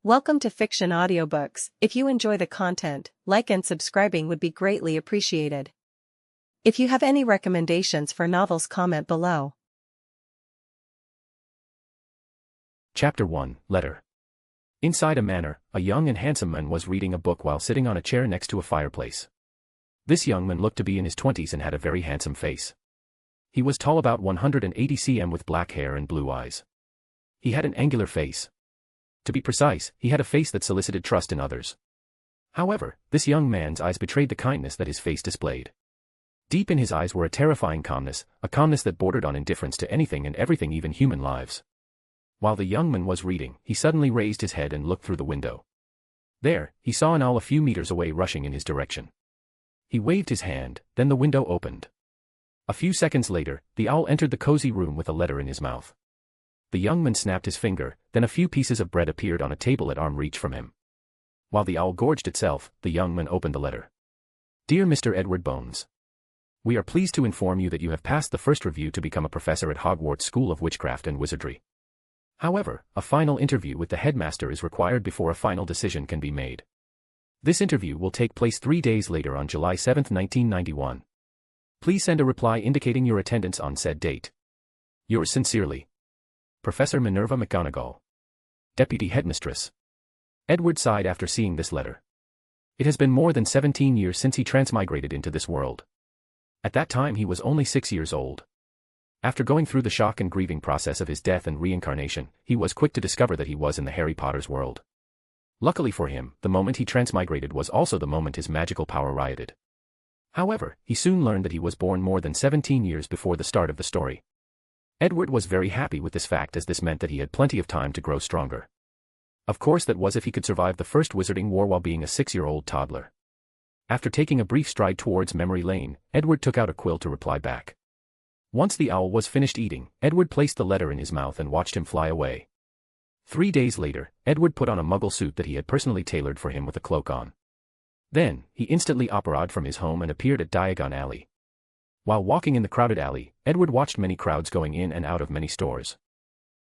Welcome to Fiction Audiobooks. If you enjoy the content, like and subscribing would be greatly appreciated. If you have any recommendations for novels, comment below. Chapter 1, Letter. Inside a manor, a young and handsome man was reading a book while sitting on a chair next to a fireplace. This young man looked to be in his 20s and had a very handsome face. He was tall, about 180 cm, with black hair and blue eyes. He had an angular face. To be precise, he had a face that solicited trust in others. However, this young man's eyes betrayed the kindness that his face displayed. Deep in his eyes were a terrifying calmness, a calmness that bordered on indifference to anything and everything, even human lives. While the young man was reading, he suddenly raised his head and looked through the window. There, he saw an owl a few meters away rushing in his direction. He waved his hand, then the window opened. A few seconds later, the owl entered the cozy room with a letter in his mouth. The young man snapped his finger, then a few pieces of bread appeared on a table at arm reach from him. While the owl gorged itself, the young man opened the letter. Dear Mr. Edward Bones, we are pleased to inform you that you have passed the first review to become a professor at Hogwarts School of Witchcraft and Wizardry. However, a final interview with the headmaster is required before a final decision can be made. This interview will take place 3 days later on July 7, 1991. Please send a reply indicating your attendance on said date. Yours sincerely, Professor Minerva McGonagall, Deputy Headmistress. Edward sighed after seeing this letter. It has been more than 17 years since he transmigrated into this world. At that time he was only 6 years old. After going through the shock and grieving process of his death and reincarnation, he was quick to discover that he was in the Harry Potter's world. Luckily for him, the moment he transmigrated was also the moment his magical power rioted. However, he soon learned that he was born more than 17 years before the start of the story. Edward was very happy with this fact, as this meant that he had plenty of time to grow stronger. Of course, that was if he could survive the first Wizarding War while being a 6-year-old toddler. After taking a brief stride towards memory lane, Edward took out a quill to reply back. Once the owl was finished eating, Edward placed the letter in his mouth and watched him fly away. 3 days later, Edward put on a muggle suit that he had personally tailored for him with a cloak on. Then, he instantly operated from his home and appeared at Diagon Alley. While walking in the crowded alley, Edward watched many crowds going in and out of many stores.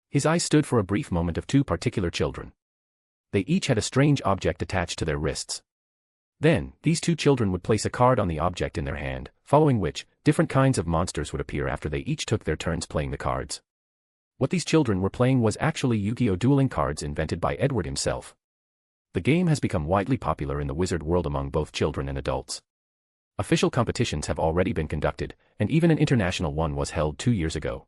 His eyes stood for a brief moment of two particular children. They each had a strange object attached to their wrists. Then, these two children would place a card on the object in their hand, following which, different kinds of monsters would appear after they each took their turns playing the cards. What these children were playing was actually Yu-Gi-Oh! Dueling cards invented by Edward himself. The game has become widely popular in the wizard world among both children and adults. Official competitions have already been conducted, and even an international one was held 2 years ago.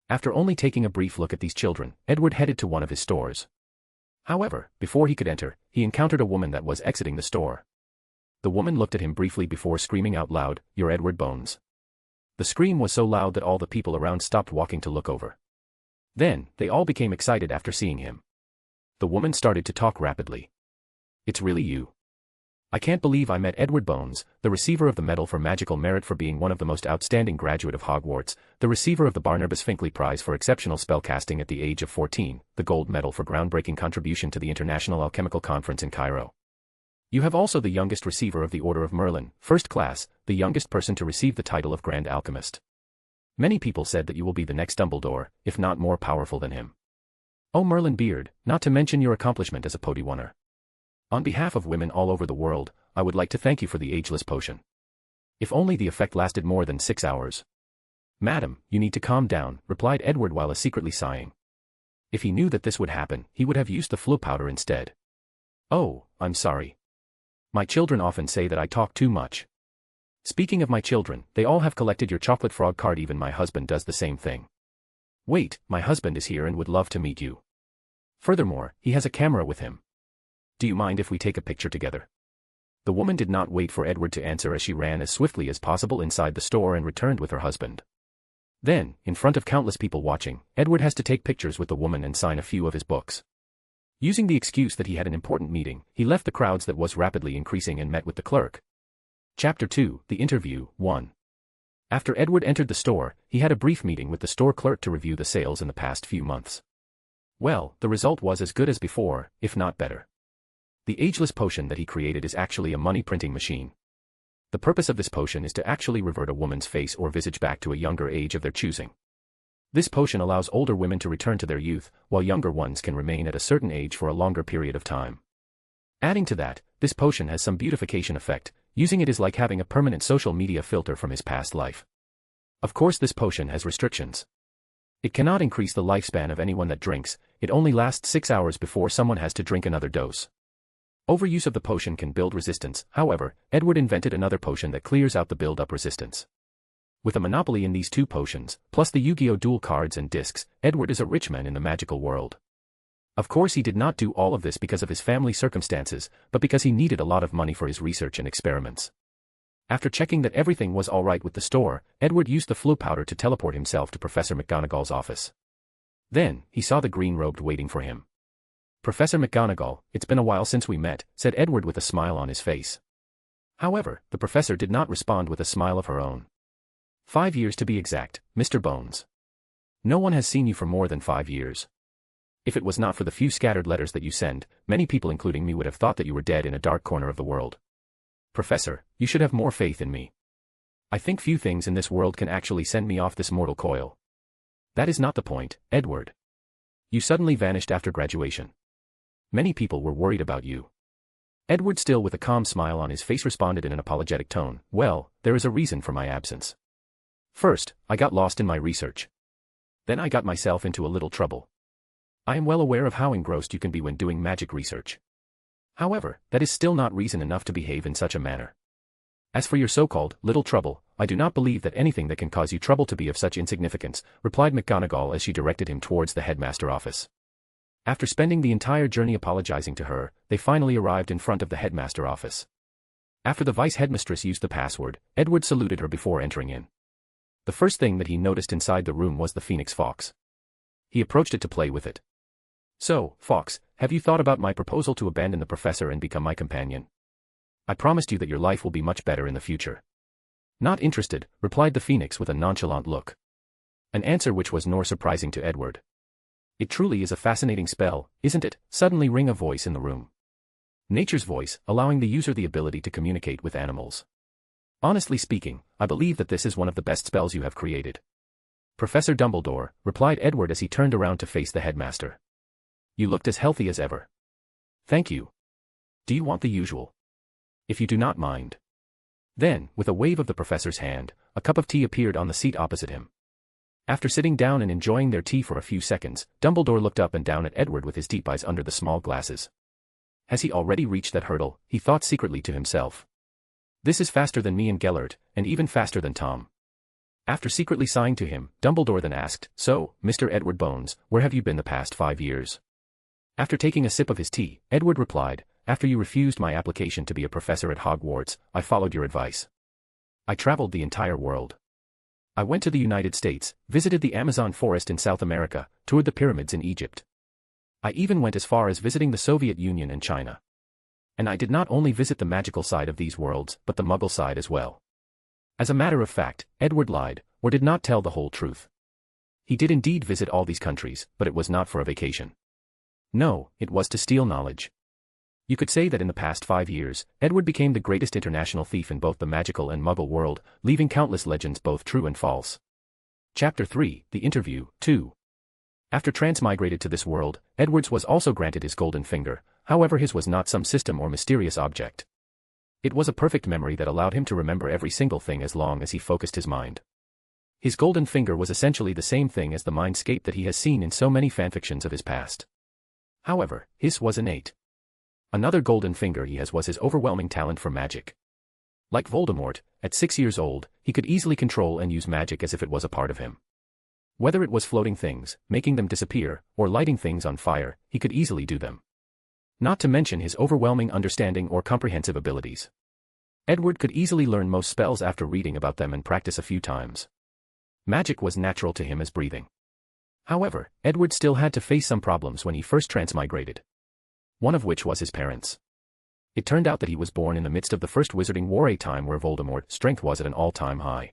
After only taking a brief look at these children, Edward headed to one of his stores. However, before he could enter, he encountered a woman that was exiting the store. The woman looked at him briefly before screaming out loud, "You're Edward Bones." The scream was so loud that all the people around stopped walking to look over. Then, they all became excited after seeing him. The woman started to talk rapidly. "It's really you. I can't believe I met Edward Bones, the receiver of the Medal for Magical Merit for being one of the most outstanding graduate of Hogwarts, the receiver of the Barnabas Finkley Prize for exceptional spellcasting at the age of 14, the Gold Medal for groundbreaking contribution to the International Alchemical Conference in Cairo. You have also the youngest receiver of the Order of Merlin, first class, the youngest person to receive the title of Grand Alchemist. Many people said that you will be the next Dumbledore, if not more powerful than him. Oh Merlin Beard, not to mention your accomplishment as a Podiwunner. On behalf of women all over the world, I would like to thank you for the ageless potion. If only the effect lasted more than 6 hours. Madam, you need to calm down, replied Edward while secretly sighing. If he knew that this would happen, he would have used the flu powder instead. Oh, I'm sorry. My children often say that I talk too much. Speaking of my children, they all have collected your chocolate frog card, even my husband does the same thing. Wait, my husband is here and would love to meet you. Furthermore, he has a camera with him. Do you mind if we take a picture together? The woman did not wait for Edward to answer as she ran as swiftly as possible inside the store and returned with her husband. Then, in front of countless people watching, Edward has to take pictures with the woman and sign a few of his books. Using the excuse that he had an important meeting, he left the crowds that was rapidly increasing and met with the clerk. Chapter 2, The Interview, 1. After Edward entered the store, he had a brief meeting with the store clerk to review the sales in the past few months. Well, the result was as good as before, if not better. The ageless potion that he created is actually a money-printing machine. The purpose of this potion is to actually revert a woman's face or visage back to a younger age of their choosing. This potion allows older women to return to their youth, while younger ones can remain at a certain age for a longer period of time. Adding to that, this potion has some beautification effect. Using it is like having a permanent social media filter from his past life. Of course, this potion has restrictions. It cannot increase the lifespan of anyone that drinks. It only lasts 6 hours before someone has to drink another dose. Overuse of the potion can build resistance. However, Edward invented another potion that clears out the build-up resistance. With a monopoly in these two potions, plus the Yu-Gi-Oh! Duel cards and discs, Edward is a rich man in the magical world. Of course, he did not do all of this because of his family circumstances, but because he needed a lot of money for his research and experiments. After checking that everything was alright with the store, Edward used the flu powder to teleport himself to Professor McGonagall's office. Then, he saw the green-robed waiting for him. "Professor McGonagall, it's been a while since we met," said Edward with a smile on his face. However, the professor did not respond with a smile of her own. 5 years to be exact, Mr. Bones. No one has seen you for more than 5 years. If it was not for the few scattered letters that you send, many people including me would have thought that you were dead in a dark corner of the world. Professor, you should have more faith in me. I think few things in this world can actually send me off this mortal coil. That is not the point, Edward. You suddenly vanished after graduation. Many people were worried about you. Edward, still with a calm smile on his face, responded in an apologetic tone, "Well, there is a reason for my absence. First, I got lost in my research. Then I got myself into a little trouble. I am well aware of how engrossed you can be when doing magic research. However, that is still not reason enough to behave in such a manner. As for your so-called little trouble, I do not believe that anything that can cause you trouble to be of such insignificance," replied McGonagall as she directed him towards the headmaster office. After spending the entire journey apologizing to her, they finally arrived in front of the headmaster office. After the vice-headmistress used the password, Edward saluted her before entering in. The first thing that he noticed inside the room was the Phoenix Fox. He approached it to play with it. "So, Fox, have you thought about my proposal to abandon the professor and become my companion? I promised you that your life will be much better in the future." "Not interested," replied the Phoenix with a nonchalant look. An answer which was nor surprising to Edward. "It truly is a fascinating spell, isn't it?" suddenly rang a voice in the room. Nature's voice, allowing the user the ability to communicate with animals. "Honestly speaking, I believe that this is one of the best spells you have created." "Professor Dumbledore," replied Edward as he turned around to face the headmaster. "You looked as healthy as ever." "Thank you. Do you want the usual?" "If you do not mind." Then, with a wave of the professor's hand, a cup of tea appeared on the seat opposite him. After sitting down and enjoying their tea for a few seconds, Dumbledore looked up and down at Edward with his deep eyes under the small glasses. Has he already reached that hurdle? He thought secretly to himself. This is faster than me and Gellert, and even faster than Tom. After secretly sighing to him, Dumbledore then asked, "So, Mr. Edward Bones, where have you been the past 5 years?" After taking a sip of his tea, Edward replied, "After you refused my application to be a professor at Hogwarts, I followed your advice. I traveled the entire world. I went to the United States, visited the Amazon forest in South America, toured the pyramids in Egypt. I even went as far as visiting the Soviet Union and China. And I did not only visit the magical side of these worlds, but the Muggle side as well." As a matter of fact, Edward lied, or did not tell the whole truth. He did indeed visit all these countries, but it was not for a vacation. No, it was to steal knowledge. You could say that in the past 5 years, Edward became the greatest international thief in both the magical and Muggle world, leaving countless legends both true and false. Chapter 3, The Interview, 2. After transmigrated to this world, Edward was also granted his golden finger, however his was not some system or mysterious object. It was a perfect memory that allowed him to remember every single thing as long as he focused his mind. His golden finger was essentially the same thing as the mindscape that he has seen in so many fanfictions of his past. However, his was innate. Another golden finger he has was his overwhelming talent for magic. Like Voldemort, at 6 years old, he could easily control and use magic as if it was a part of him. Whether it was floating things, making them disappear, or lighting things on fire, he could easily do them. Not to mention his overwhelming understanding or comprehensive abilities. Edward could easily learn most spells after reading about them and practice a few times. Magic was natural to him as breathing. However, Edward still had to face some problems when he first transmigrated. One of which was his parents. It turned out that he was born in the midst of the First Wizarding War, a time where Voldemort's strength was at an all-time high.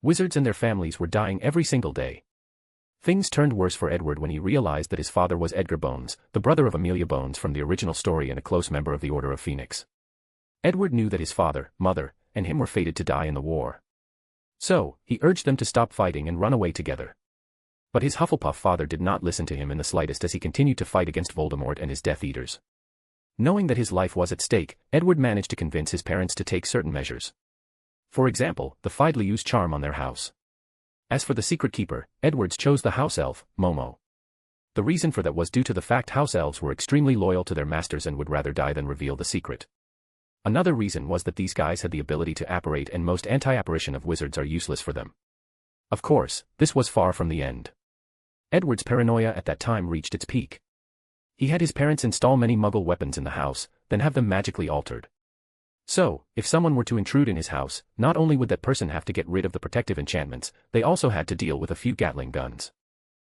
Wizards and their families were dying every single day. Things turned worse for Edward when he realized that his father was Edgar Bones, the brother of Amelia Bones from the original story and a close member of the Order of Phoenix. Edward knew that his father, mother, and him were fated to die in the war. So, he urged them to stop fighting and run away together. But his Hufflepuff father did not listen to him in the slightest as he continued to fight against Voldemort and his Death Eaters. Knowing that his life was at stake, Edward managed to convince his parents to take certain measures. For example, the Fidley used charm on their house. As for the secret keeper, Edwards chose the house elf, Momo. The reason for that was due to the fact house elves were extremely loyal to their masters and would rather die than reveal the secret. Another reason was that these guys had the ability to apparate and most anti-apparition of wizards are useless for them. Of course, this was far from the end. Edward's paranoia at that time reached its peak. He had his parents install many Muggle weapons in the house, then have them magically altered. So, if someone were to intrude in his house, not only would that person have to get rid of the protective enchantments, they also had to deal with a few Gatling guns.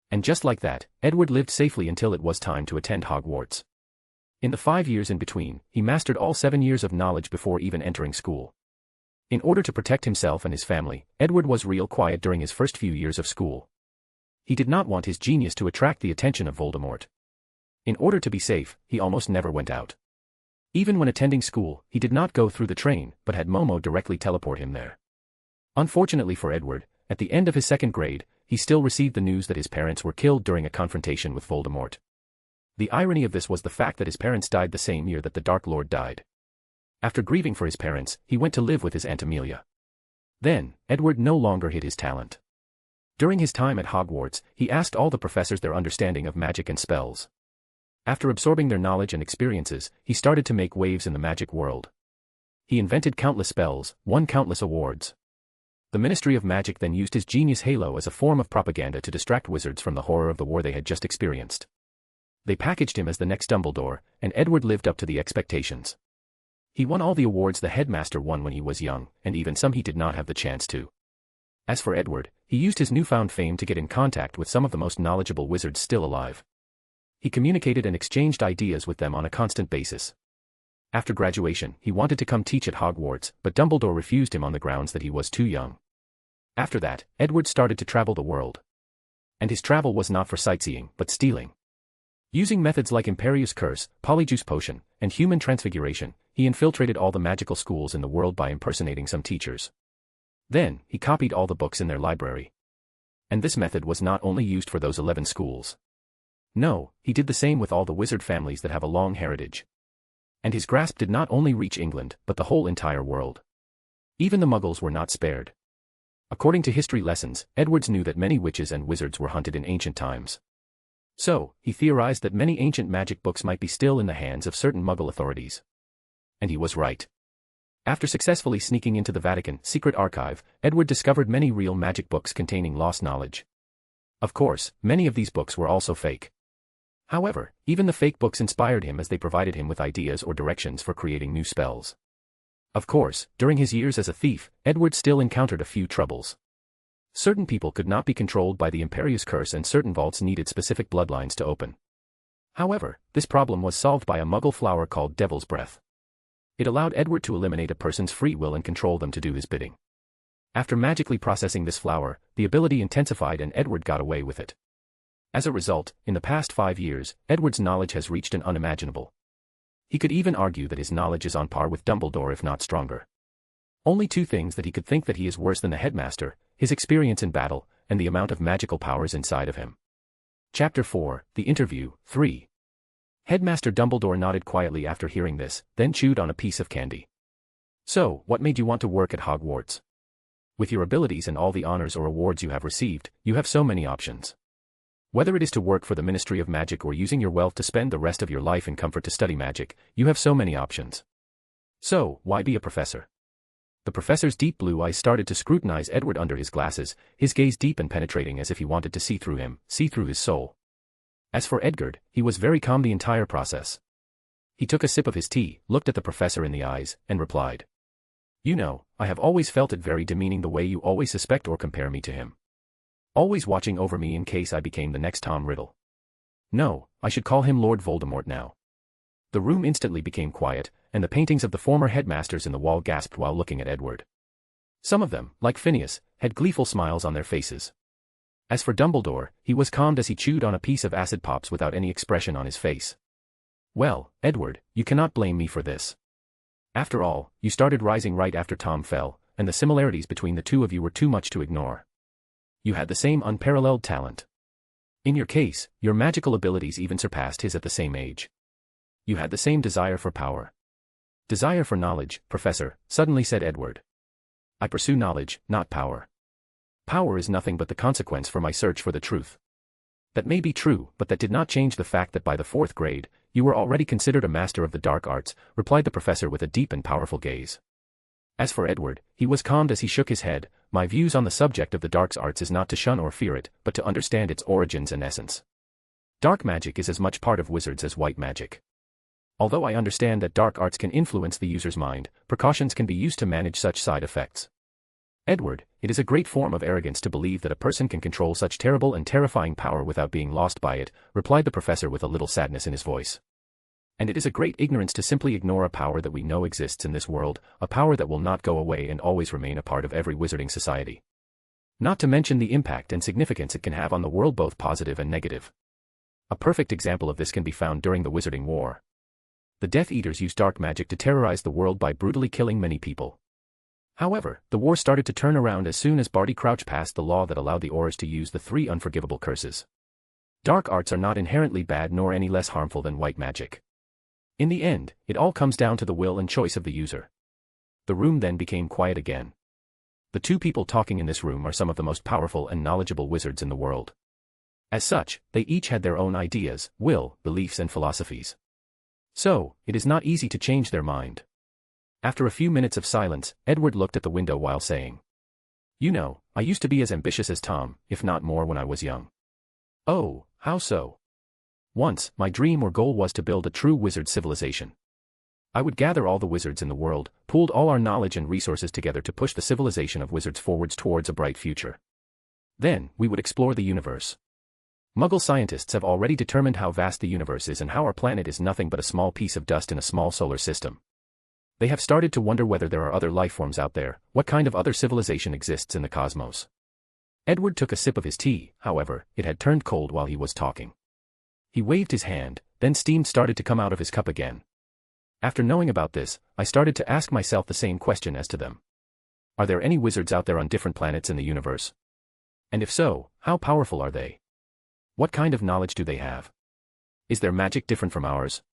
And just like that, Edward lived safely until it was time to attend Hogwarts. In the 5 years in between, he mastered all 7 years of knowledge before even entering school. In order to protect himself and his family, Edward was real quiet during his first few years of school. He did not want his genius to attract the attention of Voldemort. In order to be safe, he almost never went out. Even when attending school, he did not go through the train, but had Momo directly teleport him there. Unfortunately for Edward, at the end of his 2nd grade, he still received the news that his parents were killed during a confrontation with Voldemort. The irony of this was the fact that his parents died the same year that the Dark Lord died. After grieving for his parents, he went to live with his Aunt Amelia. Then, Edward no longer hid his talent. During his time at Hogwarts, he asked all the professors their understanding of magic and spells. After absorbing their knowledge and experiences, he started to make waves in the magic world. He invented countless spells, won countless awards. The Ministry of Magic then used his genius halo as a form of propaganda to distract wizards from the horror of the war they had just experienced. They packaged him as the next Dumbledore, and Edward lived up to the expectations. He won all the awards the headmaster won when he was young, and even some he did not have the chance to. As for Edward, he used his newfound fame to get in contact with some of the most knowledgeable wizards still alive. He communicated and exchanged ideas with them on a constant basis. After graduation, he wanted to come teach at Hogwarts, but Dumbledore refused him on the grounds that he was too young. After that, Edward started to travel the world. And his travel was not for sightseeing, but stealing. Using methods like Imperious Curse, Polyjuice Potion, and Human Transfiguration, he infiltrated all the magical schools in the world by impersonating some teachers. Then, he copied all the books in their library. And this method was not only used for those 11 schools. No, he did the same with all the wizard families that have a long heritage. And his grasp did not only reach England, but the whole entire world. Even the Muggles were not spared. According to history lessons, Edwards knew that many witches and wizards were hunted in ancient times. So, he theorized that many ancient magic books might be still in the hands of certain Muggle authorities. And he was right. After successfully sneaking into the Vatican secret archive, Edward discovered many real magic books containing lost knowledge. Of course, many of these books were also fake. However, even the fake books inspired him as they provided him with ideas or directions for creating new spells. Of course, during his years as a thief, Edward still encountered a few troubles. Certain people could not be controlled by the Imperious Curse and certain vaults needed specific bloodlines to open. However, this problem was solved by a Muggle flower called Devil's Breath. It allowed Edward to eliminate a person's free will and control them to do his bidding. After magically processing this flower, the ability intensified and Edward got away with it. As a result, in the past 5 years, Edward's knowledge has reached an unimaginable. He could even argue that his knowledge is on par with Dumbledore if not stronger. Only 2 things that he could think that he is worse than the headmaster, his experience in battle, and the amount of magical powers inside of him. Chapter 4, The Interview, 3. Headmaster Dumbledore nodded quietly after hearing this, then chewed on a piece of candy. So, what made you want to work at Hogwarts? With your abilities and all the honors or awards you have received, you have so many options. Whether it is to work for the Ministry of Magic or using your wealth to spend the rest of your life in comfort to study magic, you have so many options. So, why be a professor? The professor's deep blue eyes started to scrutinize Edward under his glasses, his gaze deep and penetrating as if he wanted to see through him, see through his soul. As for Edgard, he was very calm the entire process. He took a sip of his tea, looked at the professor in the eyes, and replied. You know, I have always felt it very demeaning the way you always suspect or compare me to him. Always watching over me in case I became the next Tom Riddle. No, I should call him Lord Voldemort now. The room instantly became quiet, and the paintings of the former headmasters in the wall gasped while looking at Edward. Some of them, like Phineas, had gleeful smiles on their faces. As for Dumbledore, he was calmed as he chewed on a piece of acid pops without any expression on his face. Well, Edward, you cannot blame me for this. After all, you started rising right after Tom fell, and the similarities between the two of you were too much to ignore. You had the same unparalleled talent. In your case, your magical abilities even surpassed his at the same age. You had the same desire for power. Desire for knowledge, Professor, suddenly said Edward. I pursue knowledge, not power. Power is nothing but the consequence for my search for the truth. That may be true, but that did not change the fact that by the 4th grade, you were already considered a master of the dark arts, replied the professor with a deep and powerful gaze. As for Edward, he was calmed as he shook his head. My views on the subject of the dark arts is not to shun or fear it, but to understand its origins and essence. Dark magic is as much part of wizards as white magic. Although I understand that dark arts can influence the user's mind, precautions can be used to manage such side effects. Edward, it is a great form of arrogance to believe that a person can control such terrible and terrifying power without being lost by it, replied the professor with a little sadness in his voice. And it is a great ignorance to simply ignore a power that we know exists in this world, a power that will not go away and always remain a part of every wizarding society. Not to mention the impact and significance it can have on the world, both positive and negative. A perfect example of this can be found during the Wizarding War. The Death Eaters used dark magic to terrorize the world by brutally killing many people. However, the war started to turn around as soon as Barty Crouch passed the law that allowed the Aurors to use the 3 unforgivable curses. Dark arts are not inherently bad nor any less harmful than white magic. In the end, it all comes down to the will and choice of the user. The room then became quiet again. The 2 people talking in this room are some of the most powerful and knowledgeable wizards in the world. As such, they each had their own ideas, will, beliefs and philosophies. So, it is not easy to change their mind. After a few minutes of silence, Edward looked at the window while saying, "You know, I used to be as ambitious as Tom, if not more when I was young." "Oh, how so?" "Once, my dream or goal was to build a true wizard civilization. I would gather all the wizards in the world, pooled all our knowledge and resources together to push the civilization of wizards forwards towards a bright future. Then, we would explore the universe. Muggle scientists have already determined how vast the universe is and how our planet is nothing but a small piece of dust in a small solar system. They have started to wonder whether there are other lifeforms out there, what kind of other civilization exists in the cosmos." Edward took a sip of his tea, however, it had turned cold while he was talking. He waved his hand, then steam started to come out of his cup again. After knowing about this, I started to ask myself the same question as to them. Are there any wizards out there on different planets in the universe? And if so, how powerful are they? What kind of knowledge do they have? Is their magic different from ours?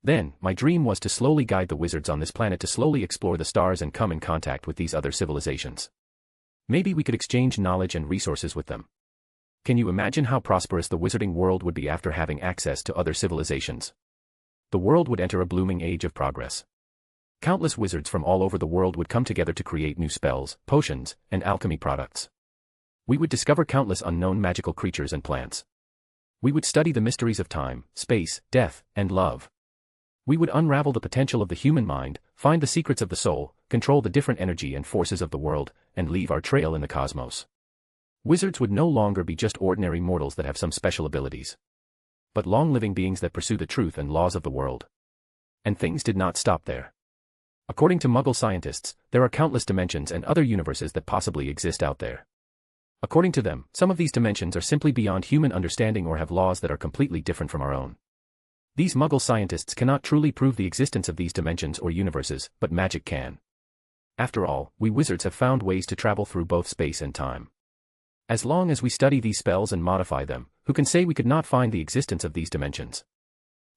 Then, my dream was to slowly guide the wizards on this planet to slowly explore the stars and come in contact with these other civilizations. Maybe we could exchange knowledge and resources with them. Can you imagine how prosperous the wizarding world would be after having access to other civilizations? The world would enter a blooming age of progress. Countless wizards from all over the world would come together to create new spells, potions, and alchemy products. We would discover countless unknown magical creatures and plants. We would study the mysteries of time, space, death, and love. We would unravel the potential of the human mind, find the secrets of the soul, control the different energy and forces of the world, and leave our trail in the cosmos. Wizards would no longer be just ordinary mortals that have some special abilities, but long-living beings that pursue the truth and laws of the world. And things did not stop there. According to Muggle scientists, there are countless dimensions and other universes that possibly exist out there. According to them, some of these dimensions are simply beyond human understanding or have laws that are completely different from our own. These Muggle scientists cannot truly prove the existence of these dimensions or universes, but magic can. After all, we wizards have found ways to travel through both space and time. As long as we study these spells and modify them, who can say we could not find the existence of these dimensions?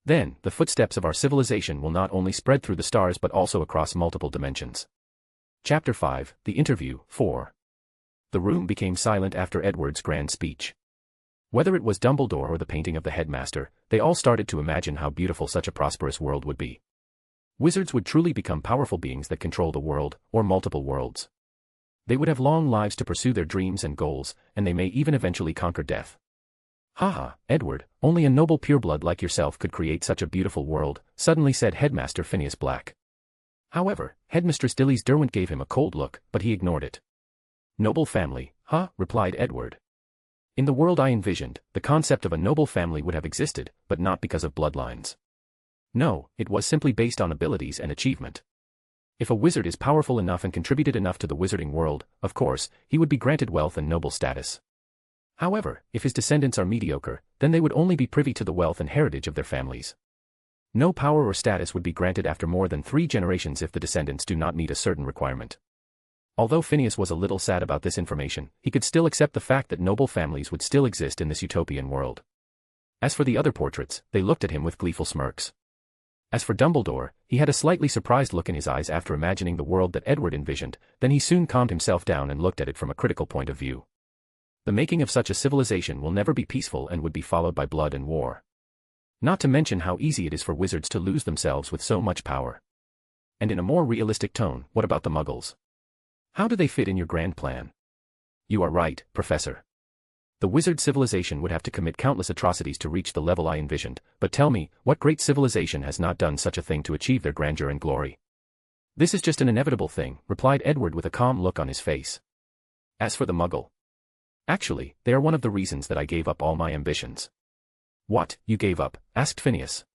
Then, the footsteps of our civilization will not only spread through the stars but also across multiple dimensions. Chapter 5, The Interview, 4. The room became silent after Edward's grand speech. Whether it was Dumbledore or the painting of the headmaster, they all started to imagine how beautiful such a prosperous world would be. Wizards would truly become powerful beings that control the world, or multiple worlds. They would have long lives to pursue their dreams and goals, and they may even eventually conquer death. "Haha, Edward, only a noble pureblood like yourself could create such a beautiful world," suddenly said Headmaster Phineas Black. However, Headmistress Dilys Derwent gave him a cold look, but he ignored it. "Noble family, huh?" replied Edward. "In the world I envisioned, the concept of a noble family would have existed, but not because of bloodlines. No, it was simply based on abilities and achievement. If a wizard is powerful enough and contributed enough to the wizarding world, of course, he would be granted wealth and noble status. However, if his descendants are mediocre, then they would only be privy to the wealth and heritage of their families. No power or status would be granted after more than 3 generations if the descendants do not meet a certain requirement. Although Phineas was a little sad about this information, he could still accept the fact that noble families would still exist in this utopian world. As for the other portraits, they looked at him with gleeful smirks. As for Dumbledore, he had a slightly surprised look in his eyes after imagining the world that Edward envisioned, then he soon calmed himself down and looked at it from a critical point of view. The making of such a civilization will never be peaceful and would be followed by blood and war. Not to mention how easy it is for wizards to lose themselves with so much power. And in a more realistic tone, what about the Muggles? How do they fit in your grand plan? You are right, Professor. The wizard civilization would have to commit countless atrocities to reach the level I envisioned, but tell me, what great civilization has not done such a thing to achieve their grandeur and glory? This is just an inevitable thing, replied Edward with a calm look on his face. As for the Muggle, actually, they are one of the reasons that I gave up all my ambitions. What, you gave up? Asked Phineas.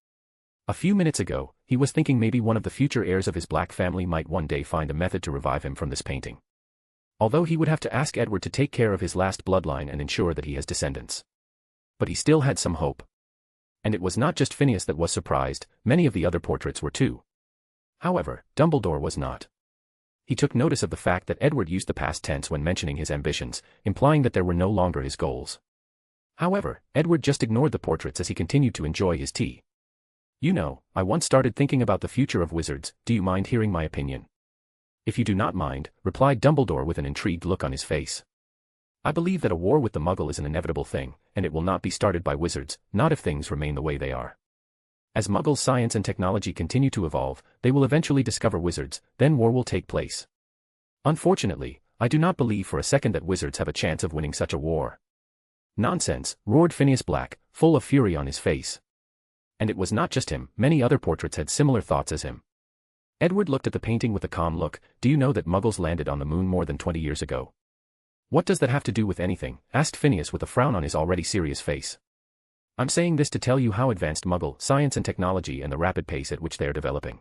A few minutes ago, he was thinking maybe one of the future heirs of his black family might one day find a method to revive him from this painting. Although he would have to ask Edward to take care of his last bloodline and ensure that he has descendants. But he still had some hope. And it was not just Phineas that was surprised, many of the other portraits were too. However, Dumbledore was not. He took notice of the fact that Edward used the past tense when mentioning his ambitions, implying that there were no longer his goals. However, Edward just ignored the portraits as he continued to enjoy his tea. You know, I once started thinking about the future of wizards, do you mind hearing my opinion? If you do not mind, replied Dumbledore with an intrigued look on his face. I believe that a war with the Muggle is an inevitable thing, and it will not be started by wizards, not if things remain the way they are. As Muggles' science and technology continue to evolve, they will eventually discover wizards, then war will take place. Unfortunately, I do not believe for a second that wizards have a chance of winning such a war. Nonsense, roared Phineas Black, full of fury on his face. And it was not just him, many other portraits had similar thoughts as him. Edward looked at the painting with a calm look. Do you know that Muggles landed on the moon more than 20 years ago? What does that have to do with anything? Asked Phineas with a frown on his already serious face. I'm saying this to tell you how advanced Muggle science and technology and the rapid pace at which they are developing.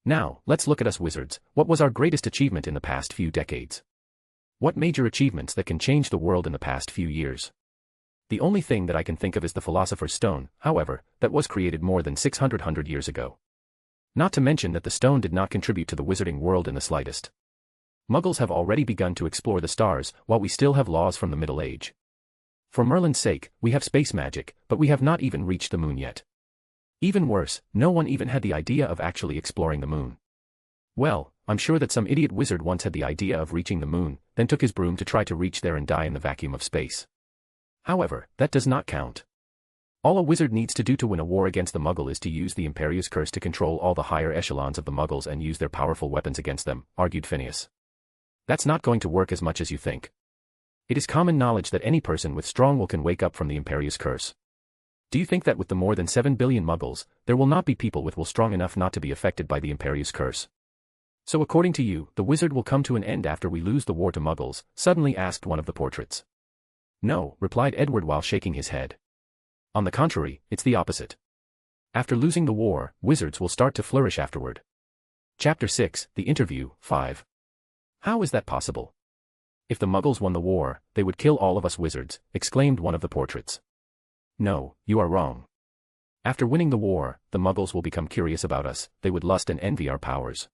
Now, let's look at us wizards. What was our greatest achievement in the past few decades? What major achievements that can change the world in the past few years? The only thing that I can think of is the Philosopher's Stone, however, that was created more than 600 years ago. Not to mention that the stone did not contribute to the wizarding world in the slightest. Muggles have already begun to explore the stars, while we still have laws from the Middle Age. For Merlin's sake, we have space magic, but we have not even reached the moon yet. Even worse, no one even had the idea of actually exploring the moon. Well, I'm sure that some idiot wizard once had the idea of reaching the moon, then took his broom to try to reach there and die in the vacuum of space. However, that does not count. All a wizard needs to do to win a war against the Muggle is to use the Imperius Curse to control all the higher echelons of the Muggles and use their powerful weapons against them, argued Phineas. That's not going to work as much as you think. It is common knowledge that any person with strong will can wake up from the Imperius Curse. Do you think that with the more than 7 billion Muggles, there will not be people with will strong enough not to be affected by the Imperius Curse? So according to you, the wizard will come to an end after we lose the war to Muggles, suddenly asked one of the portraits. No, replied Edward while shaking his head. On the contrary, it's the opposite. After losing the war, wizards will start to flourish afterward. Chapter 6, The Interview, 5. How is that possible? If the Muggles won the war, they would kill all of us wizards, exclaimed one of the portraits. No, you are wrong. After winning the war, the Muggles will become curious about us, they would lust and envy our powers.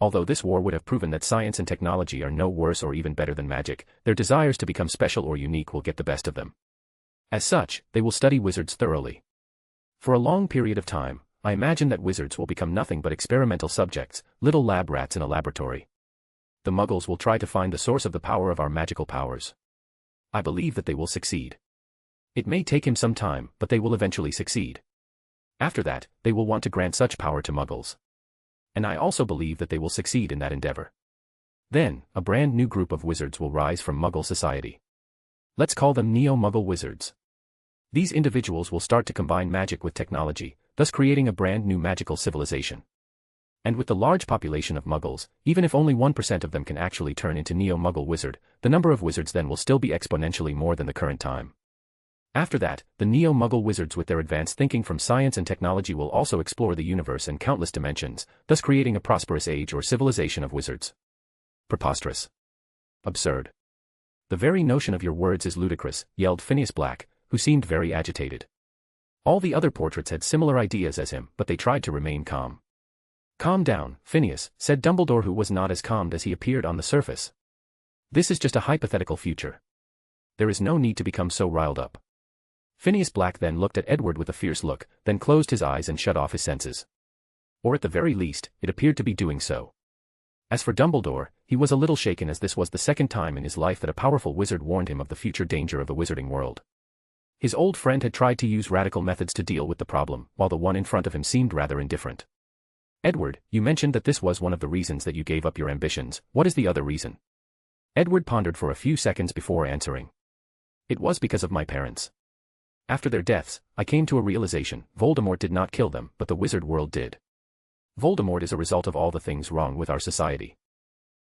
Although this war would have proven that science and technology are no worse or even better than magic, their desires to become special or unique will get the best of them. As such, they will study wizards thoroughly. For a long period of time, I imagine that wizards will become nothing but experimental subjects, little lab rats in a laboratory. The Muggles will try to find the source of the power of our magical powers. I believe that they will succeed. It may take him some time, but they will eventually succeed. After that, they will want to grant such power to Muggles. And I also believe that they will succeed in that endeavor. Then, a brand new group of wizards will rise from Muggle society. Let's call them Neo-Muggle wizards. These individuals will start to combine magic with technology, thus creating a brand new magical civilization. And with the large population of Muggles, even if only 1% of them can actually turn into Neo-Muggle wizard, the number of wizards then will still be exponentially more than the current time. After that, the Neo-Muggle wizards with their advanced thinking from science and technology will also explore the universe and countless dimensions, thus creating a prosperous age or civilization of wizards. Preposterous. Absurd. The very notion of your words is ludicrous, yelled Phineas Black, who seemed very agitated. All the other portraits had similar ideas as him, but they tried to remain calm. "Calm down, Phineas," said Dumbledore, who was not as calm as he appeared on the surface. "This is just a hypothetical future. There is no need to become so riled up." Phineas Black then looked at Edward with a fierce look, then closed his eyes and shut off his senses. Or at the very least, it appeared to be doing so. As for Dumbledore, he was a little shaken, as this was the second time in his life that a powerful wizard warned him of the future danger of the wizarding world. His old friend had tried to use radical methods to deal with the problem, while the one in front of him seemed rather indifferent. "Edward, you mentioned that this was one of the reasons that you gave up your ambitions. What is the other reason?" Edward pondered for a few seconds before answering. "It was because of my parents. After their deaths, I came to a realization: Voldemort did not kill them, but the wizard world did. Voldemort is a result of all the things wrong with our society.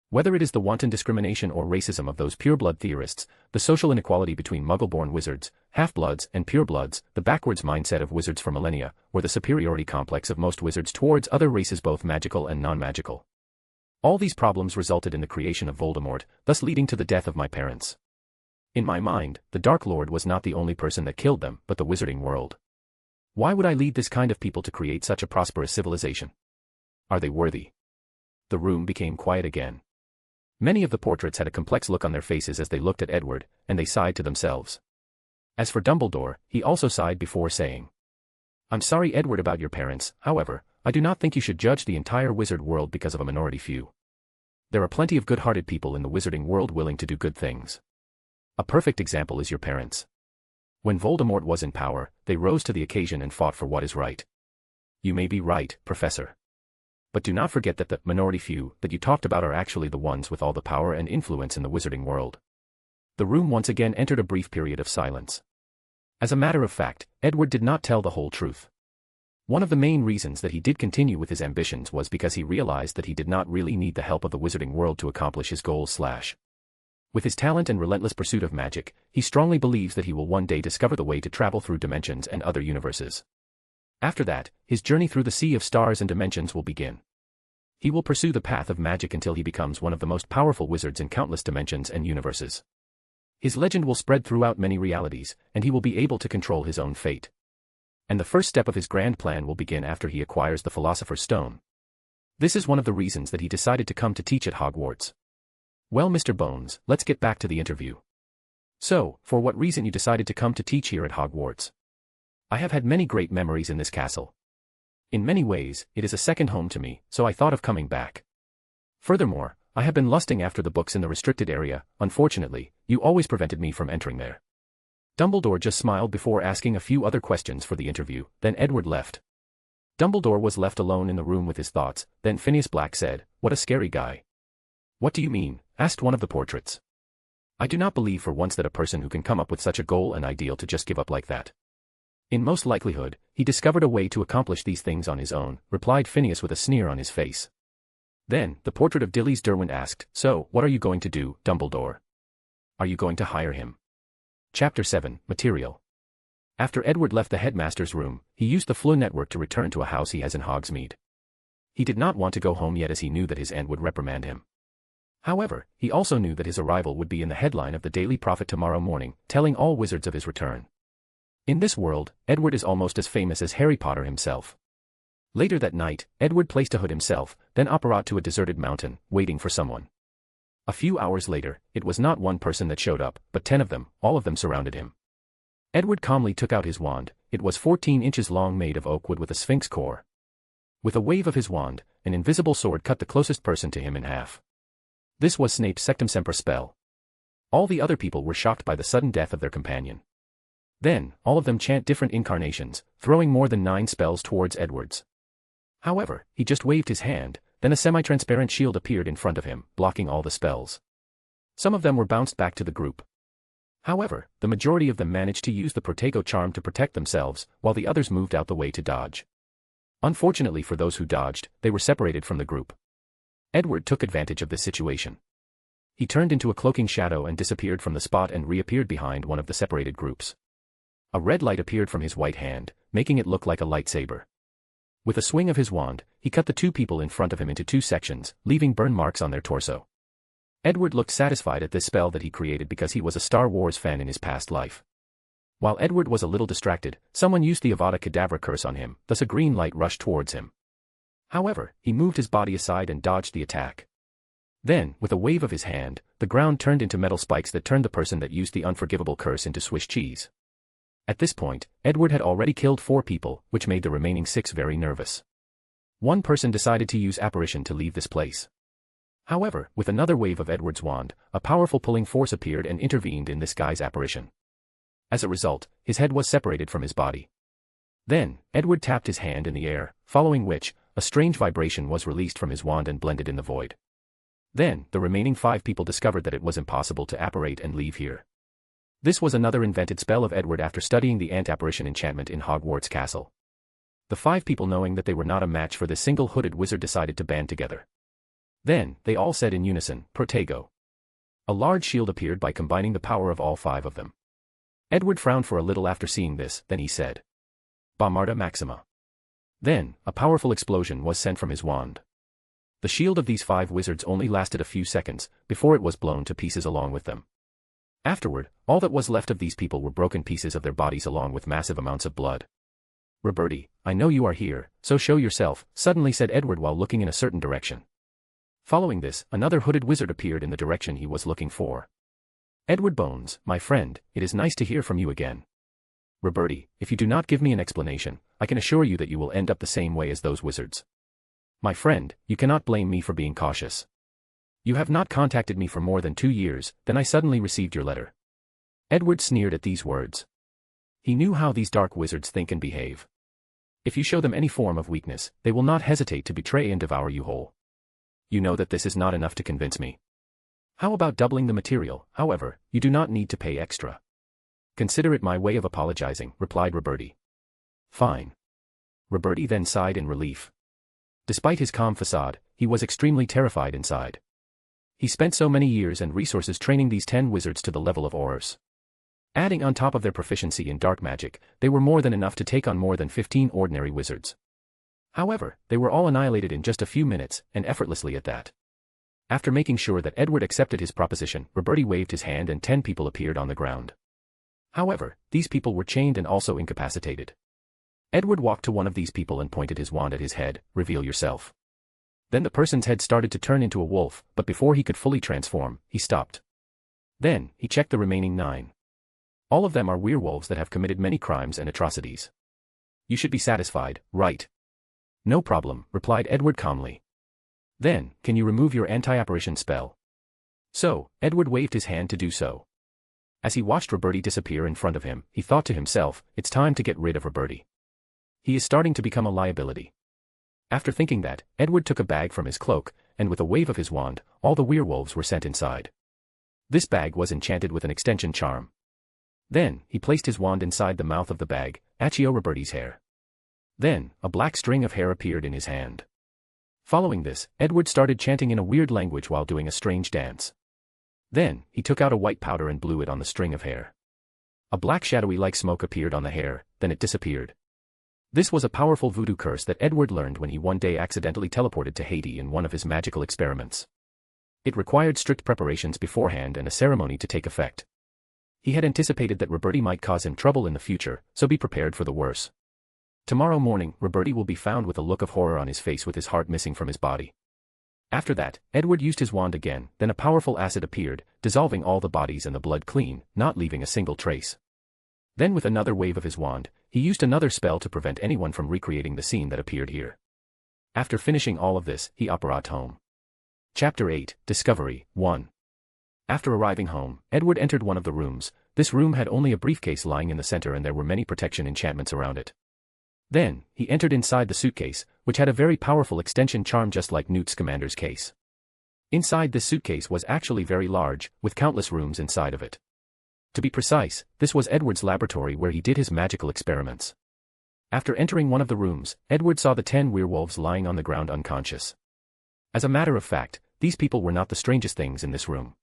Whether it is the wanton discrimination or racism of those pureblood theorists, the social inequality between muggle-born wizards, half-bloods and purebloods, the backwards mindset of wizards for millennia, or the superiority complex of most wizards towards other races, both magical and non-magical. All these problems resulted in the creation of Voldemort, thus leading to the death of my parents. In my mind, the Dark Lord was not the only person that killed them, but the wizarding world. Why would I lead this kind of people to create such a prosperous civilization? Are they worthy?" The room became quiet again. Many of the portraits had a complex look on their faces as they looked at Edward, and they sighed to themselves. As for Dumbledore, he also sighed before saying, "I'm sorry, Edward, about your parents. However, I do not think you should judge the entire wizard world because of a minority few. There are plenty of good-hearted people in the wizarding world willing to do good things. A perfect example is your parents. When Voldemort was in power, they rose to the occasion and fought for what is right. You may be right, Professor. But do not forget that the minority few that you talked about are actually the ones with all the power and influence in the wizarding world." The room once again entered a brief period of silence. As a matter of fact, Edward did not tell the whole truth. One of the main reasons that he did continue with his ambitions was because he realized that he did not really need the help of the wizarding world to accomplish his goals. With his talent and relentless pursuit of magic, he strongly believes that he will one day discover the way to travel through dimensions and other universes. After that, his journey through the sea of stars and dimensions will begin. He will pursue the path of magic until he becomes one of the most powerful wizards in countless dimensions and universes. His legend will spread throughout many realities, and he will be able to control his own fate. And the first step of his grand plan will begin after he acquires the Philosopher's Stone. This is one of the reasons that he decided to come to teach at Hogwarts. Well, Mr. Bones, let's get back to the interview. So, for what reason you decided to come to teach here at Hogwarts? I have had many great memories in this castle. In many ways, it is a second home to me, so I thought of coming back. Furthermore, I have been lusting after the books in the restricted area. Unfortunately, you always prevented me from entering there. Dumbledore just smiled before asking a few other questions for the interview, then Edward left. Dumbledore was left alone in the room with his thoughts, then Phineas Black said, "What a scary guy." "What do you mean?" asked one of the portraits. "I do not believe for once that a person who can come up with such a goal and ideal to just give up like that. In most likelihood, he discovered a way to accomplish these things on his own," replied Phineas with a sneer on his face. Then, the portrait of Dilys Derwent asked, "So, what are you going to do, Dumbledore? Are you going to hire him?" Chapter 7, Material. After Edward left the headmaster's room, he used the Floo network to return to a house he has in Hogsmeade. He did not want to go home yet, as he knew that his aunt would reprimand him. However, he also knew that his arrival would be in the headline of the Daily Prophet tomorrow morning, telling all wizards of his return. In this world, Edward is almost as famous as Harry Potter himself. Later that night, Edward placed a hood himself, then apparat to a deserted mountain, waiting for someone. A few hours later, it was not one person that showed up, but 10 of them. All of them surrounded him. Edward calmly took out his wand. It was 14 inches long, made of oak wood with a sphinx core. With a wave of his wand, an invisible sword cut the closest person to him in half. This was Snape's Sectum Sempra spell. All the other people were shocked by the sudden death of their companion. Then, all of them chant different incarnations, throwing more than 9 spells towards Edward's. However, he just waved his hand, then a semi-transparent shield appeared in front of him, blocking all the spells. Some of them were bounced back to the group. However, the majority of them managed to use the Protego charm to protect themselves, while the others moved out the way to dodge. Unfortunately for those who dodged, they were separated from the group. Edward took advantage of this situation. He turned into a cloaking shadow and disappeared from the spot and reappeared behind one of the separated groups. A red light appeared from his white hand, making it look like a lightsaber. With a swing of his wand, he cut the 2 people in front of him into 2 sections, leaving burn marks on their torso. Edward looked satisfied at this spell that he created because he was a Star Wars fan in his past life. While Edward was a little distracted, someone used the Avada Kedavra curse on him, thus a green light rushed towards him. However, he moved his body aside and dodged the attack. Then, with a wave of his hand, the ground turned into metal spikes that turned the person that used the unforgivable curse into Swiss cheese. At this point, Edward had already killed 4 people, which made the remaining 6 very nervous. One person decided to use apparition to leave this place. However, with another wave of Edward's wand, a powerful pulling force appeared and intervened in this guy's apparition. As a result, his head was separated from his body. Then, Edward tapped his hand in the air, following which, a strange vibration was released from his wand and blended in the void. Then, the remaining 5 people discovered that it was impossible to apparate and leave here. This was another invented spell of Edward after studying the ant-apparition enchantment in Hogwarts Castle. The 5 people, knowing that they were not a match for this single hooded wizard, decided to band together. Then, they all said in unison, "Protego." A large shield appeared by combining the power of all 5 of them. Edward frowned for a little after seeing this, then he said, "Bombarda Maxima." Then, a powerful explosion was sent from his wand. The shield of these 5 wizards only lasted a few seconds, before it was blown to pieces along with them. Afterward, all that was left of these people were broken pieces of their bodies along with massive amounts of blood. "Roberti, I know you are here, so show yourself," suddenly said Edward while looking in a certain direction. Following this, another hooded wizard appeared in the direction he was looking for. "Edward Bones, my friend, it is nice to hear from you again. Roberti, if you do not give me an explanation, I can assure you that you will end up the same way as those wizards. My friend, you cannot blame me for being cautious. You have not contacted me for more than 2 years, then I suddenly received your letter." Edward sneered at these words. He knew how these dark wizards think and behave. If you show them any form of weakness, they will not hesitate to betray and devour you whole. You know that this is not enough to convince me. How about doubling the material? However, you do not need to pay extra. Consider it my way of apologizing, replied Roberti. Fine. Roberti then sighed in relief. Despite his calm facade, he was extremely terrified inside. He spent so many years and resources training these 10 wizards to the level of Aurors. Adding on top of their proficiency in dark magic, they were more than enough to take on more than 15 ordinary wizards. However, they were all annihilated in just a few minutes, and effortlessly at that. After making sure that Edward accepted his proposition, Roberti waved his hand and 10 people appeared on the ground. However, these people were chained and also incapacitated. Edward walked to one of these people and pointed his wand at his head, "Reveal yourself." Then the person's head started to turn into a wolf, but before he could fully transform, he stopped. Then, he checked the remaining 9. All of them are werewolves that have committed many crimes and atrocities. You should be satisfied, right? No problem, replied Edward calmly. Then, can you remove your anti-apparition spell? So, Edward waved his hand to do so. As he watched Roberti disappear in front of him, he thought to himself, it's time to get rid of Roberti. He is starting to become a liability. After thinking that, Edward took a bag from his cloak, and with a wave of his wand, all the werewolves were sent inside. This bag was enchanted with an extension charm. Then, he placed his wand inside the mouth of the bag, Accio Roberti's hair. Then, a black string of hair appeared in his hand. Following this, Edward started chanting in a weird language while doing a strange dance. Then, he took out a white powder and blew it on the string of hair. A black shadowy-like smoke appeared on the hair, then it disappeared. This was a powerful voodoo curse that Edward learned when he one day accidentally teleported to Haiti in one of his magical experiments. It required strict preparations beforehand and a ceremony to take effect. He had anticipated that Roberti might cause him trouble in the future, so be prepared for the worst. Tomorrow morning, Roberti will be found with a look of horror on his face with his heart missing from his body. After that, Edward used his wand again, then a powerful acid appeared, dissolving all the bodies and the blood clean, not leaving a single trace. Then with another wave of his wand, he used another spell to prevent anyone from recreating the scene that appeared here. After finishing all of this, he apparat home. Chapter 8, Discovery, 1. After arriving home, Edward entered one of the rooms. This room had only a briefcase lying in the center and there were many protection enchantments around it. Then, he entered inside the suitcase, which had a very powerful extension charm just like Newt Scamander's case. Inside this suitcase was actually very large, with countless rooms inside of it. To be precise, this was Edward's laboratory where he did his magical experiments. After entering one of the rooms, Edward saw the 10 werewolves lying on the ground unconscious. As a matter of fact, these people were not the strangest things in this room.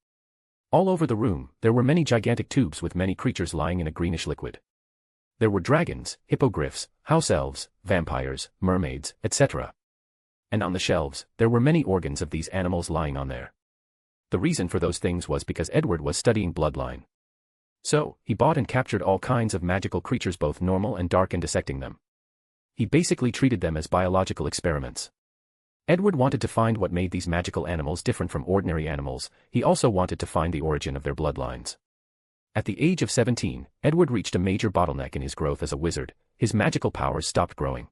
All over the room, there were many gigantic tubes with many creatures lying in a greenish liquid. There were dragons, hippogriffs, house elves, vampires, mermaids, etc. And on the shelves, there were many organs of these animals lying on there. The reason for those things was because Edward was studying bloodline. So, he bought and captured all kinds of magical creatures both normal and dark and dissecting them. He basically treated them as biological experiments. Edward wanted to find what made these magical animals different from ordinary animals. He also wanted to find the origin of their bloodlines. At the age of 17, Edward reached a major bottleneck in his growth as a wizard. His magical powers stopped growing.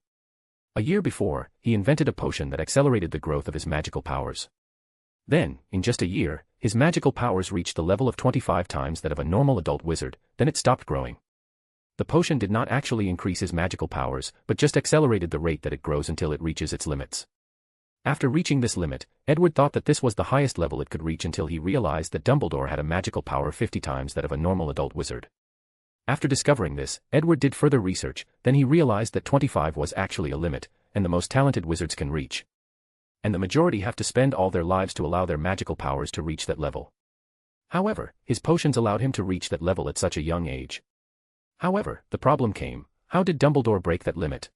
A year before, he invented a potion that accelerated the growth of his magical powers. Then, in just a year, his magical powers reached the level of 25 times that of a normal adult wizard. Then it stopped growing. The potion did not actually increase his magical powers, but just accelerated the rate that it grows until it reaches its limits. After reaching this limit, Edward thought that this was the highest level it could reach until he realized that Dumbledore had a magical power 50 times that of a normal adult wizard. After discovering this, Edward did further research. Then he realized that 25 was actually a limit, and the most talented wizards can reach. And the majority have to spend all their lives to allow their magical powers to reach that level. However, his potions allowed him to reach that level at such a young age. However, the problem came: how did Dumbledore break that limit?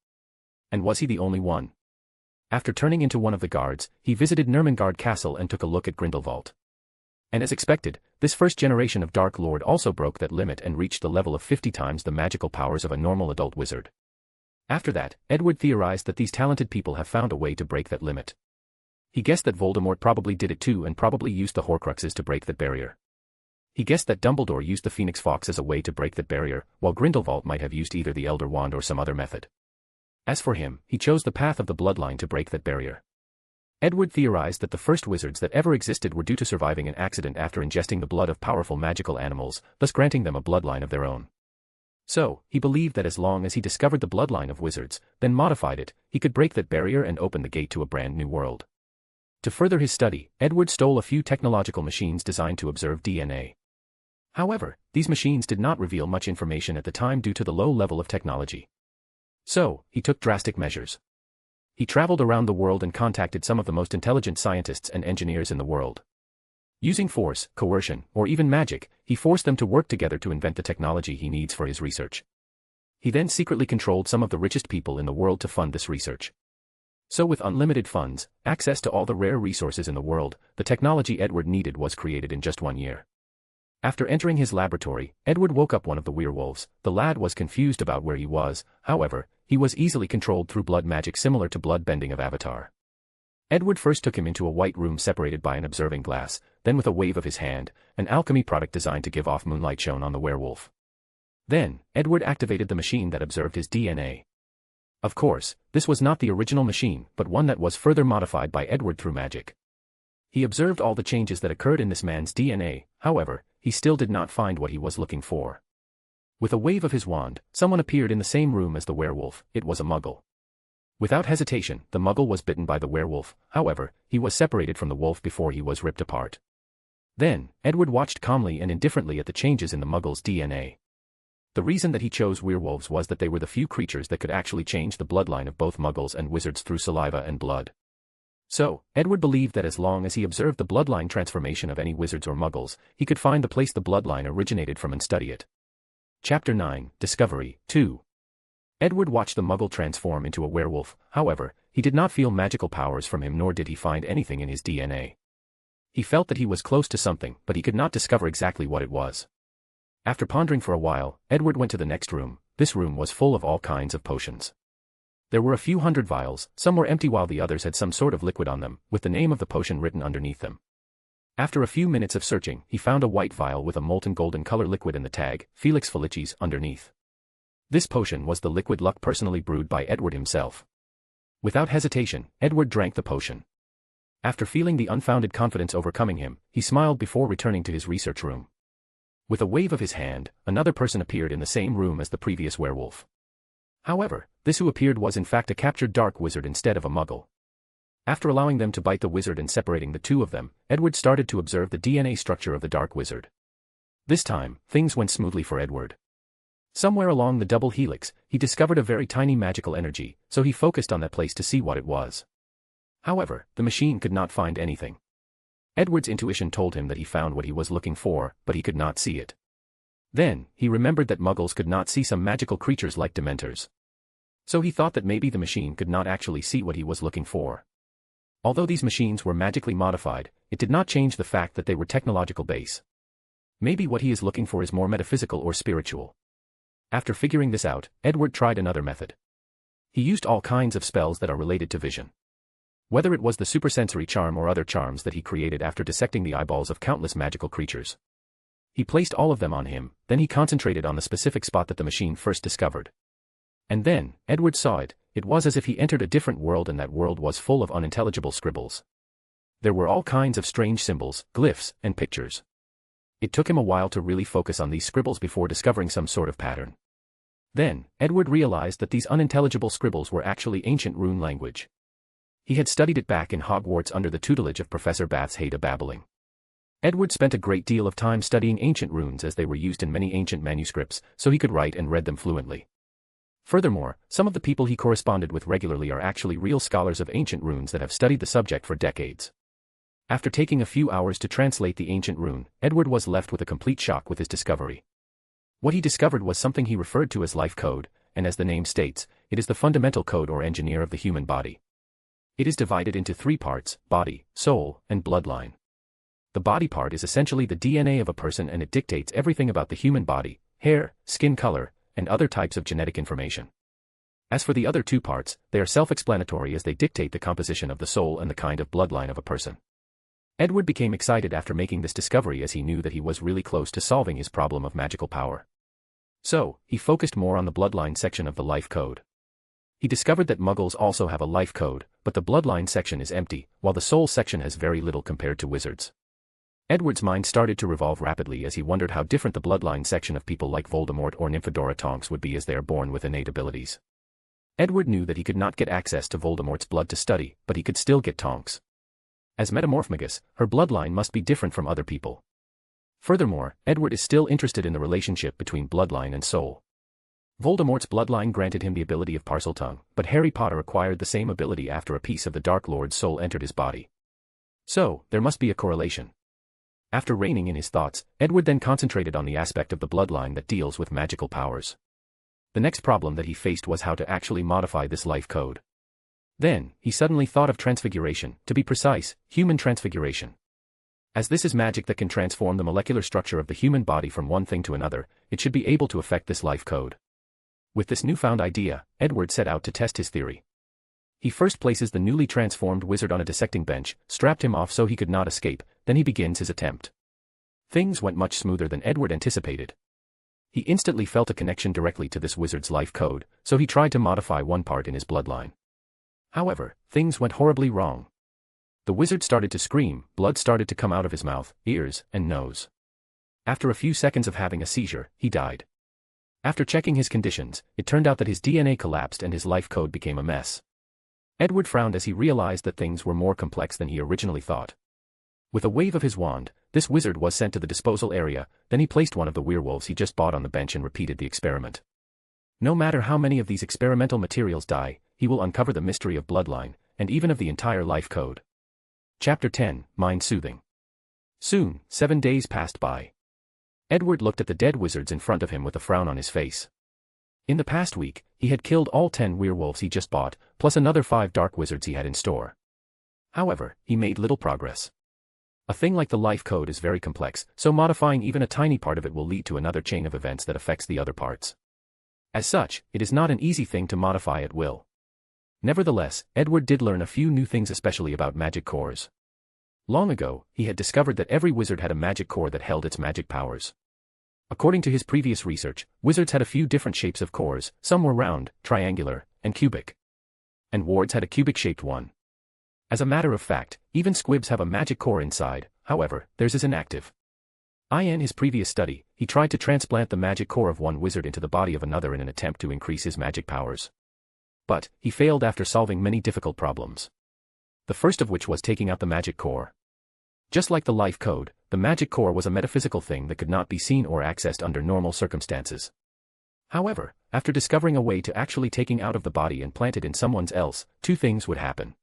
And was he the only one? After turning into one of the guards, he visited Nurmengard Castle and took a look at Grindelwald. And as expected, this first generation of Dark Lord also broke that limit and reached the level of 50 times the magical powers of a normal adult wizard. After that, Edward theorized that these talented people have found a way to break that limit. He guessed that Voldemort probably did it too and probably used the Horcruxes to break that barrier. He guessed that Dumbledore used the Phoenix Fox as a way to break that barrier, while Grindelwald might have used either the Elder Wand or some other method. As for him, he chose the path of the bloodline to break that barrier. Edward theorized that the first wizards that ever existed were due to surviving an accident after ingesting the blood of powerful magical animals, thus granting them a bloodline of their own. So, he believed that as long as he discovered the bloodline of wizards, then modified it, he could break that barrier and open the gate to a brand new world. To further his study, Edward stole a few technological machines designed to observe DNA. However, these machines did not reveal much information at the time due to the low level of technology. So, he took drastic measures. He traveled around the world and contacted some of the most intelligent scientists and engineers in the world. Using force, coercion, or even magic, he forced them to work together to invent the technology he needs for his research. He then secretly controlled some of the richest people in the world to fund this research. So with unlimited funds, access to all the rare resources in the world, the technology Edward needed was created in just 1 year. After entering his laboratory, Edward woke up one of the werewolves. The lad was confused about where he was. However, he was easily controlled through blood magic similar to blood bending of Avatar. Edward first took him into a white room separated by an observing glass, then with a wave of his hand, an alchemy product designed to give off moonlight shone on the werewolf. Then, Edward activated the machine that observed his DNA. Of course, this was not the original machine, but one that was further modified by Edward through magic. He observed all the changes that occurred in this man's DNA. However, he still did not find what he was looking for. With a wave of his wand, someone appeared in the same room as the werewolf. It was a muggle. Without hesitation, the muggle was bitten by the werewolf. However, he was separated from the wolf before he was ripped apart. Then, Edward watched calmly and indifferently at the changes in the muggle's DNA. The reason that he chose werewolves was that they were the few creatures that could actually change the bloodline of both muggles and wizards through saliva and blood. So, Edward believed that as long as he observed the bloodline transformation of any wizards or muggles, he could find the place the bloodline originated from and study it. Chapter 9, Discovery, 2. Edward watched the muggle transform into a werewolf. However, he did not feel magical powers from him, nor did he find anything in his DNA. He felt that he was close to something, but he could not discover exactly what it was. After pondering for a while, Edward went to the next room. This room was full of all kinds of potions. There were a few hundred vials, some were empty while the others had some sort of liquid on them, with the name of the potion written underneath them. After a few minutes of searching, he found a white vial with a molten golden color liquid and the tag, Felix Felicis, underneath. This potion was the liquid luck personally brewed by Edward himself. Without hesitation, Edward drank the potion. After feeling the unfounded confidence overcoming him, he smiled before returning to his research room. With a wave of his hand, another person appeared in the same room as the previous werewolf. However, this who appeared was in fact a captured dark wizard instead of a muggle. After allowing them to bite the wizard and separating the two of them, Edward started to observe the DNA structure of the dark wizard. This time, things went smoothly for Edward. Somewhere along the double helix, he discovered a very tiny magical energy, so he focused on that place to see what it was. However, the machine could not find anything. Edward's intuition told him that he found what he was looking for, but he could not see it. Then, he remembered that muggles could not see some magical creatures like dementors. So he thought that maybe the machine could not actually see what he was looking for. Although these machines were magically modified, it did not change the fact that they were technological base. Maybe what he is looking for is more metaphysical or spiritual. After figuring this out, Edward tried another method. He used all kinds of spells that are related to vision. Whether it was the supersensory charm or other charms that he created after dissecting the eyeballs of countless magical creatures. He placed all of them on him, then he concentrated on the specific spot that the machine first discovered. And then, Edward saw it. It was as if he entered a different world, and that world was full of unintelligible scribbles. There were all kinds of strange symbols, glyphs, and pictures. It took him a while to really focus on these scribbles before discovering some sort of pattern. Then, Edward realized that these unintelligible scribbles were actually ancient rune language. He had studied it back in Hogwarts under the tutelage of Professor Bath's Haida Babbling. Edward spent a great deal of time studying ancient runes as they were used in many ancient manuscripts, so he could write and read them fluently. Furthermore, some of the people he corresponded with regularly are actually real scholars of ancient runes that have studied the subject for decades. After taking a few hours to translate the ancient rune, Edward was left with a complete shock with his discovery. What he discovered was something he referred to as life code, and as the name states, it is the fundamental code or engineer of the human body. It is divided into 3 parts: body, soul, and bloodline. The body part is essentially the DNA of a person, and it dictates everything about the human body: hair, skin color, and other types of genetic information. As for the other 2 parts, they are self-explanatory as they dictate the composition of the soul and the kind of bloodline of a person. Edward became excited after making this discovery, as he knew that he was really close to solving his problem of magical power. So, he focused more on the bloodline section of the life code. He discovered that Muggles also have a life code, but the bloodline section is empty, while the soul section has very little compared to wizards. Edward's mind started to revolve rapidly as he wondered how different the bloodline section of people like Voldemort or Nymphadora Tonks would be, as they are born with innate abilities. Edward knew that he could not get access to Voldemort's blood to study, but he could still get Tonks. As Metamorphmagus, her bloodline must be different from other people. Furthermore, Edward is still interested in the relationship between bloodline and soul. Voldemort's bloodline granted him the ability of Parseltongue, but Harry Potter acquired the same ability after a piece of the Dark Lord's soul entered his body. So, there must be a correlation. After reining in his thoughts, Edward then concentrated on the aspect of the bloodline that deals with magical powers. The next problem that he faced was how to actually modify this life code. Then, he suddenly thought of transfiguration, to be precise, human transfiguration. As this is magic that can transform the molecular structure of the human body from one thing to another, it should be able to affect this life code. With this newfound idea, Edward set out to test his theory. He first places the newly transformed wizard on a dissecting bench, strapped him off so he could not escape, then he begins his attempt. Things went much smoother than Edward anticipated. He instantly felt a connection directly to this wizard's life code, so he tried to modify one part in his bloodline. However, things went horribly wrong. The wizard started to scream, blood started to come out of his mouth, ears, and nose. After a few seconds of having a seizure, he died. After checking his conditions, it turned out that his DNA collapsed and his life code became a mess. Edward frowned as he realized that things were more complex than he originally thought. With a wave of his wand, this wizard was sent to the disposal area, then he placed one of the werewolves he just bought on the bench and repeated the experiment. No matter how many of these experimental materials die, he will uncover the mystery of bloodline, and even of the entire life code. Chapter 10, Mind Soothing. Soon, 7 days passed by. Edward looked at the dead wizards in front of him with a frown on his face. In the past week, he had killed all 10 werewolves he just bought, plus another 5 dark wizards he had in store. However, he made little progress. A thing like the life code is very complex, so modifying even a tiny part of it will lead to another chain of events that affects the other parts. As such, it is not an easy thing to modify at will. Nevertheless, Edward did learn a few new things, especially about magic cores. Long ago, he had discovered that every wizard had a magic core that held its magic powers. According to his previous research, wizards had a few different shapes of cores, some were round, triangular, and cubic. And wards had a cubic-shaped one. As a matter of fact, even squibs have a magic core inside, however, theirs is inactive. In his previous study, he tried to transplant the magic core of one wizard into the body of another in an attempt to increase his magic powers. But, he failed after solving many difficult problems. The first of which was taking out the magic core. Just like the life code, the magic core was a metaphysical thing that could not be seen or accessed under normal circumstances. However, after discovering a way to actually taking out of the body and plant it in someone else, 2 things would happen.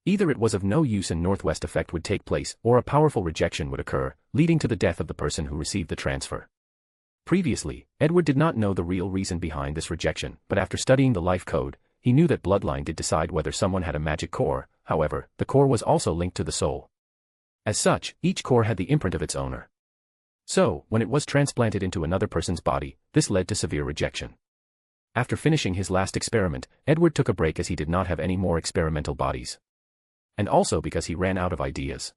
Either it was of no use and Northwest effect would take place, or a powerful rejection would occur, leading to the death of the person who received the transfer. Previously, Edward did not know the real reason behind this rejection, but after studying the life code, he knew that bloodline did decide whether someone had a magic core. However, the core was also linked to the soul. As such, each core had the imprint of its owner. So, when it was transplanted into another person's body, this led to severe rejection. After finishing his last experiment, Edward took a break as he did not have any more experimental bodies. And also because he ran out of ideas.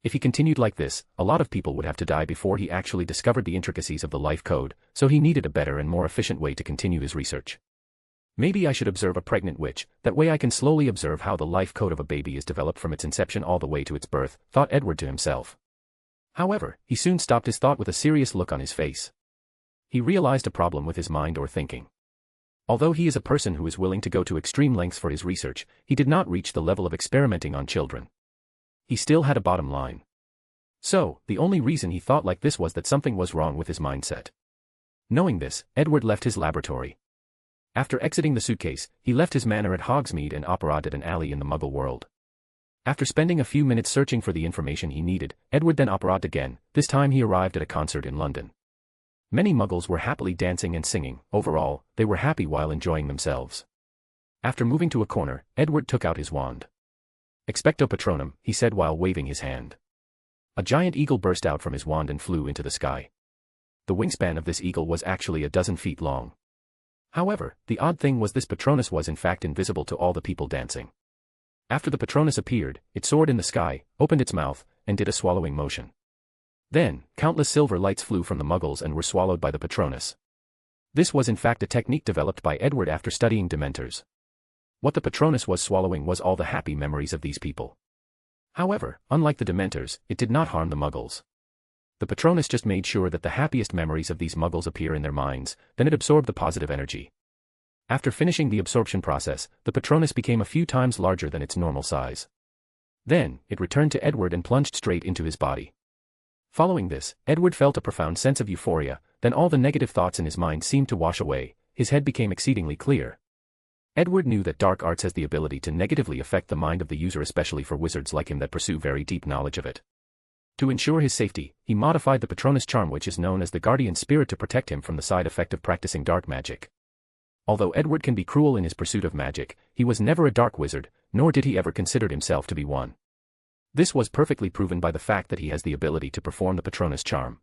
If he continued like this, a lot of people would have to die before he actually discovered the intricacies of the life code, so he needed a better and more efficient way to continue his research. Maybe I should observe a pregnant witch, that way I can slowly observe how the life code of a baby is developed from its inception all the way to its birth, thought Edward to himself. However, he soon stopped his thought with a serious look on his face. He realized a problem with his mind or thinking. Although he is a person who is willing to go to extreme lengths for his research, he did not reach the level of experimenting on children. He still had a bottom line. So, the only reason he thought like this was that something was wrong with his mindset. Knowing this, Edward left his laboratory. After exiting the suitcase, he left his manor at Hogsmeade and operated an alley in the Muggle world. After spending a few minutes searching for the information he needed, Edward then operated again. This time he arrived at a concert in London. Many Muggles were happily dancing and singing. Overall, they were happy while enjoying themselves. After moving to a corner, Edward took out his wand. Expecto Patronum, he said while waving his hand. A giant eagle burst out from his wand and flew into the sky. The wingspan of this eagle was actually a dozen feet long. However, the odd thing was this Patronus was in fact invisible to all the people dancing. After the Patronus appeared, it soared in the sky, opened its mouth, and did a swallowing motion. Then, countless silver lights flew from the Muggles and were swallowed by the Patronus. This was in fact a technique developed by Edward after studying Dementors. What the Patronus was swallowing was all the happy memories of these people. However, unlike the Dementors, it did not harm the Muggles. The Patronus just made sure that the happiest memories of these Muggles appear in their minds, then it absorbed the positive energy. After finishing the absorption process, the Patronus became a few times larger than its normal size. Then, it returned to Edward and plunged straight into his body. Following this, Edward felt a profound sense of euphoria, then all the negative thoughts in his mind seemed to wash away, his head became exceedingly clear. Edward knew that dark arts has the ability to negatively affect the mind of the user, especially for wizards like him that pursue very deep knowledge of it. To ensure his safety, he modified the Patronus charm, which is known as the guardian spirit, to protect him from the side effect of practicing dark magic. Although Edward can be cruel in his pursuit of magic, he was never a dark wizard, nor did he ever consider himself to be one. This was perfectly proven by the fact that he has the ability to perform the Patronus charm.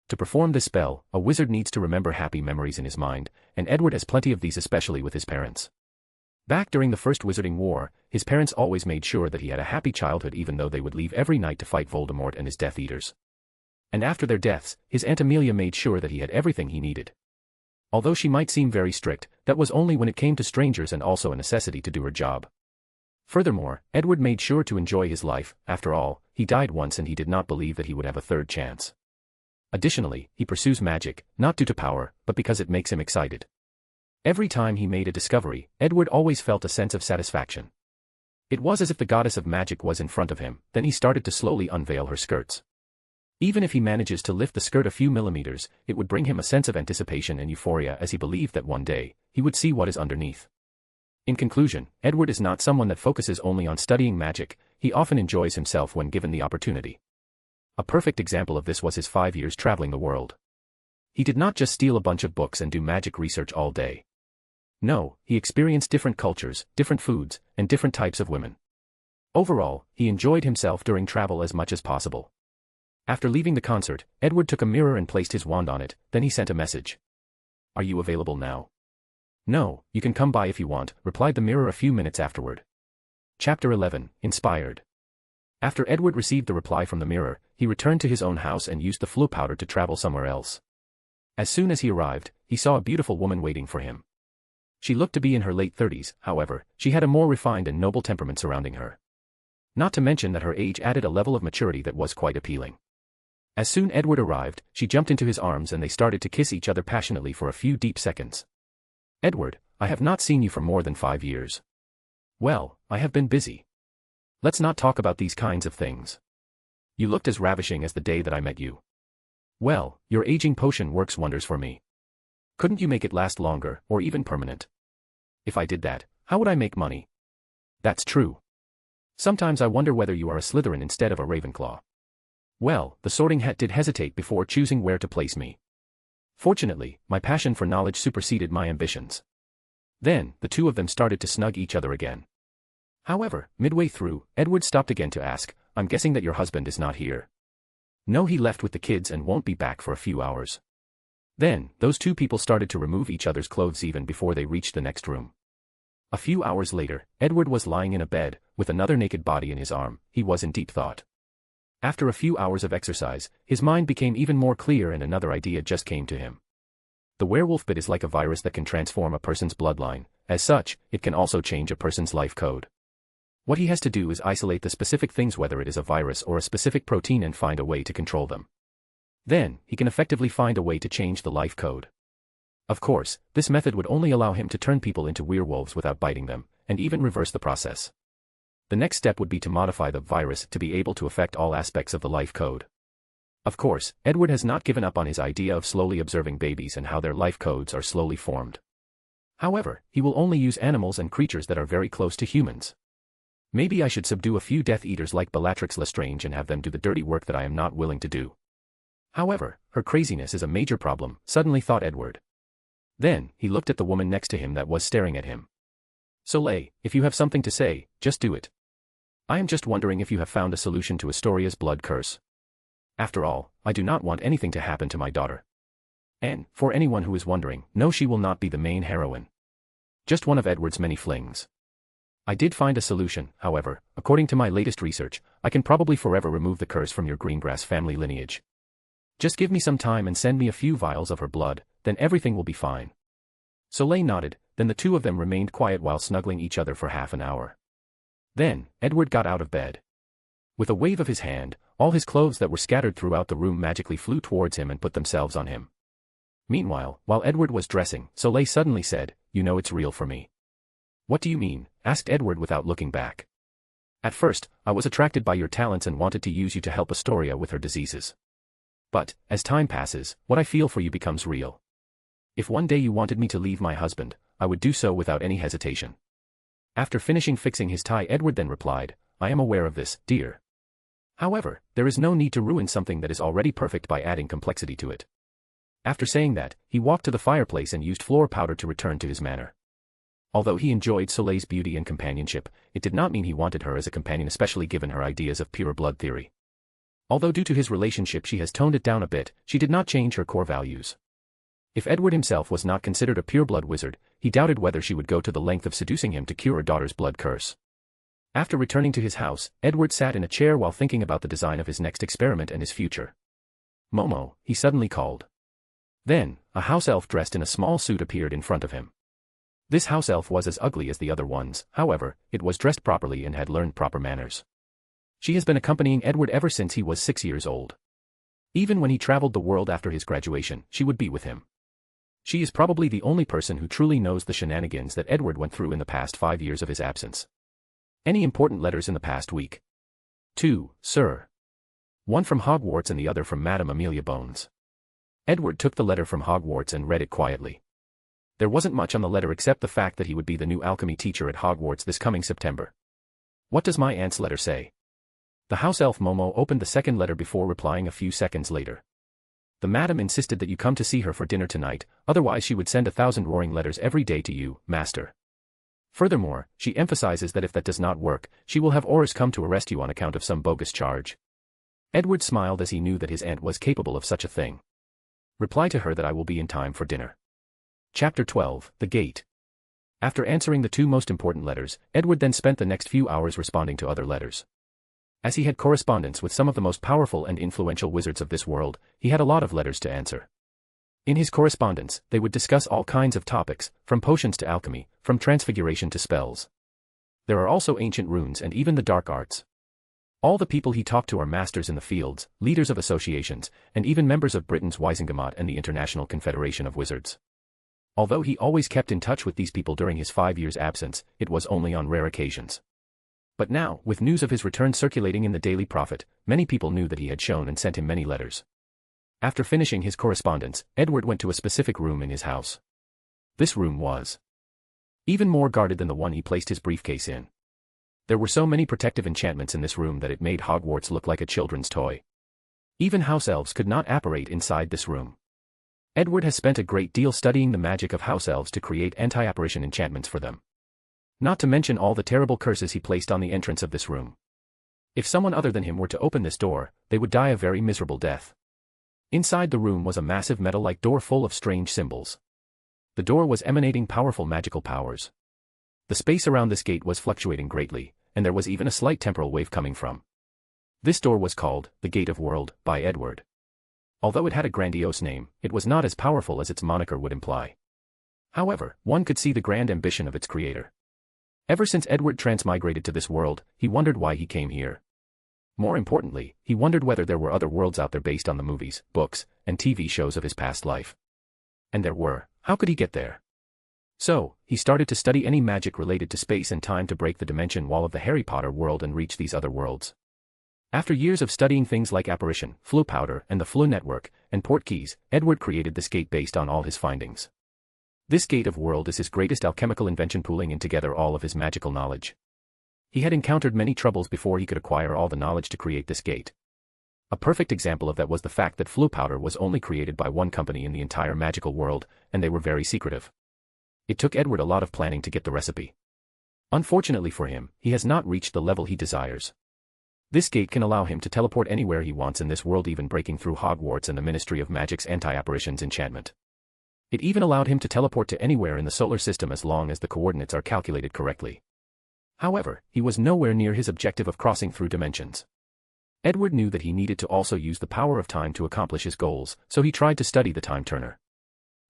To perform this spell, a wizard needs to remember happy memories in his mind, and Edward has plenty of these, especially with his parents. Back during the First Wizarding War, his parents always made sure that he had a happy childhood, even though they would leave every night to fight Voldemort and his Death Eaters. And after their deaths, his Aunt Amelia made sure that he had everything he needed. Although she might seem very strict, that was only when it came to strangers and also a necessity to do her job. Furthermore, Edward made sure to enjoy his life. After all, he died once and he did not believe that he would have a third chance. Additionally, he pursues magic, not due to power, but because it makes him excited. Every time he made a discovery, Edward always felt a sense of satisfaction. It was as if the goddess of magic was in front of him, then he started to slowly unveil her skirts. Even if he manages to lift the skirt a few millimeters, it would bring him a sense of anticipation and euphoria, as he believed that one day, he would see what is underneath. In conclusion, Edward is not someone that focuses only on studying magic, he often enjoys himself when given the opportunity. A perfect example of this was his 5 years traveling the world. He did not just steal a bunch of books and do magic research all day. No, he experienced different cultures, different foods, and different types of women. Overall, he enjoyed himself during travel as much as possible. After leaving the concert, Edward took a mirror and placed his wand on it, then he sent a message. "Are you available now?" "No, you can come by if you want," replied the mirror a few minutes afterward. Chapter 11, Inspired. After Edward received the reply from the mirror, he returned to his own house and used the flu powder to travel somewhere else. As soon as he arrived, he saw a beautiful woman waiting for him. She looked to be in her late 30s, however, she had a more refined and noble temperament surrounding her. Not to mention that her age added a level of maturity that was quite appealing. As soon Edward arrived, she jumped into his arms and they started to kiss each other passionately for a few deep seconds. "Edward, I have not seen you for more than 5 years." "Well, I have been busy. Let's not talk about these kinds of things. You looked as ravishing as the day that I met you." "Well, your aging potion works wonders for me. Couldn't you make it last longer, or even permanent?" "If I did that, how would I make money?" "That's true. Sometimes I wonder whether you are a Slytherin instead of a Ravenclaw." "Well, the Sorting Hat did hesitate before choosing where to place me. Fortunately, my passion for knowledge superseded my ambitions." Then, the two of them started to snug each other again. However, midway through, Edward stopped again to ask, "I'm guessing that your husband is not here?" "No, he left with the kids and won't be back for a few hours." Then, those two people started to remove each other's clothes even before they reached the next room. A few hours later, Edward was lying in a bed, with another naked body in his arm. He was in deep thought. After a few hours of exercise, his mind became even more clear and another idea just came to him. The werewolf bit is like a virus that can transform a person's bloodline. As such, it can also change a person's life code. What he has to do is isolate the specific things, whether it is a virus or a specific protein, and find a way to control them. Then, he can effectively find a way to change the life code. Of course, this method would only allow him to turn people into werewolves without biting them, and even reverse the process. The next step would be to modify the virus to be able to affect all aspects of the life code. Of course, Edward has not given up on his idea of slowly observing babies and how their life codes are slowly formed. However, he will only use animals and creatures that are very close to humans. Maybe I should subdue a few Death Eaters like Bellatrix Lestrange and have them do the dirty work that I am not willing to do. However, her craziness is a major problem, suddenly thought Edward. Then, he looked at the woman next to him that was staring at him. Soleil, if you have something to say, just do it. I am just wondering if you have found a solution to Astoria's blood curse. After all, I do not want anything to happen to my daughter. And, for anyone who is wondering, no, she will not be the main heroine. Just one of Edward's many flings. I did find a solution, however. According to my latest research, I can probably forever remove the curse from your Greengrass family lineage. Just give me some time and send me a few vials of her blood, then everything will be fine. Soleil nodded, then the two of them remained quiet while snuggling each other for half an hour. Then, Edward got out of bed. With a wave of his hand, all his clothes that were scattered throughout the room magically flew towards him and put themselves on him. Meanwhile, while Edward was dressing, Soleil suddenly said, "You know it's real for me." "What do you mean?" asked Edward without looking back. "At first, I was attracted by your talents and wanted to use you to help Astoria with her diseases. But, as time passes, what I feel for you becomes real. If one day you wanted me to leave my husband, I would do so without any hesitation." After finishing fixing his tie, Edward then replied, "I am aware of this, dear. However, there is no need to ruin something that is already perfect by adding complexity to it." After saying that, he walked to the fireplace and used floor powder to return to his manor. Although he enjoyed Soleil's beauty and companionship, it did not mean he wanted her as a companion, especially given her ideas of pure blood theory. Although due to his relationship she has toned it down a bit, she did not change her core values. If Edward himself was not considered a pure-blood wizard, he doubted whether she would go to the length of seducing him to cure her daughter's blood curse. After returning to his house, Edward sat in a chair while thinking about the design of his next experiment and his future. "Momo," he suddenly called. Then, a house elf dressed in a small suit appeared in front of him. This house elf was as ugly as the other ones, however, it was dressed properly and had learned proper manners. She has been accompanying Edward ever since he was 6 years old. Even when he traveled the world after his graduation, she would be with him. She is probably the only person who truly knows the shenanigans that Edward went through in the past 5 years of his absence. Any important letters in the past week? 2, sir. One from Hogwarts and the other from Madame Amelia Bones. Edward took the letter from Hogwarts and read it quietly. There wasn't much on the letter except the fact that he would be the new alchemy teacher at Hogwarts this coming September. What does my aunt's letter say? The house elf Momo opened the second letter before replying a few seconds later. The madam insisted that you come to see her for dinner tonight, otherwise she would send 1,000 roaring letters every day to you, master. Furthermore, she emphasizes that if that does not work, she will have Aurors come to arrest you on account of some bogus charge. Edward smiled as he knew that his aunt was capable of such a thing. Reply to her that I will be in time for dinner. Chapter 12, The Gate. After answering the 2 most important letters, Edward then spent the next few hours responding to other letters. As he had correspondence with some of the most powerful and influential wizards of this world, he had a lot of letters to answer. In his correspondence, they would discuss all kinds of topics, from potions to alchemy, from transfiguration to spells. There are also ancient runes and even the dark arts. All the people he talked to are masters in the fields, leaders of associations, and even members of Britain's Wisengamot and the International Confederation of Wizards. Although he always kept in touch with these people during his 5 years' absence, it was only on rare occasions. But now, with news of his return circulating in the Daily Prophet, many people knew that he had shown and sent him many letters. After finishing his correspondence, Edward went to a specific room in his house. This room was even more guarded than the one he placed his briefcase in. There were so many protective enchantments in this room that it made Hogwarts look like a children's toy. Even house elves could not apparate inside this room. Edward has spent a great deal studying the magic of house elves to create anti-apparition enchantments for them. Not to mention all the terrible curses he placed on the entrance of this room. If someone other than him were to open this door, they would die a very miserable death. Inside the room was a massive metal-like door full of strange symbols. The door was emanating powerful magical powers. The space around this gate was fluctuating greatly, and there was even a slight temporal wave coming from. This door was called the Gate of World by Edward. Although it had a grandiose name, it was not as powerful as its moniker would imply. However, one could see the grand ambition of its creator. Ever since Edward transmigrated to this world, he wondered why he came here. More importantly, he wondered whether there were other worlds out there based on the movies, books, and TV shows of his past life. And there were. How could he get there? So, he started to study any magic related to space and time to break the dimension wall of the Harry Potter world and reach these other worlds. After years of studying things like apparition, flu powder, and the flu network, and port keys, Edward created this gate based on all his findings. This Gate of World is his greatest alchemical invention, pooling in together all of his magical knowledge. He had encountered many troubles before he could acquire all the knowledge to create this gate. A perfect example of that was the fact that flu powder was only created by one company in the entire magical world, and they were very secretive. It took Edward a lot of planning to get the recipe. Unfortunately for him, he has not reached the level he desires. This gate can allow him to teleport anywhere he wants in this world, even breaking through Hogwarts and the Ministry of Magic's anti-apparitions enchantment. It even allowed him to teleport to anywhere in the solar system as long as the coordinates are calculated correctly. However, he was nowhere near his objective of crossing through dimensions. Edward knew that he needed to also use the power of time to accomplish his goals, so he tried to study the time turner.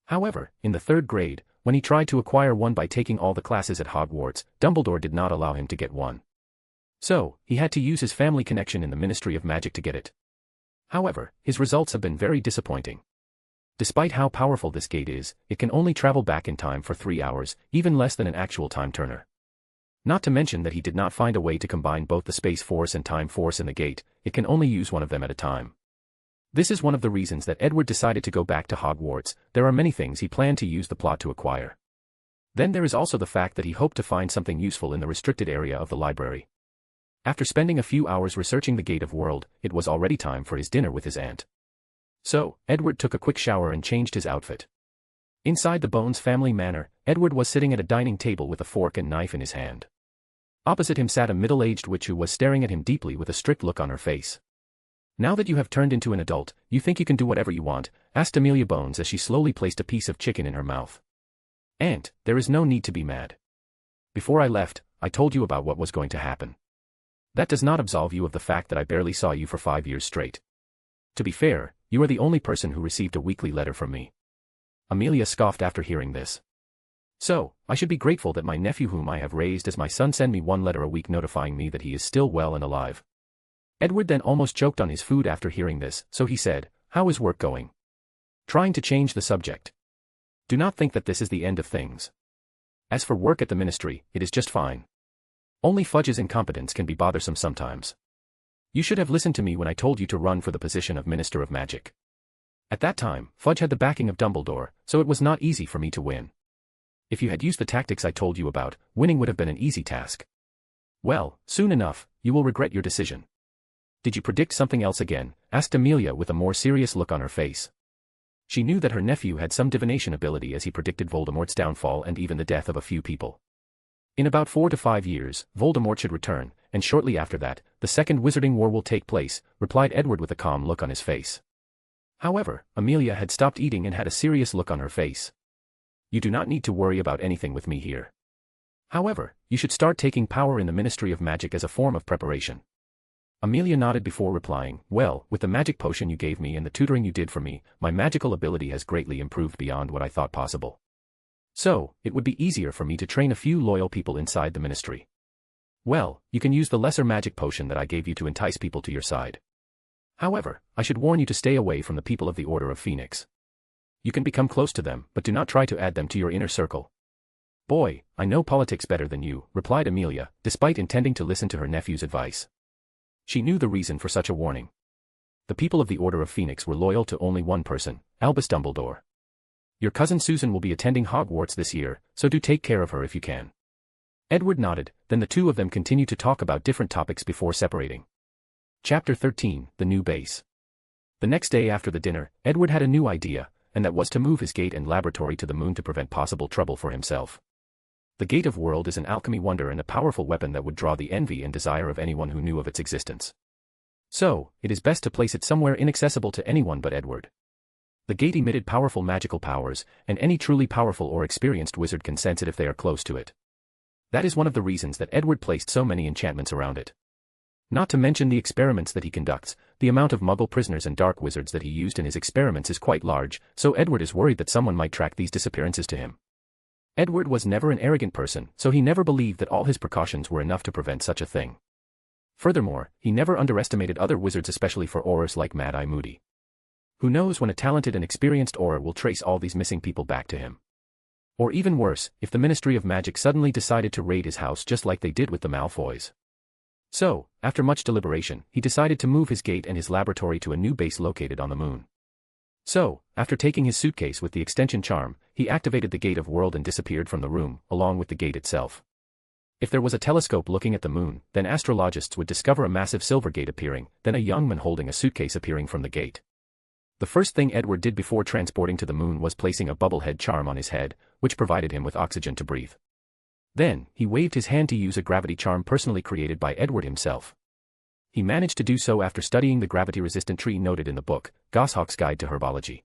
However, in the 3rd grade, when he tried to acquire one by taking all the classes at Hogwarts, Dumbledore did not allow him to get one. So, he had to use his family connection in the Ministry of Magic to get it. However, his results have been very disappointing. Despite how powerful this gate is, it can only travel back in time for 3 hours, even less than an actual time turner. Not to mention that he did not find a way to combine both the space force and time force in the gate, it can only use one of them at a time. This is one of the reasons that Edward decided to go back to Hogwarts. There are many things he planned to use the plot to acquire. Then there is also the fact that he hoped to find something useful in the restricted area of the library. After spending a few hours researching the Gate of World, it was already time for his dinner with his aunt. So, Edward took a quick shower and changed his outfit. Inside the Bones family manor, Edward was sitting at a dining table with a fork and knife in his hand. Opposite him sat a middle-aged witch who was staring at him deeply with a strict look on her face. "Now that you have turned into an adult, you think you can do whatever you want?" asked Amelia Bones as she slowly placed a piece of chicken in her mouth. "Aunt, there is no need to be mad. Before I left, I told you about what was going to happen. That does not absolve you of the fact that I barely saw you for 5 years straight. To be fair, you are the only person who received a weekly letter from me." Amelia scoffed after hearing this. "So, I should be grateful that my nephew whom I have raised as my son send me 1 letter a week notifying me that he is still well and alive." Edward then almost choked on his food after hearing this, so he said, "How is work going?" Trying to change the subject. "Do not think that this is the end of things. As for work at the ministry, it is just fine. Only Fudge's incompetence can be bothersome sometimes. You should have listened to me when I told you to run for the position of Minister of Magic. At that time, Fudge had the backing of Dumbledore, so it was not easy for me to win. If you had used the tactics I told you about, winning would have been an easy task. Well, soon enough, you will regret your decision." "Did you predict something else again?" asked Amelia with a more serious look on her face. She knew that her nephew had some divination ability as he predicted Voldemort's downfall and even the death of a few people. "In about 4 to 5 years, Voldemort should return, and shortly after that, the Second Wizarding War will take place," replied Edward with a calm look on his face. However, Amelia had stopped eating and had a serious look on her face. "You do not need to worry about anything with me here. However, you should start taking power in the Ministry of Magic as a form of preparation." Amelia nodded before replying, "Well, with the magic potion you gave me and the tutoring you did for me, my magical ability has greatly improved beyond what I thought possible. So, it would be easier for me to train a few loyal people inside the ministry. Well, you can use the lesser magic potion that I gave you to entice people to your side. However, I should warn you to stay away from the people of the Order of Phoenix. You can become close to them, but do not try to add them to your inner circle." "Boy, I know politics better than you," replied Amelia, despite intending to listen to her nephew's advice. She knew the reason for such a warning. The people of the Order of Phoenix were loyal to only one person, Albus Dumbledore. "Your cousin Susan will be attending Hogwarts this year, so do take care of her if you can." Edward nodded, then the two of them continued to talk about different topics before separating. Chapter 13, The New Base. The next day after the dinner, Edward had a new idea, and that was to move his gate and laboratory to the moon to prevent possible trouble for himself. The Gate of World is an alchemy wonder and a powerful weapon that would draw the envy and desire of anyone who knew of its existence. So, it is best to place it somewhere inaccessible to anyone but Edward. The gate emitted powerful magical powers, and any truly powerful or experienced wizard can sense it if they are close to it. That is one of the reasons that Edward placed so many enchantments around it. Not to mention the experiments that he conducts, the amount of Muggle prisoners and dark wizards that he used in his experiments is quite large, so Edward is worried that someone might track these disappearances to him. Edward was never an arrogant person, so he never believed that all his precautions were enough to prevent such a thing. Furthermore, he never underestimated other wizards, especially for Aurors like Mad-Eye Moody. Who knows when a talented and experienced Auror will trace all these missing people back to him. Or even worse, if the Ministry of Magic suddenly decided to raid his house just like they did with the Malfoys. So, after much deliberation, he decided to move his gate and his laboratory to a new base located on the moon. So, after taking his suitcase with the extension charm, he activated the Gate of World and disappeared from the room, along with the gate itself. If there was a telescope looking at the moon, then astrologists would discover a massive silver gate appearing, then a young man holding a suitcase appearing from the gate. The first thing Edward did before transporting to the moon was placing a bubblehead charm on his head, which provided him with oxygen to breathe. Then, he waved his hand to use a gravity charm personally created by Edward himself. He managed to do so after studying the gravity-resistant tree noted in the book, Goshawk's Guide to Herbology.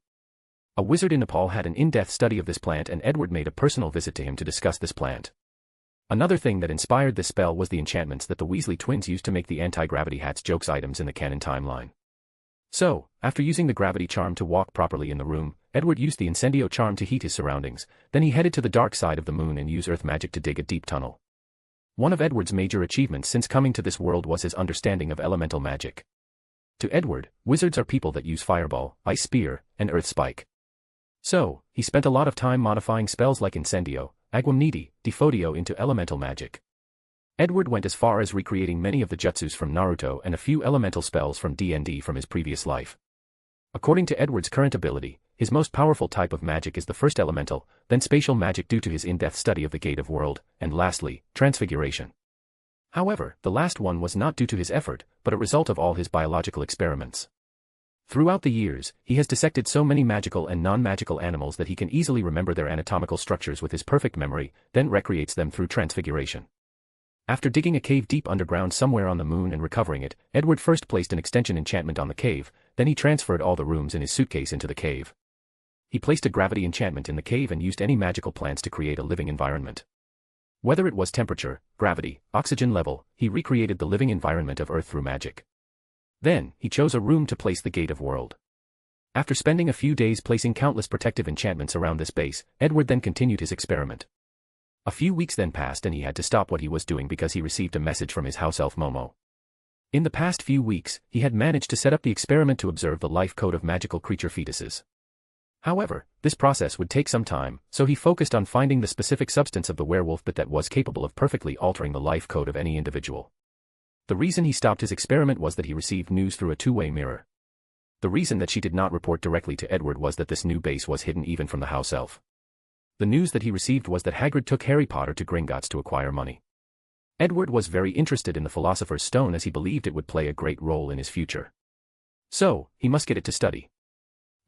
A wizard in Nepal had an in-depth study of this plant and Edward made a personal visit to him to discuss this plant. Another thing that inspired this spell was the enchantments that the Weasley twins used to make the anti-gravity hats jokes items in the canon timeline. So, after using the gravity charm to walk properly in the room, Edward used the incendio charm to heat his surroundings, then he headed to the dark side of the moon and used earth magic to dig a deep tunnel. One of Edward's major achievements since coming to this world was his understanding of elemental magic. To Edward, wizards are people that use fireball, ice spear, and earth spike. So, he spent a lot of time modifying spells like incendio, aguamniti, defodio into elemental magic. Edward went as far as recreating many of the jutsus from Naruto and a few elemental spells from D&D from his previous life. According to Edward's current ability, his most powerful type of magic is the first elemental, then spatial magic due to his in-depth study of the Gate of World, and lastly, transfiguration. However, the last one was not due to his effort, but a result of all his biological experiments. Throughout the years, he has dissected so many magical and non-magical animals that he can easily remember their anatomical structures with his perfect memory, then recreates them through transfiguration. After digging a cave deep underground somewhere on the moon and recovering it, Edward first placed an extension enchantment on the cave, then he transferred all the rooms in his suitcase into the cave. He placed a gravity enchantment in the cave and used any magical plants to create a living environment. Whether it was temperature, gravity, oxygen level, he recreated the living environment of Earth through magic. Then, he chose a room to place the Gate of World. After spending a few days placing countless protective enchantments around this base, Edward then continued his experiment. A few weeks then passed and he had to stop what he was doing because he received a message from his house elf Momo. In the past few weeks, he had managed to set up the experiment to observe the life code of magical creature fetuses. However, this process would take some time, so he focused on finding the specific substance of the werewolf bit that was capable of perfectly altering the life code of any individual. The reason he stopped his experiment was that he received news through a two-way mirror. The reason that she did not report directly to Edward was that this new base was hidden even from the house elf. The news that he received was that Hagrid took Harry Potter to Gringotts to acquire money. Edward was very interested in the Philosopher's Stone as he believed it would play a great role in his future. So, he must get it to study.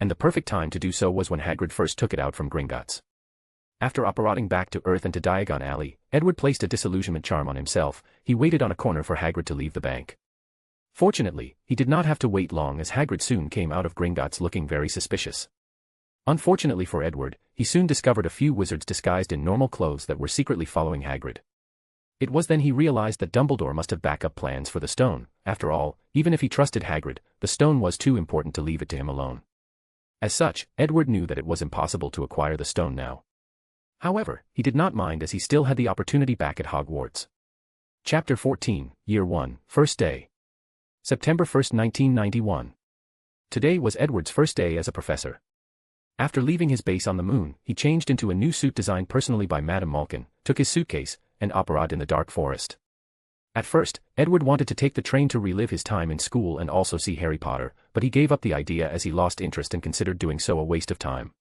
And the perfect time to do so was when Hagrid first took it out from Gringotts. After operating back to Earth and to Diagon Alley, Edward placed a disillusionment charm on himself. He waited on a corner for Hagrid to leave the bank. Fortunately, he did not have to wait long as Hagrid soon came out of Gringotts looking very suspicious. Unfortunately for Edward, he soon discovered a few wizards disguised in normal clothes that were secretly following Hagrid. It was then he realized that Dumbledore must have backup plans for the stone. After all, even if he trusted Hagrid, the stone was too important to leave it to him alone. As such, Edward knew that it was impossible to acquire the stone now. However, he did not mind as he still had the opportunity back at Hogwarts. Chapter 14, Year 1, First Day. September 1st, 1991. Today was Edward's first day as a professor. After leaving his base on the moon, he changed into a new suit designed personally by Madame Malkin, took his suitcase, and operated in the dark forest. At first, Edward wanted to take the train to relive his time in school and also see Harry Potter, but he gave up the idea as he lost interest and considered doing so a waste of time.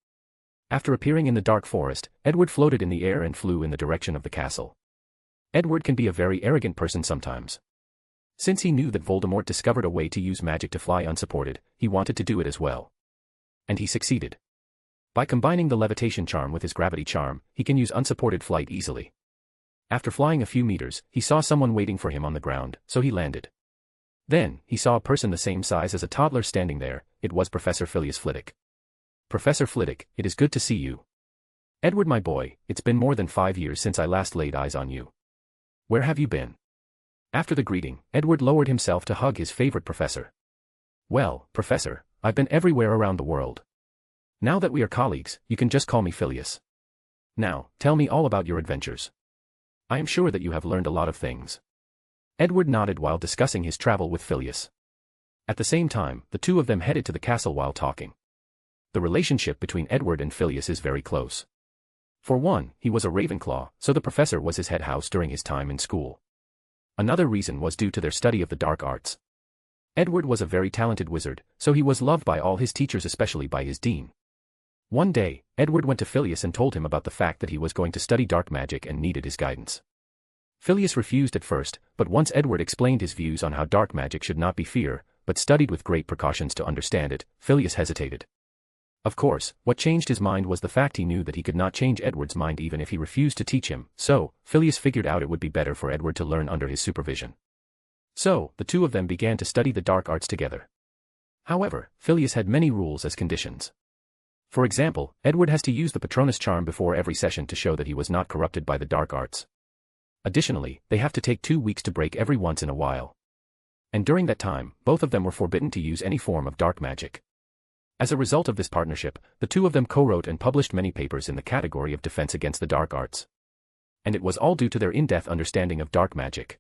After appearing in the dark forest, Edward floated in the air and flew in the direction of the castle. Edward can be a very arrogant person sometimes. Since he knew that Voldemort discovered a way to use magic to fly unsupported, he wanted to do it as well. And he succeeded. By combining the levitation charm with his gravity charm, he can use unsupported flight easily. After flying a few meters, he saw someone waiting for him on the ground, so he landed. Then, he saw a person the same size as a toddler standing there. It was Professor Phileas Flitwick. Professor Flitwick, it is good to see you. Edward, my boy, it's been more than 5 years since I last laid eyes on you. Where have you been? After the greeting, Edward lowered himself to hug his favorite professor. Well, Professor, I've been everywhere around the world. Now that we are colleagues, you can just call me Phileas. Now, tell me all about your adventures. I am sure that you have learned a lot of things. Edward nodded while discussing his travel with Phileas. At the same time, the two of them headed to the castle while talking. The relationship between Edward and Phileas is very close. For one, he was a Ravenclaw, so the professor was his head house during his time in school. Another reason was due to their study of the dark arts. Edward was a very talented wizard, so he was loved by all his teachers, especially by his dean. One day, Edward went to Phileas and told him about the fact that he was going to study dark magic and needed his guidance. Phileas refused at first, but once Edward explained his views on how dark magic should not be feared, but studied with great precautions to understand it, Phileas hesitated. Of course, what changed his mind was the fact he knew that he could not change Edward's mind even if he refused to teach him, so, Phileas figured out it would be better for Edward to learn under his supervision. So, the two of them began to study the dark arts together. However, Phileas had many rules as conditions. For example, Edward has to use the Patronus charm before every session to show that he was not corrupted by the dark arts. Additionally, they have to take 2 weeks to break every once in a while. And during that time, both of them were forbidden to use any form of dark magic. As a result of this partnership, the two of them co-wrote and published many papers in the category of defense against the dark arts. And it was all due to their in-depth understanding of dark magic.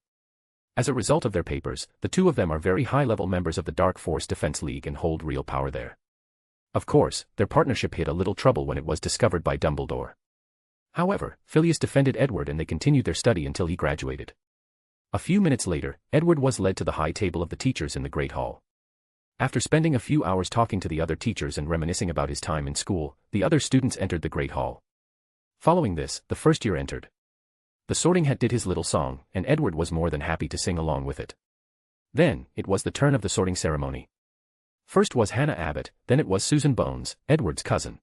As a result of their papers, the two of them are very high-level members of the Dark Force Defense League and hold real power there. Of course, their partnership hit a little trouble when it was discovered by Dumbledore. However, Phileas defended Edward and they continued their study until he graduated. A few minutes later, Edward was led to the high table of the teachers in the Great Hall. After spending a few hours talking to the other teachers and reminiscing about his time in school, the other students entered the Great Hall. Following this, the first year entered. The Sorting Hat did his little song, and Edward was more than happy to sing along with it. Then, it was the turn of the sorting ceremony. First was Hannah Abbott, then it was Susan Bones, Edward's cousin.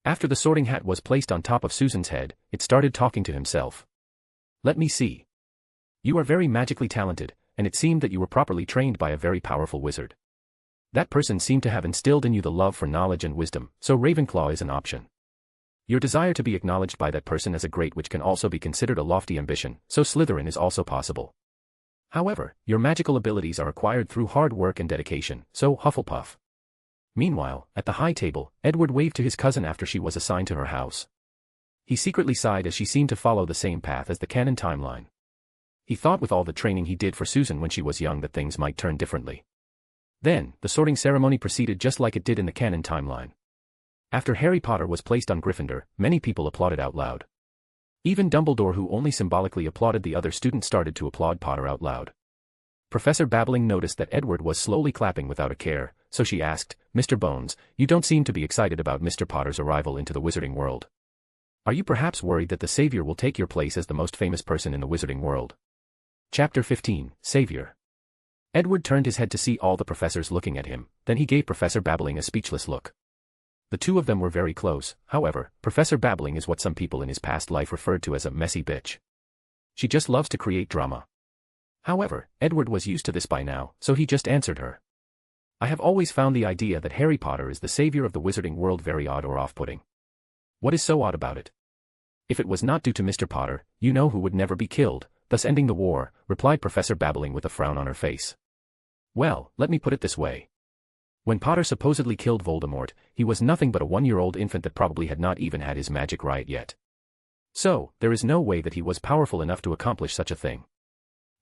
After the Sorting Hat was placed on top of Susan's head, it started talking to himself. Let me see. You are very magically talented, and it seemed that you were properly trained by a very powerful wizard. That person seemed to have instilled in you the love for knowledge and wisdom, so Ravenclaw is an option. Your desire to be acknowledged by that person as a great witch can also be considered a lofty ambition, so Slytherin is also possible. However, your magical abilities are acquired through hard work and dedication, so Hufflepuff. Meanwhile, at the high table, Edward waved to his cousin after she was assigned to her house. He secretly sighed as she seemed to follow the same path as the canon timeline. He thought with all the training he did for Susan when she was young that things might turn differently. Then, the sorting ceremony proceeded just like it did in the canon timeline. After Harry Potter was placed on Gryffindor, many people applauded out loud. Even Dumbledore, who only symbolically applauded, the other students started to applaud Potter out loud. Professor Babbling noticed that Edward was slowly clapping without a care, so she asked, Mr. Bones, you don't seem to be excited about Mr. Potter's arrival into the wizarding world. Are you perhaps worried that the Savior will take your place as the most famous person in the wizarding world? Chapter 15, Savior. Edward turned his head to see all the professors looking at him, then he gave Professor Babbling a speechless look. The two of them were very close, however, Professor Babbling is what some people in his past life referred to as a messy bitch. She just loves to create drama. However, Edward was used to this by now, so he just answered her. I have always found the idea that Harry Potter is the savior of the wizarding world very odd or off-putting. What is so odd about it? If it was not due to Mr. Potter, you know who would never be killed, thus ending the war, replied Professor Babbling with a frown on her face. Well, let me put it this way. When Potter supposedly killed Voldemort, he was nothing but a 1-year-old infant that probably had not even had his magic right yet. So, there is no way that he was powerful enough to accomplish such a thing.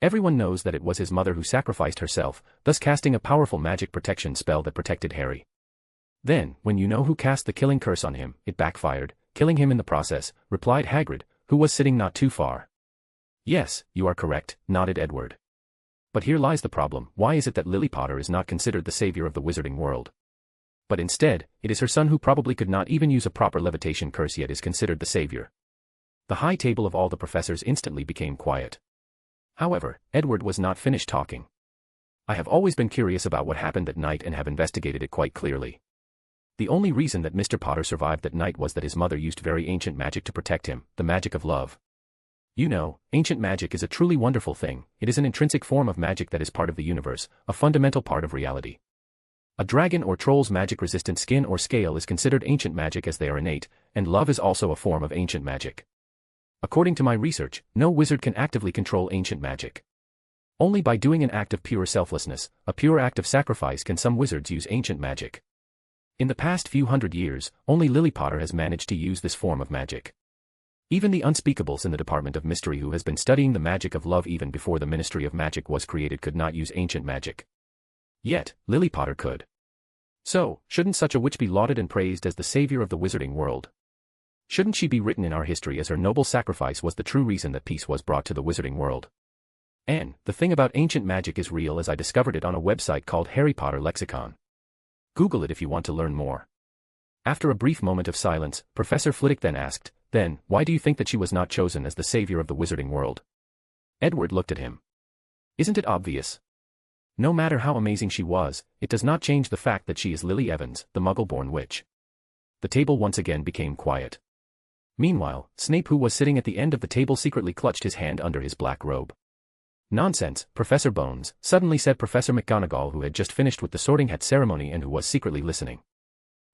Everyone knows that it was his mother who sacrificed herself, thus casting a powerful magic protection spell that protected Harry. Then, when you know who cast the killing curse on him, it backfired, killing him in the process, replied Hagrid, who was sitting not too far. Yes, you are correct, nodded Edward. But here lies the problem, why is it that Lily Potter is not considered the savior of the wizarding world? But instead, it is her son who probably could not even use a proper levitation curse yet is considered the savior. The high table of all the professors instantly became quiet. However, Edward was not finished talking. I have always been curious about what happened that night and have investigated it quite clearly. The only reason that Mr. Potter survived that night was that his mother used very ancient magic to protect him, the magic of love. You know, ancient magic is a truly wonderful thing, it is an intrinsic form of magic that is part of the universe, a fundamental part of reality. A dragon or troll's magic-resistant skin or scale is considered ancient magic as they are innate, and love is also a form of ancient magic. According to my research, no wizard can actively control ancient magic. Only by doing an act of pure selflessness, a pure act of sacrifice, can some wizards use ancient magic. In the past few hundred years, only Lily Potter has managed to use this form of magic. Even the unspeakables in the Department of Mystery, who has been studying the magic of love even before the Ministry of Magic was created, could not use ancient magic. Yet, Lily Potter could. So, shouldn't such a witch be lauded and praised as the savior of the wizarding world? Shouldn't she be written in our history as her noble sacrifice was the true reason that peace was brought to the wizarding world? And, the thing about ancient magic is real, as I discovered it on a website called Harry Potter Lexicon. Google it if you want to learn more. After a brief moment of silence, Professor Flitwick then asked, "Then, why do you think that she was not chosen as the savior of the wizarding world?" Edward looked at him. "Isn't it obvious? No matter how amazing she was, it does not change the fact that she is Lily Evans, the Muggle-born witch." The table once again became quiet. Meanwhile, Snape, who was sitting at the end of the table, secretly clutched his hand under his black robe. "Nonsense, Professor Bones," suddenly said Professor McGonagall, who had just finished with the Sorting Hat ceremony and who was secretly listening.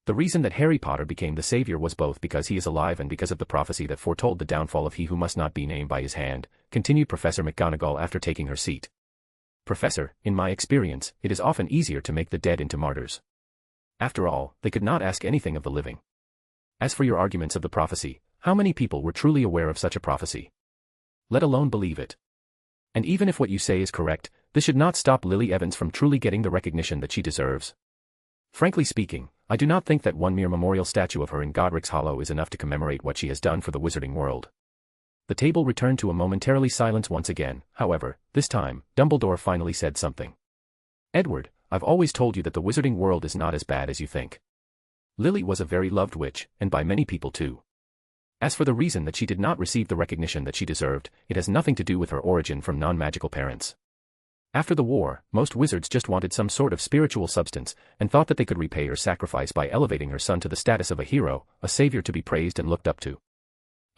"The reason that Harry Potter became the savior was both because he is alive and because of the prophecy that foretold the downfall of he who must not be named by his hand," continued Professor McGonagall after taking her seat. "Professor, in my experience, it is often easier to make the dead into martyrs. After all, they could not ask anything of the living. As for your arguments of the prophecy, how many people were truly aware of such a prophecy? Let alone believe it? And even if what you say is correct, this should not stop Lily Evans from truly getting the recognition that she deserves. Frankly speaking, I do not think that one mere memorial statue of her in Godric's Hollow is enough to commemorate what she has done for the wizarding world." The table returned to a momentary silence once again. However, this time, Dumbledore finally said something. "Edward, I've always told you that the wizarding world is not as bad as you think. Lily was a very loved witch, and by many people too. As for the reason that she did not receive the recognition that she deserved, it has nothing to do with her origin from non-magical parents. After the war, most wizards just wanted some sort of spiritual substance, and thought that they could repay her sacrifice by elevating her son to the status of a hero, a savior to be praised and looked up to."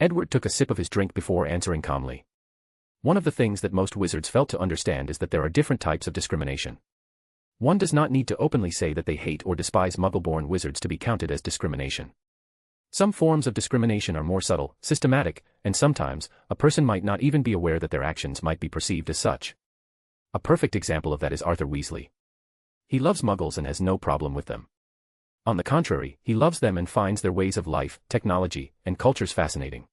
Edward took a sip of his drink before answering calmly. "One of the things that most wizards felt to understand is that there are different types of discrimination. One does not need to openly say that they hate or despise Muggle-born wizards to be counted as discrimination. Some forms of discrimination are more subtle, systematic, and sometimes, a person might not even be aware that their actions might be perceived as such. A perfect example of that is Arthur Weasley. He loves Muggles and has no problem with them. On the contrary, he loves them and finds their ways of life, technology, and cultures fascinating.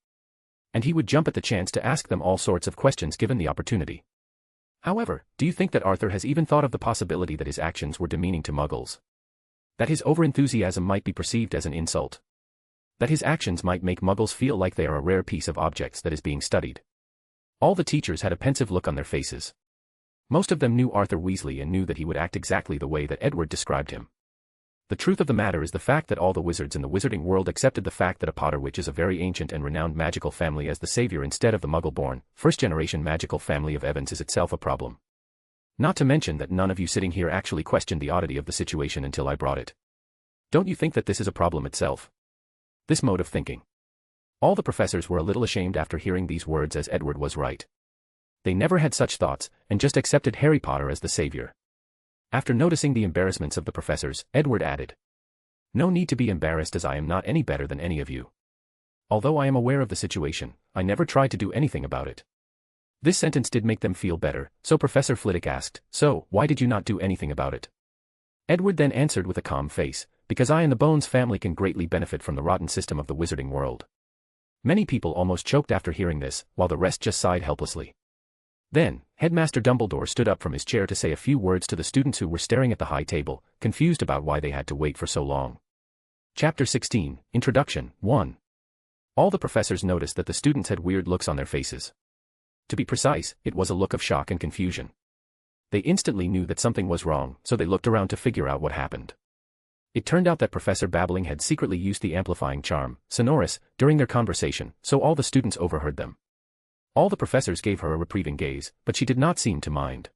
And he would jump at the chance to ask them all sorts of questions given the opportunity. However, do you think that Arthur has even thought of the possibility that his actions were demeaning to Muggles? That his overenthusiasm might be perceived as an insult? That his actions might make Muggles feel like they are a rare piece of objects that is being studied? All the teachers had a pensive look on their faces. Most of them knew Arthur Weasley and knew that he would act exactly the way that Edward described him. The truth of the matter is the fact that all the wizards in the wizarding world accepted the fact that a Potter witch is a very ancient and renowned magical family as the savior instead of the Muggle-born, first-generation magical family of Evans is itself a problem. Not to mention that none of you sitting here actually questioned the oddity of the situation until I brought it. Don't you think that this is a problem itself? This mode of thinking. All the professors were a little ashamed after hearing these words, as Edward was right. They never had such thoughts, and just accepted Harry Potter as the savior. After noticing the embarrassments of the professors, Edward added, "No need to be embarrassed, as I am not any better than any of you. Although I am aware of the situation, I never tried to do anything about it." This sentence did make them feel better, so Professor Flitwick asked, "So, why did you not do anything about it?" Edward then answered with a calm face, "Because I and the Bones family can greatly benefit from the rotten system of the wizarding world." Many people almost choked after hearing this, while the rest just sighed helplessly. Then, Headmaster Dumbledore stood up from his chair to say a few words to the students who were staring at the high table, confused about why they had to wait for so long. Chapter 16, Introduction, 1. All the professors noticed that the students had weird looks on their faces. To be precise, it was a look of shock and confusion. They instantly knew that something was wrong, so they looked around to figure out what happened. It turned out that Professor Babbling had secretly used the amplifying charm, Sonorous, during their conversation, so all the students overheard them. All the professors gave her a reproving gaze, but she did not seem to mind.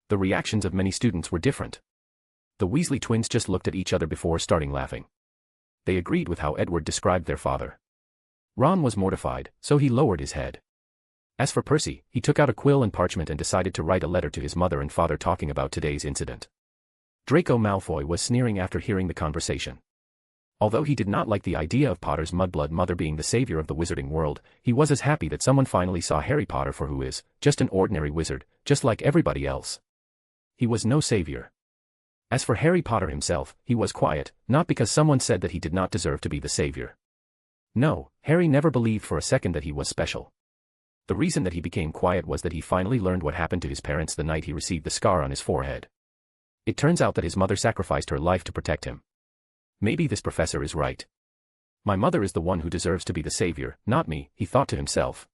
The reactions of many students were different. The Weasley twins just looked at each other before starting laughing. They agreed with how Edward described their father. Ron was mortified, so he lowered his head. As for Percy, he took out a quill and parchment and decided to write a letter to his mother and father talking about today's incident. Draco Malfoy was sneering after hearing the conversation. Although he did not like the idea of Potter's mudblood mother being the savior of the wizarding world, he was as happy that someone finally saw Harry Potter for who is, just an ordinary wizard, just like everybody else. He was no savior. As for Harry Potter himself, he was quiet, not because someone said that he did not deserve to be the savior. No, Harry never believed for a second that he was special. The reason that he became quiet was that he finally learned what happened to his parents the night he received the scar on his forehead. It turns out that his mother sacrificed her life to protect him. Maybe this professor is right. My mother is the one who deserves to be the savior, not me, he thought to himself.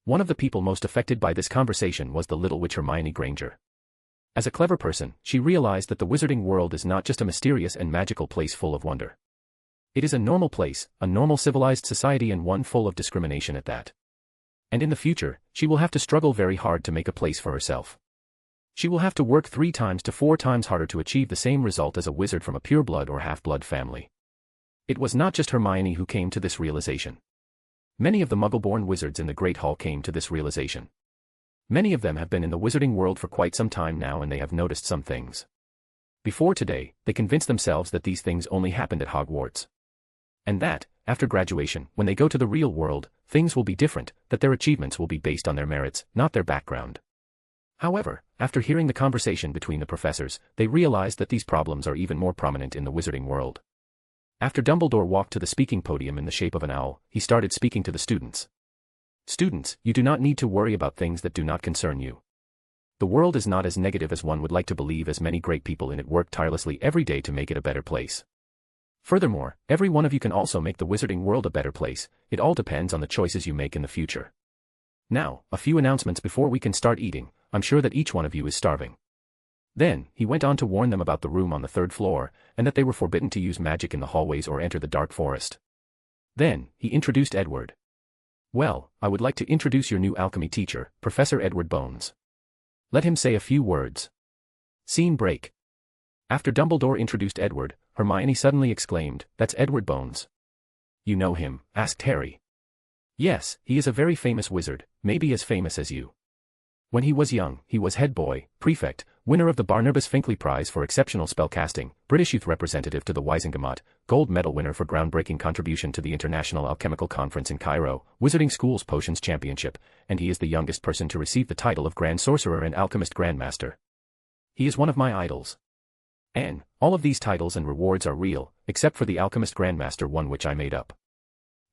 One of the people most affected by this conversation was the little witch Hermione Granger. As a clever person, she realized that the wizarding world is not just a mysterious and magical place full of wonder. It is a normal place, a normal civilized society, and one full of discrimination at that. And in the future, she will have to struggle very hard to make a place for herself. She will have to work 3 times to 4 times harder to achieve the same result as a wizard from a pure-blood or half-blood family. It was not just Hermione who came to this realization. Many of the Muggle-born wizards in the Great Hall came to this realization. Many of them have been in the wizarding world for quite some time now, and they have noticed some things. Before today, they convinced themselves that these things only happened at Hogwarts. And that, after graduation, when they go to the real world, things will be different, that their achievements will be based on their merits, not their background. However, after hearing the conversation between the professors, they realized that these problems are even more prominent in the wizarding world. After Dumbledore walked to the speaking podium in the shape of an owl, he started speaking to the students. Students, you do not need to worry about things that do not concern you. The world is not as negative as one would like to believe, as many great people in it work tirelessly every day to make it a better place. Furthermore, every one of you can also make the wizarding world a better place. It all depends on the choices you make in the future. Now, a few announcements before we can start eating. I'm sure that each one of you is starving. Then, he went on to warn them about the room on the 3rd floor, and that they were forbidden to use magic in the hallways or enter the dark forest. Then, he introduced Edward. Well, I would like to introduce your new alchemy teacher, Professor Edward Bones. Let him say a few words. Scene break. After Dumbledore introduced Edward, Hermione suddenly exclaimed, "That's Edward Bones." "You know him?" asked Harry. "Yes, he is a very famous wizard, maybe as famous as you. When he was young, he was head boy, prefect, winner of the Barnabas Finkley Prize for exceptional spellcasting, British youth representative to the Wizengamot, gold medal winner for groundbreaking contribution to the International Alchemical Conference in Cairo, Wizarding School's Potions Championship, and he is the youngest person to receive the title of Grand Sorcerer and Alchemist Grandmaster. He is one of my idols. And all of these titles and rewards are real, except for the Alchemist Grandmaster one, which I made up.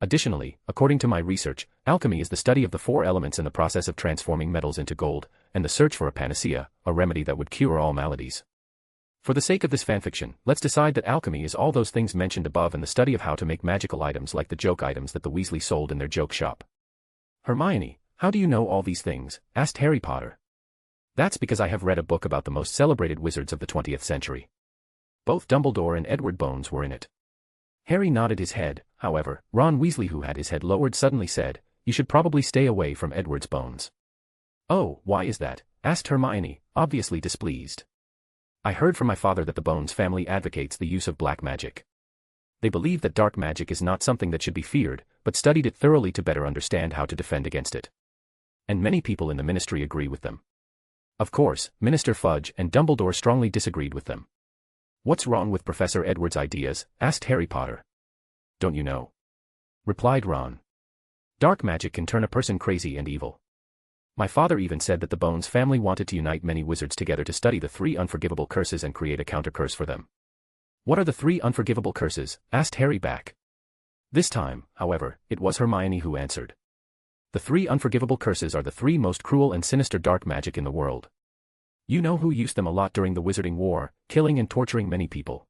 Additionally, according to my research, alchemy is the study of the 4 elements and the process of transforming metals into gold, and the search for a panacea, a remedy that would cure all maladies. For the sake of this fanfiction, let's decide that alchemy is all those things mentioned above and the study of how to make magical items like the joke items that the Weasleys sold in their joke shop." "Hermione, how do you know all these things?" asked Harry Potter. "That's because I have read a book about the most celebrated wizards of the 20th century. Both Dumbledore and Edward Bones were in it." Harry nodded his head. However, Ron Weasley, who had his head lowered, suddenly said, "You should probably stay away from Edward's Bones." "Oh, why is that?" asked Hermione, obviously displeased. "I heard from my father that the Bones family advocates the use of black magic. They believe that dark magic is not something that should be feared, but studied it thoroughly to better understand how to defend against it. And many people in the ministry agree with them." Of course, Minister Fudge and Dumbledore strongly disagreed with them. "What's wrong with Professor Edward's ideas?" asked Harry Potter. "Don't you know?" replied Ron. "Dark magic can turn a person crazy and evil. My father even said that the Bones family wanted to unite many wizards together to study the 3 unforgivable curses and create a counter-curse for them." "What are the 3 unforgivable curses?" asked Harry back. This time, however, it was Hermione who answered. "The 3 unforgivable curses are the 3 most cruel and sinister dark magic in the world. You know who used them a lot during the Wizarding War, killing and torturing many people.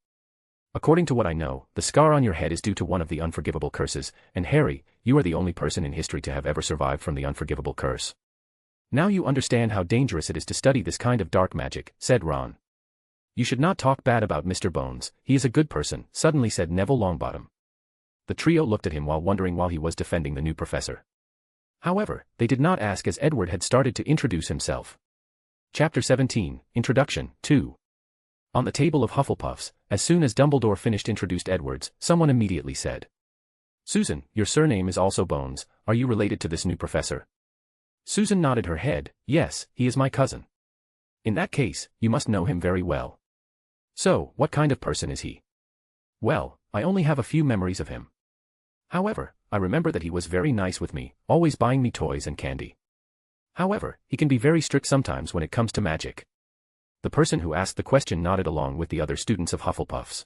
According to what I know, the scar on your head is due to one of the unforgivable curses, and Harry, you are the only person in history to have ever survived from the unforgivable curse. Now you understand how dangerous it is to study this kind of dark magic," said Ron. "You should not talk bad about Mr. Bones, he is a good person," suddenly said Neville Longbottom. The trio looked at him while wondering while he was defending the new professor. However, they did not ask as Edward had started to introduce himself. Chapter 17, Introduction, 2. On the table of Hufflepuffs, as soon as Dumbledore finished introduced Edwards, someone immediately said, "Susan, your surname is also Bones, are you related to this new professor?" Susan nodded her head. "Yes, he is my cousin." "In that case, you must know him very well." "So, what kind of person is he?" "Well, I only have a few memories of him. However, I remember that he was very nice with me, always buying me toys and candy. However, he can be very strict sometimes when it comes to magic. The person who asked the question nodded along with the other students of Hufflepuffs.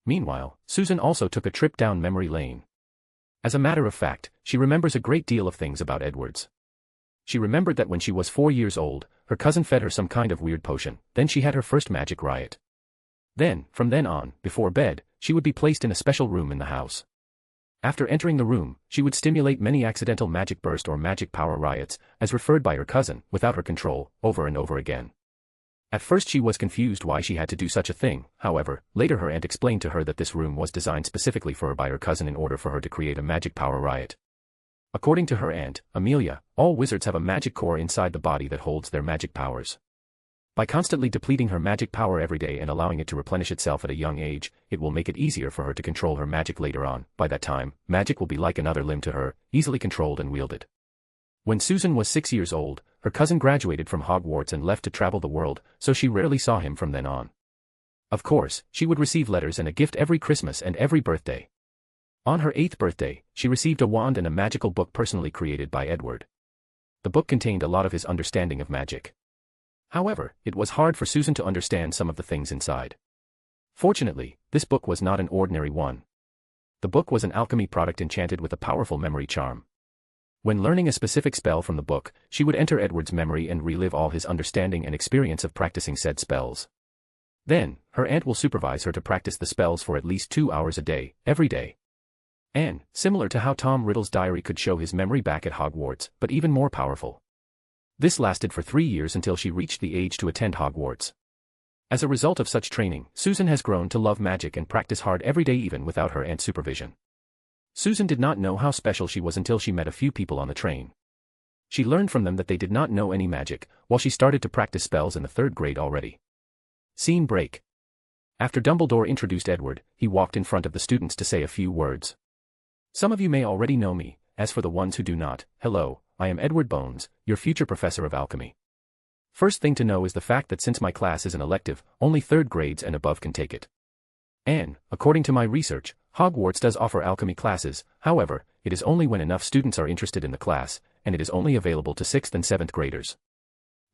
Meanwhile, Susan also took a trip down memory lane. As a matter of fact, she remembers a great deal of things about Edwards. She remembered that when she was 4 years old, her cousin fed her some kind of weird potion, then she had her first magic riot. Then, from then on, before bed, she would be placed in a special room in the house. After entering the room, she would stimulate many accidental magic burst or magic power riots, as referred by her cousin, without her control, over and over again. At first she was confused why she had to do such a thing, however, later her aunt explained to her that this room was designed specifically for her by her cousin in order for her to create a magic power riot. According to her aunt, Amelia, all wizards have a magic core inside the body that holds their magic powers. By constantly depleting her magic power every day and allowing it to replenish itself at a young age, it will make it easier for her to control her magic later on. By that time, magic will be like another limb to her, easily controlled and wielded. When Susan was 6 years old, her cousin graduated from Hogwarts and left to travel the world, so she rarely saw him from then on. Of course, she would receive letters and a gift every Christmas and every birthday. On her 8th birthday, she received a wand and a magical book personally created by Edward. The book contained a lot of his understanding of magic. However, it was hard for Susan to understand some of the things inside. Fortunately, this book was not an ordinary one. The book was an alchemy product enchanted with a powerful memory charm. When learning a specific spell from the book, she would enter Edward's memory and relive all his understanding and experience of practicing said spells. Then, her aunt will supervise her to practice the spells for at least 2 hours a day, every day. And, similar to how Tom Riddle's diary could show his memory back at Hogwarts, but even more powerful. This lasted for 3 years until she reached the age to attend Hogwarts. As a result of such training, Susan has grown to love magic and practice hard every day even without her aunt's supervision. Susan did not know how special she was until she met a few people on the train. She learned from them that they did not know any magic, while she started to practice spells in the 3rd grade already. Scene break. After Dumbledore introduced Edward, he walked in front of the students to say a few words. Some of you may already know me, as for the ones who do not, hello, I am Edward Bones, your future professor of alchemy. First thing to know is the fact that since my class is an elective, only 3rd grades and above can take it. And, according to my research, Hogwarts does offer alchemy classes, however, it is only when enough students are interested in the class, and it is only available to 6th and 7th graders.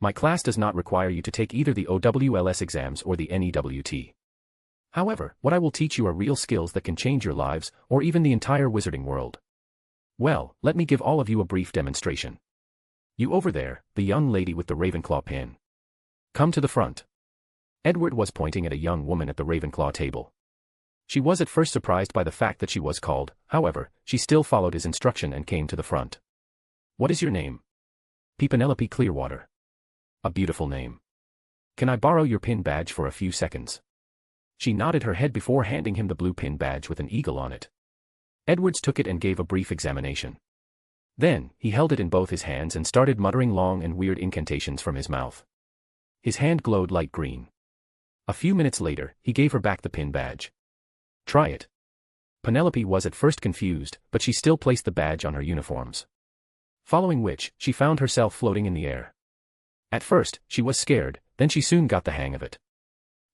My class does not require you to take either the OWLS exams or the NEWT. However, what I will teach you are real skills that can change your lives, or even the entire wizarding world. Well, let me give all of you a brief demonstration. You over there, the young lady with the Ravenclaw pin. Come to the front. Edward was pointing at a young woman at the Ravenclaw table. She was at first surprised by the fact that she was called, however, she still followed his instruction and came to the front. What is your name? Penelope Clearwater. A beautiful name. Can I borrow your pin badge for a few seconds? She nodded her head before handing him the blue pin badge with an eagle on it. Edwards took it and gave a brief examination. Then, he held it in both his hands and started muttering long and weird incantations from his mouth. His hand glowed light green. A few minutes later, he gave her back the pin badge. Try it. Penelope was at first confused, but she still placed the badge on her uniforms. Following which, she found herself floating in the air. At first, she was scared, then she soon got the hang of it.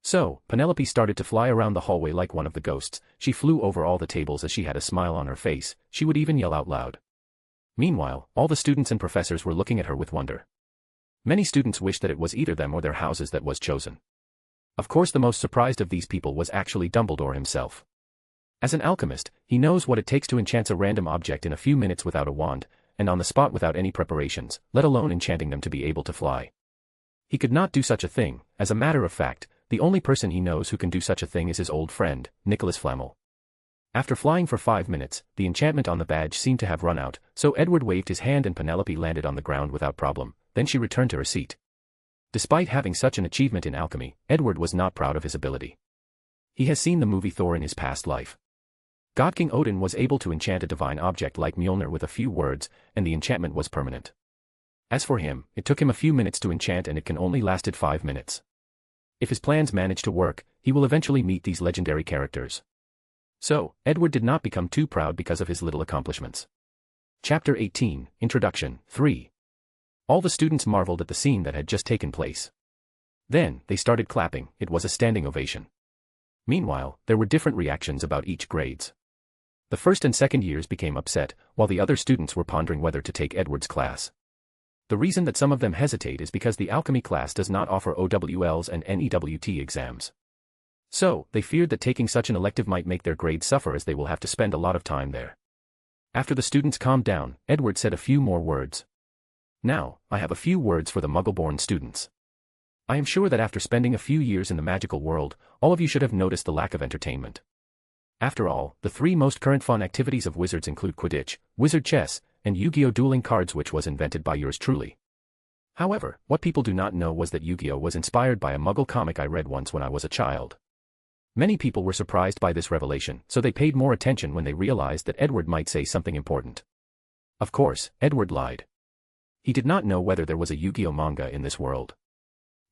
So, Penelope started to fly around the hallway like one of the ghosts. She flew over all the tables as she had a smile on her face, she would even yell out loud. Meanwhile, all the students and professors were looking at her with wonder. Many students wished that it was either them or their houses that was chosen. Of course the most surprised of these people was actually Dumbledore himself. As an alchemist, he knows what it takes to enchant a random object in a few minutes without a wand, and on the spot without any preparations, let alone enchanting them to be able to fly. He could not do such a thing. As a matter of fact, the only person he knows who can do such a thing is his old friend, Nicholas Flamel. After flying for 5 minutes, the enchantment on the badge seemed to have run out, so Edward waved his hand and Penelope landed on the ground without problem, then she returned to her seat. Despite having such an achievement in alchemy, Edward was not proud of his ability. He has seen the movie Thor in his past life. God King Odin was able to enchant a divine object like Mjolnir with a few words, and the enchantment was permanent. As for him, it took him a few minutes to enchant and it can only lasted 5 minutes. If his plans manage to work, he will eventually meet these legendary characters. So, Edward did not become too proud because of his little accomplishments. Chapter 18, Introduction, 3. All the students marveled at the scene that had just taken place. Then, they started clapping. It was a standing ovation. Meanwhile, there were different reactions about each grades. The first and second years became upset, while the other students were pondering whether to take Edward's class. The reason that some of them hesitate is because the alchemy class does not offer OWLs and NEWT exams. So, they feared that taking such an elective might make their grades suffer as they will have to spend a lot of time there. After the students calmed down, Edward said a few more words. Now, I have a few words for the Muggle-born students. I am sure that after spending a few years in the magical world, all of you should have noticed the lack of entertainment. After all, the three most current fun activities of wizards include Quidditch, wizard chess, and Yu-Gi-Oh! Dueling cards, which was invented by yours truly. However, what people do not know was that Yu-Gi-Oh! Was inspired by a Muggle comic I read once when I was a child. Many people were surprised by this revelation, so they paid more attention when they realized that Edward might say something important. Of course, Edward lied. He did not know whether there was a Yu-Gi-Oh! Manga in this world.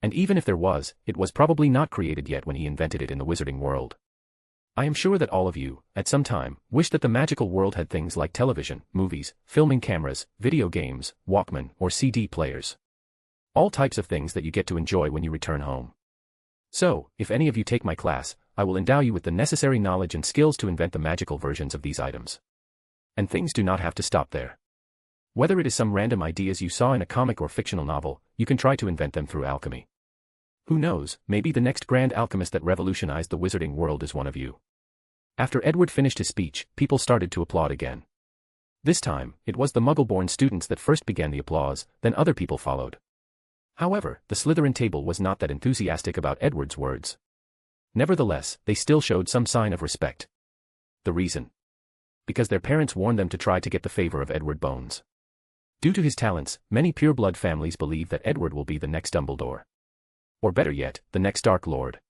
And even if there was, it was probably not created yet when he invented it in the wizarding world. I am sure that all of you, at some time, wished that the magical world had things like television, movies, filming cameras, video games, Walkman, or CD players. All types of things that you get to enjoy when you return home. So, if any of you take my class, I will endow you with the necessary knowledge and skills to invent the magical versions of these items. And things do not have to stop there. Whether it is some random ideas you saw in a comic or fictional novel, you can try to invent them through alchemy. Who knows, maybe the next grand alchemist that revolutionized the wizarding world is one of you. After Edward finished his speech, people started to applaud again. This time, it was the Muggle-born students that first began the applause, then other people followed. However, the Slytherin table was not that enthusiastic about Edward's words. Nevertheless, they still showed some sign of respect. The reason? Because their parents warned them to try to get the favor of Edward Bones. Due to his talents, many pureblood families believe that Edward will be the next Dumbledore. Or better yet, the next Dark Lord.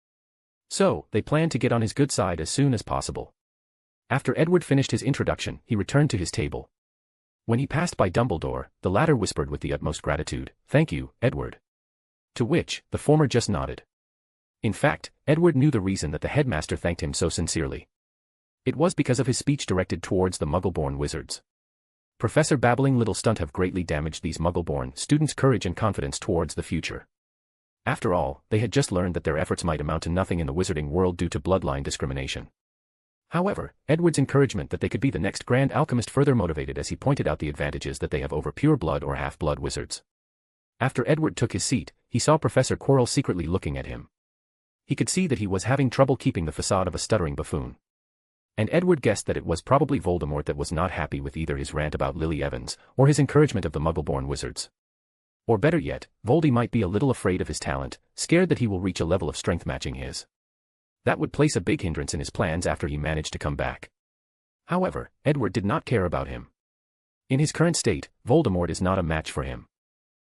So, they planned to get on his good side as soon as possible. After Edward finished his introduction, he returned to his table. When he passed by Dumbledore, the latter whispered with the utmost gratitude, "Thank you, Edward." To which, the former just nodded. In fact, Edward knew the reason that the headmaster thanked him so sincerely. It was because of his speech directed towards the Muggle-born wizards. Professor Babbling Little Stunt have greatly damaged these Muggle-born students' courage and confidence towards the future. After all, they had just learned that their efforts might amount to nothing in the wizarding world due to bloodline discrimination. However, Edward's encouragement that they could be the next grand alchemist further motivated as he pointed out the advantages that they have over pure-blood or half-blood wizards. After Edward took his seat, he saw Professor Quirrell secretly looking at him. He could see that he was having trouble keeping the facade of a stuttering buffoon. And Edward guessed that it was probably Voldemort that was not happy with either his rant about Lily Evans, or his encouragement of the Muggle-born wizards. Or better yet, Voldy might be a little afraid of his talent, scared that he will reach a level of strength matching his. That would place a big hindrance in his plans after he managed to come back. However, Edward did not care about him. In his current state, Voldemort is not a match for him.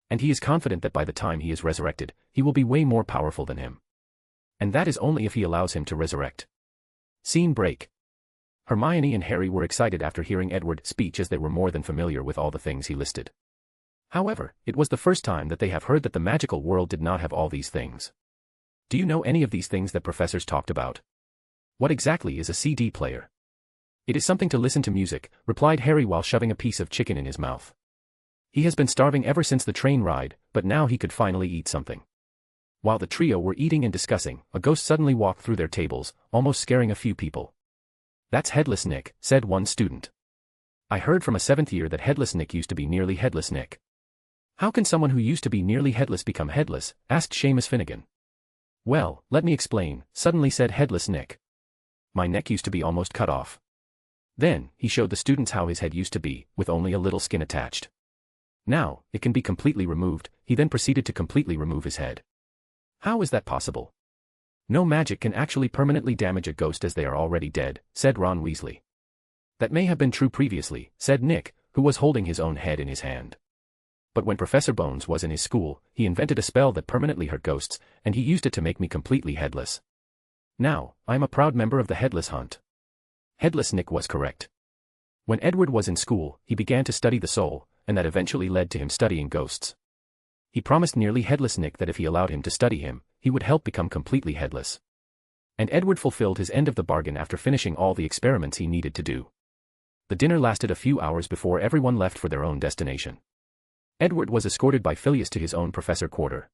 And he is confident that by the time he is resurrected, he will be way more powerful than him. And that is only if he allows him to resurrect. Scene break. Hermione and Harry were excited after hearing Edward's speech as they were more than familiar with all the things he listed. However, it was the first time that they have heard that the magical world did not have all these things. Do you know any of these things that professors talked about? What exactly is a CD player? It is something to listen to music, replied Harry while shoving a piece of chicken in his mouth. He has been starving ever since the train ride, but now he could finally eat something. While the trio were eating and discussing, a ghost suddenly walked through their tables, almost scaring a few people. "That's Headless Nick," said one student. "I heard from a 7th year that Headless Nick used to be nearly Headless Nick." "How can someone who used to be nearly headless become headless?" asked Seamus Finnegan. "Well, let me explain," suddenly said Headless Nick. "My neck used to be almost cut off. Then, he showed the students how his head used to be, with only a little skin attached. Now, it can be completely removed." He then proceeded to completely remove his head. "How is that possible?" "No magic can actually permanently damage a ghost as they are already dead," said Ron Weasley. "That may have been true previously," said Nick, who was holding his own head in his hand. "But when Professor Bones was in his school, he invented a spell that permanently hurt ghosts, and he used it to make me completely headless. Now, I am a proud member of the Headless Hunt." Headless Nick was correct. When Edward was in school, he began to study the soul, and that eventually led to him studying ghosts. He promised nearly Headless Nick that if he allowed him to study him, he would help become completely headless. And Edward fulfilled his end of the bargain after finishing all the experiments he needed to do. The dinner lasted a few hours before everyone left for their own destination. Edward was escorted by Phileas to his own professor quarter.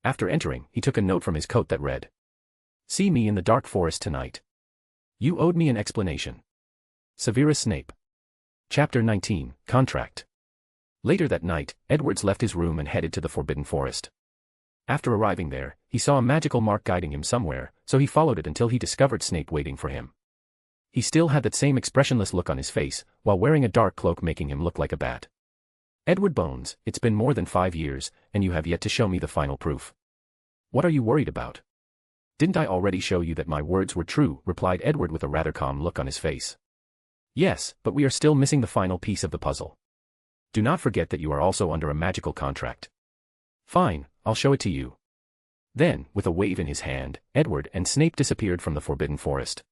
After entering, he took a note from his coat that read, See me in the dark forest tonight. You owed me an explanation. Severus Snape. Chapter 19, Contract. Later that night, Edwards left his room and headed to the Forbidden Forest. After arriving there, he saw a magical mark guiding him somewhere, so he followed it until he discovered Snape waiting for him. He still had that same expressionless look on his face, while wearing a dark cloak making him look like a bat. Edward Bones, it's been more than 5 years, and you have yet to show me the final proof. What are you worried about? Didn't I already show you that my words were true, replied Edward with a rather calm look on his face. Yes, but we are still missing the final piece of the puzzle. Do not forget that you are also under a magical contract. Fine, I'll show it to you. Then, with a wave in his hand, Edward and Snape disappeared from the Forbidden Forest.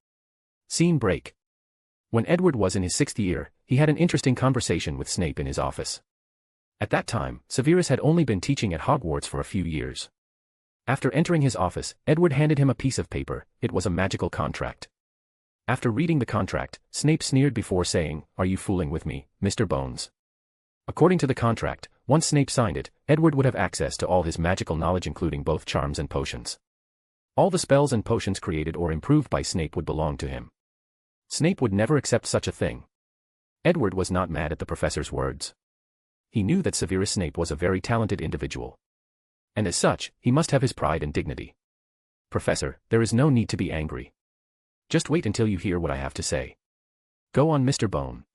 Scene break. When Edward was in his 6th year, he had an interesting conversation with Snape in his office. At that time, Severus had only been teaching at Hogwarts for a few years. After entering his office, Edward handed him a piece of paper. It was a magical contract. After reading the contract, Snape sneered before saying, "Are you fooling with me, Mr. Bones?" According to the contract, once Snape signed it, Edward would have access to all his magical knowledge including both charms and potions. All the spells and potions created or improved by Snape would belong to him. Snape would never accept such a thing. Edward was not mad at the professor's words. He knew that Severus Snape was a very talented individual. And as such, he must have his pride and dignity. Professor, there is no need to be angry. Just wait until you hear what I have to say. Go on, Mr. Bone.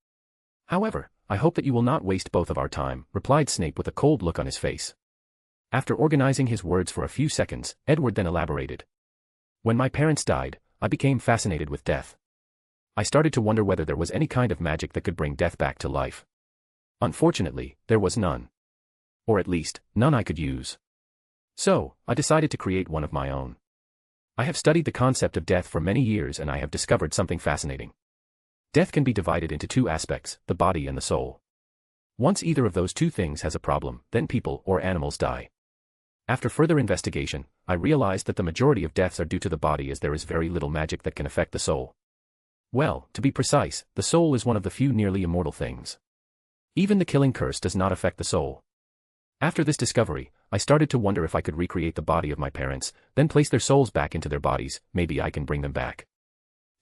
However, I hope that you will not waste both of our time, replied Snape with a cold look on his face. After organizing his words for a few seconds, Edward then elaborated. When my parents died, I became fascinated with death. I started to wonder whether there was any kind of magic that could bring death back to life. Unfortunately, there was none. Or at least, none I could use. So, I decided to create one of my own. I have studied the concept of death for many years and I have discovered something fascinating. Death can be divided into two aspects, the body and the soul. Once either of those two things has a problem, then people or animals die. After further investigation, I realized that the majority of deaths are due to the body as there is very little magic that can affect the soul. Well, to be precise, the soul is one of the few nearly immortal things. Even the killing curse does not affect the soul. After this discovery, I started to wonder if I could recreate the body of my parents, then place their souls back into their bodies, maybe I can bring them back.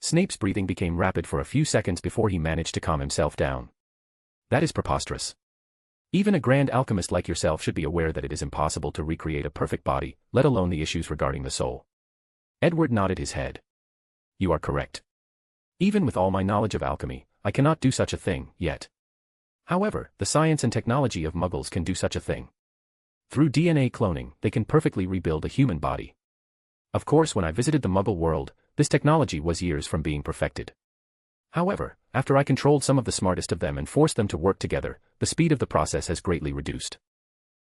Snape's breathing became rapid for a few seconds before he managed to calm himself down. That is preposterous. Even a grand alchemist like yourself should be aware that it is impossible to recreate a perfect body, let alone the issues regarding the soul. Edward nodded his head. You are correct. Even with all my knowledge of alchemy, I cannot do such a thing, yet. However, the science and technology of Muggles can do such a thing. Through DNA cloning, they can perfectly rebuild a human body. Of course, when I visited the Muggle world, this technology was years from being perfected. However, after I controlled some of the smartest of them and forced them to work together, the speed of the process has greatly reduced.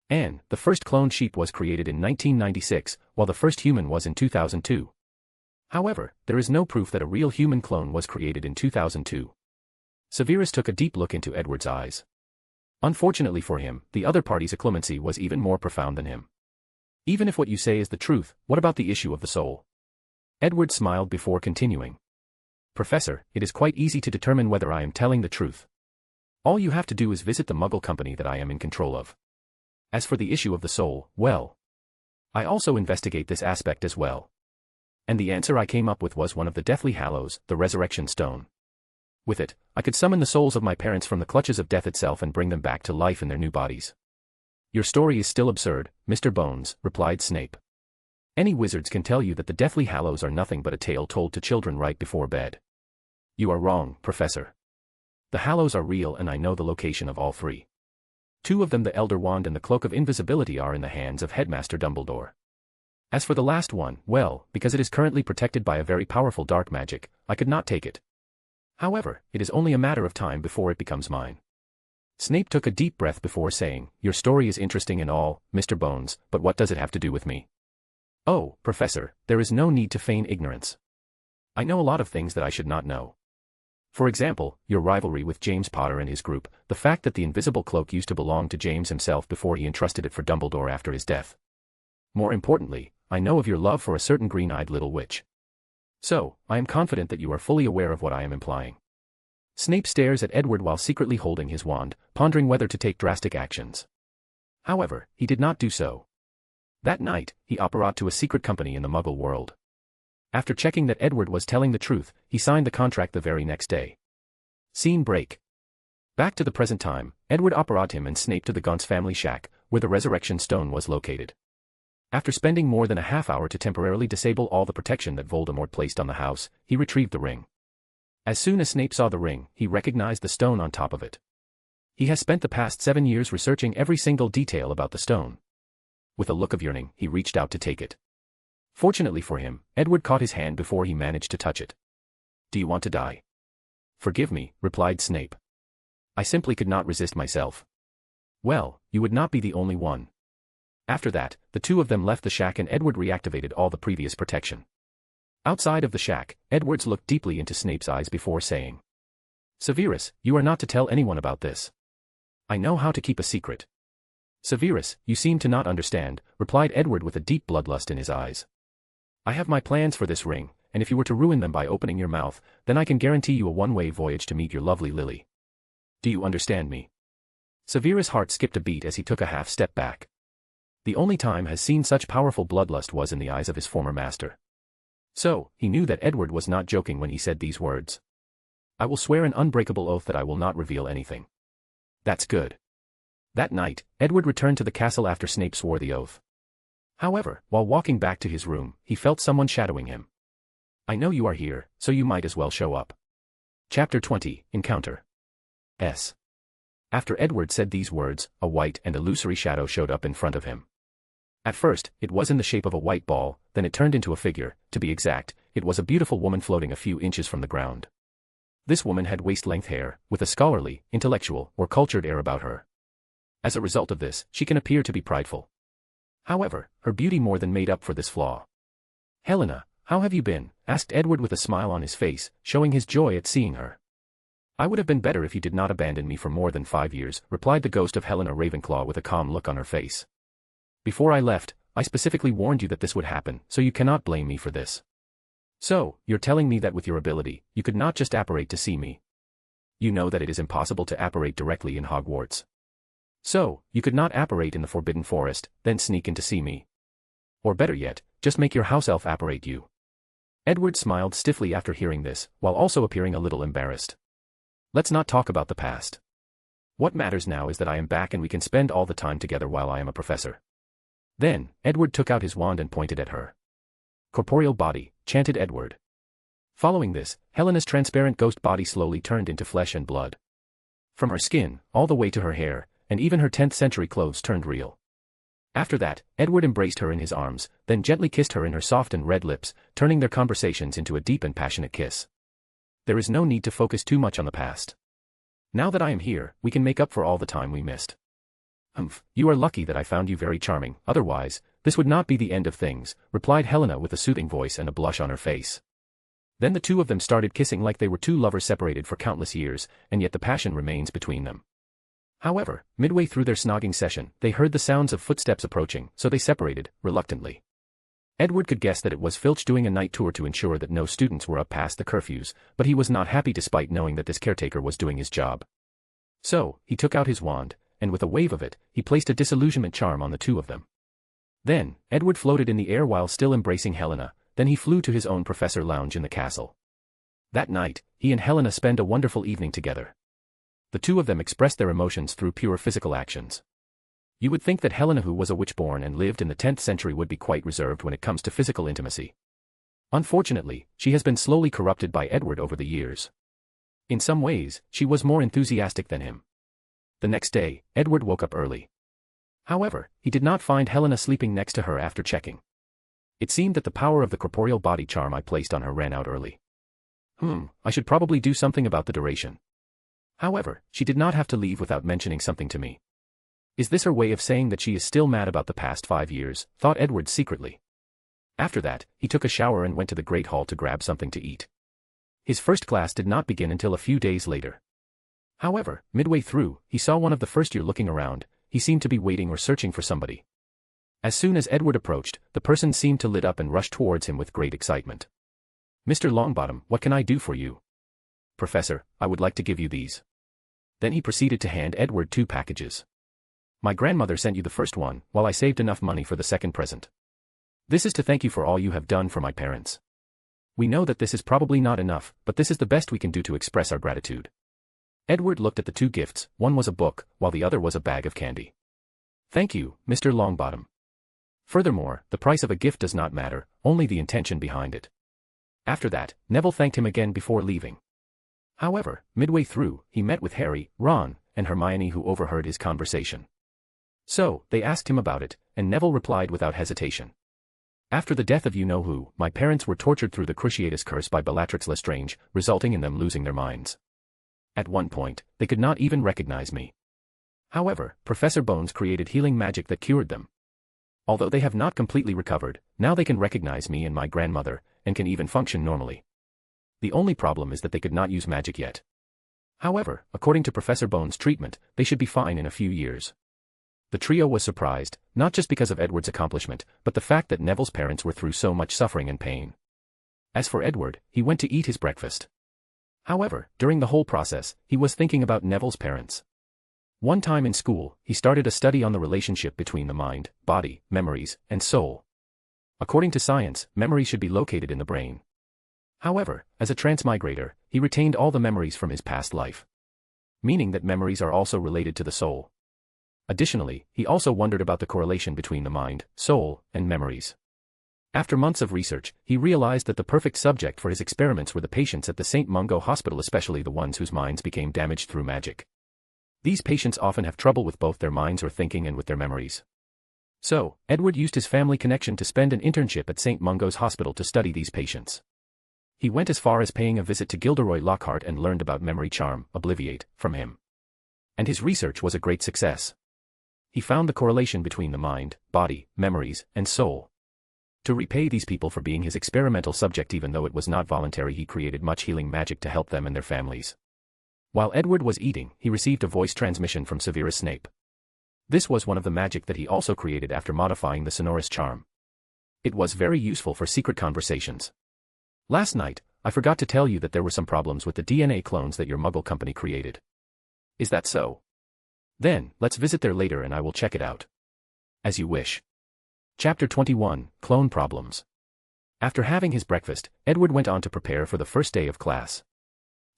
And, the first cloned sheep was created in 1996, while the first human was in 2002. However, there is no proof that a real human clone was created in 2002. Severus took a deep look into Edward's eyes. Unfortunately for him, the other party's acclimacy was even more profound than him. Even if what you say is the truth, what about the issue of the soul? Edward smiled before continuing. Professor, it is quite easy to determine whether I am telling the truth. All you have to do is visit the Muggle company that I am in control of. As for the issue of the soul, well, I also investigate this aspect as well. And the answer I came up with was one of the Deathly Hallows, the Resurrection Stone. With it, I could summon the souls of my parents from the clutches of death itself and bring them back to life in their new bodies. Your story is still absurd, Mr. Bones, replied Snape. Any wizards can tell you that the Deathly Hallows are nothing but a tale told to children right before bed. You are wrong, Professor. The Hallows are real and I know the location of all three. Two of them, the Elder Wand and the Cloak of Invisibility, are in the hands of Headmaster Dumbledore. As for the last one, well, because it is currently protected by a very powerful dark magic, I could not take it. However, it is only a matter of time before it becomes mine. Snape took a deep breath before saying, Your story is interesting and all, Mr. Bones, but what does it have to do with me? Oh, Professor, there is no need to feign ignorance. I know a lot of things that I should not know. For example, your rivalry with James Potter and his group, the fact that the invisible cloak used to belong to James himself before he entrusted it for Dumbledore after his death. More importantly, I know of your love for a certain green-eyed little witch. So, I am confident that you are fully aware of what I am implying. Snape stares at Edward while secretly holding his wand, pondering whether to take drastic actions. However, he did not do so. That night, he apparat to a secret company in the Muggle world. After checking that Edward was telling the truth, he signed the contract the very next day. Scene break. Back to the present time, Edward followed him and Snape to the Gaunt's family shack, where the resurrection stone was located. After spending more than a half hour to temporarily disable all the protection that Voldemort placed on the house, he retrieved the ring. As soon as Snape saw the ring, he recognized the stone on top of it. He has spent the past 7 years researching every single detail about the stone. With a look of yearning, he reached out to take it. Fortunately for him, Edward caught his hand before he managed to touch it. "Do you want to die?" "Forgive me," replied Snape. "I simply could not resist myself." "Well, you would not be the only one." After that, the two of them left the shack and Edward reactivated all the previous protection. Outside of the shack, Edwards looked deeply into Snape's eyes before saying, "Severus, you are not to tell anyone about this. I know how to keep a secret." "Severus, you seem to not understand," replied Edward with a deep bloodlust in his eyes. "I have my plans for this ring, and if you were to ruin them by opening your mouth, then I can guarantee you a one-way voyage to meet your lovely Lily. Do you understand me?" Severus' heart skipped a beat as he took a half-step back. The only time has seen such powerful bloodlust was in the eyes of his former master. So, he knew that Edward was not joking when he said these words. "I will swear an unbreakable oath that I will not reveal anything." "That's good." That night, Edward returned to the castle after Snape swore the oath. However, while walking back to his room, he felt someone shadowing him. "I know you are here, so you might as well show up." Chapter 20, Encounter. After Edward said these words, a white and illusory shadow showed up in front of him. At first, it was in the shape of a white ball, then it turned into a figure. To be exact, it was a beautiful woman floating a few inches from the ground. This woman had waist-length hair, with a scholarly, intellectual, or cultured air about her. As a result of this, she can appear to be prideful. However, her beauty more than made up for this flaw. "Helena, how have you been?" asked Edward with a smile on his face, showing his joy at seeing her. "I would have been better if you did not abandon me for more than 5 years," replied the ghost of Helena Ravenclaw with a calm look on her face. "Before I left, I specifically warned you that this would happen, so you cannot blame me for this. So, you're telling me that with your ability, you could not just apparate to see me. You know that it is impossible to apparate directly in Hogwarts. So, you could not apparate in the Forbidden Forest, then sneak in to see me. Or better yet, just make your house elf apparate you." Edward smiled stiffly after hearing this, while also appearing a little embarrassed. "Let's not talk about the past. What matters now is that I am back and we can spend all the time together while I am a professor." Then, Edward took out his wand and pointed at her. "Corporeal body," chanted Edward. Following this, Helena's transparent ghost body slowly turned into flesh and blood. From her skin, all the way to her hair, and even her 10th century clothes turned real. After that, Edward embraced her in his arms, then gently kissed her in her soft and red lips, turning their conversations into a deep and passionate kiss. There is no need to focus too much on the past. Now that I am here, we can make up for all the time we missed. You are lucky that I found you very charming, otherwise, this would not be the end of things," replied Helena with a soothing voice and a blush on her face. Then the two of them started kissing like they were two lovers separated for countless years, and yet the passion remains between them. However, midway through their snogging session, they heard the sounds of footsteps approaching, so they separated, reluctantly. Edward could guess that it was Filch doing a night tour to ensure that no students were up past the curfews, but he was not happy despite knowing that this caretaker was doing his job. So, he took out his wand, and with a wave of it, he placed a disillusionment charm on the two of them. Then, Edward floated in the air while still embracing Helena, then he flew to his own professor lounge in the castle. That night, he and Helena spent a wonderful evening together. The two of them expressed their emotions through pure physical actions. You would think that Helena, who was a witch-born and lived in the 10th century, would be quite reserved when it comes to physical intimacy. Unfortunately, she has been slowly corrupted by Edward over the years. In some ways, she was more enthusiastic than him. The next day, Edward woke up early. However, he did not find Helena sleeping next to her after checking. It seemed that the power of the corporeal body charm I placed on her ran out early. I should probably do something about the duration. However, she did not have to leave without mentioning something to me. Is this her way of saying that she is still mad about the past 5 years, thought Edward secretly. After that, he took a shower and went to the Great Hall to grab something to eat. His first class did not begin until a few days later. However, midway through, he saw one of the first year looking around. He seemed to be waiting or searching for somebody. As soon as Edward approached, the person seemed to lit up and rush towards him with great excitement. "Mr. Longbottom, what can I do for you?" "Professor, I would like to give you these." Then he proceeded to hand Edward 2 packages. "My grandmother sent you the first one, while I saved enough money for the second present. This is to thank you for all you have done for my parents. We know that this is probably not enough, but this is the best we can do to express our gratitude. Edward looked at the two gifts, one was a book, while the other was a bag of candy. Thank you, Mr. Longbottom. Furthermore, the price of a gift does not matter, only the intention behind it. After that, Neville thanked him again before leaving. However, midway through, he met with Harry, Ron, and Hermione, who overheard his conversation. So, they asked him about it, and Neville replied without hesitation. After the death of you-know-who, my parents were tortured through the Cruciatus curse by Bellatrix Lestrange, resulting in them losing their minds. At one point, they could not even recognize me. However, Professor Bones created healing magic that cured them. Although they have not completely recovered, now they can recognize me and my grandmother, and can even function normally. The only problem is that they could not use magic yet. However, according to Professor Bones' treatment, they should be fine in a few years. The trio was surprised, not just because of Edward's accomplishment, but the fact that Neville's parents were through so much suffering and pain. As for Edward, he went to eat his breakfast. However, during the whole process, he was thinking about Neville's parents. One time in school, he started a study on the relationship between the mind, body, memories, and soul. According to science, memory should be located in the brain. However, as a transmigrator, he retained all the memories from his past life. Meaning that memories are also related to the soul. Additionally, he also wondered about the correlation between the mind, soul, and memories. After months of research, he realized that the perfect subject for his experiments were the patients at the St. Mungo Hospital, especially the ones whose minds became damaged through magic. These patients often have trouble with both their minds or thinking and with their memories. So, Edward used his family connection to spend an internship at St. Mungo's Hospital to study these patients. He went as far as paying a visit to Gilderoy Lockhart and learned about memory charm, Obliviate, from him. And his research was a great success. He found the correlation between the mind, body, memories, and soul. To repay these people for being his experimental subject, even though it was not voluntary, he created much healing magic to help them and their families. While Edward was eating, he received a voice transmission from Severus Snape. This was one of the magic that he also created after modifying the sonorous charm. It was very useful for secret conversations. Last night, I forgot to tell you that there were some problems with the DNA clones that your Muggle company created. Is that so? Then, let's visit there later and I will check it out. As you wish. Chapter 21, Clone Problems. After having his breakfast, Edward went on to prepare for the first day of class.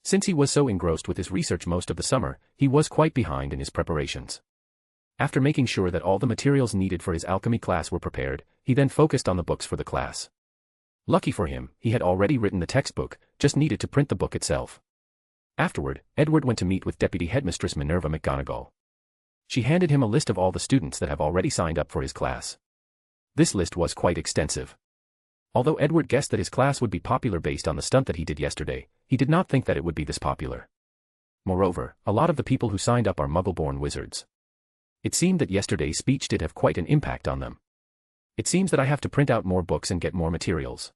Since he was so engrossed with his research most of the summer, he was quite behind in his preparations. After making sure that all the materials needed for his alchemy class were prepared, he then focused on the books for the class. Lucky for him, he had already written the textbook, just needed to print the book itself. Afterward, Edward went to meet with Deputy Headmistress Minerva McGonagall. She handed him a list of all the students that have already signed up for his class. This list was quite extensive. Although Edward guessed that his class would be popular based on the stunt that he did yesterday, he did not think that it would be this popular. Moreover, a lot of the people who signed up are Muggle-born wizards. It seemed that yesterday's speech did have quite an impact on them. It seems that I have to print out more books and get more materials.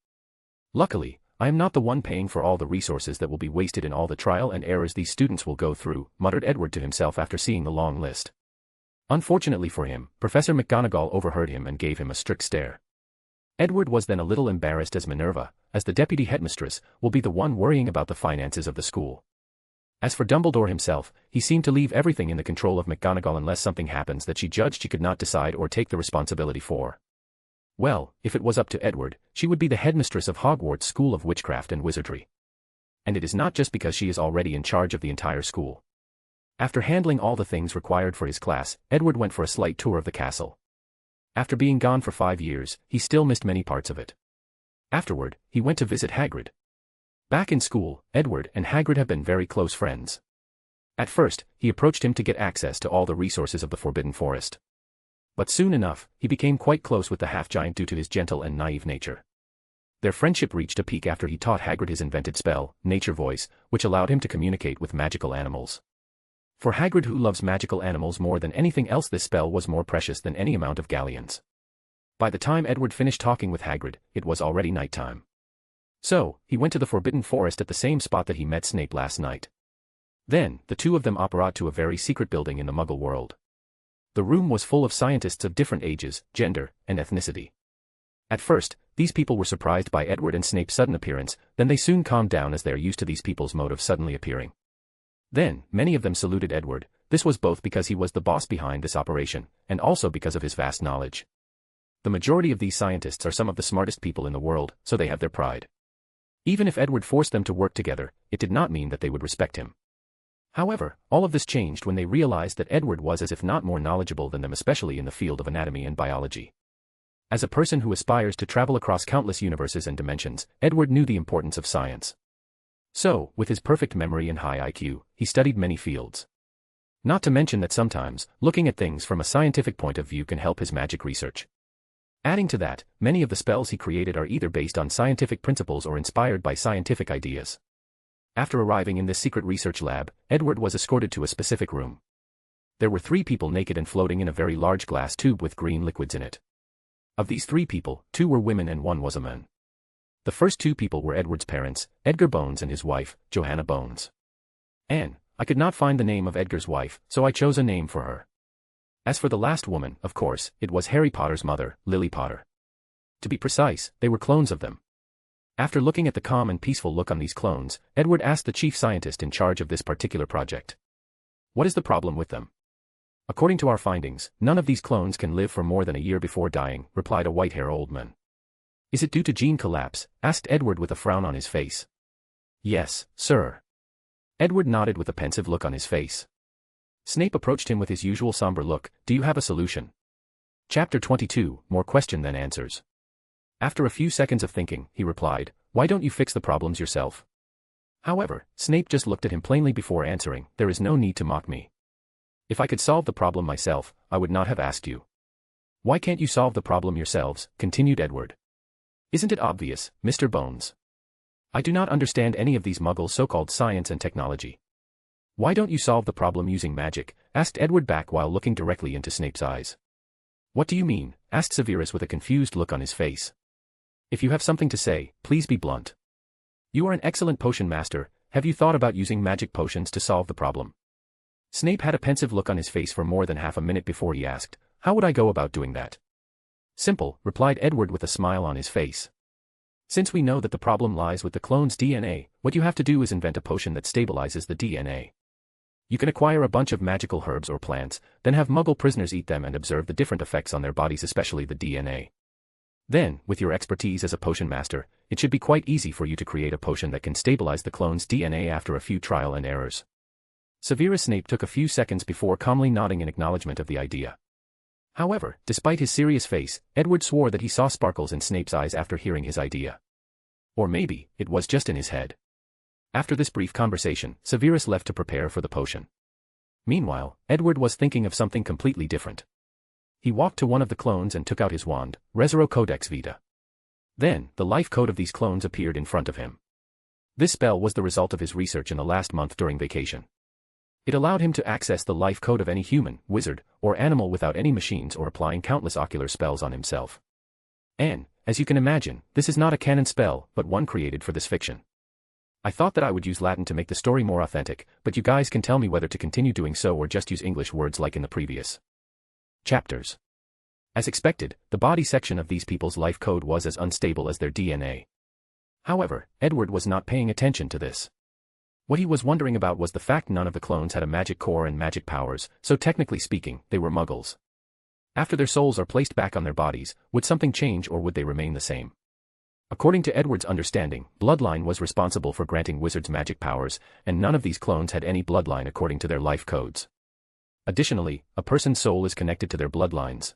Luckily, I am not the one paying for all the resources that will be wasted in all the trial and errors these students will go through, muttered Edward to himself after seeing the long list. Unfortunately for him, Professor McGonagall overheard him and gave him a strict stare. Edward was then a little embarrassed as Minerva, as the deputy headmistress, will be the one worrying about the finances of the school. As for Dumbledore himself, he seemed to leave everything in the control of McGonagall unless something happens that she judged she could not decide or take the responsibility for. Well, if it was up to Edward, she would be the headmistress of Hogwarts School of Witchcraft and Wizardry. And it is not just because she is already in charge of the entire school. After handling all the things required for his class, Edward went for a slight tour of the castle. After being gone for 5 years, he still missed many parts of it. Afterward, he went to visit Hagrid. Back in school, Edward and Hagrid have been very close friends. At first, he approached him to get access to all the resources of the Forbidden Forest. But soon enough, he became quite close with the half-giant due to his gentle and naive nature. Their friendship reached a peak after he taught Hagrid his invented spell, Nature Voice, which allowed him to communicate with magical animals. For Hagrid, who loves magical animals more than anything else, this spell was more precious than any amount of galleons. By the time Edward finished talking with Hagrid, it was already nighttime. So, he went to the Forbidden Forest at the same spot that he met Snape last night. Then, the two of them operated to a very secret building in the Muggle world. The room was full of scientists of different ages, gender, and ethnicity. At first, these people were surprised by Edward and Snape's sudden appearance, then they soon calmed down as they are used to these people's mode of suddenly appearing. Then, many of them saluted Edward. This was both because he was the boss behind this operation, and also because of his vast knowledge. The majority of these scientists are some of the smartest people in the world, so they have their pride. Even if Edward forced them to work together, it did not mean that they would respect him. However, all of this changed when they realized that Edward was as if not more knowledgeable than them, especially in the field of anatomy and biology. As a person who aspires to travel across countless universes and dimensions, Edward knew the importance of science. So, with his perfect memory and high IQ, he studied many fields. Not to mention that sometimes, looking at things from a scientific point of view can help his magic research. Adding to that, many of the spells he created are either based on scientific principles or inspired by scientific ideas. After arriving in this secret research lab, Edward was escorted to a specific room. There were 3 people naked and floating in a very large glass tube with green liquids in it. Of these 3 people, 2 were women and 1 was a man. The first 2 people were Edward's parents, Edgar Bones and his wife, Johanna Bones. I could not find the name of Edgar's wife, so I chose a name for her. As for the last woman, of course, it was Harry Potter's mother, Lily Potter. To be precise, they were clones of them. After looking at the calm and peaceful look on these clones, Edward asked the chief scientist in charge of this particular project. What is the problem with them? According to our findings, none of these clones can live for more than a year before dying, replied a white-haired old man. Is it due to gene collapse? Asked Edward with a frown on his face. Yes, sir. Edward nodded with a pensive look on his face. Snape approached him with his usual somber look. Do you have a solution? Chapter 22, more question than answers. After a few seconds of thinking, he replied, why don't you fix the problems yourself? However, Snape just looked at him plainly before answering, there is no need to mock me. If I could solve the problem myself, I would not have asked you. Why can't you solve the problem yourselves? Continued Edward. Isn't it obvious, Mr. Bones? I do not understand any of these muggles' so-called science and technology. Why don't you solve the problem using magic? Asked Edward back while looking directly into Snape's eyes. What do you mean? Asked Severus with a confused look on his face. If you have something to say, please be blunt. You are an excellent potion master, have you thought about using magic potions to solve the problem? Snape had a pensive look on his face for more than half a minute before he asked, how would I go about doing that? Simple, replied Edward with a smile on his face. Since we know that the problem lies with the clone's DNA, what you have to do is invent a potion that stabilizes the DNA. You can acquire a bunch of magical herbs or plants, then have Muggle prisoners eat them and observe the different effects on their bodies, especially the DNA. Then, with your expertise as a potion master, it should be quite easy for you to create a potion that can stabilize the clone's DNA after a few trial and errors. Severus Snape took a few seconds before calmly nodding in acknowledgement of the idea. However, despite his serious face, Edward swore that he saw sparkles in Snape's eyes after hearing his idea. Or maybe, it was just in his head. After this brief conversation, Severus left to prepare for the potion. Meanwhile, Edward was thinking of something completely different. He walked to one of the clones and took out his wand, Resero Codex Vita. Then, the life code of these clones appeared in front of him. This spell was the result of his research in the last month during vacation. It allowed him to access the life code of any human, wizard, or animal without any machines or applying countless ocular spells on himself. And, as you can imagine, this is not a canon spell, but one created for this fiction. I thought that I would use Latin to make the story more authentic, but you guys can tell me whether to continue doing so or just use English words like in the previous chapters. As expected, the body section of these people's life code was as unstable as their DNA. However, Edward was not paying attention to this. What he was wondering about was the fact none of the clones had a magic core and magic powers, so technically speaking, they were muggles. After their souls are placed back on their bodies, would something change or would they remain the same? According to Edward's understanding, bloodline was responsible for granting wizards magic powers, and none of these clones had any bloodline according to their life codes. Additionally, a person's soul is connected to their bloodlines.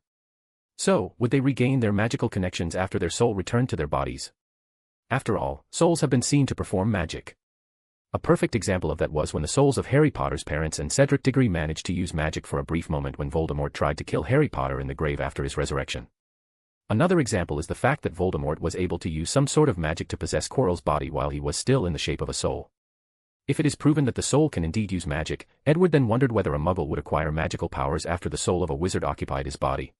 So, would they regain their magical connections after their soul returned to their bodies? After all, souls have been seen to perform magic. A perfect example of that was when the souls of Harry Potter's parents and Cedric Diggory managed to use magic for a brief moment when Voldemort tried to kill Harry Potter in the grave after his resurrection. Another example is the fact that Voldemort was able to use some sort of magic to possess Quirrell's body while he was still in the shape of a soul. If it is proven that the soul can indeed use magic, Edward then wondered whether a muggle would acquire magical powers after the soul of a wizard occupied his body.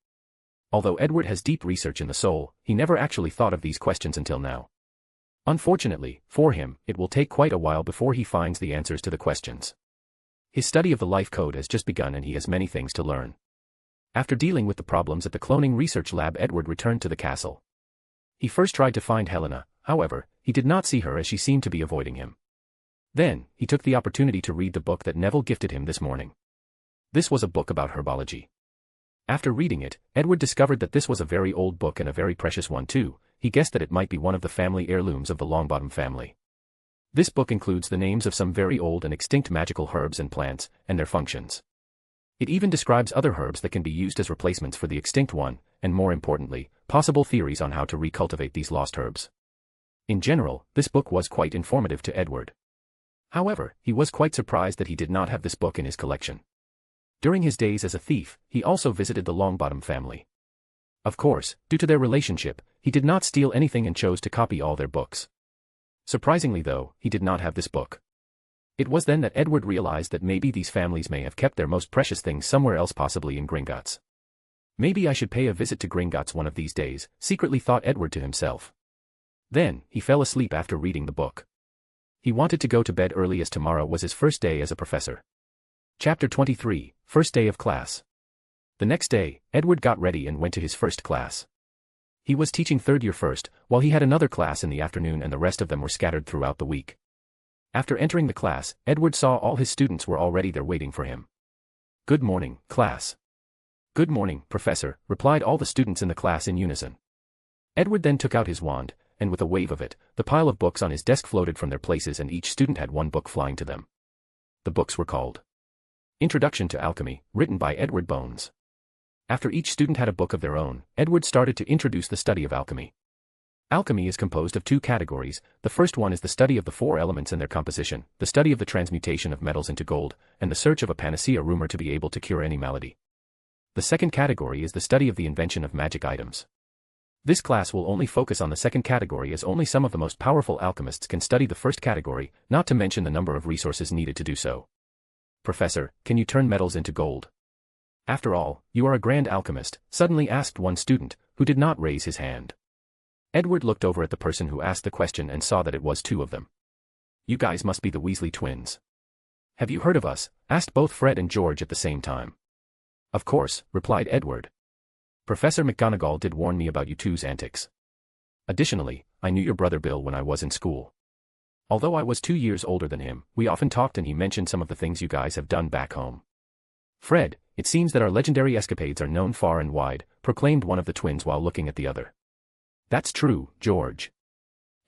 Although Edward has deep research in the soul, he never actually thought of these questions until now. Unfortunately, for him, it will take quite a while before he finds the answers to the questions. His study of the life code has just begun and he has many things to learn. After dealing with the problems at the cloning research lab, Edward returned to the castle. He first tried to find Helena, however, he did not see her as she seemed to be avoiding him. Then, he took the opportunity to read the book that Neville gifted him this morning. This was a book about herbology. After reading it, Edward discovered that this was a very old book and a very precious one too, he guessed that it might be one of the family heirlooms of the Longbottom family. This book includes the names of some very old and extinct magical herbs and plants, and their functions. It even describes other herbs that can be used as replacements for the extinct one, and more importantly, possible theories on how to recultivate these lost herbs. In general, this book was quite informative to Edward. However, he was quite surprised that he did not have this book in his collection. During his days as a thief, he also visited the Longbottom family. Of course, due to their relationship, he did not steal anything and chose to copy all their books. Surprisingly though, he did not have this book. It was then that Edward realized that maybe these families may have kept their most precious things somewhere else, possibly in Gringotts. Maybe I should pay a visit to Gringotts one of these days, secretly thought Edward to himself. Then, he fell asleep after reading the book. He wanted to go to bed early as tomorrow was his first day as a professor. Chapter 23, First Day of Class. The next day, Edward got ready and went to his first class. He was teaching third year first, while he had another class in the afternoon and the rest of them were scattered throughout the week. After entering the class, Edward saw all his students were already there waiting for him. "Good morning, class." "Good morning, professor," replied all the students in the class in unison. Edward then took out his wand, and with a wave of it, the pile of books on his desk floated from their places and each student had one book flying to them. The books were called Introduction to Alchemy, written by Edward Bones. After each student had a book of their own, Edward started to introduce the study of alchemy. Alchemy is composed of two categories. The first one is the study of the four elements and their composition, the study of the transmutation of metals into gold, and the search of a panacea rumored to be able to cure any malady. The second category is the study of the invention of magic items. This class will only focus on the second category as only some of the most powerful alchemists can study the first category, not to mention the number of resources needed to do so. "Professor, can you turn metals into gold?" "After all, you are a grand alchemist," suddenly asked one student, who did not raise his hand. Edward looked over at the person who asked the question and saw that it was two of them. "You guys must be the Weasley twins." "Have you heard of us?" asked both Fred and George at the same time. "Of course," replied Edward. "Professor McGonagall did warn me about you two's antics. Additionally, I knew your brother Bill when I was in school. Although I was 2 years older than him, we often talked and he mentioned some of the things you guys have done back home." "Fred, it seems that our legendary escapades are known far and wide," proclaimed one of the twins while looking at the other. "That's true, George.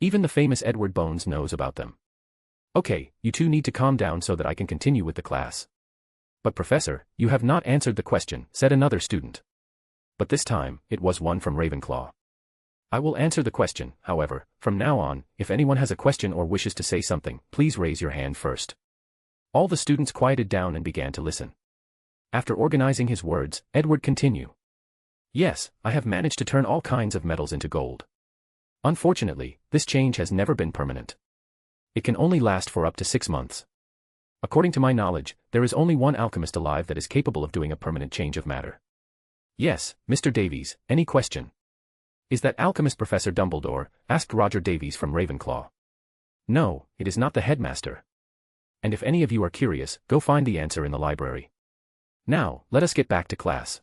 Even the famous Edward Bones knows about them." "Okay, you two need to calm down so that I can continue with the class." "But Professor, you have not answered the question," said another student. But this time, it was one from Ravenclaw. "I will answer the question, however, from now on, if anyone has a question or wishes to say something, please raise your hand first." All the students quieted down and began to listen. After organizing his words, Edward continued. "Yes, I have managed to turn all kinds of metals into gold. Unfortunately, this change has never been permanent. It can only last for up to 6 months. According to my knowledge, there is only one alchemist alive that is capable of doing a permanent change of matter." "Yes, Mr. Davies, any question?" "Is that alchemist Professor Dumbledore?" asked Roger Davies from Ravenclaw. "No, it is not the headmaster. And if any of you are curious, go find the answer in the library. Now, let us get back to class.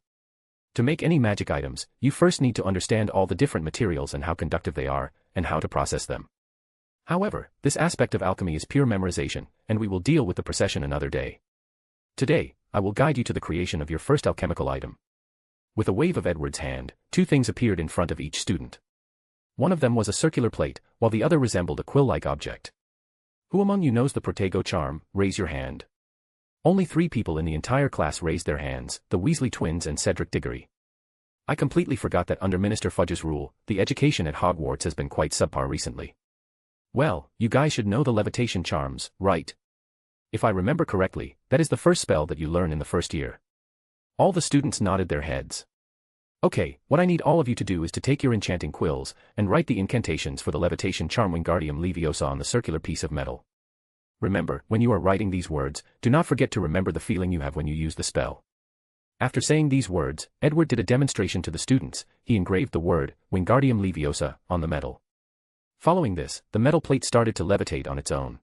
To make any magic items, you first need to understand all the different materials and how conductive they are, and how to process them. However, this aspect of alchemy is pure memorization, and we will deal with the procession another day. Today, I will guide you to the creation of your first alchemical item." With a wave of Edward's hand, two things appeared in front of each student. One of them was a circular plate, while the other resembled a quill-like object. "Who among you knows the Protego charm? Raise your hand." Only 3 people in the entire class raised their hands, the Weasley twins and Cedric Diggory. "I completely forgot that under Minister Fudge's rule, the education at Hogwarts has been quite subpar recently." "Well, you guys should know the levitation charms, right? If I remember correctly, that is the first spell that you learn in the first year." All the students nodded their heads. "Okay, what I need all of you to do is to take your enchanting quills, and write the incantations for the levitation charm Wingardium Leviosa on the circular piece of metal. Remember, when you are writing these words, do not forget to remember the feeling you have when you use the spell." After saying these words, Edward did a demonstration to the students. He engraved the word, Wingardium Leviosa, on the metal. Following this, the metal plate started to levitate on its own.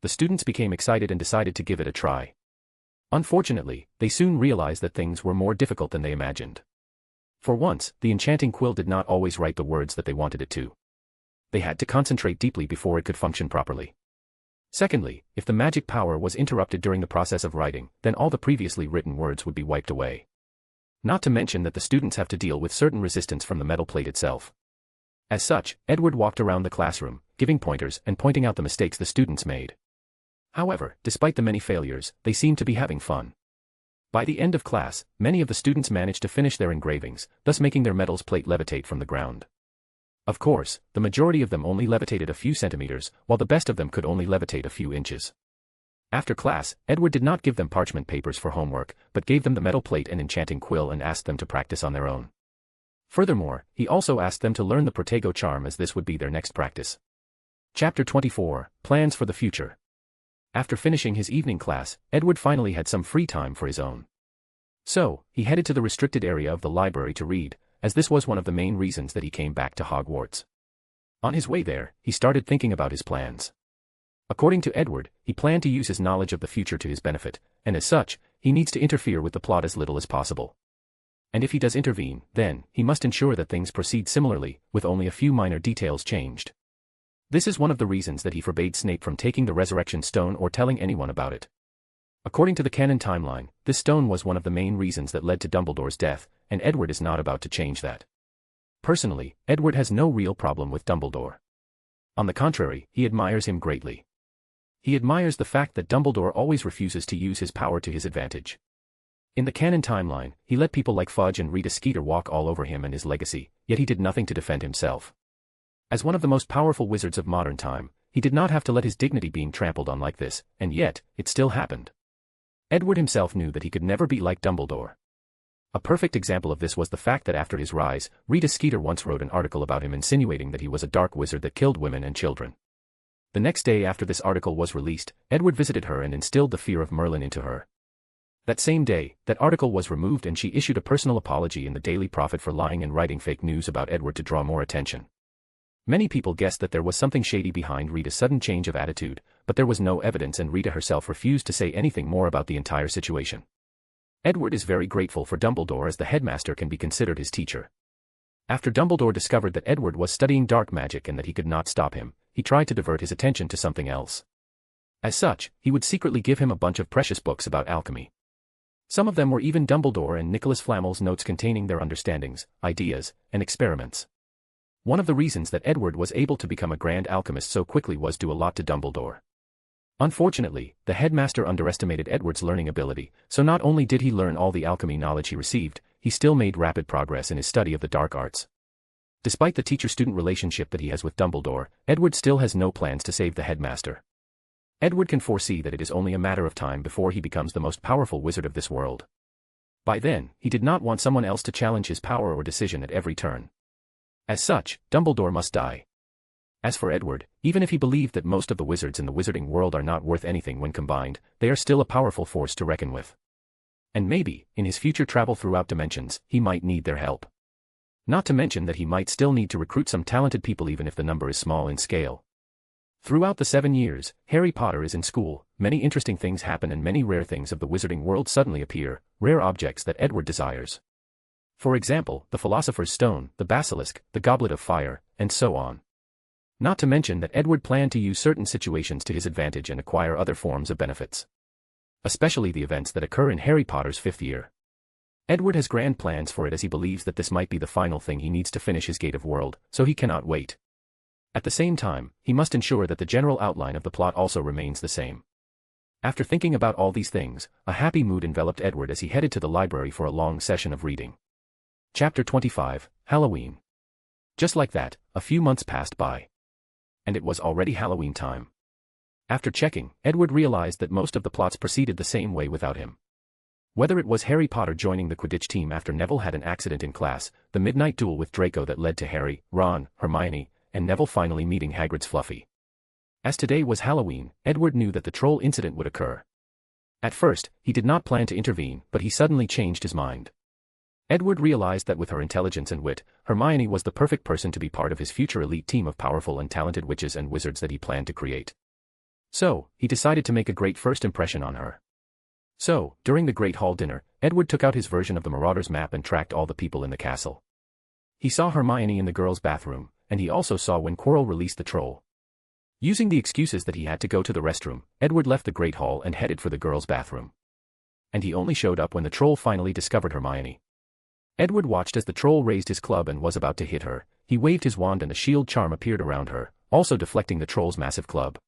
The students became excited and decided to give it a try. Unfortunately, they soon realized that things were more difficult than they imagined. For once, the enchanting quill did not always write the words that they wanted it to. They had to concentrate deeply before it could function properly. Secondly, if the magic power was interrupted during the process of writing, then all the previously written words would be wiped away. Not to mention that the students have to deal with certain resistance from the metal plate itself. As such, Edward walked around the classroom, giving pointers and pointing out the mistakes the students made. However, despite the many failures, they seemed to be having fun. By the end of class, many of the students managed to finish their engravings, thus making their medals plate levitate from the ground. Of course, the majority of them only levitated a few centimeters, while the best of them could only levitate a few inches. After class, Edward did not give them parchment papers for homework, but gave them the metal plate and enchanting quill and asked them to practice on their own. Furthermore, he also asked them to learn the Protego charm, as this would be their next practice. Chapter 24, Plans for the Future. After finishing his evening class, Edward finally had some free time for his own. So, he headed to the restricted area of the library to read, as this was one of the main reasons that he came back to Hogwarts. On his way there, he started thinking about his plans. According to Edward, he planned to use his knowledge of the future to his benefit, and as such, he needs to interfere with the plot as little as possible. And if he does intervene, then, he must ensure that things proceed similarly, with only a few minor details changed. This is one of the reasons that he forbade Snape from taking the Resurrection Stone or telling anyone about it. According to the canon timeline, this stone was one of the main reasons that led to Dumbledore's death, and Edward is not about to change that. Personally, Edward has no real problem with Dumbledore. On the contrary, he admires him greatly. He admires the fact that Dumbledore always refuses to use his power to his advantage. In the canon timeline, he let people like Fudge and Rita Skeeter walk all over him and his legacy, yet he did nothing to defend himself. As one of the most powerful wizards of modern time, he did not have to let his dignity being trampled on like this, and yet, it still happened. Edward himself knew that he could never be like Dumbledore. A perfect example of this was the fact that after his rise, Rita Skeeter once wrote an article about him insinuating that he was a dark wizard that killed women and children. The next day after this article was released, Edward visited her and instilled the fear of Merlin into her. That same day, that article was removed and she issued a personal apology in the Daily Prophet for lying and writing fake news about Edward to draw more attention. Many people guessed that there was something shady behind Rita's sudden change of attitude, but there was no evidence and Rita herself refused to say anything more about the entire situation. Edward is very grateful for Dumbledore as the headmaster can be considered his teacher. After Dumbledore discovered that Edward was studying dark magic and that he could not stop him, he tried to divert his attention to something else. As such, he would secretly give him a bunch of precious books about alchemy. Some of them were even Dumbledore and Nicholas Flamel's notes containing their understandings, ideas, and experiments. One of the reasons that Edward was able to become a grand alchemist so quickly was due a lot to Dumbledore. Unfortunately, the headmaster underestimated Edward's learning ability, so not only did he learn all the alchemy knowledge he received, he still made rapid progress in his study of the dark arts. Despite the teacher-student relationship that he has with Dumbledore, Edward still has no plans to save the headmaster. Edward can foresee that it is only a matter of time before he becomes the most powerful wizard of this world. By then, he did not want someone else to challenge his power or decision at every turn. As such, Dumbledore must die. As for Edward, even if he believed that most of the wizards in the wizarding world are not worth anything when combined, they are still a powerful force to reckon with. And maybe, in his future travel throughout dimensions, he might need their help. Not to mention that he might still need to recruit some talented people even if the number is small in scale. Throughout the 7 years, Harry Potter is in school, many interesting things happen and many rare things of the wizarding world suddenly appear, rare objects that Edward desires. For example, the Philosopher's Stone, the Basilisk, the Goblet of Fire, and so on. Not to mention that Edward planned to use certain situations to his advantage and acquire other forms of benefits. Especially the events that occur in Harry Potter's 5th year. Edward has grand plans for it as he believes that this might be the final thing he needs to finish his Gate of World, so he cannot wait. At the same time, he must ensure that the general outline of the plot also remains the same. After thinking about all these things, a happy mood enveloped Edward as he headed to the library for a long session of reading. Chapter 25, Halloween. Just like that, a few months passed by. And it was already Halloween time. After checking, Edward realized that most of the plots proceeded the same way without him. Whether it was Harry Potter joining the Quidditch team after Neville had an accident in class, the midnight duel with Draco that led to Harry, Ron, Hermione, and Neville finally meeting Hagrid's Fluffy. As today was Halloween, Edward knew that the troll incident would occur. At first, he did not plan to intervene, but he suddenly changed his mind. Edward realized that with her intelligence and wit, Hermione was the perfect person to be part of his future elite team of powerful and talented witches and wizards that he planned to create. So, he decided to make a great first impression on her. So, during the Great Hall dinner, Edward took out his version of the Marauders map and tracked all the people in the castle. He saw Hermione in the girls' bathroom, and he also saw when Quirrell released the troll. Using the excuses that he had to go to the restroom, Edward left the Great Hall and headed for the girls' bathroom. And he only showed up when the troll finally discovered Hermione. Edward watched as the troll raised his club and was about to hit her, he waved his wand and a shield charm appeared around her, also deflecting the troll's massive club.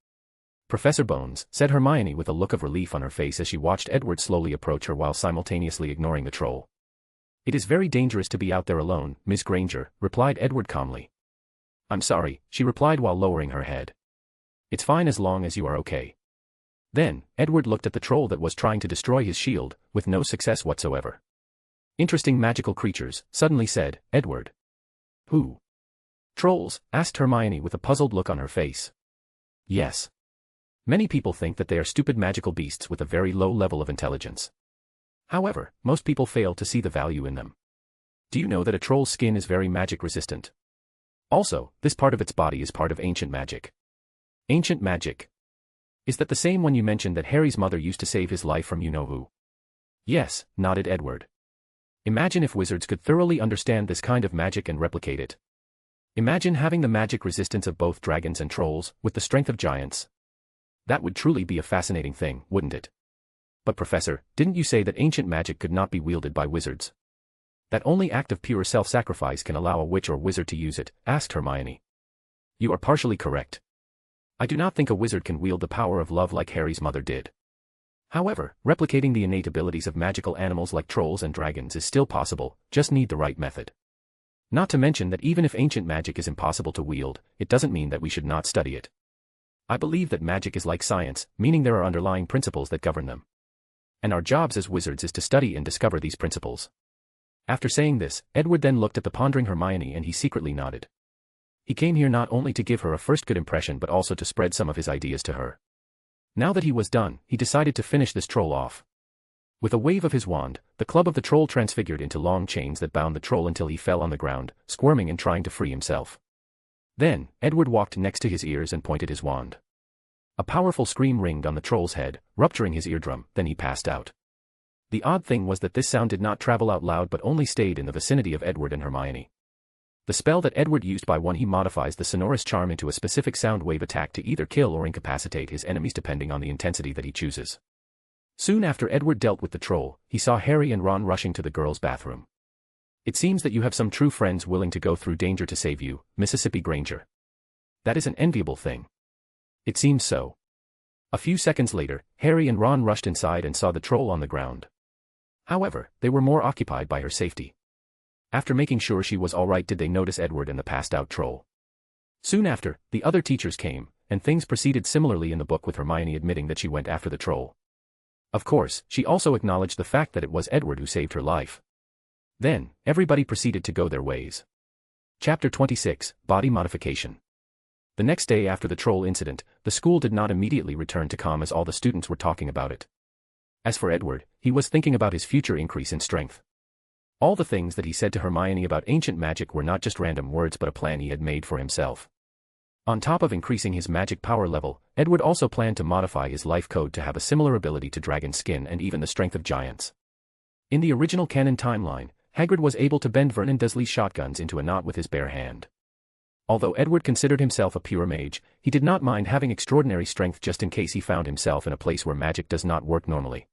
"Professor Bones," said Hermione with a look of relief on her face as she watched Edward slowly approach her while simultaneously ignoring the troll. "It is very dangerous to be out there alone, Miss Granger," replied Edward calmly. "I'm sorry," she replied while lowering her head. "It's fine as long as you are okay." Then, Edward looked at the troll that was trying to destroy his shield, with no success whatsoever. "Interesting magical creatures," suddenly said Edward. "Who? Trolls?" asked Hermione with a puzzled look on her face. "Yes. Many people think that they are stupid magical beasts with a very low level of intelligence. However, most people fail to see the value in them. Do you know that a troll's skin is very magic resistant? Also, this part of its body is part of ancient magic." "Ancient magic? Is that the same one you mentioned that Harry's mother used to save his life from you-know-who?" "Yes," nodded Edward. "Imagine if wizards could thoroughly understand this kind of magic and replicate it. Imagine having the magic resistance of both dragons and trolls, with the strength of giants. That would truly be a fascinating thing, wouldn't it?" "But Professor, didn't you say that ancient magic could not be wielded by wizards? That only act of pure self-sacrifice can allow a witch or wizard to use it?" asked Hermione. "You are partially correct. I do not think a wizard can wield the power of love like Harry's mother did. However, replicating the innate abilities of magical animals like trolls and dragons is still possible, just need the right method. Not to mention that even if ancient magic is impossible to wield, it doesn't mean that we should not study it. I believe that magic is like science, meaning there are underlying principles that govern them. And our jobs as wizards is to study and discover these principles." After saying this, Edward then looked at the pondering Hermione and he secretly nodded. He came here not only to give her a first good impression but also to spread some of his ideas to her. Now that he was done, he decided to finish this troll off. With a wave of his wand, the club of the troll transfigured into long chains that bound the troll until he fell on the ground, squirming and trying to free himself. Then, Edward walked next to his ears and pointed his wand. A powerful scream ringed on the troll's head, rupturing his eardrum, then he passed out. The odd thing was that this sound did not travel out loud but only stayed in the vicinity of Edward and Hermione. The spell that Edward used by one he modifies the sonorous charm into a specific sound wave attack to either kill or incapacitate his enemies depending on the intensity that he chooses. Soon after Edward dealt with the troll, he saw Harry and Ron rushing to the girls' bathroom. "It seems that you have some true friends willing to go through danger to save you, Mississippi Granger. That is an enviable thing." "It seems so." A few seconds later, Harry and Ron rushed inside and saw the troll on the ground. However, they were more occupied by her safety. After making sure she was alright did they notice Edward and the passed-out troll. Soon after, the other teachers came, and things proceeded similarly in the book with Hermione admitting that she went after the troll. Of course, she also acknowledged the fact that it was Edward who saved her life. Then, everybody proceeded to go their ways. Chapter 26, Body Modification. The next day after the troll incident, the school did not immediately return to calm as all the students were talking about it. As for Edward, he was thinking about his future increase in strength. All the things that he said to Hermione about ancient magic were not just random words but a plan he had made for himself. On top of increasing his magic power level, Edward also planned to modify his life code to have a similar ability to dragon skin and even the strength of giants. In the original canon timeline, Hagrid was able to bend Vernon Dursley's shotguns into a knot with his bare hand. Although Edward considered himself a pure mage, he did not mind having extraordinary strength just in case he found himself in a place where magic does not work normally.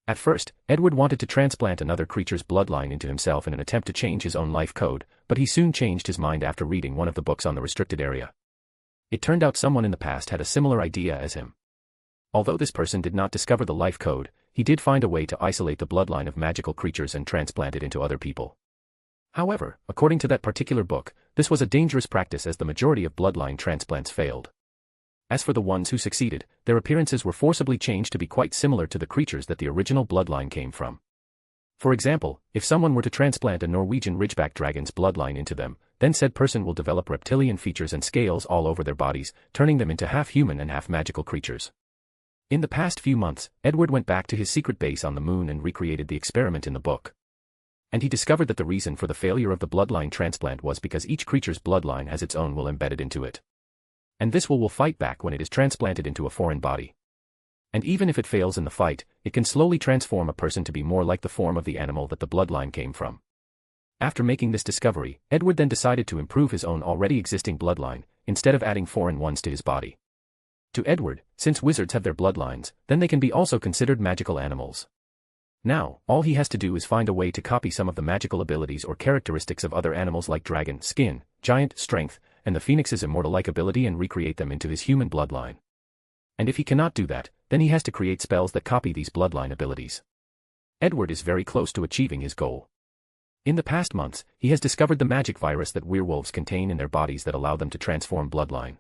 At first, Edward wanted to transplant another creature's bloodline into himself in an attempt to change his own life code, but he soon changed his mind after reading one of the books on the restricted area. It turned out someone in the past had a similar idea as him. Although this person did not discover the life code, he did find a way to isolate the bloodline of magical creatures and transplant it into other people. However, according to that particular book, this was a dangerous practice as the majority of bloodline transplants failed. As for the ones who succeeded, their appearances were forcibly changed to be quite similar to the creatures that the original bloodline came from. For example, if someone were to transplant a Norwegian ridgeback dragon's bloodline into them, then said person will develop reptilian features and scales all over their bodies, turning them into half-human and half-magical creatures. In the past few months, Edward went back to his secret base on the moon and recreated the experiment in the book. And he discovered that the reason for the failure of the bloodline transplant was because each creature's bloodline has its own will embedded into it. And this will fight back when it is transplanted into a foreign body. And even if it fails in the fight, it can slowly transform a person to be more like the form of the animal that the bloodline came from. After making this discovery, Edward then decided to improve his own already existing bloodline, instead of adding foreign ones to his body. To Edward, since wizards have their bloodlines, then they can be also considered magical animals. Now, all he has to do is find a way to copy some of the magical abilities or characteristics of other animals like dragon skin, giant strength, and the phoenix's immortal-like ability and recreate them into his human bloodline. And if he cannot do that, then he has to create spells that copy these bloodline abilities. Edward is very close to achieving his goal. In the past months, he has discovered the magic virus that werewolves contain in their bodies that allow them to transform bloodline.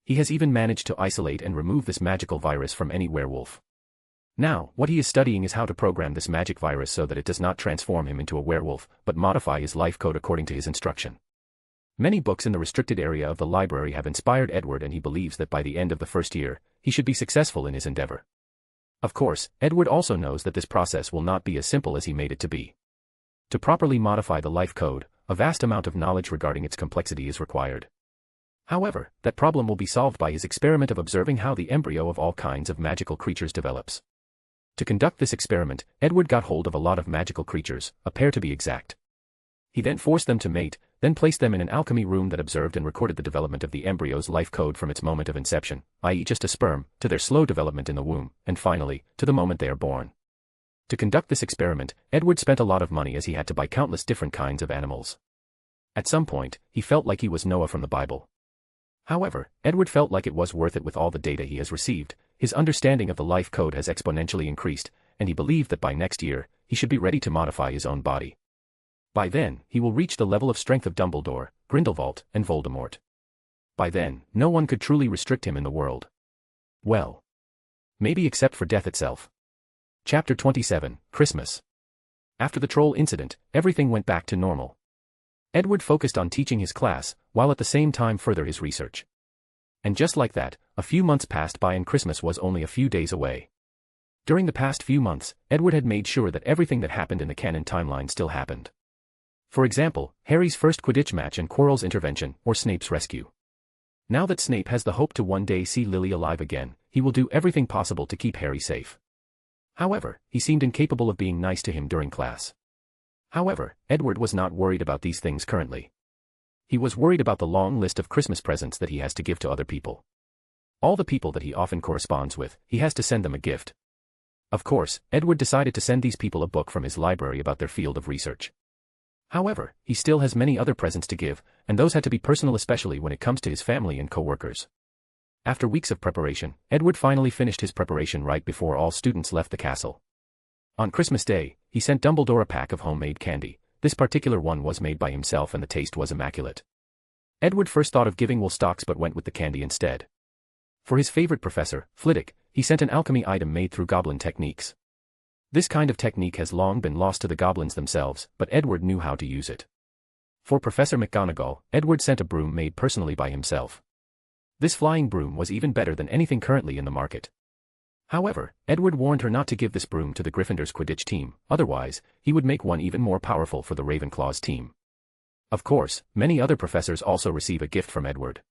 He has even managed to isolate and remove this magical virus from any werewolf. Now, what he is studying is how to program this magic virus so that it does not transform him into a werewolf, but modify his life code according to his instruction. Many books in the restricted area of the library have inspired Edward, and he believes that by the end of the first year, he should be successful in his endeavor. Of course, Edward also knows that this process will not be as simple as he made it to be. To properly modify the life code, a vast amount of knowledge regarding its complexity is required. However, that problem will be solved by his experiment of observing how the embryo of all kinds of magical creatures develops. To conduct this experiment, Edward got hold of a lot of magical creatures, a pair to be exact. He then forced them to mate, then placed them in an alchemy room that observed and recorded the development of the embryo's life code from its moment of inception, i.e. just a sperm, to their slow development in the womb, and finally, to the moment they are born. To conduct this experiment, Edward spent a lot of money as he had to buy countless different kinds of animals. At some point, he felt like he was Noah from the Bible. However, Edward felt like it was worth it with all the data he has received. His understanding of the life code has exponentially increased, and he believed that by next year, he should be ready to modify his own body. By then, he will reach the level of strength of Dumbledore, Grindelwald, and Voldemort. By then, no one could truly restrict him in the world. Well, maybe except for death itself. Chapter 27, Christmas. After the troll incident, everything went back to normal. Edward focused on teaching his class, while at the same time further his research. And just like that, a few months passed by and Christmas was only a few days away. During the past few months, Edward had made sure that everything that happened in the canon timeline still happened. For example, Harry's first Quidditch match and Quirrell's intervention, or Snape's rescue. Now that Snape has the hope to one day see Lily alive again, he will do everything possible to keep Harry safe. However, he seemed incapable of being nice to him during class. However, Edward was not worried about these things currently. He was worried about the long list of Christmas presents that he has to give to other people. All the people that he often corresponds with, he has to send them a gift. Of course, Edward decided to send these people a book from his library about their field of research. However, he still has many other presents to give, and those had to be personal, especially when it comes to his family and co-workers. After weeks of preparation, Edward finally finished his preparation right before all students left the castle. On Christmas Day, he sent Dumbledore a pack of homemade candy. This particular one was made by himself and the taste was immaculate. Edward first thought of giving wool stocks but went with the candy instead. For his favorite professor, Flitwick, he sent an alchemy item made through goblin techniques. This kind of technique has long been lost to the goblins themselves, but Edward knew how to use it. For Professor McGonagall, Edward sent a broom made personally by himself. This flying broom was even better than anything currently in the market. However, Edward warned her not to give this broom to the Gryffindor's Quidditch team, otherwise, he would make one even more powerful for the Ravenclaw's team. Of course, many other professors also receive a gift from Edward.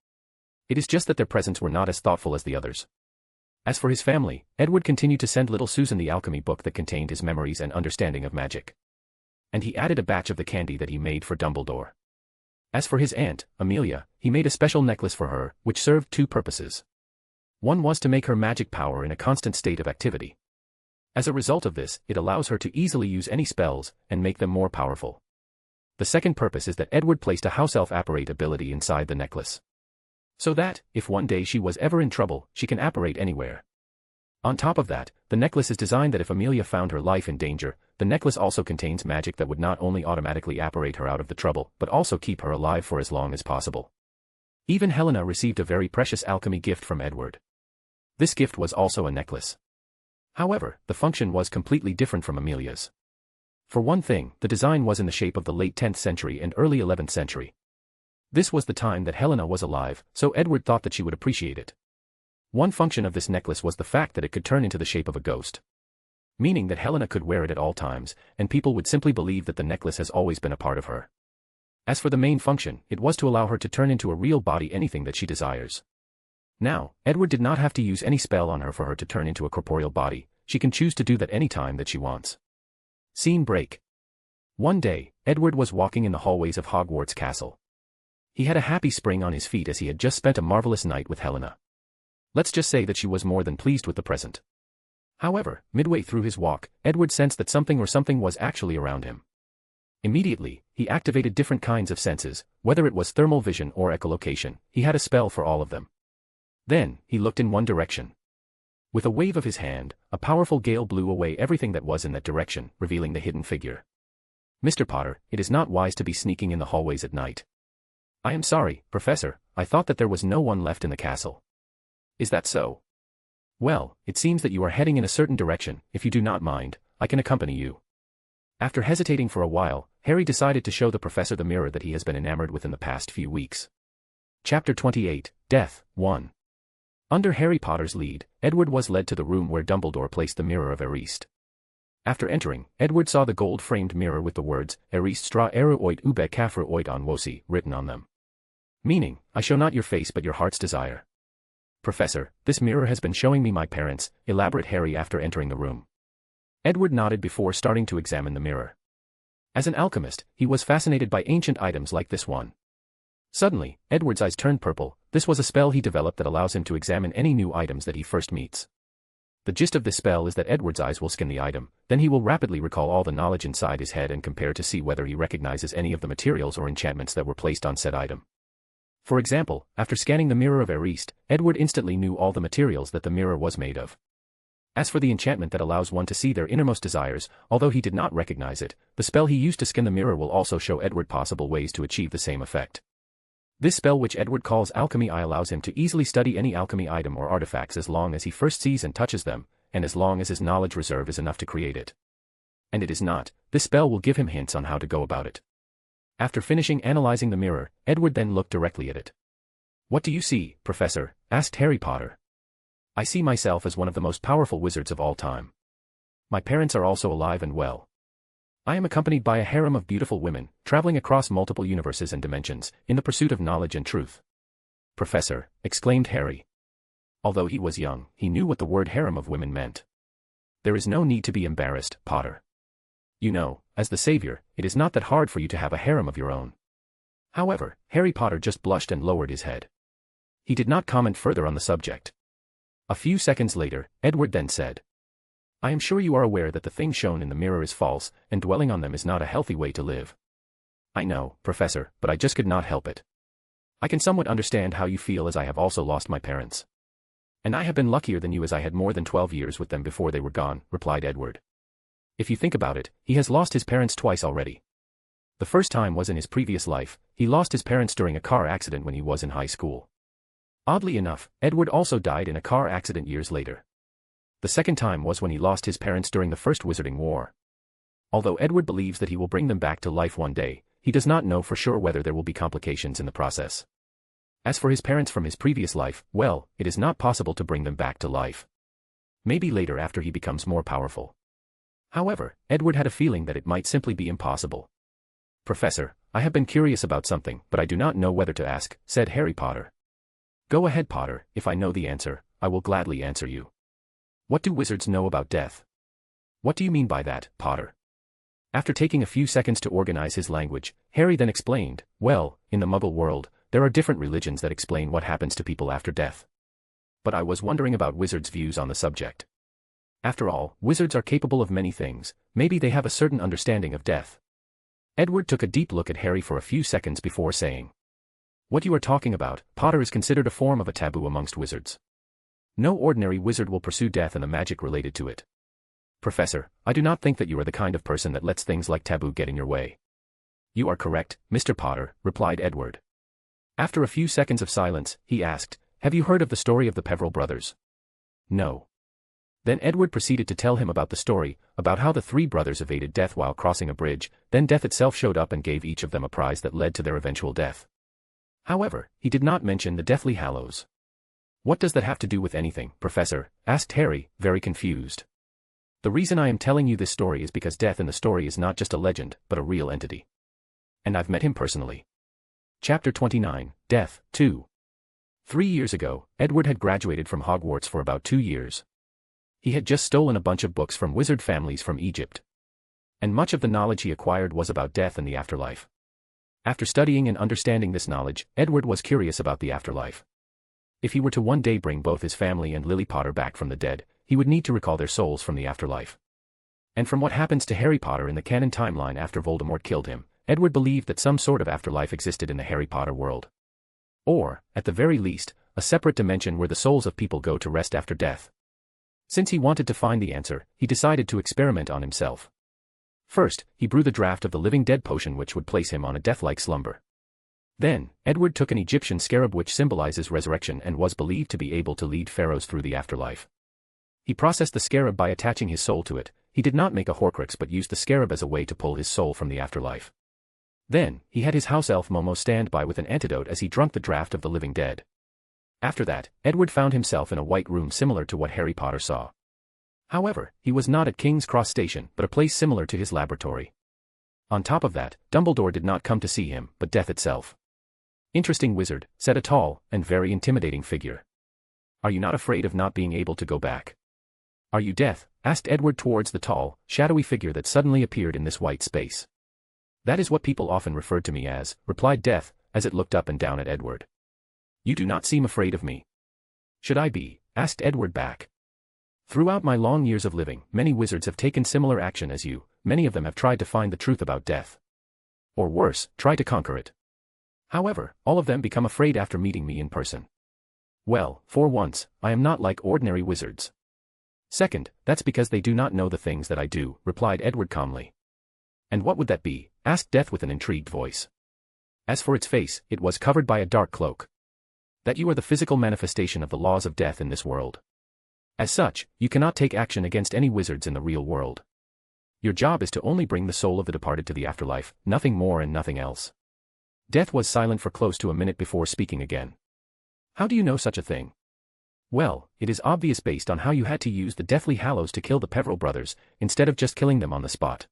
It is just that their presents were not as thoughtful as the others. As for his family, Edward continued to send little Susan the alchemy book that contained his memories and understanding of magic. And he added a batch of the candy that he made for Dumbledore. As for his aunt, Amelia, he made a special necklace for her, which served two purposes. One was to make her magic power in a constant state of activity. As a result of this, it allows her to easily use any spells, and make them more powerful. The second purpose is that Edward placed a house elf apparate ability inside the necklace. So that, if one day she was ever in trouble, she can apparate anywhere. On top of that, the necklace is designed that if Amelia found her life in danger, the necklace also contains magic that would not only automatically apparate her out of the trouble, but also keep her alive for as long as possible. Even Helena received a very precious alchemy gift from Edward. This gift was also a necklace. However, the function was completely different from Amelia's. For one thing, the design was in the shape of the late 10th century and early 11th century. This was the time that Helena was alive, so Edward thought that she would appreciate it. One function of this necklace was the fact that it could turn into the shape of a ghost. Meaning that Helena could wear it at all times, and people would simply believe that the necklace has always been a part of her. As for the main function, it was to allow her to turn into a real body anything that she desires. Now, Edward did not have to use any spell on her for her to turn into a corporeal body, she can choose to do that any time that she wants. Scene break. One day, Edward was walking in the hallways of Hogwarts Castle. He had a happy spring on his feet as he had just spent a marvelous night with Helena. Let's just say that she was more than pleased with the present. However, midway through his walk, Edward sensed that something or something was actually around him. Immediately, he activated different kinds of senses, whether it was thermal vision or echolocation, he had a spell for all of them. Then, he looked in one direction. With a wave of his hand, a powerful gale blew away everything that was in that direction, revealing the hidden figure. Mr. Potter, it is not wise to be sneaking in the hallways at night. I am sorry, Professor, I thought that there was no one left in the castle. Is that so? Well, it seems that you are heading in a certain direction. If you do not mind, I can accompany you. After hesitating for a while, Harry decided to show the professor the mirror that he has been enamored with in the past few weeks. Chapter 28, Death, 1. Under Harry Potter's lead, Edward was led to the room where Dumbledore placed the mirror of Erist. After entering, Edward saw the gold-framed mirror with the words, Erist stra eru oit ube kafra oit on wosi, written on them. Meaning, I show not your face but your heart's desire. Professor, this mirror has been showing me my parents, elaborated Harry after entering the room. Edward nodded before starting to examine the mirror. As an alchemist, he was fascinated by ancient items like this one. Suddenly, Edward's eyes turned purple. This was a spell he developed that allows him to examine any new items that he first meets. The gist of this spell is that Edward's eyes will scan the item, then he will rapidly recall all the knowledge inside his head and compare to see whether he recognizes any of the materials or enchantments that were placed on said item. For example, after scanning the mirror of Erist, Edward instantly knew all the materials that the mirror was made of. As for the enchantment that allows one to see their innermost desires, although he did not recognize it, the spell he used to scan the mirror will also show Edward possible ways to achieve the same effect. This spell, which Edward calls Alchemy Eye, allows him to easily study any alchemy item or artifacts as long as he first sees and touches them, and as long as his knowledge reserve is enough to create it. And it is not, this spell will give him hints on how to go about it. After finishing analyzing the mirror, Edward then looked directly at it. What do you see, Professor? Asked Harry Potter. I see myself as one of the most powerful wizards of all time. My parents are also alive and well. I am accompanied by a harem of beautiful women, traveling across multiple universes and dimensions, in the pursuit of knowledge and truth. Professor, exclaimed Harry. Although he was young, he knew what the word harem of women meant. There is no need to be embarrassed, Potter. You know, as the savior, it is not that hard for you to have a harem of your own. However, Harry Potter just blushed and lowered his head. He did not comment further on the subject. A few seconds later, Edward then said, I am sure you are aware that the thing shown in the mirror is false, and dwelling on them is not a healthy way to live. I know, Professor, but I just could not help it. I can somewhat understand how you feel, as I have also lost my parents. And I have been luckier than you, as I had more than 12 years with them before they were gone, replied Edward. If you think about it, he has lost his parents twice already. The first time was in his previous life. He lost his parents during a car accident when he was in high school. Oddly enough, Edward also died in a car accident years later. The second time was when he lost his parents during the First Wizarding War. Although Edward believes that he will bring them back to life one day, he does not know for sure whether there will be complications in the process. As for his parents from his previous life, well, it is not possible to bring them back to life. Maybe later after he becomes more powerful. However, Edward had a feeling that it might simply be impossible. Professor, I have been curious about something, but I do not know whether to ask, said Harry Potter. Go ahead, Potter, if I know the answer, I will gladly answer you. What do wizards know about death? What do you mean by that, Potter? After taking a few seconds to organize his language, Harry then explained, well, in the Muggle world, there are different religions that explain what happens to people after death. But I was wondering about wizards' views on the subject. After all, wizards are capable of many things, maybe they have a certain understanding of death. Edward took a deep look at Harry for a few seconds before saying, what you are talking about, Potter, is considered a form of a taboo amongst wizards. No ordinary wizard will pursue death and the magic related to it. Professor, I do not think that you are the kind of person that lets things like taboo get in your way. You are correct, Mr. Potter, replied Edward. After a few seconds of silence, he asked, have you heard of the story of the Peverell brothers? No. Then Edward proceeded to tell him about the story, about how the three brothers evaded death while crossing a bridge, then death itself showed up and gave each of them a prize that led to their eventual death. However, he did not mention the Deathly Hallows. What does that have to do with anything, Professor? Asked Harry, very confused. The reason I am telling you this story is because death in the story is not just a legend, but a real entity. And I've met him personally. Chapter 29, Death, 2. 3 years ago, Edward had graduated from Hogwarts for about 2 years. He had just stolen a bunch of books from wizard families from Egypt. And much of the knowledge he acquired was about death and the afterlife. After studying and understanding this knowledge, Edward was curious about the afterlife. If he were to one day bring both his family and Lily Potter back from the dead, he would need to recall their souls from the afterlife. And from what happens to Harry Potter in the canon timeline after Voldemort killed him, Edward believed that some sort of afterlife existed in the Harry Potter world. Or, at the very least, a separate dimension where the souls of people go to rest after death. Since he wanted to find the answer, he decided to experiment on himself. First, he brewed the draft of the living dead potion which would place him on a death-like slumber. Then, Edward took an Egyptian scarab which symbolizes resurrection and was believed to be able to lead pharaohs through the afterlife. He processed the scarab by attaching his soul to it. He did not make a Horcrux but used the scarab as a way to pull his soul from the afterlife. Then, he had his house elf Momo stand by with an antidote as he drank the draft of the living dead. After that, Edward found himself in a white room similar to what Harry Potter saw. However, he was not at King's Cross Station but a place similar to his laboratory. On top of that, Dumbledore did not come to see him, but death itself. "Interesting wizard," said a tall and very intimidating figure. "Are you not afraid of not being able to go back?" "Are you death?" asked Edward towards the tall, shadowy figure that suddenly appeared in this white space. "That is what people often referred to me as," replied Death, as it looked up and down at Edward. "You do not seem afraid of me." "Should I be?" asked Edward back. "Throughout my long years of living, many wizards have taken similar action as you. Many of them have tried to find the truth about death. Or worse, try to conquer it. However, all of them become afraid after meeting me in person. Well, for once, I am not like ordinary wizards." "Second, that's because they do not know the things that I do," replied Edward calmly. "And what would that be?" asked Death with an intrigued voice. As for its face, it was covered by a dark cloak. "That you are the physical manifestation of the laws of death in this world. As such, you cannot take action against any wizards in the real world. Your job is to only bring the soul of the departed to the afterlife, nothing more and nothing else." Death was silent for close to a minute before speaking again. "How do you know such a thing?" "Well, it is obvious based on how you had to use the Deathly Hallows to kill the Peveril brothers, instead of just killing them on the spot.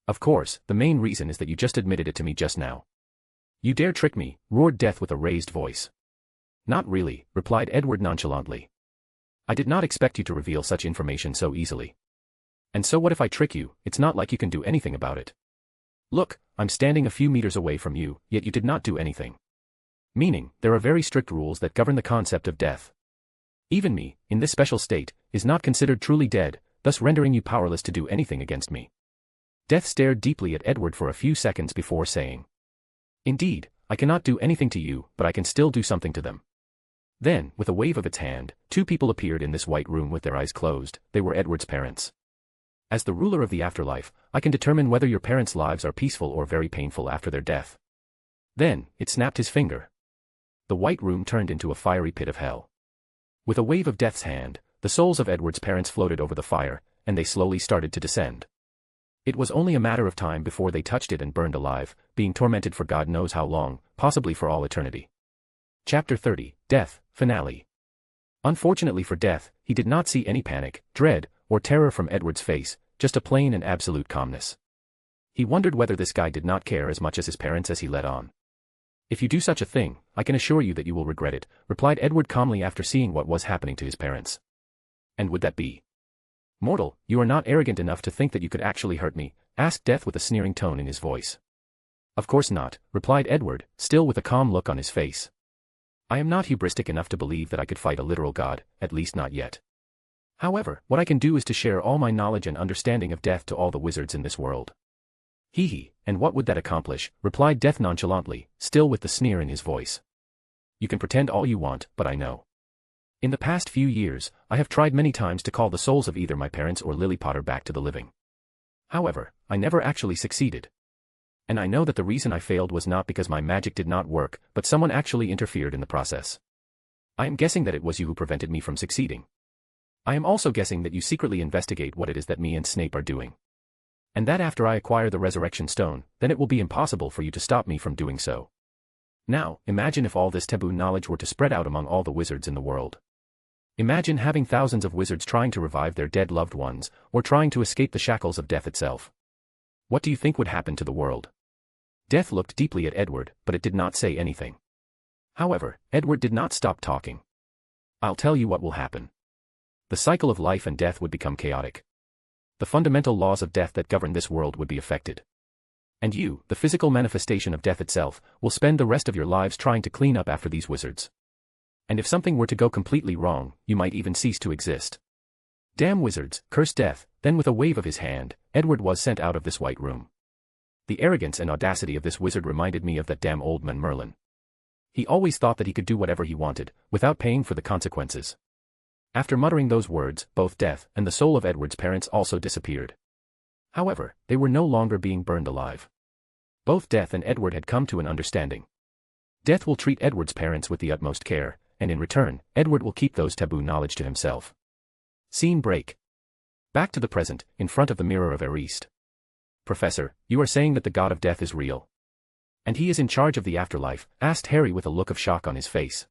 Of course, the main reason is that you just admitted it to me just now." "You dare trick me," roared Death with a raised voice. "Not really," replied Edward nonchalantly. "I did not expect you to reveal such information so easily. And so what if I trick you? It's not like you can do anything about it. Look, I'm standing a few meters away from you, yet you did not do anything. Meaning, there are very strict rules that govern the concept of death. Even me, in this special state, is not considered truly dead, thus rendering you powerless to do anything against me." Death stared deeply at Edward for a few seconds before saying, "Indeed, I cannot do anything to you, but I can still do something to them." Then, with a wave of its hand, two people appeared in this white room with their eyes closed. They were Edward's parents. "As the ruler of the afterlife, I can determine whether your parents' lives are peaceful or very painful after their death." Then, it snapped his finger. The white room turned into a fiery pit of hell. With a wave of Death's hand, the souls of Edward's parents floated over the fire, and they slowly started to descend. It was only a matter of time before they touched it and burned alive, being tormented for God knows how long, possibly for all eternity. Chapter 30, Death, Finale. Unfortunately for Death, he did not see any panic, dread, or terror from Edward's face, just a plain and absolute calmness. He wondered whether this guy did not care as much as his parents as he let on. "If you do such a thing, I can assure you that you will regret it," replied Edward calmly after seeing what was happening to his parents. "And would that be?" "Mortal, you are not arrogant enough to think that you could actually hurt me?" asked Death with a sneering tone in his voice. "Of course not," replied Edward, still with a calm look on his face. "I am not hubristic enough to believe that I could fight a literal god, at least not yet. However, what I can do is to share all my knowledge and understanding of death to all the wizards in this world." "Hee hee, and what would that accomplish?" replied Death nonchalantly, still with the sneer in his voice. "You can pretend all you want, but I know. In the past few years, I have tried many times to call the souls of either my parents or Lily Potter back to the living. However, I never actually succeeded. And I know that the reason I failed was not because my magic did not work, but someone actually interfered in the process. I am guessing that it was you who prevented me from succeeding. I am also guessing that you secretly investigate what it is that me and Snape are doing. And that after I acquire the Resurrection Stone, then it will be impossible for you to stop me from doing so. Now, imagine if all this taboo knowledge were to spread out among all the wizards in the world. Imagine having thousands of wizards trying to revive their dead loved ones, or trying to escape the shackles of death itself. What do you think would happen to the world?" Death looked deeply at Edward, but it did not say anything. However, Edward did not stop talking. "I'll tell you what will happen. The cycle of life and death would become chaotic. The fundamental laws of death that govern this world would be affected. And you, the physical manifestation of death itself, will spend the rest of your lives trying to clean up after these wizards. And if something were to go completely wrong, you might even cease to exist. Damn wizards, curse death." Then with a wave of his hand, Edward was sent out of this white room. The arrogance and audacity of this wizard reminded me of that damn old man Merlin. He always thought that he could do whatever he wanted, without paying for the consequences. After muttering those words, both death and the soul of Edward's parents also disappeared. However, they were no longer being burned alive. Both Death and Edward had come to an understanding. Death will treat Edward's parents with the utmost care, and in return, Edward will keep those taboo knowledge to himself. Scene break. Back to the present, in front of the mirror of Ariste. Professor, you are saying that the god of death is real? And he is in charge of the afterlife? Asked Harry with a look of shock on his face.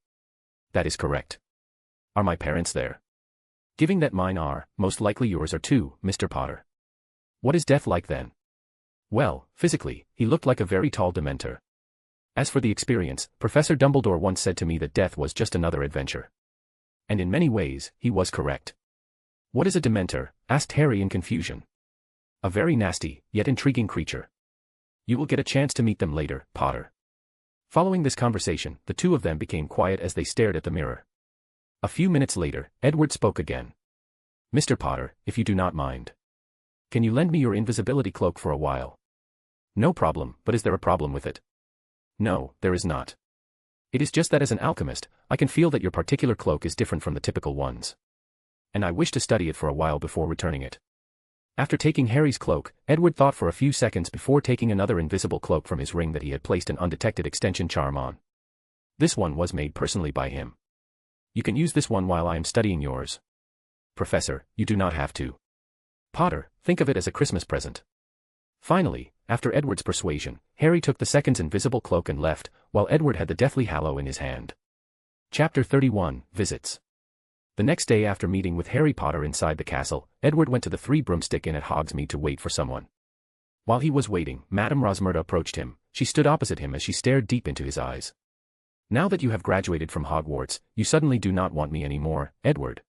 That is correct. Are my parents there? Giving that mine are, most likely yours are too, Mr. Potter. What is death like then? Well, physically, he looked like a very tall Dementor. As for the experience, Professor Dumbledore once said to me that death was just another adventure. And in many ways, he was correct. What is a Dementor? Asked Harry in confusion. A very nasty, yet intriguing creature. You will get a chance to meet them later, Potter. Following this conversation, the two of them became quiet as they stared at the mirror. A few minutes later, Edward spoke again. Mr. Potter, if you do not mind. Can you lend me your invisibility cloak for a while? No problem, but is there a problem with it? No, there is not. It is just that as an alchemist, I can feel that your particular cloak is different from the typical ones. And I wish to study it for a while before returning it. After taking Harry's cloak, Edward thought for a few seconds before taking another invisible cloak from his ring that he had placed an undetected extension charm on. This one was made personally by him. You can use this one while I am studying yours. Professor, you do not have to. Potter, think of it as a Christmas present. Finally, after Edward's persuasion, Harry took the second's invisible cloak and left, while Edward had the Deathly Hallow in his hand. Chapter 31, Visits. The next day after meeting with Harry Potter inside the castle, Edward went to the Three Broomstick Inn at Hogsmeade to wait for someone. While he was waiting, Madame Rosmerta approached him. She stood opposite him as she stared deep into his eyes. Now that you have graduated from Hogwarts, you suddenly do not want me anymore, Edward.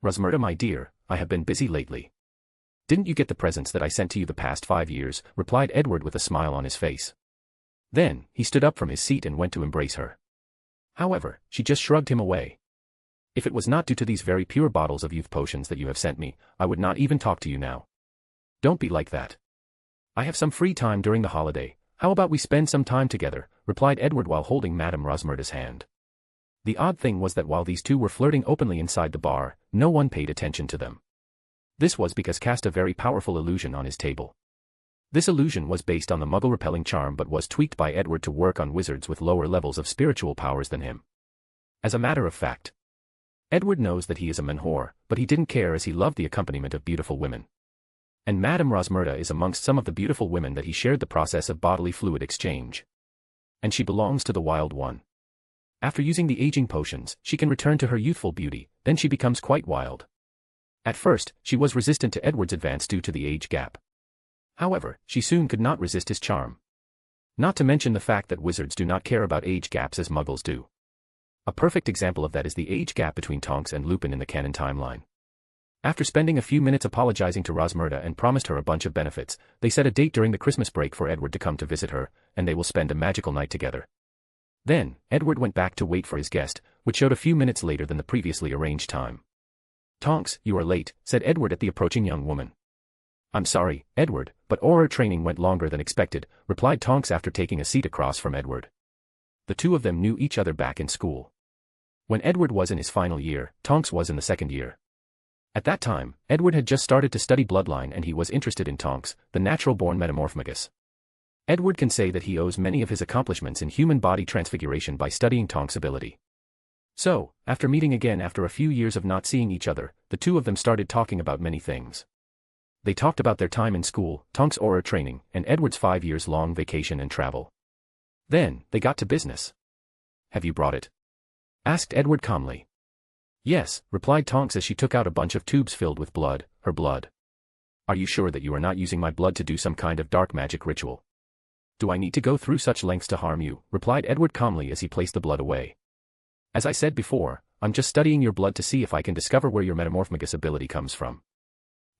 Rosmerta, my dear, I have been busy lately. Didn't you get the presents that I sent to you the past 5 years? Replied Edward with a smile on his face. Then, he stood up from his seat and went to embrace her. However, she just shrugged him away. If it was not due to these very pure bottles of youth potions that you have sent me, I would not even talk to you now. Don't be like that. I have some free time during the holiday. How about we spend some time together? Replied Edward while holding Madame Rosmerta's hand. The odd thing was that while these two were flirting openly inside the bar, no one paid attention to them. This was because cast a very powerful illusion on his table. This illusion was based on the muggle-repelling charm but was tweaked by Edward to work on wizards with lower levels of spiritual powers than him. As a matter of fact, Edward knows that he is a menhor, but he didn't care as he loved the accompaniment of beautiful women. And Madame Rosmerta is amongst some of the beautiful women that he shared the process of bodily fluid exchange. And she belongs to the Wild One. After using the aging potions, she can return to her youthful beauty, then she becomes quite wild. At first, she was resistant to Edward's advance due to the age gap. However, she soon could not resist his charm. Not to mention the fact that wizards do not care about age gaps as muggles do. A perfect example of that is the age gap between Tonks and Lupin in the canon timeline. After spending a few minutes apologizing to Rosmerta and promised her a bunch of benefits, they set a date during the Christmas break for Edward to come to visit her, and they will spend a magical night together. Then, Edward went back to wait for his guest, which showed a few minutes later than the previously arranged time. Tonks, you are late, said Edward at the approaching young woman. I'm sorry, Edward, but aura training went longer than expected, replied Tonks after taking a seat across from Edward. The two of them knew each other back in school. When Edward was in his final year, Tonks was in the second year. At that time, Edward had just started to study bloodline and he was interested in Tonks, the natural-born metamorphmagus. Edward can say that he owes many of his accomplishments in human body transfiguration by studying Tonks' ability. So, after meeting again after a few years of not seeing each other, the two of them started talking about many things. They talked about their time in school, Tonks' aura training, and Edward's 5 years long vacation and travel. Then, they got to business. Have you brought it? Asked Edward calmly. Yes, replied Tonks as she took out a bunch of tubes filled with blood, her blood. Are you sure that you are not using my blood to do some kind of dark magic ritual? Do I need to go through such lengths to harm you? Replied Edward calmly as he placed the blood away. As I said before, I'm just studying your blood to see if I can discover where your metamorphmagus ability comes from.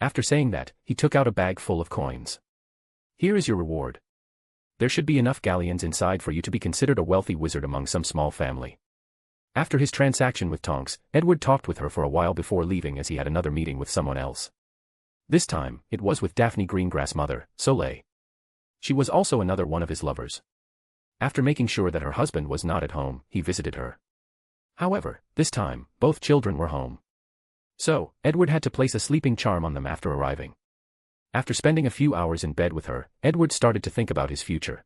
After saying that, he took out a bag full of coins. Here is your reward. There should be enough galleons inside for you to be considered a wealthy wizard among some small family. After his transaction with Tonks, Edward talked with her for a while before leaving as he had another meeting with someone else. This time, it was with Daphne Greengrass' mother, Soleil. She was also another one of his lovers. After making sure that her husband was not at home, he visited her. However, this time, both children were home. So, Edward had to place a sleeping charm on them after arriving. After spending a few hours in bed with her, Edward started to think about his future.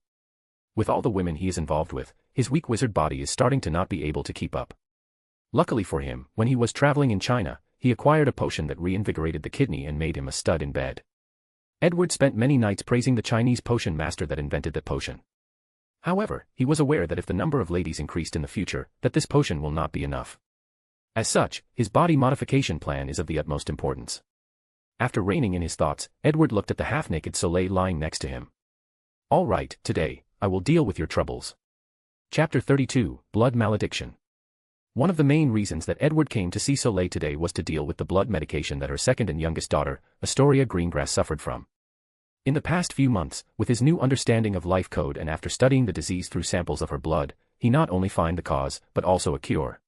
With all the women he is involved with, his weak wizard body is starting to not be able to keep up. Luckily for him, when he was traveling in China, he acquired a potion that reinvigorated the kidney and made him a stud in bed. Edward spent many nights praising the Chinese potion master that invented that potion. However, he was aware that if the number of ladies increased in the future, that this potion will not be enough. As such, his body modification plan is of the utmost importance. After reining in his thoughts, Edward looked at the half-naked Soleil lying next to him. All right, today, I will deal with your troubles. Chapter 32, Blood Malediction. One of the main reasons that Edward came to see Soleil today was to deal with the blood medication that her second and youngest daughter, Astoria Greengrass, suffered from. In the past few months, with his new understanding of life code and after studying the disease through samples of her blood, he not only found the cause, but also a cure.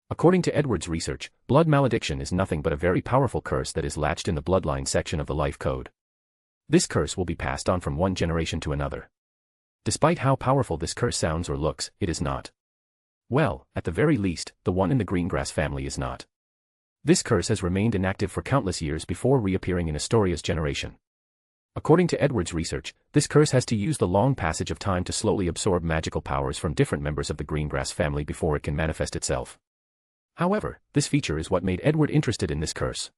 According to Edward's research, blood malediction is nothing but a very powerful curse that is latched in the bloodline section of the life code. This curse will be passed on from one generation to another. Despite how powerful this curse sounds or looks, it is not. Well, at the very least, the one in the Greengrass family is not. This curse has remained inactive for countless years before reappearing in Astoria's generation. According to Edward's research, this curse has to use the long passage of time to slowly absorb magical powers from different members of the Greengrass family before it can manifest itself. However, this feature is what made Edward interested in this curse.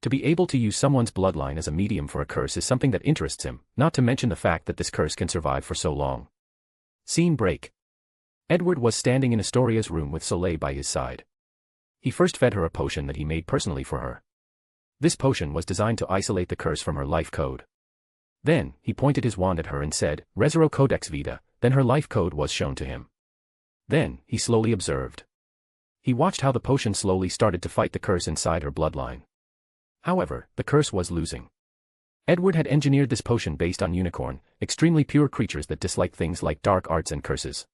To be able to use someone's bloodline as a medium for a curse is something that interests him, not to mention the fact that this curse can survive for so long. Scene break. Edward was standing in Astoria's room with Soleil by his side. He first fed her a potion that he made personally for her. This potion was designed to isolate the curse from her life code. Then, he pointed his wand at her and said, Resero Codex Vita, then her life code was shown to him. Then, he slowly observed. He watched how the potion slowly started to fight the curse inside her bloodline. However, the curse was losing. Edward had engineered this potion based on unicorn, extremely pure creatures that dislike things like dark arts and curses.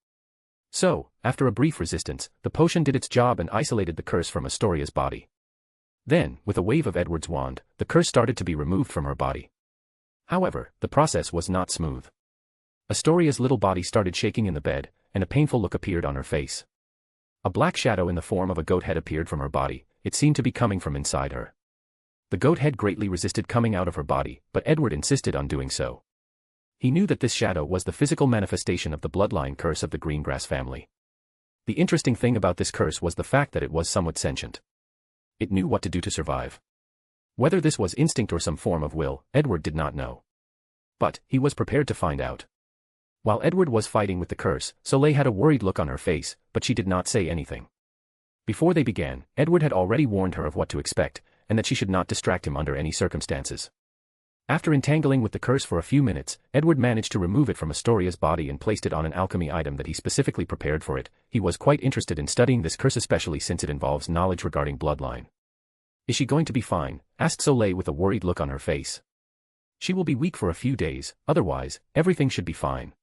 So, after a brief resistance, the potion did its job and isolated the curse from Astoria's body. Then, with a wave of Edward's wand, the curse started to be removed from her body. However, the process was not smooth. Astoria's little body started shaking in the bed, and a painful look appeared on her face. A black shadow in the form of a goat head appeared from her body. It seemed to be coming from inside her. The goat head greatly resisted coming out of her body, but Edward insisted on doing so. He knew that this shadow was the physical manifestation of the bloodline curse of the Greengrass family. The interesting thing about this curse was the fact that it was somewhat sentient. It knew what to do to survive. Whether this was instinct or some form of will, Edward did not know. But, he was prepared to find out. While Edward was fighting with the curse, Soleil had a worried look on her face, but she did not say anything. Before they began, Edward had already warned her of what to expect, and that she should not distract him under any circumstances. After entangling with the curse for a few minutes, Edward managed to remove it from Astoria's body and placed it on an alchemy item that he specifically prepared for it. He was quite interested in studying this curse, especially since it involves knowledge regarding bloodline. Is she going to be fine? Asked Soleil with a worried look on her face. She will be weak for a few days, otherwise, everything should be fine.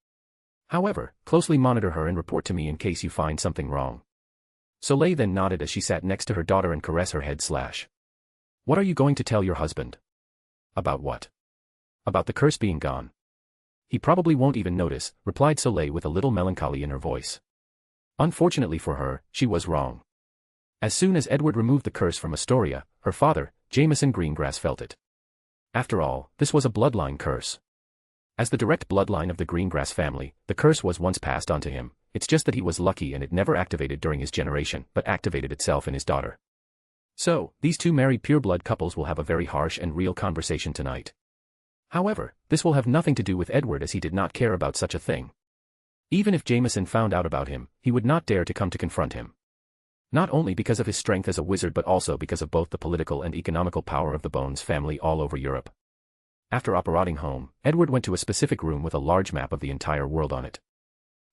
However, closely monitor her and report to me in case you find something wrong. Soleil then nodded as she sat next to her daughter and caressed her head. What are you going to tell your husband? About what? About the curse being gone. He probably won't even notice, replied Soleil with a little melancholy in her voice. Unfortunately for her, she was wrong. As soon as Edward removed the curse from Astoria, her father, Jameson Greengrass, felt it. After all, this was a bloodline curse. As the direct bloodline of the Greengrass family, the curse was once passed on to him. It's just that he was lucky and it never activated during his generation, but activated itself in his daughter. So, these two married pureblood couples will have a very harsh and real conversation tonight. However, this will have nothing to do with Edward, as he did not care about such a thing. Even if Jameson found out about him, he would not dare to come to confront him. Not only because of his strength as a wizard, but also because of both the political and economical power of the Bones family all over Europe. After operating home, Edward went to a specific room with a large map of the entire world on it.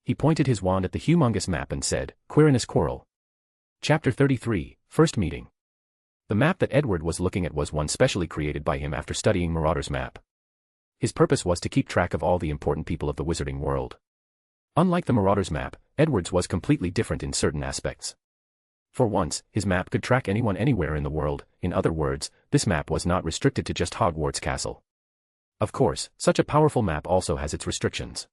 He pointed his wand at the humongous map and said, Quirinus Quarrel. Chapter 33, First Meeting. The map that Edward was looking at was one specially created by him after studying Marauder's map. His purpose was to keep track of all the important people of the wizarding world. Unlike the Marauder's map, Edward's was completely different in certain aspects. For once, his map could track anyone anywhere in the world. In other words, this map was not restricted to just Hogwarts Castle. Of course, such a powerful map also has its restrictions.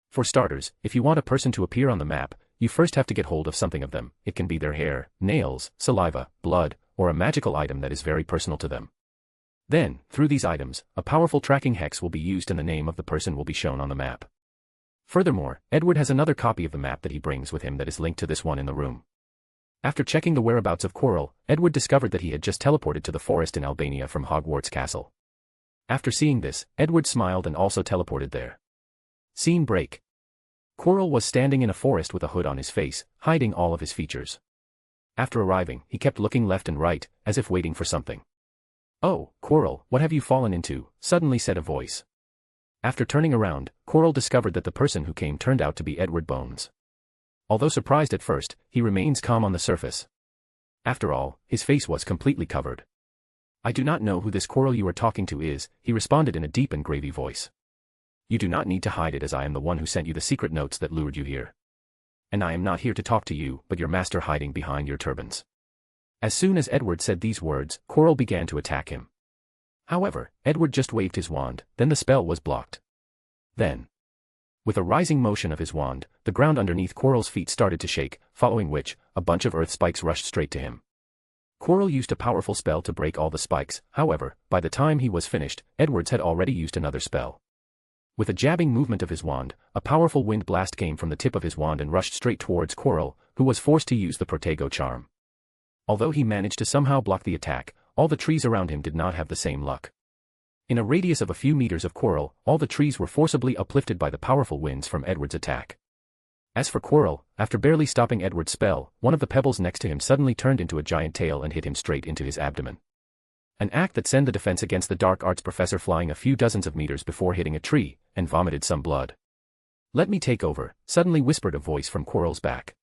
For starters, if you want a person to appear on the map, you first have to get hold of something of them. It can be their hair, nails, saliva, blood, or a magical item that is very personal to them. Then, through these items, a powerful tracking hex will be used and the name of the person will be shown on the map. Furthermore, Edward has another copy of the map that he brings with him that is linked to this one in the room. After checking the whereabouts of Quirrell, Edward discovered that he had just teleported to the forest in Albania from Hogwarts Castle. After seeing this, Edward smiled and also teleported there. Scene break. Quirrell was standing in a forest with a hood on his face, hiding all of his features. After arriving, he kept looking left and right, as if waiting for something. "Oh, Quirrell, what have you fallen into?" suddenly said a voice. After turning around, Quirrell discovered that the person who came turned out to be Edward Bones. Although surprised at first, he remains calm on the surface. After all, his face was completely covered. "I do not know who this Quirrell you are talking to is," he responded in a deep and gravy voice. "You do not need to hide it, as I am the one who sent you the secret notes that lured you here. And I am not here to talk to you, but your master hiding behind your turbans." As soon as Edward said these words, Quirrell began to attack him. However, Edward just waved his wand, then the spell was blocked. Then, with a rising motion of his wand, the ground underneath Quirrell's feet started to shake, following which, a bunch of earth spikes rushed straight to him. Quirrell used a powerful spell to break all the spikes. However, by the time he was finished, Edwards had already used another spell. With a jabbing movement of his wand, a powerful wind blast came from the tip of his wand and rushed straight towards Quirrell, who was forced to use the Protego charm. Although he managed to somehow block the attack, all the trees around him did not have the same luck. In a radius of a few meters of Quirrell, all the trees were forcibly uplifted by the powerful winds from Edward's attack. As for Quirrell, after barely stopping Edward's spell, one of the pebbles next to him suddenly turned into a giant tail and hit him straight into his abdomen. An act that sent the defense against the dark arts professor flying a few dozens of meters before hitting a tree, and vomited some blood. "Let me take over," suddenly whispered a voice from Quirrell's back.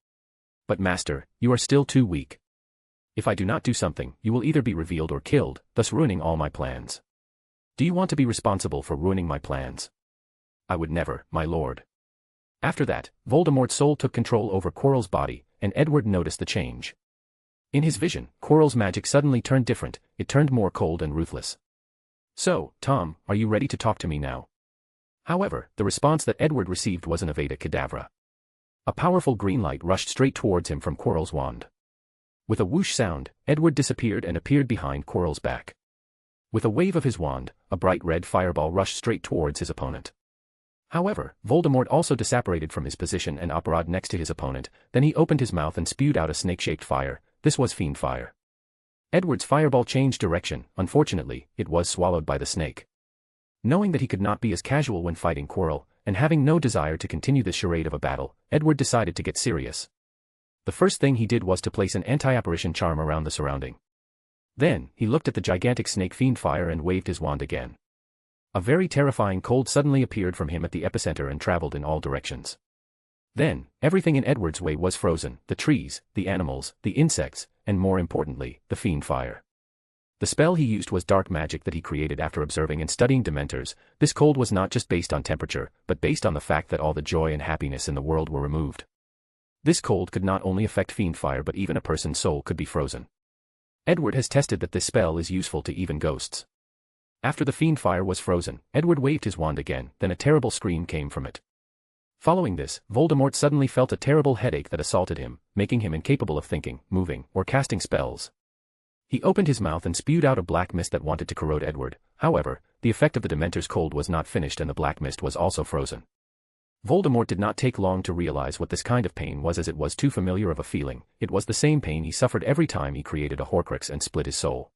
"But master, you are still too weak. If I do not do something, you will either be revealed or killed, thus ruining all my plans. Do you want to be responsible for ruining my plans?" "I would never, my lord." After that, Voldemort's soul took control over Quirrell's body, and Edward noticed the change. In his vision, Quirrell's magic suddenly turned different. It turned more cold and ruthless. "So, Tom, are you ready to talk to me now?" However, the response that Edward received was an Avada Kedavra. A powerful green light rushed straight towards him from Quirrell's wand. With a whoosh sound, Edward disappeared and appeared behind Quirrell's back. With a wave of his wand, a bright red fireball rushed straight towards his opponent. However, Voldemort also disapparated from his position and apparat next to his opponent, then he opened his mouth and spewed out a snake-shaped fire. This was fiend fire. Edward's fireball changed direction. Unfortunately, it was swallowed by the snake. Knowing that he could not be as casual when fighting Quirrell, and having no desire to continue this charade of a battle, Edward decided to get serious. The first thing he did was to place an anti-apparition charm around the surrounding. Then, he looked at the gigantic snake fiend fire and waved his wand again. A very terrifying cold suddenly appeared from him at the epicenter and traveled in all directions. Then, everything in Edward's way was frozen: the trees, the animals, the insects, and more importantly, the fiend fire. The spell he used was dark magic that he created after observing and studying Dementors. This cold was not just based on temperature, but based on the fact that all the joy and happiness in the world were removed. This cold could not only affect fiend fire but even a person's soul could be frozen. Edward has tested that this spell is useful to even ghosts. After the fiend fire was frozen, Edward waved his wand again, then a terrible scream came from it. Following this, Voldemort suddenly felt a terrible headache that assaulted him, making him incapable of thinking, moving, or casting spells. He opened his mouth and spewed out a black mist that wanted to corrode Edward. However, the effect of the Dementor's cold was not finished and the black mist was also frozen. Voldemort did not take long to realize what this kind of pain was, as it was too familiar of a feeling. It was the same pain he suffered every time he created a Horcrux and split his soul.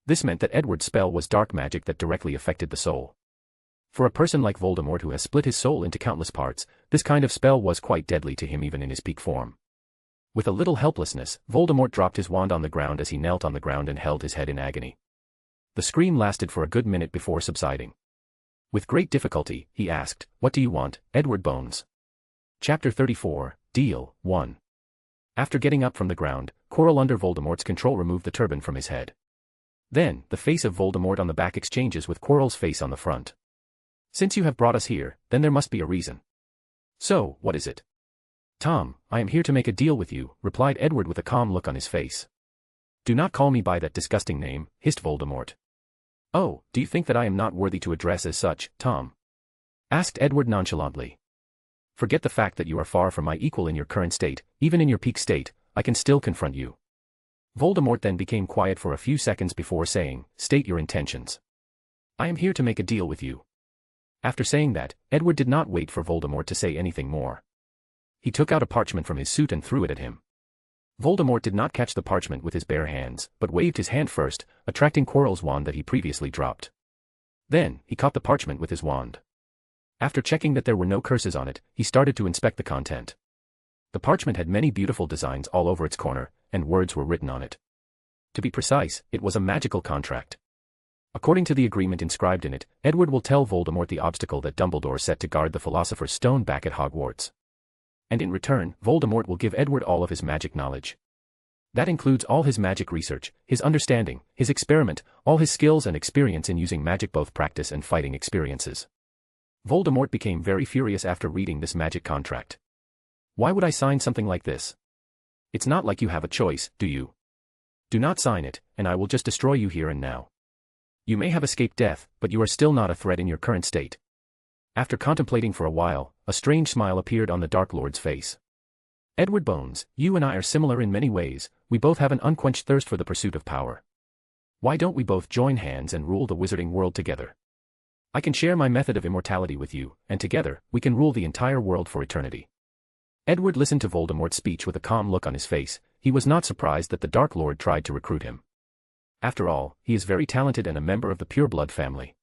This meant that Edward's spell was dark magic that directly affected the soul. For a person like Voldemort who has split his soul into countless parts, this kind of spell was quite deadly to him even in his peak form. With a little helplessness, Voldemort dropped his wand on the ground as he knelt on the ground and held his head in agony. The scream lasted for a good minute before subsiding. With great difficulty, he asked, "What do you want, Edward Bones?" Chapter 34, Deal 1. After getting up from the ground, Quirrell under Voldemort's control removed the turban from his head. Then, the face of Voldemort on the back exchanges with Quirrell's face on the front. "Since you have brought us here, then there must be a reason. So, what is it?" "Tom, I am here to make a deal with you," replied Edward with a calm look on his face. "Do not call me by that disgusting name," hissed Voldemort. "Oh, do you think that I am not worthy to address as such, Tom?" asked Edward nonchalantly. "Forget the fact that you are far from my equal in your current state, even in your peak state, I can still confront you." Voldemort then became quiet for a few seconds before saying, "State your intentions. I am here to make a deal with you." After saying that, Edward did not wait for Voldemort to say anything more. He took out a parchment from his suit and threw it at him. Voldemort did not catch the parchment with his bare hands, but waved his hand first, attracting Quirrell's wand that he previously dropped. Then, he caught the parchment with his wand. After checking that there were no curses on it, he started to inspect the content. The parchment had many beautiful designs all over its corner, and words were written on it. To be precise, it was a magical contract. According to the agreement inscribed in it, Edward will tell Voldemort the obstacle that Dumbledore set to guard the Philosopher's Stone back at Hogwarts. And in return, Voldemort will give Edward all of his magic knowledge. That includes all his magic research, his understanding, his experiment, all his skills and experience in using magic, both practice and fighting experiences. Voldemort became very furious after reading this magic contract. "Why would I sign something like this? It's not like you have a choice, do you? Do not sign it, and I will just destroy you here and now. You may have escaped death, but you are still not a threat in your current state." After contemplating for a while, a strange smile appeared on the Dark Lord's face. "Edward Bones, you and I are similar in many ways, we both have an unquenched thirst for the pursuit of power. Why don't we both join hands and rule the wizarding world together? I can share my method of immortality with you, and together, we can rule the entire world for eternity." Edward listened to Voldemort's speech with a calm look on his face. He was not surprised that the Dark Lord tried to recruit him. After all, he is very talented and a member of the pureblood family.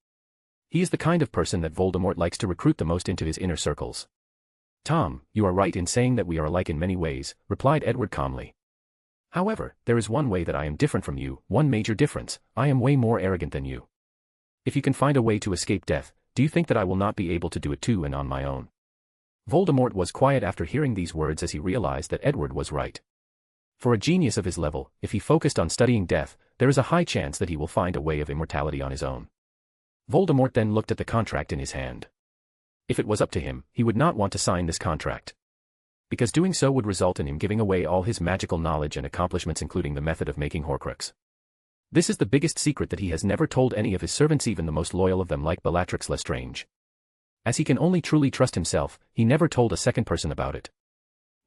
He is the kind of person that Voldemort likes to recruit the most into his inner circles. "Tom, you are right in saying that we are alike in many ways," replied Edward calmly. "However, there is one way that I am different from you, one major difference: I am way more arrogant than you. If you can find a way to escape death, do you think that I will not be able to do it too and on my own?" Voldemort was quiet after hearing these words as he realized that Edward was right. For a genius of his level, if he focused on studying death, there is a high chance that he will find a way of immortality on his own. Voldemort then looked at the contract in his hand. If it was up to him, he would not want to sign this contract, because doing so would result in him giving away all his magical knowledge and accomplishments, including the method of making Horcrux. This is the biggest secret that he has never told any of his servants, even the most loyal of them like Bellatrix Lestrange. As he can only truly trust himself, he never told a second person about it.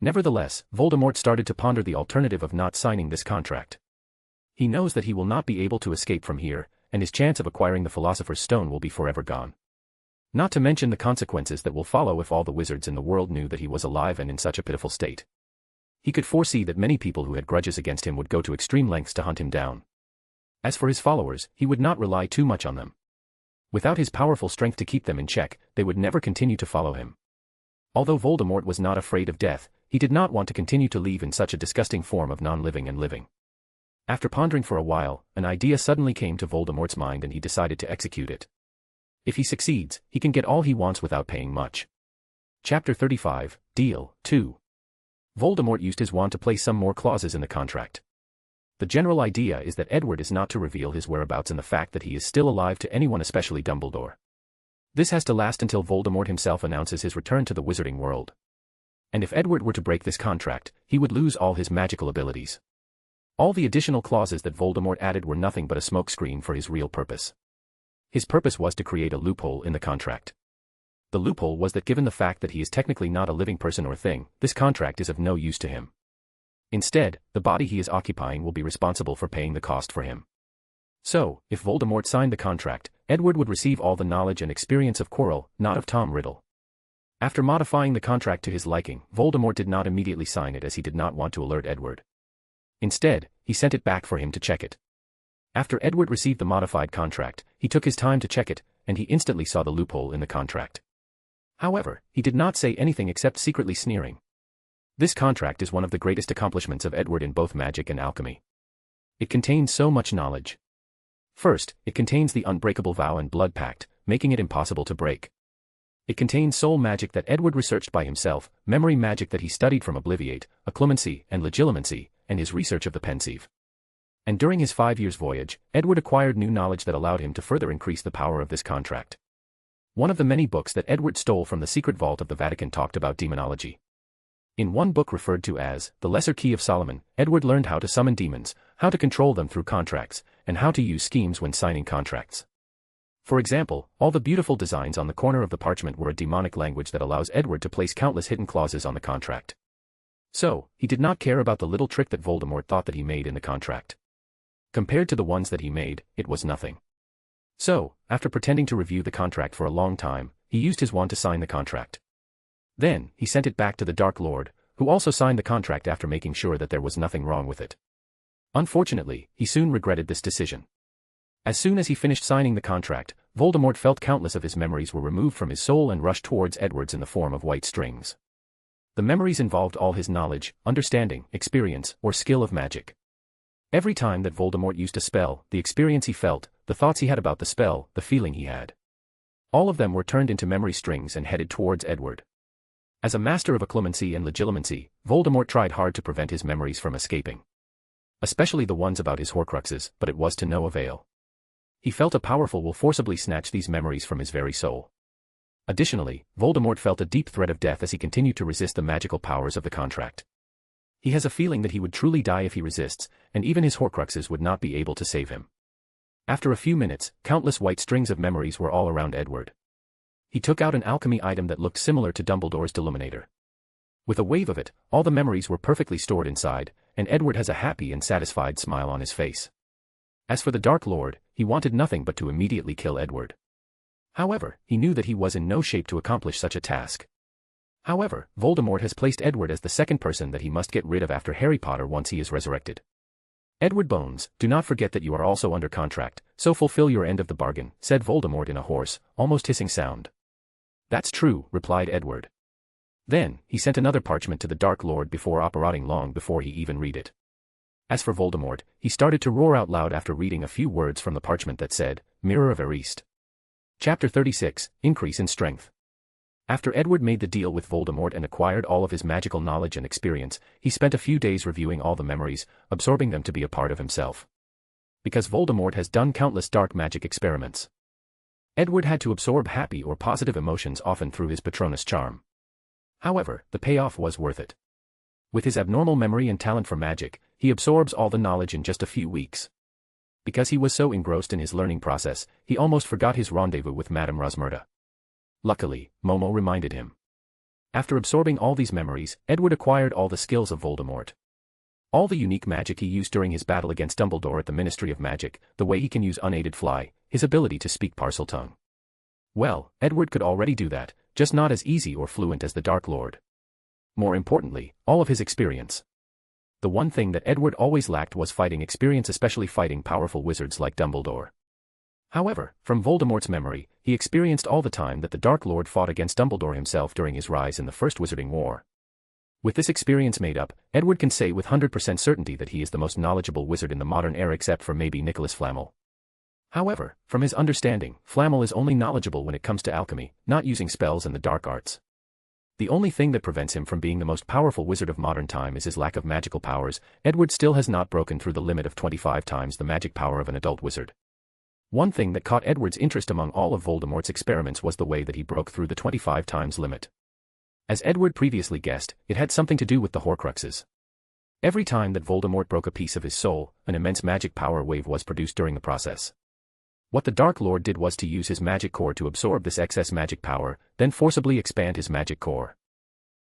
Nevertheless, Voldemort started to ponder the alternative of not signing this contract. He knows that he will not be able to escape from here, and his chance of acquiring the Philosopher's Stone will be forever gone. Not to mention the consequences that will follow if all the wizards in the world knew that he was alive and in such a pitiful state. He could foresee that many people who had grudges against him would go to extreme lengths to hunt him down. As for his followers, he would not rely too much on them. Without his powerful strength to keep them in check, they would never continue to follow him. Although Voldemort was not afraid of death, he did not want to continue to live in such a disgusting form of non-living and living. After pondering for a while, an idea suddenly came to Voldemort's mind and he decided to execute it. If he succeeds, he can get all he wants without paying much. Chapter 35, Deal 2. Voldemort used his wand to place some more clauses in the contract. The general idea is that Edward is not to reveal his whereabouts and the fact that he is still alive to anyone, especially Dumbledore. This has to last until Voldemort himself announces his return to the wizarding world. And if Edward were to break this contract, he would lose all his magical abilities. All the additional clauses that Voldemort added were nothing but a smokescreen for his real purpose. His purpose was to create a loophole in the contract. The loophole was that given the fact that he is technically not a living person or thing, this contract is of no use to him. Instead, the body he is occupying will be responsible for paying the cost for him. So, if Voldemort signed the contract, Edward would receive all the knowledge and experience of Quirrell, not of Tom Riddle. After modifying the contract to his liking, Voldemort did not immediately sign it as he did not want to alert Edward. Instead, he sent it back for him to check it. After Edward received the modified contract, he took his time to check it, and he instantly saw the loophole in the contract. However, he did not say anything except secretly sneering. This contract is one of the greatest accomplishments of Edward in both magic and alchemy. It contains so much knowledge. First, it contains the unbreakable vow and blood pact, making it impossible to break. It contains soul magic that Edward researched by himself, memory magic that he studied from Obliviate, occlumency and legilimency, and his research of the pensieve. And during his 5 years' voyage, Edward acquired new knowledge that allowed him to further increase the power of this contract. One of the many books that Edward stole from the secret vault of the Vatican talked about demonology. In one book referred to as The Lesser Key of Solomon, Edward learned how to summon demons, how to control them through contracts, and how to use schemes when signing contracts. For example, all the beautiful designs on the corner of the parchment were a demonic language that allows Edward to place countless hidden clauses on the contract. So, he did not care about the little trick that Voldemort thought that he made in the contract. Compared to the ones that he made, it was nothing. So, after pretending to review the contract for a long time, he used his wand to sign the contract. Then, he sent it back to the Dark Lord, who also signed the contract after making sure that there was nothing wrong with it. Unfortunately, he soon regretted this decision. As soon as he finished signing the contract, Voldemort felt countless of his memories were removed from his soul and rushed towards Edward's in the form of white strings. The memories involved all his knowledge, understanding, experience, or skill of magic. Every time that Voldemort used a spell, the experience he felt, the thoughts he had about the spell, the feeling he had. All of them were turned into memory strings and headed towards Edward. As a master of occlumency and legilimency, Voldemort tried hard to prevent his memories from escaping. Especially the ones about his Horcruxes, but it was to no avail. He felt a powerful will forcibly snatch these memories from his very soul. Additionally, Voldemort felt a deep threat of death as he continued to resist the magical powers of the contract. He has a feeling that he would truly die if he resists, and even his Horcruxes would not be able to save him. After a few minutes, countless white strings of memories were all around Edward. He took out an alchemy item that looked similar to Dumbledore's Deluminator. With a wave of it, all the memories were perfectly stored inside, and Edward has a happy and satisfied smile on his face. As for the Dark Lord, he wanted nothing but to immediately kill Edward. However, he knew that he was in no shape to accomplish such a task. However, Voldemort has placed Edward as the second person that he must get rid of after Harry Potter once he is resurrected. Edward Bones, do not forget that you are also under contract, so fulfill your end of the bargain, said Voldemort in a hoarse, almost hissing sound. That's true, replied Edward. Then, he sent another parchment to the Dark Lord before operating long before he even read it. As for Voldemort, he started to roar out loud after reading a few words from the parchment that said, Mirror of Erist. Chapter 36, Increase in Strength. After Edward made the deal with Voldemort and acquired all of his magical knowledge and experience, he spent a few days reviewing all the memories, absorbing them to be a part of himself. Because Voldemort has done countless dark magic experiments, Edward had to absorb happy or positive emotions often through his Patronus charm. However, the payoff was worth it. With his abnormal memory and talent for magic, he absorbs all the knowledge in just a few weeks. Because he was so engrossed in his learning process, he almost forgot his rendezvous with Madame Rosmerta. Luckily, Momo reminded him. After absorbing all these memories, Edward acquired all the skills of Voldemort. All the unique magic he used during his battle against Dumbledore at the Ministry of Magic, the way he can use unaided fly, his ability to speak Parseltongue. Well, Edward could already do that, just not as easy or fluent as the Dark Lord. More importantly, all of his experience. The one thing that Edward always lacked was fighting experience, especially fighting powerful wizards like Dumbledore. However, from Voldemort's memory, he experienced all the time that the Dark Lord fought against Dumbledore himself during his rise in the First Wizarding War. With this experience made up, Edward can say with 100% certainty that he is the most knowledgeable wizard in the modern era except for maybe Nicholas Flamel. However, from his understanding, Flamel is only knowledgeable when it comes to alchemy, not using spells and the dark arts. The only thing that prevents him from being the most powerful wizard of modern time is his lack of magical powers. Edward still has not broken through the limit of 25 times the magic power of an adult wizard. One thing that caught Edward's interest among all of Voldemort's experiments was the way that he broke through the 25 times limit. As Edward previously guessed, it had something to do with the Horcruxes. Every time that Voldemort broke a piece of his soul, an immense magic power wave was produced during the process. What the Dark Lord did was to use his magic core to absorb this excess magic power, then forcibly expand his magic core.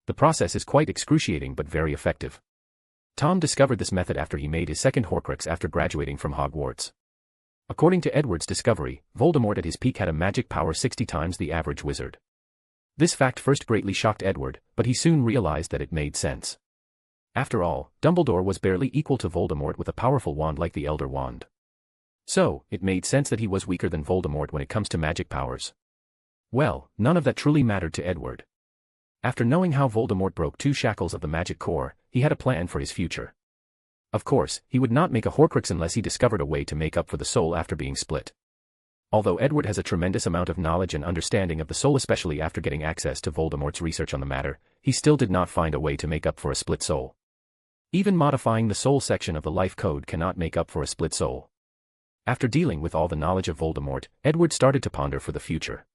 The process is quite excruciating but very effective. Tom discovered this method after he made his second Horcrux after graduating from Hogwarts. According to Edward's discovery, Voldemort at his peak had a magic power 60 times the average wizard. This fact first greatly shocked Edward, but he soon realized that it made sense. After all, Dumbledore was barely equal to Voldemort with a powerful wand like the Elder Wand. So, it made sense that he was weaker than Voldemort when it comes to magic powers. Well, none of that truly mattered to Edward. After knowing how Voldemort broke 2 shackles of the magic core, he had a plan for his future. Of course, he would not make a Horcrux unless he discovered a way to make up for the soul after being split. Although Edward has a tremendous amount of knowledge and understanding of the soul, especially after getting access to Voldemort's research on the matter, he still did not find a way to make up for a split soul. Even modifying the soul section of the life code cannot make up for a split soul. After dealing with all the knowledge of Voldemort, Edward started to ponder for the future.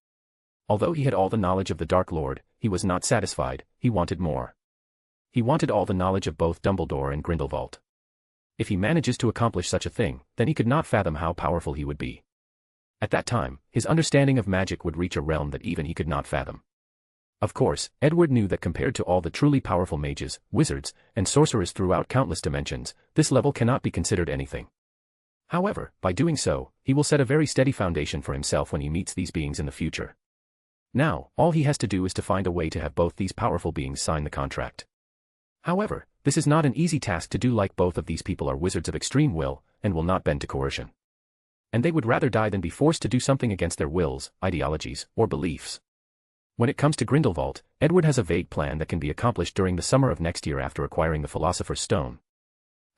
Although he had all the knowledge of the Dark Lord, he was not satisfied, he wanted more. He wanted all the knowledge of both Dumbledore and Grindelwald. If he manages to accomplish such a thing, then he could not fathom how powerful he would be. At that time, his understanding of magic would reach a realm that even he could not fathom. Of course, Edward knew that compared to all the truly powerful mages, wizards, and sorcerers throughout countless dimensions, this level cannot be considered anything. However, by doing so, he will set a very steady foundation for himself when he meets these beings in the future. Now, all he has to do is to find a way to have both these powerful beings sign the contract. However, this is not an easy task to do, like both of these people are wizards of extreme will, and will not bend to coercion. And they would rather die than be forced to do something against their wills, ideologies, or beliefs. When it comes to Grindelwald, Edward has a vague plan that can be accomplished during the summer of next year after acquiring the Philosopher's Stone.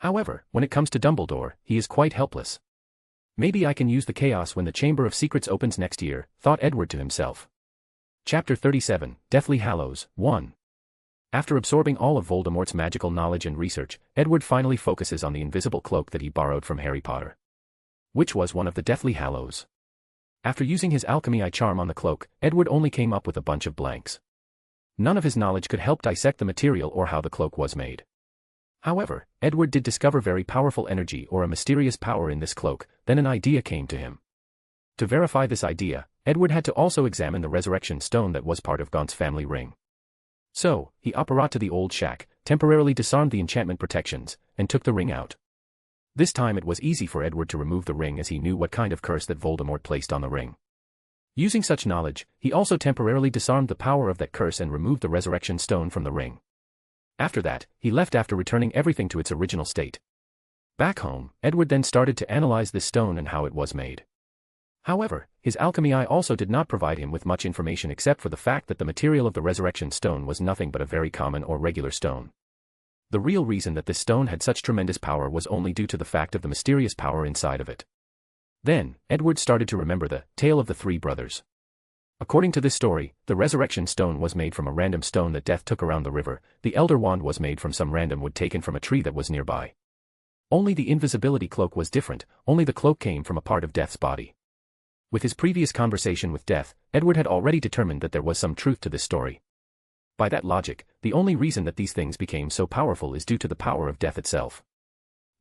However, when it comes to Dumbledore, he is quite helpless. Maybe I can use the chaos when the Chamber of Secrets opens next year, thought Edward to himself. Chapter 37, Deathly Hallows, 1. After absorbing all of Voldemort's magical knowledge and research, Edward finally focuses on the invisible cloak that he borrowed from Harry Potter. Which was one of the Deathly Hallows. After using his alchemy eye charm on the cloak, Edward only came up with a bunch of blanks. None of his knowledge could help dissect the material or how the cloak was made. However, Edward did discover very powerful energy or a mysterious power in this cloak. Then an idea came to him. To verify this idea, Edward had to also examine the resurrection stone that was part of Gaunt's family ring. So, he apparat to the old shack, temporarily disarmed the enchantment protections, and took the ring out. This time it was easy for Edward to remove the ring as he knew what kind of curse that Voldemort placed on the ring. Using such knowledge, he also temporarily disarmed the power of that curse and removed the resurrection stone from the ring. After that, he left after returning everything to its original state. Back home, Edward then started to analyze this stone and how it was made. However, his alchemy eye also did not provide him with much information except for the fact that the material of the resurrection stone was nothing but a very common or regular stone. The real reason that this stone had such tremendous power was only due to the fact of the mysterious power inside of it. Then, Edward started to remember the tale of the three brothers. According to this story, the resurrection stone was made from a random stone that Death took around the river. The Elder Wand was made from some random wood taken from a tree that was nearby. Only the invisibility cloak was different, only the cloak came from a part of Death's body. With his previous conversation with Death, Edward had already determined that there was some truth to this story. By that logic, the only reason that these things became so powerful is due to the power of Death itself.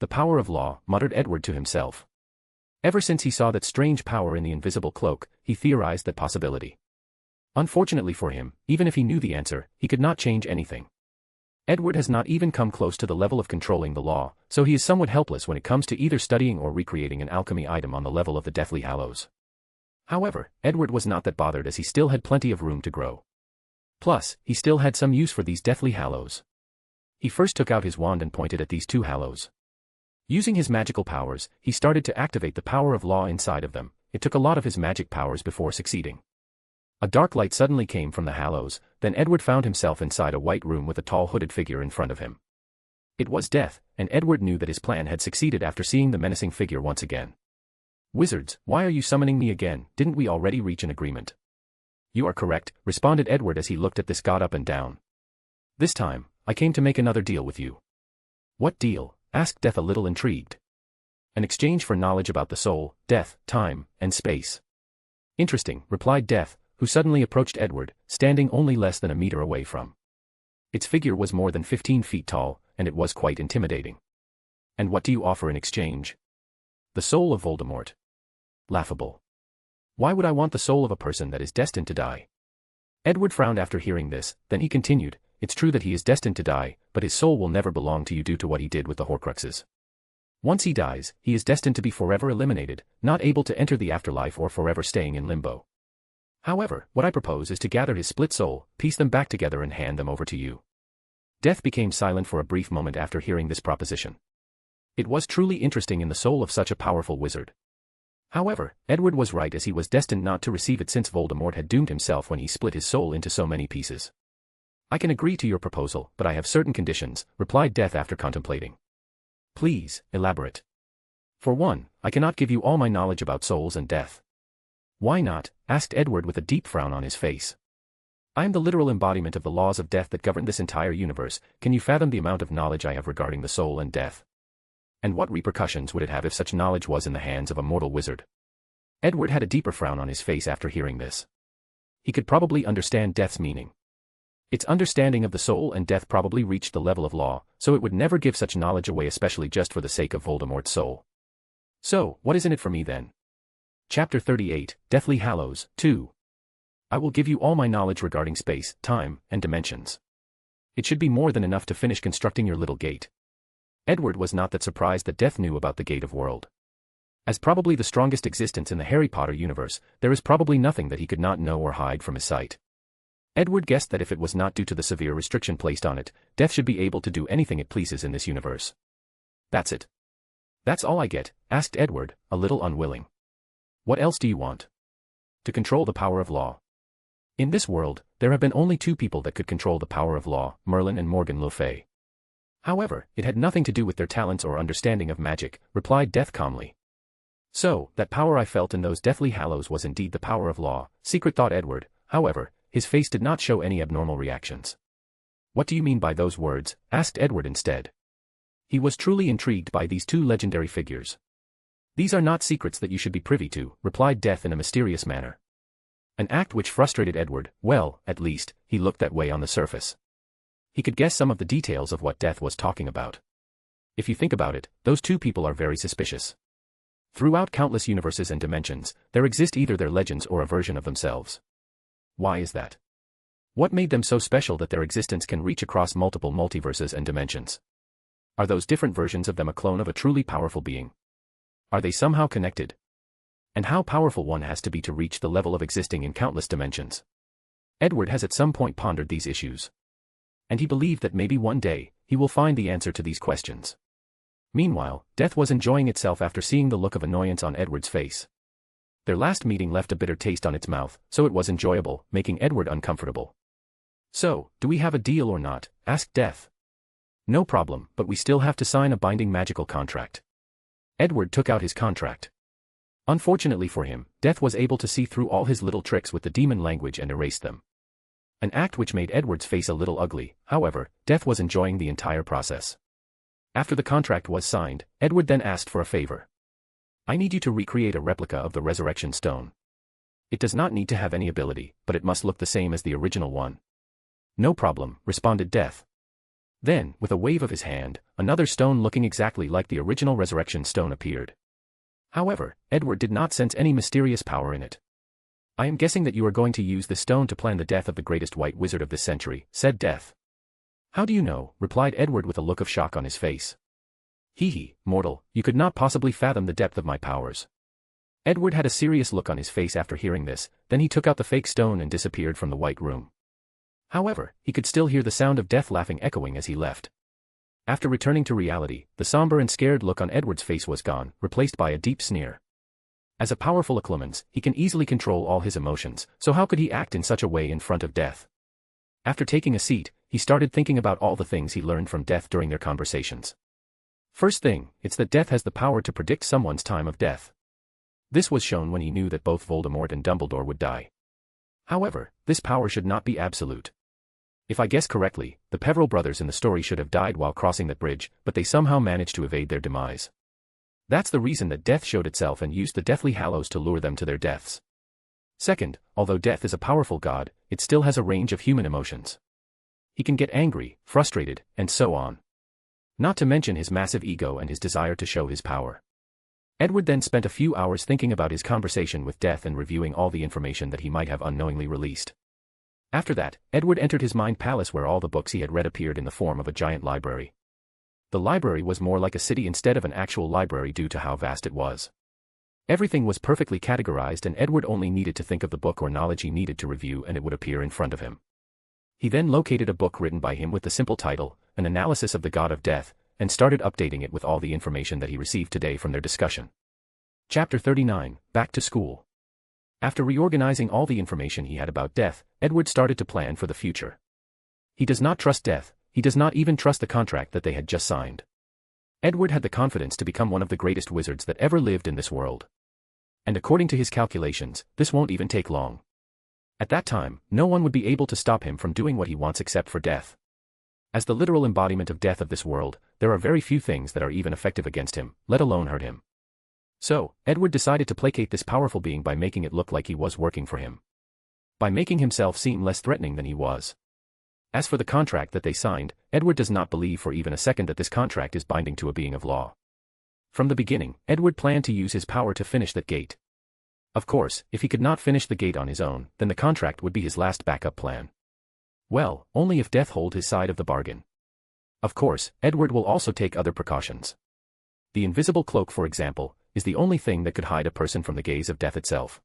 The power of law, muttered Edward to himself. Ever since he saw that strange power in the invisible cloak, he theorized that possibility. Unfortunately for him, even if he knew the answer, he could not change anything. Edward has not even come close to the level of controlling the law, so he is somewhat helpless when it comes to either studying or recreating an alchemy item on the level of the Deathly Hallows. However, Edward was not that bothered as he still had plenty of room to grow. Plus, he still had some use for these Deathly Hallows. He first took out his wand and pointed at these two hallows. Using his magical powers, he started to activate the power of law inside of them. It took a lot of his magic powers before succeeding. A dark light suddenly came from the hallows, then Edward found himself inside a white room with a tall hooded figure in front of him. It was Death, and Edward knew that his plan had succeeded after seeing the menacing figure once again. "Wizards, why are you summoning me again? Didn't we already reach an agreement?" "You are correct," responded Edward as he looked at this god up and down. "This time, I came to make another deal with you." "What deal?" asked Death a little intrigued. "An exchange for knowledge about the soul, death, time, and space." "Interesting," replied Death, who suddenly approached Edward, standing only less than a meter away from. Its figure was more than 15 feet tall, and it was quite intimidating. "And what do you offer in exchange?" "The soul of Voldemort." "Laughable. Why would I want the soul of a person that is destined to die?" Edward frowned after hearing this, then he continued, "It's true that he is destined to die, but his soul will never belong to you due to what he did with the Horcruxes. Once he dies, he is destined to be forever eliminated, not able to enter the afterlife or forever staying in limbo. However, what I propose is to gather his split soul, piece them back together and hand them over to you." Death became silent for a brief moment after hearing this proposition. It was truly interesting in the soul of such a powerful wizard. However, Edward was right as he was destined not to receive it since Voldemort had doomed himself when he split his soul into so many pieces. "I can agree to your proposal, but I have certain conditions," replied Death after contemplating. "Please, elaborate." "For one, I cannot give you all my knowledge about souls and death." "Why not?" asked Edward with a deep frown on his face. "I am the literal embodiment of the laws of death that govern this entire universe. Can you fathom the amount of knowledge I have regarding the soul and death? And what repercussions would it have if such knowledge was in the hands of a mortal wizard?" Edward had a deeper frown on his face after hearing this. He could probably understand Death's meaning. Its understanding of the soul and death probably reached the level of law, so it would never give such knowledge away, especially just for the sake of Voldemort's soul. "So, what is in it for me then?" Chapter 38, Deathly Hallows, 2. I will give you all my knowledge regarding space, time, and dimensions. It should be more than enough to finish constructing your little gate. Edward was not that surprised that Death knew about the Gate of World. As probably the strongest existence in the Harry Potter universe, there is probably nothing that he could not know or hide from his sight. Edward guessed that if it was not due to the severe restriction placed on it, Death should be able to do anything it pleases in this universe. That's it. That's all I get, asked Edward, a little unwilling. What else do you want? To control the power of law. In this world, there have been only two people that could control the power of law, Merlin and Morgan Le Fay. However, it had nothing to do with their talents or understanding of magic, replied Death calmly. So, that power I felt in those deathly hallows was indeed the power of law, secret thought Edward. However, his face did not show any abnormal reactions. What do you mean by those words? Asked Edward instead. He was truly intrigued by these two legendary figures. These are not secrets that you should be privy to, replied Death in a mysterious manner. An act which frustrated Edward. Well, at least, he looked that way on the surface. He could guess some of the details of what Death was talking about. If you think about it, those two people are very suspicious. Throughout countless universes and dimensions, there exist either their legends or a version of themselves. Why is that? What made them so special that their existence can reach across multiple multiverses and dimensions? Are those different versions of them a clone of a truly powerful being? Are they somehow connected? And how powerful one has to be to reach the level of existing in countless dimensions? Edward has at some point pondered these issues. And he believed that maybe one day, he will find the answer to these questions. Meanwhile, Death was enjoying itself after seeing the look of annoyance on Edward's face. Their last meeting left a bitter taste on its mouth, so it was enjoyable, making Edward uncomfortable. So, do we have a deal or not? Asked Death. No problem, but we still have to sign a binding magical contract. Edward took out his contract. Unfortunately for him, Death was able to see through all his little tricks with the demon language and erased them. An act which made Edward's face a little ugly. However, Death was enjoying the entire process. After the contract was signed, Edward then asked for a favor. I need you to recreate a replica of the Resurrection Stone. It does not need to have any ability, but it must look the same as the original one. No problem, responded Death. Then, with a wave of his hand, another stone looking exactly like the original Resurrection Stone appeared. However, Edward did not sense any mysterious power in it. I am guessing that you are going to use this stone to plan the death of the greatest white wizard of this century, said Death. How do you know? Replied Edward with a look of shock on his face. Hee, mortal, you could not possibly fathom the depth of my powers. Edward had a serious look on his face after hearing this, then he took out the fake stone and disappeared from the white room. However, he could still hear the sound of Death laughing echoing as he left. After returning to reality, the somber and scared look on Edward's face was gone, replaced by a deep sneer. As a powerful Occlumens, he can easily control all his emotions, so how could he act in such a way in front of Death? After taking a seat, he started thinking about all the things he learned from Death during their conversations. First thing, it's that Death has the power to predict someone's time of death. This was shown when he knew that both Voldemort and Dumbledore would die. However, this power should not be absolute. If I guess correctly, the Peverell brothers in the story should have died while crossing that bridge, but they somehow managed to evade their demise. That's the reason that Death showed itself and used the Deathly Hallows to lure them to their deaths. Second, although Death is a powerful god, it still has a range of human emotions. He can get angry, frustrated, and so on. Not to mention his massive ego and his desire to show his power. Edward then spent a few hours thinking about his conversation with Death and reviewing all the information that he might have unknowingly released. After that, Edward entered his mind palace where all the books he had read appeared in the form of a giant library. The library was more like a city instead of an actual library due to how vast it was. Everything was perfectly categorized and Edward only needed to think of the book or knowledge he needed to review and it would appear in front of him. He then located a book written by him with the simple title, An Analysis of the God of Death, and started updating it with all the information that he received today from their discussion. Chapter 39, Back to School. After reorganizing all the information he had about Death, Edward started to plan for the future. He does not trust Death, he does not even trust the contract that they had just signed. Edward had the confidence to become one of the greatest wizards that ever lived in this world. And according to his calculations, this won't even take long. At that time, no one would be able to stop him from doing what he wants except for Death. As the literal embodiment of Death of this world, there are very few things that are even effective against him, let alone hurt him. So, Edward decided to placate this powerful being by making it look like he was working for him. By making himself seem less threatening than he was. As for the contract that they signed, Edward does not believe for even a second that this contract is binding to a being of law. From the beginning, Edward planned to use his power to finish that gate. Of course, if he could not finish the gate on his own, then the contract would be his last backup plan. Well, only if death hold his side of the bargain. Of course, Edward will also take other precautions. The invisible cloak, for example, is the only thing that could hide a person from the gaze of death itself.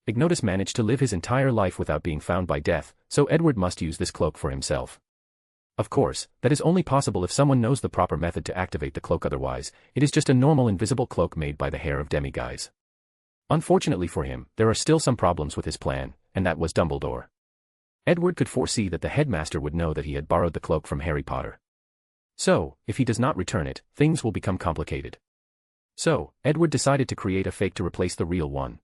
Ignotus managed to live his entire life without being found by death, so Edward must use this cloak for himself. Of course, that is only possible if someone knows the proper method to activate the cloak, otherwise, it is just a normal invisible cloak made by the hair of demiguise. Unfortunately for him, there are still some problems with his plan, and that was Dumbledore. Edward could foresee that the headmaster would know that he had borrowed the cloak from Harry Potter. So, if he does not return it, things will become complicated. So, Edward decided to create a fake to replace the real one.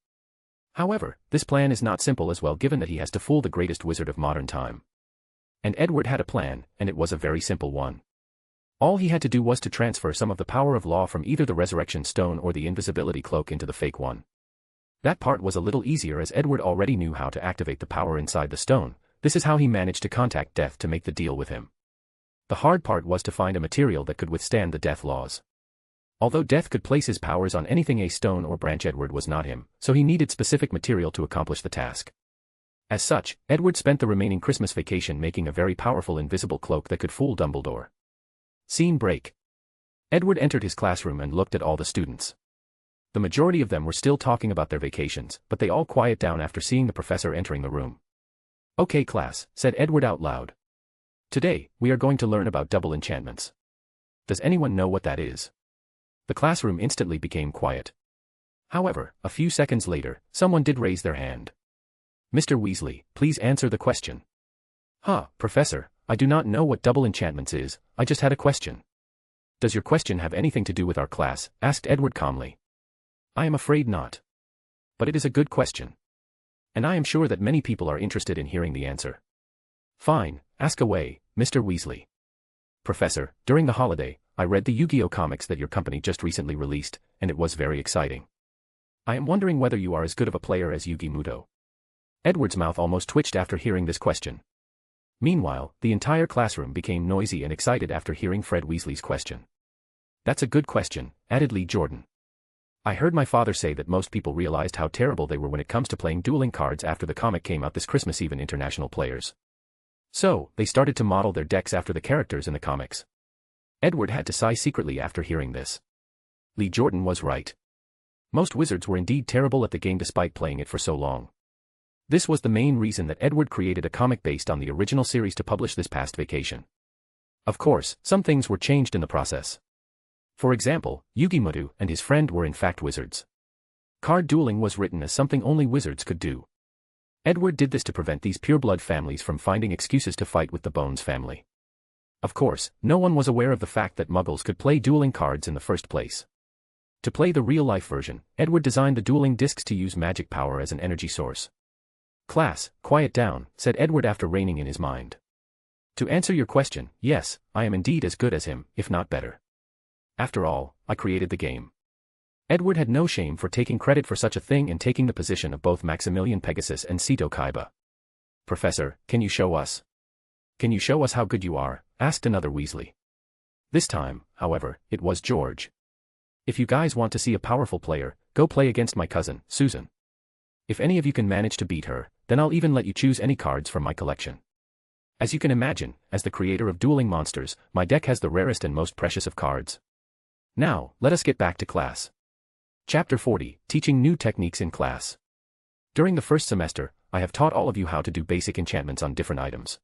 However, this plan is not simple as well, given that he has to fool the greatest wizard of modern time. And Edward had a plan, and it was a very simple one. All he had to do was to transfer some of the power of law from either the resurrection stone or the invisibility cloak into the fake one. That part was a little easier as Edward already knew how to activate the power inside the stone. This is how he managed to contact Death to make the deal with him. The hard part was to find a material that could withstand the death laws. Although Death could place his powers on anything, a stone or branch, Edward was not him, so he needed specific material to accomplish the task. As such, Edward spent the remaining Christmas vacation making a very powerful invisible cloak that could fool Dumbledore. Scene break. Edward entered his classroom and looked at all the students. The majority of them were still talking about their vacations, but they all quiet down after seeing the professor entering the room. "Okay, class," said Edward out loud. "Today, we are going to learn about double enchantments. Does anyone know what that is?" The classroom instantly became quiet. However, a few seconds later, someone did raise their hand. "Mr. Weasley, please answer the question." Professor, I do not know what double enchantments is, I just had a question." "Does your question have anything to do with our class?" asked Edward calmly. "I am afraid not. But it is a good question. And I am sure that many people are interested in hearing the answer." "Fine, ask away, Mr. Weasley." "Professor, during the holiday, I read the Yu-Gi-Oh comics that your company just recently released, and it was very exciting. I am wondering whether you are as good of a player as Yugi Muto." Edward's mouth almost twitched after hearing this question. Meanwhile, the entire classroom became noisy and excited after hearing Fred Weasley's question. "That's a good question," added Lee Jordan. "I heard my father say that most people realized how terrible they were when it comes to playing dueling cards after the comic came out this Christmas, even international players. So, they started to model their decks after the characters in the comics." Edward had to sigh secretly after hearing this. Lee Jordan was right. Most wizards were indeed terrible at the game despite playing it for so long. This was the main reason that Edward created a comic based on the original series to publish this past vacation. Of course, some things were changed in the process. For example, Yugi Muto and his friend were in fact wizards. Card dueling was written as something only wizards could do. Edward did this to prevent these pureblood families from finding excuses to fight with the Bones family. Of course, no one was aware of the fact that Muggles could play dueling cards in the first place. To play the real-life version, Edward designed the dueling discs to use magic power as an energy source. "Class, quiet down," said Edward after reining in his mind. "To answer your question, yes, I am indeed as good as him, if not better. After all, I created the game." Edward had no shame for taking credit for such a thing and taking the position of both Maximilian Pegasus and Sito Kaiba. "Professor, can you show us? Can you show us how good you are?" asked another Weasley. This time, however, it was George. "If you guys want to see a powerful player, go play against my cousin, Susan. If any of you can manage to beat her, then I'll even let you choose any cards from my collection. As you can imagine, as the creator of dueling monsters, my deck has the rarest and most precious of cards. Now, let us get back to class." Chapter 40, Teaching New Techniques in Class. During the first semester, I have taught all of you how to do basic enchantments on different items.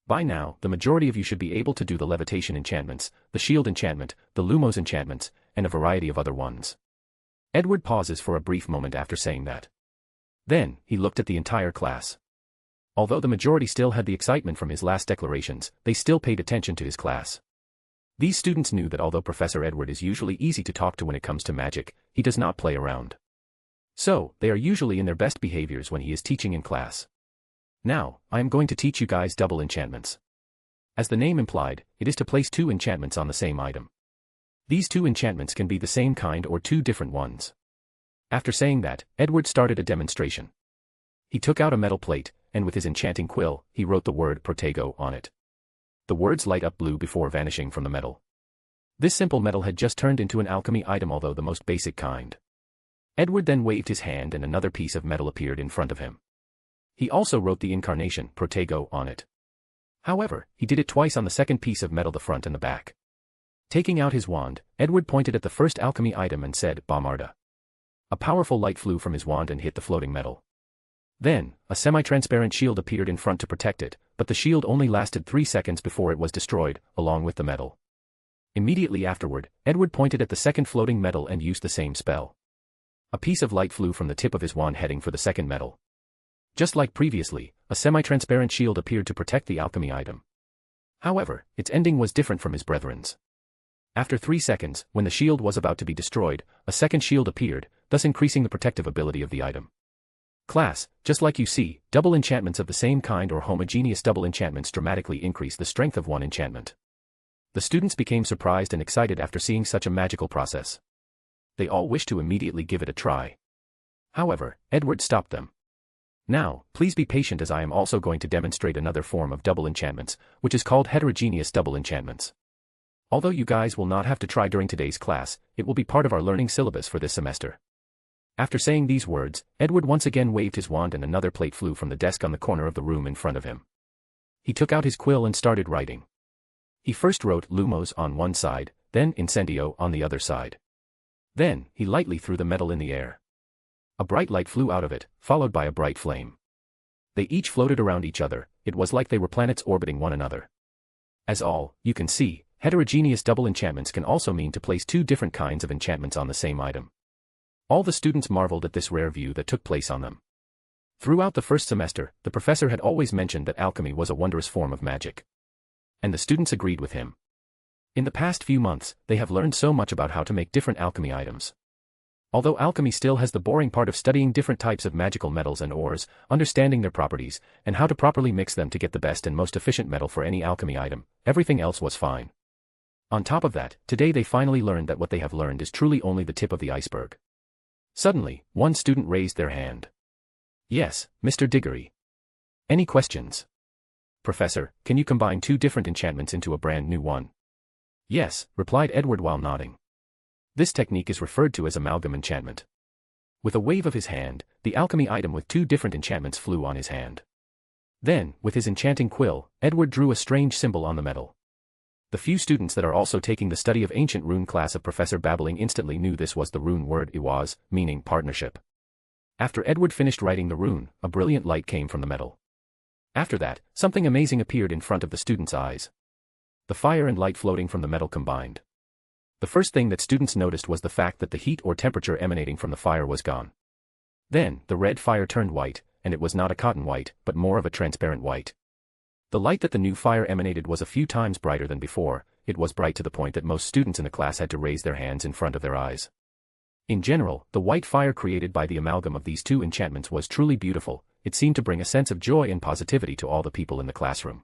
By now, the majority of you should be able to do the levitation enchantments, the shield enchantment, the Lumos enchantments, and a variety of other ones. Edward pauses for a brief moment after saying that. Then, he looked at the entire class. Although the majority still had the excitement from his last declarations, they still paid attention to his class. These students knew that although Professor Edward is usually easy to talk to when it comes to magic, he does not play around. So, they are usually in their best behaviors when he is teaching in class. Now, I am going to teach you guys double enchantments. As the name implied, it is to place two enchantments on the same item. These two enchantments can be the same kind or two different ones. After saying that, Edward started a demonstration. He took out a metal plate, and with his enchanting quill, he wrote the word Protego on it. The words light up blue before vanishing from the metal. This simple metal had just turned into an alchemy item, although the most basic kind. Edward then waved his hand and another piece of metal appeared in front of him. He also wrote the incarnation, protego, on it. However, he did it twice on the second piece of metal, the front and the back. Taking out his wand, Edward pointed at the first alchemy item and said, Bombarda. A powerful light flew from his wand and hit the floating metal. Then, a semi-transparent shield appeared in front to protect it, but the shield only lasted 3 seconds before it was destroyed, along with the metal. Immediately afterward, Edward pointed at the second floating metal and used the same spell. A piece of light flew from the tip of his wand heading for the second metal. Just like previously, a semi-transparent shield appeared to protect the alchemy item. However, its ending was different from his brethren's. After 3 seconds, when the shield was about to be destroyed, a second shield appeared, thus increasing the protective ability of the item. Class, just like you see, double enchantments of the same kind or homogeneous double enchantments dramatically increase the strength of one enchantment. The students became surprised and excited after seeing such a magical process. They all wished to immediately give it a try. However, Edward stopped them. Now, please be patient as I am also going to demonstrate another form of double enchantments, which is called heterogeneous double enchantments. Although you guys will not have to try during today's class, it will be part of our learning syllabus for this semester. After saying these words, Edward once again waved his wand and another plate flew from the desk on the corner of the room in front of him. He took out his quill and started writing. He first wrote Lumos on one side, then Incendio on the other side. Then, he lightly threw the metal in the air. A bright light flew out of it, followed by a bright flame. They each floated around each other, it was like they were planets orbiting one another. As all, you can see, heterogeneous double enchantments can also mean to place two different kinds of enchantments on the same item. All the students marveled at this rare view that took place on them. Throughout the first semester, the professor had always mentioned that alchemy was a wondrous form of magic. And the students agreed with him. In the past few months, they have learned so much about how to make different alchemy items. Although alchemy still has the boring part of studying different types of magical metals and ores, understanding their properties, and how to properly mix them to get the best and most efficient metal for any alchemy item, everything else was fine. On top of that, today they finally learned that what they have learned is truly only the tip of the iceberg. Suddenly, one student raised their hand. Yes, Mr. Diggory. Any questions? Professor, can you combine two different enchantments into a brand new one? Yes, replied Edward while nodding. This technique is referred to as amalgam enchantment. With a wave of his hand, the alchemy item with two different enchantments flew on his hand. Then, with his enchanting quill, Edward drew a strange symbol on the metal. The few students that are also taking the study of ancient rune class of Professor Babbling instantly knew this was the rune word Iwaz, meaning partnership. After Edward finished writing the rune, a brilliant light came from the metal. After that, something amazing appeared in front of the students' eyes. The fire and light floating from the metal combined. The first thing that students noticed was the fact that the heat or temperature emanating from the fire was gone. Then, the red fire turned white, and it was not a cotton white, but more of a transparent white. The light that the new fire emanated was a few times brighter than before, it was bright to the point that most students in the class had to raise their hands in front of their eyes. In general, the white fire created by the amalgam of these two enchantments was truly beautiful, it seemed to bring a sense of joy and positivity to all the people in the classroom.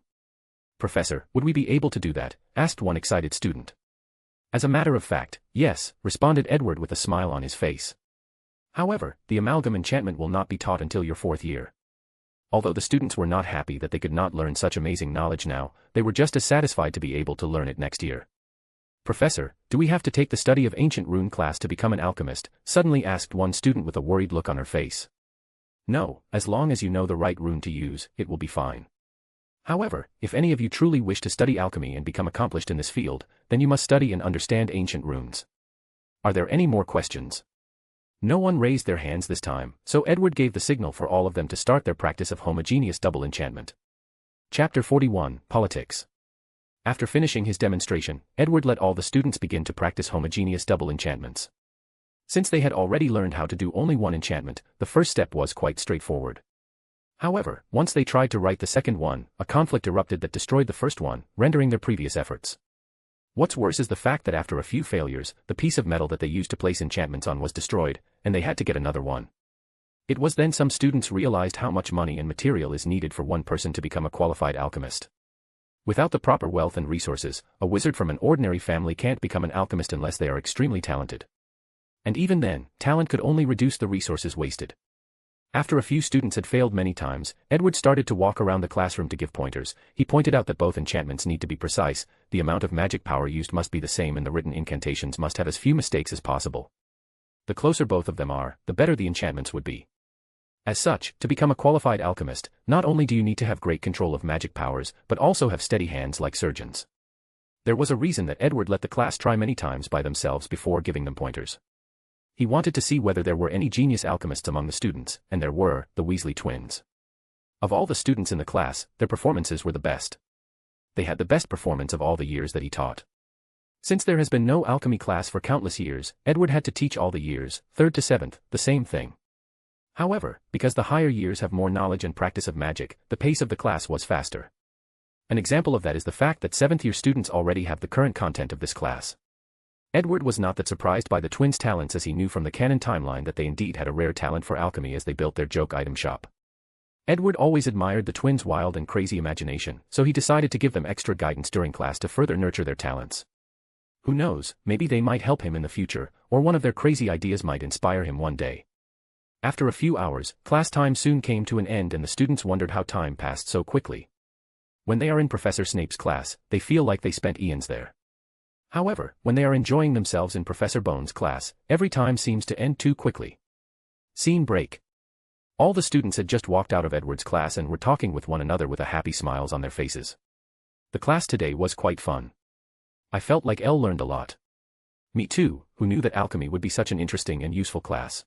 Professor, would we be able to do that? Asked one excited student. As a matter of fact, yes, responded Edward with a smile on his face. However, the amalgam enchantment will not be taught until your 4th year. Although the students were not happy that they could not learn such amazing knowledge now, they were just as satisfied to be able to learn it next year. Professor, do we have to take the study of ancient rune class to become an alchemist? Suddenly asked one student with a worried look on her face. No, as long as you know the right rune to use, it will be fine. However, if any of you truly wish to study alchemy and become accomplished in this field, then you must study and understand ancient runes. Are there any more questions? No one raised their hands this time, so Edward gave the signal for all of them to start their practice of homogeneous double enchantment. Chapter 41, Politics. After finishing his demonstration, Edward let all the students begin to practice homogeneous double enchantments. Since they had already learned how to do only one enchantment, the first step was quite straightforward. However, once they tried to write the second one, a conflict erupted that destroyed the first one, rendering their previous efforts. What's worse is the fact that after a few failures, the piece of metal that they used to place enchantments on was destroyed, and they had to get another one. It was then some students realized how much money and material is needed for one person to become a qualified alchemist. Without the proper wealth and resources, a wizard from an ordinary family can't become an alchemist unless they are extremely talented. And even then, talent could only reduce the resources wasted. After a few students had failed many times, Edward started to walk around the classroom to give pointers. He pointed out that both enchantments need to be precise, the amount of magic power used must be the same and the written incantations must have as few mistakes as possible. The closer both of them are, the better the enchantments would be. As such, to become a qualified alchemist, not only do you need to have great control of magic powers, but also have steady hands like surgeons. There was a reason that Edward let the class try many times by themselves before giving them pointers. He wanted to see whether there were any genius alchemists among the students, and there were, the Weasley twins. Of all the students in the class, their performances were the best. They had the best performance of all the years that he taught. Since there has been no alchemy class for countless years, Edward had to teach all the years, 3rd to 7th, the same thing. However, because the higher years have more knowledge and practice of magic, the pace of the class was faster. An example of that is the fact that 7th-year students already have the current content of this class. Edward was not that surprised by the twins' talents, as he knew from the canon timeline that they indeed had a rare talent for alchemy as they built their joke item shop. Edward always admired the twins' wild and crazy imagination, so he decided to give them extra guidance during class to further nurture their talents. Who knows, maybe they might help him in the future, or one of their crazy ideas might inspire him one day. After a few hours, class time soon came to an end and the students wondered how time passed so quickly. When they are in Professor Snape's class, they feel like they spent eons there. However, when they are enjoying themselves in Professor Bones' class, every time seems to end too quickly. Scene break. All the students had just walked out of Edward's class and were talking with one another with happy smiles on their faces. The class today was quite fun. I felt like Elle learned a lot. Me too, who knew that alchemy would be such an interesting and useful class.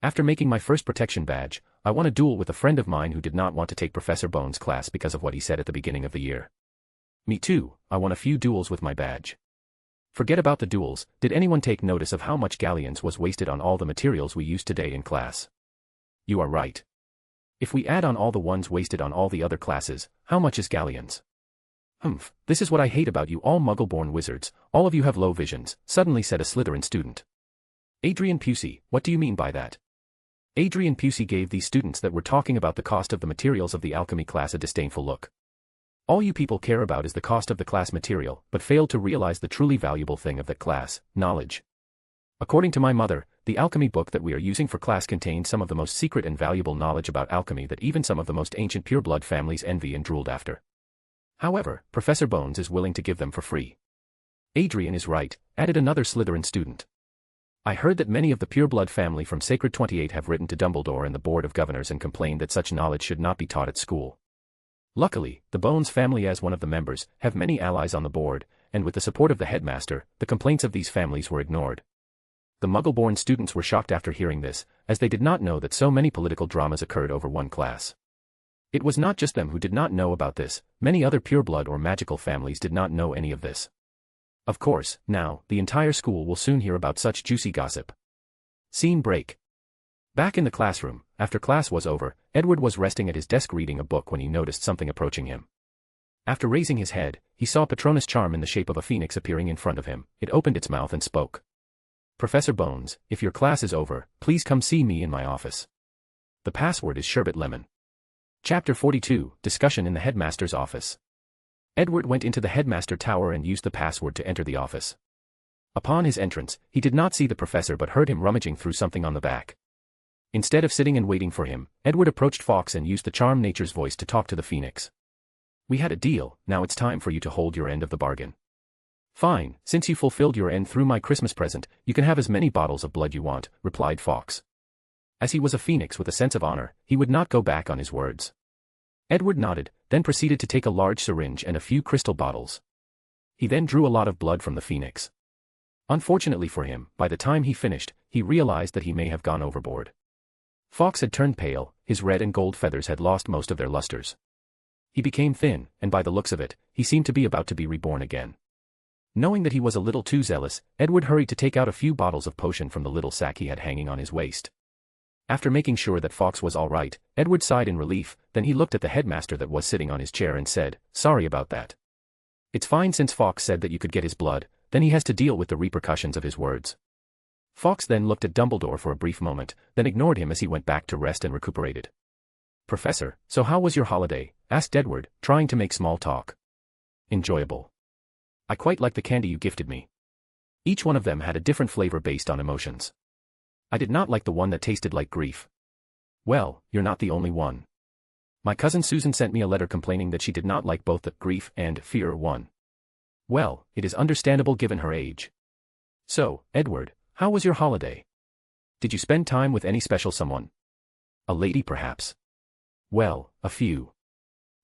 After making my first protection badge, I won a duel with a friend of mine who did not want to take Professor Bones' class because of what he said at the beginning of the year. Me too, I won a few duels with my badge. Forget about the duels, did anyone take notice of how much galleons was wasted on all the materials we used today in class? You are right. If we add on all the ones wasted on all the other classes, how much is galleons? Humph, this is what I hate about you all muggle-born wizards, all of you have low visions, suddenly said a Slytherin student. Adrian Pusey, what do you mean by that? Adrian Pusey gave these students that were talking about the cost of the materials of the alchemy class a disdainful look. All you people care about is the cost of the class material, but failed to realize the truly valuable thing of that class, knowledge. According to my mother, the alchemy book that we are using for class contains some of the most secret and valuable knowledge about alchemy that even some of the most ancient pureblood families envy and drooled after. However, Professor Bones is willing to give them for free. Adrian is right, added another Slytherin student. I heard that many of the pureblood family from Sacred 28 have written to Dumbledore and the Board of Governors and complained that such knowledge should not be taught at school. Luckily, the Bones family as one of the members, have many allies on the board, and with the support of the headmaster, the complaints of these families were ignored. The Muggle-born students were shocked after hearing this, as they did not know that so many political dramas occurred over one class. It was not just them who did not know about this, many other pureblood or magical families did not know any of this. Of course, now, the entire school will soon hear about such juicy gossip. Scene break. Back in the classroom, after class was over, Edward was resting at his desk reading a book when he noticed something approaching him. After raising his head, he saw Patronus charm in the shape of a phoenix appearing in front of him. It opened its mouth and spoke. Professor Bones, if your class is over, please come see me in my office. The password is Sherbet Lemon. Chapter 42, Discussion in the Headmaster's Office. Edward went into the headmaster tower and used the password to enter the office. Upon his entrance, he did not see the professor but heard him rummaging through something on the back. Instead of sitting and waiting for him, Edward approached Fawkes and used the charm Nature's voice to talk to the phoenix. We had a deal, now it's time for you to hold your end of the bargain. Fine, since you fulfilled your end through my Christmas present, you can have as many bottles of blood you want, replied Fawkes. As he was a phoenix with a sense of honor, he would not go back on his words. Edward nodded, then proceeded to take a large syringe and a few crystal bottles. He then drew a lot of blood from the phoenix. Unfortunately for him, by the time he finished, he realized that he may have gone overboard. Fawkes had turned pale, his red and gold feathers had lost most of their lusters. He became thin, and by the looks of it, he seemed to be about to be reborn again. Knowing that he was a little too zealous, Edward hurried to take out a few bottles of potion from the little sack he had hanging on his waist. After making sure that Fawkes was all right, Edward sighed in relief, then he looked at the headmaster that was sitting on his chair and said, "Sorry about that. It's fine since Fawkes said that you could get his blood, then he has to deal with the repercussions of his words." Fawkes then looked at Dumbledore for a brief moment, then ignored him as he went back to rest and recuperated. "Professor, so how was your holiday?" asked Edward, trying to make small talk. "Enjoyable. I quite like the candy you gifted me. Each one of them had a different flavor based on emotions. I did not like the one that tasted like grief." "Well, you're not the only one. My cousin Susan sent me a letter complaining that she did not like both the grief and fear one." "Well, it is understandable given her age. So, Edward, how was your holiday?" Did you spend time with any special someone? A lady perhaps? Well, a few.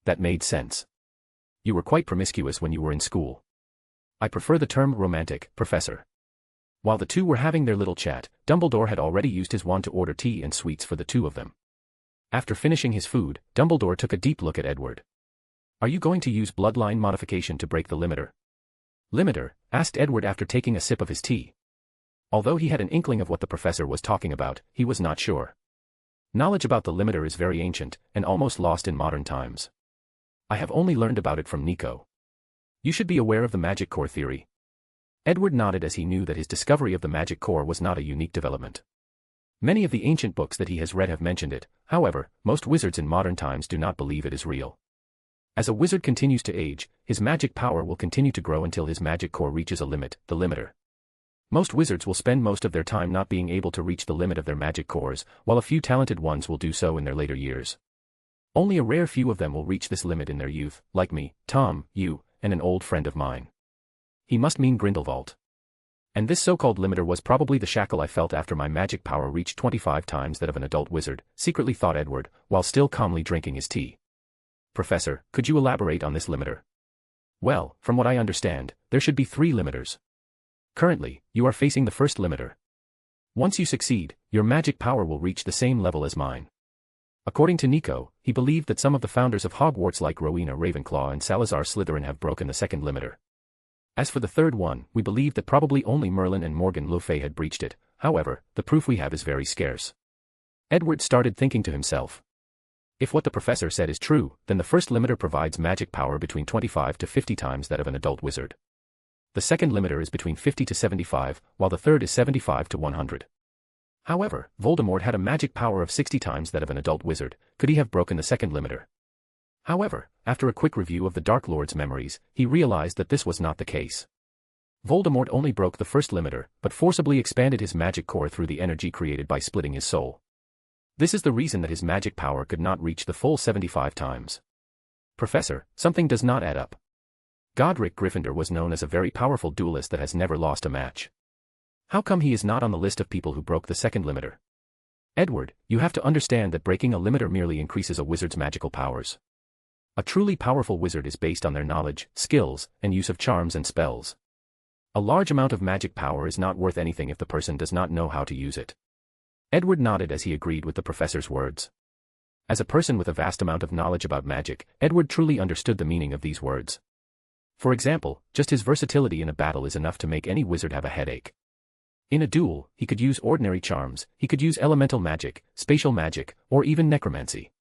That made sense. You were quite promiscuous when you were in school. I prefer the term romantic, Professor. While the two were having their little chat, Dumbledore had already used his wand to order tea and sweets for the two of them. After finishing his food, Dumbledore took a deep look at Edward. Are you going to use bloodline modification to break the limiter? Limiter? Asked Edward after taking a sip of his tea. Although he had an inkling of what the professor was talking about, he was not sure. Knowledge about the limiter is very ancient, and almost lost in modern times. I have only learned about it from Nico. You should be aware of the magic core theory. Edward nodded as he knew that his discovery of the magic core was not a unique development. Many of the ancient books that he has read have mentioned it, however, most wizards in modern times do not believe it is real. As a wizard continues to age, his magic power will continue to grow until his magic core reaches a limit, the limiter. Most wizards will spend most of their time not being able to reach the limit of their magic cores, while a few talented ones will do so in their later years. Only a rare few of them will reach this limit in their youth, like me, Tom, you, and an old friend of mine. He must mean Grindelwald. And this so-called limiter was probably the shackle I felt after my magic power reached 25 times that of an adult wizard, secretly thought Edward, while still calmly drinking his tea. Professor, could you elaborate on this limiter? Well, from what I understand, there should be 3 limiters. Currently, you are facing the first limiter. Once you succeed, your magic power will reach the same level as mine. According to Nico, he believed that some of the founders of Hogwarts like Rowena Ravenclaw and Salazar Slytherin have broken the second limiter. As for the third one, we believe that probably only Merlin and Morgan Le Fay had breached it, however, the proof we have is very scarce. Edward started thinking to himself. If what the professor said is true, then the first limiter provides magic power between 25 to 50 times that of an adult wizard. The second limiter is between 50 to 75, while the third is 75 to 100. However, Voldemort had a magic power of 60 times that of an adult wizard. Could he have broken the second limiter? However, after a quick review of the Dark Lord's memories, he realized that this was not the case. Voldemort only broke the first limiter, but forcibly expanded his magic core through the energy created by splitting his soul. This is the reason that his magic power could not reach the full 75 times. Professor, something does not add up. Godric Gryffindor was known as a very powerful duelist that has never lost a match. How come he is not on the list of people who broke the second limiter? Edward, you have to understand that breaking a limiter merely increases a wizard's magical powers. A truly powerful wizard is based on their knowledge, skills, and use of charms and spells. A large amount of magic power is not worth anything if the person does not know how to use it. Edward nodded as he agreed with the professor's words. As a person with a vast amount of knowledge about magic, Edward truly understood the meaning of these words. For example, just his versatility in a battle is enough to make any wizard have a headache. In a duel, he could use ordinary charms, he could use elemental magic, spatial magic, or even necromancy.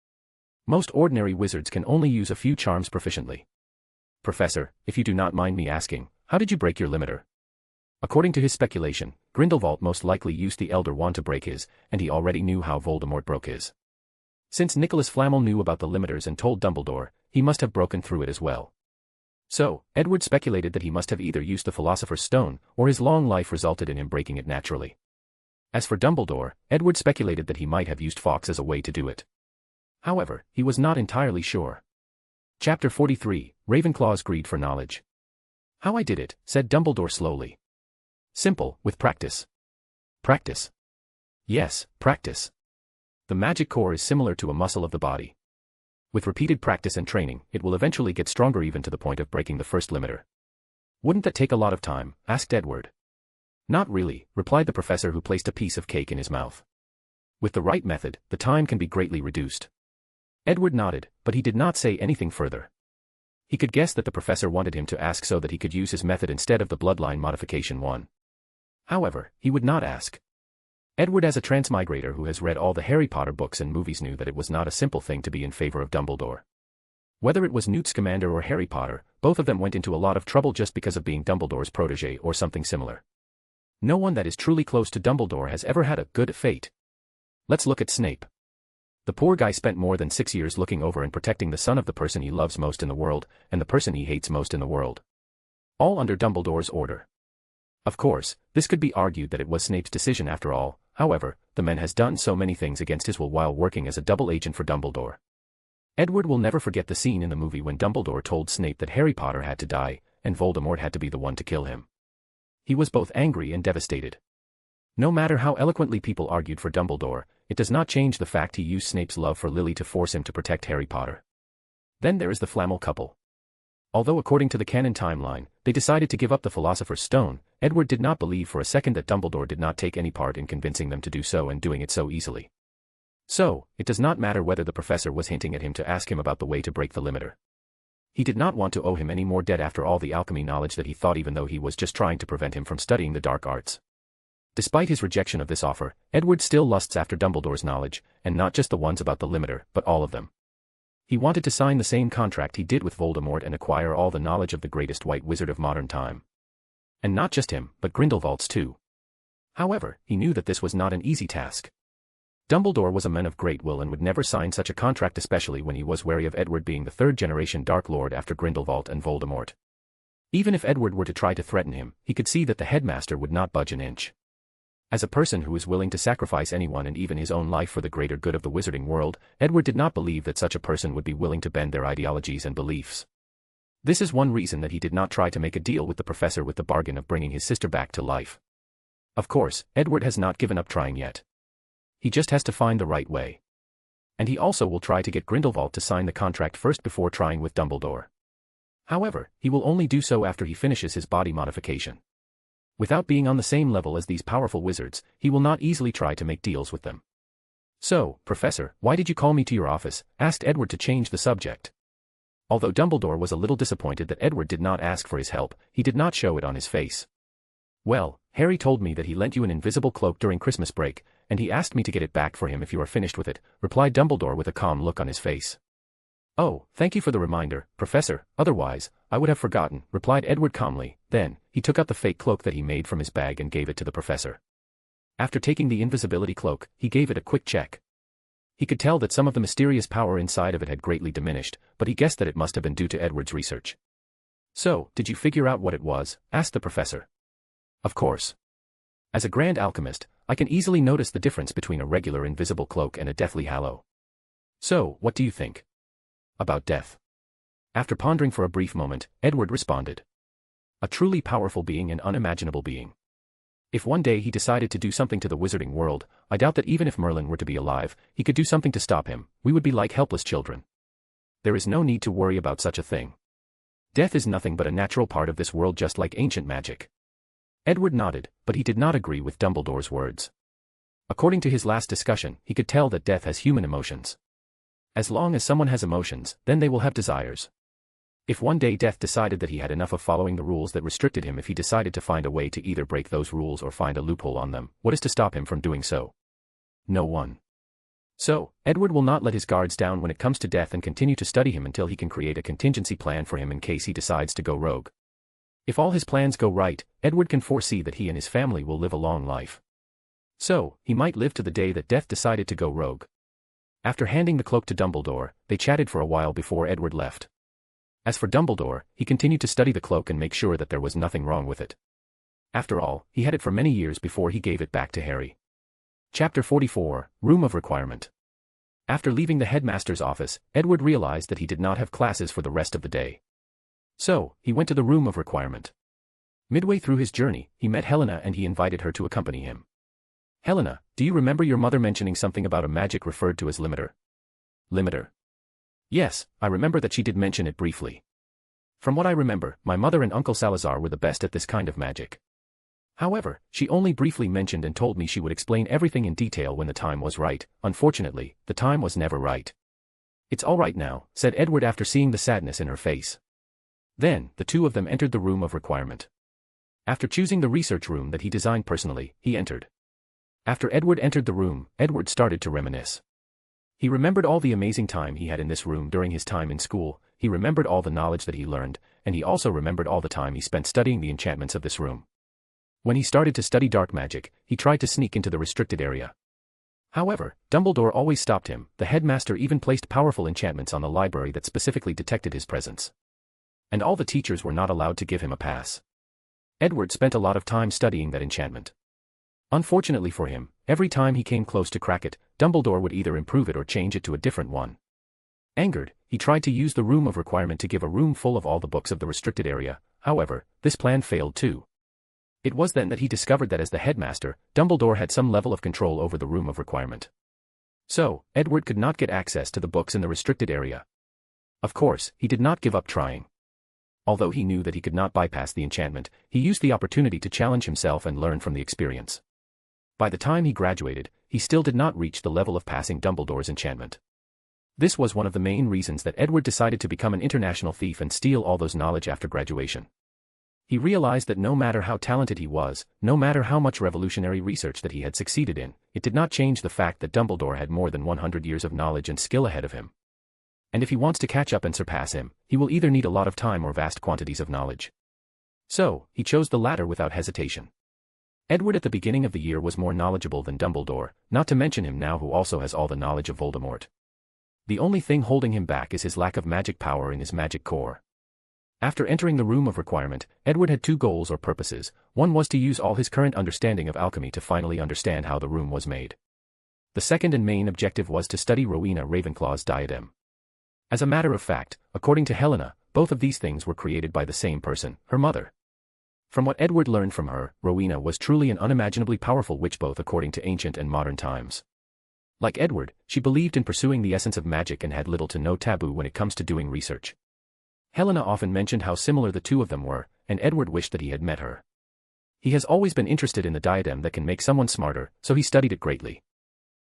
Most ordinary wizards can only use a few charms proficiently. Professor, if you do not mind me asking, how did you break your limiter? According to his speculation, Grindelwald most likely used the Elder Wand to break his, and he already knew how Voldemort broke his. Since Nicholas Flamel knew about the limiters and told Dumbledore, he must have broken through it as well. So, Edward speculated that he must have either used the Philosopher's Stone, or his long life resulted in him breaking it naturally. As for Dumbledore, Edward speculated that he might have used Fawkes as a way to do it. However, he was not entirely sure. Chapter 43, Ravenclaw's Greed for Knowledge. How I did it, said Dumbledore slowly. Simple, with practice. Practice. Yes, practice. The magic core is similar to a muscle of the body. With repeated practice and training, it will eventually get stronger even to the point of breaking the first limiter. Wouldn't that take a lot of time? Asked Edward. Not really, replied the professor who placed a piece of cake in his mouth. With the right method, the time can be greatly reduced. Edward nodded, but he did not say anything further. He could guess that the professor wanted him to ask so that he could use his method instead of the bloodline modification one. However, he would not ask. Edward, as a transmigrator who has read all the Harry Potter books and movies, knew that it was not a simple thing to be in favor of Dumbledore. Whether it was Newt Scamander or Harry Potter, both of them went into a lot of trouble just because of being Dumbledore's protégé or something similar. No one that is truly close to Dumbledore has ever had a good fate. Let's look at Snape. The poor guy spent more than 6 years looking over and protecting the son of the person he loves most in the world, and the person he hates most in the world. All under Dumbledore's order. Of course, this could be argued that it was Snape's decision after all. However, the man has done so many things against his will while working as a double agent for Dumbledore. Edward will never forget the scene in the movie when Dumbledore told Snape that Harry Potter had to die, and Voldemort had to be the one to kill him. He was both angry and devastated. No matter how eloquently people argued for Dumbledore, it does not change the fact he used Snape's love for Lily to force him to protect Harry Potter. Then there is the Flammel couple. Although according to the canon timeline, they decided to give up the Philosopher's Stone, Edward did not believe for a second that Dumbledore did not take any part in convincing them to do so and doing it so easily. So, it does not matter whether the professor was hinting at him to ask him about the way to break the limiter. He did not want to owe him any more debt after all the alchemy knowledge that he thought, even though he was just trying to prevent him from studying the dark arts. Despite his rejection of this offer, Edward still lusts after Dumbledore's knowledge, and not just the ones about the limiter, but all of them. He wanted to sign the same contract he did with Voldemort and acquire all the knowledge of the greatest white wizard of modern time. And not just him, but Grindelwald's too. However, he knew that this was not an easy task. Dumbledore was a man of great will and would never sign such a contract, especially when he was wary of Edward being the third-generation Dark Lord after Grindelwald and Voldemort. Even if Edward were to try to threaten him, he could see that the headmaster would not budge an inch. As a person who is willing to sacrifice anyone and even his own life for the greater good of the wizarding world, Edward did not believe that such a person would be willing to bend their ideologies and beliefs. This is one reason that he did not try to make a deal with the professor with the bargain of bringing his sister back to life. Of course, Edward has not given up trying yet. He just has to find the right way. And he also will try to get Grindelwald to sign the contract first before trying with Dumbledore. However, he will only do so after he finishes his body modification. Without being on the same level as these powerful wizards, he will not easily try to make deals with them. So, Professor, why did you call me to your office? Asked Edward to change the subject. Although Dumbledore was a little disappointed that Edward did not ask for his help, he did not show it on his face. Well, Harry told me that he lent you an invisible cloak during Christmas break, and he asked me to get it back for him if you are finished with it, replied Dumbledore with a calm look on his face. Oh, thank you for the reminder, Professor, otherwise, I would have forgotten, replied Edward calmly. Then, he took out the fake cloak that he made from his bag and gave it to the professor. After taking the invisibility cloak, he gave it a quick check. He could tell that some of the mysterious power inside of it had greatly diminished, but he guessed that it must have been due to Edward's research. So, did you figure out what it was? Asked the professor. Of course. As a grand alchemist, I can easily notice the difference between a regular invisible cloak and a deathly hallow. So, what do you think? About death. After pondering for a brief moment, Edward responded. A truly powerful being and unimaginable being. If one day he decided to do something to the wizarding world, I doubt that even if Merlin were to be alive, he could do something to stop him. We would be like helpless children. There is no need to worry about such a thing. Death is nothing but a natural part of this world, just like ancient magic. Edward nodded, but he did not agree with Dumbledore's words. According to his last discussion, he could tell that death has human emotions. As long as someone has emotions, then they will have desires. If one day Death decided that he had enough of following the rules that restricted him, if he decided to find a way to either break those rules or find a loophole on them, what is to stop him from doing so? No one. So, Edward will not let his guards down when it comes to Death and continue to study him until he can create a contingency plan for him in case he decides to go rogue. If all his plans go right, Edward can foresee that he and his family will live a long life. So, he might live to the day that Death decided to go rogue. After handing the cloak to Dumbledore, they chatted for a while before Edward left. As for Dumbledore, he continued to study the cloak and make sure that there was nothing wrong with it. After all, he had it for many years before he gave it back to Harry. Chapter 44, Room of Requirement. After leaving the headmaster's office, Edward realized that he did not have classes for the rest of the day. So, he went to the Room of Requirement. Midway through his journey, he met Helena and he invited her to accompany him. Helena, do you remember your mother mentioning something about a magic referred to as limiter? Limiter. Yes, I remember that she did mention it briefly. From what I remember, my mother and Uncle Salazar were the best at this kind of magic. However, she only briefly mentioned and told me she would explain everything in detail when the time was right. Unfortunately, the time was never right. It's all right now, said Edward after seeing the sadness in her face. Then, the two of them entered the Room of Requirement. After choosing the research room that he designed personally, he entered. After Edward entered the room, Edward started to reminisce. He remembered all the amazing time he had in this room during his time in school, he remembered all the knowledge that he learned, and he also remembered all the time he spent studying the enchantments of this room. When he started to study dark magic, he tried to sneak into the restricted area. However, Dumbledore always stopped him. The headmaster even placed powerful enchantments on the library that specifically detected his presence. And all the teachers were not allowed to give him a pass. Edward spent a lot of time studying that enchantment. Unfortunately for him, every time he came close to crack it, Dumbledore would either improve it or change it to a different one. Angered, he tried to use the Room of Requirement to give a room full of all the books of the restricted area. However, this plan failed too. It was then that he discovered that as the headmaster, Dumbledore had some level of control over the room of requirement. So, Edward could not get access to the books in the restricted area. Of course, he did not give up trying. Although he knew that he could not bypass the enchantment, he used the opportunity to challenge himself and learn from the experience. By the time he graduated, he still did not reach the level of passing Dumbledore's enchantment. This was one of the main reasons that Edward decided to become an international thief and steal all those knowledge after graduation. He realized that no matter how talented he was, no matter how much revolutionary research that he had succeeded in, it did not change the fact that Dumbledore had more than 100 years of knowledge and skill ahead of him. And if he wants to catch up and surpass him, he will either need a lot of time or vast quantities of knowledge. So, he chose the latter without hesitation. Edward at the beginning of the year was more knowledgeable than Dumbledore, not to mention him now who also has all the knowledge of Voldemort. The only thing holding him back is his lack of magic power in his magic core. After entering the room of requirement, Edward had two goals or purposes. One was to use all his current understanding of alchemy to finally understand how the room was made. The second and main objective was to study Rowena Ravenclaw's diadem. As a matter of fact, according to Helena, both of these things were created by the same person, her mother. From what Edward learned from her, Rowena was truly an unimaginably powerful witch both according to ancient and modern times. Like Edward, she believed in pursuing the essence of magic and had little to no taboo when it comes to doing research. Helena often mentioned how similar the two of them were, and Edward wished that he had met her. He has always been interested in the diadem that can make someone smarter, so he studied it greatly.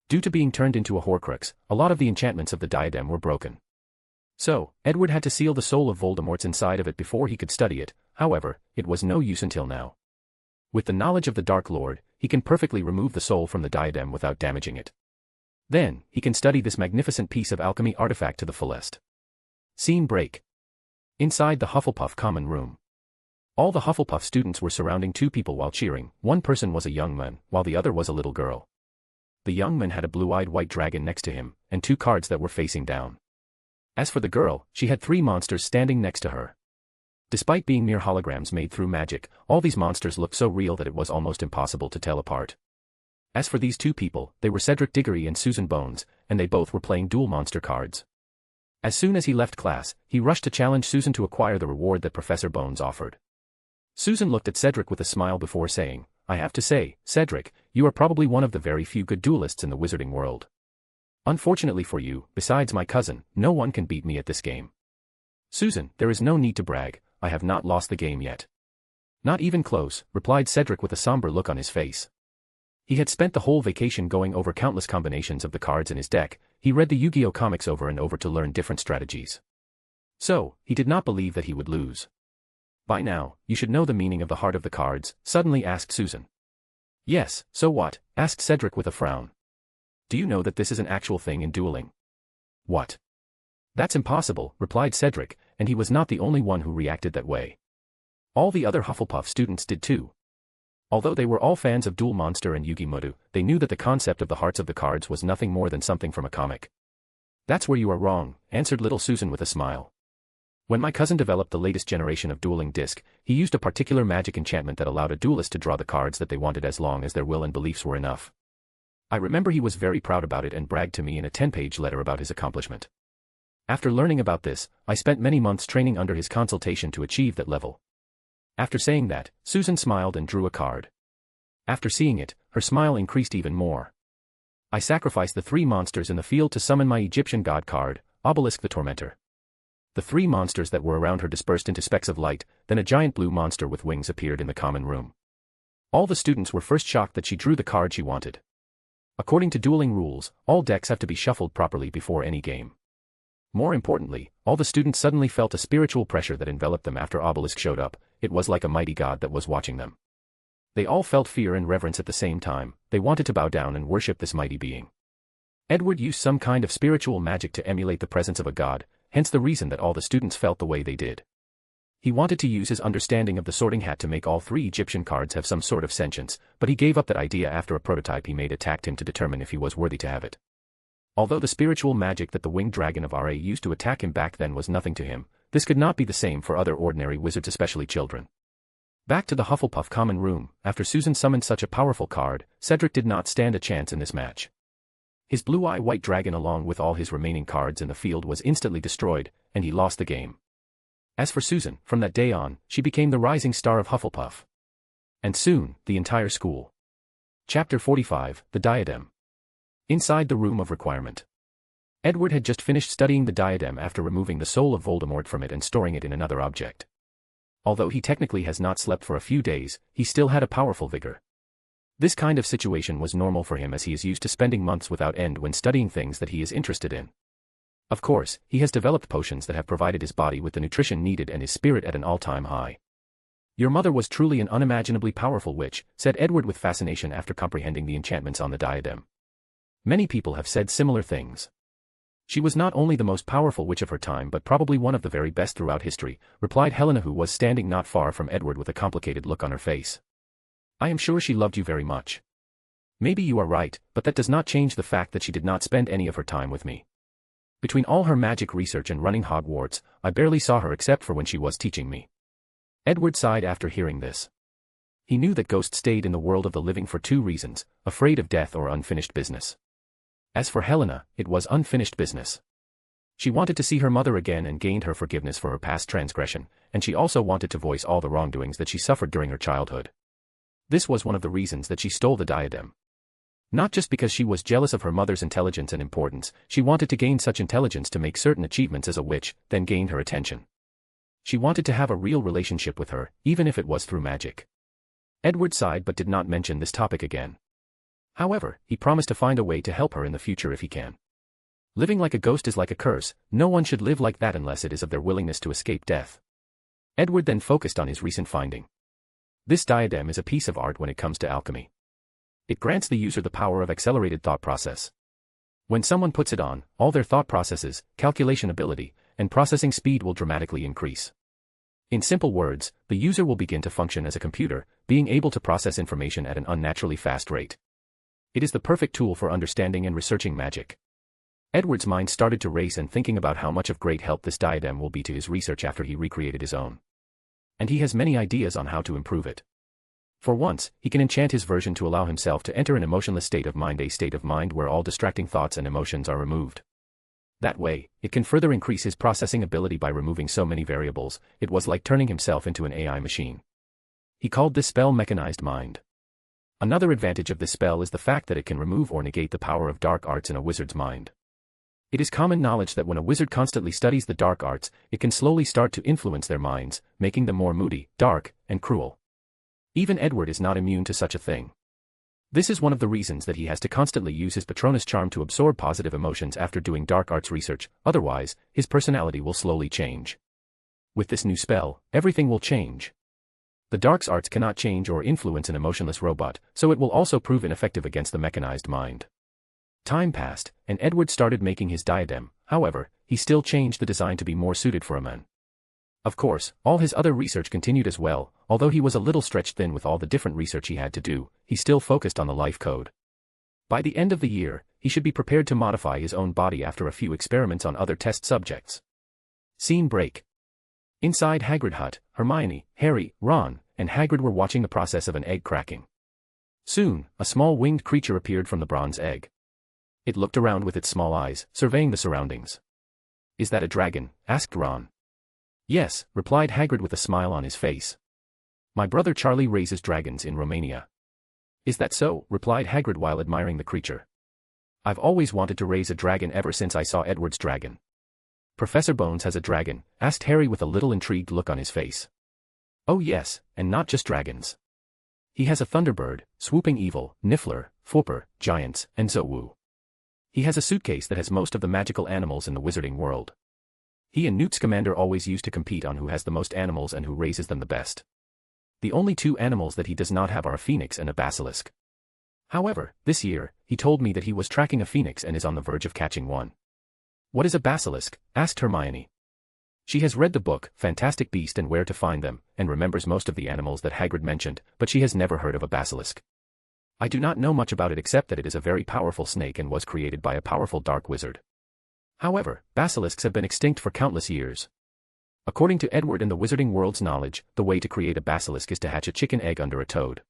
Due to being turned into a Horcrux, a lot of the enchantments of the diadem were broken. So, Edward had to seal the soul of Voldemort's inside of it before he could study it. However, it was no use until now. With the knowledge of the Dark Lord, he can perfectly remove the soul from the diadem without damaging it. Then, he can study this magnificent piece of alchemy artifact to the fullest. Scene break. Inside the Hufflepuff common room. All the Hufflepuff students were surrounding two people while cheering. One person was a young man, while the other was a little girl. The young man had a blue-eyed white dragon next to him, and two cards that were facing down. As for the girl, she had three monsters standing next to her. Despite being mere holograms made through magic, all these monsters looked so real that it was almost impossible to tell apart. As for these two people, they were Cedric Diggory and Susan Bones, and they both were playing dual monster cards. As soon as he left class, he rushed to challenge Susan to acquire the reward that Professor Bones offered. Susan looked at Cedric with a smile before saying, "I have to say, Cedric, you are probably one of the very few good duelists in the wizarding world. Unfortunately for you, besides my cousin, no one can beat me at this game." "Susan, there is no need to brag, I have not lost the game yet." "Not even close," replied Cedric with a somber look on his face. He had spent the whole vacation going over countless combinations of the cards in his deck. He read the Yu-Gi-Oh comics over and over to learn different strategies. So, he did not believe that he would lose. "By now, you should know the meaning of the heart of the cards," suddenly asked Susan. "Yes, so what?" asked Cedric with a frown. "Do you know that this is an actual thing in dueling?" "What?" "That's impossible," replied Cedric, and he was not the only one who reacted that way. All the other Hufflepuff students did too. Although they were all fans of Duel Monster and Yugi Muto, they knew that the concept of the hearts of the cards was nothing more than something from a comic. "That's where you are wrong," answered little Susan with a smile. "When my cousin developed the latest generation of dueling disc, he used a particular magic enchantment that allowed a duelist to draw the cards that they wanted as long as their will and beliefs were enough. I remember he was very proud about it and bragged to me in a 10-page letter about his accomplishment. After learning about this, I spent many months training under his consultation to achieve that level." After saying that, Susan smiled and drew a card. After seeing it, her smile increased even more. "I sacrificed the three monsters in the field to summon my Egyptian god card, Obelisk the Tormentor." The three monsters that were around her dispersed into specks of light, then a giant blue monster with wings appeared in the common room. All the students were first shocked that she drew the card she wanted. According to dueling rules, all decks have to be shuffled properly before any game. More importantly, all the students suddenly felt a spiritual pressure that enveloped them after Obelisk showed up. It was like a mighty god that was watching them. They all felt fear and reverence at the same time. They wanted to bow down and worship this mighty being. Edward used some kind of spiritual magic to emulate the presence of a god, hence the reason that all the students felt the way they did. He wanted to use his understanding of the Sorting Hat to make all three Egyptian cards have some sort of sentience, but he gave up that idea after a prototype he made attacked him to determine if he was worthy to have it. Although the spiritual magic that the winged dragon of Ra used to attack him back then was nothing to him, this could not be the same for other ordinary wizards, especially children. Back to the Hufflepuff common room, after Susan summoned such a powerful card, Cedric did not stand a chance in this match. His blue-eye white dragon along with all his remaining cards in the field was instantly destroyed, and he lost the game. As for Susan, from that day on, she became the rising star of Hufflepuff. And soon, the entire school. Chapter 45, The Diadem. Inside the Room of Requirement. Edward had just finished studying the diadem after removing the soul of Voldemort from it and storing it in another object. Although he technically has not slept for a few days, he still had a powerful vigor. This kind of situation was normal for him as he is used to spending months without end when studying things that he is interested in. Of course, he has developed potions that have provided his body with the nutrition needed and his spirit at an all-time high. Your mother was truly an unimaginably powerful witch, said Edward with fascination after comprehending the enchantments on the diadem. Many people have said similar things. She was not only the most powerful witch of her time but probably one of the very best throughout history, replied Helena, who was standing not far from Edward with a complicated look on her face. I am sure she loved you very much. Maybe you are right, but that does not change the fact that she did not spend any of her time with me. Between all her magic research and running Hogwarts, I barely saw her except for when she was teaching me. Edward sighed after hearing this. He knew that ghosts stayed in the world of the living for two reasons: afraid of death or unfinished business. As for Helena, it was unfinished business. She wanted to see her mother again and gained her forgiveness for her past transgression, and she also wanted to voice all the wrongdoings that she suffered during her childhood. This was one of the reasons that she stole the diadem. Not just because she was jealous of her mother's intelligence and importance, she wanted to gain such intelligence to make certain achievements as a witch, then gain her attention. She wanted to have a real relationship with her, even if it was through magic. Edward sighed but did not mention this topic again. However, he promised to find a way to help her in the future if he can. Living like a ghost is like a curse. No one should live like that unless it is of their willingness to escape death. Edward then focused on his recent finding. This diadem is a piece of art when it comes to alchemy. It grants the user the power of accelerated thought process. When someone puts it on, all their thought processes, calculation ability, and processing speed will dramatically increase. In simple words, the user will begin to function as a computer, being able to process information at an unnaturally fast rate. It is the perfect tool for understanding and researching magic. Edward's mind started to race and thinking about how much of great help this diadem will be to his research after he recreated his own. And he has many ideas on how to improve it. For once, he can enchant his version to allow himself to enter an emotionless state of mind, a state of mind where all distracting thoughts and emotions are removed. That way, it can further increase his processing ability by removing so many variables. It was like turning himself into an AI machine. He called this spell Mechanized Mind. Another advantage of this spell is the fact that it can remove or negate the power of dark arts in a wizard's mind. It is common knowledge that when a wizard constantly studies the dark arts, it can slowly start to influence their minds, making them more moody, dark, and cruel. Even Edward is not immune to such a thing. This is one of the reasons that he has to constantly use his Patronus charm to absorb positive emotions after doing dark arts research, otherwise, his personality will slowly change. With this new spell, everything will change. The dark arts cannot change or influence an emotionless robot, so it will also prove ineffective against the mechanized mind. Time passed, and Edward started making his diadem. However, he still changed the design to be more suited for a man. Of course, all his other research continued as well. Although he was a little stretched thin with all the different research he had to do, he still focused on the life code. By the end of the year, he should be prepared to modify his own body after a few experiments on other test subjects. Scene break. Inside Hagrid hut, Hermione, Harry, Ron, and Hagrid were watching the process of an egg cracking. Soon, a small winged creature appeared from the bronze egg. It looked around with its small eyes, surveying the surroundings. "Is that a dragon?" asked Ron. "Yes," replied Hagrid with a smile on his face. "My brother Charlie raises dragons in Romania." "Is that so?" replied Hagrid while admiring the creature. "I've always wanted to raise a dragon ever since I saw Edward's dragon." "Professor Bones has a dragon?" asked Harry with a little intrigued look on his face. "Oh yes, and not just dragons. He has a Thunderbird, Swooping Evil, Niffler, Fwooper, Giants, and Zowu. He has a suitcase that has most of the magical animals in the wizarding world. He and Newt Scamander always used to compete on who has the most animals and who raises them the best. The only two animals that he does not have are a phoenix and a basilisk. However, this year, he told me that he was tracking a phoenix and is on the verge of catching one." "What is a basilisk?" asked Hermione. She has read the book, Fantastic Beast and Where to Find Them, and remembers most of the animals that Hagrid mentioned, but she has never heard of a basilisk. "I do not know much about it except that it is a very powerful snake and was created by a powerful dark wizard. However, basilisks have been extinct for countless years. According to Edward and the wizarding world's knowledge, the way to create a basilisk is to hatch a chicken egg under a toad.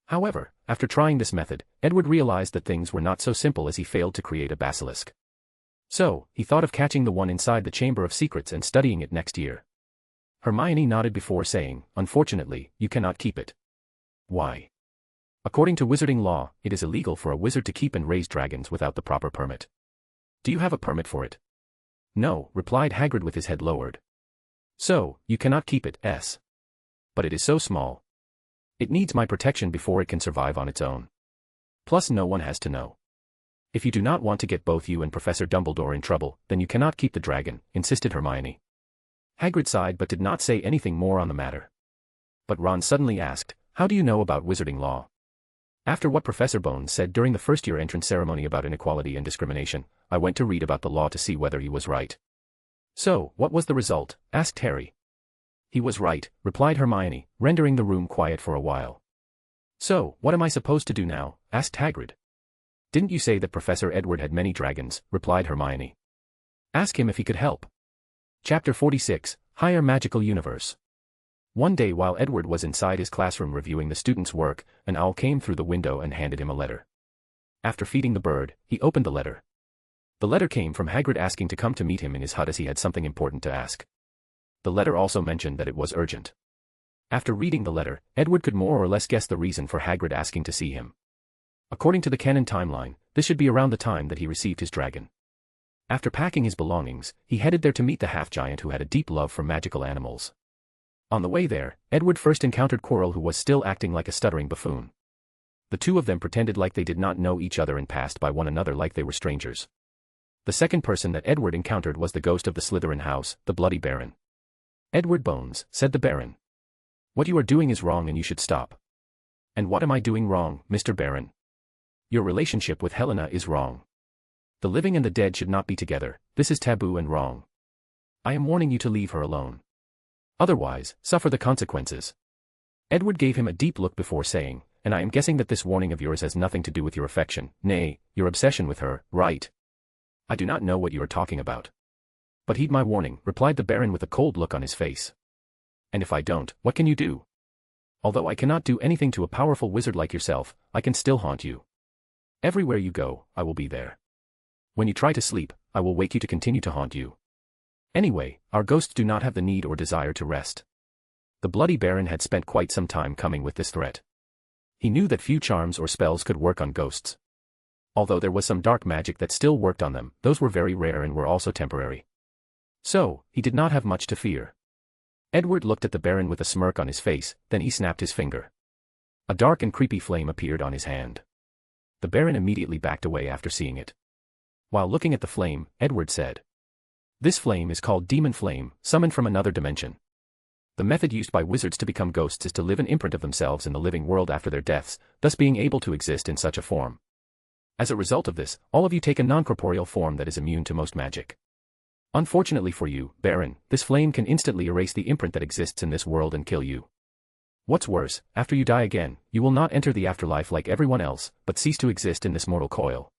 However, after trying this method, Edward realized that things were not so simple as he failed to create a basilisk. So, he thought of catching the one inside the Chamber of Secrets and studying it next year." Hermione nodded before saying, "Unfortunately, you cannot keep it. Why? According to wizarding law, it is illegal for a wizard to keep and raise dragons without the proper permit. Do you have a permit for it? No, replied Hagrid with his head lowered. So, you cannot keep it, s. But it is so small. It needs my protection before it can survive on its own. Plus no one has to know. If you do not want to get both you and Professor Dumbledore in trouble, then you cannot keep the dragon, insisted Hermione. Hagrid sighed but did not say anything more on the matter. But Ron suddenly asked, how do you know about wizarding law? After what Professor Bones said during the first-year entrance ceremony about inequality and discrimination, I went to read about the law to see whether he was right. So, what was the result? Asked Harry. He was right, replied Hermione, rendering the room quiet for a while. So, what am I supposed to do now? Asked Hagrid. Didn't you say that Professor Edward had many dragons? Replied Hermione. Ask him if he could help. Chapter 46, Higher Magical Universe. One day while Edward was inside his classroom reviewing the students' work, an owl came through the window and handed him a letter. After feeding the bird, he opened the letter. The letter came from Hagrid asking to come to meet him in his hut as he had something important to ask. The letter also mentioned that it was urgent. After reading the letter, Edward could more or less guess the reason for Hagrid asking to see him. According to the canon timeline, this should be around the time that he received his dragon. After packing his belongings, he headed there to meet the half-giant who had a deep love for magical animals. On the way there, Edward first encountered Quirrell, who was still acting like a stuttering buffoon. The two of them pretended like they did not know each other and passed by one another like they were strangers. The second person that Edward encountered was the ghost of the Slytherin house, the Bloody Baron. Edward Bones, said the Baron. What you are doing is wrong and you should stop. And what am I doing wrong, Mr. Baron? Your relationship with Helena is wrong. The living and the dead should not be together, this is taboo and wrong. I am warning you to leave her alone. Otherwise, suffer the consequences. Edward gave him a deep look before saying, and I am guessing that this warning of yours has nothing to do with your affection, nay, your obsession with her, right? I do not know what you are talking about. But heed my warning, replied the Baron with a cold look on his face. And if I don't, what can you do? Although I cannot do anything to a powerful wizard like yourself, I can still haunt you. Everywhere you go, I will be there. When you try to sleep, I will wake you to continue to haunt you. Anyway, our ghosts do not have the need or desire to rest. The Bloody Baron had spent quite some time coming with this threat. He knew that few charms or spells could work on ghosts. Although there was some dark magic that still worked on them, those were very rare and were also temporary. So, he did not have much to fear. Edward looked at the Baron with a smirk on his face, then he snapped his finger. A dark and creepy flame appeared on his hand. The Baron immediately backed away after seeing it. While looking at the flame, Edward said, "This flame is called Demon Flame, summoned from another dimension. The method used by wizards to become ghosts is to live an imprint of themselves in the living world after their deaths, thus being able to exist in such a form. As a result of this, all of you take a non-corporeal form that is immune to most magic. Unfortunately for you, Baron, this flame can instantly erase the imprint that exists in this world and kill you. What's worse, after you die again, you will not enter the afterlife like everyone else, but cease to exist in this mortal coil."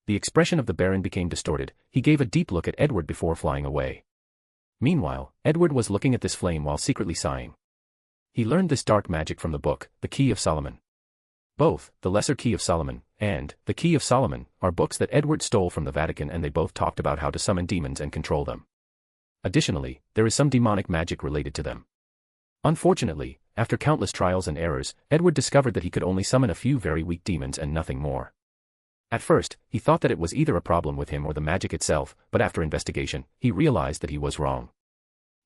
The expression of the Baron became distorted, he gave a deep look at Edward before flying away. Meanwhile, Edward was looking at this flame while secretly sighing. He learned this dark magic from the book, The Key of Solomon. Both, The Lesser Key of Solomon, and The Key of Solomon, are books that Edward stole from the Vatican, and they both talked about how to summon demons and control them. Additionally, there is some demonic magic related to them. Unfortunately, after countless trials and errors, Edward discovered that he could only summon a few very weak demons and nothing more. At first, he thought that it was either a problem with him or the magic itself, but after investigation, he realized that he was wrong.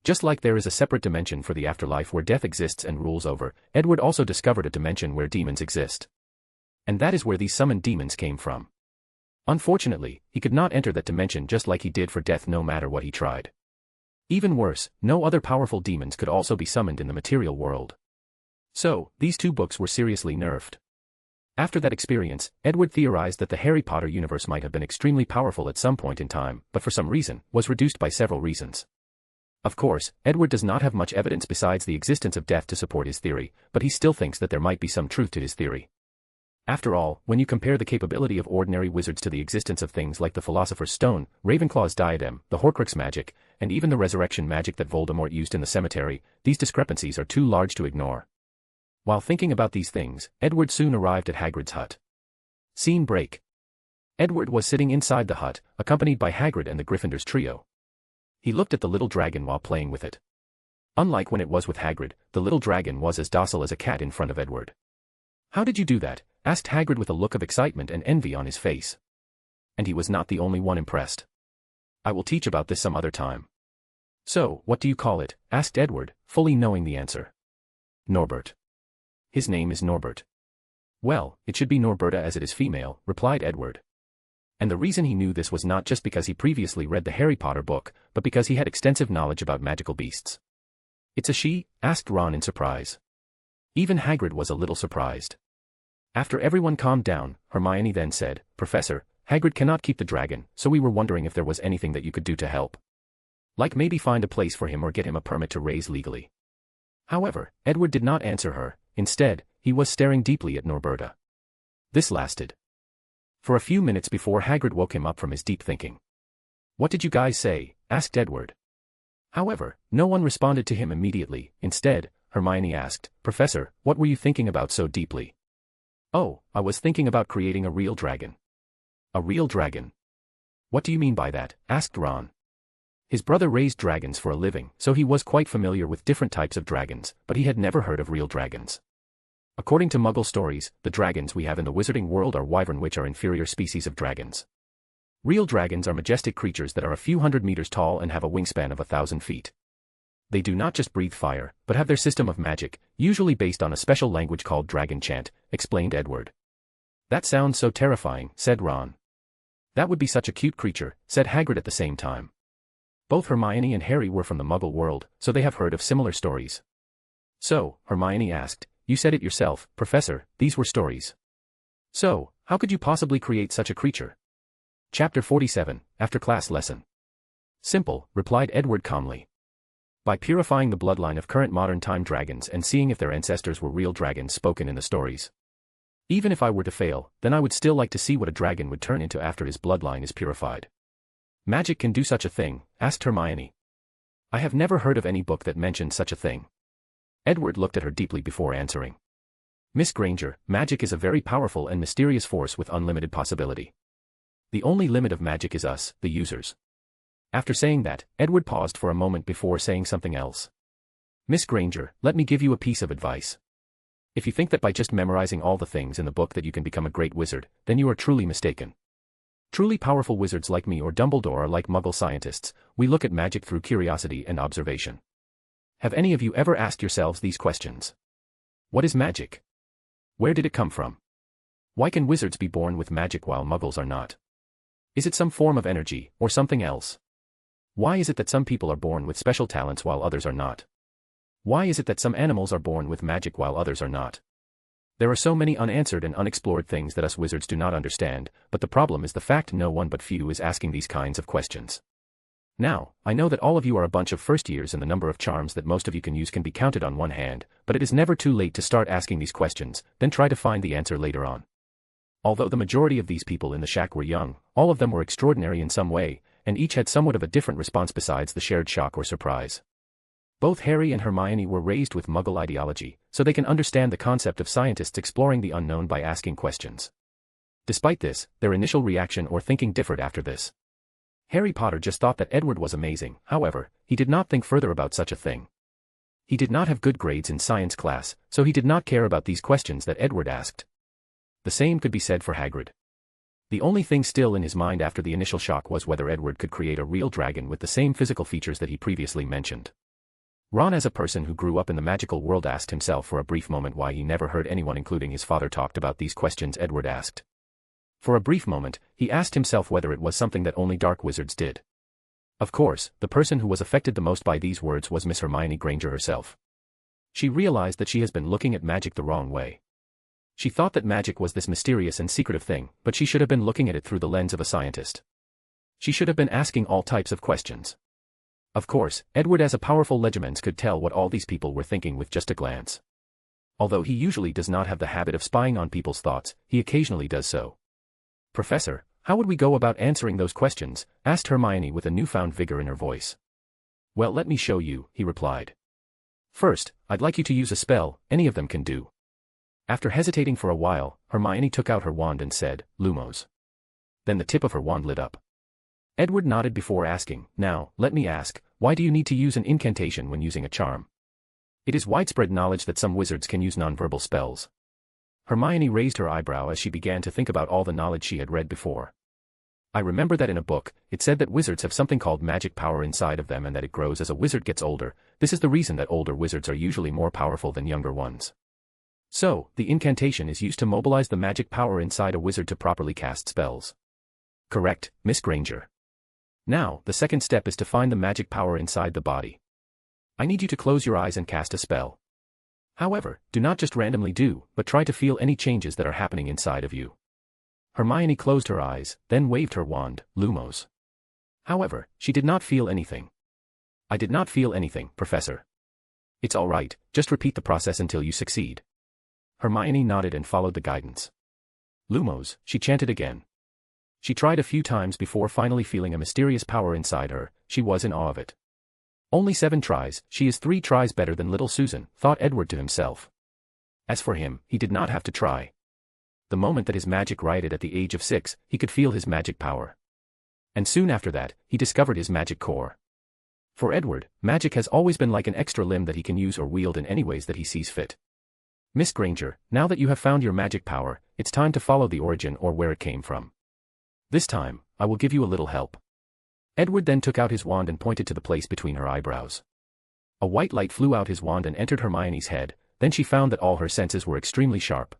Just like there is a separate dimension for the afterlife where death exists and rules over, Edward also discovered a dimension where demons exist. And that is where these summoned demons came from. Unfortunately, he could not enter that dimension just like he did for death no matter what he tried. Even worse, no other powerful demons could also be summoned in the material world. So, these two books were seriously nerfed. After that experience, Edward theorized that the Harry Potter universe might have been extremely powerful at some point in time, but for some reason, was reduced by several reasons. Of course, Edward does not have much evidence besides the existence of death to support his theory, but he still thinks that there might be some truth to his theory. After all, when you compare the capability of ordinary wizards to the existence of things like the Philosopher's Stone, Ravenclaw's diadem, the Horcrux magic, and even the resurrection magic that Voldemort used in the cemetery, these discrepancies are too large to ignore. While thinking about these things, Edward soon arrived at Hagrid's hut. Scene break. Edward was sitting inside the hut, accompanied by Hagrid and the Gryffindors trio. He looked at the little dragon while playing with it. Unlike when it was with Hagrid, the little dragon was as docile as a cat in front of Edward. How did you do that? Asked Hagrid with a look of excitement and envy on his face. And he was not the only one impressed. I will teach about this some other time. So, what do you call it? Asked Edward, fully knowing the answer. Norbert. His name is Norbert. Well, it should be Norberta as it is female, replied Edward. And the reason he knew this was not just because he previously read the Harry Potter book, but because he had extensive knowledge about magical beasts. It's a she? Asked Ron in surprise. Even Hagrid was a little surprised. After everyone calmed down, Hermione then said, Professor, Hagrid cannot keep the dragon, so we were wondering if there was anything that you could do to help. Like maybe find a place for him or get him a permit to raise legally. However, Edward did not answer her. Instead, he was staring deeply at Norberta. This lasted for a few minutes before Hagrid woke him up from his deep thinking. What did you guys say? Asked Edward. However, no one responded to him immediately. Instead, Hermione asked, Professor, what were you thinking about so deeply? Oh, I was thinking about creating a real dragon. A real dragon? What do you mean by that? Asked Ron. His brother raised dragons for a living, so he was quite familiar with different types of dragons, but he had never heard of real dragons. According to Muggle stories, the dragons we have in the wizarding world are wyvern, which are inferior species of dragons. Real dragons are majestic creatures that are a few hundred meters tall and have a wingspan of 1,000 feet. They do not just breathe fire, but have their system of magic, usually based on a special language called dragon chant, explained Edward. That sounds so terrifying, said Ron. That would be such a cute creature, said Hagrid at the same time. Both Hermione and Harry were from the Muggle world, so they have heard of similar stories. So, Hermione asked, you said it yourself, Professor, these were stories. So, how could you possibly create such a creature? Chapter 47, After Class Lesson. Simple, replied Edward calmly. By purifying the bloodline of current modern-time dragons and seeing if their ancestors were real dragons spoken in the stories. Even if I were to fail, then I would still like to see what a dragon would turn into after his bloodline is purified. Magic can do such a thing? Asked Hermione. I have never heard of any book that mentioned such a thing. Edward looked at her deeply before answering. Miss Granger, magic is a very powerful and mysterious force with unlimited possibility. The only limit of magic is us, the users. After saying that, Edward paused for a moment before saying something else. Miss Granger, let me give you a piece of advice. If you think that by just memorizing all the things in the book that you can become a great wizard, then you are truly mistaken. Truly powerful wizards like me or Dumbledore are like Muggle scientists, we look at magic through curiosity and observation. Have any of you ever asked yourselves these questions? What is magic? Where did it come from? Why can wizards be born with magic while Muggles are not? Is it some form of energy, or something else? Why is it that some people are born with special talents while others are not? Why is it that some animals are born with magic while others are not? There are so many unanswered and unexplored things that us wizards do not understand, but the problem is the fact no one but few is asking these kinds of questions. Now, I know that all of you are a bunch of first years and the number of charms that most of you can use can be counted on one hand, but it is never too late to start asking these questions, then try to find the answer later on. Although the majority of these people in the shack were young, all of them were extraordinary in some way, and each had somewhat of a different response besides the shared shock or surprise. Both Harry and Hermione were raised with Muggle ideology, so they can understand the concept of scientists exploring the unknown by asking questions. Despite this, their initial reaction or thinking differed after this. Harry Potter just thought that Edward was amazing, however, he did not think further about such a thing. He did not have good grades in science class, so he did not care about these questions that Edward asked. The same could be said for Hagrid. The only thing still in his mind after the initial shock was whether Edward could create a real dragon with the same physical features that he previously mentioned. Ron, as a person who grew up in the magical world, asked himself for a brief moment why he never heard anyone including his father talked about these questions Edward asked. For a brief moment, he asked himself whether it was something that only dark wizards did. Of course, the person who was affected the most by these words was Miss Hermione Granger herself. She realized that she has been looking at magic the wrong way. She thought that magic was this mysterious and secretive thing, but she should have been looking at it through the lens of a scientist. She should have been asking all types of questions. Of course, Edward as a powerful Legions could tell what all these people were thinking with just a glance. Although he usually does not have the habit of spying on people's thoughts, he occasionally does so. Professor, how would we go about answering those questions? Asked Hermione with a newfound vigor in her voice. Well, let me show you, he replied. First, I'd like you to use a spell, any of them can do. After hesitating for a while, Hermione took out her wand and said, Lumos. Then the tip of her wand lit up. Edward nodded before asking, now, let me ask, why do you need to use an incantation when using a charm? It is widespread knowledge that some wizards can use nonverbal spells. Hermione raised her eyebrow as she began to think about all the knowledge she had read before. I remember that in a book, it said that wizards have something called magic power inside of them and that it grows as a wizard gets older. This is the reason that older wizards are usually more powerful than younger ones. So, the incantation is used to mobilize the magic power inside a wizard to properly cast spells. Correct, Miss Granger. Now, the second step is to find the magic power inside the body. I need you to close your eyes and cast a spell. However, do not just randomly do, but try to feel any changes that are happening inside of you. Hermione closed her eyes, then waved her wand, Lumos. However, she did not feel anything. I did not feel anything, Professor. It's all right, just repeat the process until you succeed. Hermione nodded and followed the guidance. Lumos, she chanted again. She tried a few times before finally feeling a mysterious power inside her. She was in awe of it. Only 7 tries, she is 3 tries better than little Susan, thought Edward to himself. As for him, he did not have to try. The moment that his magic rioted at the age of 6, he could feel his magic power. And soon after that, he discovered his magic core. For Edward, magic has always been like an extra limb that he can use or wield in any ways that he sees fit. Miss Granger, now that you have found your magic power, it's time to follow the origin or where it came from. This time, I will give you a little help. Edward then took out his wand and pointed to the place between her eyebrows. A white light flew out his wand and entered Hermione's head, then she found that all her senses were extremely sharp.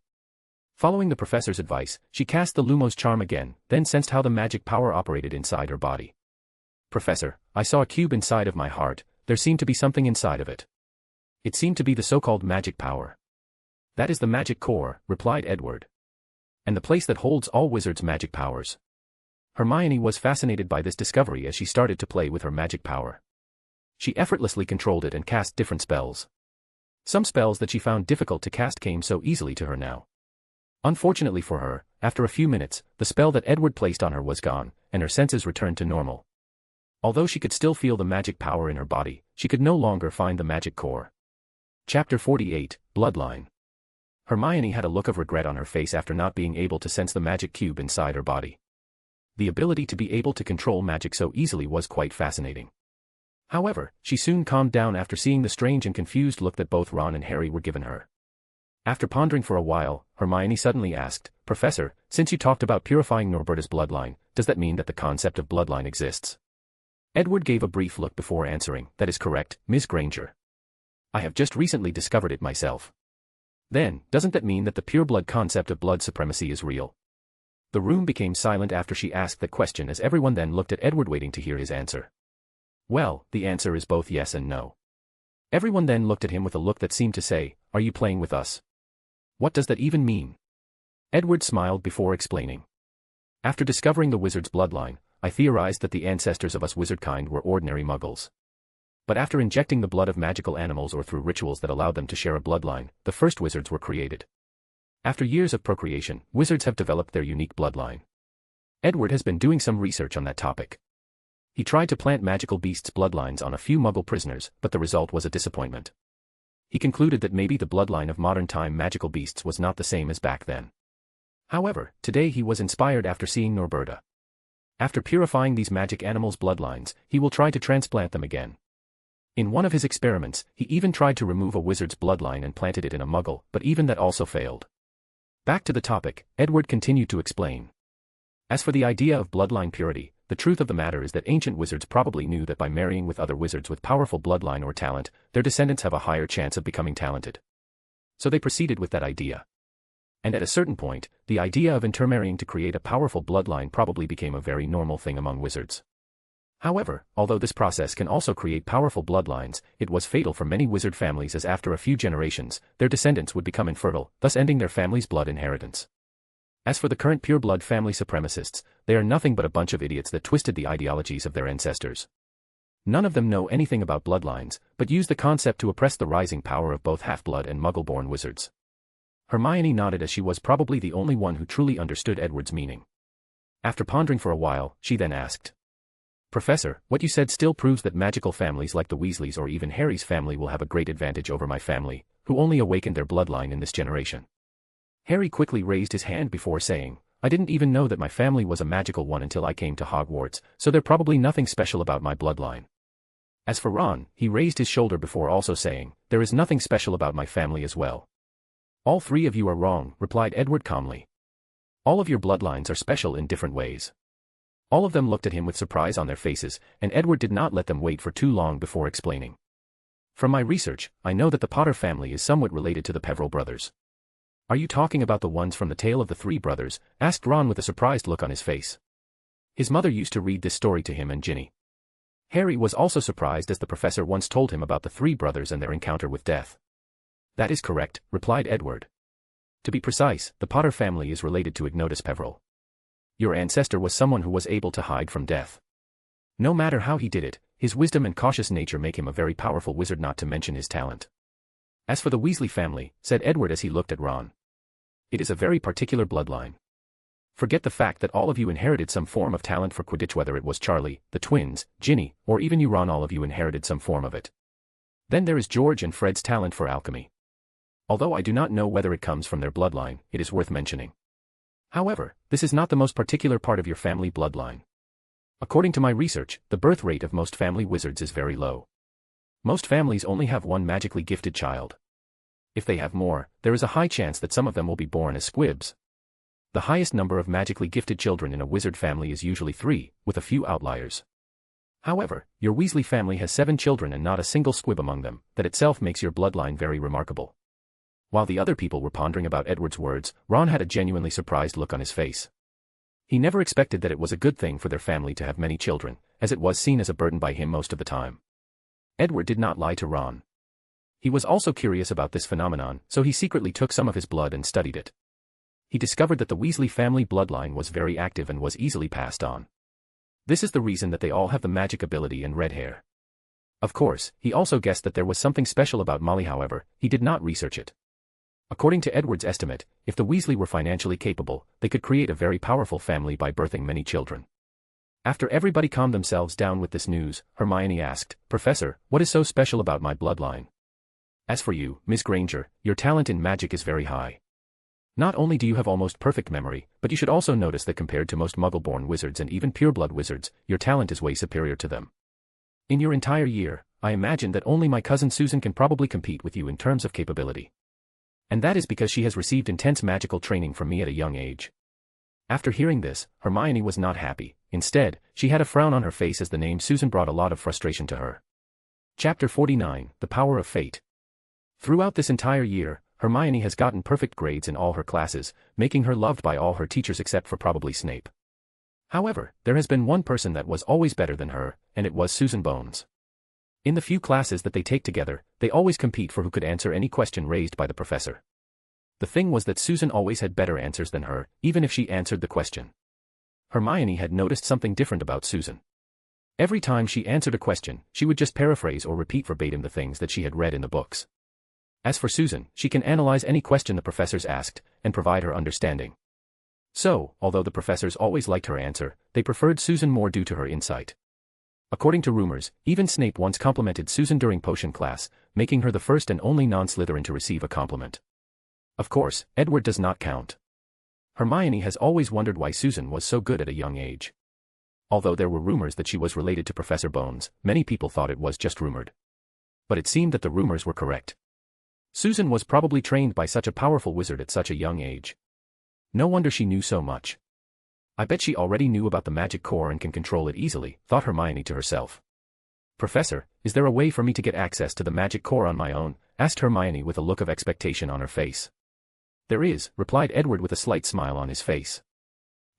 Following the professor's advice, she cast the Lumos charm again, then sensed how the magic power operated inside her body. Professor, I saw a cube inside of my heart. There seemed to be something inside of it. It seemed to be the so-called magic power. That is the magic core, replied Edward. And the place that holds all wizards' magic powers. Hermione was fascinated by this discovery as she started to play with her magic power. She effortlessly controlled it and cast different spells. Some spells that she found difficult to cast came so easily to her now. Unfortunately for her, after a few minutes, the spell that Edward placed on her was gone, and her senses returned to normal. Although she could still feel the magic power in her body, she could no longer find the magic core. Chapter 48, Bloodline. Hermione had a look of regret on her face after not being able to sense the magic cube inside her body. The ability to be able to control magic so easily was quite fascinating. However, she soon calmed down after seeing the strange and confused look that both Ron and Harry were given her. After pondering for a while, Hermione suddenly asked, Professor, since you talked about purifying Norberta's bloodline, does that mean that the concept of bloodline exists? Edward gave a brief look before answering, that is correct, Miss Granger. I have just recently discovered it myself. Then, doesn't that mean that the pureblood concept of blood supremacy is real? The room became silent after she asked that question as everyone then looked at Edward waiting to hear his answer. Well, the answer is both yes and no. Everyone then looked at him with a look that seemed to say, are you playing with us? What does that even mean? Edward smiled before explaining. After discovering the wizard's bloodline, I theorized that the ancestors of us wizard kind were ordinary muggles. But after injecting the blood of magical animals or through rituals that allowed them to share a bloodline, the first wizards were created. After years of procreation, wizards have developed their unique bloodline. Edward has been doing some research on that topic. He tried to plant magical beasts' bloodlines on a few muggle prisoners, but the result was a disappointment. He concluded that maybe the bloodline of modern-time magical beasts was not the same as back then. However, today he was inspired after seeing Norberta. After purifying these magic animals' bloodlines, he will try to transplant them again. In one of his experiments, he even tried to remove a wizard's bloodline and planted it in a muggle, but even that also failed. Back to the topic, Edward continued to explain. As for the idea of bloodline purity, the truth of the matter is that ancient wizards probably knew that by marrying with other wizards with powerful bloodline or talent, their descendants have a higher chance of becoming talented. So they proceeded with that idea. And at a certain point, the idea of intermarrying to create a powerful bloodline probably became a very normal thing among wizards. However, although this process can also create powerful bloodlines, it was fatal for many wizard families as after a few generations, their descendants would become infertile, thus ending their family's blood inheritance. As for the current pure-blood family supremacists, they are nothing but a bunch of idiots that twisted the ideologies of their ancestors. None of them know anything about bloodlines, but use the concept to oppress the rising power of both half-blood and muggle-born wizards. Hermione nodded as she was probably the only one who truly understood Edward's meaning. After pondering for a while, she then asked, Professor, what you said still proves that magical families like the Weasleys or even Harry's family will have a great advantage over my family, who only awakened their bloodline in this generation. Harry quickly raised his hand before saying, I didn't even know that my family was a magical one until I came to Hogwarts, so there's probably nothing special about my bloodline. As for Ron, he raised his shoulder before also saying, there is nothing special about my family as well. All three of you are wrong, replied Edward calmly. All of your bloodlines are special in different ways. All of them looked at him with surprise on their faces, and Edward did not let them wait for too long before explaining. From my research, I know that the Potter family is somewhat related to the Peveril brothers. Are you talking about the ones from the Tale of the Three Brothers? Asked Ron with a surprised look on his face. His mother used to read this story to him and Ginny. Harry was also surprised as the professor once told him about the three brothers and their encounter with death. That is correct, replied Edward. To be precise, the Potter family is related to Ignotus Peveril. Your ancestor was someone who was able to hide from death. No matter how he did it, his wisdom and cautious nature make him a very powerful wizard, not to mention his talent. As for the Weasley family, said Edward as he looked at Ron. It is a very particular bloodline. Forget the fact that all of you inherited some form of talent for Quidditch, whether it was Charlie, the twins, Ginny, or even you Ron, all of you inherited some form of it. Then there is George and Fred's talent for alchemy. Although I do not know whether it comes from their bloodline, it is worth mentioning. However, this is not the most particular part of your family bloodline. According to my research, the birth rate of most family wizards is very low. Most families only have one magically gifted child. If they have more, there is a high chance that some of them will be born as squibs. The highest number of magically gifted children in a wizard family is usually 3, with a few outliers. However, your Weasley family has 7 children and not a single squib among them. That itself makes your bloodline very remarkable. While the other people were pondering about Edward's words, Ron had a genuinely surprised look on his face. He never expected that it was a good thing for their family to have many children, as it was seen as a burden by him most of the time. Edward did not lie to Ron. He was also curious about this phenomenon, so he secretly took some of his blood and studied it. He discovered that the Weasley family bloodline was very active and was easily passed on. This is the reason that they all have the magic ability and red hair. Of course, he also guessed that there was something special about Molly, however, he did not research it. According to Edward's estimate, if the Weasley were financially capable, they could create a very powerful family by birthing many children. After everybody calmed themselves down with this news, Hermione asked, Professor, what is so special about my bloodline? As for you, Miss Granger, your talent in magic is very high. Not only do you have almost perfect memory, but you should also notice that compared to most Muggle-born wizards and even pureblood wizards, your talent is way superior to them. In your entire year, I imagine that only my cousin Susan can probably compete with you in terms of capability. And that is because she has received intense magical training from me at a young age. After hearing this, Hermione was not happy. Instead, she had a frown on her face as the name Susan brought a lot of frustration to her. Chapter 49, The Power of Fate. Throughout this entire year, Hermione has gotten perfect grades in all her classes, making her loved by all her teachers except for probably Snape. However, there has been one person that was always better than her, and it was Susan Bones. In the few classes that they take together, they always compete for who could answer any question raised by the professor. The thing was that Susan always had better answers than her, even if she answered the question. Hermione had noticed something different about Susan. Every time she answered a question, she would just paraphrase or repeat verbatim the things that she had read in the books. As for Susan, she can analyze any question the professors asked, and provide her understanding. So, although the professors always liked her answer, they preferred Susan more due to her insight. According to rumors, even Snape once complimented Susan during potion class, making her the first and only non-Slytherin to receive a compliment. Of course, Edward does not count. Hermione has always wondered why Susan was so good at a young age. Although there were rumors that she was related to Professor Bones, many people thought it was just rumored. But it seemed that the rumors were correct. Susan was probably trained by such a powerful wizard at such a young age. No wonder she knew so much. I bet she already knew about the magic core and can control it easily, thought Hermione to herself. Professor, is there a way for me to get access to the magic core on my own? Asked Hermione with a look of expectation on her face. There is, replied Edward with a slight smile on his face.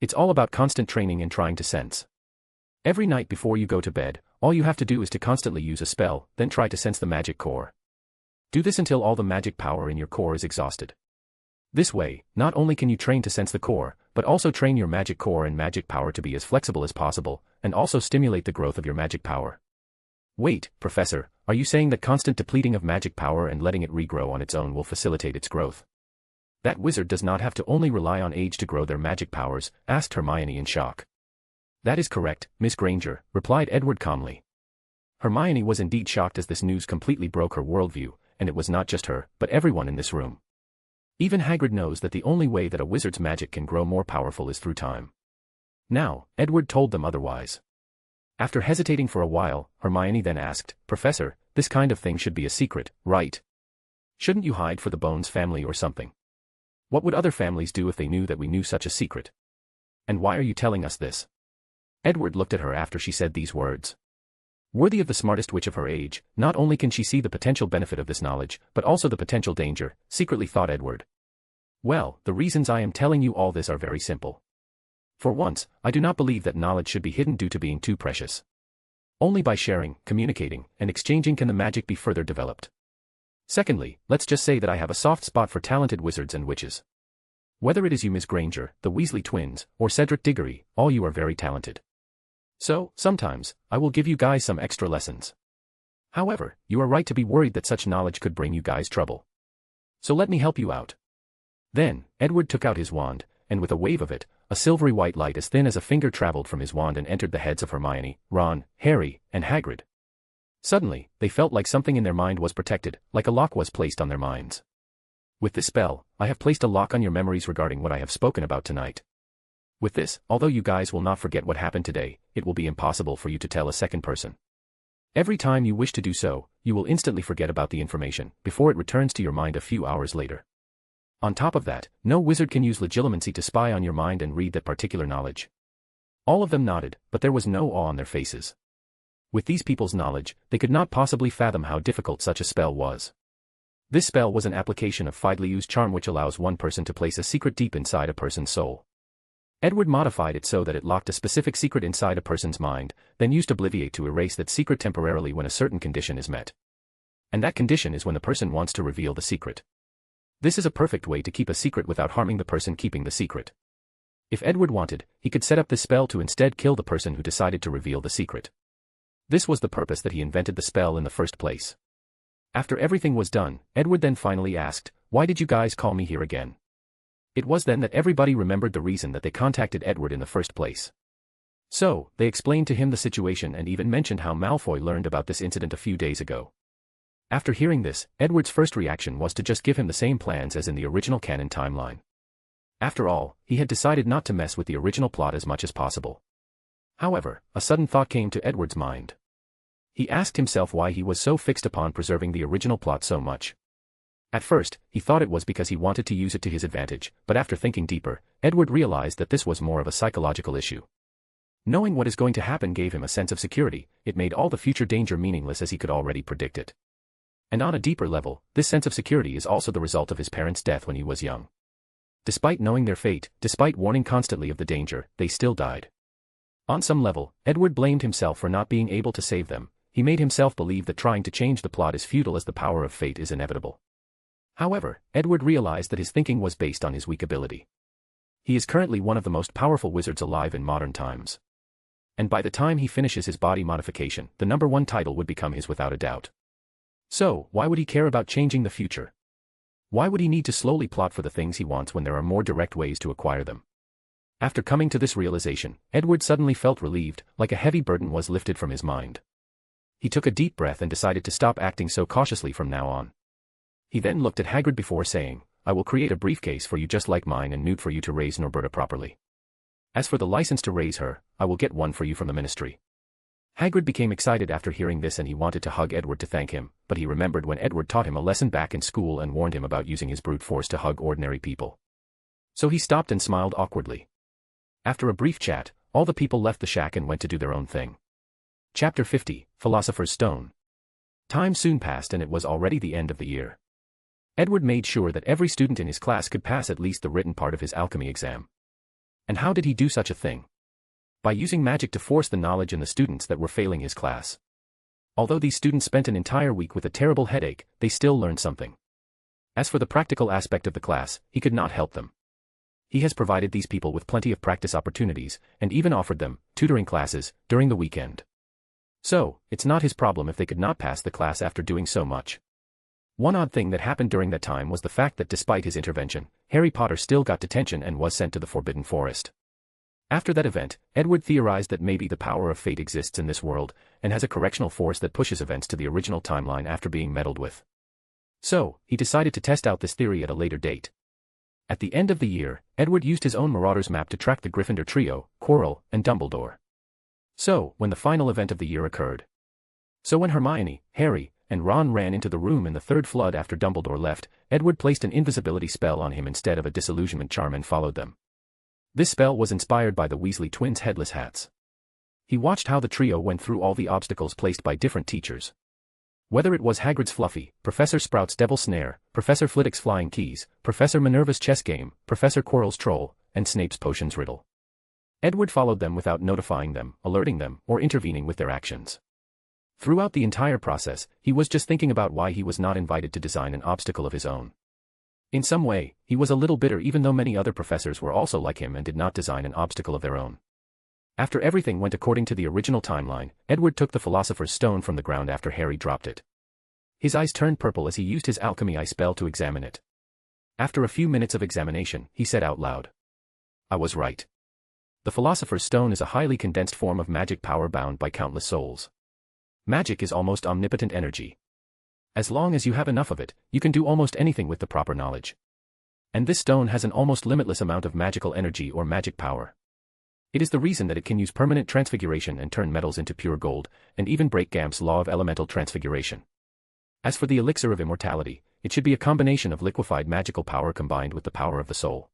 It's all about constant training and trying to sense. Every night before you go to bed, all you have to do is to constantly use a spell, then try to sense the magic core. Do this until all the magic power in your core is exhausted. This way, not only can you train to sense the core, but also train your magic core and magic power to be as flexible as possible, and also stimulate the growth of your magic power. Wait, Professor, are you saying that constant depleting of magic power and letting it regrow on its own will facilitate its growth? That wizard does not have to only rely on age to grow their magic powers, asked Hermione in shock. That is correct, Miss Granger, replied Edward calmly. Hermione was indeed shocked as this news completely broke her worldview, and it was not just her, but everyone in this room. Even Hagrid knows that the only way that a wizard's magic can grow more powerful is through time. Now, Edward told them otherwise. After hesitating for a while, Hermione then asked, Professor, this kind of thing should be a secret, right? Shouldn't you hide for the Bones family or something? What would other families do if they knew that we knew such a secret? And why are you telling us this? Edward looked at her after she said these words. Worthy of the smartest witch of her age, not only can she see the potential benefit of this knowledge, but also the potential danger, secretly thought Edward. Well, the reasons I am telling you all this are very simple. For once, I do not believe that knowledge should be hidden due to being too precious. Only by sharing, communicating, and exchanging can the magic be further developed. Secondly, let's just say that I have a soft spot for talented wizards and witches. Whether it is you Miss Granger, the Weasley twins, or Cedric Diggory, all you are very talented. So, sometimes, I will give you guys some extra lessons. However, you are right to be worried that such knowledge could bring you guys trouble. So let me help you out. Then, Edward took out his wand, and with a wave of it, a silvery white light as thin as a finger traveled from his wand and entered the heads of Hermione, Ron, Harry, and Hagrid. Suddenly, they felt like something in their mind was protected, like a lock was placed on their minds. With this spell, I have placed a lock on your memories regarding what I have spoken about tonight. With this, although you guys will not forget what happened today, it will be impossible for you to tell a second person. Every time you wish to do so, you will instantly forget about the information, before it returns to your mind a few hours later. On top of that, no wizard can use legilimency to spy on your mind and read that particular knowledge. All of them nodded, but there was no awe on their faces. With these people's knowledge, they could not possibly fathom how difficult such a spell was. This spell was an application of Fidley's charm which allows one person to place a secret deep inside a person's soul. Edward modified it so that it locked a specific secret inside a person's mind, then used Obliviate to erase that secret temporarily when a certain condition is met. And that condition is when the person wants to reveal the secret. This is a perfect way to keep a secret without harming the person keeping the secret. If Edward wanted, he could set up this spell to instead kill the person who decided to reveal the secret. This was the purpose that he invented the spell in the first place. After everything was done, Edward then finally asked, "Why did you guys call me here again?" It was then that everybody remembered the reason that they contacted Edward in the first place. So, they explained to him the situation and even mentioned how Malfoy learned about this incident a few days ago. After hearing this, Edward's first reaction was to just give him the same plans as in the original canon timeline. After all, he had decided not to mess with the original plot as much as possible. However, a sudden thought came to Edward's mind. He asked himself why he was so fixed upon preserving the original plot so much. At first, he thought it was because he wanted to use it to his advantage, but after thinking deeper, Edward realized that this was more of a psychological issue. Knowing what is going to happen gave him a sense of security, it made all the future danger meaningless as he could already predict it. And on a deeper level, this sense of security is also the result of his parents' death when he was young. Despite knowing their fate, despite warning constantly of the danger, they still died. On some level, Edward blamed himself for not being able to save them. He made himself believe that trying to change the plot is futile as the power of fate is inevitable. However, Edward realized that his thinking was based on his weak ability. He is currently one of the most powerful wizards alive in modern times. And by the time he finishes his body modification, the #1 title would become his without a doubt. So, why would he care about changing the future? Why would he need to slowly plot for the things he wants when there are more direct ways to acquire them? After coming to this realization, Edward suddenly felt relieved, like a heavy burden was lifted from his mind. He took a deep breath and decided to stop acting so cautiously from now on. He then looked at Hagrid before saying, "I will create a briefcase for you just like mine and Newt for you to raise Norberta properly. As for the license to raise her, I will get one for you from the ministry." Hagrid became excited after hearing this and he wanted to hug Edward to thank him, but he remembered when Edward taught him a lesson back in school and warned him about using his brute force to hug ordinary people. So he stopped and smiled awkwardly. After a brief chat, all the people left the shack and went to do their own thing. Chapter 50, Philosopher's Stone. Time soon passed and it was already the end of the year. Edward made sure that every student in his class could pass at least the written part of his alchemy exam. And how did he do such a thing? By using magic to force the knowledge in the students that were failing his class. Although these students spent an entire week with a terrible headache, they still learned something. As for the practical aspect of the class, he could not help them. He has provided these people with plenty of practice opportunities, and even offered them tutoring classes during the weekend. So, it's not his problem if they could not pass the class after doing so much. One odd thing that happened during that time was the fact that despite his intervention, Harry Potter still got detention and was sent to the Forbidden Forest. After that event, Edward theorized that maybe the power of fate exists in this world, and has a correctional force that pushes events to the original timeline after being meddled with. So, he decided to test out this theory at a later date. At the end of the year, Edward used his own Marauder's map to track the Gryffindor trio, Quirrell, and Dumbledore. So, when the final event of the year occurred. So when Hermione, Harry, and Ron ran into the room in the third flood after Dumbledore left. Edward placed an invisibility spell on him instead of a disillusionment charm and followed them. This spell was inspired by the Weasley twins' headless hats. He watched how the trio went through all the obstacles placed by different teachers. Whether it was Hagrid's Fluffy, Professor Sprout's Devil Snare, Professor Flitwick's Flying Keys, Professor Minerva's Chess Game, Professor Quirrell's Troll, and Snape's Potions Riddle. Edward followed them without notifying them, alerting them, or intervening with their actions. Throughout the entire process, he was just thinking about why he was not invited to design an obstacle of his own. In some way, he was a little bitter even though many other professors were also like him and did not design an obstacle of their own. After everything went according to the original timeline, Edward took the Philosopher's Stone from the ground after Harry dropped it. His eyes turned purple as he used his alchemy eye spell to examine it. After a few minutes of examination, he said out loud, "I was right. The Philosopher's Stone is a highly condensed form of magic power bound by countless souls. Magic is almost omnipotent energy. As long as you have enough of it, you can do almost anything with the proper knowledge. And this stone has an almost limitless amount of magical energy or magic power. It is the reason that it can use permanent transfiguration and turn metals into pure gold, and even break Gamp's law of elemental transfiguration. As for the elixir of immortality, it should be a combination of liquefied magical power combined with the power of the soul.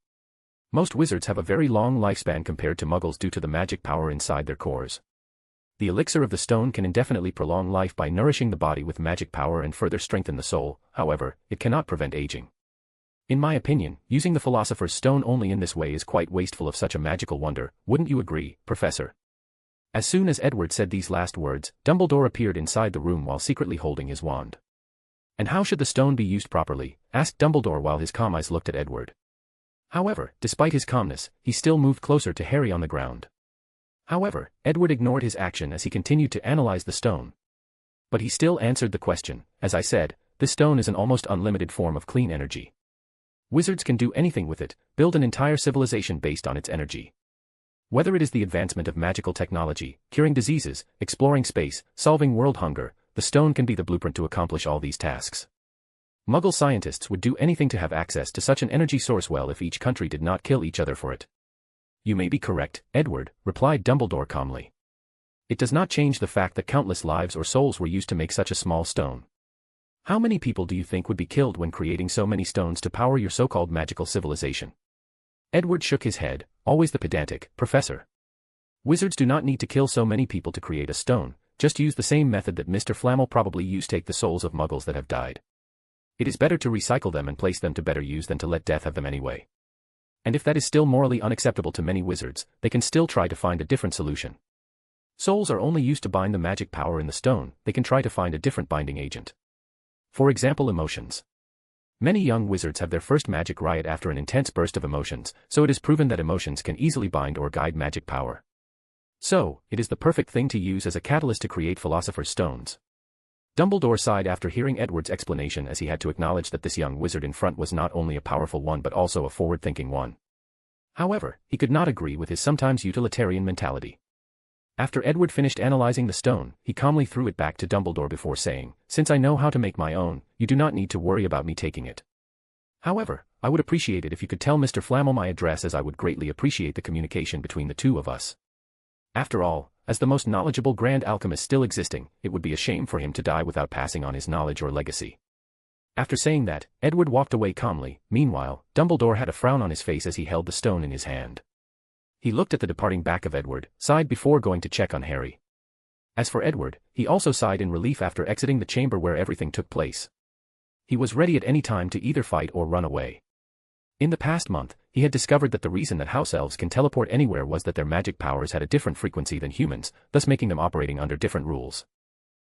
Most wizards have a very long lifespan compared to muggles due to the magic power inside their cores. The elixir of the stone can indefinitely prolong life by nourishing the body with magic power and further strengthen the soul. However, it cannot prevent aging. In my opinion, using the Philosopher's Stone only in this way is quite wasteful of such a magical wonder, wouldn't you agree, Professor?" As soon as Edward said these last words, Dumbledore appeared inside the room while secretly holding his wand. "And how should the stone be used properly?" asked Dumbledore while his calm eyes looked at Edward. However, despite his calmness, he still moved closer to Harry on the ground. However, Edward ignored his action as he continued to analyze the stone. But he still answered the question. "As I said, this stone is an almost unlimited form of clean energy. Wizards can do anything with it, build an entire civilization based on its energy. Whether it is the advancement of magical technology, curing diseases, exploring space, solving world hunger, the stone can be the blueprint to accomplish all these tasks. Muggle scientists would do anything to have access to such an energy source well if each country did not kill each other for it." "You may be correct, Edward," replied Dumbledore calmly. "It does not change the fact that countless lives or souls were used to make such a small stone. How many people do you think would be killed when creating so many stones to power your so-called magical civilization?" Edward shook his head, always the pedantic, "Professor. Wizards do not need to kill so many people to create a stone, just use the same method that Mr. Flammel probably used, take the souls of muggles that have died. It is better to recycle them and place them to better use than to let death have them anyway. And if that is still morally unacceptable to many wizards, they can still try to find a different solution. Souls are only used to bind the magic power in the stone, they can try to find a different binding agent. For example, emotions. Many young wizards have their first magic riot after an intense burst of emotions, so it is proven that emotions can easily bind or guide magic power. So, it is the perfect thing to use as a catalyst to create Philosopher's Stones." Dumbledore sighed after hearing Edward's explanation as he had to acknowledge that this young wizard in front was not only a powerful one but also a forward-thinking one. However, he could not agree with his sometimes utilitarian mentality. After Edward finished analyzing the stone, he calmly threw it back to Dumbledore before saying, "Since I know how to make my own, you do not need to worry about me taking it. However, I would appreciate it if you could tell Mr. Flammel my address, as I would greatly appreciate the communication between the two of us. After all, as the most knowledgeable grand alchemist still existing, it would be a shame for him to die without passing on his knowledge or legacy." After saying that, Edward walked away calmly. Meanwhile, Dumbledore had a frown on his face as he held the stone in his hand. He looked at the departing back of Edward, sighed before going to check on Harry. As for Edward, he also sighed in relief after exiting the chamber where everything took place. He was ready at any time to either fight or run away. In the past month, he had discovered that the reason that house elves can teleport anywhere was that their magic powers had a different frequency than humans, thus making them operating under different rules.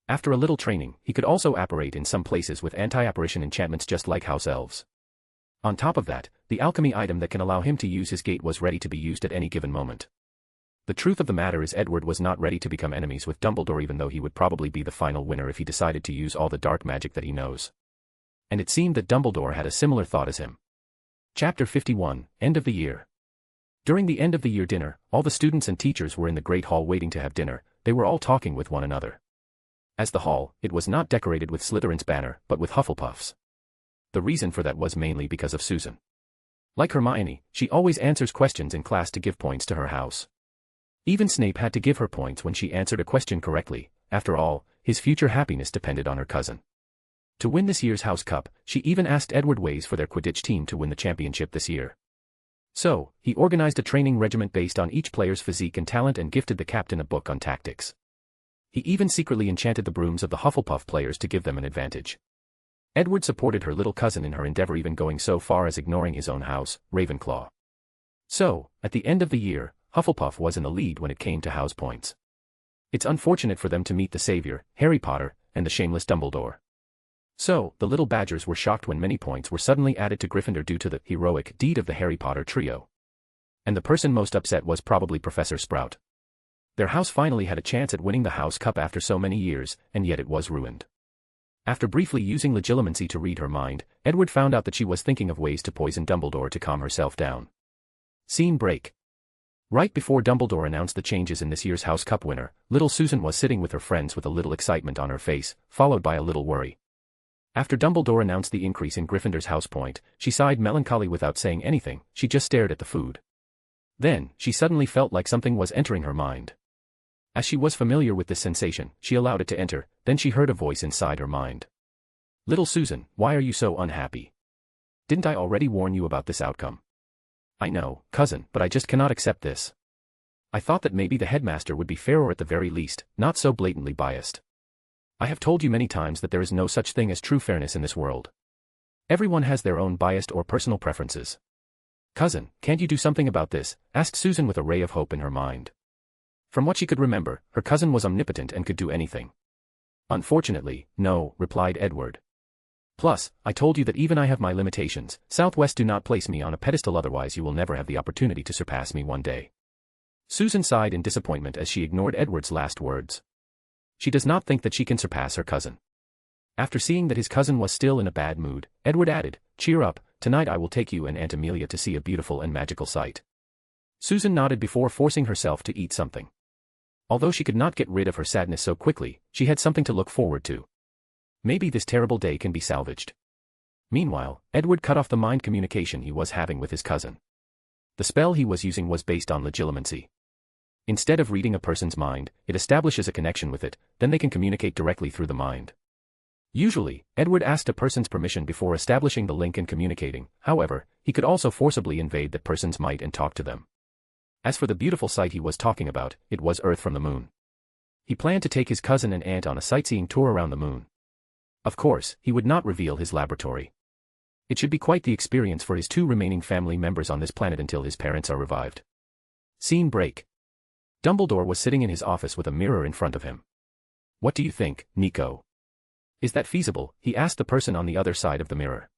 After a little training, he could also apparate in some places with anti-apparition enchantments just like house elves. On top of that, the alchemy item that can allow him to use his gate was ready to be used at any given moment. The truth of the matter is Edward was not ready to become enemies with Dumbledore, even though he would probably be the final winner if he decided to use all the dark magic that he knows. And it seemed that Dumbledore had a similar thought as him. Chapter 51, End of the Year. During the end of the year dinner, all the students and teachers were in the Great Hall waiting to have dinner. They were all talking with one another. As the hall, it was not decorated with Slytherin's banner, but with Hufflepuff's. The reason for that was mainly because of Susan. Like Hermione, she always answers questions in class to give points to her house. Even Snape had to give her points when she answered a question correctly. After all, his future happiness depended on her cousin. To win this year's House Cup, she even asked Edward Ways for their Quidditch team to win the championship this year. So, he organized a training regiment based on each player's physique and talent and gifted the captain a book on tactics. He even secretly enchanted the brooms of the Hufflepuff players to give them an advantage. Edward supported her little cousin in her endeavor, even going so far as ignoring his own house, Ravenclaw. So, at the end of the year, Hufflepuff was in the lead when it came to house points. It's unfortunate for them to meet the savior, Harry Potter, and the shameless Dumbledore. So, the little Badgers were shocked when many points were suddenly added to Gryffindor due to the heroic deed of the Harry Potter trio. And the person most upset was probably Professor Sprout. Their house finally had a chance at winning the House Cup after so many years, and yet it was ruined. After briefly using legilimency to read her mind, Edward found out that she was thinking of ways to poison Dumbledore to calm herself down. Scene break. Right before Dumbledore announced the changes in this year's House Cup winner, little Susan was sitting with her friends with a little excitement on her face, followed by a little worry. After Dumbledore announced the increase in Gryffindor's house point, she sighed melancholy without saying anything. She just stared at the food. Then, she suddenly felt like something was entering her mind. As she was familiar with this sensation, she allowed it to enter, then she heard a voice inside her mind. "Little Susan, why are you so unhappy? Didn't I already warn you about this outcome?" "I know, cousin, but I just cannot accept this. I thought that maybe the headmaster would be fair, or at the very least, not so blatantly biased. I have told you many times that there is no such thing as true fairness in this world. Everyone has their own biased or personal preferences. Cousin, can't you do something about this?" asked Susan with a ray of hope in her mind. From what she could remember, her cousin was omnipotent and could do anything. "Unfortunately, no," replied Edward. "Plus, I told you that even I have my limitations. Southwest, do not place me on a pedestal, otherwise you will never have the opportunity to surpass me one day." Susan sighed in disappointment as she ignored Edward's last words. She does not think that she can surpass her cousin. After seeing that his cousin was still in a bad mood, Edward added, "Cheer up, tonight I will take you and Aunt Amelia to see a beautiful and magical sight." Susan nodded before forcing herself to eat something. Although she could not get rid of her sadness so quickly, she had something to look forward to. Maybe this terrible day can be salvaged. Meanwhile, Edward cut off the mind communication he was having with his cousin. The spell he was using was based on legilimency. Instead of reading a person's mind, it establishes a connection with it, then they can communicate directly through the mind. Usually, Edward asked a person's permission before establishing the link and communicating. However, he could also forcibly invade that person's mind and talk to them. As for the beautiful sight he was talking about, it was Earth from the moon. He planned to take his cousin and aunt on a sightseeing tour around the moon. Of course, he would not reveal his laboratory. It should be quite the experience for his two remaining family members on this planet until his parents are revived. Scene break. Dumbledore was sitting in his office with a mirror in front of him. "What do you think, Nico? Is that feasible?" he asked the person on the other side of the mirror.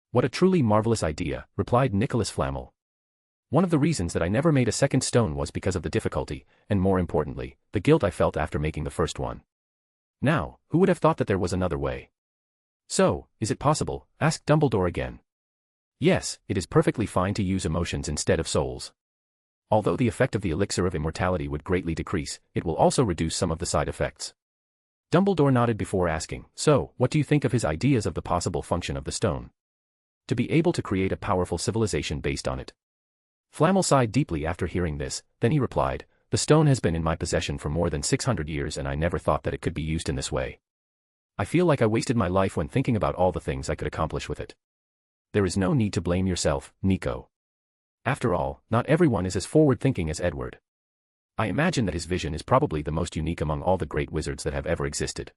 "What a truly marvelous idea," replied Nicholas Flamel. "One of the reasons that I never made a second stone was because of the difficulty, and more importantly, the guilt I felt after making the first one. Now, who would have thought that there was another way?" "So, is it possible?" asked Dumbledore again. "Yes, it is perfectly fine to use emotions instead of souls. Although the effect of the elixir of immortality would greatly decrease, it will also reduce some of the side effects." Dumbledore nodded before asking, "So, what do you think of his ideas of the possible function of the stone? To be able to create a powerful civilization based on it." Flamel sighed deeply after hearing this, then he replied, "The stone has been in my possession for more than 600 years and I never thought that it could be used in this way. I feel like I wasted my life when thinking about all the things I could accomplish with it. There is no need to blame yourself, Nico. After all, not everyone is as forward-thinking as Edward. I imagine that his vision is probably the most unique among all the great wizards that have ever existed."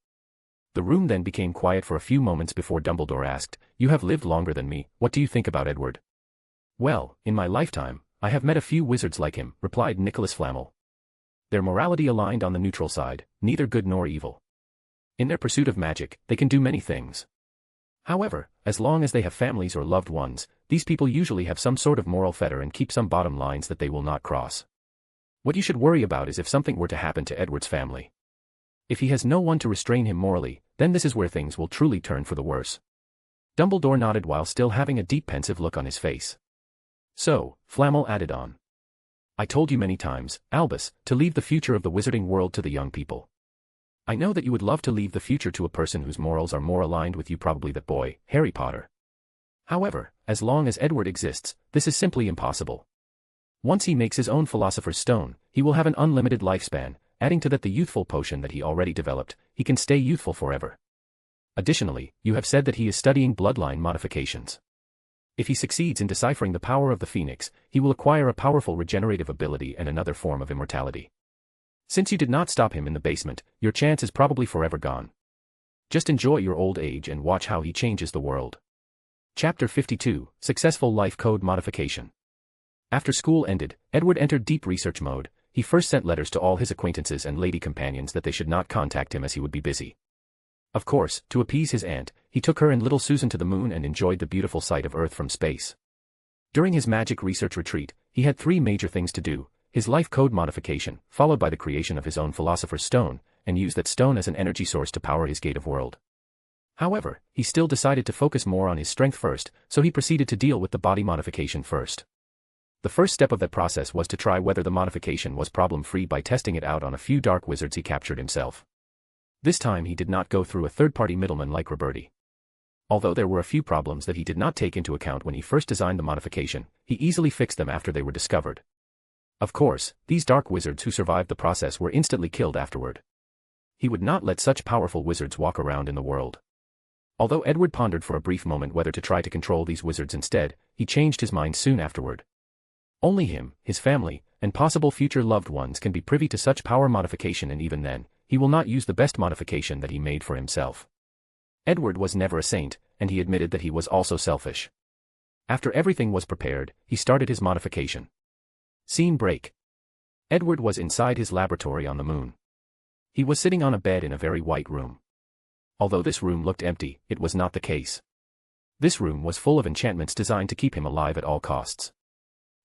The room then became quiet for a few moments before Dumbledore asked, "You have lived longer than me, what do you think about Edward?" "Well, in my lifetime, I have met a few wizards like him," replied Nicholas Flamel. "Their morality aligned on the neutral side, neither good nor evil. In their pursuit of magic, they can do many things. However, as long as they have families or loved ones, these people usually have some sort of moral fetter and keep some bottom lines that they will not cross. What you should worry about is if something were to happen to Edward's family. If he has no one to restrain him morally, then this is where things will truly turn for the worse." Dumbledore nodded while still having a deep pensive look on his face. "So," Flamel added on, "I told you many times, Albus, to leave the future of the wizarding world to the young people. I know that you would love to leave the future to a person whose morals are more aligned with you, probably that boy, Harry Potter. However, as long as Edward exists, this is simply impossible. Once he makes his own Philosopher's Stone, he will have an unlimited lifespan, adding to that the youthful potion that he already developed, he can stay youthful forever. Additionally, you have said that he is studying bloodline modifications. If he succeeds in deciphering the power of the phoenix, he will acquire a powerful regenerative ability and another form of immortality. Since you did not stop him in the basement, your chance is probably forever gone. Just enjoy your old age and watch how he changes the world. Chapter 52, Successful Life Code Modification. After school ended, Edward entered deep research mode. He first sent letters to all his acquaintances and lady companions that they should not contact him as he would be busy. Of course, to appease his aunt, he took her and little Susan to the moon and enjoyed the beautiful sight of Earth from space. During his magic research retreat, he had 3 major things to do: his life code modification, followed by the creation of his own Philosopher's Stone, and use that stone as an energy source to power his gate of world. However, he still decided to focus more on his strength first, so he proceeded to deal with the body modification first. The first step of that process was to try whether the modification was problem-free by testing it out on a few dark wizards he captured himself. This time he did not go through a third-party middleman like Roberti. Although there were a few problems that he did not take into account when he first designed the modification, he easily fixed them after they were discovered. Of course, these dark wizards who survived the process were instantly killed afterward. He would not let such powerful wizards walk around in the world. Although Edward pondered for a brief moment whether to try to control these wizards instead, he changed his mind soon afterward. Only him, his family, and possible future loved ones can be privy to such power modification, and even then, he will not use the best modification that he made for himself. Edward was never a saint, and he admitted that he was also selfish. After everything was prepared, he started his modification. Scene break. Edward was inside his laboratory on the moon. He was sitting on a bed in a very white room. Although this room looked empty, it was not the case. This room was full of enchantments designed to keep him alive at all costs.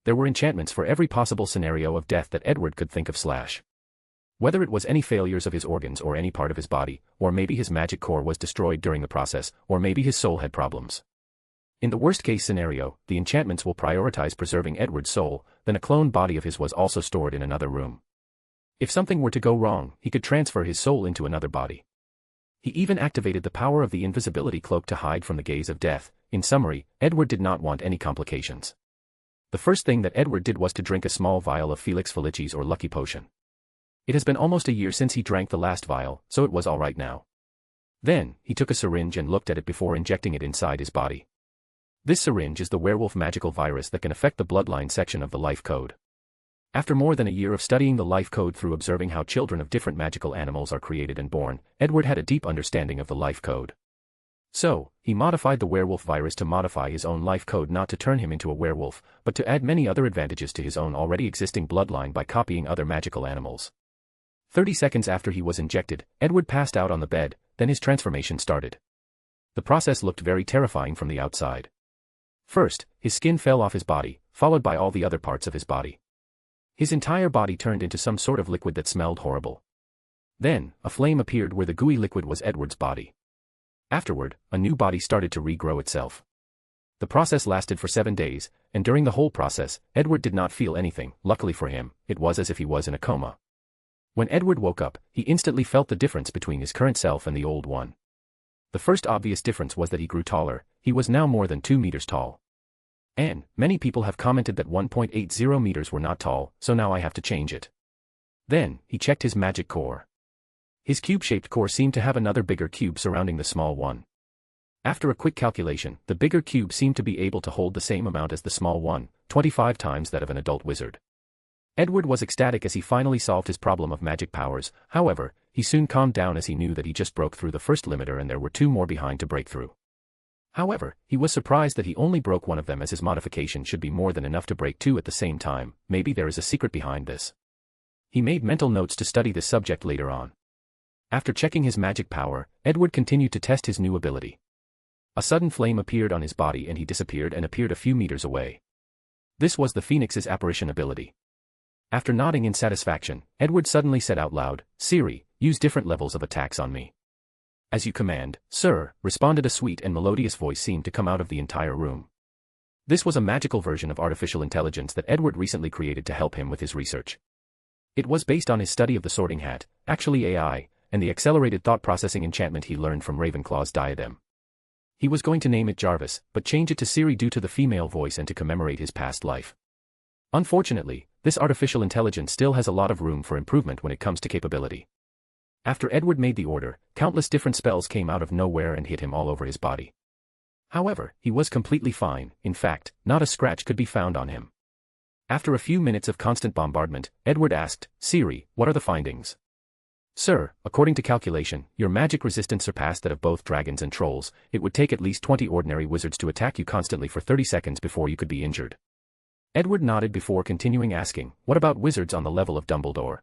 There were enchantments for every possible scenario of death that Edward could think of / whether it was any failures of his organs or any part of his body, or maybe his magic core was destroyed during the process, or maybe his soul had problems. In the worst-case scenario, the enchantments will prioritize preserving Edward's soul, then a clone body of his was also stored in another room. If something were to go wrong, he could transfer his soul into another body. He even activated the power of the invisibility cloak to hide from the gaze of death. In summary, Edward did not want any complications. The first thing that Edward did was to drink a small vial of Felix Felicis or Lucky Potion. It has been almost a year since he drank the last vial, so it was all right now. Then, he took a syringe and looked at it before injecting it inside his body. This syringe is the werewolf magical virus that can affect the bloodline section of the life code. After more than a year of studying the life code through observing how children of different magical animals are created and born, Edward had a deep understanding of the life code. So, he modified the werewolf virus to modify his own life code, not to turn him into a werewolf, but to add many other advantages to his own already existing bloodline by copying other magical animals. 30 seconds after he was injected, Edward passed out on the bed, then his transformation started. The process looked very terrifying from the outside. First, his skin fell off his body, followed by all the other parts of his body. His entire body turned into some sort of liquid that smelled horrible. Then, a flame appeared where the gooey liquid was Edward's body. Afterward, a new body started to regrow itself. The process lasted for 7 days, and during the whole process, Edward did not feel anything. Luckily for him, it was as if he was in a coma. When Edward woke up, he instantly felt the difference between his current self and the old one. The first obvious difference was that he grew taller. He was now more than 2 meters tall. And many people have commented that 1.80 meters were not tall, so now I have to change it. Then, he checked his magic core. His cube-shaped core seemed to have another bigger cube surrounding the small one. After a quick calculation, the bigger cube seemed to be able to hold the same amount as the small one, 25 times that of an adult wizard. Edward was ecstatic as he finally solved his problem of magic powers. However, he soon calmed down as he knew that he just broke through the first limiter and there were 2 more behind to break through. However, he was surprised that he only broke one of them, as his modification should be more than enough to break 2 at the same time. Maybe there is a secret behind this. He made mental notes to study this subject later on. After checking his magic power, Edward continued to test his new ability. A sudden flame appeared on his body and he disappeared and appeared a few meters away. This was the Phoenix's apparition ability. After nodding in satisfaction, Edward suddenly said out loud, "Siri, use different levels of attacks on me." "As you command, sir," responded a sweet and melodious voice seemed to come out of the entire room. This was a magical version of artificial intelligence that Edward recently created to help him with his research. It was based on his study of the Sorting Hat, actually AI, and the accelerated thought processing enchantment he learned from Ravenclaw's diadem. He was going to name it Jarvis, but change it to Siri due to the female voice and to commemorate his past life. Unfortunately, this artificial intelligence still has a lot of room for improvement when it comes to capability. After Edward made the order, countless different spells came out of nowhere and hit him all over his body. However, he was completely fine. In fact, not a scratch could be found on him. After a few minutes of constant bombardment, Edward asked, "Siri, what are the findings?" "Sir, according to calculation, your magic resistance surpassed that of both dragons and trolls. It would take at least 20 ordinary wizards to attack you constantly for 30 seconds before you could be injured." Edward nodded before continuing asking, "What about wizards on the level of Dumbledore?"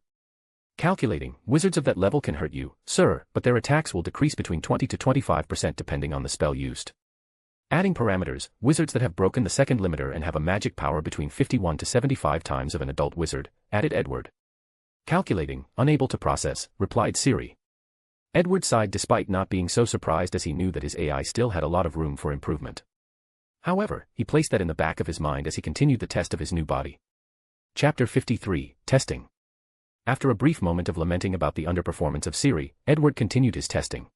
"Calculating, wizards of that level can hurt you, sir, but their attacks will decrease between 20 to 25% depending on the spell used." Adding parameters, wizards that have broken the second limiter and have a magic power between 51 to 75 times of an adult wizard, added Edward. "Calculating, unable to process," replied Siri. Edward sighed despite not being so surprised as he knew that his AI still had a lot of room for improvement. However, he placed that in the back of his mind as he continued the test of his new body. Chapter 53, Testing. After a brief moment of lamenting about the underperformance of Siri, Edward continued his testing.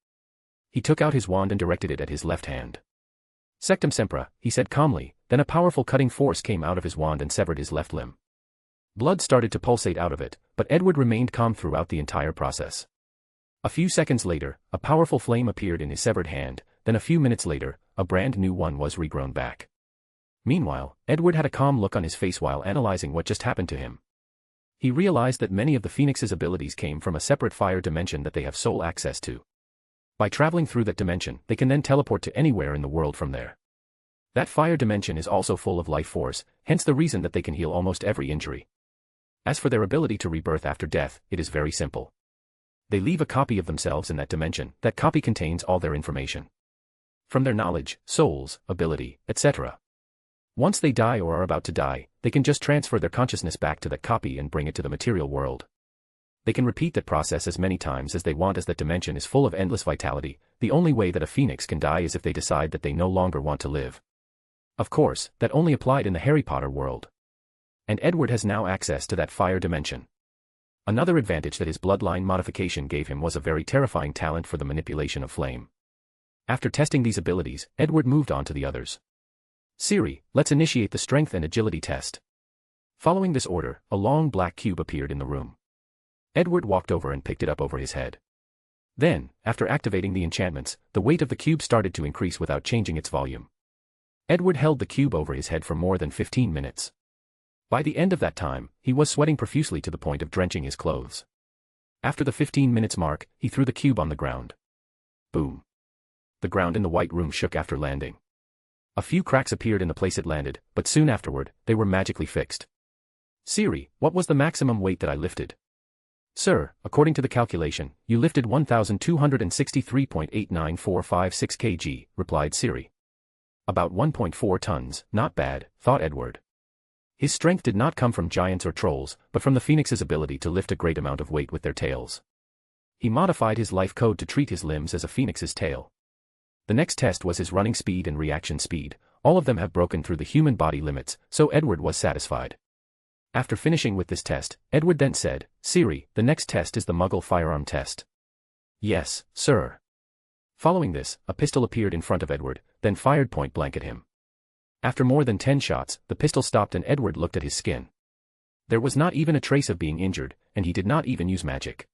He took out his wand and directed it at his left hand. "Sectum Sempra," he said calmly, then a powerful cutting force came out of his wand and severed his left limb. Blood started to pulsate out of it, but Edward remained calm throughout the entire process. A few seconds later, a powerful flame appeared in his severed hand, then a few minutes later, a brand new one was regrown back. Meanwhile, Edward had a calm look on his face while analyzing what just happened to him. He realized that many of the Phoenix's abilities came from a separate fire dimension that they have sole access to. By traveling through that dimension, they can then teleport to anywhere in the world from there. That fire dimension is also full of life force, hence the reason that they can heal almost every injury. As for their ability to rebirth after death, it is very simple. They leave a copy of themselves in that dimension. That copy contains all their information. From their knowledge, souls, ability, etc. Once they die or are about to die, they can just transfer their consciousness back to that copy and bring it to the material world. They can repeat that process as many times as they want as that dimension is full of endless vitality. The only way that a phoenix can die is if they decide that they no longer want to live. Of course, that only applied in the Harry Potter world. And Edward has now access to that fire dimension. Another advantage that his bloodline modification gave him was a very terrifying talent for the manipulation of flame. After testing these abilities, Edward moved on to the others. "Siri, let's initiate the strength and agility test." Following this order, a long black cube appeared in the room. Edward walked over and picked it up over his head. Then, after activating the enchantments, the weight of the cube started to increase without changing its volume. Edward held the cube over his head for more than 15 minutes. By the end of that time, he was sweating profusely to the point of drenching his clothes. After the 15 minutes mark, he threw the cube on the ground. Boom. The ground in the white room shook after landing. A few cracks appeared in the place it landed, but soon afterward, they were magically fixed. "Siri, what was the maximum weight that I lifted?" "Sir, according to the calculation, you lifted 1,263.89,456 kg, replied Siri. "About 1.4 tons, not bad," thought Edward. His strength did not come from giants or trolls, but from the Phoenix's ability to lift a great amount of weight with their tails. He modified his life code to treat his limbs as a phoenix's tail. The next test was his running speed and reaction speed. All of them have broken through the human body limits, so Edward was satisfied. After finishing with this test, Edward then said, "Siri, the next test is the Muggle firearm test." "Yes, sir." Following this, a pistol appeared in front of Edward, then fired point blank at him. After more than 10 shots, the pistol stopped and Edward looked at his skin. There was not even a trace of being injured, and he did not even use magic.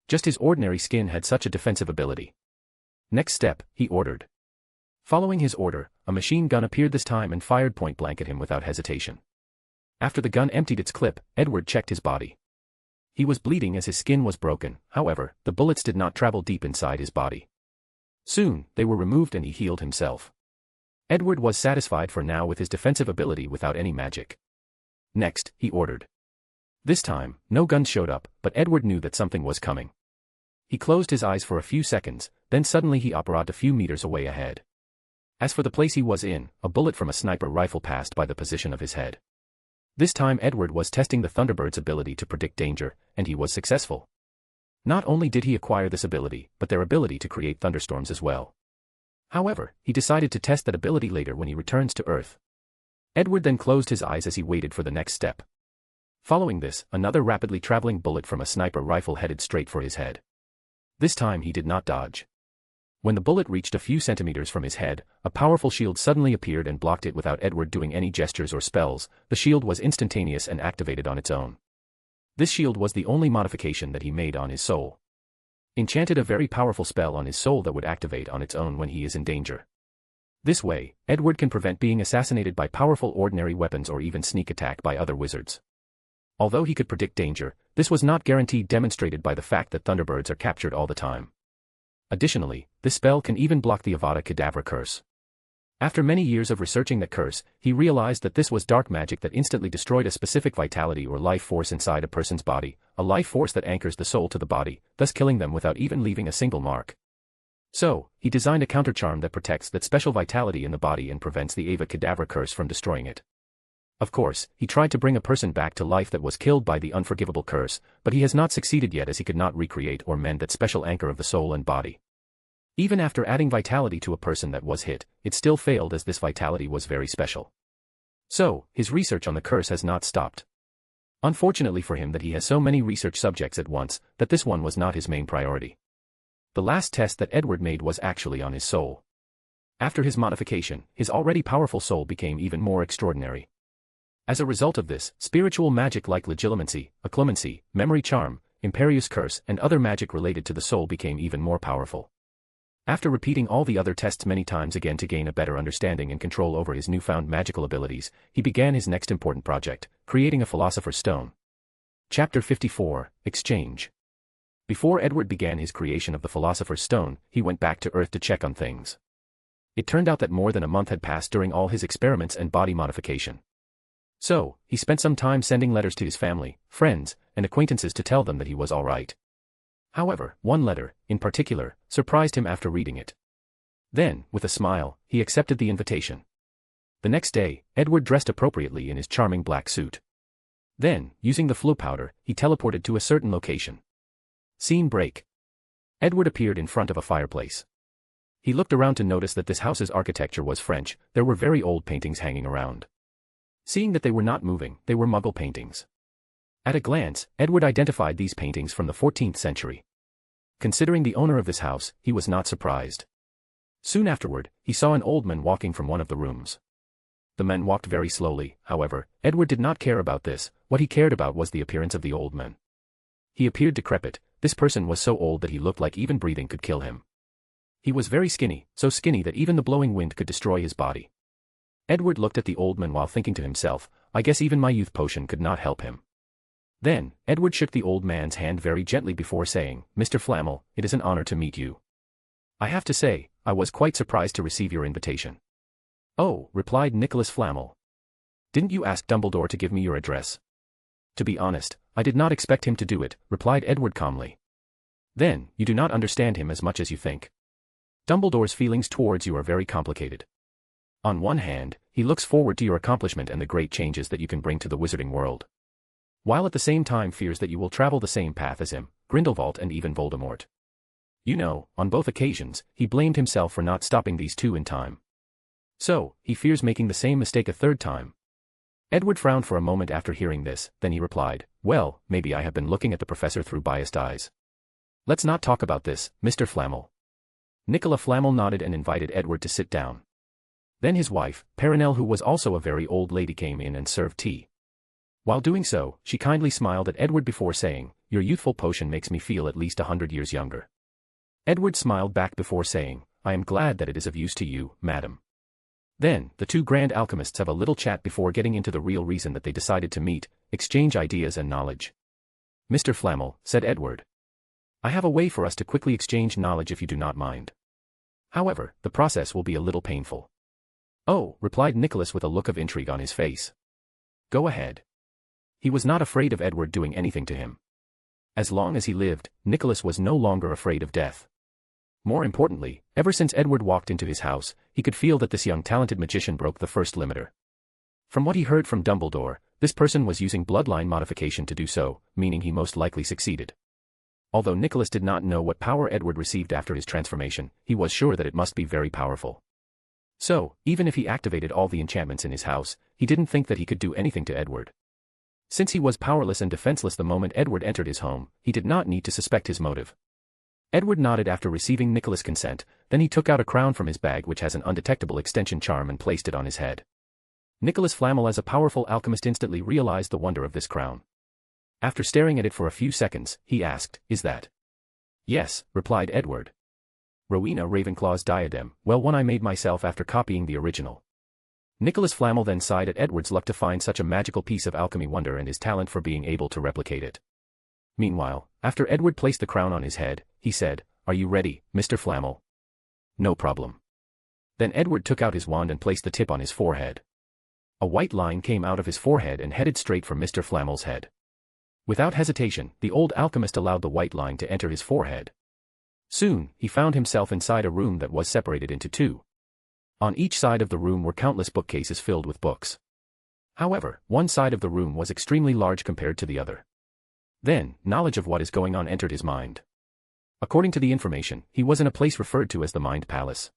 Just his ordinary skin had such a defensive ability. "Next step," he ordered. Following his order, a machine gun appeared this time and fired point blank at him without hesitation. After the gun emptied its clip, Edward checked his body. He was bleeding as his skin was broken, however, the bullets did not travel deep inside his body. Soon, they were removed and he healed himself. Edward was satisfied for now with his defensive ability without any magic. "Next," he ordered. This time, no guns showed up, but Edward knew that something was coming. He closed his eyes for a few seconds, then suddenly he apparat a few meters away ahead. As for the place he was in, a bullet from a sniper rifle passed by the position of his head. This time Edward was testing the Thunderbird's ability to predict danger, and he was successful. Not only did he acquire this ability, but their ability to create thunderstorms as well. However, he decided to test that ability later when he returns to Earth. Edward then closed his eyes as he waited for the next step. Following this, another rapidly traveling bullet from a sniper rifle headed straight for his head. This time he did not dodge. When the bullet reached a few centimeters from his head, a powerful shield suddenly appeared and blocked it without Edward doing any gestures or spells. The shield was instantaneous and activated on its own. This shield was the only modification that he made on his soul. enchanted a very powerful spell on his soul that would activate on its own when he is in danger. This way, Edward can prevent being assassinated by powerful ordinary weapons or even sneak attack by other wizards. Although he could predict danger, this was not guaranteed, demonstrated by the fact that Thunderbirds are captured all the time. Additionally, this spell can even block the Avada Kedavra curse. After many years of researching that curse, he realized that this was dark magic that instantly destroyed a specific vitality or life force inside a person's body, a life force that anchors the soul to the body, thus killing them without even leaving a single mark. So, he designed a countercharm that protects that special vitality in the body and prevents the Avada Kedavra curse from destroying it. Of course, he tried to bring a person back to life that was killed by the unforgivable curse, but he has not succeeded yet, as he could not recreate or mend that special anchor of the soul and body. Even after adding vitality to a person that was hit, it still failed, as this vitality was very special. So, his research on the curse has not stopped. Unfortunately for him that he has so many research subjects at once, that this one was not his main priority. The last test that Edward made was actually on his soul. After his modification, his already powerful soul became even more extraordinary. As a result of this, spiritual magic like legilimency, occlumency, memory charm, imperious curse, and other magic related to the soul became even more powerful. After repeating all the other tests many times again to gain a better understanding and control over his newfound magical abilities, he began his next important project, creating a Philosopher's Stone. Chapter 54, Exchange. Before Edward began his creation of the Philosopher's Stone, he went back to Earth to check on things. It turned out that more than a month had passed during all his experiments and body modification. So, he spent some time sending letters to his family, friends, and acquaintances to tell them that he was all right. However, one letter, in particular, surprised him after reading it. Then, with a smile, he accepted the invitation. The next day, Edward dressed appropriately in his charming black suit. Then, using the flu powder, he teleported to a certain location. Scene break. Edward appeared in front of a fireplace. He looked around to notice that this house's architecture was French. There were very old paintings hanging around. Seeing that they were not moving, they were Muggle paintings. At a glance, Edward identified these paintings from the 14th century. Considering the owner of this house, he was not surprised. Soon afterward, he saw an old man walking from one of the rooms. The man walked very slowly. However, Edward did not care about this. What he cared about was the appearance of the old man. He appeared decrepit. This person was so old that he looked like even breathing could kill him. He was very skinny, so skinny that even the blowing wind could destroy his body. Edward looked at the old man while thinking to himself, I guess even my youth potion could not help him. Then, Edward shook the old man's hand very gently before saying, Mr. Flamel, it is an honor to meet you. I have to say, I was quite surprised to receive your invitation. Oh, replied Nicholas Flamel. Didn't you ask Dumbledore to give me your address? To be honest, I did not expect him to do it, replied Edward calmly. Then, you do not understand him as much as you think. Dumbledore's feelings towards you are very complicated. On one hand, he looks forward to your accomplishment and the great changes that you can bring to the wizarding world, while at the same time fears that you will travel the same path as him, Grindelwald and even Voldemort. You know, on both occasions, he blamed himself for not stopping these two in time. So, he fears making the same mistake a third time. Edward frowned for a moment after hearing this, then he replied, well, maybe I have been looking at the professor through biased eyes. Let's not talk about this, Mr. Flamel. Nicola Flamel nodded and invited Edward to sit down. Then his wife, Perenelle, who was also a very old lady, came in and served tea. While doing so, she kindly smiled at Edward before saying, your youthful potion makes me feel at least 100 years younger. Edward smiled back before saying, I am glad that it is of use to you, madam. Then, the two grand alchemists have a little chat before getting into the real reason that they decided to meet, exchange ideas and knowledge. Mr. Flamel, said Edward, I have a way for us to quickly exchange knowledge if you do not mind. However, the process will be a little painful. Oh, replied Nicholas with a look of intrigue on his face. Go ahead. He was not afraid of Edward doing anything to him. As long as he lived, Nicholas was no longer afraid of death. More importantly, ever since Edward walked into his house, he could feel that this young talented magician broke the first limiter. From what he heard from Dumbledore, this person was using bloodline modification to do so, meaning he most likely succeeded. Although Nicholas did not know what power Edward received after his transformation, he was sure that it must be very powerful. So, even if he activated all the enchantments in his house, he didn't think that he could do anything to Edward. Since he was powerless and defenseless the moment Edward entered his home, he did not need to suspect his motive. Edward nodded after receiving Nicholas' consent, then he took out a crown from his bag which has an undetectable extension charm and placed it on his head. Nicholas Flamel, as a powerful alchemist, instantly realized the wonder of this crown. After staring at it for a few seconds, he asked, Is that Yes, replied Edward. Rowena Ravenclaw's diadem, well, one I made myself after copying the original. Nicholas Flamel then sighed at Edward's luck to find such a magical piece of alchemy wonder and his talent for being able to replicate it. Meanwhile, after Edward placed the crown on his head, he said, "Are you ready, Mr. Flamel?" "No problem." Then Edward took out his wand and placed the tip on his forehead. A white line came out of his forehead and headed straight for Mr. Flamel's head. Without hesitation, the old alchemist allowed the white line to enter his forehead. Soon, he found himself inside a room that was separated into two. On each side of the room were countless bookcases filled with books. However, one side of the room was extremely large compared to the other. Then, knowledge of what is going on entered his mind. According to the information, he was in a place referred to as the Mind Palace.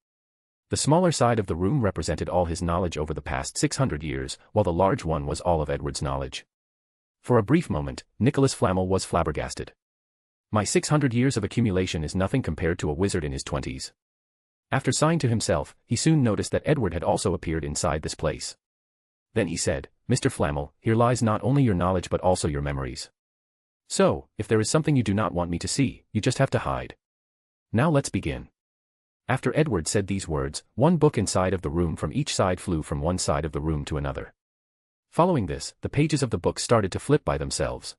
The smaller side of the room represented all his knowledge over the past 600 years, while the large one was all of Edward's knowledge. For a brief moment, Nicholas Flamel was flabbergasted. My 600 years of accumulation is nothing compared to a wizard in his 20s. After sighing to himself, he soon noticed that Edward had also appeared inside this place. Then he said, "Mr. Flamel, here lies not only your knowledge but also your memories. So, if there is something you do not want me to see, you just have to hide. Now let's begin." After Edward said these words, one book inside of the room from each side flew from one side of the room to another. Following this, the pages of the book started to flip by themselves.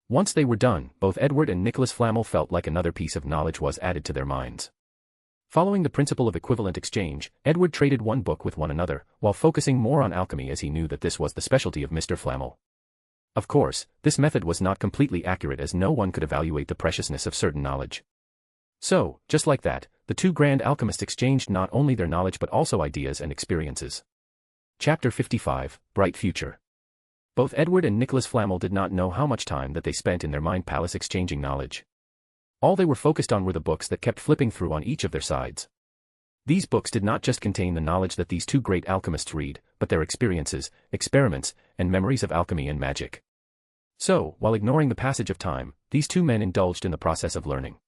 Once they were done, both Edward and Nicholas Flamel felt like another piece of knowledge was added to their minds. Following the principle of equivalent exchange, Edward traded one book with one another, while focusing more on alchemy as he knew that this was the specialty of Mr. Flamel. Of course, this method was not completely accurate as no one could evaluate the preciousness of certain knowledge. So, just like that, the two grand alchemists exchanged not only their knowledge but also ideas and experiences. Chapter 55, Bright Future. Both Edward and Nicholas Flamel did not know how much time that they spent in their mind palace exchanging knowledge. All they were focused on were the books that kept flipping through on each of their sides. These books did not just contain the knowledge that these two great alchemists read, but their experiences, experiments, and memories of alchemy and magic. So, while ignoring the passage of time, these two men indulged in the process of learning.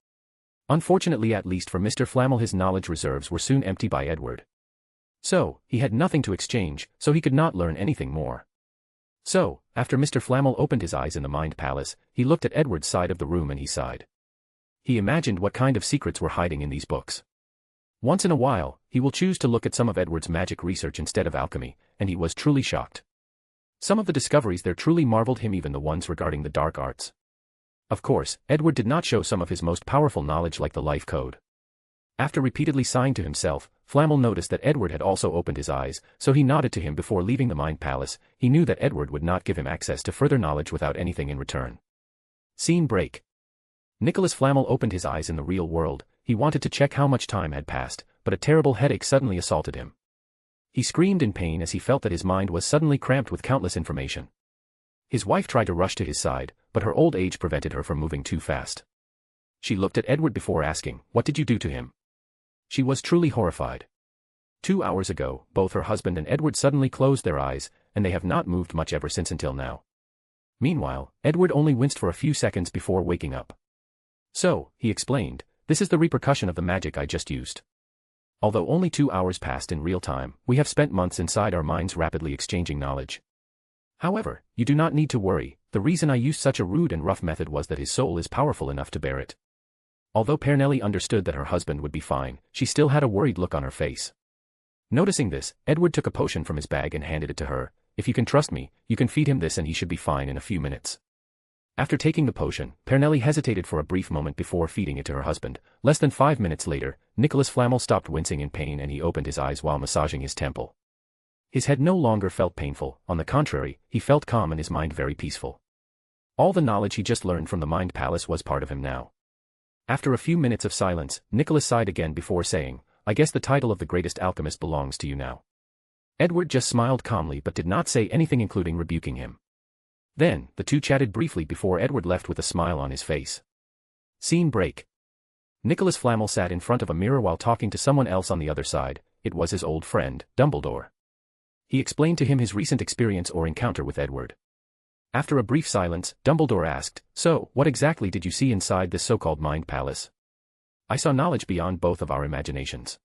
Unfortunately, at least for Mr. Flamel, his knowledge reserves were soon empty by Edward. So, he had nothing to exchange, so he could not learn anything more. So, after Mr. Flamel opened his eyes in the Mind Palace, he looked at Edward's side of the room and he sighed. He imagined what kind of secrets were hiding in these books. Once in a while, he will choose to look at some of Edward's magic research instead of alchemy, and he was truly shocked. Some of the discoveries there truly marveled him, even the ones regarding the dark arts. Of course, Edward did not show some of his most powerful knowledge like the life code. After repeatedly sighing to himself, Flamel noticed that Edward had also opened his eyes, so he nodded to him before leaving the Mind Palace. He knew that Edward would not give him access to further knowledge without anything in return. Scene break. Nicholas Flamel opened his eyes in the real world. He wanted to check how much time had passed, but a terrible headache suddenly assaulted him. He screamed in pain as he felt that his mind was suddenly cramped with countless information. His wife tried to rush to his side, but her old age prevented her from moving too fast. She looked at Edward before asking, "What did you do to him?" She was truly horrified. 2 hours ago, both her husband and Edward suddenly closed their eyes, and they have not moved much ever since until now. Meanwhile, Edward only winced for a few seconds before waking up. "So," he explained, "this is the repercussion of the magic I just used. Although only 2 hours passed in real time, we have spent months inside our minds rapidly exchanging knowledge. However, you do not need to worry. The reason I used such a rude and rough method was that his soul is powerful enough to bear it." Although Pernelli understood that her husband would be fine, she still had a worried look on her face. Noticing this, Edward took a potion from his bag and handed it to her. "If you can trust me, you can feed him this and he should be fine in a few minutes." After taking the potion, Pernelli hesitated for a brief moment before feeding it to her husband. Less than 5 minutes later, Nicholas Flamel stopped wincing in pain and he opened his eyes while massaging his temple. His head no longer felt painful. On the contrary, he felt calm and his mind very peaceful. All the knowledge he just learned from the Mind Palace was part of him now. After a few minutes of silence, Nicholas sighed again before saying, "I guess the title of the greatest alchemist belongs to you now." Edward just smiled calmly but did not say anything, including rebuking him. Then, the two chatted briefly before Edward left with a smile on his face. Scene break. Nicholas Flamel sat in front of a mirror while talking to someone else on the other side. It was his old friend, Dumbledore. He explained to him his recent experience or encounter with Edward. After a brief silence, Dumbledore asked, "So, what exactly did you see inside this so-called Mind Palace?" "I saw knowledge beyond both of our imaginations.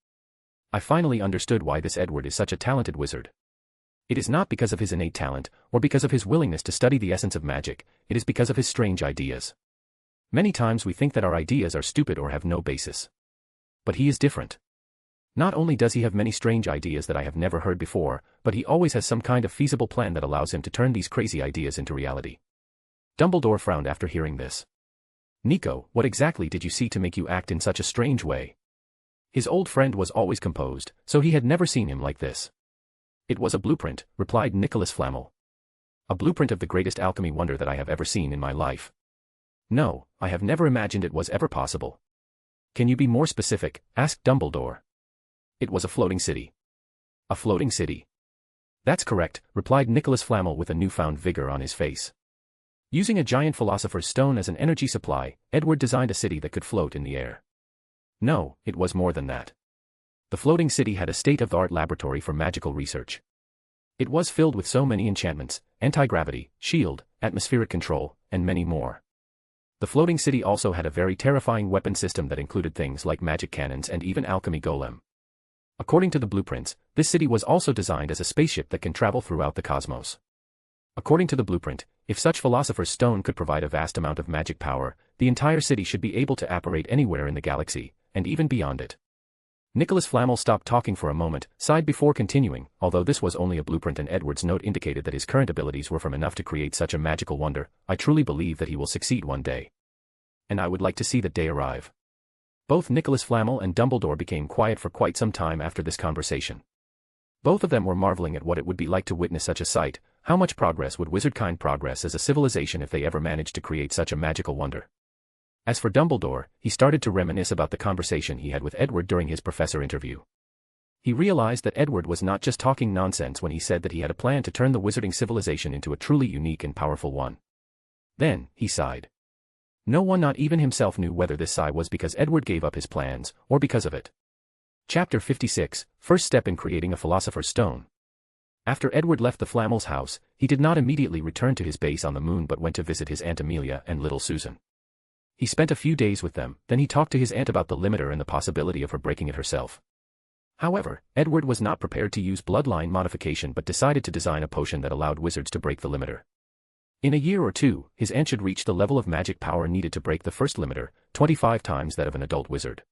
I finally understood why this Edward is such a talented wizard. It is not because of his innate talent, or because of his willingness to study the essence of magic, it is because of his strange ideas. Many times we think that our ideas are stupid or have no basis. But he is different. Not only does he have many strange ideas that I have never heard before, but he always has some kind of feasible plan that allows him to turn these crazy ideas into reality. Dumbledore frowned after hearing this. Nico, what exactly did you see to make you act in such a strange way? His old friend was always composed, so he had never seen him like this. It was a blueprint, replied Nicholas Flamel. A blueprint of the greatest alchemy wonder that I have ever seen in my life. No, I have never imagined it was ever possible. Can you be more specific? Asked Dumbledore. It was a floating city. A floating city. That's correct, replied Nicholas Flamel with a newfound vigor on his face. Using a giant philosopher's stone as an energy supply, Edward designed a city that could float in the air. No, it was more than that. The floating city had a state-of-the-art laboratory for magical research. It was filled with so many enchantments, anti-gravity, shield, atmospheric control, and many more. The floating city also had a very terrifying weapon system that included things like magic cannons and even alchemy golem. According to the blueprints, this city was also designed as a spaceship that can travel throughout the cosmos. According to the blueprint, if such philosopher's stone could provide a vast amount of magic power, the entire city should be able to operate anywhere in the galaxy, and even beyond it. Nicholas Flamel stopped talking for a moment, sighed before continuing, although this was only a blueprint and Edward's note indicated that his current abilities were from enough to create such a magical wonder, I truly believe that he will succeed one day. And I would like to see that day arrive. Both Nicholas Flamel and Dumbledore became quiet for quite some time after this conversation. Both of them were marveling at what it would be like to witness such a sight. How much progress would wizardkind progress as a civilization if they ever managed to create such a magical wonder? As for Dumbledore, he started to reminisce about the conversation he had with Edward during his professor interview. He realized that Edward was not just talking nonsense when he said that he had a plan to turn the wizarding civilization into a truly unique and powerful one. Then, he sighed. No one, not even himself, knew whether this sigh was because Edward gave up his plans, or because of it. Chapter 56, First Step in Creating a Philosopher's Stone. After Edward left the Flamel's house, he did not immediately return to his base on the moon but went to visit his Aunt Amelia and little Susan. He spent a few days with them, then he talked to his aunt about the limiter and the possibility of her breaking it herself. However, Edward was not prepared to use bloodline modification but decided to design a potion that allowed wizards to break the limiter. In a year or two, his aunt should reach the level of magic power needed to break the first limiter, 25 times that of an adult wizard.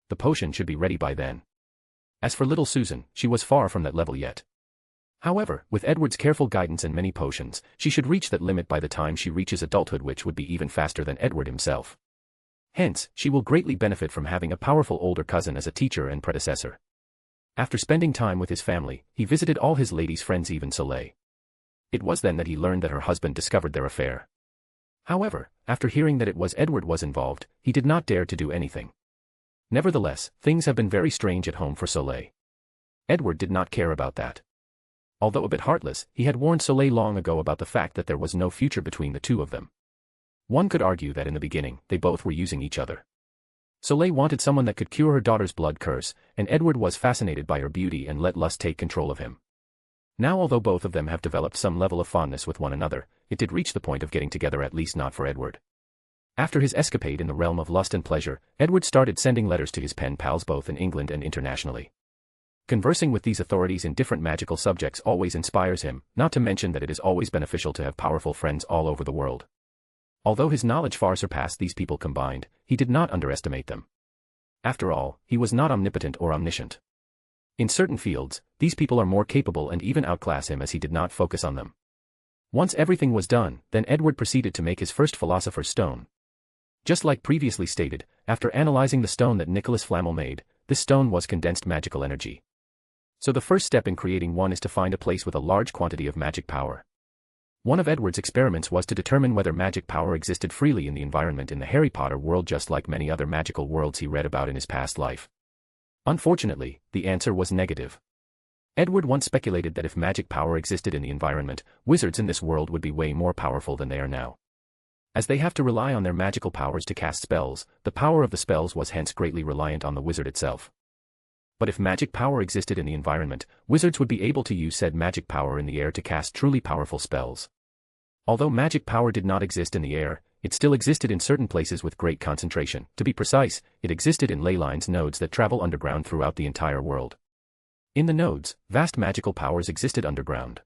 The potion should be ready by then. As for little Susan, she was far from that level yet. However, with Edward's careful guidance and many potions, she should reach that limit by the time she reaches adulthood, which would be even faster than Edward himself. Hence, she will greatly benefit from having a powerful older cousin as a teacher and predecessor. After spending time with his family, he visited all his lady's friends, even Soleil. It was then that he learned that her husband discovered their affair. However, after hearing that it was Edward was involved, he did not dare to do anything. Nevertheless, things have been very strange at home for Soleil. Edward did not care about that. Although a bit heartless, he had warned Soleil long ago about the fact that there was no future between the two of them. One could argue that in the beginning, they both were using each other. Soleil wanted someone that could cure her daughter's blood curse, and Edward was fascinated by her beauty and let lust take control of him. Now, although both of them have developed some level of fondness with one another, it did reach the point of getting together, at least not for Edward. After his escapade in the realm of lust and pleasure, Edward started sending letters to his pen pals both in England and internationally. Conversing with these authorities in different magical subjects always inspires him, not to mention that it is always beneficial to have powerful friends all over the world. Although his knowledge far surpassed these people combined, he did not underestimate them. After all, he was not omnipotent or omniscient. In certain fields, these people are more capable and even outclass him, as he did not focus on them. Once everything was done, then Edward proceeded to make his first philosopher's stone. Just like previously stated, after analyzing the stone that Nicholas Flamel made, this stone was condensed magical energy. So the first step in creating one is to find a place with a large quantity of magic power. One of Edward's experiments was to determine whether magic power existed freely in the environment in the Harry Potter world, just like many other magical worlds he read about in his past life. Unfortunately, the answer was negative. Edward once speculated that if magic power existed in the environment, wizards in this world would be way more powerful than they are now. As they have to rely on their magical powers to cast spells, the power of the spells was hence greatly reliant on the wizard itself. But if magic power existed in the environment, wizards would be able to use said magic power in the air to cast truly powerful spells. Although magic power did not exist in the air, it still existed in certain places with great concentration. To be precise, it existed in ley lines nodes that travel underground throughout the entire world. In the nodes, vast magical powers existed underground.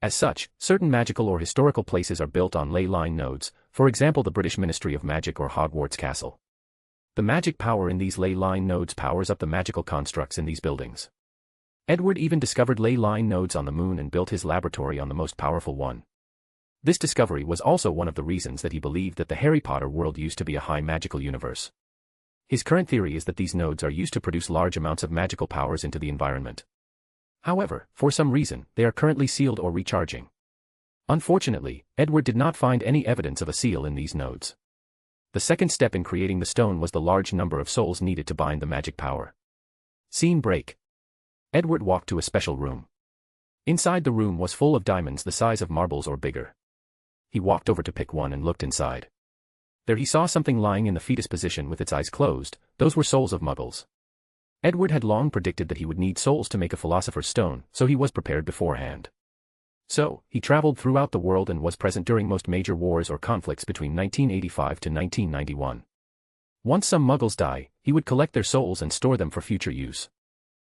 As such, certain magical or historical places are built on ley line nodes, for example the British Ministry of Magic or Hogwarts Castle. The magic power in these ley line nodes powers up the magical constructs in these buildings. Edward even discovered ley line nodes on the moon and built his laboratory on the most powerful one. This discovery was also one of the reasons that he believed that the Harry Potter world used to be a high magical universe. His current theory is that these nodes are used to produce large amounts of magical powers into the environment. However, for some reason, they are currently sealed or recharging. Unfortunately, Edward did not find any evidence of a seal in these nodes. The second step in creating the stone was the large number of souls needed to bind the magic power. Scene break. Edward walked to a special room. Inside the room was full of diamonds the size of marbles or bigger. He walked over to pick one and looked inside. There he saw something lying in the fetus position with its eyes closed. Those were souls of muggles. Edward had long predicted that he would need souls to make a philosopher's stone, so he was prepared beforehand. So, he traveled throughout the world and was present during most major wars or conflicts between 1985 to 1991. Once some muggles die, he would collect their souls and store them for future use.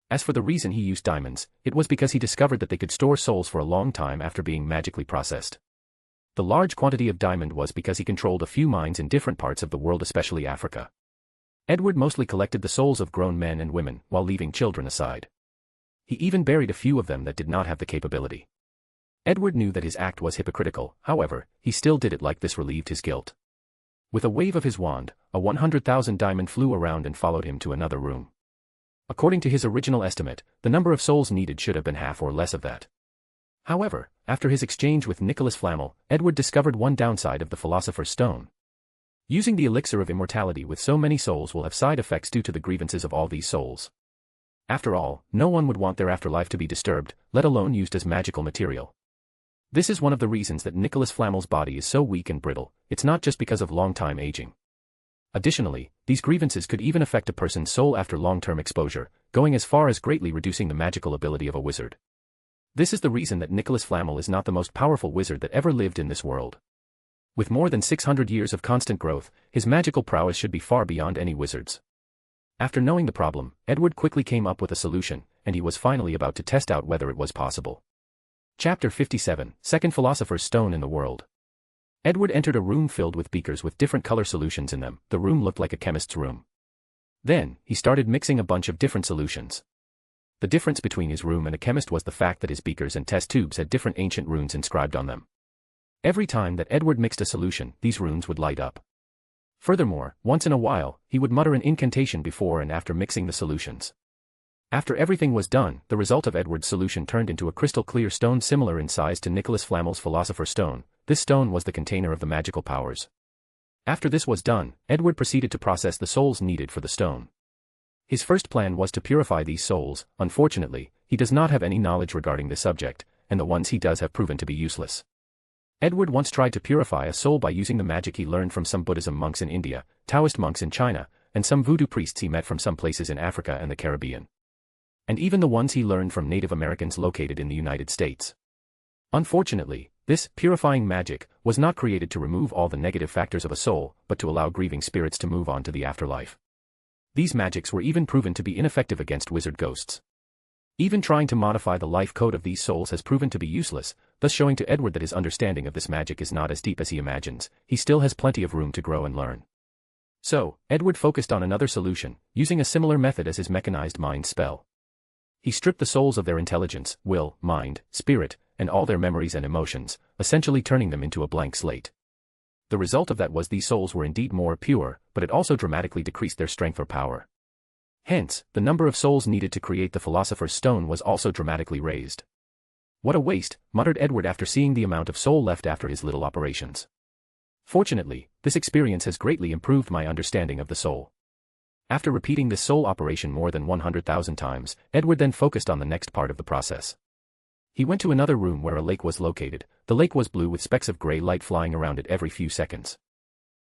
As for the reason he used diamonds, it was because he discovered that they could store souls for a long time after being magically processed. The large quantity of diamond was because he controlled a few mines in different parts of the world, especially Africa. Edward mostly collected the souls of grown men and women, while leaving children aside. He even buried a few of them that did not have the capability. Edward knew that his act was hypocritical, however, he still did it like this relieved his guilt. With a wave of his wand, a 100,000 diamond flew around and followed him to another room. According to his original estimate, the number of souls needed should have been half or less of that. However, after his exchange with Nicholas Flamel, Edward discovered one downside of the Philosopher's Stone. Using the elixir of immortality with so many souls will have side effects due to the grievances of all these souls. After all, no one would want their afterlife to be disturbed, let alone used as magical material. This is one of the reasons that Nicholas Flamel's body is so weak and brittle. It's not just because of long-time aging. Additionally, these grievances could even affect a person's soul after long-term exposure, going as far as greatly reducing the magical ability of a wizard. This is the reason that Nicholas Flamel is not the most powerful wizard that ever lived in this world. With more than 600 years of constant growth, his magical prowess should be far beyond any wizard's. After knowing the problem, Edward quickly came up with a solution, and he was finally about to test out whether it was possible. Chapter 57, Second Philosopher's Stone in the World. Edward entered a room filled with beakers with different color solutions in them. The room looked like a chemist's room. Then, he started mixing a bunch of different solutions. The difference between his room and a chemist was the fact that his beakers and test tubes had different ancient runes inscribed on them. Every time that Edward mixed a solution, these runes would light up. Furthermore, once in a while, he would mutter an incantation before and after mixing the solutions. After everything was done, the result of Edward's solution turned into a crystal-clear stone similar in size to Nicholas Flamel's Philosopher's Stone. This stone was the container of the magical powers. After this was done, Edward proceeded to process the souls needed for the stone. His first plan was to purify these souls. Unfortunately, he does not have any knowledge regarding this subject, and the ones he does have proven to be useless. Edward once tried to purify a soul by using the magic he learned from some Buddhism monks in India, Taoist monks in China, and some voodoo priests he met from some places in Africa and the Caribbean. And even the ones he learned from Native Americans located in the United States. Unfortunately, this purifying magic was not created to remove all the negative factors of a soul, but to allow grieving spirits to move on to the afterlife. These magics were even proven to be ineffective against wizard ghosts. Even trying to modify the life code of these souls has proven to be useless, thus showing to Edward that his understanding of this magic is not as deep as he imagines. He still has plenty of room to grow and learn. So, Edward focused on another solution, using a similar method as his mechanized mind spell. He stripped the souls of their intelligence, will, mind, spirit, and all their memories and emotions, essentially turning them into a blank slate. The result of that was these souls were indeed more pure, but it also dramatically decreased their strength or power. Hence, the number of souls needed to create the Philosopher's Stone was also dramatically raised. What a waste, muttered Edward after seeing the amount of soul left after his little operations. Fortunately, this experience has greatly improved my understanding of the soul. After repeating this soul operation more than 100,000 times, Edward then focused on the next part of the process. He went to another room where a lake was located. The lake was blue with specks of gray light flying around it every few seconds.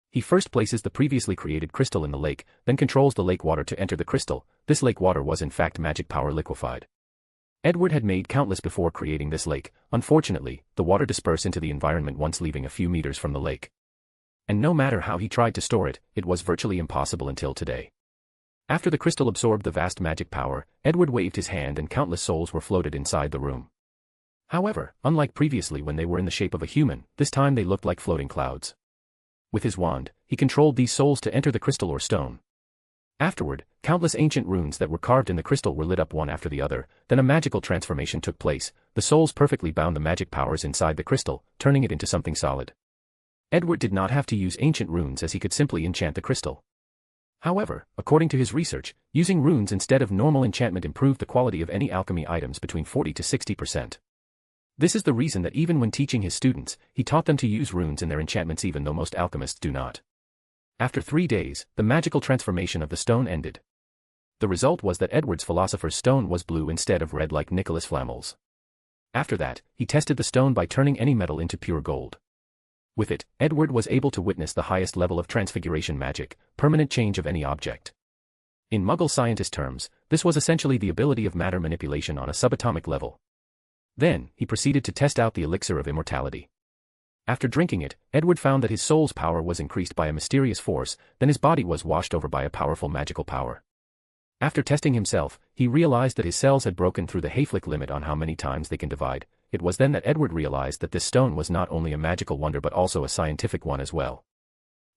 He first places the previously created crystal in the lake, then controls the lake water to enter the crystal. This lake water was in fact magic power liquefied. Edward had made countless before creating this lake. Unfortunately, the water dispersed into the environment once leaving a few meters from the lake. And no matter how he tried to store it, it was virtually impossible until today. After the crystal absorbed the vast magic power, Edward waved his hand and countless souls were floated inside the room. However, unlike previously when they were in the shape of a human, this time they looked like floating clouds. With his wand, he controlled these souls to enter the crystal or stone. Afterward, countless ancient runes that were carved in the crystal were lit up one after the other, then a magical transformation took place. The souls perfectly bound the magic powers inside the crystal, turning it into something solid. Edward did not have to use ancient runes as he could simply enchant the crystal. However, according to his research, using runes instead of normal enchantment improved the quality of any alchemy items between 40 to 60%. This is the reason that even when teaching his students, he taught them to use runes in their enchantments even though most alchemists do not. After 3 days, the magical transformation of the stone ended. The result was that Edward's philosopher's stone was blue instead of red like Nicholas Flamel's. After that, he tested the stone by turning any metal into pure gold. With it, Edward was able to witness the highest level of transfiguration magic, permanent change of any object. In Muggle scientist terms, this was essentially the ability of matter manipulation on a subatomic level. Then, he proceeded to test out the elixir of immortality. After drinking it, Edward found that his soul's power was increased by a mysterious force, then his body was washed over by a powerful magical power. After testing himself, he realized that his cells had broken through the Hayflick limit on how many times they can divide. It was then that Edward realized that this stone was not only a magical wonder but also a scientific one as well.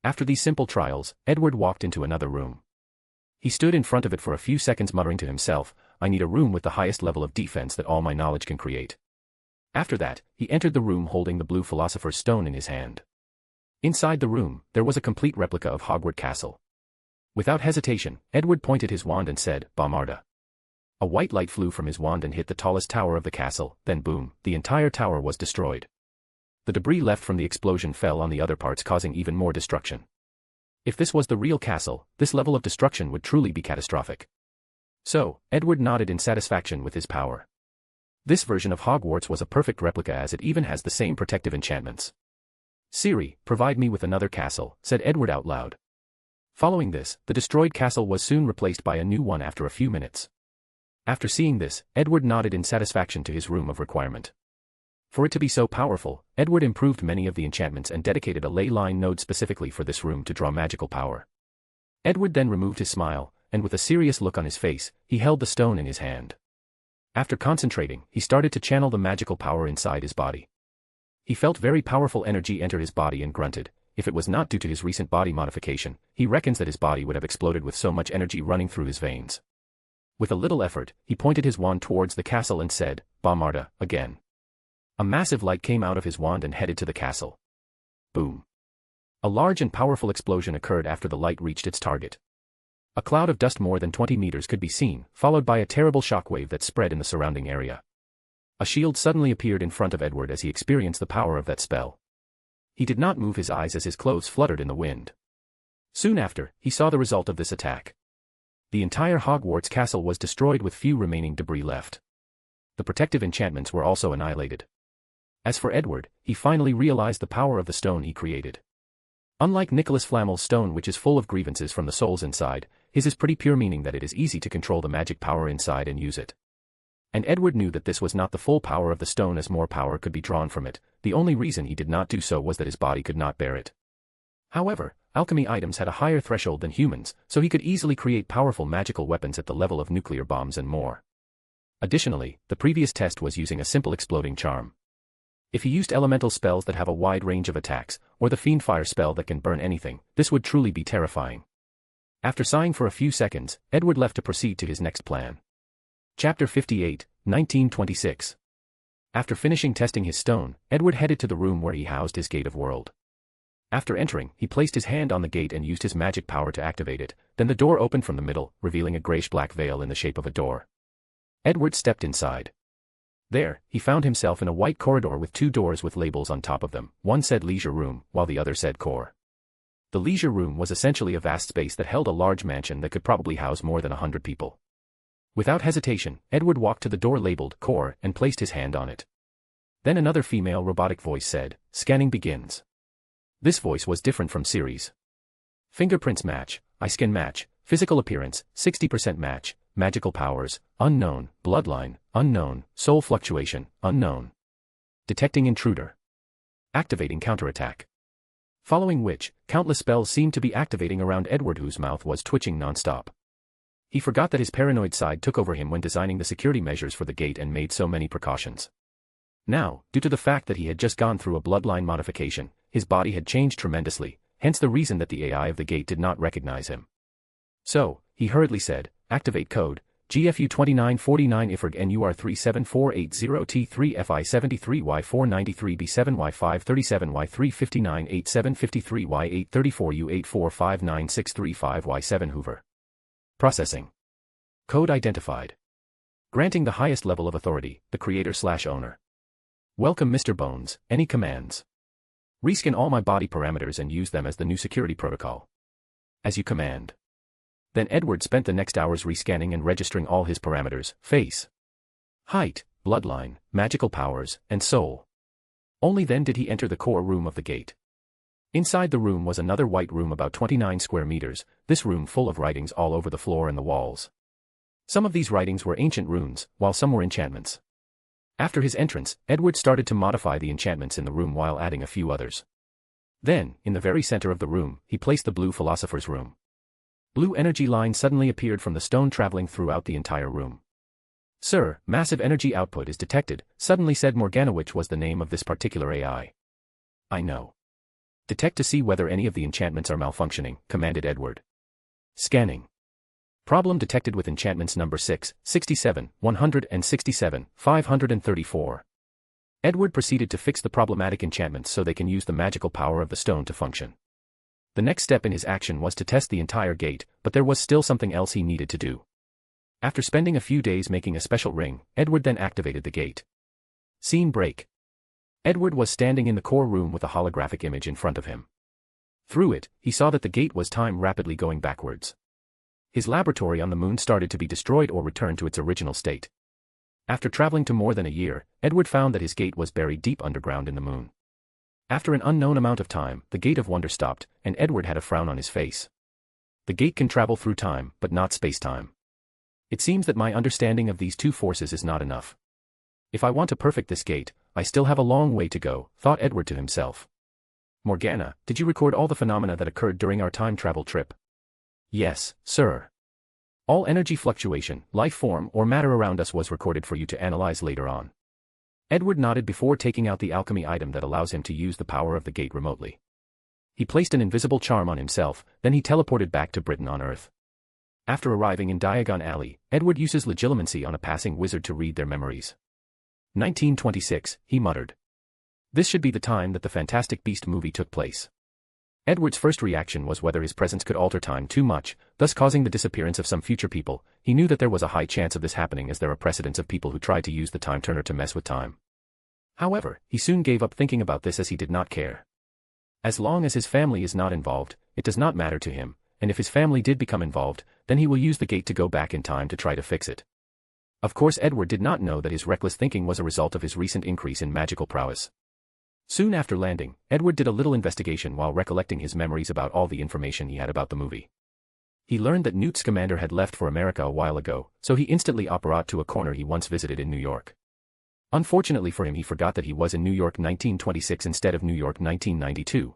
After these simple trials, Edward walked into another room. He stood in front of it for a few seconds muttering to himself, "I need a room with the highest level of defense that all my knowledge can create." After that, he entered the room holding the blue philosopher's stone in his hand. Inside the room, there was a complete replica of Hogwarts Castle. Without hesitation, Edward pointed his wand and said, "Bombarda." A white light flew from his wand and hit the tallest tower of the castle, then boom, the entire tower was destroyed. The debris left from the explosion fell on the other parts causing even more destruction. If this was the real castle, this level of destruction would truly be catastrophic. So, Edward nodded in satisfaction with his power. This version of Hogwarts was a perfect replica as it even has the same protective enchantments. "Siri, provide me with another castle," said Edward out loud. Following this, the destroyed castle was soon replaced by a new one after a few minutes. After seeing this, Edward nodded in satisfaction to his room of requirement. For it to be so powerful, Edward improved many of the enchantments and dedicated a ley line node specifically for this room to draw magical power. Edward then removed his smile, and with a serious look on his face, he held the stone in his hand. After concentrating, he started to channel the magical power inside his body. He felt very powerful energy enter his body and grunted. If it was not due to his recent body modification, he reckons that his body would have exploded with so much energy running through his veins. With a little effort, he pointed his wand towards the castle and said, "Bombarda," again. A massive light came out of his wand and headed to the castle. Boom. A large and powerful explosion occurred after the light reached its target. A cloud of dust more than 20 meters could be seen, followed by a terrible shockwave that spread in the surrounding area. A shield suddenly appeared in front of Edward as he experienced the power of that spell. He did not move his eyes as his clothes fluttered in the wind. Soon after, he saw the result of this attack. The entire Hogwarts castle was destroyed with few remaining debris left. The protective enchantments were also annihilated. As for Edward, he finally realized the power of the stone he created. Unlike Nicholas Flamel's stone which is full of grievances from the souls inside, his is pretty pure, meaning that it is easy to control the magic power inside and use it. And Edward knew that this was not the full power of the stone as more power could be drawn from it. The only reason he did not do so was that his body could not bear it. However, alchemy items had a higher threshold than humans, so he could easily create powerful magical weapons at the level of nuclear bombs and more. Additionally, the previous test was using a simple exploding charm. If he used elemental spells that have a wide range of attacks, or the fiend fire spell that can burn anything, this would truly be terrifying. After sighing for a few seconds, Edward left to proceed to his next plan. Chapter 58, 1926. After finishing testing his stone, Edward headed to the room where he housed his Gate of World. After entering, he placed his hand on the gate and used his magic power to activate it, then the door opened from the middle, revealing a grayish-black veil in the shape of a door. Edward stepped inside. There, he found himself in a white corridor with two doors with labels on top of them. One said Leisure Room, while the other said Core. The Leisure Room was essentially a vast space that held a large mansion that could probably house more than 100 people. Without hesitation, Edward walked to the door labeled Core and placed his hand on it. Then another female robotic voice said, "Scanning begins." This voice was different from Siri's. Fingerprints match, eye skin match, physical appearance, 60% match, magical powers, unknown, bloodline, unknown, soul fluctuation, unknown. Detecting intruder. Activating counterattack. Following which, countless spells seemed to be activating around Edward, whose mouth was twitching non-stop. He forgot that his paranoid side took over him when designing the security measures for the gate and made so many precautions. Now, due to the fact that he had just gone through a bloodline modification, his body had changed tremendously, hence the reason that the AI of the gate did not recognize him. So, he hurriedly said, "Activate code, GFU 2949 IFRG NUR 374880T3 FI73 Y493 B7 Y537 Y359 8753 Y834 U8459635 Y7 Hoover. Processing. Code identified. Granting the highest level of authority, the creator/owner. Welcome Mr. Bones, any commands? Rescan all my body parameters and use them as the new security protocol. As you command. Then Edward spent the next hours rescanning and registering all his parameters, face, height, bloodline, magical powers, and soul. Only then did he enter the core room of the gate. Inside the room was another white room about 29 square meters, this room full of writings all over the floor and the walls. Some of these writings were ancient runes, while some were enchantments. After his entrance, Edward started to modify the enchantments in the room while adding a few others. Then, in the very center of the room, he placed the blue philosopher's room. Blue energy lines suddenly appeared from the stone traveling throughout the entire room. "Sir, massive energy output is detected," suddenly said Morgana, which was the name of this particular AI. "I know. Detect to see whether any of the enchantments are malfunctioning," commanded Edward. Scanning. Problem detected with enchantments number 6, 67, 167, 534. Edward proceeded to fix the problematic enchantments so they can use the magical power of the stone to function. The next step in his action was to test the entire gate, but there was still something else he needed to do. After spending a few days making a special ring, Edward then activated the gate. Scene break. Edward was standing in the core room with a holographic image in front of him. Through it, he saw that the gate was time rapidly going backwards. His laboratory on the moon started to be destroyed or returned to its original state. After traveling to more than a year, Edward found that his gate was buried deep underground in the moon. After an unknown amount of time, the gate of wonder stopped, and Edward had a frown on his face. The gate can travel through time, but not space-time. It seems that my understanding of these two forces is not enough. If I want to perfect this gate, I still have a long way to go, thought Edward to himself. Morgana, did you record all the phenomena that occurred during our time travel trip? Yes, sir. All energy fluctuation, life form, or matter around us was recorded for you to analyze later on. Edward nodded before taking out the alchemy item that allows him to use the power of the gate remotely. He placed an invisible charm on himself, then he teleported back to Britain on Earth. After arriving in Diagon Alley, Edward uses legilimency on a passing wizard to read their memories. 1926, he muttered. This should be the time that the Fantastic Beast movie took place. Edward's first reaction was whether his presence could alter time too much, thus causing the disappearance of some future people. He knew that there was a high chance of this happening as there are precedents of people who tried to use the time turner to mess with time. However, he soon gave up thinking about this as he did not care. As long as his family is not involved, it does not matter to him, and if his family did become involved, then he will use the gate to go back in time to try to fix it. Of course, Edward did not know that his reckless thinking was a result of his recent increase in magical prowess. Soon after landing, Edward did a little investigation while recollecting his memories about all the information he had about the movie. He learned that Newt Scamander had left for America a while ago, so he instantly operated to a corner he once visited in New York. Unfortunately for him, he forgot that he was in New York 1926 instead of New York 1992.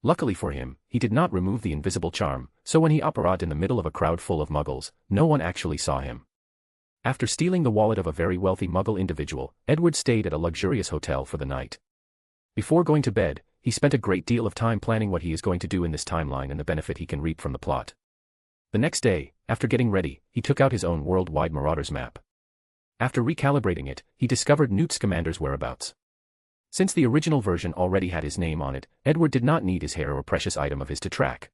Luckily for him, he did not remove the invisible charm, so when he operated in the middle of a crowd full of muggles, no one actually saw him. After stealing the wallet of a very wealthy muggle individual, Edward stayed at a luxurious hotel for the night. Before going to bed, he spent a great deal of time planning what he is going to do in this timeline and the benefit he can reap from the plot. The next day, after getting ready, he took out his own worldwide Marauders map. After recalibrating it, he discovered Newt Scamander's whereabouts. Since the original version already had his name on it, Edward did not need his hair or precious item of his to track.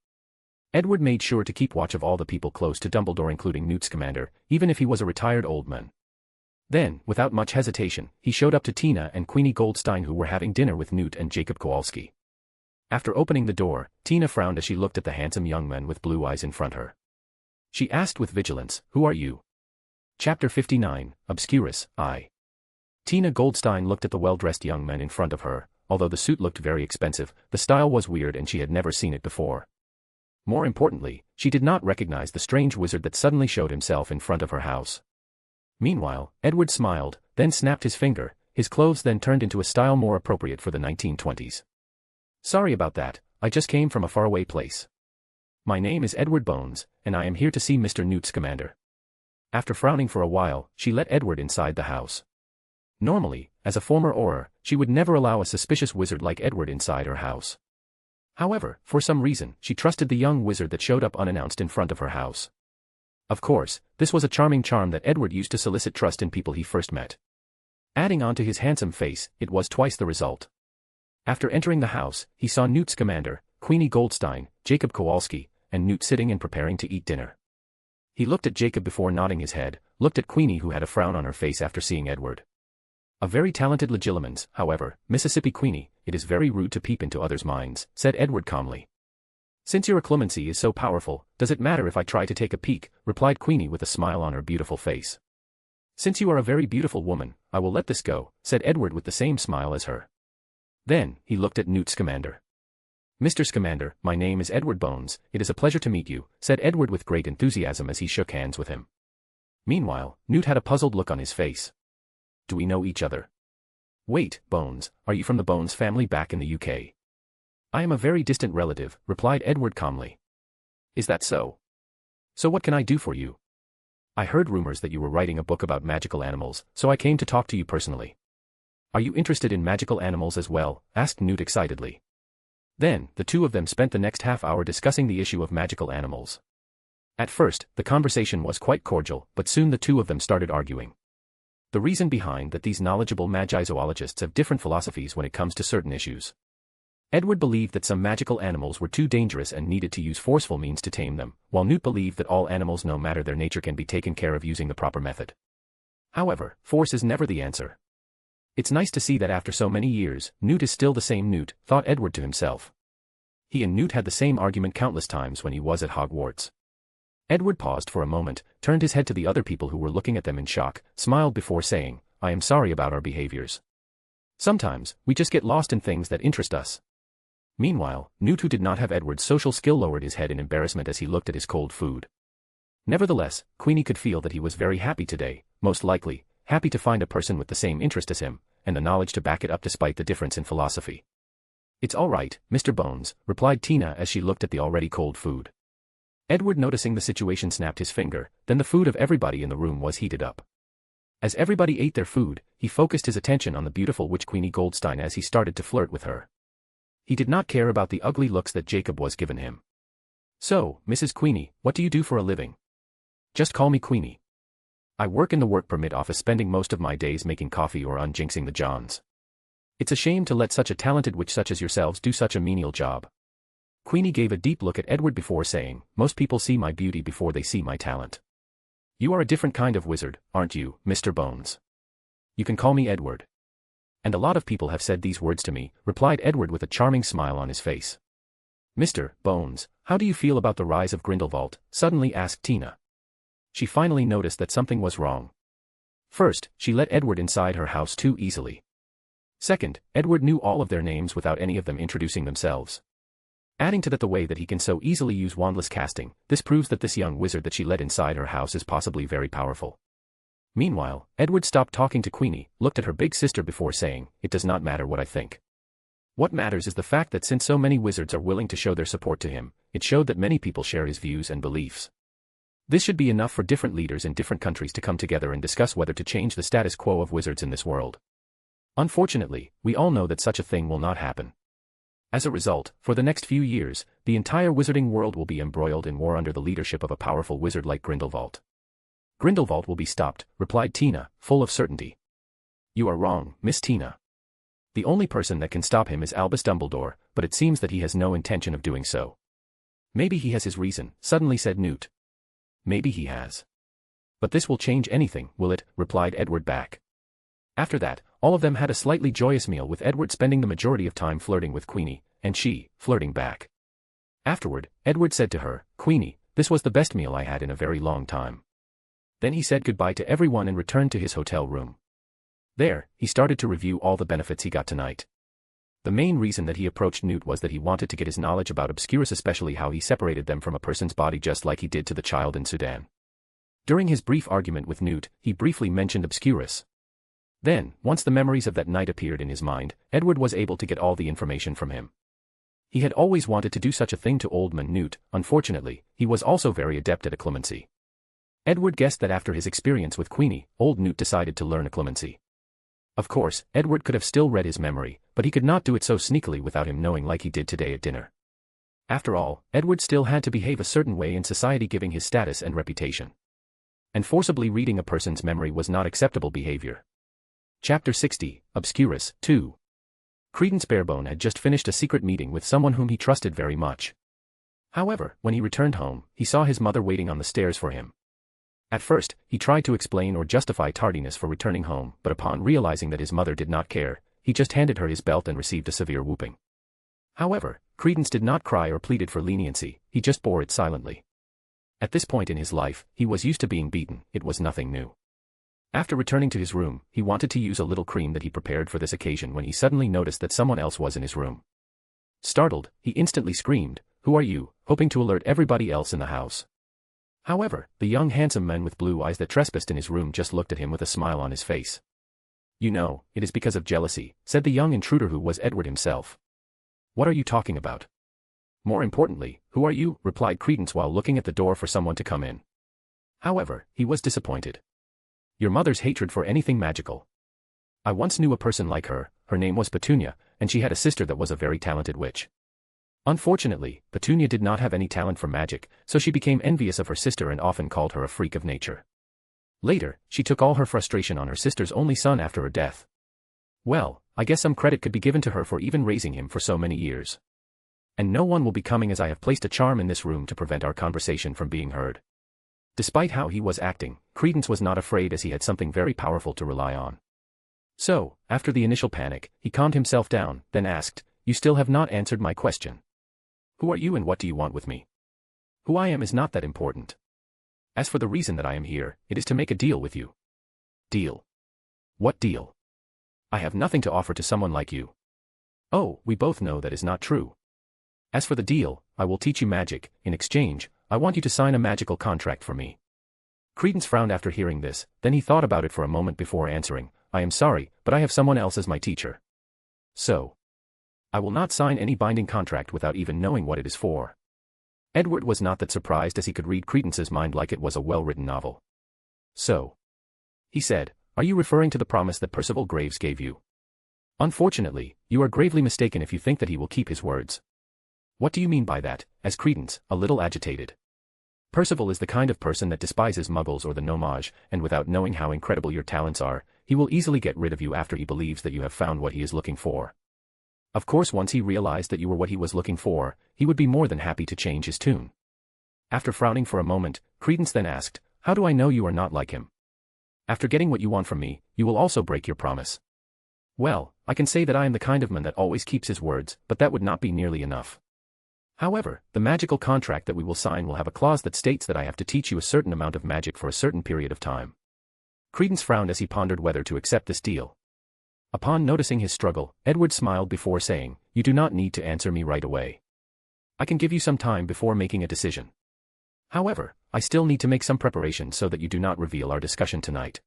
Edward made sure to keep watch of all the people close to Dumbledore, including Newt Scamander, even if he was a retired old man. Then, without much hesitation, he showed up to Tina and Queenie Goldstein, who were having dinner with Newt and Jacob Kowalski. After opening the door, Tina frowned as she looked at the handsome young man with blue eyes in front of her. She asked with vigilance, "Who are you?" Chapter 59, Obscurus, I. Tina Goldstein looked at the well-dressed young man in front of her. Although the suit looked very expensive, the style was weird and she had never seen it before. More importantly, she did not recognize the strange wizard that suddenly showed himself in front of her house. Meanwhile, Edward smiled, then snapped his finger. His clothes then turned into a style more appropriate for the 1920s. "Sorry about that, I just came from a faraway place. My name is Edward Bones, and I am here to see Mr. Newt Scamander." After frowning for a while, she let Edward inside the house. Normally, as a former Auror, she would never allow a suspicious wizard like Edward inside her house. However, for some reason, she trusted the young wizard that showed up unannounced in front of her house. Of course, this was a charming charm that Edward used to solicit trust in people he first met. Adding on to his handsome face, it was twice the result. After entering the house, he saw Newt Scamander, Queenie Goldstein, Jacob Kowalski, and Newt sitting and preparing to eat dinner. He looked at Jacob before nodding his head, looked at Queenie who had a frown on her face after seeing Edward. A very talented legilimens, however, Mississippi Queenie, it is very rude to peep into others' minds, said Edward calmly. Since your occlumency is so powerful, does it matter if I try to take a peek, replied Queenie with a smile on her beautiful face. Since you are a very beautiful woman, I will let this go, said Edward with the same smile as her. Then, he looked at Newt Scamander. Mr. Scamander, my name is Edward Bones, it is a pleasure to meet you, said Edward with great enthusiasm as he shook hands with him. Meanwhile, Newt had a puzzled look on his face. Do we know each other? Wait, Bones, are you from the Bones family back in the UK? I am a very distant relative, replied Edward calmly. Is that so? So what can I do for you? I heard rumors that you were writing a book about magical animals, so I came to talk to you personally. Are you interested in magical animals as well? Asked Newt excitedly. Then, the two of them spent the next half hour discussing the issue of magical animals. At first, the conversation was quite cordial, but soon the two of them started arguing. The reason behind that these knowledgeable magi-zoologists have different philosophies when it comes to certain issues. Edward believed that some magical animals were too dangerous and needed to use forceful means to tame them, while Newt believed that all animals no matter their nature can be taken care of using the proper method. However, force is never the answer. It's nice to see that after so many years, Newt is still the same Newt, thought Edward to himself. He and Newt had the same argument countless times when he was at Hogwarts. Edward paused for a moment, turned his head to the other people who were looking at them in shock, smiled before saying, I am sorry about our behaviors. Sometimes, we just get lost in things that interest us. Meanwhile, Newt, who did not have Edward's social skill, lowered his head in embarrassment as he looked at his cold food. Nevertheless, Queenie could feel that he was very happy today, most likely, happy to find a person with the same interest as him, and the knowledge to back it up despite the difference in philosophy. It's all right, Mr. Bones, replied Tina as she looked at the already cold food. Edward, noticing the situation, snapped his finger, then the food of everybody in the room was heated up. As everybody ate their food, he focused his attention on the beautiful witch Queenie Goldstein as he started to flirt with her. He did not care about the ugly looks that Jacob was given him. So, Mrs. Queenie, what do you do for a living? Just call me Queenie. I work in the work permit office, spending most of my days making coffee or unjinxing the Johns. It's a shame to let such a talented witch such as yourselves do such a menial job. Queenie gave a deep look at Edward before saying, most people see my beauty before they see my talent. You are a different kind of wizard, aren't you, Mr. Bones? You can call me Edward. And a lot of people have said these words to me, replied Edward with a charming smile on his face. Mr. Bones, how do you feel about the rise of Grindelwald? Suddenly asked Tina. She finally noticed that something was wrong. First, she let Edward inside her house too easily. Second, Edward knew all of their names without any of them introducing themselves. Adding to that the way that he can so easily use wandless casting, this proves that this young wizard that she let inside her house is possibly very powerful. Meanwhile, Edward stopped talking to Queenie, looked at her big sister before saying, it does not matter what I think. What matters is the fact that since so many wizards are willing to show their support to him, it showed that many people share his views and beliefs. This should be enough for different leaders in different countries to come together and discuss whether to change the status quo of wizards in this world. Unfortunately, we all know that such a thing will not happen. As a result, for the next few years, the entire wizarding world will be embroiled in war under the leadership of a powerful wizard like Grindelwald. Grindelwald will be stopped, replied Tina, full of certainty. You are wrong, Miss Tina. The only person that can stop him is Albus Dumbledore, but it seems that he has no intention of doing so. Maybe he has his reason, suddenly said Newt. Maybe he has. But this will change anything, will it? Replied Edward back. After that, all of them had a slightly joyous meal, with Edward spending the majority of time flirting with Queenie, and she, flirting back. Afterward, Edward said to her, Queenie, this was the best meal I had in a very long time. Then he said goodbye to everyone and returned to his hotel room. There, he started to review all the benefits he got tonight. The main reason that he approached Newt was that he wanted to get his knowledge about obscurus, especially how he separated them from a person's body just like he did to the child in Sudan. During his brief argument with Newt, he briefly mentioned obscurus. Then, once the memories of that night appeared in his mind, Edward was able to get all the information from him. He had always wanted to do such a thing to old man Newt. Unfortunately, he was also very adept at occlumency. Edward guessed that after his experience with Queenie, old Newt decided to learn occlumency. Of course, Edward could have still read his memory, but he could not do it so sneakily without him knowing, like he did today at dinner. After all, Edward still had to behave a certain way in society given his status and reputation. And forcibly reading a person's memory was not acceptable behavior. Chapter 60, Obscurus, 2. Credence Barebone had just finished a secret meeting with someone whom he trusted very much. However, when he returned home, he saw his mother waiting on the stairs for him. At first, he tried to explain or justify tardiness for returning home, but upon realizing that his mother did not care, he just handed her his belt and received a severe whooping. However, Credence did not cry or pleaded for leniency, he just bore it silently. At this point in his life, he was used to being beaten, it was nothing new. After returning to his room, he wanted to use a little cream that he prepared for this occasion when he suddenly noticed that someone else was in his room. Startled, he instantly screamed, "Who are you?" hoping to alert everybody else in the house. However, the young handsome man with blue eyes that trespassed in his room just looked at him with a smile on his face. "You know, it is because of jealousy," said the young intruder who was Edward himself. "What are you talking about?" "More importantly, who are you?" replied Credence while looking at the door for someone to come in. However, he was disappointed. "Your mother's hatred for anything magical. I once knew a person like her name was Petunia, and she had a sister that was a very talented witch. Unfortunately, Petunia did not have any talent for magic, so she became envious of her sister and often called her a freak of nature. Later, she took all her frustration on her sister's only son after her death. Well, I guess some credit could be given to her for even raising him for so many years. And no one will be coming as I have placed a charm in this room to prevent our conversation from being heard." Despite how he was acting, Credence was not afraid as he had something very powerful to rely on. So, after the initial panic, he calmed himself down, then asked, "You still have not answered my question. Who are you and what do you want with me?" "Who I am is not that important. As for the reason that I am here, it is to make a deal with you." "Deal? What deal? I have nothing to offer to someone like you." "Oh, we both know that is not true. As for the deal, I will teach you magic. In exchange, I want you to sign a magical contract for me." Credence frowned after hearing this, then he thought about it for a moment before answering, "I am sorry, but I have someone else as my teacher. So, I will not sign any binding contract without even knowing what it is for." Edward was not that surprised as he could read Credence's mind like it was a well-written novel. "So," he said, "are you referring to the promise that Percival Graves gave you?" "Unfortunately, you are gravely mistaken if you think that he will keep his words." "What do you mean by that?" asked Credence, a little agitated. "Percival is the kind of person that despises muggles or the gnomage, and without knowing how incredible your talents are, he will easily get rid of you after he believes that you have found what he is looking for. Of course, once he realized that you were what he was looking for, he would be more than happy to change his tune." After frowning for a moment, Credence then asked, "How do I know you are not like him? After getting what you want from me, you will also break your promise." "Well, I can say that I am the kind of man that always keeps his words, but that would not be nearly enough. However, the magical contract that we will sign will have a clause that states that I have to teach you a certain amount of magic for a certain period of time." Credence frowned as he pondered whether to accept this deal. Upon noticing his struggle, Edward smiled before saying, "You do not need to answer me right away. I can give you some time before making a decision. However, I still need to make some preparation so that you do not reveal our discussion tonight."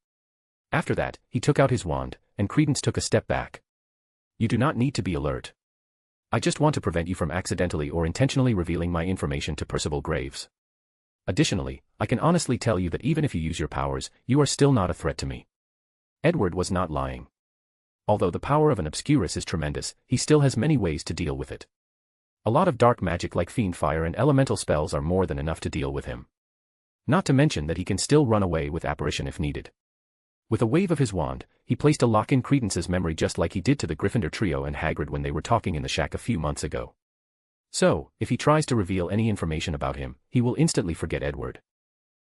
After that, he took out his wand, and Credence took a step back. "You do not need to be alert. I just want to prevent you from accidentally or intentionally revealing my information to Percival Graves. Additionally, I can honestly tell you that even if you use your powers, you are still not a threat to me." Edward was not lying. Although the power of an Obscurus is tremendous, he still has many ways to deal with it. A lot of dark magic like fiend fire and elemental spells are more than enough to deal with him. Not to mention that he can still run away with apparition if needed. With a wave of his wand, he placed a lock in Credence's memory just like he did to the Gryffindor trio and Hagrid when they were talking in the shack a few months ago. So, if he tries to reveal any information about him, he will instantly forget Edward.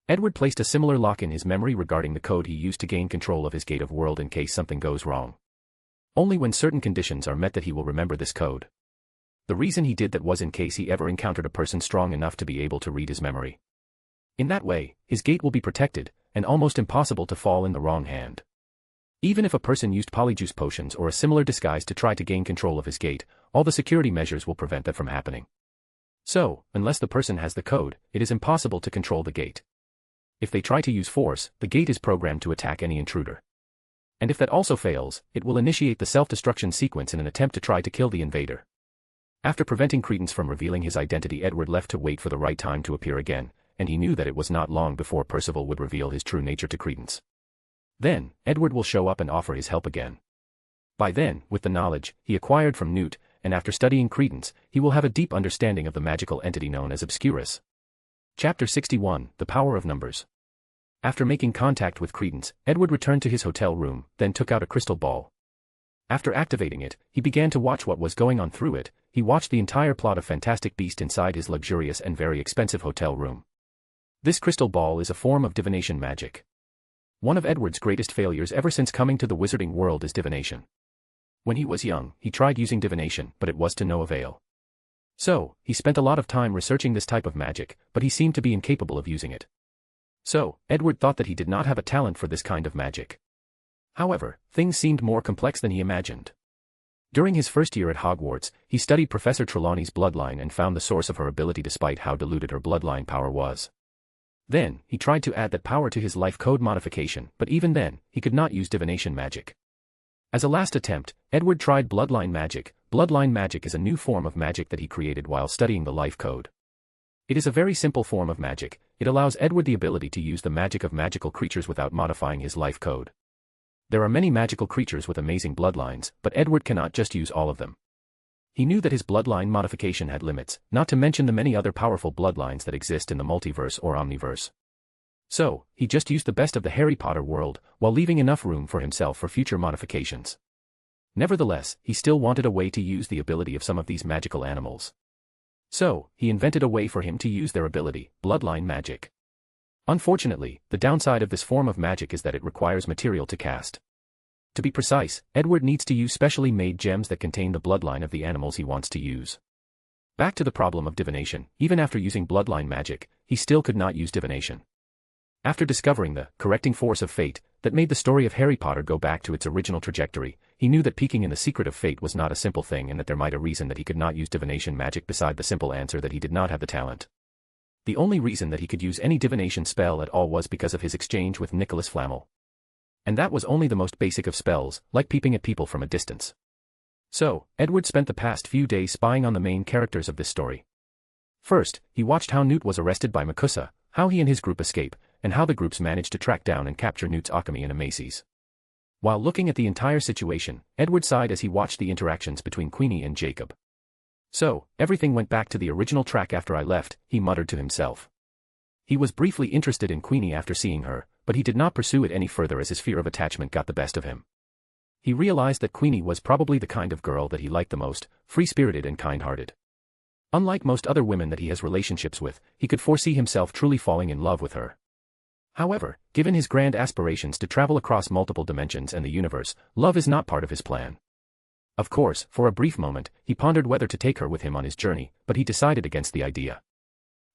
Edward placed a similar lock in his memory regarding the code he used to gain control of his Gate of World in case something goes wrong. Only when certain conditions are met that he will remember this code. The reason he did that was in case he ever encountered a person strong enough to be able to read his memory. In that way, his gate will be protected, and almost impossible to fall in the wrong hand. Even if a person used polyjuice potions or a similar disguise to try to gain control of his gate, all the security measures will prevent that from happening. So, unless the person has the code, it is impossible to control the gate. If they try to use force, the gate is programmed to attack any intruder. And if that also fails, it will initiate the self-destruction sequence in an attempt to try to kill the invader. After preventing Credence from revealing his identity, Edward left to wait for the right time to appear again, and he knew that it was not long before Percival would reveal his true nature to Credence. Then, Edward will show up and offer his help again. By then, with the knowledge he acquired from Newt, and after studying credence, he will have a deep understanding of the magical entity known as obscurus. Chapter 61, The Power of Numbers. After making contact with credence, Edward returned to his hotel room, then took out a crystal ball. After activating it, he began to watch what was going on through it. He watched the entire plot of Fantastic Beast inside his luxurious and very expensive hotel room. This crystal ball is a form of divination magic. One of Edward's greatest failures ever since coming to the wizarding world is divination. When he was young, he tried using divination, but it was to no avail. So, he spent a lot of time researching this type of magic, but he seemed to be incapable of using it. So, Edward thought that he did not have a talent for this kind of magic. However, things seemed more complex than he imagined. During his first year at Hogwarts, he studied Professor Trelawney's bloodline and found the source of her ability despite how diluted her bloodline power was. Then, he tried to add that power to his life code modification, but even then, he could not use divination magic. As a last attempt, Edward tried bloodline magic. Bloodline magic is a new form of magic that he created while studying the life code. It is a very simple form of magic. It allows Edward the ability to use the magic of magical creatures without modifying his life code. There are many magical creatures with amazing bloodlines, but Edward cannot just use all of them. He knew that his bloodline modification had limits, not to mention the many other powerful bloodlines that exist in the multiverse or omniverse. So, he just used the best of the Harry Potter world, while leaving enough room for himself for future modifications. Nevertheless, he still wanted a way to use the ability of some of these magical animals. So, he invented a way for him to use their ability, bloodline magic. Unfortunately, the downside of this form of magic is that it requires material to cast. To be precise, Edward needs to use specially made gems that contain the bloodline of the animals he wants to use. Back to the problem of divination, even after using bloodline magic, he still could not use divination. After discovering the correcting force of fate that made the story of Harry Potter go back to its original trajectory, he knew that peeking in the secret of fate was not a simple thing and that there might be a reason that he could not use divination magic beside the simple answer that he did not have the talent. The only reason that he could use any divination spell at all was because of his exchange with Nicholas Flamel. And that was only the most basic of spells, like peeping at people from a distance. So, Edward spent the past few days spying on the main characters of this story. First, he watched how Newt was arrested by Makusa, how he and his group escape, and how the groups managed to track down and capture Newt's alchemy in a Macy's. While looking at the entire situation, Edward sighed as he watched the interactions between Queenie and Jacob. So, everything went back to the original track after I left, he muttered to himself. He was briefly interested in Queenie after seeing her, but he did not pursue it any further as his fear of attachment got the best of him. He realized that Queenie was probably the kind of girl that he liked the most, free-spirited and kind-hearted. Unlike most other women that he has relationships with, he could foresee himself truly falling in love with her. However, given his grand aspirations to travel across multiple dimensions and the universe, love is not part of his plan. Of course, for a brief moment, he pondered whether to take her with him on his journey, but he decided against the idea.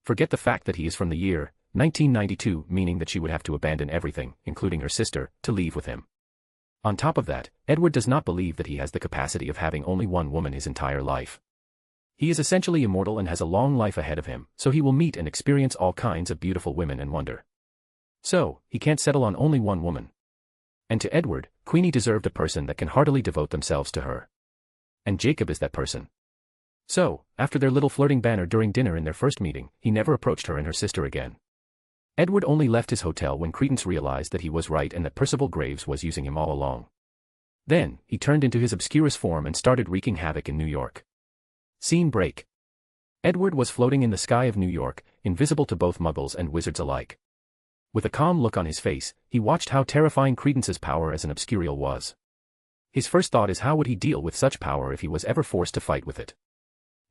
Forget the fact that he is from the year 1992, meaning that she would have to abandon everything, including her sister, to leave with him. On top of that, Edward does not believe that he has the capacity of having only one woman his entire life. He is essentially immortal and has a long life ahead of him, so he will meet and experience all kinds of beautiful women and wonder. So, he can't settle on only one woman. And to Edward, Queenie deserved a person that can heartily devote themselves to her. And Jacob is that person. So, after their little flirting banter during dinner in their first meeting, he never approached her and her sister again. Edward only left his hotel when Credence realized that he was right and that Percival Graves was using him all along. Then, he turned into his obscurus form and started wreaking havoc in New York. Scene break. Edward was floating in the sky of New York, invisible to both muggles and wizards alike. With a calm look on his face, he watched how terrifying Credence's power as an obscurial was. His first thought is how would he deal with such power if he was ever forced to fight with it.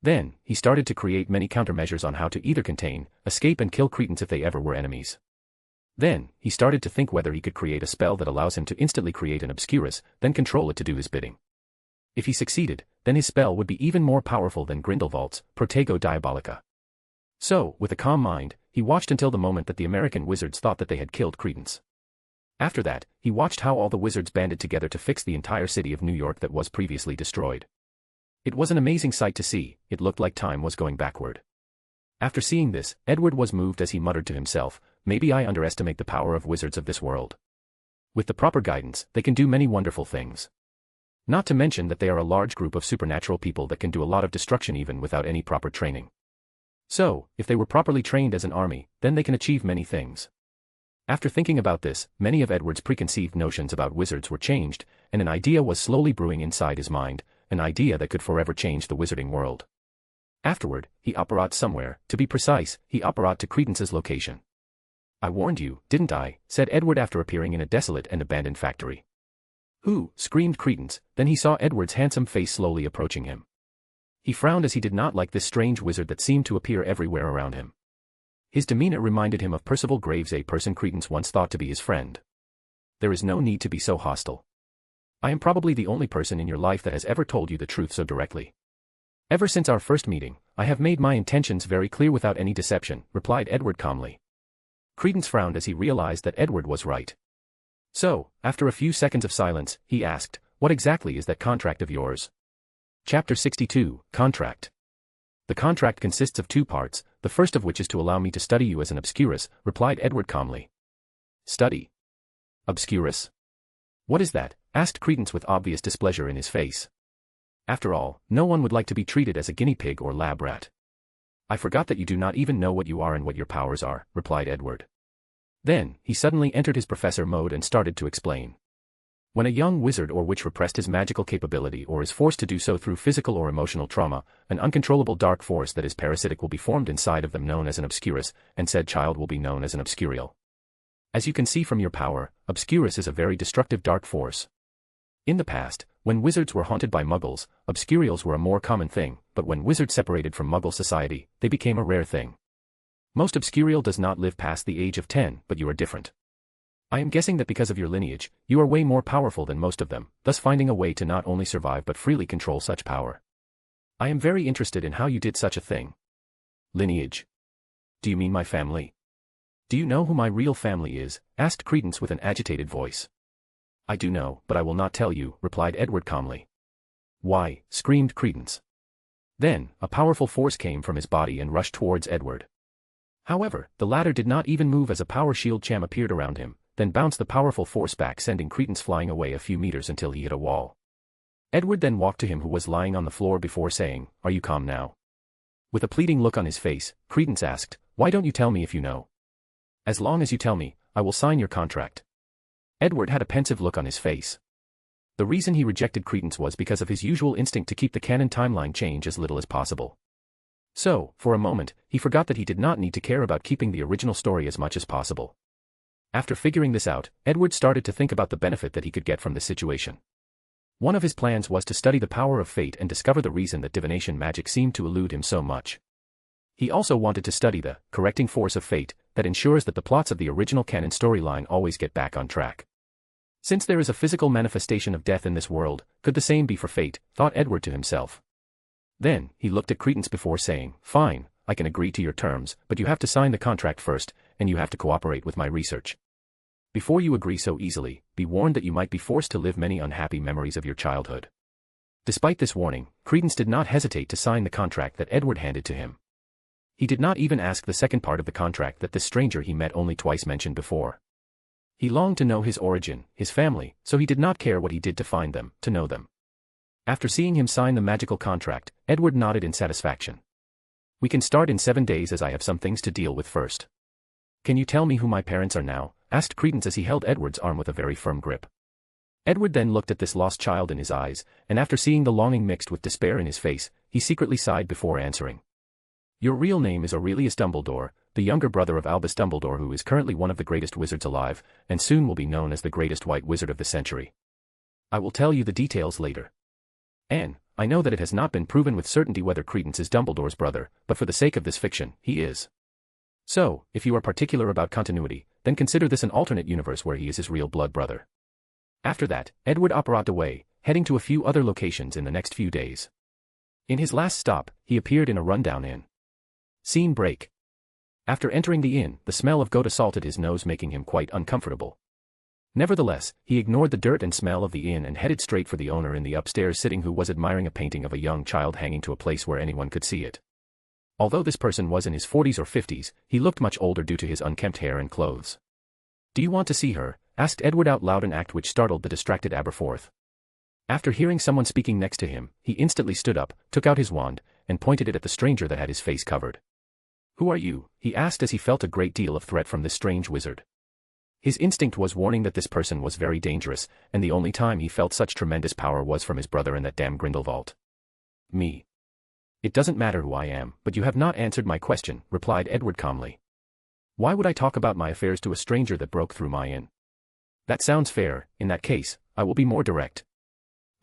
Then, he started to create many countermeasures on how to either contain, escape and kill Credence if they ever were enemies. Then, he started to think whether he could create a spell that allows him to instantly create an obscurus, then control it to do his bidding. If he succeeded, then his spell would be even more powerful than Grindelwald's Protego Diabolica. So, with a calm mind, he watched until the moment that the American wizards thought that they had killed Credence. After that, he watched how all the wizards banded together to fix the entire city of New York that was previously destroyed. It was an amazing sight to see. It looked like time was going backward. After seeing this, Edward was moved as he muttered to himself, maybe I underestimate the power of wizards of this world. With the proper guidance, they can do many wonderful things. Not to mention that they are a large group of supernatural people that can do a lot of destruction even without any proper training. So, if they were properly trained as an army, then they can achieve many things. After thinking about this, many of Edward's preconceived notions about wizards were changed, and an idea was slowly brewing inside his mind, an idea that could forever change the wizarding world. Afterward, he apparat somewhere, to be precise, he apparat to Credence's location. "I warned you, didn't I?" said Edward after appearing in a desolate and abandoned factory. "Who?" screamed Credence, then he saw Edward's handsome face slowly approaching him. He frowned as he did not like this strange wizard that seemed to appear everywhere around him. His demeanor reminded him of Percival Graves, a person Credence once thought to be his friend. "There is no need to be so hostile. I am probably the only person in your life that has ever told you the truth so directly. Ever since our first meeting, I have made my intentions very clear without any deception," replied Edward calmly. Credence frowned as he realized that Edward was right. So, after a few seconds of silence, he asked, "What exactly is that contract of yours?" Chapter 62, Contract. "The contract consists of 2 parts, the first of which is to allow me to study you as an obscurus," replied Edward calmly. "Study? Obscurus? What is that?" asked Credence with obvious displeasure in his face. After all, no one would like to be treated as a guinea pig or lab rat. "I forgot that you do not even know what you are and what your powers are," replied Edward. Then, he suddenly entered his professor mode and started to explain. When a young wizard or witch repressed his magical capability or is forced to do so through physical or emotional trauma, an uncontrollable dark force that is parasitic will be formed inside of them known as an obscurus, and said child will be known as an obscurial. As you can see from your power, obscurus is a very destructive dark force. In the past, when wizards were haunted by muggles, obscurials were a more common thing, but when wizards separated from muggle society, they became a rare thing. Most obscurial does not live past the age of 10, but you are different. I am guessing that because of your lineage, you are way more powerful than most of them, thus finding a way to not only survive but freely control such power. I am very interested in how you did such a thing." "Lineage? Do you mean my family?" "Do you know who my real family is?" asked Credence with an agitated voice. "I do know, but I will not tell you," replied Edward calmly. "Why?" screamed Credence. Then, a powerful force came from his body and rushed towards Edward. However, the latter did not even move as a power shield cham appeared around him, then bounced the powerful force back, sending Credence flying away a few meters until he hit a wall. Edward then walked to him who was lying on the floor before saying, "Are you calm now?" With a pleading look on his face, Credence asked, "Why don't you tell me if you know?" "As long as you tell me, I will sign your contract." Edward had a pensive look on his face. The reason he rejected Credence was because of his usual instinct to keep the canon timeline change as little as possible. So, for a moment, he forgot that he did not need to care about keeping the original story as much as possible. After figuring this out, Edward started to think about the benefit that he could get from this situation. One of his plans was to study the power of fate and discover the reason that divination magic seemed to elude him so much. He also wanted to study the correcting force of fate that ensures that the plots of the original canon storyline always get back on track. Since there is a physical manifestation of death in this world, could the same be for fate, thought Edward to himself. Then, he looked at Credence before saying, "Fine, I can agree to your terms, but you have to sign the contract first, and you have to cooperate with my research. Before you agree so easily, be warned that you might be forced to live many unhappy memories of your childhood." Despite this warning, Credence did not hesitate to sign the contract that Edward handed to him. He did not even ask the second part of the contract that this stranger he met only twice mentioned before. He longed to know his origin, his family, so he did not care what he did to find them, to know them. After seeing him sign the magical contract, Edward nodded in satisfaction. "We can start in 7 days as I have some things to deal with first." "Can you tell me who my parents are now?" asked Credence as he held Edward's arm with a very firm grip. Edward then looked at this lost child in his eyes, and after seeing the longing mixed with despair in his face, he secretly sighed before answering. "Your real name is Aurelius Dumbledore, the younger brother of Albus Dumbledore, who is currently one of the greatest wizards alive, and soon will be known as the greatest white wizard of the century. I will tell you the details later. And, I know that it has not been proven with certainty whether Credence is Dumbledore's brother, but for the sake of this fiction, he is. So, if you are particular about continuity, then consider this an alternate universe where he is his real blood brother." After that, Edward operated away, heading to a few other locations in the next few days. In his last stop, he appeared in a rundown inn. Scene break. After entering the inn, the smell of goat assaulted his nose, making him quite uncomfortable. Nevertheless, he ignored the dirt and smell of the inn and headed straight for the owner in the upstairs sitting, who was admiring a painting of a young child hanging to a place where anyone could see it. Although this person was in his 40s or 50s, he looked much older due to his unkempt hair and clothes. "Do you want to see her?" asked Edward out loud, an act which startled the distracted Aberforth. After hearing someone speaking next to him, he instantly stood up, took out his wand, and pointed it at the stranger that had his face covered. "Who are you?" he asked as he felt a great deal of threat from this strange wizard. His instinct was warning that this person was very dangerous, and the only time he felt such tremendous power was from his brother in that damn Grindelwald. Me. It doesn't matter who I am, but you have not answered my question, replied Edward calmly. Why would I talk about my affairs to a stranger that broke through my inn? That sounds fair. In that case, I will be more direct.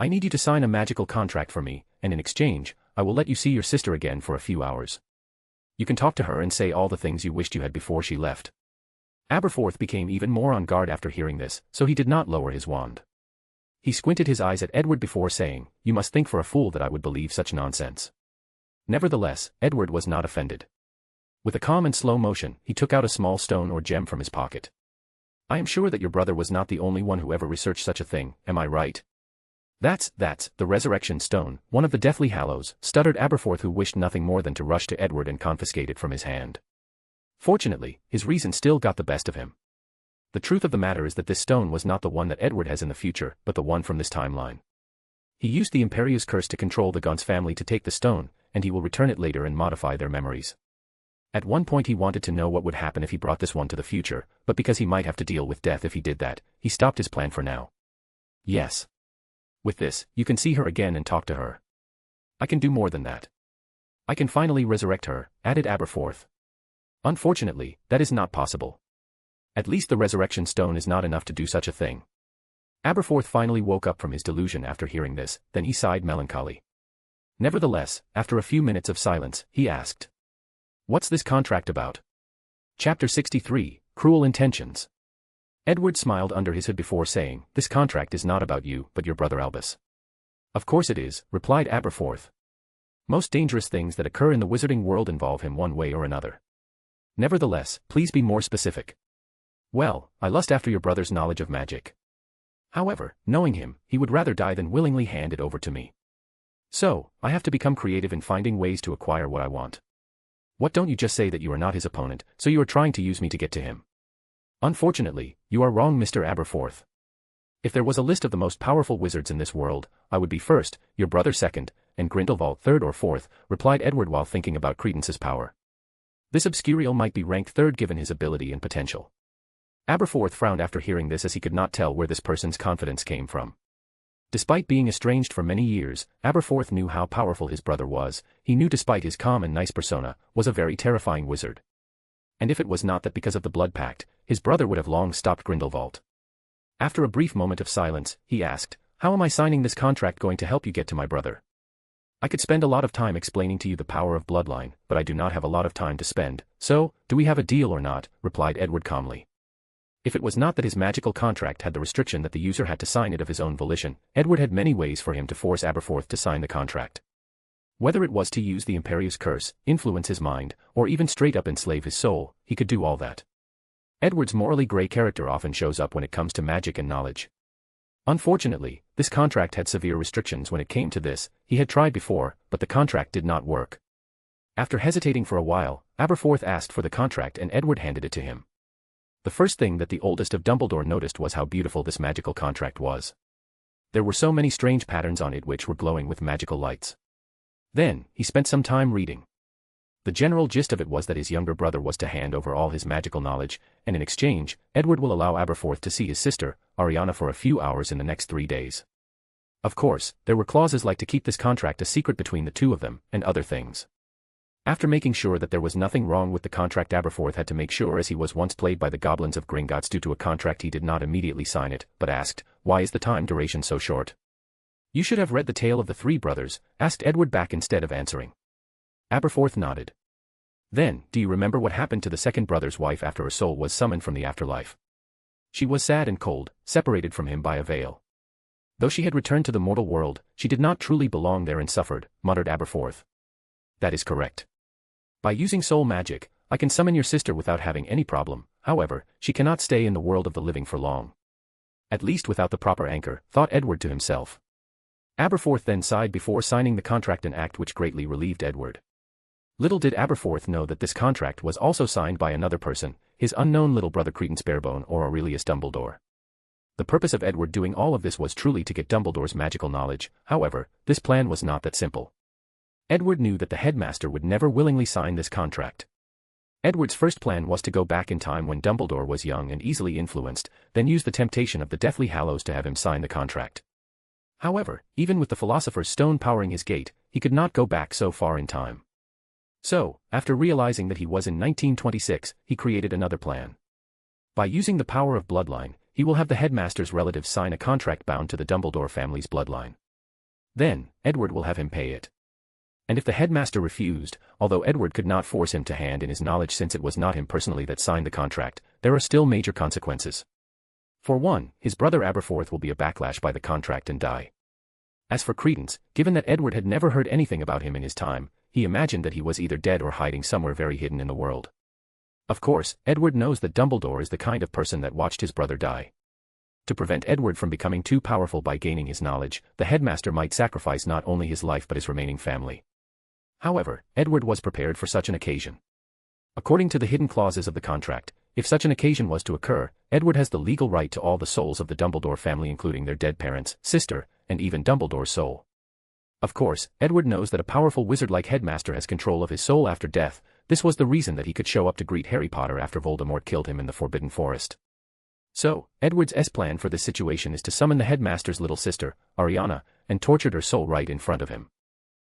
I need you to sign a magical contract for me, and in exchange, I will let you see your sister again for a few hours. You can talk to her and say all the things you wished you had before she left. Aberforth became even more on guard after hearing this, so he did not lower his wand. He squinted his eyes at Edward before saying, "You must think for a fool that I would believe such nonsense." Nevertheless, Edward was not offended. With a calm and slow motion, he took out a small stone or gem from his pocket. I am sure that your brother was not the only one who ever researched such a thing, am I right? That's the resurrection stone, one of the Deathly Hallows, stuttered Aberforth, who wished nothing more than to rush to Edward and confiscate it from his hand. Fortunately, his reason still got the best of him. The truth of the matter is that this stone was not the one that Edward has in the future, but the one from this timeline. He used the Imperieuse curse to control the Gaunt's family to take the stone, and he will return it later and modify their memories. At one point he wanted to know what would happen if he brought this one to the future, but because he might have to deal with death if he did that, he stopped his plan for now. Yes. With this, you can see her again and talk to her. I can do more than that. I can finally resurrect her, added Aberforth. Unfortunately, that is not possible. At least the resurrection stone is not enough to do such a thing. Aberforth finally woke up from his delusion after hearing this, then he sighed melancholy. Nevertheless, after a few minutes of silence, he asked, "What's this contract about?" Chapter 63, Cruel Intentions. Edward smiled under his hood before saying, "This contract is not about you, but your brother Albus." "Of course it is," replied Aberforth. "Most dangerous things that occur in the wizarding world involve him one way or another. Nevertheless, please be more specific." "Well, I lust after your brother's knowledge of magic. However, knowing him, he would rather die than willingly hand it over to me. So, I have to become creative in finding ways to acquire what I want. What, don't you just say that you are not his opponent, so you are trying to use me to get to him?" "Unfortunately, you are wrong, Mr. Aberforth. If there was a list of the most powerful wizards in this world, I would be first, your brother second, and Grindelwald third or fourth," replied Edward while thinking about Credence's power. This obscurial might be ranked third given his ability and potential. Aberforth frowned after hearing this, as he could not tell where this person's confidence came from. Despite being estranged for many years, Aberforth knew how powerful his brother was. He knew, despite his calm and nice persona, was a very terrifying wizard. And if it was not that because of the blood pact, his brother would have long stopped Grindelwald. After a brief moment of silence, he asked, "How am I signing this contract going to help you get to my brother? I could spend a lot of time explaining to you the power of bloodline, but I do not have a lot of time to spend, so, do we have a deal or not?" replied Edward calmly. If it was not that his magical contract had the restriction that the user had to sign it of his own volition, Edward had many ways for him to force Aberforth to sign the contract. Whether it was to use the Imperieuse curse, influence his mind, or even straight up enslave his soul, he could do all that. Edward's morally grey character often shows up when it comes to magic and knowledge. Unfortunately, this contract had severe restrictions when it came to this. He had tried before, but the contract did not work. After hesitating for a while, Aberforth asked for the contract and Edward handed it to him. The first thing that the oldest of Dumbledore noticed was how beautiful this magical contract was. There were so many strange patterns on it which were glowing with magical lights. Then, he spent some time reading. The general gist of it was that his younger brother was to hand over all his magical knowledge, and in exchange, Edward will allow Aberforth to see his sister, Ariana, for a few hours in the next 3 days. Of course, there were clauses like to keep this contract a secret between the two of them, and other things. After making sure that there was nothing wrong with the contract, Aberforth had to make sure, as he was once played by the goblins of Gringotts due to a contract, he did not immediately sign it, but asked, "Why is the time duration so short?" "You should have read The Tale of the Three Brothers," asked Edward back instead of answering. Aberforth nodded. "Then, do you remember what happened to the second brother's wife after her soul was summoned from the afterlife? She was sad and cold, separated from him by a veil. Though she had returned to the mortal world, she did not truly belong there and suffered," muttered Aberforth. "That is correct. By using soul magic, I can summon your sister without having any problem. However, she cannot stay in the world of the living for long. At least without the proper anchor," thought Edward to himself. Aberforth then sighed before signing the contract, an act which greatly relieved Edward. Little did Aberforth know that this contract was also signed by another person, his unknown little brother Credence Barebone, or Aurelius Dumbledore. The purpose of Edward doing all of this was truly to get Dumbledore's magical knowledge. However, this plan was not that simple. Edward knew that the headmaster would never willingly sign this contract. Edward's first plan was to go back in time when Dumbledore was young and easily influenced, then use the temptation of the Deathly Hallows to have him sign the contract. However, even with the Philosopher's Stone powering his gate, he could not go back so far in time. So, after realizing that he was in 1926, he created another plan. By using the power of bloodline, he will have the headmaster's relatives sign a contract bound to the Dumbledore family's bloodline. Then, Edward will have him pay it. And if the headmaster refused, although Edward could not force him to hand in his knowledge since it was not him personally that signed the contract, there are still major consequences. For one, his brother Aberforth will be a backlash by the contract and die. As for Credence, given that Edward had never heard anything about him in his time, he imagined that he was either dead or hiding somewhere very hidden in the world. Of course, Edward knows that Dumbledore is the kind of person that watched his brother die. To prevent Edward from becoming too powerful by gaining his knowledge, the headmaster might sacrifice not only his life but his remaining family. However, Edward was prepared for such an occasion. According to the hidden clauses of the contract, if such an occasion was to occur, Edward has the legal right to all the souls of the Dumbledore family including their dead parents, sister, and even Dumbledore's soul. Of course, Edward knows that a powerful wizard-like headmaster has control of his soul after death. This was the reason that he could show up to greet Harry Potter after Voldemort killed him in the Forbidden Forest. So, Edward's plan for this situation is to summon the headmaster's little sister, Ariana, and torture her soul right in front of him.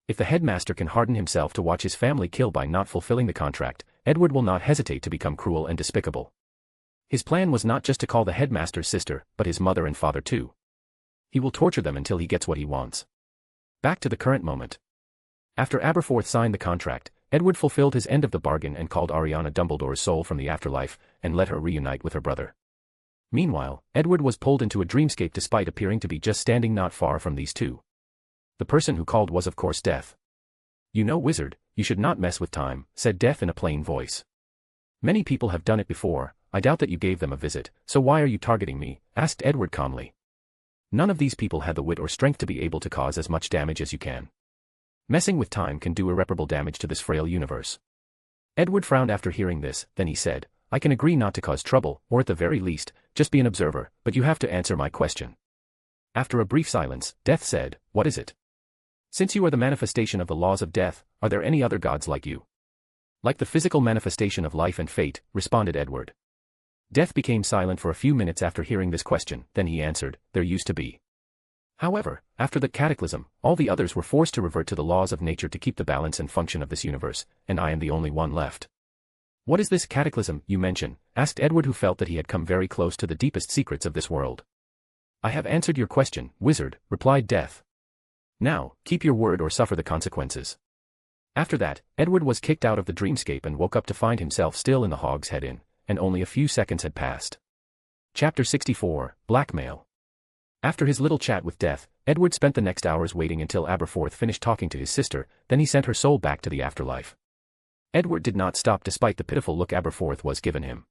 If the headmaster can harden himself to watch his family killed by not fulfilling the contract, Edward will not hesitate to become cruel and despicable. His plan was not just to call the headmaster's sister, but his mother and father too. He will torture them until he gets what he wants. Back to the current moment. After Aberforth signed the contract, Edward fulfilled his end of the bargain and called Ariana Dumbledore's soul from the afterlife, and let her reunite with her brother. Meanwhile, Edward was pulled into a dreamscape despite appearing to be just standing not far from these two. The person who called was of course Death. "You know, wizard, you should not mess with time," said Death in a plain voice. "Many people have done it before, I doubt that you gave them a visit, so why are you targeting me?" asked Edward calmly. "None of these people had the wit or strength to be able to cause as much damage as you can. Messing with time can do irreparable damage to this frail universe." Edward frowned after hearing this, then he said, "I can agree not to cause trouble, or at the very least, just be an observer, but you have to answer my question." After a brief silence, Death said, "What is it?" "Since you are the manifestation of the laws of death, are there any other gods like you?" "Like the physical manifestation of life and fate," responded Edward. Death became silent for a few minutes after hearing this question, then he answered, "There used to be. However, after the cataclysm, all the others were forced to revert to the laws of nature to keep the balance and function of this universe, and I am the only one left." "What is this cataclysm you mention?" asked Edward, who felt that he had come very close to the deepest secrets of this world. "I have answered your question, wizard," replied Death. "Now, keep your word or suffer the consequences." After that, Edward was kicked out of the dreamscape and woke up to find himself still in the Hog's Head Inn, and only a few seconds had passed. Chapter 64, Blackmail. After his little chat with Death, Edward spent the next hours waiting until Aberforth finished talking to his sister, then he sent her soul back to the afterlife. Edward did not stop despite the pitiful look Aberforth was given him.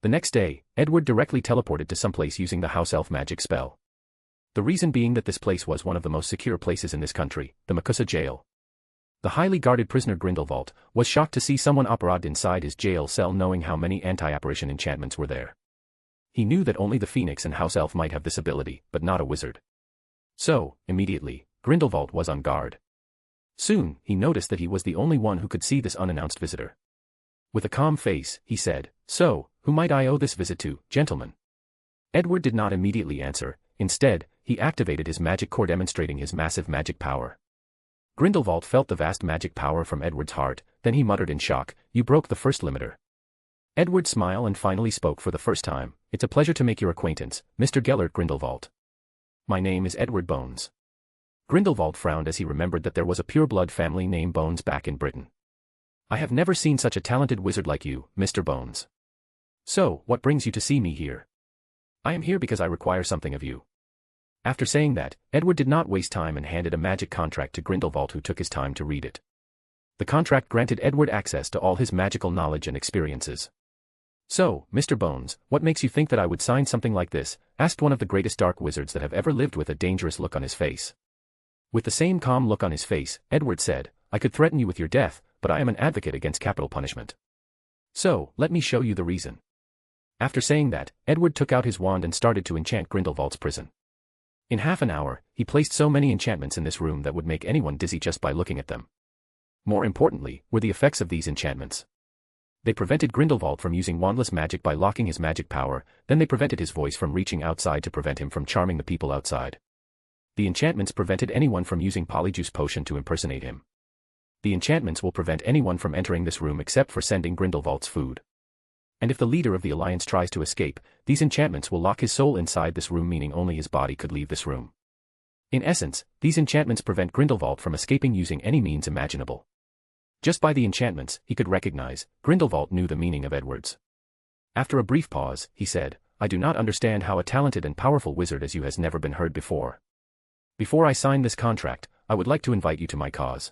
The next day, Edward directly teleported to some place using the house elf magic spell. The reason being that this place was one of the most secure places in this country, the Makusa jail. The highly guarded prisoner Grindelwald was shocked to see someone operated inside his jail cell, knowing how many anti-apparition enchantments were there. He knew that only the Phoenix and house elf might have this ability, but not a wizard. So, immediately, Grindelwald was on guard. Soon, he noticed that he was the only one who could see this unannounced visitor. With a calm face, he said, "So, who might I owe this visit to, gentlemen?" Edward did not immediately answer. Instead, he activated his magic core, demonstrating his massive magic power. Grindelwald felt the vast magic power from Edward's heart, then he muttered in shock, "You broke the first limiter." Edward smiled and finally spoke for the first time, "It's a pleasure to make your acquaintance, Mr. Gellert Grindelwald. My name is Edward Bones." Grindelwald frowned as he remembered that there was a pure-blood family named Bones back in Britain. "I have never seen such a talented wizard like you, Mr. Bones. So, what brings you to see me here?" "I am here because I require something of you." After saying that, Edward did not waste time and handed a magic contract to Grindelwald, who took his time to read it. The contract granted Edward access to all his magical knowledge and experiences. "So, Mr. Bones, what makes you think that I would sign something like this?" asked one of the greatest dark wizards that have ever lived, with a dangerous look on his face. With the same calm look on his face, Edward said, "I could threaten you with your death, but I am an advocate against capital punishment. So, let me show you the reason." After saying that, Edward took out his wand and started to enchant Grindelwald's prison. In half an hour, he placed so many enchantments in this room that would make anyone dizzy just by looking at them. More importantly, were the effects of these enchantments. They prevented Grindelwald from using wandless magic by locking his magic power, then they prevented his voice from reaching outside to prevent him from charming the people outside. The enchantments prevented anyone from using Polyjuice Potion to impersonate him. The enchantments will prevent anyone from entering this room except for sending Grindelwald's food. And if the leader of the Alliance tries to escape, these enchantments will lock his soul inside this room, meaning only his body could leave this room. In essence, these enchantments prevent Grindelwald from escaping using any means imaginable. Just by the enchantments, he could recognize, Grindelwald knew the meaning of Edward's. After a brief pause, he said, "I do not understand how a talented and powerful wizard as you has never been heard before. Before I sign this contract, I would like to invite you to my cause.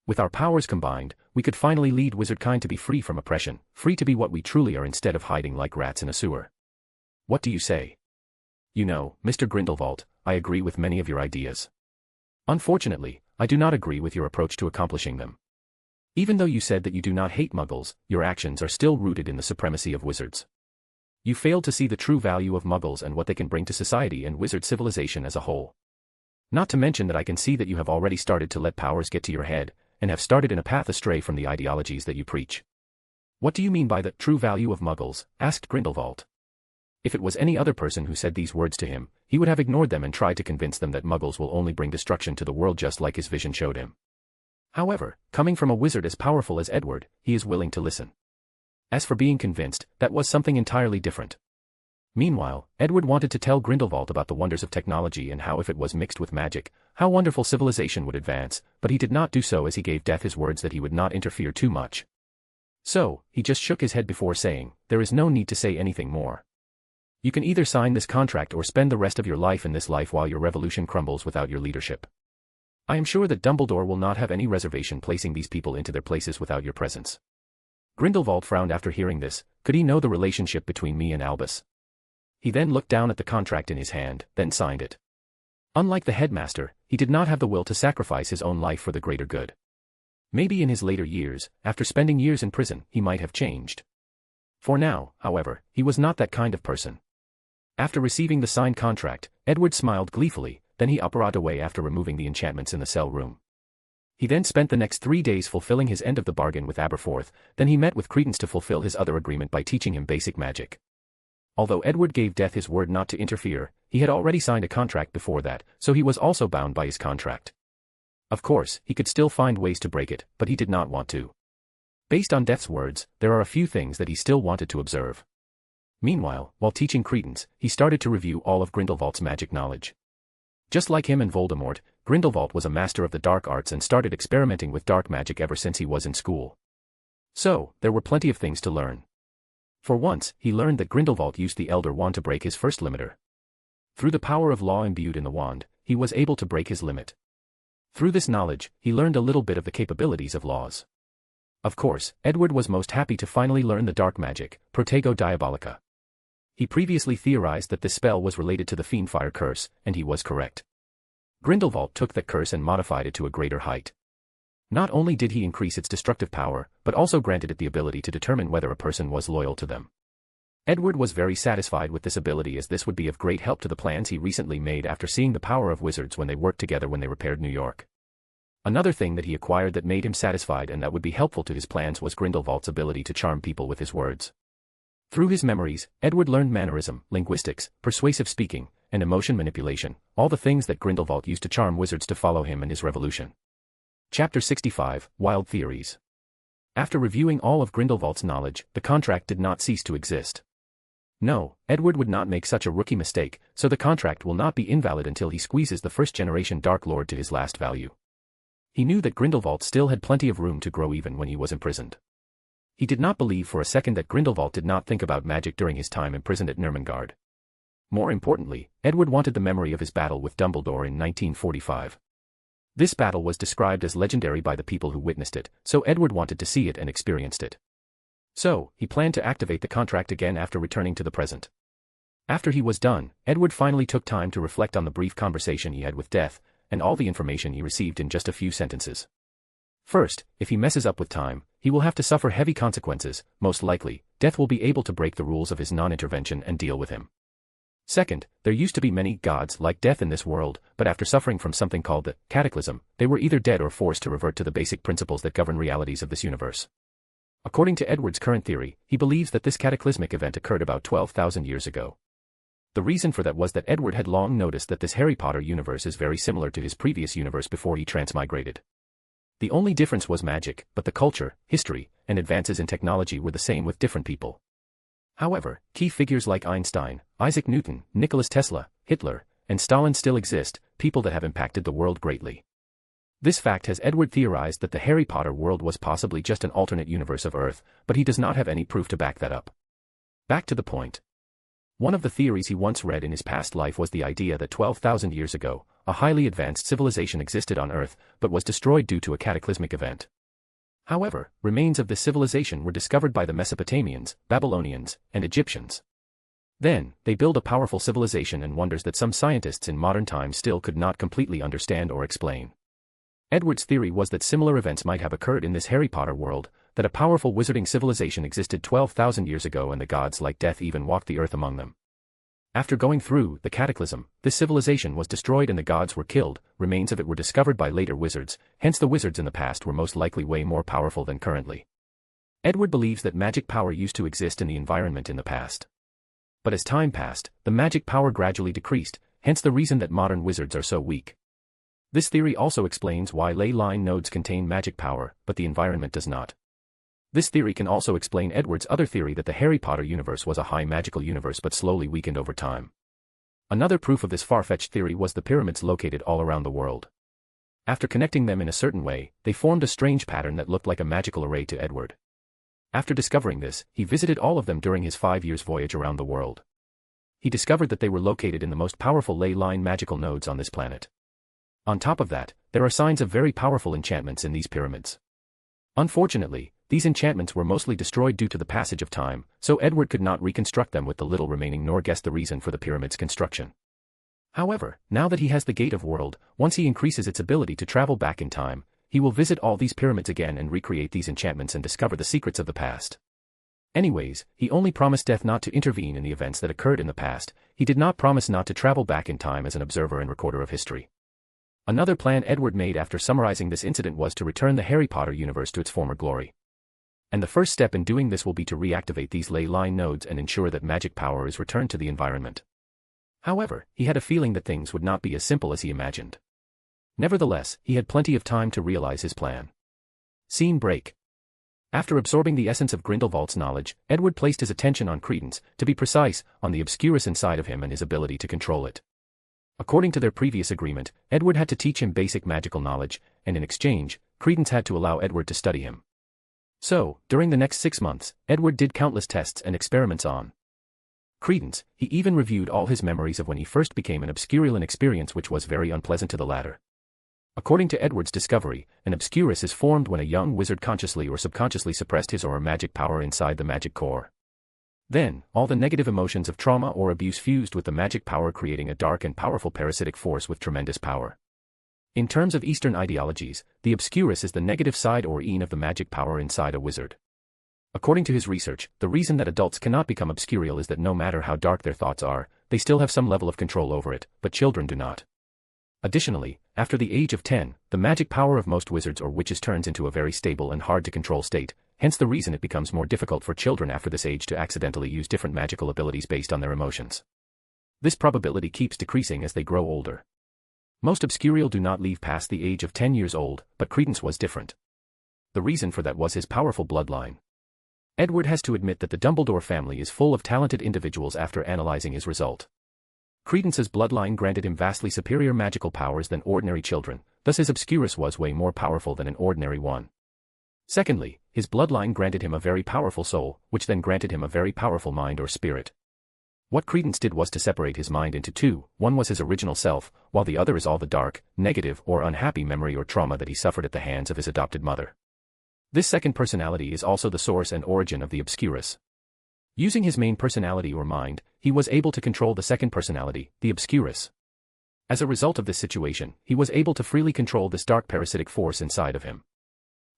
With our powers combined, we could finally lead wizardkind to be free from oppression, free to be what we truly are instead of hiding like rats in a sewer. What do you say?" "You know, Mr. Grindelwald, I agree with many of your ideas. Unfortunately, I do not agree with your approach to accomplishing them. Even though you said that you do not hate muggles, your actions are still rooted in the supremacy of wizards. You failed to see the true value of muggles and what they can bring to society and wizard civilization as a whole. Not to mention that I can see that you have already started to let powers get to your head, and have started in a path astray from the ideologies that you preach." "What do you mean by the true value of muggles?" asked Grindelwald. If it was any other person who said these words to him, he would have ignored them and tried to convince them that muggles will only bring destruction to the world just like his vision showed him. However, coming from a wizard as powerful as Edward, he is willing to listen. As for being convinced, that was something entirely different. Meanwhile, Edward wanted to tell Grindelwald about the wonders of technology and how if it was mixed with magic, how wonderful civilization would advance, but he did not do so as he gave Death his words that he would not interfere too much. So, he just shook his head before saying, "There is no need to say anything more. You can either sign this contract or spend the rest of your life in this life while your revolution crumbles without your leadership. I am sure that Dumbledore will not have any reservation placing these people into their places without your presence." Grindelwald frowned after hearing this. Could he know the relationship between me and Albus? He then looked down at the contract in his hand, then signed it. Unlike the headmaster, he did not have the will to sacrifice his own life for the greater good. Maybe in his later years, after spending years in prison, he might have changed. For now, however, he was not that kind of person. After receiving the signed contract, Edward smiled gleefully, then he uprod away after removing the enchantments in the cell room. He then spent the next 3 days fulfilling his end of the bargain with Aberforth, then he met with Credence to fulfill his other agreement by teaching him basic magic. Although Edward gave Death his word not to interfere, he had already signed a contract before that, so he was also bound by his contract. Of course, he could still find ways to break it, but he did not want to. Based on Death's words, there are a few things that he still wanted to observe. Meanwhile, while teaching Credence, he started to review all of Grindelwald's magic knowledge. Just like him and Voldemort, Grindelwald was a master of the dark arts and started experimenting with dark magic ever since he was in school. So, there were plenty of things to learn. For once, he learned that Grindelwald used the Elder Wand to break his first limiter. Through the power of law imbued in the wand, he was able to break his limit. Through this knowledge, he learned a little bit of the capabilities of laws. Of course, Edward was most happy to finally learn the dark magic, Protego Diabolica. He previously theorized that this spell was related to the Fiendfire curse, and he was correct. Grindelwald took that curse and modified it to a greater height. Not only did he increase its destructive power, but also granted it the ability to determine whether a person was loyal to them. Edward was very satisfied with this ability as this would be of great help to the plans he recently made after seeing the power of wizards when they worked together when they repaired New York. Another thing that he acquired that made him satisfied and that would be helpful to his plans was Grindelwald's ability to charm people with his words. Through his memories, Edward learned mannerism, linguistics, persuasive speaking, and emotion manipulation, all the things that Grindelwald used to charm wizards to follow him in his revolution. Chapter 65, Wild Theories. After reviewing all of Grindelwald's knowledge, the contract did not cease to exist. No, Edward would not make such a rookie mistake, so the contract will not be invalid until he squeezes the first-generation Dark Lord to his last value. He knew that Grindelwald still had plenty of room to grow even when he was imprisoned. He did not believe for a second that Grindelwald did not think about magic during his time imprisoned at Nurmengard. More importantly, Edward wanted the memory of his battle with Dumbledore in 1945. This battle was described as legendary by the people who witnessed it, so Edward wanted to see it and experienced it. So, he planned to activate the contract again after returning to the present. After he was done, Edward finally took time to reflect on the brief conversation he had with Death, and all the information he received in just a few sentences. First, if he messes up with time, he will have to suffer heavy consequences. Most likely, Death will be able to break the rules of his non-intervention and deal with him. Second, there used to be many gods like Death in this world, but after suffering from something called the cataclysm, they were either dead or forced to revert to the basic principles that govern realities of this universe. According to Edward's current theory, he believes that this cataclysmic event occurred about 12,000 years ago. The reason for that was that Edward had long noticed that this Harry Potter universe is very similar to his previous universe before he transmigrated. The only difference was magic, but the culture, history, and advances in technology were the same with different people. However, key figures like Einstein, Isaac Newton, Nicholas Tesla, Hitler, and Stalin still exist, people that have impacted the world greatly. This fact has Edward theorized that the Harry Potter world was possibly just an alternate universe of Earth, but he does not have any proof to back that up. Back to the point. One of the theories he once read in his past life was the idea that 12,000 years ago, a highly advanced civilization existed on Earth, but was destroyed due to a cataclysmic event. However, remains of this civilization were discovered by the Mesopotamians, Babylonians, and Egyptians. Then, they built a powerful civilization and wonders that some scientists in modern times still could not completely understand or explain. Edward's theory was that similar events might have occurred in this Harry Potter world, that a powerful wizarding civilization existed 12,000 years ago and the gods like death even walked the earth among them. After going through the cataclysm, this civilization was destroyed and the gods were killed, remains of it were discovered by later wizards, hence the wizards in the past were most likely way more powerful than currently. Edward believes that magic power used to exist in the environment in the past. But as time passed, the magic power gradually decreased, hence the reason that modern wizards are so weak. This theory also explains why ley line nodes contain magic power, but the environment does not. This theory can also explain Edward's other theory that the Harry Potter universe was a high magical universe but slowly weakened over time. Another proof of this far-fetched theory was the pyramids located all around the world. After connecting them in a certain way, they formed a strange pattern that looked like a magical array to Edward. After discovering this, he visited all of them during his 5 years voyage around the world. He discovered that they were located in the most powerful ley line magical nodes on this planet. On top of that, there are signs of very powerful enchantments in these pyramids. Unfortunately, these enchantments were mostly destroyed due to the passage of time, so Edward could not reconstruct them with the little remaining nor guess the reason for the pyramid's construction. However, now that he has the Gate of World, once he increases its ability to travel back in time, he will visit all these pyramids again and recreate these enchantments and discover the secrets of the past. Anyways, he only promised death not to intervene in the events that occurred in the past, he did not promise not to travel back in time as an observer and recorder of history. Another plan Edward made after summarizing this incident was to return the Harry Potter universe to its former glory. And the first step in doing this will be to reactivate these ley line nodes and ensure that magic power is returned to the environment. However, he had a feeling that things would not be as simple as he imagined. Nevertheless, he had plenty of time to realize his plan. Scene break. After absorbing the essence of Grindelwald's knowledge, Edward placed his attention on Credence, to be precise, on the obscurus inside of him and his ability to control it. According to their previous agreement, Edward had to teach him basic magical knowledge, and in exchange, Credence had to allow Edward to study him. So, during the next 6 months, Edward did countless tests and experiments on Credence. He even reviewed all his memories of when he first became an obscurus, an experience which was very unpleasant to the latter. According to Edward's discovery, an obscurus is formed when a young wizard consciously or subconsciously suppressed his or her magic power inside the magic core. Then, all the negative emotions of trauma or abuse fused with the magic power, creating a dark and powerful parasitic force with tremendous power. In terms of Eastern ideologies, the obscurus is the negative side or yin of the magic power inside a wizard. According to his research, the reason that adults cannot become obscurus is that no matter how dark their thoughts are, they still have some level of control over it, but children do not. Additionally, after the age of 10, the magic power of most wizards or witches turns into a very stable and hard to control state, hence the reason it becomes more difficult for children after this age to accidentally use different magical abilities based on their emotions. This probability keeps decreasing as they grow older. Most obscurus do not leave past the age of 10 years old, but Credence was different. The reason for that was his powerful bloodline. Edward has to admit that the Dumbledore family is full of talented individuals after analyzing his result. Credence's bloodline granted him vastly superior magical powers than ordinary children, thus his obscurus was way more powerful than an ordinary one. Secondly, his bloodline granted him a very powerful soul, which then granted him a very powerful mind or spirit. What Credence did was to separate his mind into two, one was his original self, while the other is all the dark, negative or unhappy memory or trauma that he suffered at the hands of his adopted mother. This second personality is also the source and origin of the obscurus. Using his main personality or mind, he was able to control the second personality, the obscurus. As a result of this situation, he was able to freely control this dark parasitic force inside of him.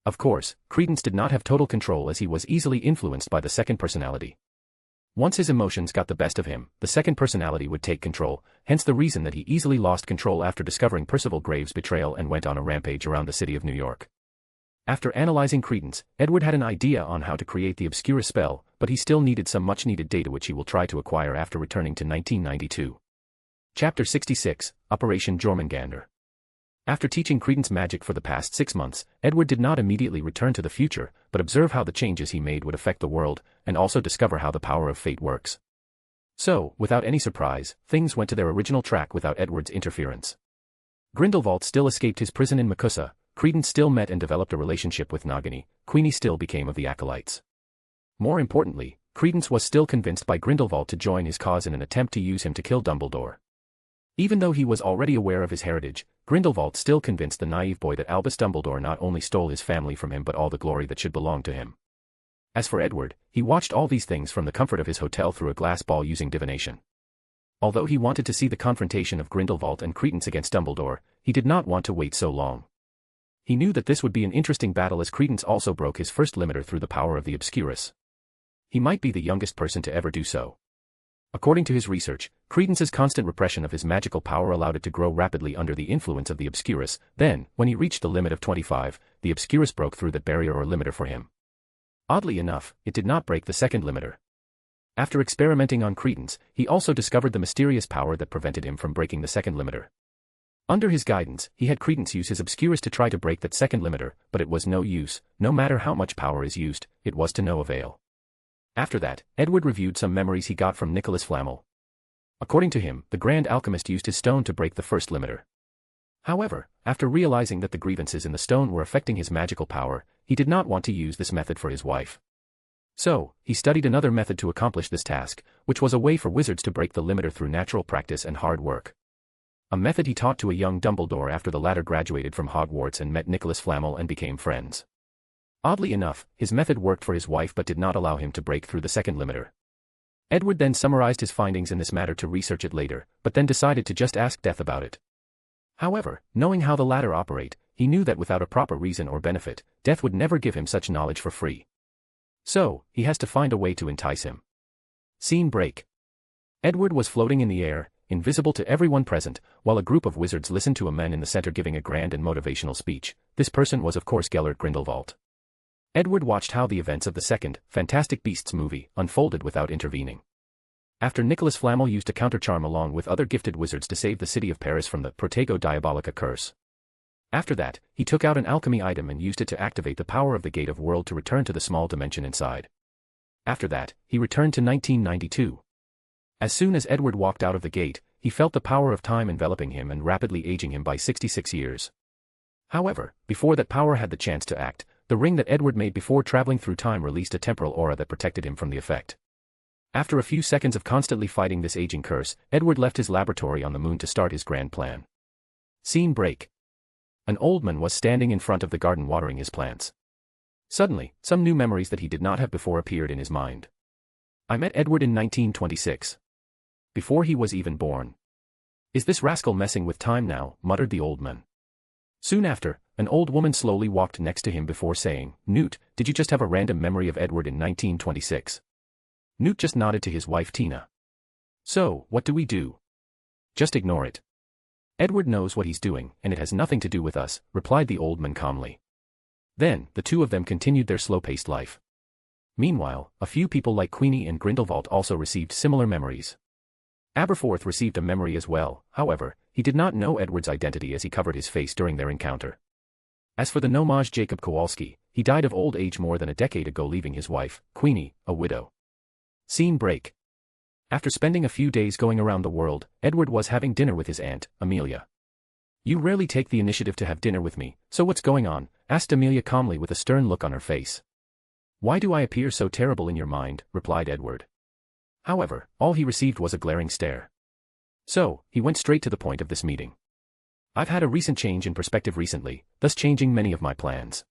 Of course, Credence did not have total control as he was easily influenced by the second personality. Once his emotions got the best of him, the second personality would take control, hence the reason that he easily lost control after discovering Percival Graves' betrayal and went on a rampage around the city of New York. After analyzing Credence, Edward had an idea on how to create the Obscurus spell, but he still needed some much-needed data which he will try to acquire after returning to 1992. Chapter 66, Operation Jormungandr. After teaching Credence magic for the past 6 months, Edward did not immediately return to the future, but observe how the changes he made would affect the world, and also discover how the power of fate works. So, without any surprise, things went to their original track without Edward's interference. Grindelwald still escaped his prison in Makusa, Credence still met and developed a relationship with Nagini, Queenie still became of the Acolytes. More importantly, Credence was still convinced by Grindelwald to join his cause in an attempt to use him to kill Dumbledore. Even though he was already aware of his heritage, Grindelwald still convinced the naive boy that Albus Dumbledore not only stole his family from him but all the glory that should belong to him. As for Edward, he watched all these things from the comfort of his hotel through a glass ball using divination. Although he wanted to see the confrontation of Grindelwald and Credence against Dumbledore, he did not want to wait so long. He knew that this would be an interesting battle as Credence also broke his first limiter through the power of the Obscurus. He might be the youngest person to ever do so. According to his research, Credence's constant repression of his magical power allowed it to grow rapidly under the influence of the Obscurus. Then, when he reached the limit of 25, the Obscurus broke through that barrier or limiter for him. Oddly enough, it did not break the second limiter. After experimenting on Credence, he also discovered the mysterious power that prevented him from breaking the second limiter. Under his guidance, he had Credence use his Obscurus to try to break that second limiter, but it was no use. No matter how much power is used, it was to no avail. After that, Edward reviewed some memories he got from Nicholas Flamel. According to him, the Grand Alchemist used his stone to break the first limiter. However, after realizing that the grievances in the stone were affecting his magical power, he did not want to use this method for his wife. So, he studied another method to accomplish this task, which was a way for wizards to break the limiter through natural practice and hard work. A method he taught to a young Dumbledore after the latter graduated from Hogwarts and met Nicholas Flamel and became friends. Oddly enough, his method worked for his wife but did not allow him to break through the second limiter. Edward then summarized his findings in this matter to research it later, but then decided to just ask Death about it. However, knowing how the latter operate, he knew that without a proper reason or benefit, Death would never give him such knowledge for free. So, he has to find a way to entice him. Scene break. Edward was floating in the air, invisible to everyone present, while a group of wizards listened to a man in the center giving a grand and motivational speech. This person was of course Gellert Grindelwald. Edward watched how the events of the second, Fantastic Beasts movie, unfolded without intervening. After Nicholas Flamel used a countercharm along with other gifted wizards to save the city of Paris from the Protego Diabolica curse. After that, he took out an alchemy item and used it to activate the power of the Gate of World to return to the small dimension inside. After that, he returned to 1992. As soon as Edward walked out of the gate, he felt the power of time enveloping him and rapidly aging him by 66 years. However, before that power had the chance to act, the ring that Edward made before traveling through time released a temporal aura that protected him from the effect. After a few seconds of constantly fighting this aging curse, Edward left his laboratory on the moon to start his grand plan. Scene break. An old man was standing in front of the garden watering his plants. Suddenly, some new memories that he did not have before appeared in his mind. I met Edward in 1926. Before he was even born. Is this rascal messing with time now? Muttered the old man. Soon after, an old woman slowly walked next to him before saying, Newt, did you just have a random memory of Edward in 1926? Newt just nodded to his wife Tina. So, what do we do? Just ignore it. Edward knows what he's doing, and it has nothing to do with us, replied the old man calmly. Then, the two of them continued their slow-paced life. Meanwhile, a few people like Queenie and Grindelwald also received similar memories. Aberforth received a memory as well, however, he did not know Edward's identity as he covered his face during their encounter. As for the nomage Jacob Kowalski, he died of old age more than a decade ago leaving his wife, Queenie, a widow. Scene break. After spending a few days going around the world, Edward was having dinner with his aunt, Amelia. You rarely take the initiative to have dinner with me, so what's going on? Asked Amelia calmly with a stern look on her face. Why do I appear so terrible in your mind? Replied Edward. However, all he received was a glaring stare. So, he went straight to the point of this meeting. I've had a recent change in perspective recently, thus changing many of my plans.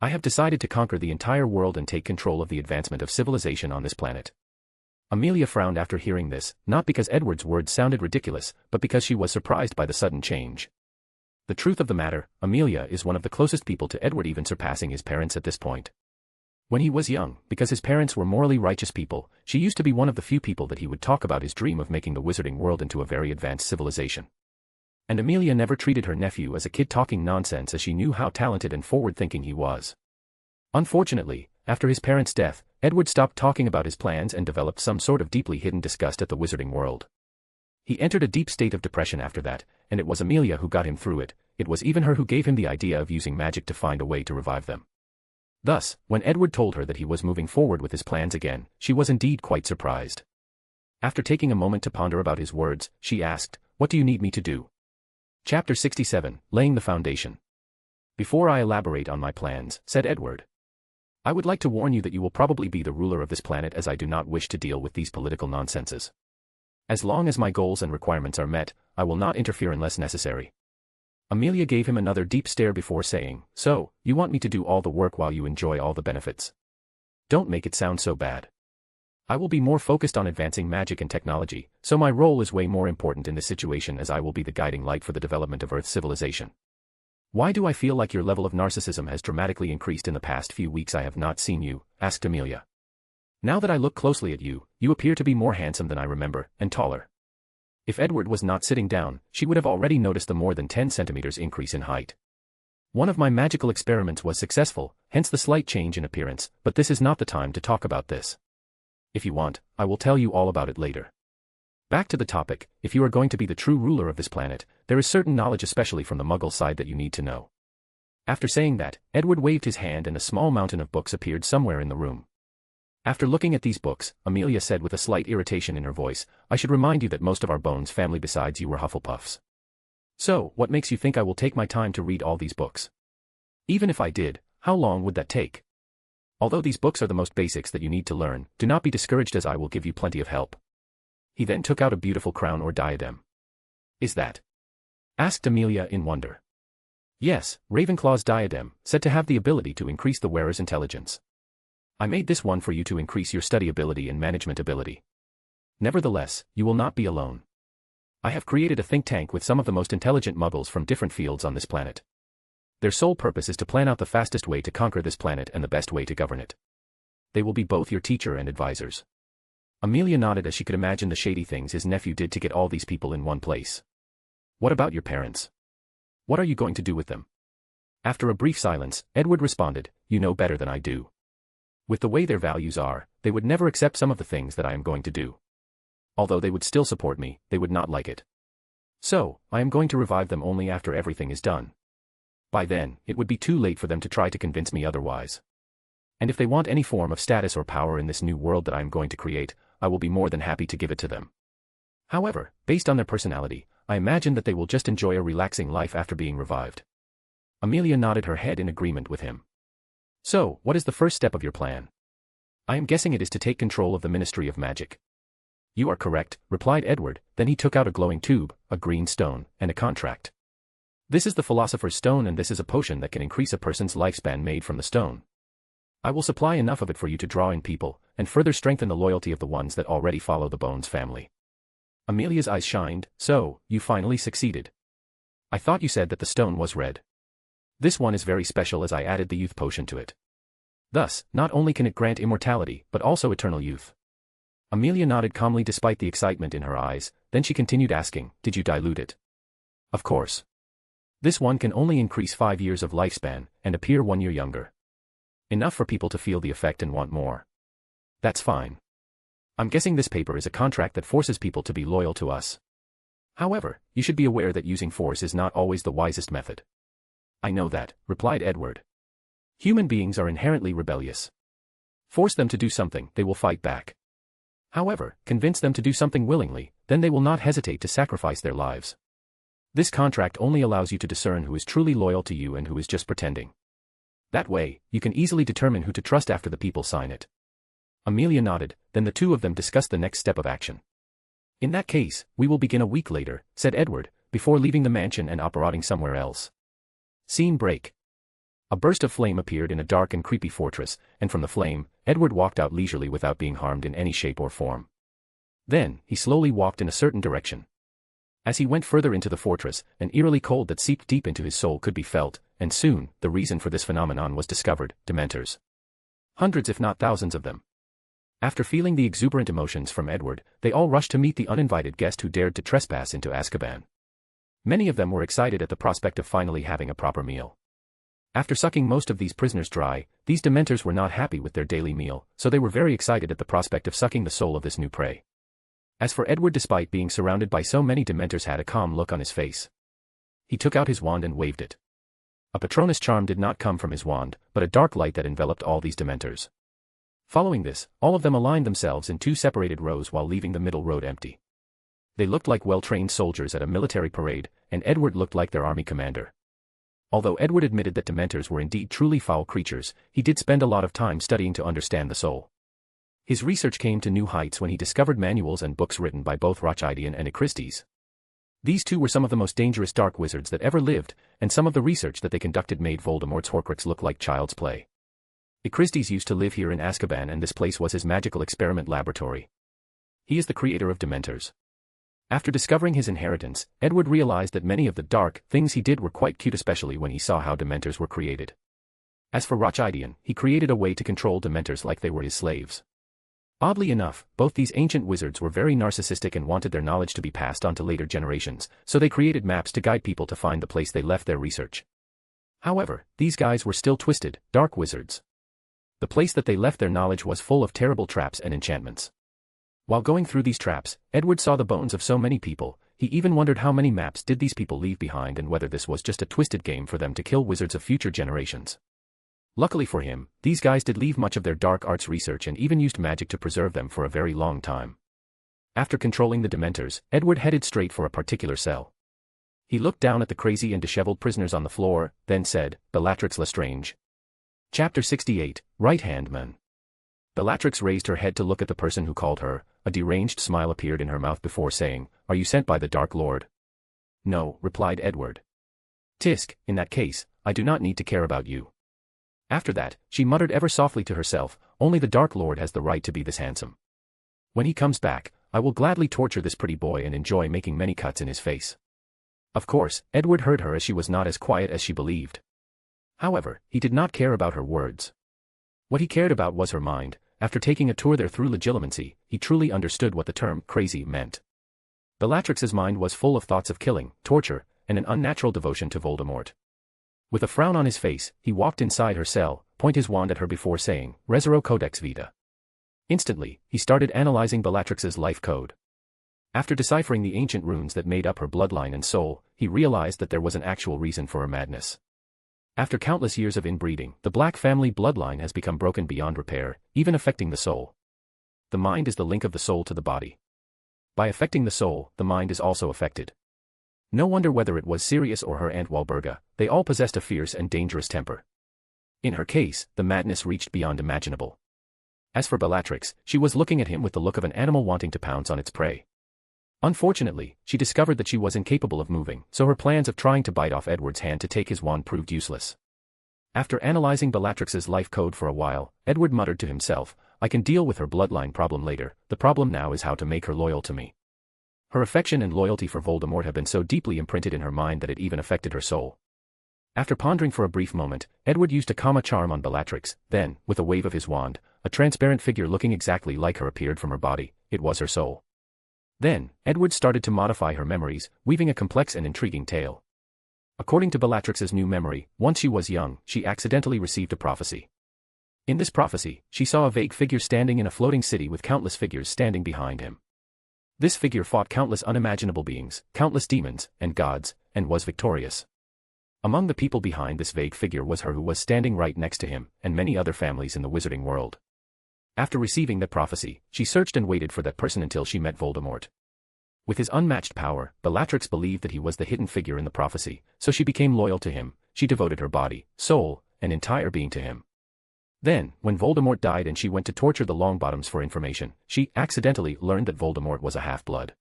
I have decided to conquer the entire world and take control of the advancement of civilization on this planet. Amelia frowned after hearing this, not because Edward's words sounded ridiculous, but because she was surprised by the sudden change. The truth of the matter, Amelia is one of the closest people to Edward, even surpassing his parents at this point. When he was young, because his parents were morally righteous people, she used to be one of the few people that he would talk about his dream of making the wizarding world into a very advanced civilization. And Amelia never treated her nephew as a kid talking nonsense, as she knew how talented and forward-thinking he was. Unfortunately, after his parents' death, Edward stopped talking about his plans and developed some sort of deeply hidden disgust at the wizarding world. He entered a deep state of depression after that, and it was Amelia who got him through it. It was even her who gave him the idea of using magic to find a way to revive them. Thus, when Edward told her that he was moving forward with his plans again, she was indeed quite surprised. After taking a moment to ponder about his words, she asked, "What do you need me to do?" Chapter 67, Laying the Foundation. "Before I elaborate on my plans," said Edward, "I would like to warn you that you will probably be the ruler of this planet, as I do not wish to deal with these political nonsenses. As long as my goals and requirements are met, I will not interfere unless necessary." Amelia gave him another deep stare before saying, "So, you want me to do all the work while you enjoy all the benefits? Don't make it sound so bad. I will be more focused on advancing magic and technology, so my role is way more important in this situation, as I will be the guiding light for the development of Earth's civilization." "Why do I feel like your level of narcissism has dramatically increased in the past few weeks I have not seen you?" asked Amelia. "Now that I look closely at you, you appear to be more handsome than I remember, and taller." If Edward was not sitting down, she would have already noticed the more than 10 centimeters increase in height. "One of my magical experiments was successful, hence the slight change in appearance, but this is not the time to talk about this. If you want, I will tell you all about it later. Back to the topic, if you are going to be the true ruler of this planet, there is certain knowledge, especially from the Muggle side, that you need to know." After saying that, Edward waved his hand and a small mountain of books appeared somewhere in the room. After looking at these books, Amelia said with a slight irritation in her voice, "I should remind you that most of our Bones family besides you were Hufflepuffs. So, what makes you think I will take my time to read all these books? Even if I did, how long would that take? Although these books are the most basics that you need to learn, do not be discouraged, as I will give you plenty of help." He then took out a beautiful crown or diadem. "Is that?" asked Amelia in wonder. "Yes, Ravenclaw's diadem, said to have the ability to increase the wearer's intelligence. I made this one for you to increase your study ability and management ability. Nevertheless, you will not be alone. I have created a think tank with some of the most intelligent Muggles from different fields on this planet. Their sole purpose is to plan out the fastest way to conquer this planet and the best way to govern it. They will be both your teacher and advisors." Amelia nodded as she could imagine the shady things his nephew did to get all these people in one place. "What about your parents? What are you going to do with them?" After a brief silence, Edward responded, "You know better than I do. With the way their values are, they would never accept some of the things that I am going to do. Although they would still support me, they would not like it. So, I am going to revive them only after everything is done. By then, it would be too late for them to try to convince me otherwise. And if they want any form of status or power in this new world that I am going to create, I will be more than happy to give it to them. However, based on their personality, I imagine that they will just enjoy a relaxing life after being revived." Amelia nodded her head in agreement with him. "So, what is the first step of your plan?" "I am guessing it is to take control of the Ministry of Magic." "You are correct," replied Edward. Then he took out a glowing tube, a green stone, and a contract. "This is the Philosopher's Stone, and this is a potion that can increase a person's lifespan made from the stone. I will supply enough of it for you to draw in people, and further strengthen the loyalty of the ones that already follow the Bones family." Amelia's eyes shined. "So, you finally succeeded. I thought you said that the stone was red. This one is very special, as I added the youth potion to it. Thus, not only can it grant immortality, but also eternal youth." Amelia nodded calmly despite the excitement in her eyes, then she continued asking, "Did you dilute it?" "Of course. This one can only increase 5 years of lifespan, and appear 1 year younger. Enough for people to feel the effect and want more." "That's fine. I'm guessing this paper is a contract that forces people to be loyal to us. However, you should be aware that using force is not always the wisest method." "I know that," replied Edward. "Human beings are inherently rebellious. Force them to do something, they will fight back. However, convince them to do something willingly, then they will not hesitate to sacrifice their lives. This contract only allows you to discern who is truly loyal to you and who is just pretending. That way, you can easily determine who to trust after the people sign it." Amelia nodded, then the two of them discussed the next step of action. "In that case, we will begin a week later," said Edward, before leaving the mansion and operating somewhere else. Scene break. A burst of flame appeared in a dark and creepy fortress, and from the flame, Edward walked out leisurely without being harmed in any shape or form. Then, he slowly walked in a certain direction. As he went further into the fortress, an eerily cold that seeped deep into his soul could be felt, and soon, the reason for this phenomenon was discovered: Dementors. Hundreds if not thousands of them. After feeling the exuberant emotions from Edward, they all rushed to meet the uninvited guest who dared to trespass into Azkaban. Many of them were excited at the prospect of finally having a proper meal. After sucking most of these prisoners dry, these dementors were not happy with their daily meal, so they were very excited at the prospect of sucking the soul of this new prey. As for Edward, despite being surrounded by so many dementors, had a calm look on his face. He took out his wand and waved it. A Patronus charm did not come from his wand, but a dark light that enveloped all these dementors. Following this, all of them aligned themselves in two separated rows while leaving the middle road empty. They looked like well-trained soldiers at a military parade, and Edward looked like their army commander. Although Edward admitted that dementors were indeed truly foul creatures, he did spend a lot of time studying to understand the soul. His research came to new heights when he discovered manuals and books written by both Rochaidian and Echristes. These two were some of the most dangerous dark wizards that ever lived, and some of the research that they conducted made Voldemort's Horcrux look like child's play. Echristes used to live here in Azkaban, and this place was his magical experiment laboratory. He is the creator of dementors. After discovering his inheritance, Edward realized that many of the dark things he did were quite cute, especially when he saw how dementors were created. As for Rochaidian, he created a way to control dementors like they were his slaves. Oddly enough, both these ancient wizards were very narcissistic and wanted their knowledge to be passed on to later generations, so they created maps to guide people to find the place they left their research. However, these guys were still twisted, dark wizards. The place that they left their knowledge was full of terrible traps and enchantments. While going through these traps, Edward saw the bones of so many people. He even wondered how many maps did these people leave behind and whether this was just a twisted game for them to kill wizards of future generations. Luckily for him, these guys did leave much of their dark arts research and even used magic to preserve them for a very long time. After controlling the dementors, Edward headed straight for a particular cell. He looked down at the crazy and disheveled prisoners on the floor, then said, "Bellatrix Lestrange." Chapter 68, Right-Hand Man. Bellatrix raised her head to look at the person who called her. A deranged smile appeared in her mouth before saying, "Are you sent by the Dark Lord?" "No," replied Edward. "Tisk, in that case, I do not need to care about you." After that, she muttered ever softly to herself, "Only the Dark Lord has the right to be this handsome. When he comes back, I will gladly torture this pretty boy and enjoy making many cuts in his face." Of course, Edward heard her as she was not as quiet as she believed. However, he did not care about her words. What he cared about was her mind. After taking a tour there through legilimency, he truly understood what the term crazy meant. Bellatrix's mind was full of thoughts of killing, torture, and an unnatural devotion to Voldemort. With a frown on his face, he walked inside her cell, pointed his wand at her before saying, "Resero Codex Vita." Instantly, he started analyzing Bellatrix's life code. After deciphering the ancient runes that made up her bloodline and soul, he realized that there was an actual reason for her madness. After countless years of inbreeding, the Black family bloodline has become broken beyond repair, even affecting the soul. The mind is the link of the soul to the body. By affecting the soul, the mind is also affected. No wonder whether it was Sirius or her aunt Walburga, they all possessed a fierce and dangerous temper. In her case, the madness reached beyond imaginable. As for Bellatrix, she was looking at him with the look of an animal wanting to pounce on its prey. Unfortunately, she discovered that she was incapable of moving, so her plans of trying to bite off Edward's hand to take his wand proved useless. After analyzing Bellatrix's life code for a while, Edward muttered to himself, "I can deal with her bloodline problem later, the problem now is how to make her loyal to me." Her affection and loyalty for Voldemort have been so deeply imprinted in her mind that it even affected her soul. After pondering for a brief moment, Edward used a Kama charm on Bellatrix, then, with a wave of his wand, a transparent figure looking exactly like her appeared from her body. It was her soul. Then, Edward started to modify her memories, weaving a complex and intriguing tale. According to Bellatrix's new memory, once she was young, she accidentally received a prophecy. In this prophecy, she saw a vague figure standing in a floating city with countless figures standing behind him. This figure fought countless unimaginable beings, countless demons, and gods, and was victorious. Among the people behind this vague figure was her who was standing right next to him, and many other families in the wizarding world. After receiving that prophecy, she searched and waited for that person until she met Voldemort. With his unmatched power, Bellatrix believed that he was the hidden figure in the prophecy, so she became loyal to him. She devoted her body, soul, and entire being to him. Then, when Voldemort died and she went to torture the Longbottoms for information, she accidentally learned that Voldemort was a half-blood.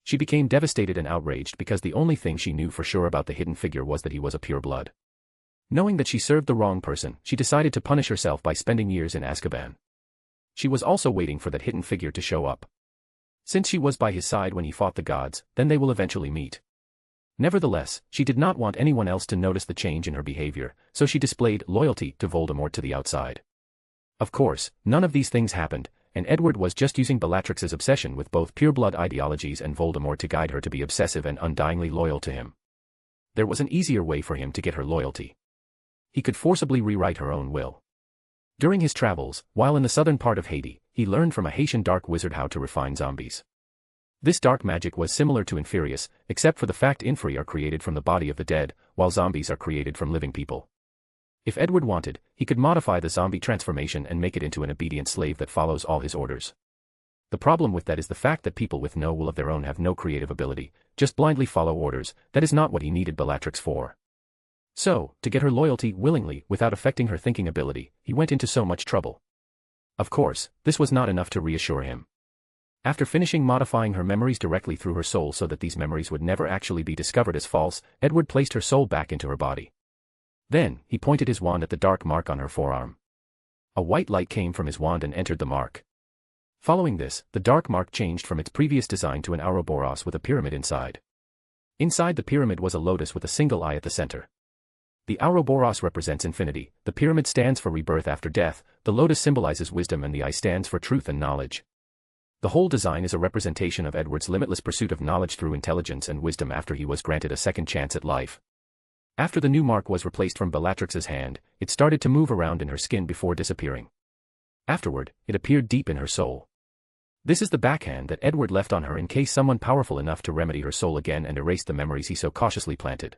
She became devastated and outraged because the only thing she knew for sure about the hidden figure was that he was a pureblood. Knowing that she served the wrong person, she decided to punish herself by spending years in Azkaban. She was also waiting for that hidden figure to show up. Since she was by his side when he fought the gods, then they will eventually meet. Nevertheless, she did not want anyone else to notice the change in her behavior, so she displayed loyalty to Voldemort to the outside. Of course, none of these things happened, and Edward was just using Bellatrix's obsession with both pureblood ideologies and Voldemort to guide her to be obsessive and undyingly loyal to him. There was an easier way for him to get her loyalty. He could forcibly rewrite her own will. During his travels, while in the southern part of Haiti, he learned from a Haitian dark wizard how to refine zombies. This dark magic was similar to Inferius, except for the fact Inferi are created from the body of the dead, while zombies are created from living people. If Edward wanted, he could modify the zombie transformation and make it into an obedient slave that follows all his orders. The problem with that is the fact that people with no will of their own have no creative ability, just blindly follow orders. That is not what he needed Bellatrix for. So, to get her loyalty willingly without affecting her thinking ability, he went into so much trouble. Of course, this was not enough to reassure him. After finishing modifying her memories directly through her soul so that these memories would never actually be discovered as false, Edward placed her soul back into her body. Then, he pointed his wand at the dark mark on her forearm. A white light came from his wand and entered the mark. Following this, the dark mark changed from its previous design to an Ouroboros with a pyramid inside. Inside the pyramid was a lotus with a single eye at the center. The Ouroboros represents infinity, the pyramid stands for rebirth after death, the lotus symbolizes wisdom, and the eye stands for truth and knowledge. The whole design is a representation of Edward's limitless pursuit of knowledge through intelligence and wisdom after he was granted a second chance at life. After the new mark was replaced from Bellatrix's hand, it started to move around in her skin before disappearing. Afterward, it appeared deep in her soul. This is the backhand that Edward left on her in case someone powerful enough to remedy her soul again and erase the memories he so cautiously planted.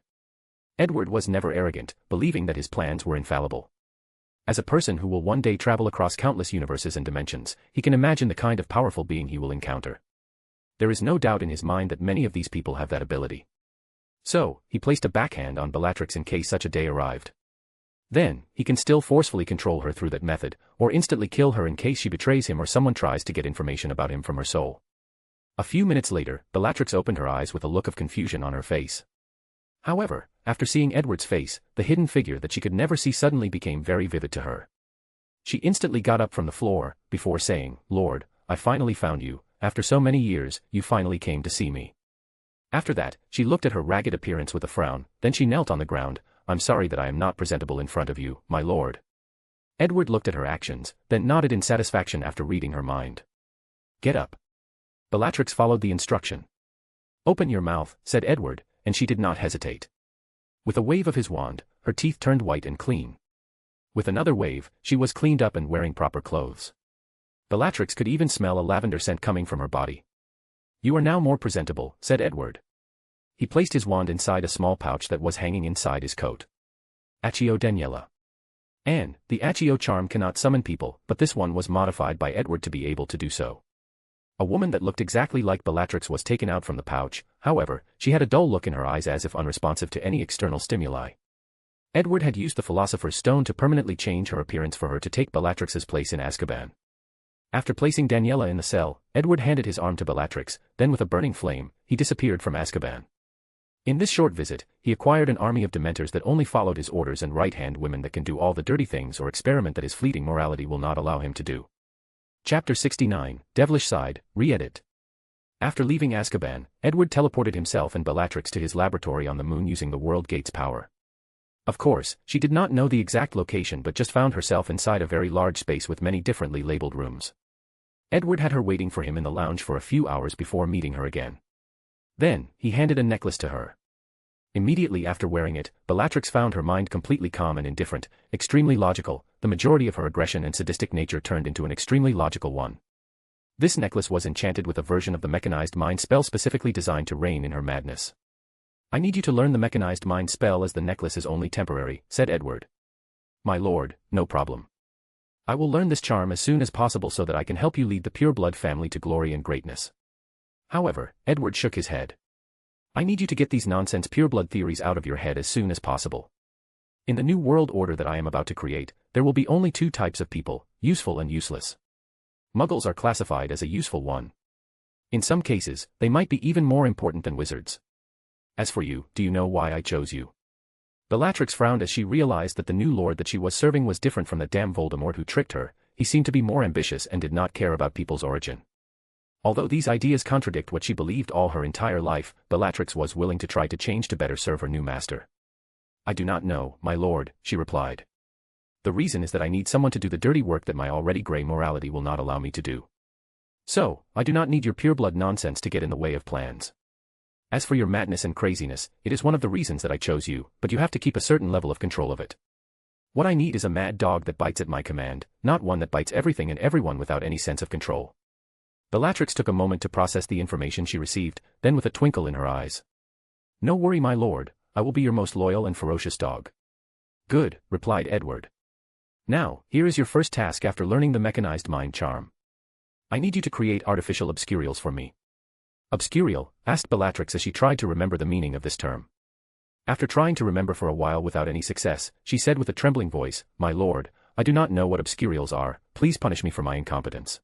Edward was never arrogant, believing that his plans were infallible. As a person who will one day travel across countless universes and dimensions, he can imagine the kind of powerful being he will encounter. There is no doubt in his mind that many of these people have that ability. So, he placed a backhand on Bellatrix in case such a day arrived. Then, he can still forcefully control her through that method, or instantly kill her in case she betrays him or someone tries to get information about him from her soul. A few minutes later, Bellatrix opened her eyes with a look of confusion on her face. However, after seeing Edward's face, the hidden figure that she could never see suddenly became very vivid to her. She instantly got up from the floor, before saying, "Lord, I finally found you, after so many years, you finally came to see me." After that, she looked at her ragged appearance with a frown, then she knelt on the ground. "I'm sorry that I am not presentable in front of you, my lord." Edward looked at her actions, then nodded in satisfaction after reading her mind. "Get up." Bellatrix followed the instruction. "Open your mouth," said Edward, and she did not hesitate. With a wave of his wand, her teeth turned white and clean. With another wave, she was cleaned up and wearing proper clothes. Bellatrix could even smell a lavender scent coming from her body. "You are now more presentable," said Edward. He placed his wand inside a small pouch that was hanging inside his coat. Accio Daniela. And, the Accio charm cannot summon people, but this one was modified by Edward to be able to do so. A woman that looked exactly like Bellatrix was taken out from the pouch. However, she had a dull look in her eyes as if unresponsive to any external stimuli. Edward had used the Philosopher's Stone to permanently change her appearance for her to take Bellatrix's place in Azkaban. After placing Daniela in the cell, Edward handed his arm to Bellatrix, then with a burning flame, he disappeared from Azkaban. In this short visit, he acquired an army of Dementors that only followed his orders and right-hand women that can do all the dirty things or experiment that his fleeting morality will not allow him to do. Chapter 69, Devilish Side, Re-edit. After leaving Azkaban, Edward teleported himself and Bellatrix to his laboratory on the moon using the World Gate's power. Of course, she did not know the exact location but just found herself inside a very large space with many differently labeled rooms. Edward had her waiting for him in the lounge for a few hours before meeting her again. Then, he handed a necklace to her. Immediately after wearing it, Bellatrix found her mind completely calm and indifferent, extremely logical. The majority of her aggression and sadistic nature turned into an extremely logical one. This necklace was enchanted with a version of the mechanized mind spell specifically designed to rein in her madness. "I need you to learn the mechanized mind spell as the necklace is only temporary," said Edward. "My lord, no problem. I will learn this charm as soon as possible so that I can help you lead the pureblood family to glory and greatness." However, Edward shook his head. "I need you to get these nonsense pureblood theories out of your head as soon as possible. In the new world order that I am about to create, there will be only two types of people, useful and useless. Muggles are classified as a useful one. In some cases, they might be even more important than wizards. As for you, do you know why I chose you?" Bellatrix frowned as she realized that the new lord that she was serving was different from the damn Voldemort who tricked her. He seemed to be more ambitious and did not care about people's origin. Although these ideas contradict what she believed all her entire life, Bellatrix was willing to try to change to better serve her new master. "I do not know, my lord," she replied. The reason is that I need someone to do the dirty work that my already gray morality will not allow me to do. So, I do not need your pureblood nonsense to get in the way of plans. As for your madness and craziness, it is one of the reasons that I chose you, but you have to keep a certain level of control of it. What I need is a mad dog that bites at my command, not one that bites everything and everyone without any sense of control. Bellatrix took a moment to process the information she received, then with a twinkle in her eyes. No worry, my lord, I will be your most loyal and ferocious dog. Good, replied Edward. Now, here is your first task after learning the mechanized mind charm. I need you to create artificial obscurials for me. Obscurial? Asked Bellatrix as she tried to remember the meaning of this term. After trying to remember for a while without any success, she said with a trembling voice, My lord, I do not know what obscurials are, please punish me for my incompetence.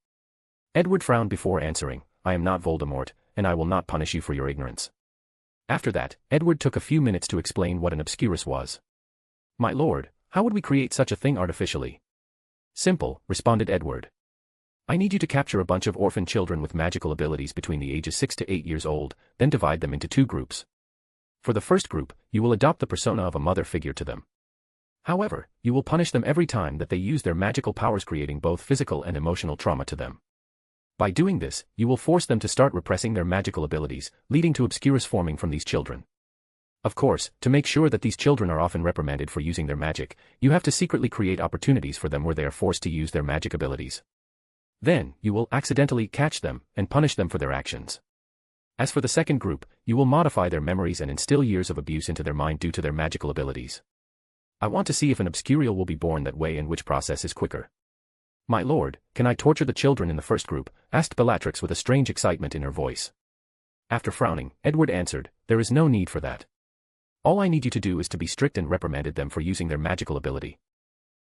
Edward frowned before answering, I am not Voldemort, and I will not punish you for your ignorance. After that, Edward took a few minutes to explain what an obscurus was. My lord, how would we create such a thing artificially? Simple, responded Edward. I need you to capture a bunch of orphan children with magical abilities between the ages 6 to 8 years old, then divide them into 2 groups. For the first group, you will adopt the persona of a mother figure to them. However, you will punish them every time that they use their magical powers, creating both physical and emotional trauma to them. By doing this, you will force them to start repressing their magical abilities, leading to obscurus forming from these children. Of course, to make sure that these children are often reprimanded for using their magic, you have to secretly create opportunities for them where they are forced to use their magic abilities. Then, you will accidentally catch them and punish them for their actions. As for the second group, you will modify their memories and instill years of abuse into their mind due to their magical abilities. I want to see if an obscurial will be born that way and which process is quicker. My lord, can I torture the children in the first group? Asked Bellatrix with a strange excitement in her voice. After frowning, Edward answered, There is no need for that. All I need you to do is to be strict and reprimanded them for using their magical ability.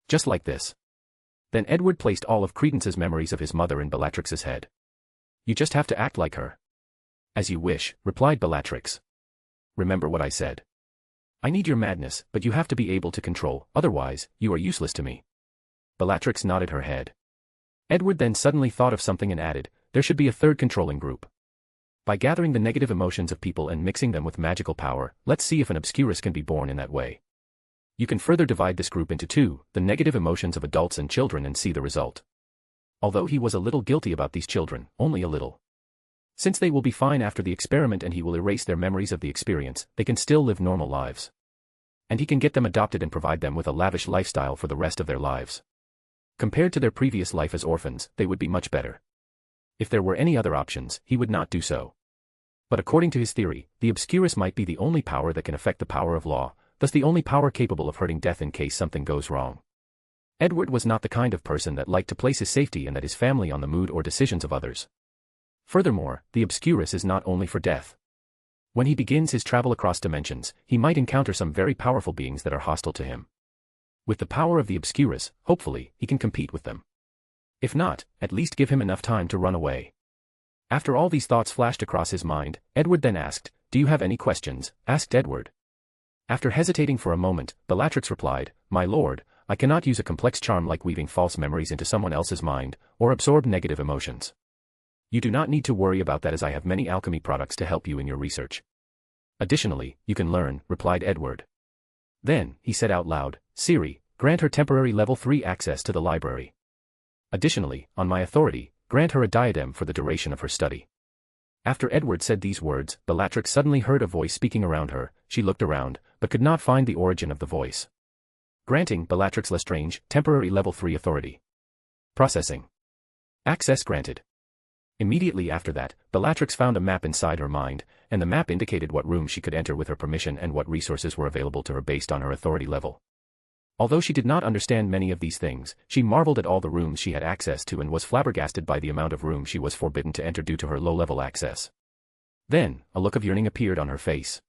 Just like this. Then Edward placed all of Credence's memories of his mother in Bellatrix's head. You just have to act like her. As you wish, replied Bellatrix. Remember what I said. I need your madness, but you have to be able to control, otherwise, you are useless to me. Bellatrix nodded her head. Edward then suddenly thought of something and added, there should be a third controlling group. By gathering the negative emotions of people and mixing them with magical power, let's see if an obscurus can be born in that way. You can further divide this group into 2, the negative emotions of adults and children, and see the result. Although he was a little guilty about these children, only a little. Since they will be fine after the experiment and he will erase their memories of the experience, they can still live normal lives. And he can get them adopted and provide them with a lavish lifestyle for the rest of their lives. Compared to their previous life as orphans, they would be much better. If there were any other options, he would not do so. But according to his theory, the obscurus might be the only power that can affect the power of law, thus the only power capable of hurting death in case something goes wrong. Edward was not the kind of person that liked to place his safety and that his family on the mood or decisions of others. Furthermore, the obscurus is not only for death. When he begins his travel across dimensions, he might encounter some very powerful beings that are hostile to him. With the power of the obscurus, hopefully, he can compete with them. If not, at least give him enough time to run away. After all these thoughts flashed across his mind, Edward then asked, Do you have any questions? Asked Edward. After hesitating for a moment, Bellatrix replied, My lord, I cannot use a complex charm like weaving false memories into someone else's mind, or absorb negative emotions. You do not need to worry about that as I have many alchemy products to help you in your research. Additionally, you can learn, replied Edward. Then, he said out loud, Siri, grant her temporary level 3 access to the library. Additionally, on my authority, grant her a diadem for the duration of her study. After Edward said these words, Bellatrix suddenly heard a voice speaking around her. She looked around, but could not find the origin of the voice. Granting Bellatrix Lestrange temporary level 3 authority. Processing. Access granted. Immediately after that, Bellatrix found a map inside her mind, and the map indicated what room she could enter with her permission and what resources were available to her based on her authority level. Although she did not understand many of these things, she marveled at all the rooms she had access to and was flabbergasted by the amount of room she was forbidden to enter due to her low-level access. Then, a look of yearning appeared on her face.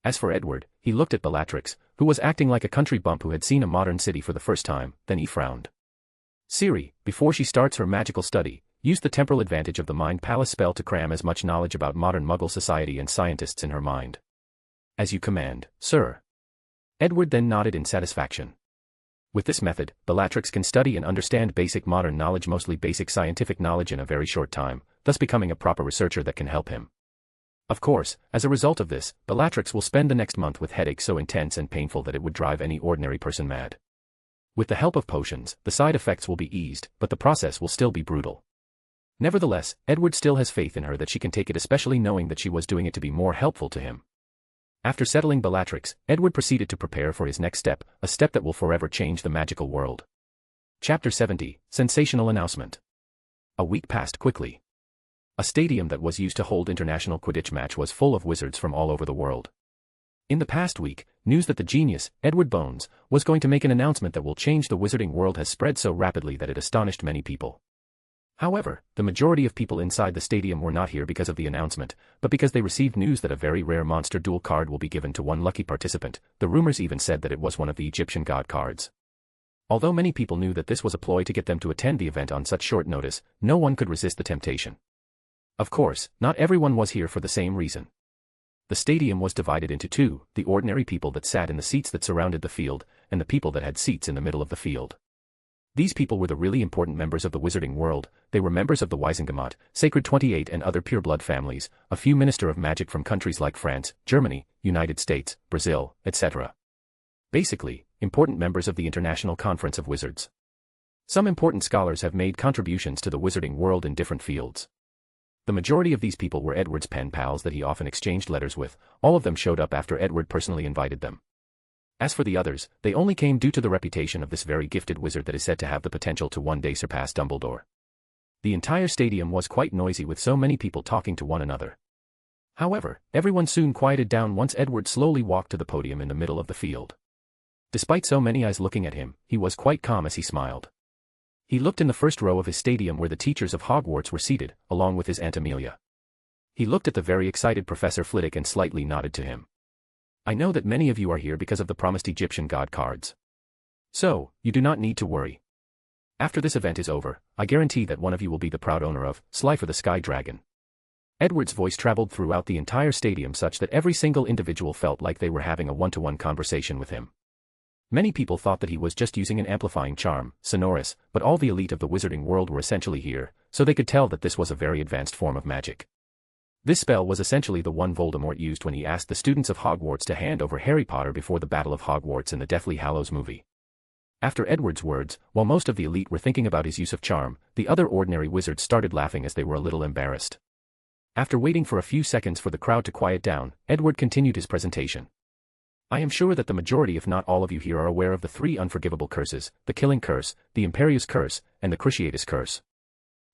As for Edward, he looked at Bellatrix, who was acting like a country bump who had seen a modern city for the first time, then he frowned. Siri, before she starts her magical study, use the temporal advantage of the Mind Palace spell to cram as much knowledge about modern Muggle society and scientists in her mind. As you command, sir. Edward then nodded in satisfaction. With this method, Bellatrix can study and understand basic modern knowledge, mostly basic scientific knowledge, in a very short time, thus becoming a proper researcher that can help him. Of course, as a result of this, Bellatrix will spend the next month with headaches so intense and painful that it would drive any ordinary person mad. With the help of potions, the side effects will be eased, but the process will still be brutal. Nevertheless, Edward still has faith in her that she can take it, especially knowing that she was doing it to be more helpful to him. After settling Bellatrix, Edward proceeded to prepare for his next step, a step that will forever change the magical world. Chapter 70, Sensational Announcement. A week passed quickly. A stadium that was used to hold international Quidditch match was full of wizards from all over the world. In the past week, news that the genius, Edward Bones, was going to make an announcement that will change the wizarding world has spread so rapidly that it astonished many people. However, the majority of people inside the stadium were not here because of the announcement, but because they received news that a very rare monster duel card will be given to one lucky participant. The rumors even said that it was one of the Egyptian god cards. Although many people knew that this was a ploy to get them to attend the event on such short notice, no one could resist the temptation. Of course, not everyone was here for the same reason. The stadium was divided into two, the ordinary people that sat in the seats that surrounded the field, and the people that had seats in the middle of the field. These people were the really important members of the wizarding world. They were members of the Wisengamot, Sacred 28 and other pure-blood families, a few Minister of Magic from countries like France, Germany, United States, Brazil, etc. Basically, important members of the International Conference of Wizards. Some important scholars have made contributions to the wizarding world in different fields. The majority of these people were Edward's pen pals that he often exchanged letters with. All of them showed up after Edward personally invited them. As for the others, they only came due to the reputation of this very gifted wizard that is said to have the potential to one day surpass Dumbledore. The entire stadium was quite noisy with so many people talking to one another. However, everyone soon quieted down once Edward slowly walked to the podium in the middle of the field. Despite so many eyes looking at him, he was quite calm as he smiled. He looked in the first row of his stadium where the teachers of Hogwarts were seated, along with his Aunt Amelia. He looked at the very excited Professor Flitwick and slightly nodded to him. I know that many of you are here because of the promised Egyptian god cards. So, you do not need to worry. After this event is over, I guarantee that one of you will be the proud owner of Slifer the Sky Dragon. Edward's voice traveled throughout the entire stadium such that every single individual felt like they were having a one-to-one conversation with him. Many people thought that he was just using an amplifying charm, sonorous, but all the elite of the wizarding world were essentially here, so they could tell that this was a very advanced form of magic. This spell was essentially the one Voldemort used when he asked the students of Hogwarts to hand over Harry Potter before the Battle of Hogwarts in the Deathly Hallows movie. After Edward's words, while most of the elite were thinking about his use of charm, the other ordinary wizards started laughing as they were a little embarrassed. After waiting for a few seconds for the crowd to quiet down, Edward continued his presentation. I am sure that the majority if not all of you here are aware of the three unforgivable curses, the Killing Curse, the Imperius Curse, and the Cruciatus Curse.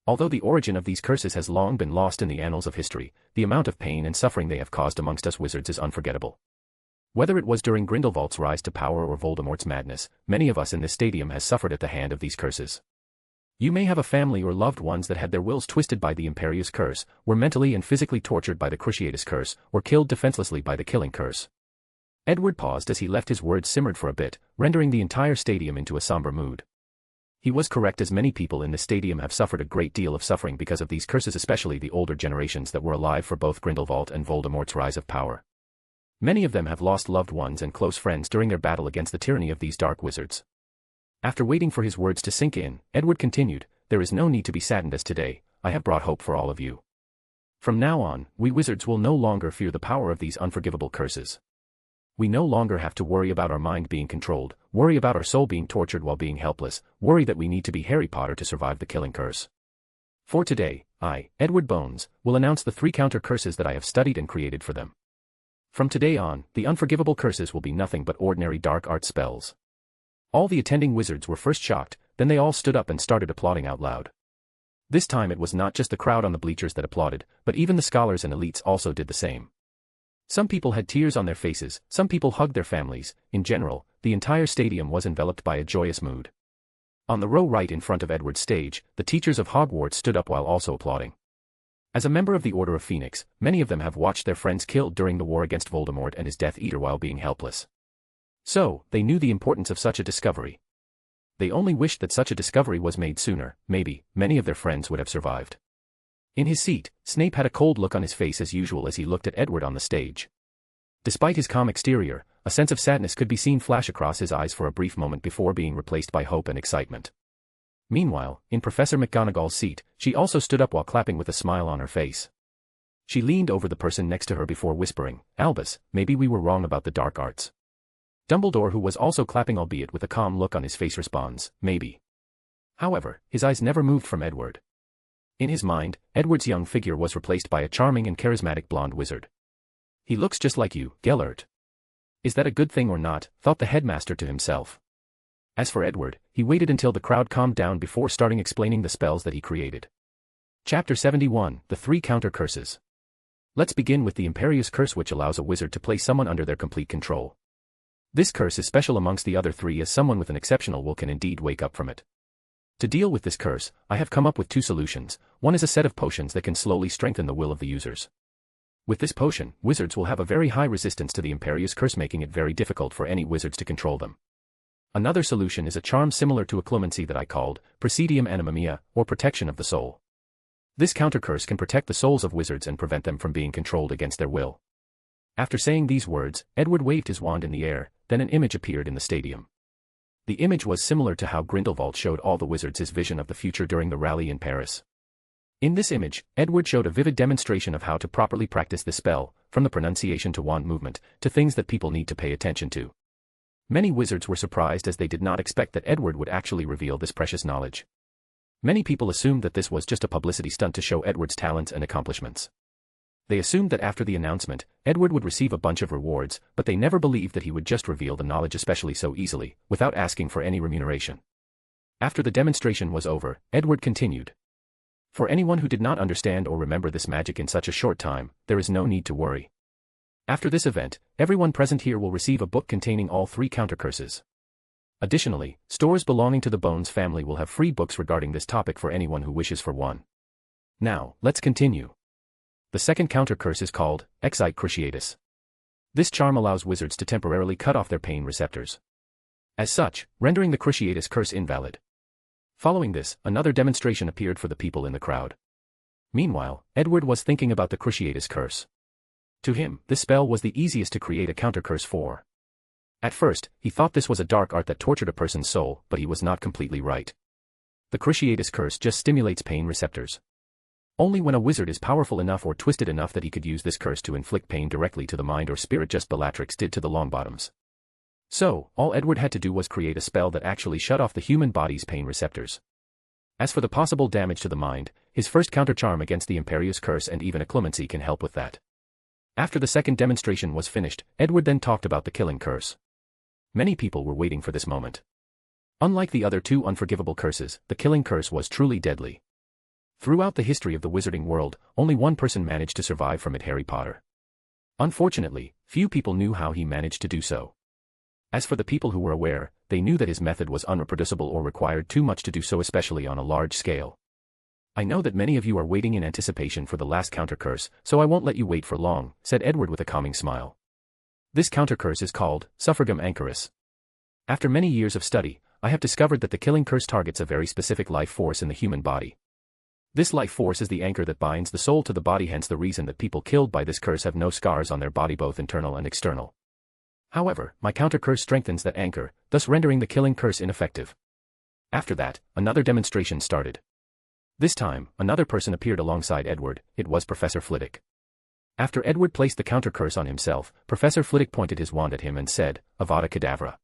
Although the origin of these curses has long been lost in the annals of history, the amount of pain and suffering they have caused amongst us wizards is unforgettable. Whether it was during Grindelwald's rise to power or Voldemort's madness, many of us in this stadium has suffered at the hand of these curses. You may have a family or loved ones that had their wills twisted by the Imperius Curse, were mentally and physically tortured by the Cruciatus Curse, or killed defenselessly by the Killing Curse. Edward paused as he left his words simmered for a bit, rendering the entire stadium into a somber mood. He was correct, as many people in the stadium have suffered a great deal of suffering because of these curses, especially the older generations that were alive for both Grindelwald and Voldemort's rise of power. Many of them have lost loved ones and close friends during their battle against the tyranny of these dark wizards. After waiting for his words to sink in, Edward continued, there is no need to be saddened, as today, I have brought hope for all of you. From now on, we wizards will no longer fear the power of these unforgivable curses. We no longer have to worry about our mind being controlled, worry about our soul being tortured while being helpless, worry that we need to be Harry Potter to survive the Killing Curse. For today, I, Edward Bones, will announce the 3 counter curses that I have studied and created for them. From today on, the unforgivable curses will be nothing but ordinary dark art spells. All the attending wizards were first shocked, then they all stood up and started applauding out loud. This time it was not just the crowd on the bleachers that applauded, but even the scholars and elites also did the same. Some people had tears on their faces, some people hugged their families. In general, the entire stadium was enveloped by a joyous mood. On the row right in front of Edward's stage, the teachers of Hogwarts stood up while also applauding. As a member of the Order of Phoenix, many of them have watched their friends killed during the war against Voldemort and his Death Eater while being helpless. So, they knew the importance of such a discovery. They only wished that such a discovery was made sooner. Maybe many of their friends would have survived. In his seat, Snape had a cold look on his face as usual as he looked at Edward on the stage. Despite his calm exterior, a sense of sadness could be seen flash across his eyes for a brief moment before being replaced by hope and excitement. Meanwhile, in Professor McGonagall's seat, she also stood up while clapping with a smile on her face. She leaned over the person next to her before whispering, Albus, maybe we were wrong about the dark arts. Dumbledore, who was also clapping albeit with a calm look on his face, responds, maybe. However, his eyes never moved from Edward. In his mind, Edward's young figure was replaced by a charming and charismatic blonde wizard. He looks just like you, Gellert. Is that a good thing or not, thought the headmaster to himself. As for Edward, he waited until the crowd calmed down before starting explaining the spells that he created. Chapter 71, The Three Counter Curses. Let's begin with the Imperious Curse, which allows a wizard to place someone under their complete control. This curse is special amongst the other three, as someone with an exceptional will can indeed wake up from it. To deal with this curse, I have come up with two solutions. One is a set of potions that can slowly strengthen the will of the users. With this potion, wizards will have a very high resistance to the Imperious Curse, making it very difficult for any wizards to control them. Another solution is a charm similar to a clemency that I called Presidium Animamia, or Protection of the Soul. This counter curse can protect the souls of wizards and prevent them from being controlled against their will. After saying these words, Edward waved his wand in the air, then an image appeared in the stadium. The image was similar to how Grindelwald showed all the wizards his vision of the future during the rally in Paris. In this image, Edward showed a vivid demonstration of how to properly practice this spell, from the pronunciation to wand movement, to things that people need to pay attention to. Many wizards were surprised, as they did not expect that Edward would actually reveal this precious knowledge. Many people assumed that this was just a publicity stunt to show Edward's talents and accomplishments. They assumed that after the announcement, Edward would receive a bunch of rewards, but they never believed that he would just reveal the knowledge especially so easily, without asking for any remuneration. After the demonstration was over, Edward continued. For anyone who did not understand or remember this magic in such a short time, there is no need to worry. After this event, everyone present here will receive a book containing all three counter curses. Additionally, stores belonging to the Bones family will have free books regarding this topic for anyone who wishes for one. Now, let's continue. The second counter curse is called Excite Cruciatus. This charm allows wizards to temporarily cut off their pain receptors, as such, rendering the Cruciatus curse invalid. Following this, another demonstration appeared for the people in the crowd. Meanwhile, Edward was thinking about the Cruciatus curse. To him, this spell was the easiest to create a counter curse for. At first, he thought this was a dark art that tortured a person's soul, but he was not completely right. The Cruciatus curse just stimulates pain receptors. Only when a wizard is powerful enough or twisted enough that he could use this curse to inflict pain directly to the mind or spirit, just Bellatrix did to the Longbottoms. So, all Edward had to do was create a spell that actually shut off the human body's pain receptors. As for the possible damage to the mind, his first counter charm against the Imperious Curse and even a clemency can help with that. After the second demonstration was finished, Edward then talked about the Killing Curse. Many people were waiting for this moment. Unlike the other two unforgivable curses, the Killing Curse was truly deadly. Throughout the history of the wizarding world, only one person managed to survive from it: Harry Potter. Unfortunately, few people knew how he managed to do so. As for the people who were aware, they knew that his method was unreproducible or required too much to do so, especially on a large scale. I know that many of you are waiting in anticipation for the last counter curse, so I won't let you wait for long, said Edward with a calming smile. This counter curse is called Suffragam Anchorus. After many years of study, I have discovered that the Killing Curse targets a very specific life force in the human body. This life force is the anchor that binds the soul to the body, hence the reason that people killed by this curse have no scars on their body, both internal and external. However, my counter curse strengthens that anchor, thus rendering the Killing Curse ineffective. After that, another demonstration started. This time, another person appeared alongside Edward. It was Professor Flitwick. After Edward placed the counter curse on himself, Professor Flitwick pointed his wand at him and said, Avada Kedavra.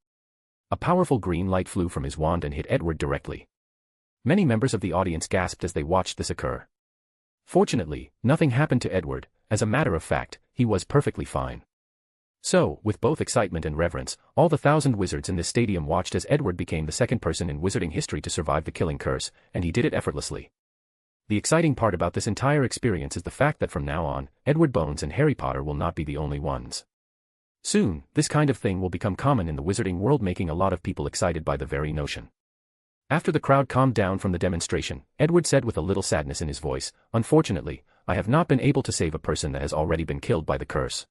A powerful green light flew from his wand and hit Edward directly. Many members of the audience gasped as they watched this occur. Fortunately, nothing happened to Edward. As a matter of fact, he was perfectly fine. So, with both excitement and reverence, all the 1,000 wizards in this stadium watched as Edward became the second person in wizarding history to survive the Killing Curse, and he did it effortlessly. The exciting part about this entire experience is the fact that from now on, Edward Bones and Harry Potter will not be the only ones. Soon, this kind of thing will become common in the wizarding world, making a lot of people excited by the very notion. After the crowd calmed down from the demonstration, Edward said with a little sadness in his voice, Unfortunately, I have not been able to save a person that has already been killed by the curse.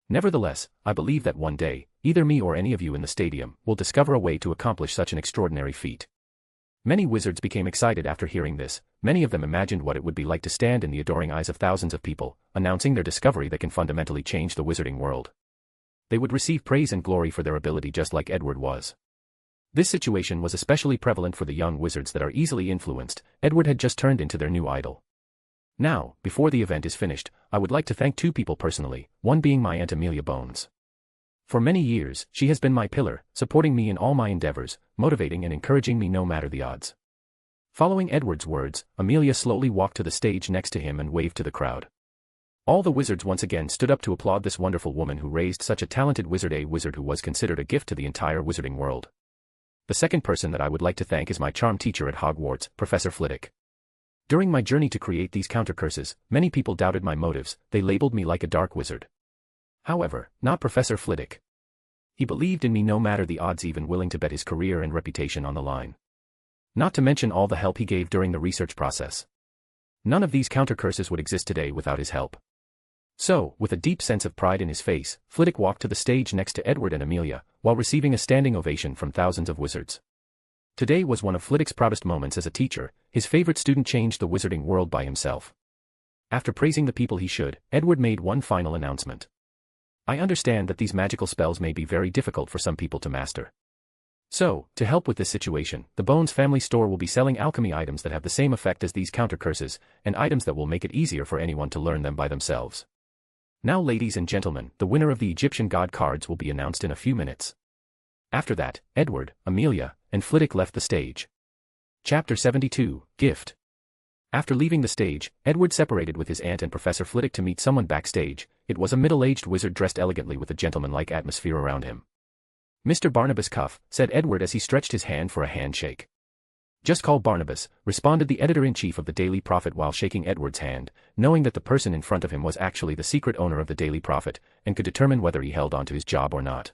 Nevertheless, I believe that one day, either me or any of you in the stadium will discover a way to accomplish such an extraordinary feat. Many wizards became excited after hearing this. Many of them imagined what it would be like to stand in the adoring eyes of thousands of people, announcing their discovery that can fundamentally change the wizarding world. They would receive praise and glory for their ability just like Edward was. This situation was especially prevalent for the young wizards that are easily influenced. Edward had just turned into their new idol. Now, before the event is finished, I would like to thank two people personally, one being my Aunt Amelia Bones. For many years, she has been my pillar, supporting me in all my endeavors, motivating and encouraging me no matter the odds. Following Edward's words, Amelia slowly walked to the stage next to him and waved to the crowd. All the wizards once again stood up to applaud this wonderful woman who raised such a talented wizard, a wizard who was considered a gift to the entire wizarding world. The second person that I would like to thank is my charm teacher at Hogwarts, Professor Flitwick. During my journey to create these counter curses, many people doubted my motives, they labeled me like a dark wizard. However, not Professor Flitwick. He believed in me no matter the odds, even willing to bet his career and reputation on the line. Not to mention all the help he gave during the research process. None of these counter curses would exist today without his help. So, with a deep sense of pride in his face, Flitwick walked to the stage next to Edward and Amelia, while receiving a standing ovation from thousands of wizards. Today was one of Flitwick's proudest moments as a teacher. His favorite student changed the wizarding world by himself. After praising the people he should, Edward made one final announcement. I understand that these magical spells may be very difficult for some people to master. So, to help with this situation, the Bones family store will be selling alchemy items that have the same effect as these counter curses, and items that will make it easier for anyone to learn them by themselves. Now, ladies and gentlemen, the winner of the Egyptian god cards will be announced in a few minutes. After that, Edward, Amelia, and Flitwick left the stage. Chapter 72, Gift. After leaving the stage, Edward separated with his aunt and Professor Flitwick to meet someone backstage. It was a middle-aged wizard dressed elegantly with a gentlemanlike atmosphere around him. Mr. Barnabas Cuff, said Edward as he stretched his hand for a handshake. Just call Barnabas, responded the editor-in-chief of the Daily Prophet while shaking Edward's hand, knowing that the person in front of him was actually the secret owner of the Daily Prophet, and could determine whether he held on to his job or not.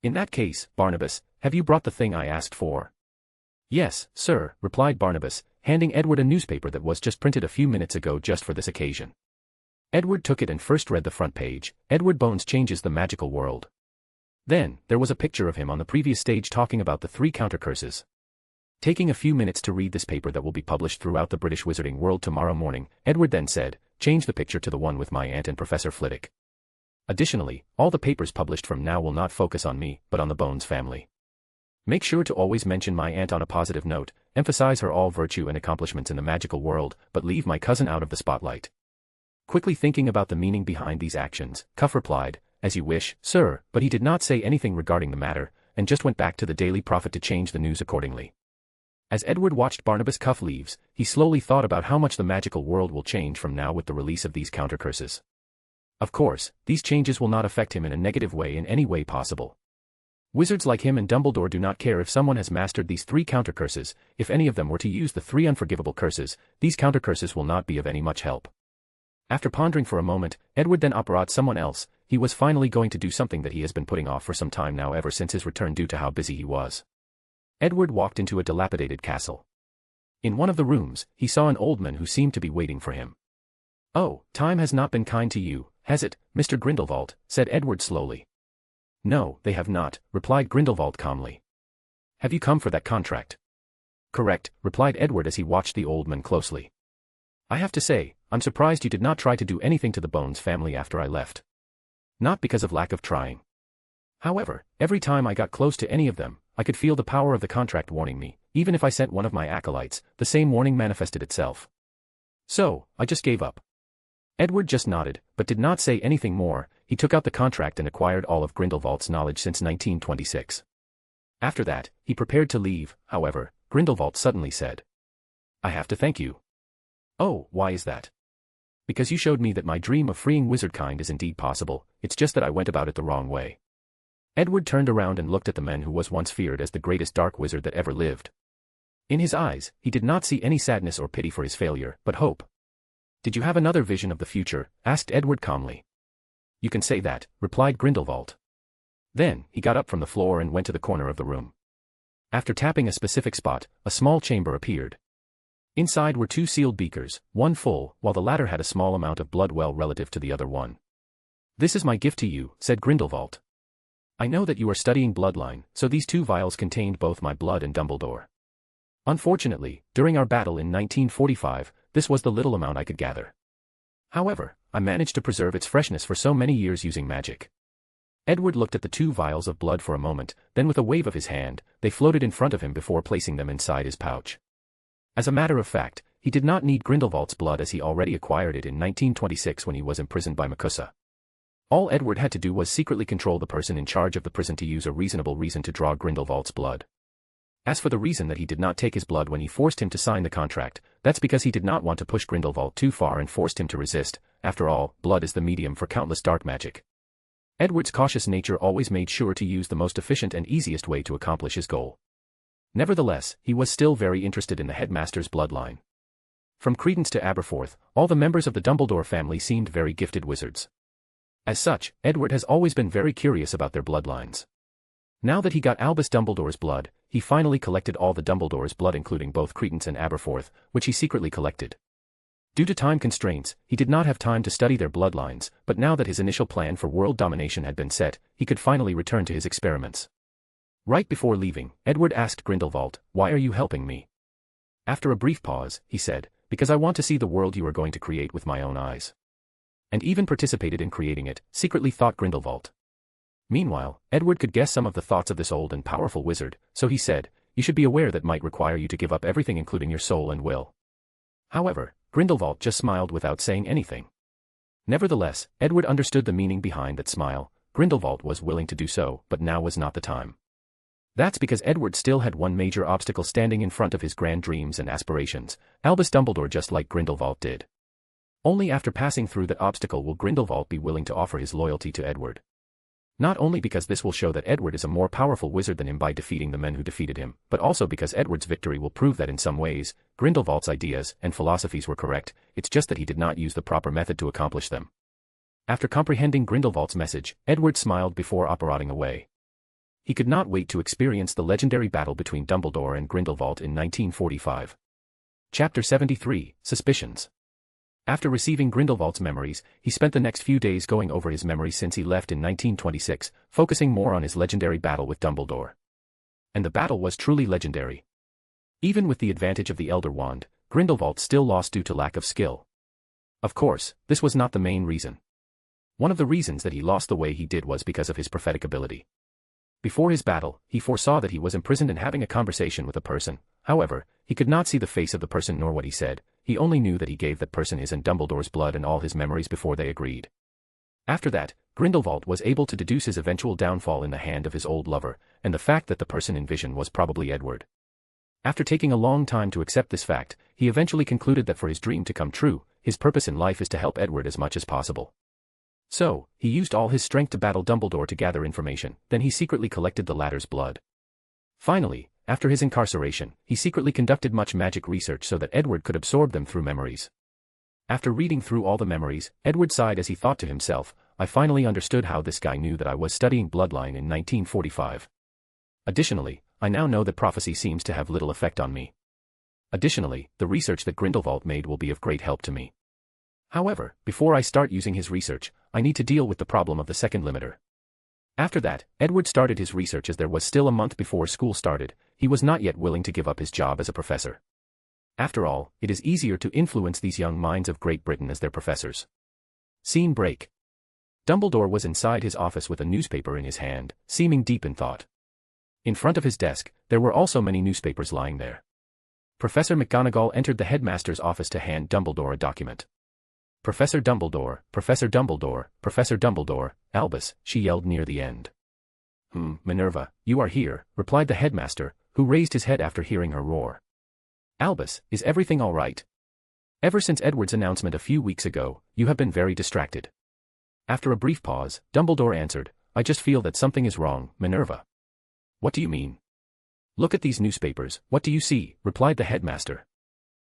In that case, Barnabas, have you brought the thing I asked for? Yes, sir, replied Barnabas, handing Edward a newspaper that was just printed a few minutes ago just for this occasion. Edward took it and first read the front page. Edward Bones changes the magical world. Then, there was a picture of him on the previous stage talking about the 3 counter curses. Taking a few minutes to read this paper that will be published throughout the British wizarding world tomorrow morning, Edward then said, change the picture to the one with my aunt and Professor Flitwick. Additionally, all the papers published from now will not focus on me, but on the Bones family. Make sure to always mention my aunt on a positive note, emphasize her all virtue and accomplishments in the magical world, but leave my cousin out of the spotlight. Quickly thinking about the meaning behind these actions, Cuff replied, as you wish, sir, but he did not say anything regarding the matter, and just went back to the Daily Prophet to change the news accordingly. As Edward watched Barnabas Cuff leaves, he slowly thought about how much the magical world will change from now with the release of these counter curses. Of course, these changes will not affect him in a negative way in any way possible. Wizards like him and Dumbledore do not care if someone has mastered these 3 counter curses. If any of them were to use the 3 unforgivable curses, these counter curses will not be of any much help. After pondering for a moment, Edward then brought someone else. He was finally going to do something that he has been putting off for some time now ever since his return due to how busy he was. Edward walked into a dilapidated castle. In one of the rooms, he saw an old man who seemed to be waiting for him. Oh, time has not been kind to you, has it, Mr. Grindelwald, said Edward slowly. No, they have not, replied Grindelwald calmly. Have you come for that contract? Correct, replied Edward as he watched the old man closely. I have to say, I'm surprised you did not try to do anything to the Bones family after I left. Not because of lack of trying. However, every time I got close to any of them, I could feel the power of the contract warning me. Even if I sent one of my acolytes, the same warning manifested itself. So, I just gave up. Edward just nodded, but did not say anything more. He took out the contract and acquired all of Grindelwald's knowledge since 1926. After that, he prepared to leave. However, Grindelwald suddenly said, I have to thank you. Oh, why is that? Because you showed me that my dream of freeing wizardkind is indeed possible, it's just that I went about it the wrong way. Edward turned around and looked at the man who was once feared as the greatest dark wizard that ever lived. In his eyes, he did not see any sadness or pity for his failure, but hope. Did you have another vision of the future? Asked Edward calmly. You can say that, replied Grindelwald. Then, he got up from the floor and went to the corner of the room. After tapping a specific spot, a small chamber appeared. Inside were 2 sealed beakers, one full, while the latter had a small amount of blood well relative to the other one. This is my gift to you, said Grindelwald. I know that you are studying bloodline, so these 2 vials contained both my blood and Dumbledore. Unfortunately, during our battle in 1945, this was the little amount I could gather. However, I managed to preserve its freshness for so many years using magic. Edward looked at the 2 vials of blood for a moment, then with a wave of his hand, they floated in front of him before placing them inside his pouch. As a matter of fact, he did not need Grindelwald's blood as he already acquired it in 1926 when he was imprisoned by Makusa. All Edward had to do was secretly control the person in charge of the prison to use a reasonable reason to draw Grindelwald's blood. As for the reason that he did not take his blood when he forced him to sign the contract, that's because he did not want to push Grindelwald too far and forced him to resist. After all, blood is the medium for countless dark magic. Edward's cautious nature always made sure to use the most efficient and easiest way to accomplish his goal. Nevertheless, he was still very interested in the headmaster's bloodline. From Credence to Aberforth, all the members of the Dumbledore family seemed very gifted wizards. As such, Edward has always been very curious about their bloodlines. Now that he got Albus Dumbledore's blood, he finally collected all the Dumbledore's blood including both Credence and Aberforth, which he secretly collected. Due to time constraints, he did not have time to study their bloodlines, but now that his initial plan for world domination had been set, he could finally return to his experiments. Right before leaving, Edward asked Grindelwald, "Why are you helping me?" After a brief pause, he said, "Because I want to see the world you are going to create with my own eyes." And even participated in creating it, secretly thought Grindelwald. Meanwhile, Edward could guess some of the thoughts of this old and powerful wizard, so he said, "You should be aware that might require you to give up everything including your soul and will." However, Grindelwald just smiled without saying anything. Nevertheless, Edward understood the meaning behind that smile. Grindelwald was willing to do so, but now was not the time. That's because Edward still had one major obstacle standing in front of his grand dreams and aspirations, Albus Dumbledore, just like Grindelwald did. Only after passing through that obstacle will Grindelwald be willing to offer his loyalty to Edward. Not only because this will show that Edward is a more powerful wizard than him by defeating the men who defeated him, but also because Edward's victory will prove that in some ways, Grindelwald's ideas and philosophies were correct, it's just that he did not use the proper method to accomplish them. After comprehending Grindelwald's message, Edward smiled before operating away. He could not wait to experience the legendary battle between Dumbledore and Grindelwald in 1945. Chapter 73, Suspicions. After receiving Grindelwald's memories, he spent the next few days going over his memories since he left in 1926, focusing more on his legendary battle with Dumbledore. And the battle was truly legendary. Even with the advantage of the Elder Wand, Grindelwald still lost due to lack of skill. Of course, this was not the main reason. One of the reasons that he lost the way he did was because of his prophetic ability. Before his battle, he foresaw that he was imprisoned and having a conversation with a person. However, he could not see the face of the person nor what he said. He only knew that he gave that person his and Dumbledore's blood and all his memories before they agreed. After that, Grindelwald was able to deduce his eventual downfall in the hand of his old lover, and the fact that the person in vision was probably Edward. After taking a long time to accept this fact, he eventually concluded that for his dream to come true, his purpose in life is to help Edward as much as possible. So, he used all his strength to battle Dumbledore to gather information, then he secretly collected the latter's blood. Finally, after his incarceration, he secretly conducted much magic research so that Edward could absorb them through memories. After reading through all the memories, Edward sighed as he thought to himself, "I finally understood how this guy knew that I was studying bloodline in 1945. Additionally, I now know that prophecy seems to have little effect on me. Additionally, the research that Grindelwald made will be of great help to me. However, before I start using his research, I need to deal with the problem of the second limiter." After that, Edward started his research as there was still a month before school started. He was not yet willing to give up his job as a professor. After all, it is easier to influence these young minds of Great Britain as their professors. Scene break. Dumbledore was inside his office with a newspaper in his hand, seeming deep in thought. In front of his desk, there were also many newspapers lying there. Professor McGonagall entered the headmaster's office to hand Dumbledore a document. "Professor Dumbledore, Professor Dumbledore, Professor Dumbledore, Albus," she yelled near the end. Minerva, you are here," replied the headmaster, who raised his head after hearing her roar. "Albus, is everything all right? Ever since Edward's announcement a few weeks ago, you have been very distracted." After a brief pause, Dumbledore answered, "I just feel that something is wrong, Minerva." "What do you mean?" "Look at these newspapers, what do you see?" replied the headmaster.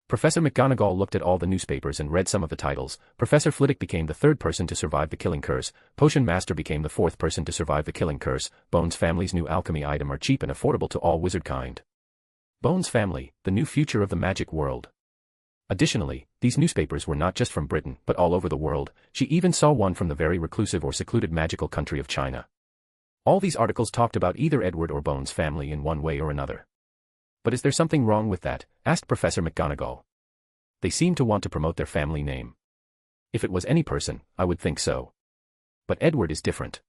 Professor McGonagall looked at all the newspapers and read some of the titles. Professor Flitwick became the third person to survive the killing curse. Potion Master became the fourth person to survive the killing curse. Bones family's new alchemy item are cheap and affordable to all wizard kind. Bones family, the new future of the magic world. Additionally, these newspapers were not just from Britain, but all over the world. She even saw one from the very reclusive or secluded magical country of China. All these articles talked about either Edward or Bones family in one way or another. "But is there something wrong with that?" asked Professor McGonagall. "They seem to want to promote their family name. If it was any person, I would think so. But Edward is different.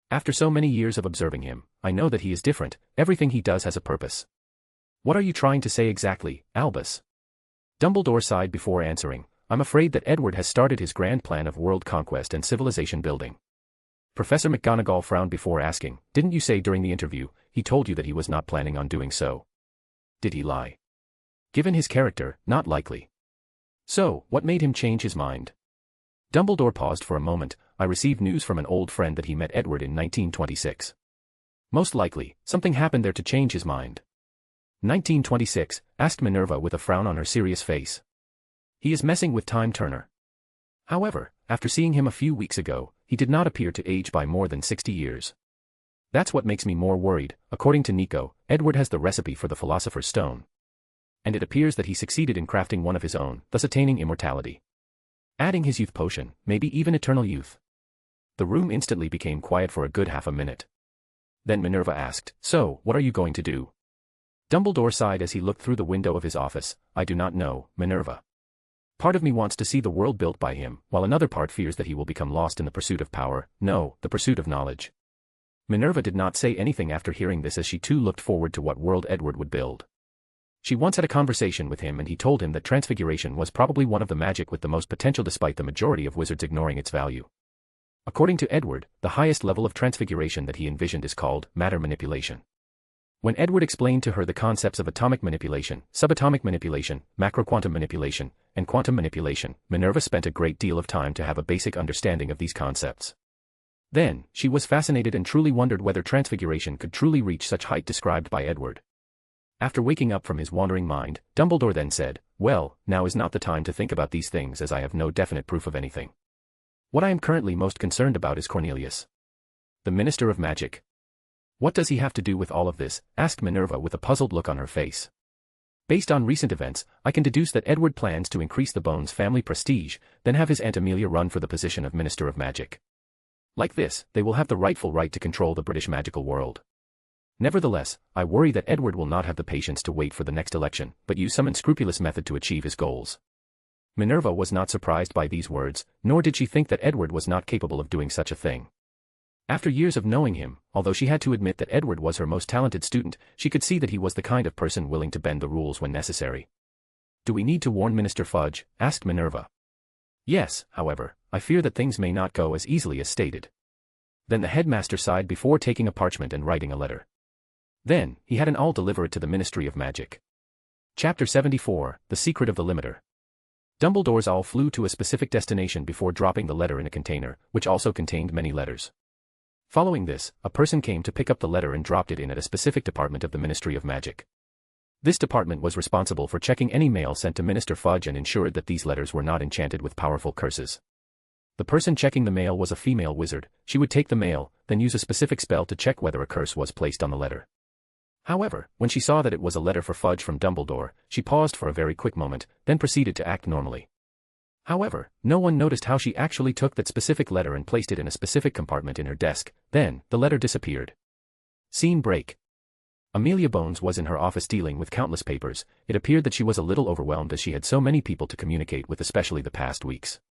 After so many years of observing him, I know that he is different. Everything he does has a purpose." "What are you trying to say exactly, Albus?" Dumbledore sighed before answering, "I'm afraid that Edward has started his grand plan of world conquest and civilization building. Professor McGonagall frowned before asking, "Didn't you say during the interview, he told you that he was not planning on doing so? Did he lie?" Given his character, not likely. So, what made him change his mind? Dumbledore paused for a moment. "I received news from an old friend that he met Edward in 1926. Most likely, something happened there to change his mind." 1926, asked Minerva with a frown on her serious face. "He is messing with time, Turner." However, after seeing him a few weeks ago, he did not appear to age by more than 60 years. That's what makes me more worried. According to Nico, Edward has the recipe for the Philosopher's Stone. And it appears that he succeeded in crafting one of his own, thus attaining immortality. Adding his youth potion, maybe even eternal youth. The room instantly became quiet for a good half a minute. Then Minerva asked, "So, what are you going to do?" Dumbledore sighed as he looked through the window of his office. "I do not know, Minerva. Part of me wants to see the world built by him, while another part fears that he will become lost in the pursuit of power, no, the pursuit of knowledge." Minerva did not say anything after hearing this, as she too looked forward to what world Edward would build. She once had a conversation with him and he told him that transfiguration was probably one of the magic with the most potential despite the majority of wizards ignoring its value. According to Edward, the highest level of transfiguration that he envisioned is called matter manipulation. When Edward explained to her the concepts of atomic manipulation, subatomic manipulation, macroquantum manipulation, and quantum manipulation, Minerva spent a great deal of time to have a basic understanding of these concepts. Then, she was fascinated and truly wondered whether transfiguration could truly reach such height described by Edward. After waking up from his wandering mind, Dumbledore then said, "Well, now is not the time to think about these things as I have no definite proof of anything. What I am currently most concerned about is Cornelius, the Minister of Magic." "What does he have to do with all of this?" asked Minerva with a puzzled look on her face. "Based on recent events, I can deduce that Edward plans to increase the Bones family prestige, then have his Aunt Amelia run for the position of Minister of Magic. Like this, they will have the rightful right to control the British magical world. Nevertheless, I worry that Edward will not have the patience to wait for the next election, but use some unscrupulous method to achieve his goals." Minerva was not surprised by these words, nor did she think that Edward was not capable of doing such a thing. After years of knowing him, although she had to admit that Edward was her most talented student, she could see that he was the kind of person willing to bend the rules when necessary. "Do we need to warn Minister Fudge?" asked Minerva. "Yes, however, I fear that things may not go as easily as stated." Then the headmaster sighed before taking a parchment and writing a letter. Then, he had an all deliver it to the Ministry of Magic. Chapter 74, The Secret of the Limiter. Dumbledore's owl flew to a specific destination before dropping the letter in a container, which also contained many letters. Following this, a person came to pick up the letter and dropped it in at a specific department of the Ministry of Magic. This department was responsible for checking any mail sent to Minister Fudge and ensured that these letters were not enchanted with powerful curses. The person checking the mail was a female wizard. She would take the mail, then use a specific spell to check whether a curse was placed on the letter. However, when she saw that it was a letter for Fudge from Dumbledore, she paused for a very quick moment, then proceeded to act normally. However, no one noticed how she actually took that specific letter and placed it in a specific compartment in her desk. Then, the letter disappeared. Scene break. Amelia Bones was in her office dealing with countless papers. It appeared that she was a little overwhelmed as she had so many people to communicate with, especially the past weeks.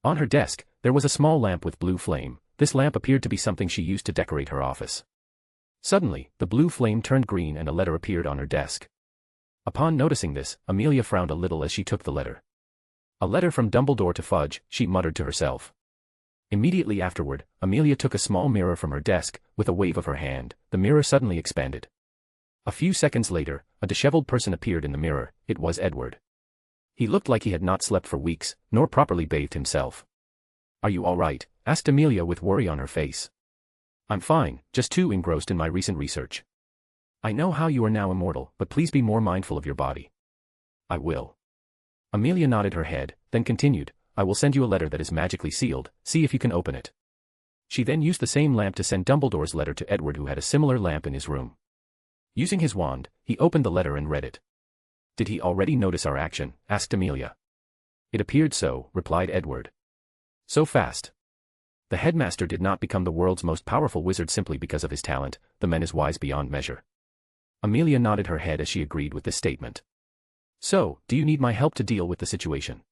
On her desk, there was a small lamp with blue flame. This lamp appeared to be something she used to decorate her office. Suddenly, the blue flame turned green and a letter appeared on her desk. Upon noticing this, Amelia frowned a little as she took the letter. "A letter from Dumbledore to Fudge," she muttered to herself. Immediately afterward, Amelia took a small mirror from her desk. With a wave of her hand, the mirror suddenly expanded. A few seconds later, a disheveled person appeared in the mirror. It was Edward. He looked like he had not slept for weeks, nor properly bathed himself. "Are you all right?" asked Amelia with worry on her face. "I'm fine, just too engrossed in my recent research. I know how you are now immortal, but please be more mindful of your body." "I will." Amelia nodded her head, then continued, "I will send you a letter that is magically sealed. See if you can open it." She then used the same lamp to send Dumbledore's letter to Edward, who had a similar lamp in his room. Using his wand, he opened the letter and read it. "Did he already notice our action?" asked Amelia. "It appeared so," replied Edward. "So fast." The headmaster did not become the world's most powerful wizard simply because of his talent. The man is wise beyond measure. Amelia nodded her head as she agreed with this statement. "So, do you need my help to deal with the situation?"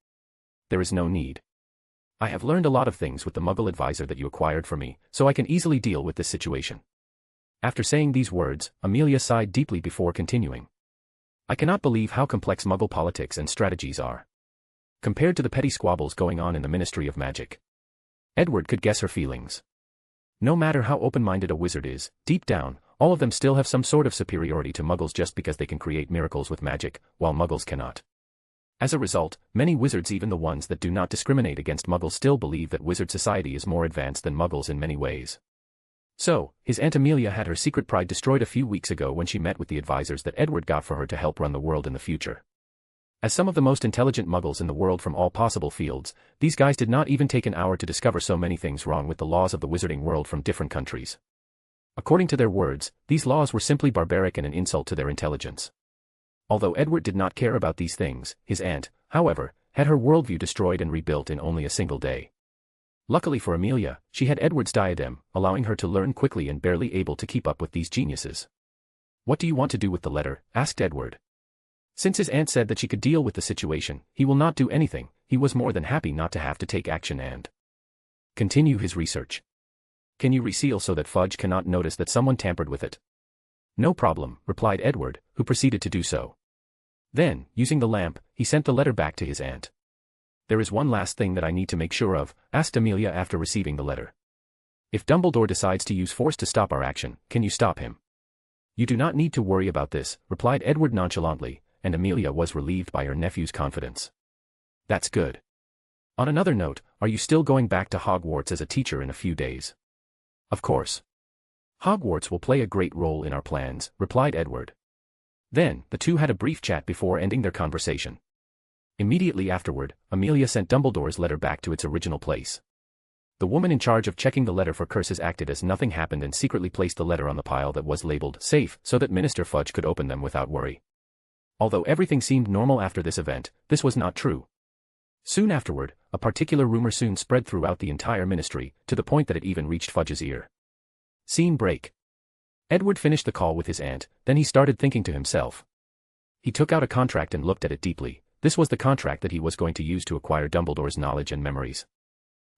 "There is no need. I have learned a lot of things with the Muggle advisor that you acquired for me, so I can easily deal with this situation." After saying these words, Amelia sighed deeply before continuing. "I cannot believe how complex Muggle politics and strategies are, compared to the petty squabbles going on in the Ministry of Magic." Edward could guess her feelings. No matter how open-minded a wizard is, deep down, all of them still have some sort of superiority to muggles just because they can create miracles with magic, while muggles cannot. As a result, many wizards, even the ones that do not discriminate against muggles, still believe that wizard society is more advanced than muggles in many ways. So, his Aunt Amelia had her secret pride destroyed a few weeks ago when she met with the advisors that Edward got for her to help run the world in the future. As some of the most intelligent muggles in the world from all possible fields, these guys did not even take an hour to discover so many things wrong with the laws of the wizarding world from different countries. According to their words, these laws were simply barbaric and an insult to their intelligence. Although Edward did not care about these things, his aunt, however, had her worldview destroyed and rebuilt in only a single day. Luckily for Amelia, she had Edward's diadem, allowing her to learn quickly and barely able to keep up with these geniuses. "What do you want to do with the letter?" asked Edward. Since his aunt said that she could deal with the situation, he will not do anything. He was more than happy not to have to take action and continue his research. "Can you reseal so that Fudge cannot notice that someone tampered with it?" "No problem," replied Edward, who proceeded to do so. Then, using the lamp, he sent the letter back to his aunt. "There is one last thing that I need to make sure of," asked Amelia after receiving the letter. "If Dumbledore decides to use force to stop our action, can you stop him?" "You do not need to worry about this," replied Edward nonchalantly, and Amelia was relieved by her nephew's confidence. "That's good. On another note, are you still going back to Hogwarts as a teacher in a few days?" "Of course. Hogwarts will play a great role in our plans," replied Edward. Then, the two had a brief chat before ending their conversation. Immediately afterward, Amelia sent Dumbledore's letter back to its original place. The woman in charge of checking the letter for curses acted as nothing happened and secretly placed the letter on the pile that was labeled safe so that Minister Fudge could open them without worry. Although everything seemed normal after this event, this was not true. Soon afterward, a particular rumor soon spread throughout the entire ministry, to the point that it even reached Fudge's ear. Scene break. Edward finished the call with his aunt, then he started thinking to himself. He took out a contract and looked at it deeply. This was the contract that he was going to use to acquire Dumbledore's knowledge and memories.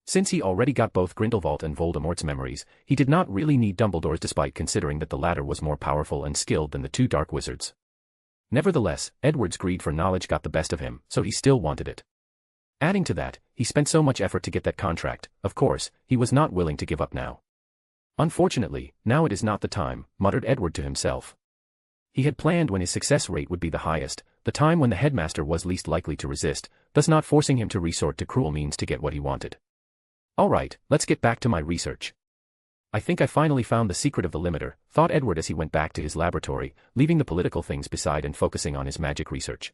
Since he already got both Grindelwald and Voldemort's memories, he did not really need Dumbledore's despite considering that the latter was more powerful and skilled than the two dark wizards. Nevertheless, Edward's greed for knowledge got the best of him, so he still wanted it. Adding to that, he spent so much effort to get that contract. Of course, he was not willing to give up now. "Unfortunately, now it is not the time," muttered Edward to himself. He had planned when his success rate would be the highest, the time when the headmaster was least likely to resist, thus not forcing him to resort to cruel means to get what he wanted. "All right, let's get back to my research. I think I finally found the secret of the limiter," thought Edward as he went back to his laboratory, leaving the political things beside and focusing on his magic research.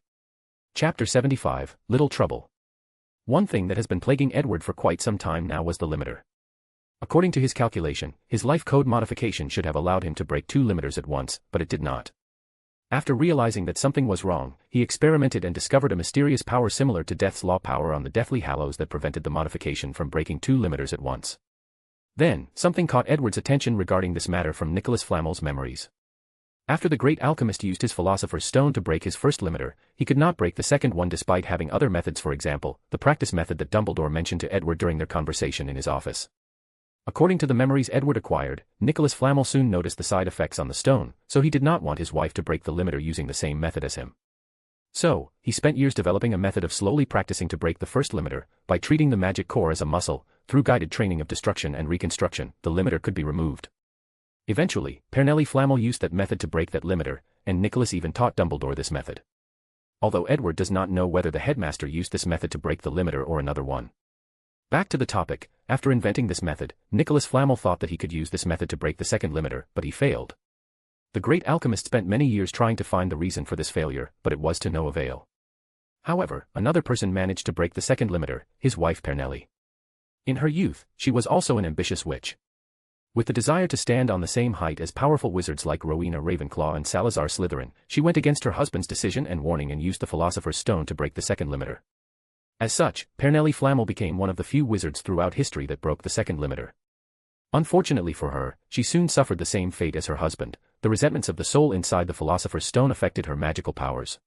Chapter 75, Little Trouble. One thing that has been plaguing Edward for quite some time now was the limiter. According to his calculation, his life code modification should have allowed him to break 2 limiters at once, but it did not. After realizing that something was wrong, he experimented and discovered a mysterious power similar to Death's Law power on the Deathly Hallows that prevented the modification from breaking 2 limiters at once. Then, something caught Edward's attention regarding this matter from Nicholas Flamel's memories. After the great alchemist used his Philosopher's Stone to break his first limiter, he could not break the second one despite having other methods, for example, the practice method that Dumbledore mentioned to Edward during their conversation in his office. According to the memories Edward acquired, Nicholas Flamel soon noticed the side effects on the stone, so he did not want his wife to break the limiter using the same method as him. So, he spent years developing a method of slowly practicing to break the first limiter. By treating the magic core as a muscle, through guided training of destruction and reconstruction, the limiter could be removed. Eventually, Pernelli Flamel used that method to break that limiter, and Nicholas even taught Dumbledore this method. Although Edward does not know whether the headmaster used this method to break the limiter or another one. Back to the topic, after inventing this method, Nicholas Flamel thought that he could use this method to break the second limiter, but he failed. The great alchemist spent many years trying to find the reason for this failure, but it was to no avail. However, another person managed to break the second limiter, his wife Pernelli. In her youth, she was also an ambitious witch. With the desire to stand on the same height as powerful wizards like Rowena Ravenclaw and Salazar Slytherin, she went against her husband's decision and warning and used the Philosopher's Stone to break the second limiter. As such, Pernelli Flamel became one of the few wizards throughout history that broke the second limiter. Unfortunately for her, she soon suffered the same fate as her husband. The resentments of the soul inside the Philosopher's Stone affected her magical powers.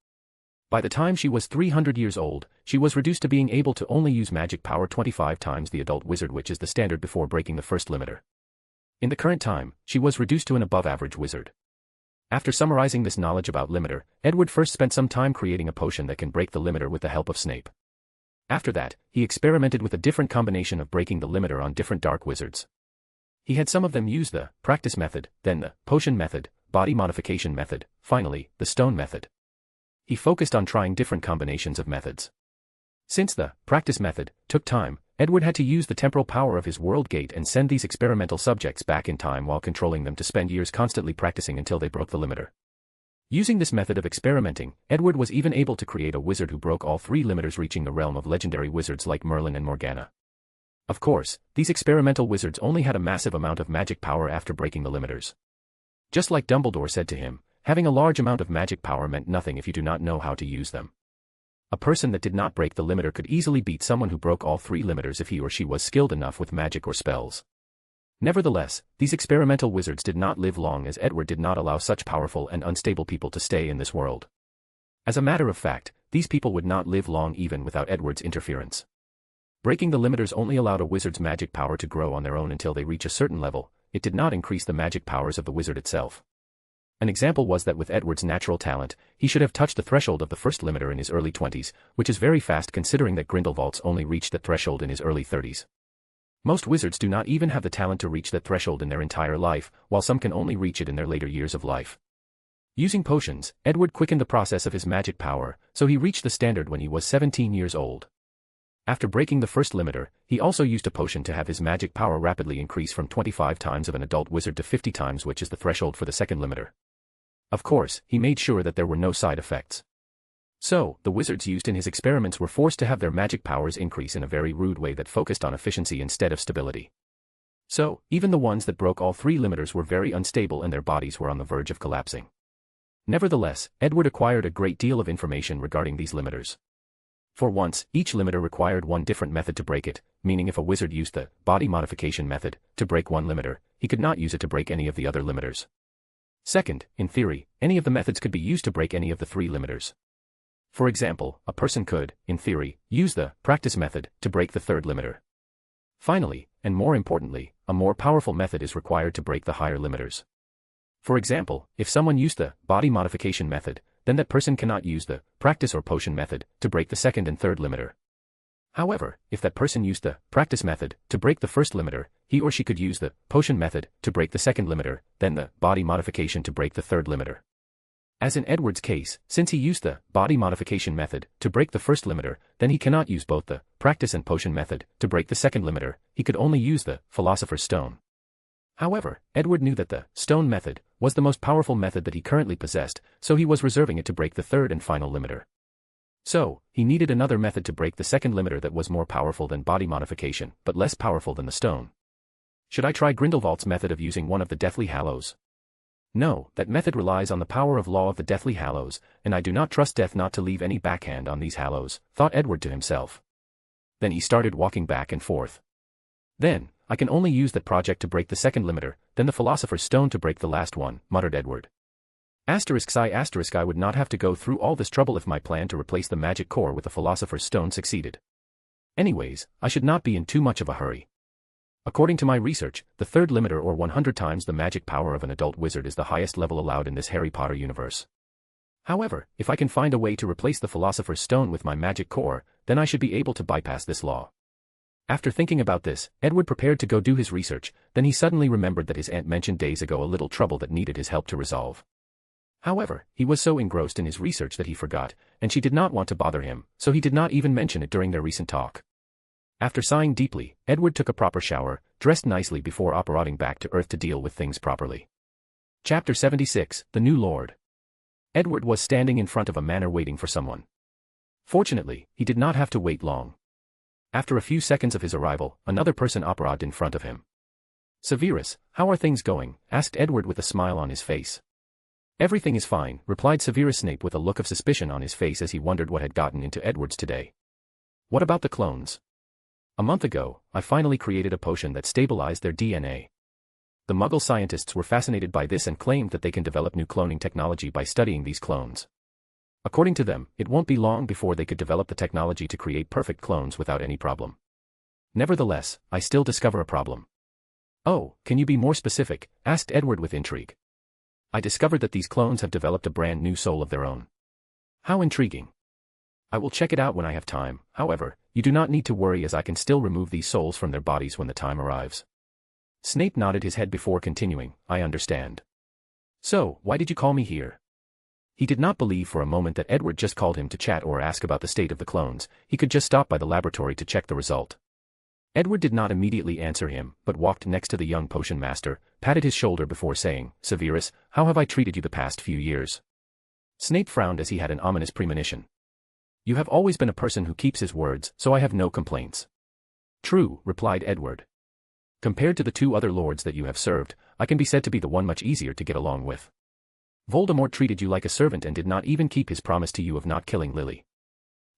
By the time she was 300 years old, she was reduced to being able to only use magic power 25 times the adult wizard, which is the standard before breaking the first limiter. In the current time, she was reduced to an above-average wizard. After summarizing this knowledge about limiter, Edward first spent some time creating a potion that can break the limiter with the help of Snape. After that, he experimented with a different combination of breaking the limiter on different dark wizards. He had some of them use the practice method, then the potion method, body modification method, finally, the stone method. He focused on trying different combinations of methods. Since the practice method took time, Edward had to use the temporal power of his world gate and send these experimental subjects back in time while controlling them to spend years constantly practicing until they broke the limiter. Using this method of experimenting, Edward was even able to create a wizard who broke all three limiters, reaching the realm of legendary wizards like Merlin and Morgana. Of course, these experimental wizards only had a massive amount of magic power after breaking the limiters. Just like Dumbledore said to him, having a large amount of magic power meant nothing if you do not know how to use them. A person that did not break the limiter could easily beat someone who broke all three limiters if he or she was skilled enough with magic or spells. Nevertheless, these experimental wizards did not live long, as Edward did not allow such powerful and unstable people to stay in this world. As a matter of fact, these people would not live long even without Edward's interference. Breaking the limiters only allowed a wizard's magic power to grow on their own until they reach a certain level. It did not increase the magic powers of the wizard itself. An example was that with Edward's natural talent, he should have touched the threshold of the first limiter in his early 20s, which is very fast considering that Grindelwald's only reached that threshold in his early 30s. Most wizards do not even have the talent to reach that threshold in their entire life, while some can only reach it in their later years of life. Using potions, Edward quickened the process of his magic power, so he reached the standard when he was 17 years old. After breaking the first limiter, he also used a potion to have his magic power rapidly increase from 25 times of an adult wizard to 50 times, which is the threshold for the second limiter. Of course, he made sure that there were no side effects. So, the wizards used in his experiments were forced to have their magic powers increase in a very rude way that focused on efficiency instead of stability. So, even the ones that broke all three limiters were very unstable and their bodies were on the verge of collapsing. Nevertheless, Edward acquired a great deal of information regarding these limiters. For once, each limiter required one different method to break it, meaning if a wizard used the body modification method to break one limiter, he could not use it to break any of the other limiters. Second, in theory, any of the methods could be used to break any of the three limiters. For example, a person could, in theory, use the practice method to break the third limiter. Finally, and more importantly, a more powerful method is required to break the higher limiters. For example, if someone used the body modification method, then that person cannot use the practice or potion method to break the second and third limiter. However, if that person used the practice method to break the first limiter, he or she could use the potion method to break the second limiter, then the body modification to break the third limiter. As in Edward's case, since he used the body modification method to break the first limiter, then he cannot use both the practice and potion method to break the second limiter. He could only use the Philosopher's Stone. However, Edward knew that the stone method was the most powerful method that he currently possessed, so he was reserving it to break the third and final limiter. So, he needed another method to break the second limiter that was more powerful than body modification, but less powerful than the stone. Should I try Grindelwald's method of using one of the Deathly Hallows? No, that method relies on the power of law of the Deathly Hallows, and I do not trust death not to leave any backhand on these hallows, thought Edward to himself. Then he started walking back and forth. Then, I can only use that project to break the second limiter, then the Philosopher's Stone to break the last one, muttered Edward. I would not have to go through all this trouble if my plan to replace the magic core with the Philosopher's Stone succeeded. Anyways, I should not be in too much of a hurry. According to my research, the third limiter, or 100 times the magic power of an adult wizard, is the highest level allowed in this Harry Potter universe. However, if I can find a way to replace the Philosopher's Stone with my magic core, then I should be able to bypass this law. After thinking about this, Edward prepared to go do his research, then he suddenly remembered that his aunt mentioned days ago a little trouble that needed his help to resolve. However, he was so engrossed in his research that he forgot, and she did not want to bother him, so he did not even mention it during their recent talk. After sighing deeply, Edward took a proper shower, dressed nicely before operating back to Earth to deal with things properly. Chapter 76, The New Lord. Edward was standing in front of a manor waiting for someone. Fortunately, he did not have to wait long. After a few seconds of his arrival, another person operated in front of him. Severus, how are things going? Asked Edward with a smile on his face. Everything is fine, replied Severus Snape with a look of suspicion on his face as he wondered what had gotten into Edward's today. What about the clones? A month ago, I finally created a potion that stabilized their DNA. The Muggle scientists were fascinated by this and claimed that they can develop new cloning technology by studying these clones. According to them, it won't be long before they could develop the technology to create perfect clones without any problem. Nevertheless, I still discover a problem. Oh, can you be more specific? Asked Edward with intrigue. I discovered that these clones have developed a brand new soul of their own. How intriguing. I will check it out when I have time. However, you do not need to worry, as I can still remove these souls from their bodies when the time arrives. Snape nodded his head before continuing, I understand. So, why did you call me here? He did not believe for a moment that Edward just called him to chat or ask about the state of the clones. He could just stop by the laboratory to check the result. Edward did not immediately answer him, but walked next to the young potion master, patted his shoulder before saying, Severus, how have I treated you the past few years? Snape frowned as he had an ominous premonition. You have always been a person who keeps his words, so I have no complaints. True, replied Edward. Compared to the two other lords that you have served, I can be said to be the one much easier to get along with. Voldemort treated you like a servant and did not even keep his promise to you of not killing Lily.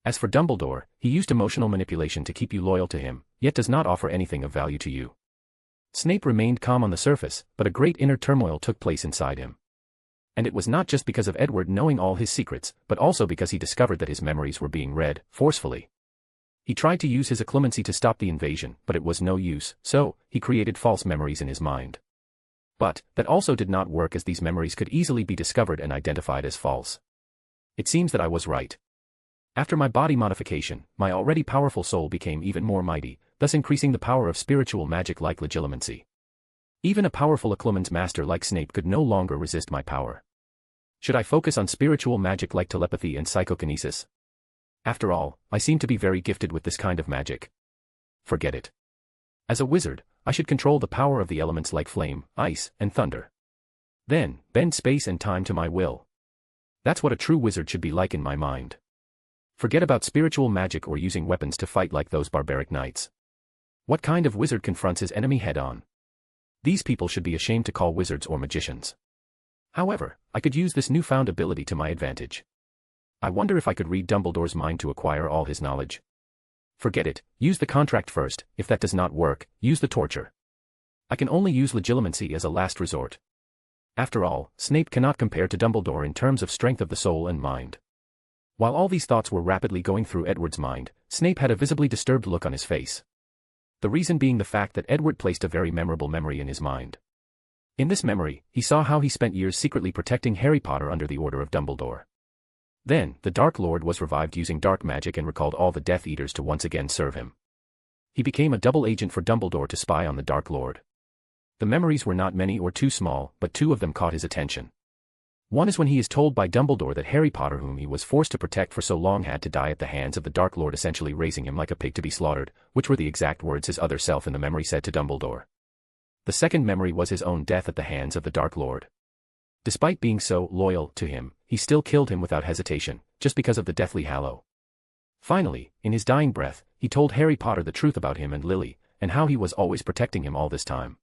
As for Dumbledore, he used emotional manipulation to keep you loyal to him, yet does not offer anything of value to you. Snape remained calm on the surface, but a great inner turmoil took place inside him. And it was not just because of Edward knowing all his secrets, but also because he discovered that his memories were being read, forcefully. He tried to use his occlumency to stop the invasion, but it was no use, so, he created false memories in his mind. But, that also did not work as these memories could easily be discovered and identified as false. It seems that I was right. After my body modification, my already powerful soul became even more mighty, thus increasing the power of spiritual magic like legilimency. Even a powerful occlumency master like Snape could no longer resist my power. Should I focus on spiritual magic like telepathy and psychokinesis? After all, I seem to be very gifted with this kind of magic. Forget it. As a wizard, I should control the power of the elements like flame, ice, and thunder. Then, bend space and time to my will. That's what a true wizard should be like in my mind. Forget about spiritual magic or using weapons to fight like those barbaric knights. What kind of wizard confronts his enemy head-on? These people should be ashamed to call wizards or magicians. However, I could use this newfound ability to my advantage. I wonder if I could read Dumbledore's mind to acquire all his knowledge. Forget it, use the contract first. If that does not work, use the torture. I can only use legilimency as a last resort. After all, Snape cannot compare to Dumbledore in terms of strength of the soul and mind. While all these thoughts were rapidly going through Edward's mind, Snape had a visibly disturbed look on his face. The reason being the fact that Edward placed a very memorable memory in his mind. In this memory, he saw how he spent years secretly protecting Harry Potter under the order of Dumbledore. Then, the Dark Lord was revived using dark magic and recalled all the Death Eaters to once again serve him. He became a double agent for Dumbledore to spy on the Dark Lord. The memories were not many or too small, but two of them caught his attention. One is when he is told by Dumbledore that Harry Potter, whom he was forced to protect for so long, had to die at the hands of the Dark Lord, essentially raising him like a pig to be slaughtered, which were the exact words his other self in the memory said to Dumbledore. The second memory was his own death at the hands of the Dark Lord. Despite being so loyal to him, he still killed him without hesitation, just because of the Deathly Hallow. Finally, in his dying breath, he told Harry Potter the truth about him and Lily, and how he was always protecting him all this time.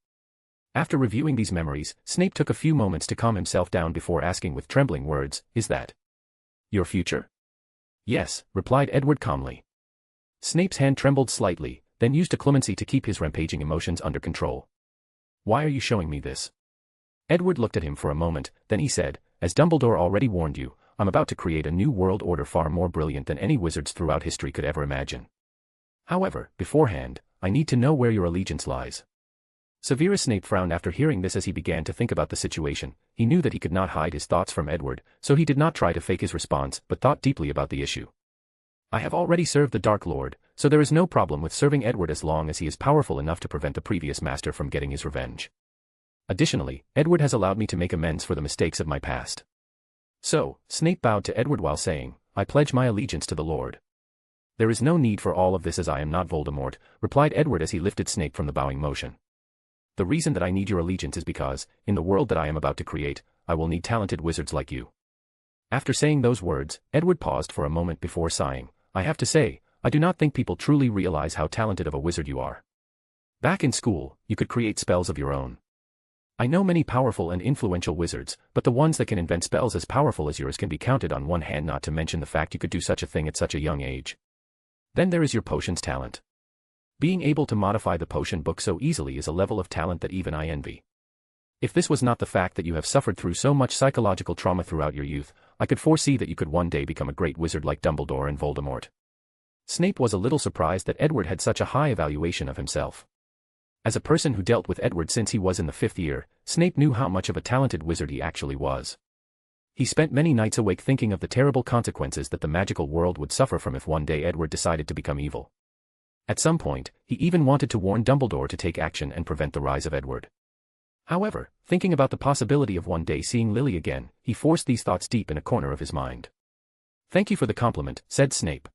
After reviewing these memories, Snape took a few moments to calm himself down before asking with trembling words, "Is that your future?" "Yes," replied Edward calmly. Snape's hand trembled slightly, then used occlumency to keep his rampaging emotions under control. "Why are you showing me this?" Edward looked at him for a moment, then he said, "As Dumbledore already warned you, I'm about to create a new world order far more brilliant than any wizards throughout history could ever imagine. However, beforehand, I need to know where your allegiance lies." Severus Snape frowned after hearing this as he began to think about the situation. He knew that he could not hide his thoughts from Edward, so he did not try to fake his response, but thought deeply about the issue. "I have already served the Dark Lord, so there is no problem with serving Edward as long as he is powerful enough to prevent the previous master from getting his revenge. Additionally, Edward has allowed me to make amends for the mistakes of my past." So, Snape bowed to Edward while saying, "I pledge my allegiance to the Lord." "There is no need for all of this as I am not Voldemort," replied Edward as he lifted Snape from the bowing motion. "The reason that I need your allegiance is because, in the world that I am about to create, I will need talented wizards like you." After saying those words, Edward paused for a moment before sighing, "I have to say, I do not think people truly realize how talented of a wizard you are. Back in school, you could create spells of your own. I know many powerful and influential wizards, but the ones that can invent spells as powerful as yours can be counted on one hand, not to mention the fact you could do such a thing at such a young age. Then there is your potions talent. Being able to modify the potion book so easily is a level of talent that even I envy. If this was not the fact that you have suffered through so much psychological trauma throughout your youth, I could foresee that you could one day become a great wizard like Dumbledore and Voldemort." Snape was a little surprised that Edward had such a high evaluation of himself. As a person who dealt with Edward since he was in the 5th year, Snape knew how much of a talented wizard he actually was. He spent many nights awake thinking of the terrible consequences that the magical world would suffer from if one day Edward decided to become evil. At some point, he even wanted to warn Dumbledore to take action and prevent the rise of Edward. However, thinking about the possibility of one day seeing Lily again, he forced these thoughts deep in a corner of his mind. "Thank you for the compliment," said Snape.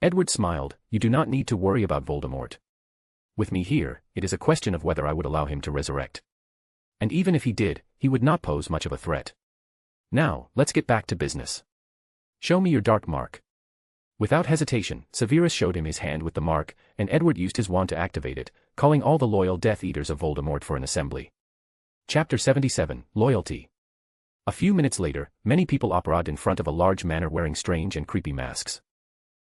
Edward smiled. "You do not need to worry about Voldemort. With me here, it is a question of whether I would allow him to resurrect. And even if he did, he would not pose much of a threat. Now, let's get back to business. Show me your dark mark." Without hesitation, Severus showed him his hand with the mark, and Edward used his wand to activate it, calling all the loyal Death Eaters of Voldemort for an assembly. Chapter 77, Loyalty. A few minutes later, many people operated in front of a large manor wearing strange and creepy masks.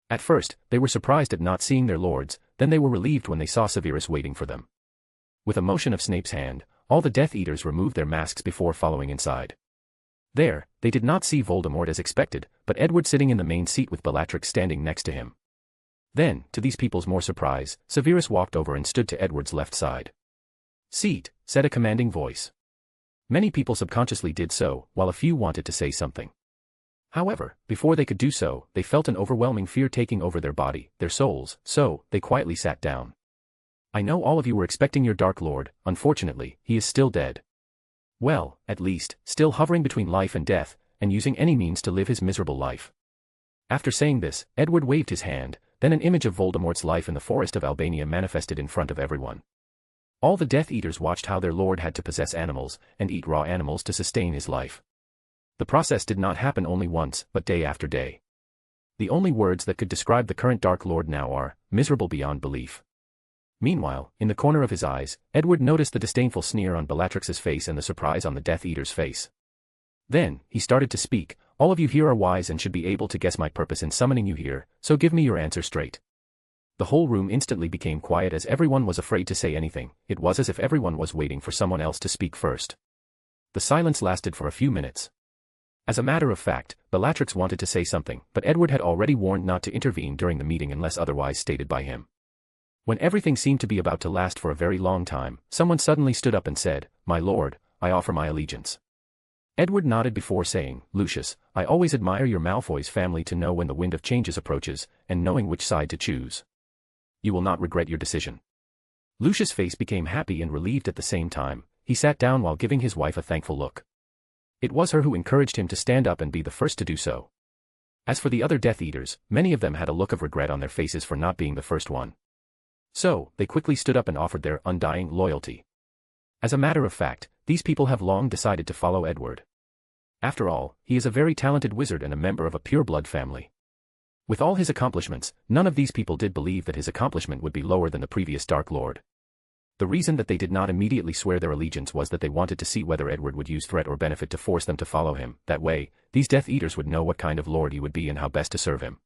At first, they were surprised at not seeing their lords, then they were relieved when they saw Severus waiting for them. With a motion of Snape's hand, all the Death Eaters removed their masks before following inside. There, they did not see Voldemort as expected, but Edward sitting in the main seat with Bellatrix standing next to him. Then, to these people's more surprise, Severus walked over and stood to Edward's left side. "Seat," said a commanding voice. Many people subconsciously did so, while a few wanted to say something. However, before they could do so, they felt an overwhelming fear taking over their body, their souls, so they quietly sat down. "I know all of you were expecting your Dark Lord. Unfortunately, he is still dead. Well, at least, still hovering between life and death, and using any means to live his miserable life." After saying this, Edward waved his hand, then an image of Voldemort's life in the forest of Albania manifested in front of everyone. All the Death Eaters watched how their lord had to possess animals, and eat raw animals to sustain his life. The process did not happen only once, but day after day. The only words that could describe the current Dark Lord now are, miserable beyond belief. Meanwhile, in the corner of his eyes, Edward noticed the disdainful sneer on Bellatrix's face and the surprise on the Death Eater's face. Then, he started to speak. "All of you here are wise and should be able to guess my purpose in summoning you here, so give me your answer straight." The whole room instantly became quiet as everyone was afraid to say anything. It was as if everyone was waiting for someone else to speak first. The silence lasted for a few minutes. As a matter of fact, Bellatrix wanted to say something, but Edward had already warned not to intervene during the meeting unless otherwise stated by him. When everything seemed to be about to last for a very long time, someone suddenly stood up and said, "My lord, I offer my allegiance." Edward nodded before saying, "Lucius, I always admire your Malfoy's family to know when the wind of changes approaches, and knowing which side to choose. You will not regret your decision." Lucius' face became happy and relieved at the same time. He sat down while giving his wife a thankful look. It was her who encouraged him to stand up and be the first to do so. As for the other Death Eaters, many of them had a look of regret on their faces for not being the first one. So, they quickly stood up and offered their undying loyalty. As a matter of fact, these people have long decided to follow Edward. After all, he is a very talented wizard and a member of a pure-blood family. With all his accomplishments, none of these people did believe that his accomplishment would be lower than the previous Dark Lord. The reason that they did not immediately swear their allegiance was that they wanted to see whether Edward would use threat or benefit to force them to follow him. That way, these Death Eaters would know what kind of lord he would be and how best to serve him.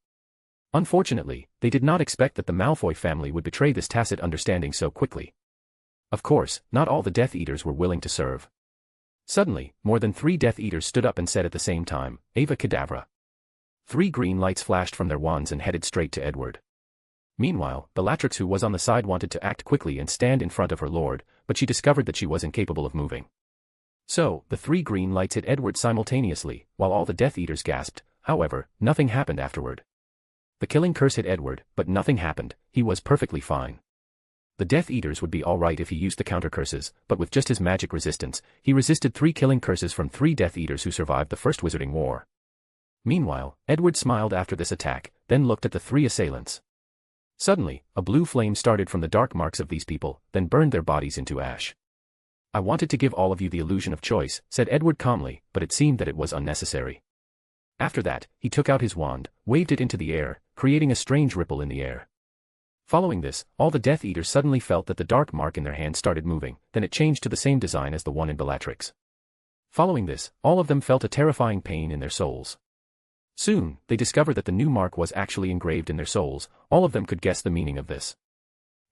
Unfortunately, they did not expect that the Malfoy family would betray this tacit understanding so quickly. Of course, not all the Death Eaters were willing to serve. Suddenly, more than 3 Death Eaters stood up and said at the same time, "Ava Kedavra." 3 green lights flashed from their wands and headed straight to Edward. Meanwhile, Bellatrix, who was on the side, wanted to act quickly and stand in front of her lord, but she discovered that she was incapable of moving. So, the 3 green lights hit Edward simultaneously, while all the Death Eaters gasped. However, nothing happened afterward. The killing curse hit Edward, but nothing happened. He was perfectly fine. The Death Eaters would be alright if he used the counter curses, but with just his magic resistance, he resisted 3 killing curses from 3 Death Eaters who survived the First Wizarding War. Meanwhile, Edward smiled after this attack, then looked at the 3 assailants. Suddenly, a blue flame started from the dark marks of these people, then burned their bodies into ash. "I wanted to give all of you the illusion of choice," said Edward calmly, but it seemed that it was unnecessary. After that, he took out his wand, waved it into the air, creating a strange ripple in the air. Following this, all the Death Eaters suddenly felt that the dark mark in their hand started moving, then it changed to the same design as the one in Bellatrix. Following this, all of them felt a terrifying pain in their souls. Soon, they discovered that the new mark was actually engraved in their souls. All of them could guess the meaning of this.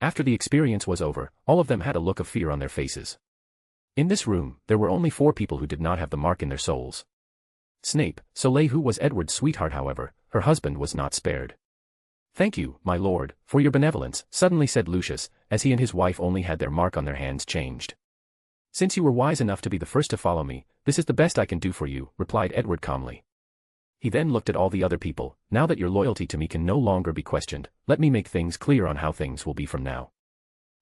After the experience was over, all of them had a look of fear on their faces. In this room, there were only 4 people who did not have the mark in their souls. Snape, Soleil, who was Edward's sweetheart, however, her husband was not spared. "Thank you, my lord, for your benevolence," suddenly said Lucius, as he and his wife only had their mark on their hands changed. "Since you were wise enough to be the first to follow me, this is the best I can do for you," replied Edward calmly. He then looked at all the other people. Now that your loyalty to me can no longer be questioned, let me make things clear on how things will be from now.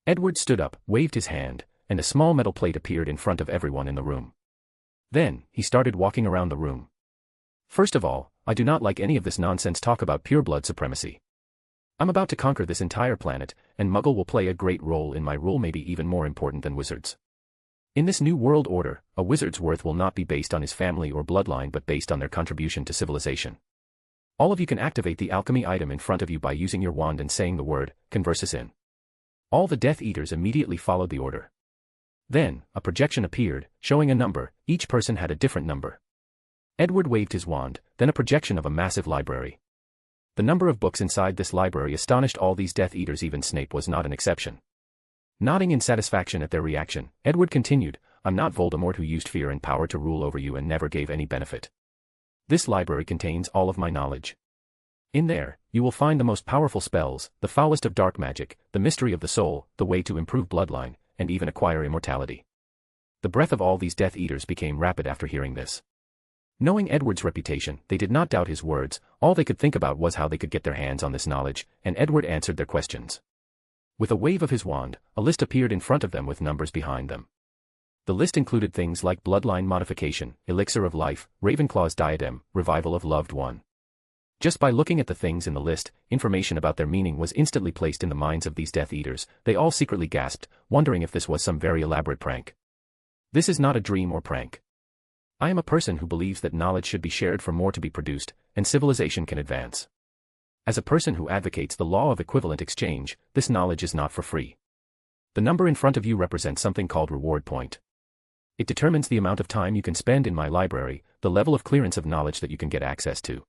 Edward stood up, waved his hand, and a small metal plate appeared in front of everyone in the room. Then, he started walking around the room. First of all, I do not like any of this nonsense talk about pureblood supremacy. I'm about to conquer this entire planet, and Muggle will play a great role in my rule, maybe even more important than wizards. In this new world order, a wizard's worth will not be based on his family or bloodline but based on their contribution to civilization. All of you can activate the alchemy item in front of you by using your wand and saying the word, Conversus in. All the Death Eaters immediately followed the order. Then, a projection appeared, showing a number. Each person had a different number. Edward waved his wand, then a projection of a massive library. The number of books inside this library astonished all these Death Eaters, even Snape was not an exception. Nodding in satisfaction at their reaction, Edward continued, I'm not Voldemort who used fear and power to rule over you and never gave any benefit. This library contains all of my knowledge. In there, you will find the most powerful spells, the foulest of dark magic, the mystery of the soul, the way to improve bloodline, and even acquire immortality. The breath of all these Death Eaters became rapid after hearing this. Knowing Edward's reputation, they did not doubt his words. All they could think about was how they could get their hands on this knowledge, and Edward answered their questions. With a wave of his wand, a list appeared in front of them with numbers behind them. The list included things like bloodline modification, elixir of life, Ravenclaw's diadem, revival of loved one. Just by looking at the things in the list, information about their meaning was instantly placed in the minds of these Death Eaters. They all secretly gasped, wondering if this was some very elaborate prank. This is not a dream or prank. I am a person who believes that knowledge should be shared for more to be produced, and civilization can advance. As a person who advocates the law of equivalent exchange, this knowledge is not for free. The number in front of you represents something called reward point. It determines the amount of time you can spend in my library, the level of clearance of knowledge that you can get access to.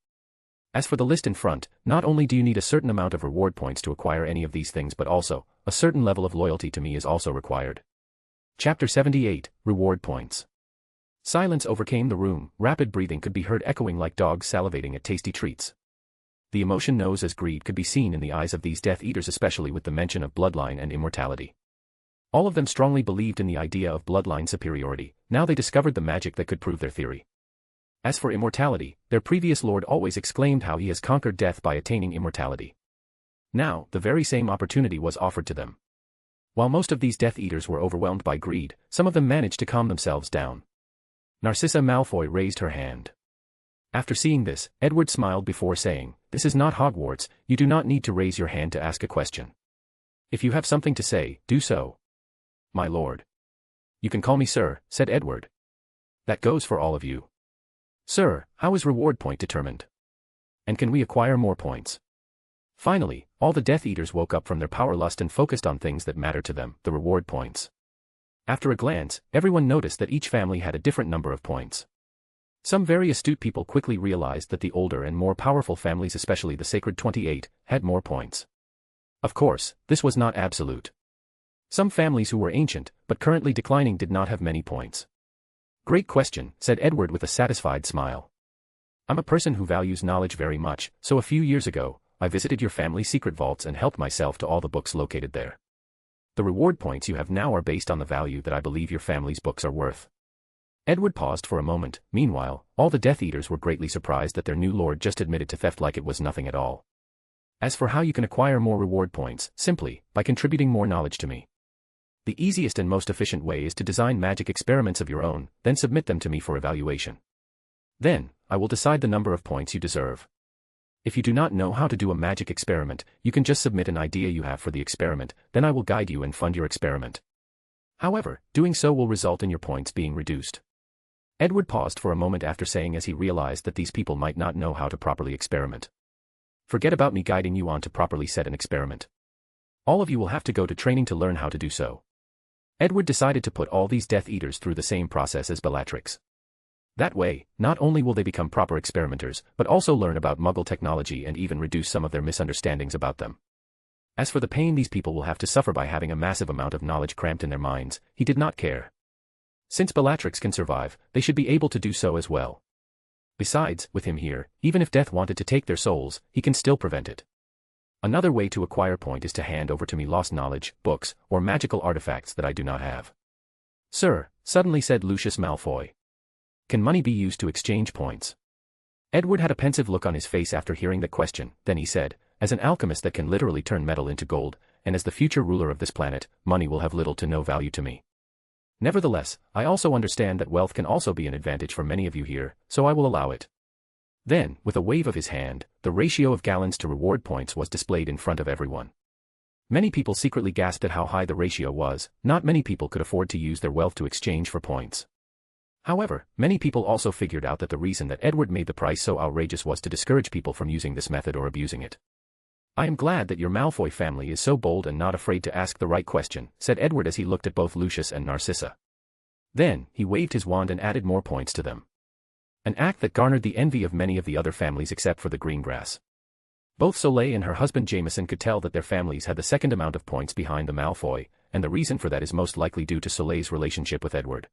As for the list in front, not only do you need a certain amount of reward points to acquire any of these things, but also, a certain level of loyalty to me is also required. Chapter 78, Reward Points. Silence overcame the room. Rapid breathing could be heard echoing like dogs salivating at tasty treats. The emotion known as greed could be seen in the eyes of these Death Eaters, especially with the mention of bloodline and immortality. All of them strongly believed in the idea of bloodline superiority. Now they discovered the magic that could prove their theory. As for immortality, their previous lord always exclaimed how he has conquered death by attaining immortality. Now, the very same opportunity was offered to them. While most of these Death Eaters were overwhelmed by greed, some of them managed to calm themselves down. Narcissa Malfoy raised her hand. After seeing this, Edward smiled before saying, This is not Hogwarts, you do not need to raise your hand to ask a question. If you have something to say, do so. My lord. You can call me sir, said Edward. That goes for all of you. Sir, how is reward point determined? And can we acquire more points? Finally, all the Death Eaters woke up from their power lust and focused on things that matter to them, the reward points. After a glance, everyone noticed that each family had a different number of points. Some very astute people quickly realized that the older and more powerful families, especially the Sacred 28, had more points. Of course, this was not absolute. Some families who were ancient, but currently declining, did not have many points. Great question, said Edward with a satisfied smile. I'm a person who values knowledge very much, so a few years ago, I visited your family's secret vaults and helped myself to all the books located there. The reward points you have now are based on the value that I believe your family's books are worth. Edward paused for a moment. Meanwhile, all the Death Eaters were greatly surprised that their new lord just admitted to theft like it was nothing at all. As for how you can acquire more reward points, simply, by contributing more knowledge to me. The easiest and most efficient way is to design magic experiments of your own, then submit them to me for evaluation. Then, I will decide the number of points you deserve. If you do not know how to do a magic experiment, you can just submit an idea you have for the experiment, then I will guide you and fund your experiment. However, doing so will result in your points being reduced. Edward paused for a moment after saying, as he realized that these people might not know how to properly experiment. Forget about me guiding you on to properly set an experiment. All of you will have to go to training to learn how to do so. Edward decided to put all these Death Eaters through the same process as Bellatrix. That way, not only will they become proper experimenters, but also learn about Muggle technology and even reduce some of their misunderstandings about them. As for the pain these people will have to suffer by having a massive amount of knowledge cramped in their minds, he did not care. Since Bellatrix can survive, they should be able to do so as well. Besides, with him here, even if death wanted to take their souls, he can still prevent it. Another way to acquire point is to hand over to me lost knowledge, books, or magical artifacts that I do not have. Sir, suddenly said Lucius Malfoy. Can money be used to exchange points? Edward had a pensive look on his face after hearing the question, then he said, as an alchemist that can literally turn metal into gold, and as the future ruler of this planet, money will have little to no value to me. Nevertheless, I also understand that wealth can also be an advantage for many of you here, so I will allow it. Then, with a wave of his hand, the ratio of gallons to reward points was displayed in front of everyone. Many people secretly gasped at how high the ratio was. Not many people could afford to use their wealth to exchange for points. However, many people also figured out that the reason that Edward made the price so outrageous was to discourage people from using this method or abusing it. I am glad that your Malfoy family is so bold and not afraid to ask the right question, said Edward as he looked at both Lucius and Narcissa. Then, he waved his wand and added more points to them. An act that garnered the envy of many of the other families except for the Greengrass. Both Soleil and her husband Jameson could tell that their families had the second amount of points behind the Malfoy, and the reason for that is most likely due to Soleil's relationship with Edward.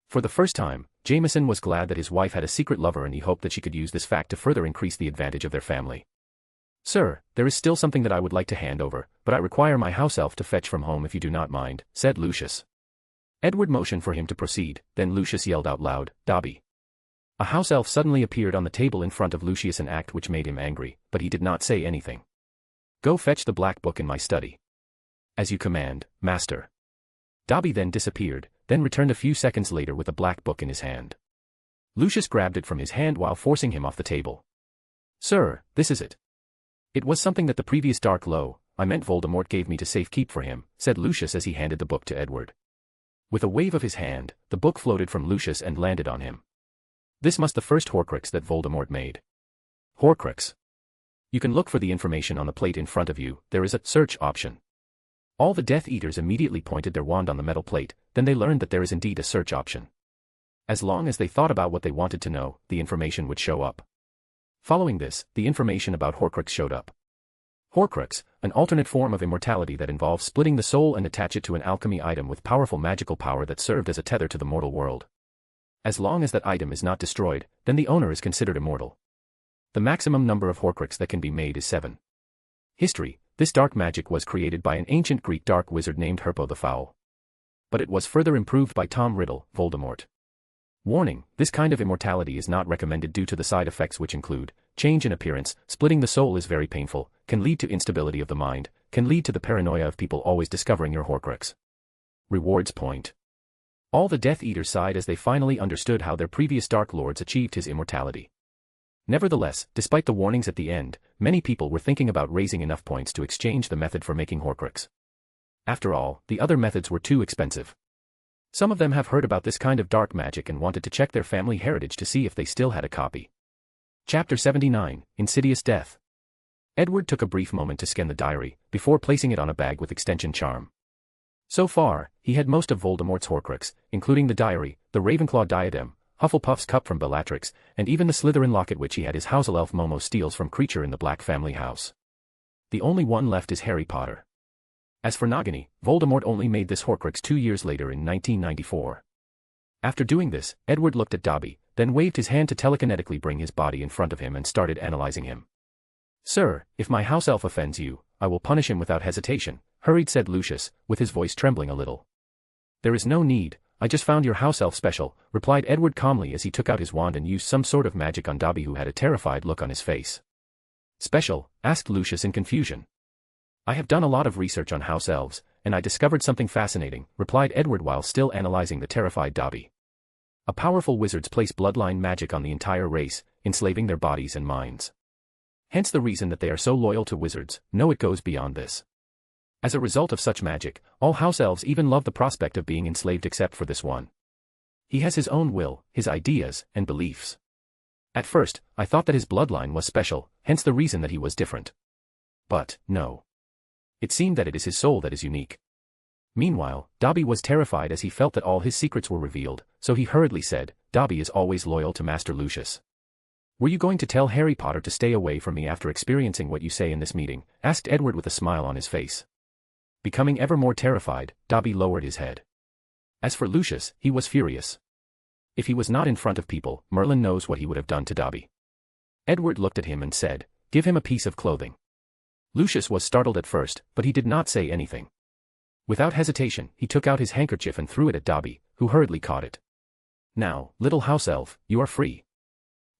For the first time, Jameson was glad that his wife had a secret lover and he hoped that she could use this fact to further increase the advantage of their family. Sir, there is still something that I would like to hand over, but I require my house elf to fetch from home if you do not mind, said Lucius. Edward motioned for him to proceed, then Lucius yelled out loud, Dobby. A house elf suddenly appeared on the table in front of Lucius, an act which made him angry, but he did not say anything. Go fetch the black book in my study. As you command, master. Dobby then disappeared, then returned a few seconds later with a black book in his hand. Lucius grabbed it from his hand while forcing him off the table. Sir, this is it. It was something that the previous Dark Low, I meant Voldemort, gave me to safekeep for him, said Lucius as he handed the book to Edward. With a wave of his hand, the book floated from Lucius and landed on him. This must the first Horcrux that Voldemort made. Horcrux. You can look for the information on the plate in front of you. There is a search option. All the Death Eaters immediately pointed their wand on the metal plate, then they learned that there is indeed a search option. As long as they thought about what they wanted to know, the information would show up. Following this, the information about Horcrux showed up. Horcrux, an alternate form of immortality that involves splitting the soul and attach it to an alchemy item with powerful magical power that served as a tether to the mortal world. As long as that item is not destroyed, then the owner is considered immortal. The maximum number of Horcrux that can be made is 7. History. This dark magic was created by an ancient Greek dark wizard named Herpo the Foul. But it was further improved by Tom Riddle, Voldemort. Warning, this kind of immortality is not recommended due to the side effects which include, change in appearance, splitting the soul is very painful, can lead to instability of the mind, can lead to the paranoia of people always discovering your Horcrux. Rewards point. All the Death Eaters sighed as they finally understood how their previous Dark Lords achieved his immortality. Nevertheless, despite the warnings at the end, many people were thinking about raising enough points to exchange the method for making Horcrux. After all, the other methods were too expensive. Some of them have heard about this kind of dark magic and wanted to check their family heritage to see if they still had a copy. Chapter 79, Insidious Death. Edward took a brief moment to scan the diary, before placing it on a bag with extension charm. So far, he had most of Voldemort's Horcrux, including the diary, the Ravenclaw diadem, Hufflepuff's cup from Bellatrix, and even the Slytherin locket which he had his house elf Momo steals from Creature in the Black family house. The only one left is Harry Potter. As for Nagini, Voldemort only made this Horcrux 2 years later in 1994. After doing this, Edward looked at Dobby, then waved his hand to telekinetically bring his body in front of him and started analyzing him. Sir, if my house elf offends you, I will punish him without hesitation, hurried said Lucius, with his voice trembling a little. There is no need, I just found your house elf special, replied Edward calmly as he took out his wand and used some sort of magic on Dobby, who had a terrified look on his face. Special? Asked Lucius in confusion. I have done a lot of research on house elves, and I discovered something fascinating, replied Edward while still analyzing the terrified Dobby. A powerful wizards place bloodline magic on the entire race, enslaving their bodies and minds. Hence the reason that they are so loyal to wizards. No, it goes beyond this. As a result of such magic, all house elves even love the prospect of being enslaved except for this one. He has his own will, his ideas, and beliefs. At first, I thought that his bloodline was special, hence the reason that he was different. But, no. It seemed that it is his soul that is unique. Meanwhile, Dobby was terrified as he felt that all his secrets were revealed, so he hurriedly said, Dobby is always loyal to Master Lucius. Were you going to tell Harry Potter to stay away from me after experiencing what you say in this meeting? Asked Edward with a smile on his face. Becoming ever more terrified, Dobby lowered his head. As for Lucius, he was furious. If he was not in front of people, Merlin knows what he would have done to Dobby. Edward looked at him and said, give him a piece of clothing. Lucius was startled at first, but he did not say anything. Without hesitation, he took out his handkerchief and threw it at Dobby, who hurriedly caught it. Now, little house elf, you are free.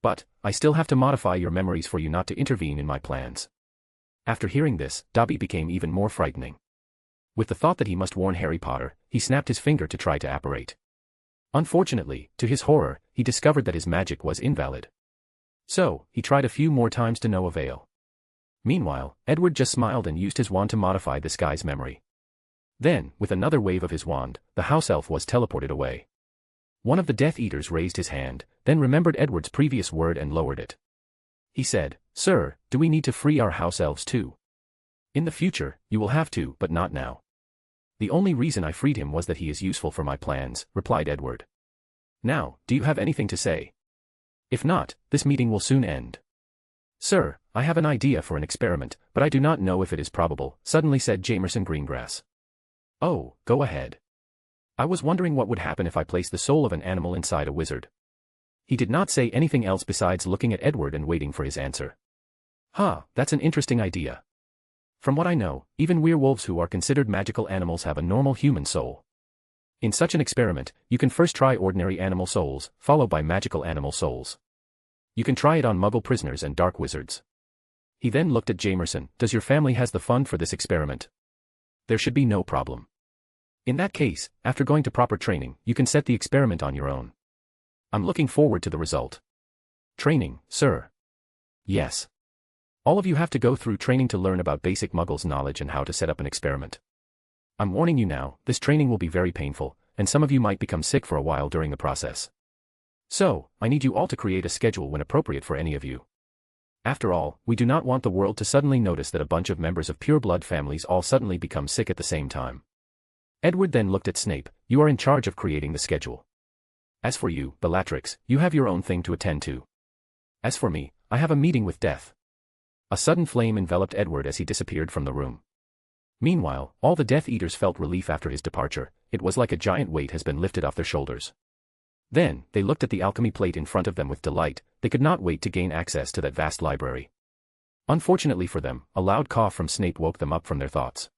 But, I still have to modify your memories for you not to intervene in my plans. After hearing this, Dobby became even more frightening. With the thought that he must warn Harry Potter, he snapped his finger to try to apparate. Unfortunately, to his horror, he discovered that his magic was invalid. So, he tried a few more times to no avail. Meanwhile, Edward just smiled and used his wand to modify this guy's memory. Then, with another wave of his wand, the house elf was teleported away. One of the Death Eaters raised his hand, then remembered Edward's previous word and lowered it. He said, "Sir, do we need to free our house elves too?" "In the future, you will have to, but not now." "The only reason I freed him was that he is useful for my plans," replied Edward. "Now, do you have anything to say? If not, this meeting will soon end." "Sir, I have an idea for an experiment, but I do not know if it is probable," suddenly said Jamerson Greengrass. "Oh, go ahead. I was wondering what would happen if I placed the soul of an animal inside a wizard." He did not say anything else besides looking at Edward and waiting for his answer. That's an interesting idea. From what I know, even werewolves who are considered magical animals have a normal human soul. In such an experiment, you can first try ordinary animal souls, followed by magical animal souls. You can try it on muggle prisoners and dark wizards. He then looked at Jamerson. "Does your family has the fund for this experiment?" "There should be no problem. In that case, after going to proper training, you can set the experiment on your own. I'm looking forward to the result." "Training, sir?" "Yes. All of you have to go through training to learn about basic muggles knowledge and how to set up an experiment. I'm warning you now, this training will be very painful, and some of you might become sick for a while during the process. So, I need you all to create a schedule when appropriate for any of you. After all, we do not want the world to suddenly notice that a bunch of members of pure-blood families all suddenly become sick at the same time." Edward then looked at Snape. "You are in charge of creating the schedule. As for you, Bellatrix, you have your own thing to attend to. As for me, I have a meeting with death." A sudden flame enveloped Edward as he disappeared from the room. Meanwhile, all the Death Eaters felt relief after his departure. It was like a giant weight has been lifted off their shoulders. Then, they looked at the alchemy plate in front of them with delight. They could not wait to gain access to that vast library. Unfortunately for them, a loud cough from Snape woke them up from their thoughts.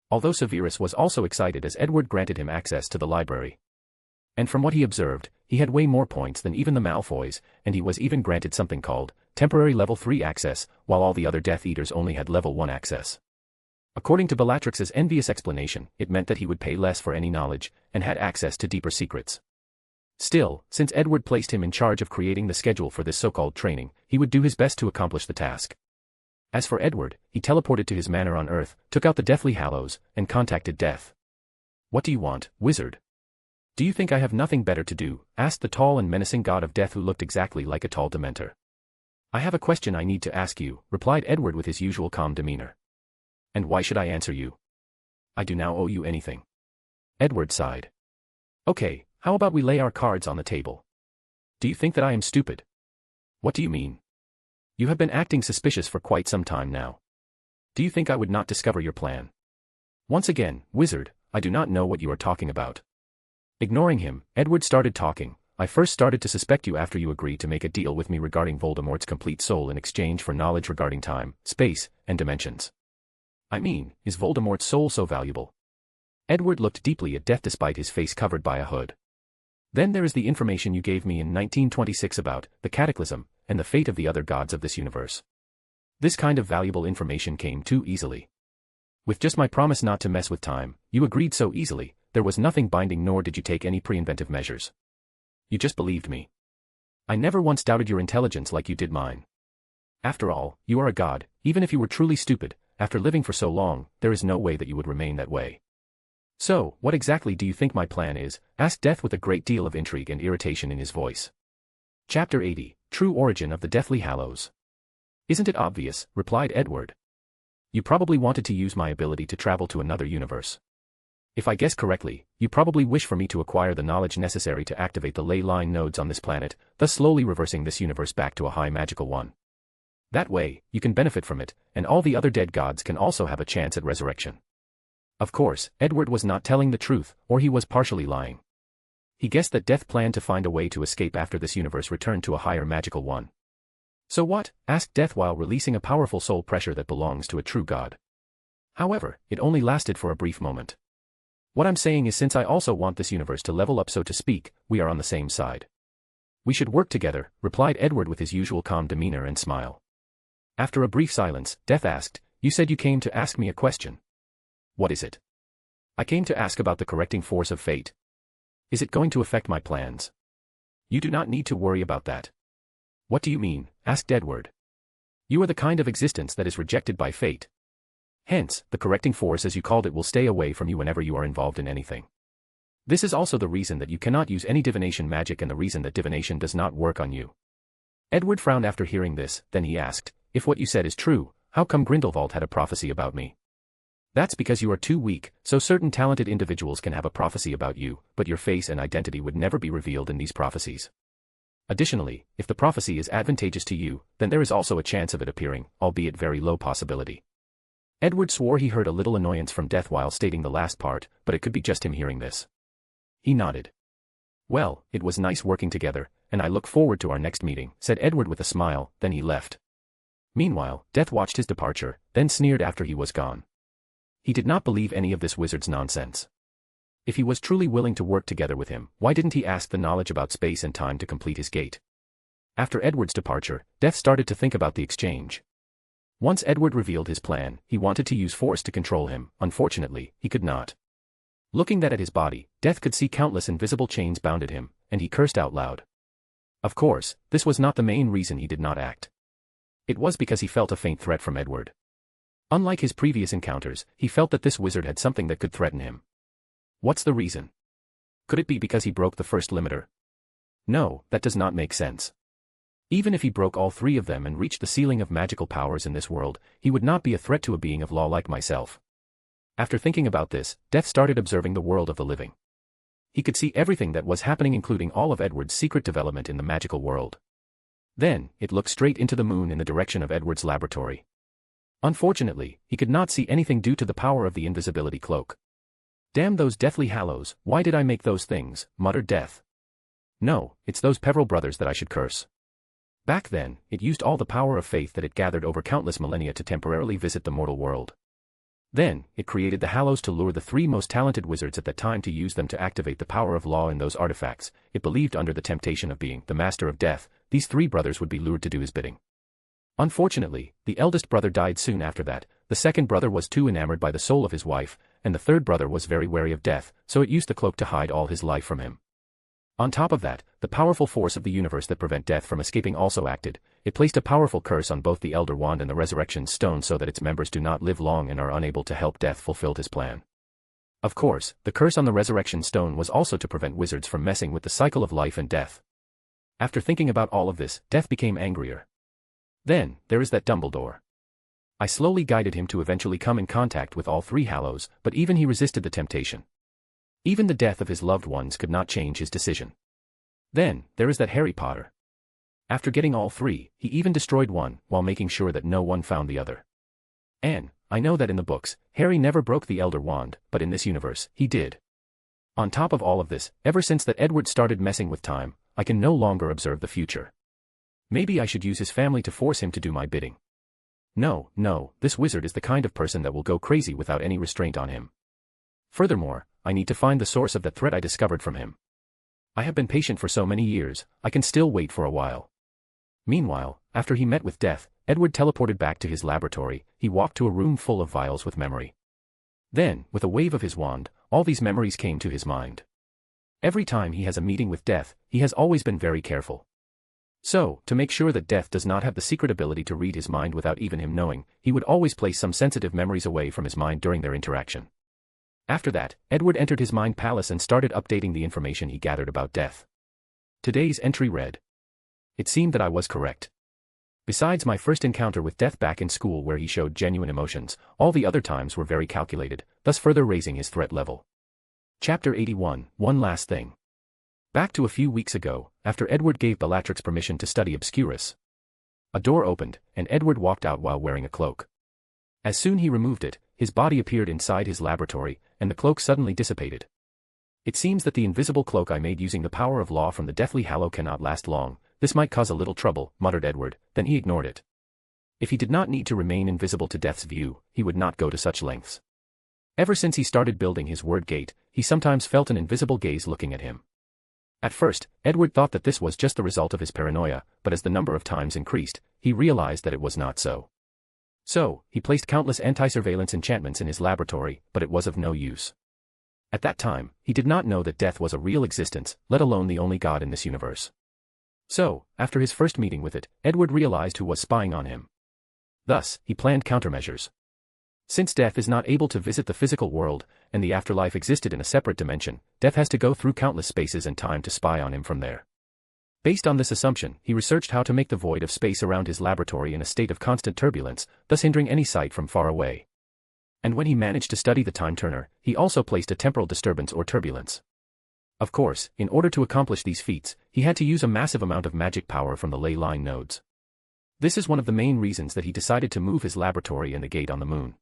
Although Severus was also excited as Edward granted him access to the library. And from what he observed, he had way more points than even the Malfoys, and he was even granted something called temporary level 3 access, while all the other Death Eaters only had level 1 access. According to Bellatrix's envious explanation, it meant that he would pay less for any knowledge, and had access to deeper secrets. Still, since Edward placed him in charge of creating the schedule for this so-called training, he would do his best to accomplish the task. As for Edward, he teleported to his manor on Earth, took out the Deathly Hallows, and contacted Death. "What do you want, wizard? Do you think I have nothing better to do?" asked the tall and menacing god of death who looked exactly like a tall Dementor. "I have a question I need to ask you," replied Edward with his usual calm demeanor. "And why should I answer you? I do now owe you anything." Edward sighed. "Okay, how about we lay our cards on the table? Do you think that I am stupid?" "What do you mean? You have been acting suspicious for quite some time now. Do you think I would not discover your plan?" "Once again, wizard, I do not know what you are talking about." Ignoring him, Edward started talking. "I first started to suspect you after you agreed to make a deal with me regarding Voldemort's complete soul in exchange for knowledge regarding time, space, and dimensions. I mean, is Voldemort's soul so valuable?" Edward looked deeply at Death despite his face covered by a hood. "Then there is the information you gave me in 1926 about the Cataclysm, and the fate of the other gods of this universe. This kind of valuable information came too easily. With just my promise not to mess with time, you agreed so easily. There was nothing binding nor did you take any pre-inventive measures. You just believed me. I never once doubted your intelligence like you did mine. After all, you are a god. Even if you were truly stupid, after living for so long, there is no way that you would remain that way. So, what exactly do you think my plan is?" asked Death with a great deal of intrigue and irritation in his voice. Chapter 80, True Origin of the Deathly Hallows. "Isn't it obvious?" replied Edward. "You probably wanted to use my ability to travel to another universe. If I guess correctly, you probably wish for me to acquire the knowledge necessary to activate the ley line nodes on this planet, thus slowly reversing this universe back to a high magical one. That way, you can benefit from it, and all the other dead gods can also have a chance at resurrection." Of course, Edward was not telling the truth, or he was partially lying. He guessed that Death planned to find a way to escape after this universe returned to a higher magical one. "So what?" asked Death while releasing a powerful soul pressure that belongs to a true god. However, it only lasted for a brief moment. "What I'm saying is since I also want this universe to level up so to speak, we are on the same side. We should work together, replied Edward with his usual calm demeanor and smile. After a brief silence, Death asked, You said you came to ask me a question. What is it? I came to ask about the correcting force of fate. Is it going to affect my plans? You do not need to worry about that. What do you mean? Asked Edward. You are the kind of existence that is rejected by fate. Hence, the correcting force as you called it will stay away from you whenever you are involved in anything. This is also the reason that you cannot use any divination magic and the reason that divination does not work on you. Edward frowned after hearing this, then he asked, If what you said is true, how come Grindelwald had a prophecy about me? That's because you are too weak, so certain talented individuals can have a prophecy about you, but your face and identity would never be revealed in these prophecies. Additionally, if the prophecy is advantageous to you, then there is also a chance of it appearing, albeit very low possibility. Edward swore he heard a little annoyance from Death while stating the last part, but it could be just him hearing this. He nodded. Well, it was nice working together, and I look forward to our next meeting, said Edward with a smile, then he left. Meanwhile, Death watched his departure, then sneered after he was gone. He did not believe any of this wizard's nonsense. If he was truly willing to work together with him, why didn't he ask the knowledge about space and time to complete his gate? After Edward's departure, Death started to think about the exchange. Once Edward revealed his plan, he wanted to use force to control him. Unfortunately, he could not. Looking at his body, Death could see countless invisible chains bound at him, and he cursed out loud. Of course, this was not the main reason he did not act. It was because he felt a faint threat from Edward. Unlike his previous encounters, he felt that this wizard had something that could threaten him. What's the reason? Could it be because he broke the first limiter? No, that does not make sense. Even if he broke all three of them and reached the ceiling of magical powers in this world, he would not be a threat to a being of law like myself. After thinking about this, Death started observing the world of the living. He could see everything that was happening, including all of Edward's secret development in the magical world. Then, it looked straight into the moon in the direction of Edward's laboratory. Unfortunately, he could not see anything due to the power of the invisibility cloak. Damn those deathly hallows, why did I make those things, muttered Death. No, it's those Peveril brothers that I should curse. Back then, it used all the power of faith that it gathered over countless millennia to temporarily visit the mortal world. Then, it created the Hallows to lure the three most talented wizards at that time to use them to activate the power of law in those artifacts. It believed under the temptation of being the master of death, these three brothers would be lured to do his bidding. Unfortunately, the eldest brother died soon after that, the second brother was too enamored by the soul of his wife, and the third brother was very wary of death, so it used the cloak to hide all his life from him. On top of that, the powerful force of the universe that prevent death from escaping also acted. It placed a powerful curse on both the Elder Wand and the Resurrection Stone so that its members do not live long and are unable to help Death fulfill his plan. Of course, the curse on the Resurrection Stone was also to prevent wizards from messing with the cycle of life and death. After thinking about all of this, Death became angrier. Then, there is that Dumbledore. I slowly guided him to eventually come in contact with all three Hallows, but even he resisted the temptation. Even the death of his loved ones could not change his decision. Then, there is that Harry Potter. After getting all three, he even destroyed one, while making sure that no one found the other. And, I know that in the books, Harry never broke the Elder Wand, but in this universe, he did. On top of all of this, ever since that Edward started messing with time, I can no longer observe the future. Maybe I should use his family to force him to do my bidding. No, this wizard is the kind of person that will go crazy without any restraint on him. Furthermore, I need to find the source of that threat I discovered from him. I have been patient for so many years, I can still wait for a while. Meanwhile, after he met with Death, Edward teleported back to his laboratory. He walked to a room full of vials with memory. Then, with a wave of his wand, all these memories came to his mind. Every time he has a meeting with Death, he has always been very careful. So, to make sure that Death does not have the secret ability to read his mind without even him knowing, he would always place some sensitive memories away from his mind during their interaction. After that, Edward entered his mind palace and started updating the information he gathered about Death. Today's entry read. It seemed that I was correct. Besides my first encounter with Death back in school where he showed genuine emotions, all the other times were very calculated, thus further raising his threat level. Chapter 81, One Last Thing. Back to a few weeks ago, after Edward gave Bellatrix permission to study Obscurus. A door opened, and Edward walked out while wearing a cloak. As soon he removed it, his body appeared inside his laboratory, and the cloak suddenly dissipated. It seems that the invisible cloak I made using the power of law from the Deathly Hallow cannot last long. This might cause a little trouble, muttered Edward, then he ignored it. If he did not need to remain invisible to Death's view, he would not go to such lengths. Ever since he started building his word gate, he sometimes felt an invisible gaze looking at him. At first, Edward thought that this was just the result of his paranoia, but as the number of times increased, he realized that it was not so. So, he placed countless anti-surveillance enchantments in his laboratory, but it was of no use. At that time, he did not know that death was a real existence, let alone the only god in this universe. So, after his first meeting with it, Edward realized who was spying on him. Thus, he planned countermeasures. Since death is not able to visit the physical world, and the afterlife existed in a separate dimension, death has to go through countless spaces and time to spy on him from there. Based on this assumption, he researched how to make the void of space around his laboratory in a state of constant turbulence, thus hindering any sight from far away. And when he managed to study the time turner, he also placed a temporal disturbance or turbulence. Of course, in order to accomplish these feats, he had to use a massive amount of magic power from the ley line nodes. This is one of the main reasons that he decided to move his laboratory and the gate on the moon.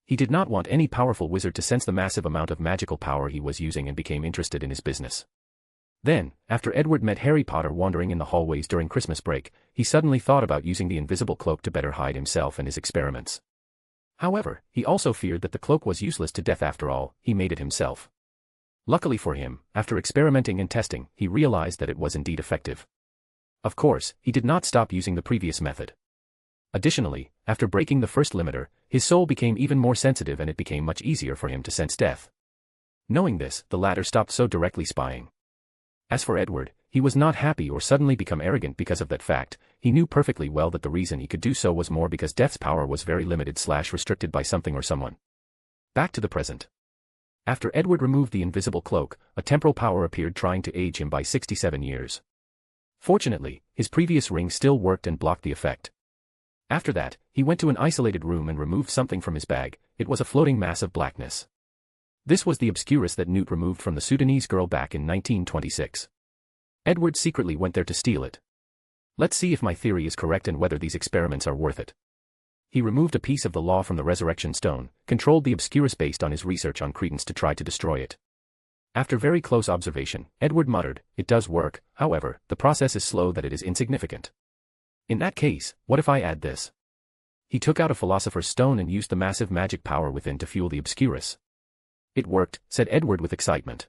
He did not want any powerful wizard to sense the massive amount of magical power he was using and became interested in his business. Then, after Edward met Harry Potter wandering in the hallways during Christmas break, he suddenly thought about using the invisible cloak to better hide himself and his experiments. However, he also feared that the cloak was useless to death after all, he made it himself. Luckily for him, after experimenting and testing, he realized that it was indeed effective. Of course, he did not stop using the previous method. Additionally, after breaking the first limiter, his soul became even more sensitive and it became much easier for him to sense death. Knowing this, the latter stopped so directly spying. As for Edward, he was not happy or suddenly become arrogant because of that fact. He knew perfectly well that the reason he could do so was more because death's power was very limited/restricted by something or someone. Back to the present. After Edward removed the invisible cloak, a temporal power appeared trying to age him by 67 years. Fortunately, his previous ring still worked and blocked the effect. After that, he went to an isolated room and removed something from his bag. It was a floating mass of blackness. This was the obscurus that Newt removed from the Sudanese girl back in 1926. Edward secretly went there to steal it. Let's see if my theory is correct and whether these experiments are worth it. He removed a piece of the law from the resurrection stone, controlled the obscurus based on his research on credence to try to destroy it. After very close observation, Edward muttered, "It does work, however, the process is slow that it is insignificant. In that case, what if I add this?" He took out a philosopher's stone and used the massive magic power within to fuel the obscurus. "It worked," said Edward with excitement.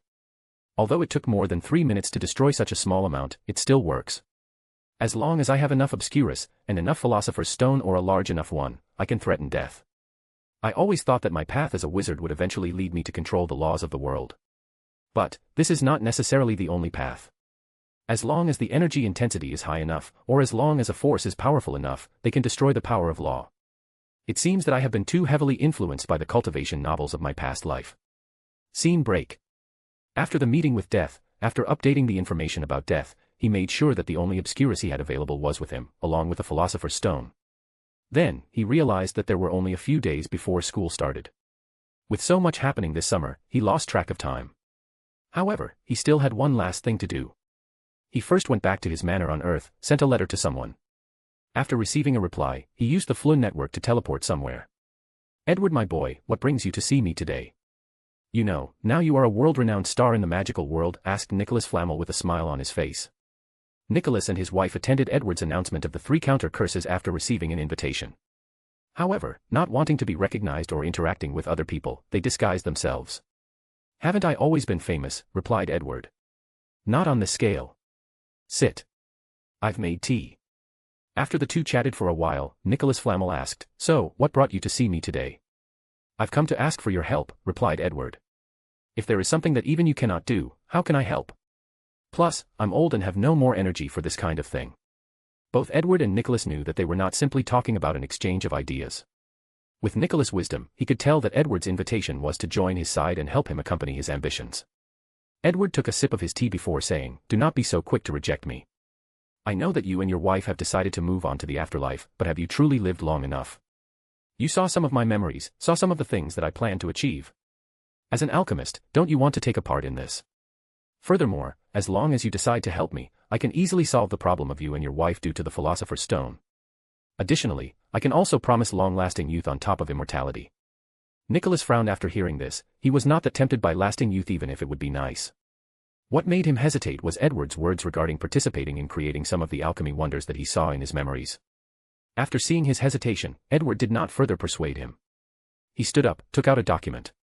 "Although it took more than 3 minutes to destroy such a small amount, it still works. As long as I have enough obscurus, and enough philosopher's stone or a large enough one, I can threaten death. I always thought that my path as a wizard would eventually lead me to control the laws of the world. But, this is not necessarily the only path. As long as the energy intensity is high enough, or as long as a force is powerful enough, they can destroy the power of law. It seems that I have been too heavily influenced by the cultivation novels of my past life." Scene break. After the meeting with Death, after updating the information about Death, he made sure that the only obscurus he had available was with him, along with the philosopher's stone. Then, he realized that there were only a few days before school started. With so much happening this summer, he lost track of time. However, he still had one last thing to do. He first went back to his manor on Earth, sent a letter to someone. After receiving a reply, he used the Flynn network to teleport somewhere. "Edward, my boy, what brings you to see me today?" "You know, now you are a world-renowned star in the magical world," asked Nicholas Flamel with a smile on his face. Nicholas and his wife attended Edward's announcement of the 3 counter curses after receiving an invitation. However, not wanting to be recognized or interacting with other people, they disguised themselves. "Haven't I always been famous?" replied Edward. "Not on this scale. Sit. I've made tea." After the two chatted for a while, Nicholas Flamel asked, "So, what brought you to see me today?" "I've come to ask for your help," replied Edward. "If there is something that even you cannot do, how can I help? Plus, I'm old and have no more energy for this kind of thing." Both Edward and Nicholas knew that they were not simply talking about an exchange of ideas. With Nicholas' wisdom, he could tell that Edward's invitation was to join his side and help him accompany his ambitions. Edward took a sip of his tea before saying, "Do not be so quick to reject me. I know that you and your wife have decided to move on to the afterlife, but have you truly lived long enough? You saw some of my memories, saw some of the things that I plan to achieve. As an alchemist, don't you want to take a part in this? Furthermore, as long as you decide to help me, I can easily solve the problem of you and your wife due to the philosopher's stone. Additionally, I can also promise long-lasting youth on top of immortality." Nicholas frowned after hearing this. He was not that tempted by lasting youth even if it would be nice. What made him hesitate was Edward's words regarding participating in creating some of the alchemy wonders that he saw in his memories. After seeing his hesitation, Edward did not further persuade him. He stood up, took out a document.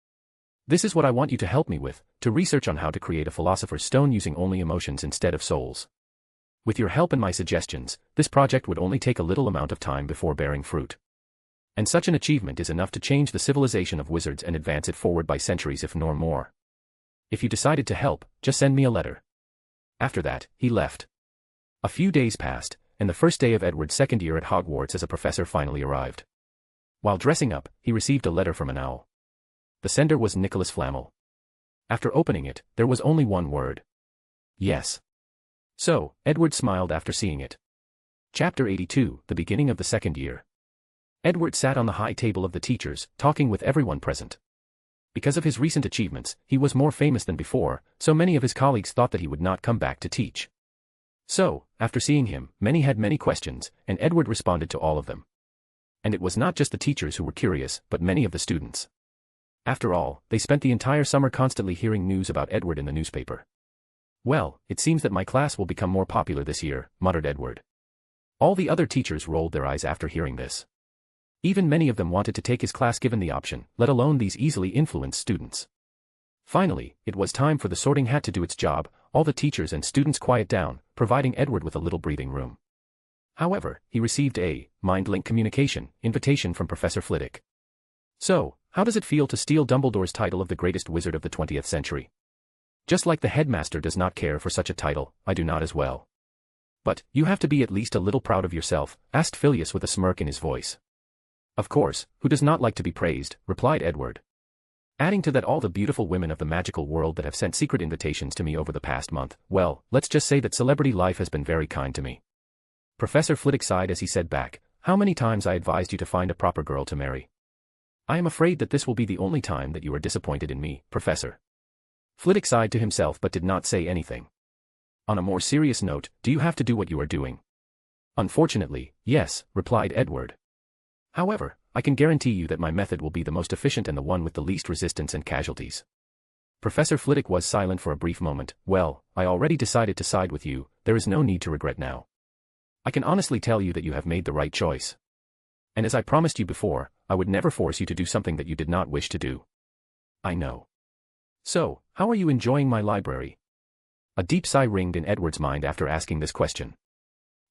This is what I want you to help me with, to research on how to create a philosopher's stone using only emotions instead of souls. With your help and my suggestions, this project would only take a little amount of time before bearing fruit. And such an achievement is enough to change the civilization of wizards and advance it forward by centuries if nor more. If you decided to help, just send me a letter. After that, he left. A few days passed, and the first day of Edward's second year at Hogwarts as a professor finally arrived. While dressing up, he received a letter from an owl. The sender was Nicholas Flamel. After opening it, there was only one word. Yes. So, Edward smiled after seeing it. Chapter 82, The Beginning of the Second Year. Edward sat on the high table of the teachers, talking with everyone present. Because of his recent achievements, he was more famous than before, so many of his colleagues thought that he would not come back to teach. So, after seeing him, many had many questions, and Edward responded to all of them. And it was not just the teachers who were curious, but many of the students. After all, they spent the entire summer constantly hearing news about Edward in the newspaper. Well, it seems that my class will become more popular this year, muttered Edward. All the other teachers rolled their eyes after hearing this. Even many of them wanted to take his class given the option, let alone these easily influenced students. Finally, it was time for the sorting hat to do its job. All the teachers and students quiet down, providing Edward with a little breathing room. However, he received a mind-link communication invitation from Professor Flitwick. So, how does it feel to steal Dumbledore's title of the greatest wizard of the 20th century? Just like the headmaster does not care for such a title, I do not as well. But, you have to be at least a little proud of yourself, asked Phileas with a smirk in his voice. Of course, who does not like to be praised, replied Edward. Adding to that all the beautiful women of the magical world that have sent secret invitations to me over the past month, well, let's just say that celebrity life has been very kind to me. Professor Flitwick sighed as he said back, how many times I advised you to find a proper girl to marry. I am afraid that this will be the only time that you are disappointed in me, Professor. Flitwick sighed to himself but did not say anything. On a more serious note, do you have to do what you are doing? Unfortunately, yes, replied Edward. However, I can guarantee you that my method will be the most efficient and the one with the least resistance and casualties. Professor Flitwick was silent for a brief moment. Well, I already decided to side with you, there is no need to regret now. I can honestly tell you that you have made the right choice. And as I promised you before, I would never force you to do something that you did not wish to do. I know. So, how are you enjoying my library? A deep sigh ringed in Edward's mind after asking this question.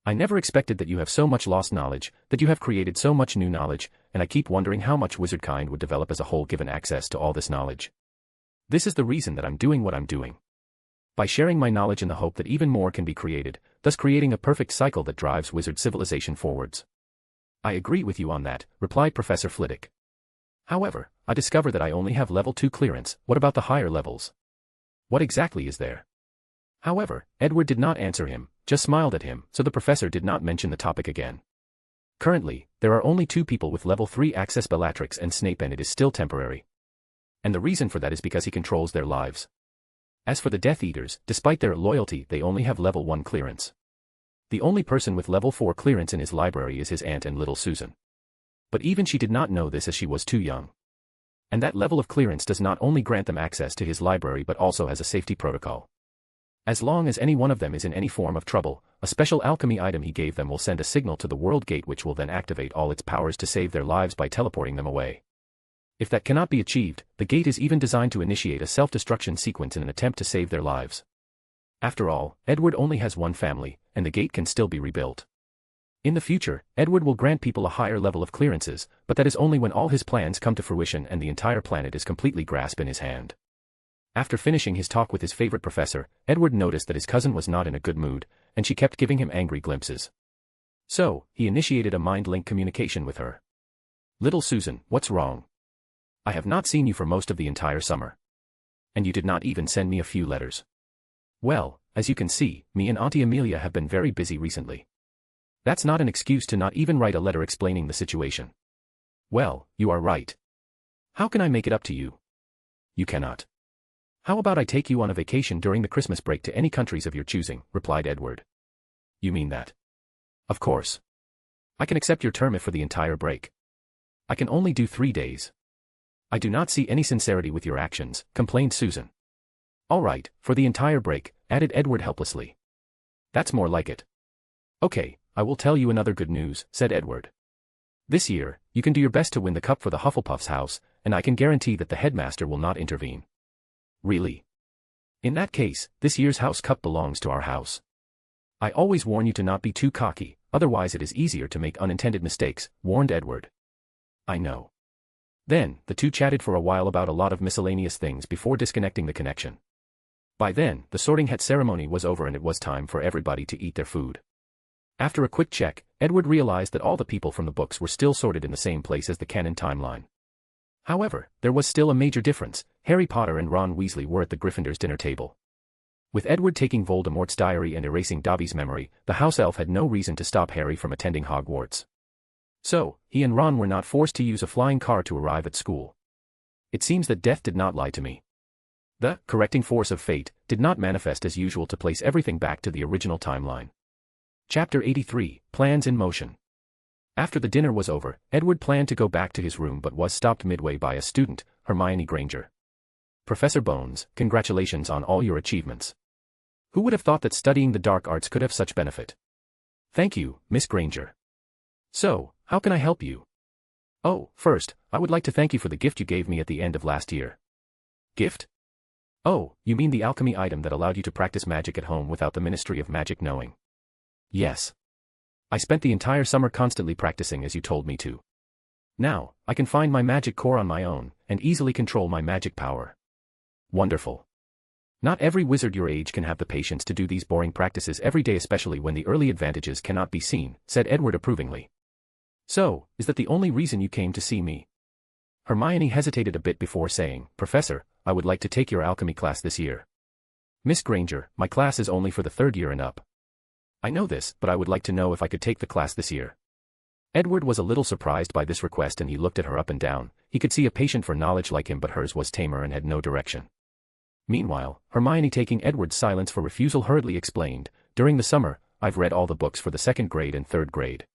I never expected that you have so much lost knowledge, that you have created so much new knowledge, and I keep wondering how much wizardkind would develop as a whole given access to all this knowledge. This is the reason that I'm doing what I'm doing. By sharing my knowledge in the hope that even more can be created, thus creating a perfect cycle that drives wizard civilization forwards. I agree with you on that, replied Professor Flitwick. However, I discover that I only have level 2 clearance. What about the higher levels? What exactly is there? However, Edward did not answer him, just smiled at him, so the professor did not mention the topic again. Currently, there are only 2 people with level 3 access, Bellatrix and Snape, and it is still temporary. And the reason for that is because he controls their lives. As for the Death Eaters, despite their loyalty, they only have level 1 clearance. The only person with level 4 clearance in his library is his aunt and little Susan. But even she did not know this as she was too young. And that level of clearance does not only grant them access to his library but also has a safety protocol. As long as any one of them is in any form of trouble, a special alchemy item he gave them will send a signal to the World Gate which will then activate all its powers to save their lives by teleporting them away. If that cannot be achieved, the gate is even designed to initiate a self-destruction sequence in an attempt to save their lives. After all, Edward only has one family, and the gate can still be rebuilt. In the future, Edward will grant people a higher level of clearances, but that is only when all his plans come to fruition and the entire planet is completely grasped in his hand. After finishing his talk with his favorite professor, Edward noticed that his cousin was not in a good mood, and she kept giving him angry glimpses. So, he initiated a mind-link communication with her. Little Susan, what's wrong? I have not seen you for most of the entire summer. And you did not even send me a few letters. Well, as you can see, me and Auntie Amelia have been very busy recently. That's not an excuse to not even write a letter explaining the situation. Well, you are right. How can I make it up to you? You cannot. How about I take you on a vacation during the Christmas break to any countries of your choosing, replied Edward. You mean that? Of course. I can accept your term if for the entire break. I can only do 3 days. I do not see any sincerity with your actions, complained Susan. All right, for the entire break, added Edward helplessly. That's more like it. Okay, I will tell you another good news, said Edward. This year, you can do your best to win the cup for the Hufflepuff's house, and I can guarantee that the headmaster will not intervene. Really? In that case, this year's house cup belongs to our house. I always warn you to not be too cocky, otherwise it is easier to make unintended mistakes, warned Edward. I know. Then, the two chatted for a while about a lot of miscellaneous things before disconnecting the connection. By then, the sorting hat ceremony was over and it was time for everybody to eat their food. After a quick check, Edward realized that all the people from the books were still sorted in the same place as the canon timeline. However, there was still a major difference. Harry Potter and Ron Weasley were at the Gryffindor's dinner table. With Edward taking Voldemort's diary and erasing Dobby's memory, the house elf had no reason to stop Harry from attending Hogwarts. So, he and Ron were not forced to use a flying car to arrive at school. It seems that death did not lie to me. The correcting force of fate did not manifest as usual to place everything back to the original timeline. Chapter 83, Plans in Motion. After the dinner was over, Edward planned to go back to his room but was stopped midway by a student, Hermione Granger. Professor Bones, congratulations on all your achievements. Who would have thought that studying the dark arts could have such benefit? Thank you, Miss Granger. So, how can I help you? Oh, first, I would like to thank you for the gift you gave me at the end of last year. Gift? Oh, you mean the alchemy item that allowed you to practice magic at home without the Ministry of Magic knowing? Yes. I spent the entire summer constantly practicing as you told me to. Now, I can find my magic core on my own, and easily control my magic power. Wonderful. Not every wizard your age can have the patience to do these boring practices every day, especially when the early advantages cannot be seen, said Edward approvingly. So, is that the only reason you came to see me? Hermione hesitated a bit before saying, Professor, I would like to take your alchemy class this year. Miss Granger, my class is only for the 3rd year and up. I know this, but I would like to know if I could take the class this year. Edward was a little surprised by this request and he looked at her up and down. He could see a patient for knowledge like him, but hers was tamer and had no direction. Meanwhile, Hermione, taking Edward's silence for refusal, hurriedly explained, During the summer, I've read all the books for the 2nd grade and 3rd grade.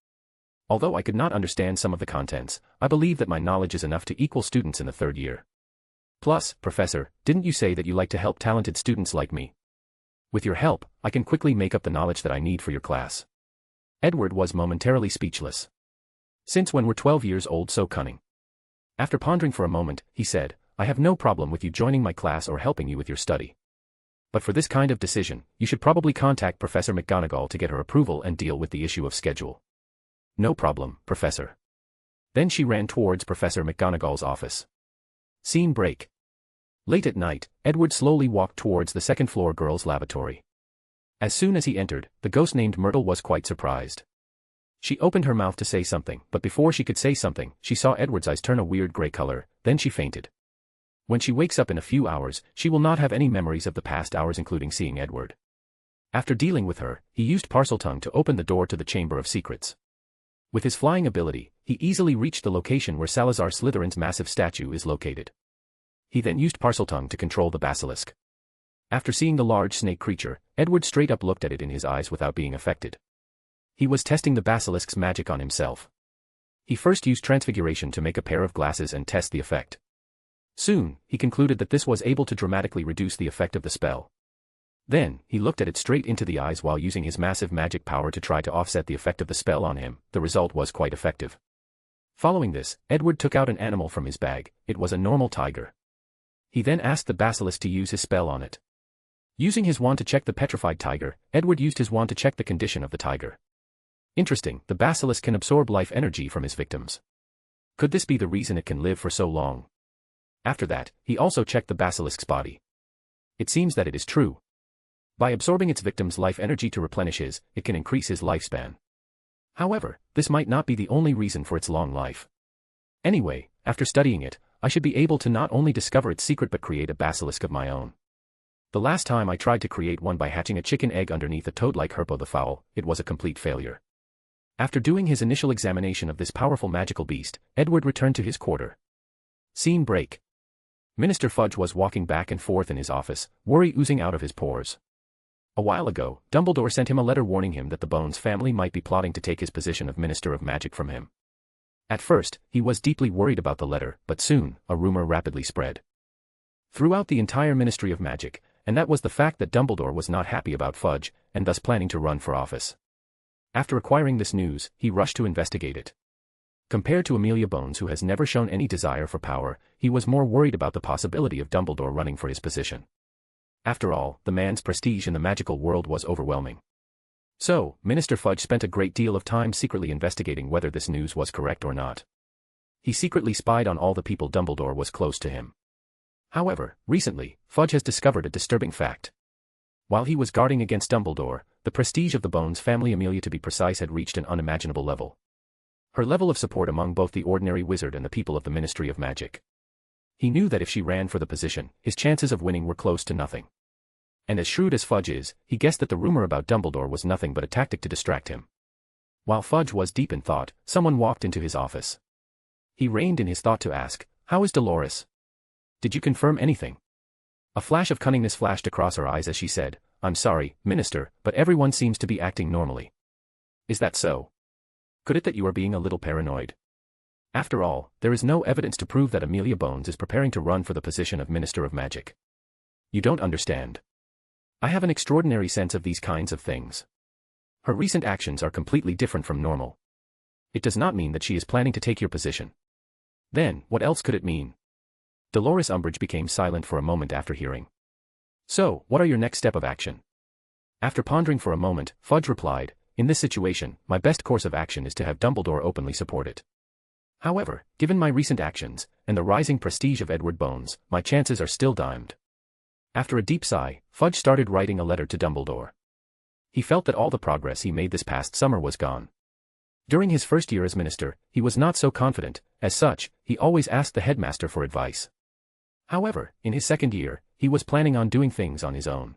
Although I could not understand some of the contents, I believe that my knowledge is enough to equal students in the 3rd year. Plus, Professor, didn't you say that you like to help talented students like me? With your help, I can quickly make up the knowledge that I need for your class. Edward was momentarily speechless. Since when were 12 years old so cunning? After pondering for a moment, he said, I have no problem with you joining my class or helping you with your study. But for this kind of decision, you should probably contact Professor McGonagall to get her approval and deal with the issue of schedule. No problem, Professor. Then she ran towards Professor McGonagall's office. Scene break. Late at night, Edward slowly walked towards the 2nd-floor girls' lavatory. As soon as he entered, the ghost named Myrtle was quite surprised. She opened her mouth to say something, but before she could say something, she saw Edward's eyes turn a weird gray color, then she fainted. When she wakes up in a few hours, she will not have any memories of the past hours, including seeing Edward. After dealing with her, he used Parseltongue to open the door to the Chamber of Secrets. With his flying ability, he easily reached the location where Salazar Slytherin's massive statue is located. He then used Parseltongue to control the basilisk. After seeing the large snake creature, Edward straight up looked at it in his eyes without being affected. He was testing the basilisk's magic on himself. He first used transfiguration to make a pair of glasses and test the effect. Soon, he concluded that this was able to dramatically reduce the effect of the spell. Then, he looked at it straight into the eyes while using his massive magic power to try to offset the effect of the spell on him. The result was quite effective. Following this, Edward took out an animal from his bag. It was a normal tiger. He then asked the basilisk to use his spell on it. Using his wand to check the petrified tiger, Edward used his wand to check the condition of the tiger. Interesting, the basilisk can absorb life energy from his victims. Could this be the reason it can live for so long? After that, he also checked the basilisk's body. It seems that it is true. By absorbing its victim's life energy to replenish his, it can increase his lifespan. However, this might not be the only reason for its long life. Anyway, after studying it, I should be able to not only discover its secret but create a basilisk of my own. The last time I tried to create one by hatching a chicken egg underneath a toad like Herpo the Fowl, it was a complete failure. After doing his initial examination of this powerful magical beast, Edward returned to his quarter. Scene break. Minister Fudge was walking back and forth in his office, worry oozing out of his pores. A while ago, Dumbledore sent him a letter warning him that the Bones family might be plotting to take his position of Minister of Magic from him. At first, he was deeply worried about the letter, but soon, a rumor rapidly spread throughout the entire Ministry of Magic, and that was the fact that Dumbledore was not happy about Fudge, and thus planning to run for office. After acquiring this news, he rushed to investigate it. Compared to Amelia Bones, who has never shown any desire for power, he was more worried about the possibility of Dumbledore running for his position. After all, the man's prestige in the magical world was overwhelming. So, Minister Fudge spent a great deal of time secretly investigating whether this news was correct or not. He secretly spied on all the people Dumbledore was close to him. However, recently, Fudge has discovered a disturbing fact. While he was guarding against Dumbledore, the prestige of the Bones family, Amelia to be precise, had reached an unimaginable level. Her level of support among both the ordinary wizard and the people of the Ministry of Magic. He knew that if she ran for the position, his chances of winning were close to nothing. And as shrewd as Fudge is, he guessed that the rumor about Dumbledore was nothing but a tactic to distract him. While Fudge was deep in thought, someone walked into his office. He reined in his thought to ask, "How is Dolores? Did you confirm anything?" A flash of cunningness flashed across her eyes as she said, "I'm sorry, Minister, but everyone seems to be acting normally." "Is that so? Could it that you are being a little paranoid? After all, there is no evidence to prove that Amelia Bones is preparing to run for the position of Minister of Magic. You don't understand. I have an extraordinary sense of these kinds of things. Her recent actions are completely different from normal. It does not mean that she is planning to take your position." Then, what else could it mean? Dolores Umbridge became silent for a moment after hearing. "So, what are your next step of action?" After pondering for a moment, Fudge replied, "In this situation, my best course of action is to have Dumbledore openly support it. However, given my recent actions, and the rising prestige of Edward Bones, my chances are still dimmed." After a deep sigh, Fudge started writing a letter to Dumbledore. He felt that all the progress he made this past summer was gone. During his first year as minister, he was not so confident. As such, he always asked the headmaster for advice. However, in his second year, he was planning on doing things on his own.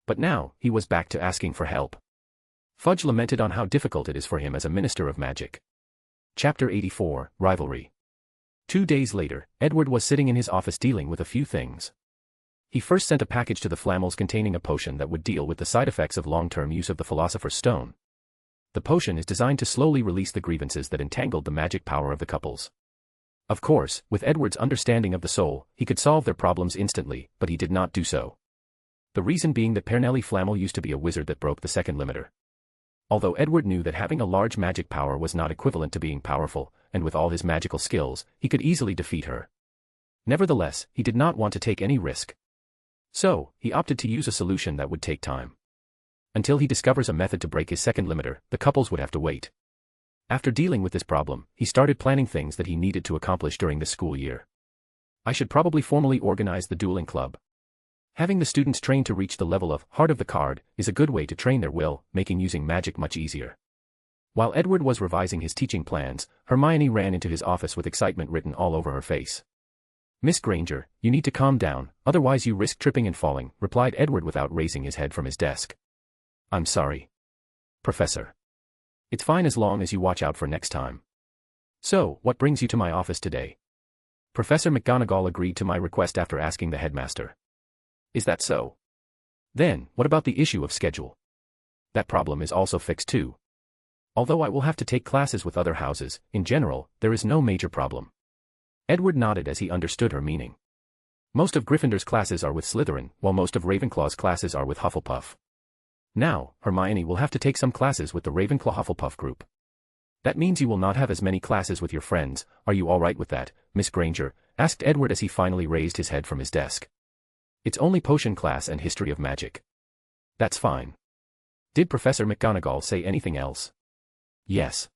But now, he was back to asking for help. Fudge lamented on how difficult it is for him as a minister of magic. Chapter 84, Rivalry. 2 days later, Edward was sitting in his office dealing with a few things. He first sent a package to the Flammels containing a potion that would deal with the side effects of long-term use of the Philosopher's Stone. The potion is designed to slowly release the grievances that entangled the magic power of the couples. Of course, with Edward's understanding of the soul, he could solve their problems instantly, but he did not do so. The reason being that Pernelli Flammel used to be a wizard that broke the second limiter. Although Edward knew that having a large magic power was not equivalent to being powerful, and with all his magical skills, he could easily defeat her. Nevertheless, he did not want to take any risk. So, he opted to use a solution that would take time. Until he discovers a method to break his second limiter, the couples would have to wait. After dealing with this problem, he started planning things that he needed to accomplish during this school year. I should probably formally organize the dueling club. Having the students trained to reach the level of Heart of the Card is a good way to train their will, making using magic much easier. While Edward was revising his teaching plans, Hermione ran into his office with excitement written all over her face. "Miss Granger, you need to calm down, otherwise you risk tripping and falling," replied Edward without raising his head from his desk. "I'm sorry, Professor. It's fine as long as you watch out for next time. So, what brings you to my office today?" Professor McGonagall agreed to my request after asking the headmaster. "Is that so? Then, what about the issue of schedule? That problem is also fixed too. Although I will have to take classes with other houses, in general, there is no major problem." Edward nodded as he understood her meaning. Most of Gryffindor's classes are with Slytherin, while most of Ravenclaw's classes are with Hufflepuff. Now, Hermione will have to take some classes with the Ravenclaw-Hufflepuff group. "That means you will not have as many classes with your friends. Are you all right with that, Miss Granger?" asked Edward as he finally raised his head from his desk. "It's only potion class and history of magic." "That's fine." "Did Professor McGonagall say anything else?" "Yes.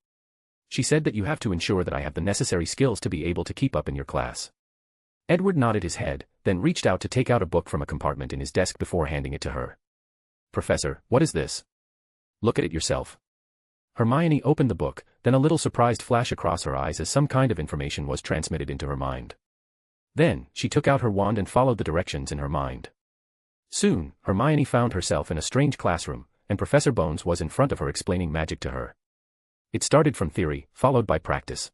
She said that you have to ensure that I have the necessary skills to be able to keep up in your class." Edward nodded his head, then reached out to take out a book from a compartment in his desk before handing it to her. "Professor, what is this? Look at it yourself." Hermione opened the book, then a little surprised flash across her eyes as some kind of information was transmitted into her mind. Then, she took out her wand and followed the directions in her mind. Soon, Hermione found herself in a strange classroom, and Professor Bones was in front of her explaining magic to her. It started from theory, followed by practice.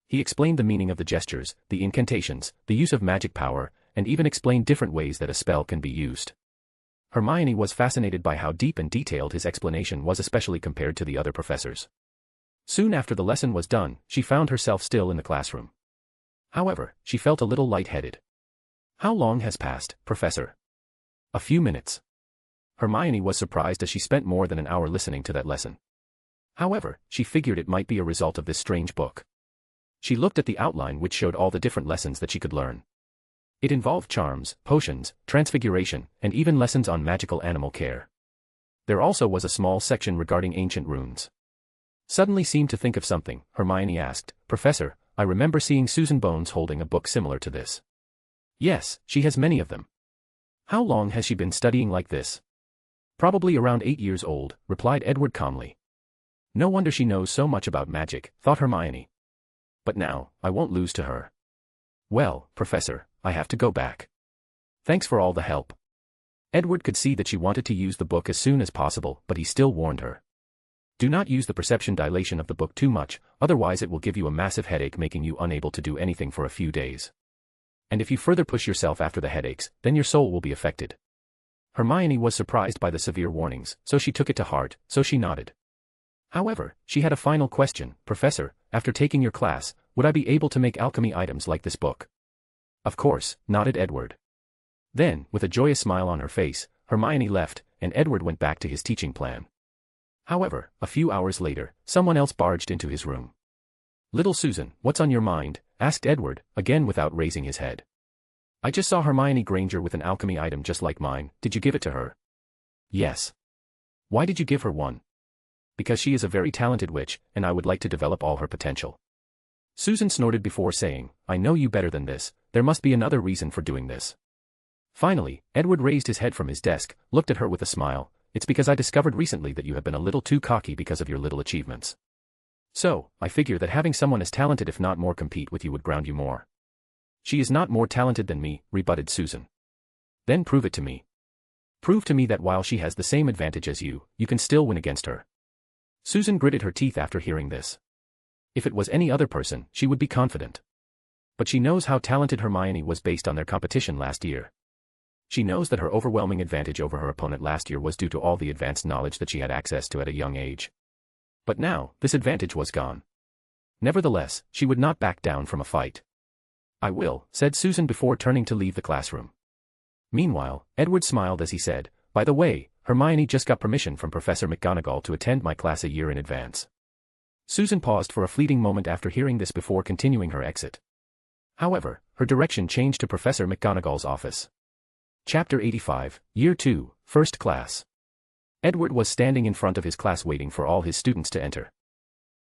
He explained the meaning of the gestures, the incantations, the use of magic power, and even explained different ways that a spell can be used. Hermione was fascinated by how deep and detailed his explanation was, especially compared to the other professors. Soon after the lesson was done, she found herself still in the classroom. However, she felt a little lightheaded. "How long has passed, Professor?" "A few minutes." Hermione was surprised as she spent more than an hour listening to that lesson. However, she figured it might be a result of this strange book. She looked at the outline which showed all the different lessons that she could learn. It involved charms, potions, transfiguration, and even lessons on magical animal care. There also was a small section regarding ancient runes. Suddenly seemed to think of something, Hermione asked, "Professor, I remember seeing Susan Bones holding a book similar to this." "Yes, she has many of them." "How long has she been studying like this?" "Probably around 8 years old," replied Edward calmly. "No wonder she knows so much about magic," thought Hermione. "But now, I won't lose to her. Well, Professor, I have to go back. Thanks for all the help." Edward could see that she wanted to use the book as soon as possible, but he still warned her. "Do not use the perception dilation of the book too much, otherwise it will give you a massive headache, making you unable to do anything for a few days. And if you further push yourself after the headaches, then your soul will be affected." Hermione was surprised by the severe warnings, so she took it to heart, so she nodded. However, she had a final question. "Professor, after taking your class, would I be able to make alchemy items like this book?" "Of course," nodded Edward. Then, with a joyous smile on her face, Hermione left, and Edward went back to his teaching plan. However, a few hours later, someone else barged into his room. "Little Susan, what's on your mind?" asked Edward, again without raising his head. "I just saw Hermione Granger with an alchemy item just like mine. Did you give it to her?" "Yes." "Why did you give her one?" "Because she is a very talented witch, and I would like to develop all her potential." Susan snorted before saying, "I know you better than this, there must be another reason for doing this." Finally, Edward raised his head from his desk, looked at her with a smile. "It's because I discovered recently that you have been a little too cocky because of your little achievements. So, I figure that having someone as talented if not more compete with you would ground you more." "She is not more talented than me," rebutted Susan. "Then prove it to me. Prove to me that while she has the same advantage as you, you can still win against her." Susan gritted her teeth after hearing this. If it was any other person, she would be confident. But she knows how talented Hermione was based on their competition last year. She knows that her overwhelming advantage over her opponent last year was due to all the advanced knowledge that she had access to at a young age. But now, this advantage was gone. Nevertheless, she would not back down from a fight. "I will," said Susan before turning to leave the classroom. Meanwhile, Edward smiled as he said, "By the way, Hermione just got permission from Professor McGonagall to attend my class a year in advance." Susan paused for a fleeting moment after hearing this before continuing her exit. However, her direction changed to Professor McGonagall's office. Chapter 85, Year 2, First Class. Edward was standing in front of his class waiting for all his students to enter.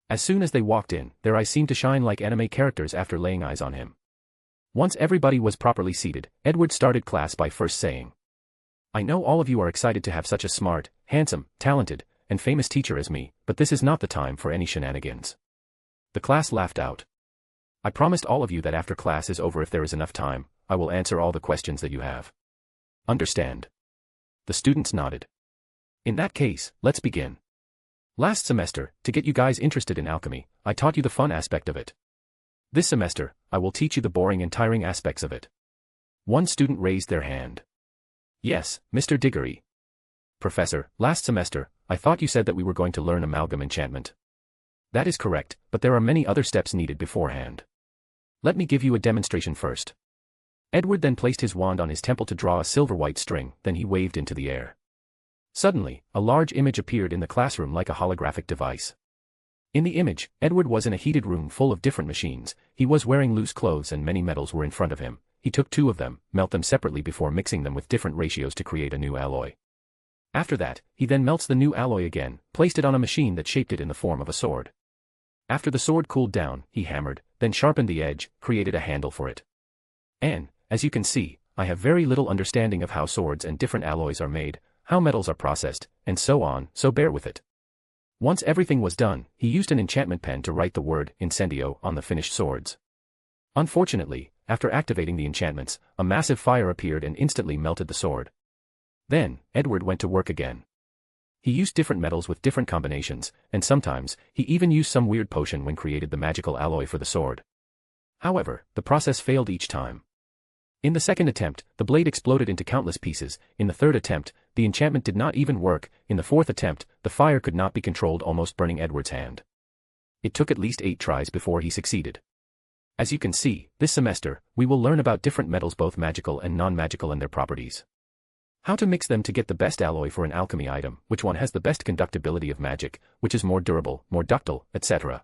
As soon as they walked in, their eyes seemed to shine like anime characters after laying eyes on him. Once everybody was properly seated, Edward started class by first saying, "I know all of you are excited to have such a smart, handsome, talented, and famous teacher as me, but this is not the time for any shenanigans." The class laughed out. "I promised all of you that after class is over, if there is enough time, I will answer all the questions that you have. Understand?" The students nodded. "In that case, let's begin. Last semester, to get you guys interested in alchemy, I taught you the fun aspect of it. This semester, I will teach you the boring and tiring aspects of it." One student raised their hand. "Yes, Mr. Diggory." "Professor, last semester, I thought you said that we were going to learn amalgam enchantment." "That is correct, but there are many other steps needed beforehand. Let me give you a demonstration first." Edward then placed his wand on his temple to draw a silver-white string, then he waved into the air. Suddenly, a large image appeared in the classroom like a holographic device. In the image, Edward was in a heated room full of different machines. He was wearing loose clothes and many metals were in front of him. He took 2 of them, melt them separately before mixing them with different ratios to create a new alloy. After that, he then melts the new alloy again, placed it on a machine that shaped it in the form of a sword. After the sword cooled down, he hammered, then sharpened the edge, created a handle for it. And, as you can see, I have very little understanding of how swords and different alloys are made, how metals are processed, and so on, so bear with it. Once everything was done, he used an enchantment pen to write the word incendio on the finished swords. Unfortunately, after activating the enchantments, a massive fire appeared and instantly melted the sword. Then, Edward went to work again. He used different metals with different combinations, and sometimes, he even used some weird potion when created the magical alloy for the sword. However, the process failed each time. In the second attempt, the blade exploded into countless pieces. In the third attempt, the enchantment did not even work. In the fourth attempt, the fire could not be controlled, almost burning Edward's hand. It took at least 8 tries before he succeeded. As you can see, this semester, we will learn about different metals, both magical and non-magical, and their properties. How to mix them to get the best alloy for an alchemy item, which one has the best conductibility of magic, which is more durable, more ductile, etc.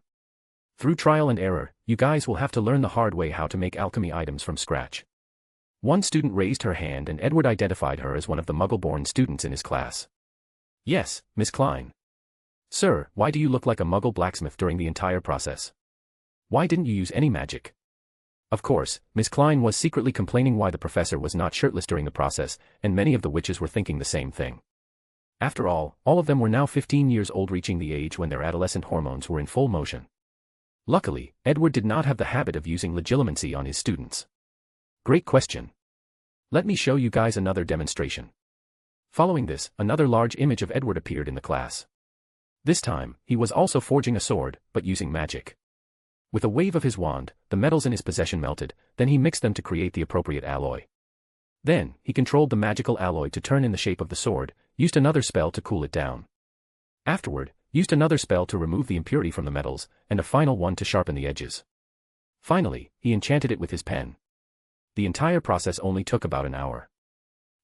Through trial and error, you guys will have to learn the hard way how to make alchemy items from scratch. One student raised her hand and Edward identified her as one of the Muggle-born students in his class. Yes, Miss Klein. Sir, why do you look like a Muggle blacksmith during the entire process? Why didn't you use any magic? Of course, Miss Klein was secretly complaining why the professor was not shirtless during the process, and many of the witches were thinking the same thing. After all of them were now 15 years old, reaching the age when their adolescent hormones were in full motion. Luckily, Edward did not have the habit of using legilimency on his students. Great question. Let me show you guys another demonstration. Following this, another large image of Edward appeared in the class. This time, he was also forging a sword, but using magic. With a wave of his wand, the metals in his possession melted, then he mixed them to create the appropriate alloy. Then, he controlled the magical alloy to turn in the shape of the sword, used another spell to cool it down. Afterward, used another spell to remove the impurity from the metals, and a final one to sharpen the edges. Finally, he enchanted it with his pen. The entire process only took about an hour.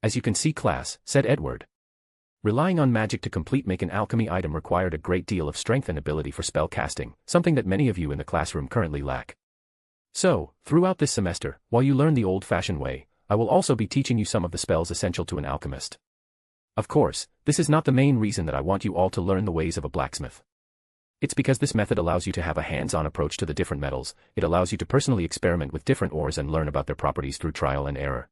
As you can see, class, said Edward. Relying on magic to make an alchemy item required a great deal of strength and ability for spell casting, something that many of you in the classroom currently lack. So, throughout this semester, while you learn the old-fashioned way, I will also be teaching you some of the spells essential to an alchemist. Of course, this is not the main reason that I want you all to learn the ways of a blacksmith. It's because this method allows you to have a hands-on approach to the different metals, it allows you to personally experiment with different ores and learn about their properties through trial and error.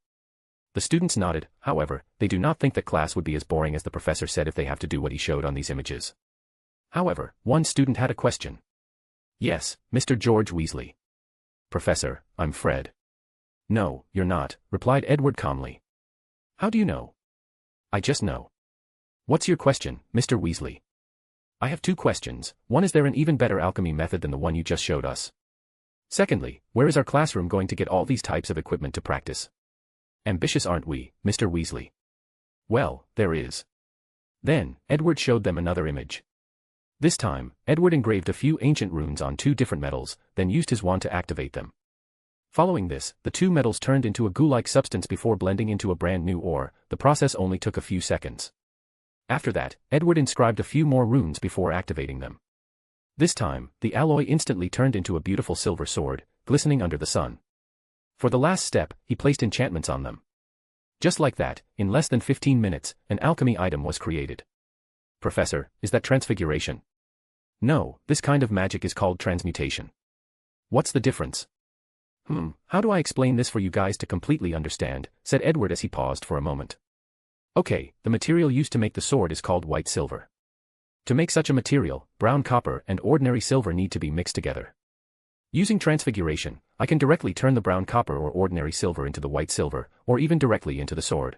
The students nodded, however, they do not think that class would be as boring as the professor said if they have to do what he showed on these images. However, one student had a question. Yes, Mr. George Weasley. Professor, I'm Fred. No, you're not, replied Edward calmly. How do you know? I just know. What's your question, Mr. Weasley? I have two questions. One, is there an even better alchemy method than the one you just showed us? Secondly, where is our classroom going to get all these types of equipment to practice? Ambitious, aren't we, Mr. Weasley? Well, there is. Then, Edward showed them another image. This time, Edward engraved a few ancient runes on two different metals, then used his wand to activate them. Following this, the two metals turned into a goo-like substance before blending into a brand new ore. The process only took a few seconds. After that, Edward inscribed a few more runes before activating them. This time, the alloy instantly turned into a beautiful silver sword, glistening under the sun. For the last step, he placed enchantments on them. Just like that, in less than 15 minutes, an alchemy item was created. Professor, is that transfiguration? No, this kind of magic is called transmutation. What's the difference? How do I explain this for you guys to completely understand, said Edward as he paused for a moment. Okay, the material used to make the sword is called white silver. To make such a material, brown copper and ordinary silver need to be mixed together. Using transfiguration, I can directly turn the brown copper or ordinary silver into the white silver, or even directly into the sword.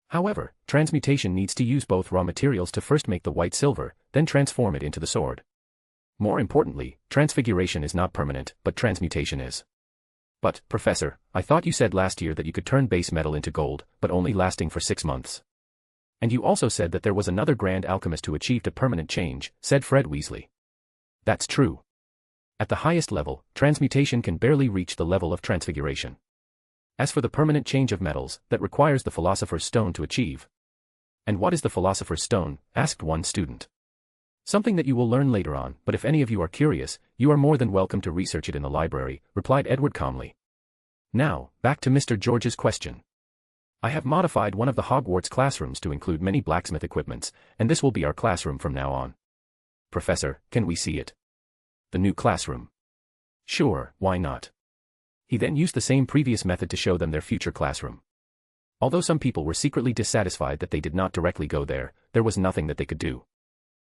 However, transmutation needs to use both raw materials to first make the white silver, then transform it into the sword. More importantly, transfiguration is not permanent, but transmutation is. But, Professor, I thought you said last year that you could turn base metal into gold, but only lasting for 6 months. And you also said that there was another grand alchemist who achieved a permanent change, said Fred Weasley. That's true. At the highest level, transmutation can barely reach the level of transfiguration. As for the permanent change of metals, that requires the Philosopher's Stone to achieve. And what is the Philosopher's Stone? Asked one student. Something that you will learn later on, but if any of you are curious, you are more than welcome to research it in the library, replied Edward calmly. Now, back to Mr. George's question. I have modified one of the Hogwarts classrooms to include many blacksmith equipments, and this will be our classroom from now on. Professor, can we see it? The new classroom. Sure, why not? He then used the same previous method to show them their future classroom. Although some people were secretly dissatisfied that they did not directly go there, there was nothing that they could do.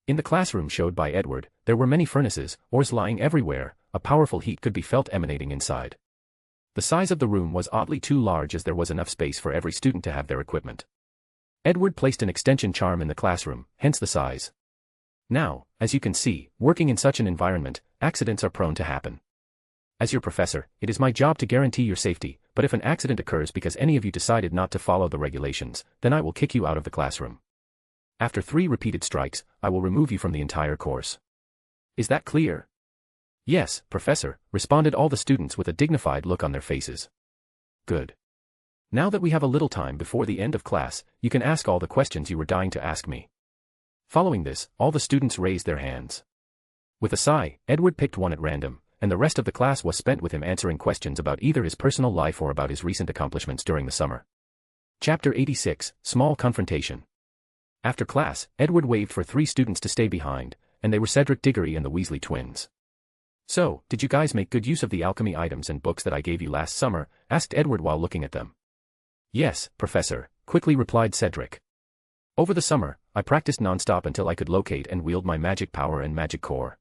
In the classroom showed by Edward, there were many furnaces, ores lying everywhere, a powerful heat could be felt emanating inside. The size of the room was oddly too large as there was enough space for every student to have their equipment. Edward placed an extension charm in the classroom, hence the size. Now, as you can see, working in such an environment, accidents are prone to happen. As your professor, it is my job to guarantee your safety, but if an accident occurs because any of you decided not to follow the regulations, then I will kick you out of the classroom. After 3 repeated strikes, I will remove you from the entire course. Is that clear? Yes, Professor, responded all the students with a dignified look on their faces. Good. Now that we have a little time before the end of class, you can ask all the questions you were dying to ask me. Following this, all the students raised their hands. With a sigh, Edward picked one at random, and the rest of the class was spent with him answering questions about either his personal life or about his recent accomplishments during the summer. Chapter 86, Small Confrontation. After class, Edward waved for 3 students to stay behind, and they were Cedric Diggory and the Weasley twins. "So, did you guys make good use of the alchemy items and books that I gave you last summer?" asked Edward while looking at them. "Yes, Professor," quickly replied Cedric. "Over the summer, I practiced non-stop until I could locate and wield my magic power and magic core.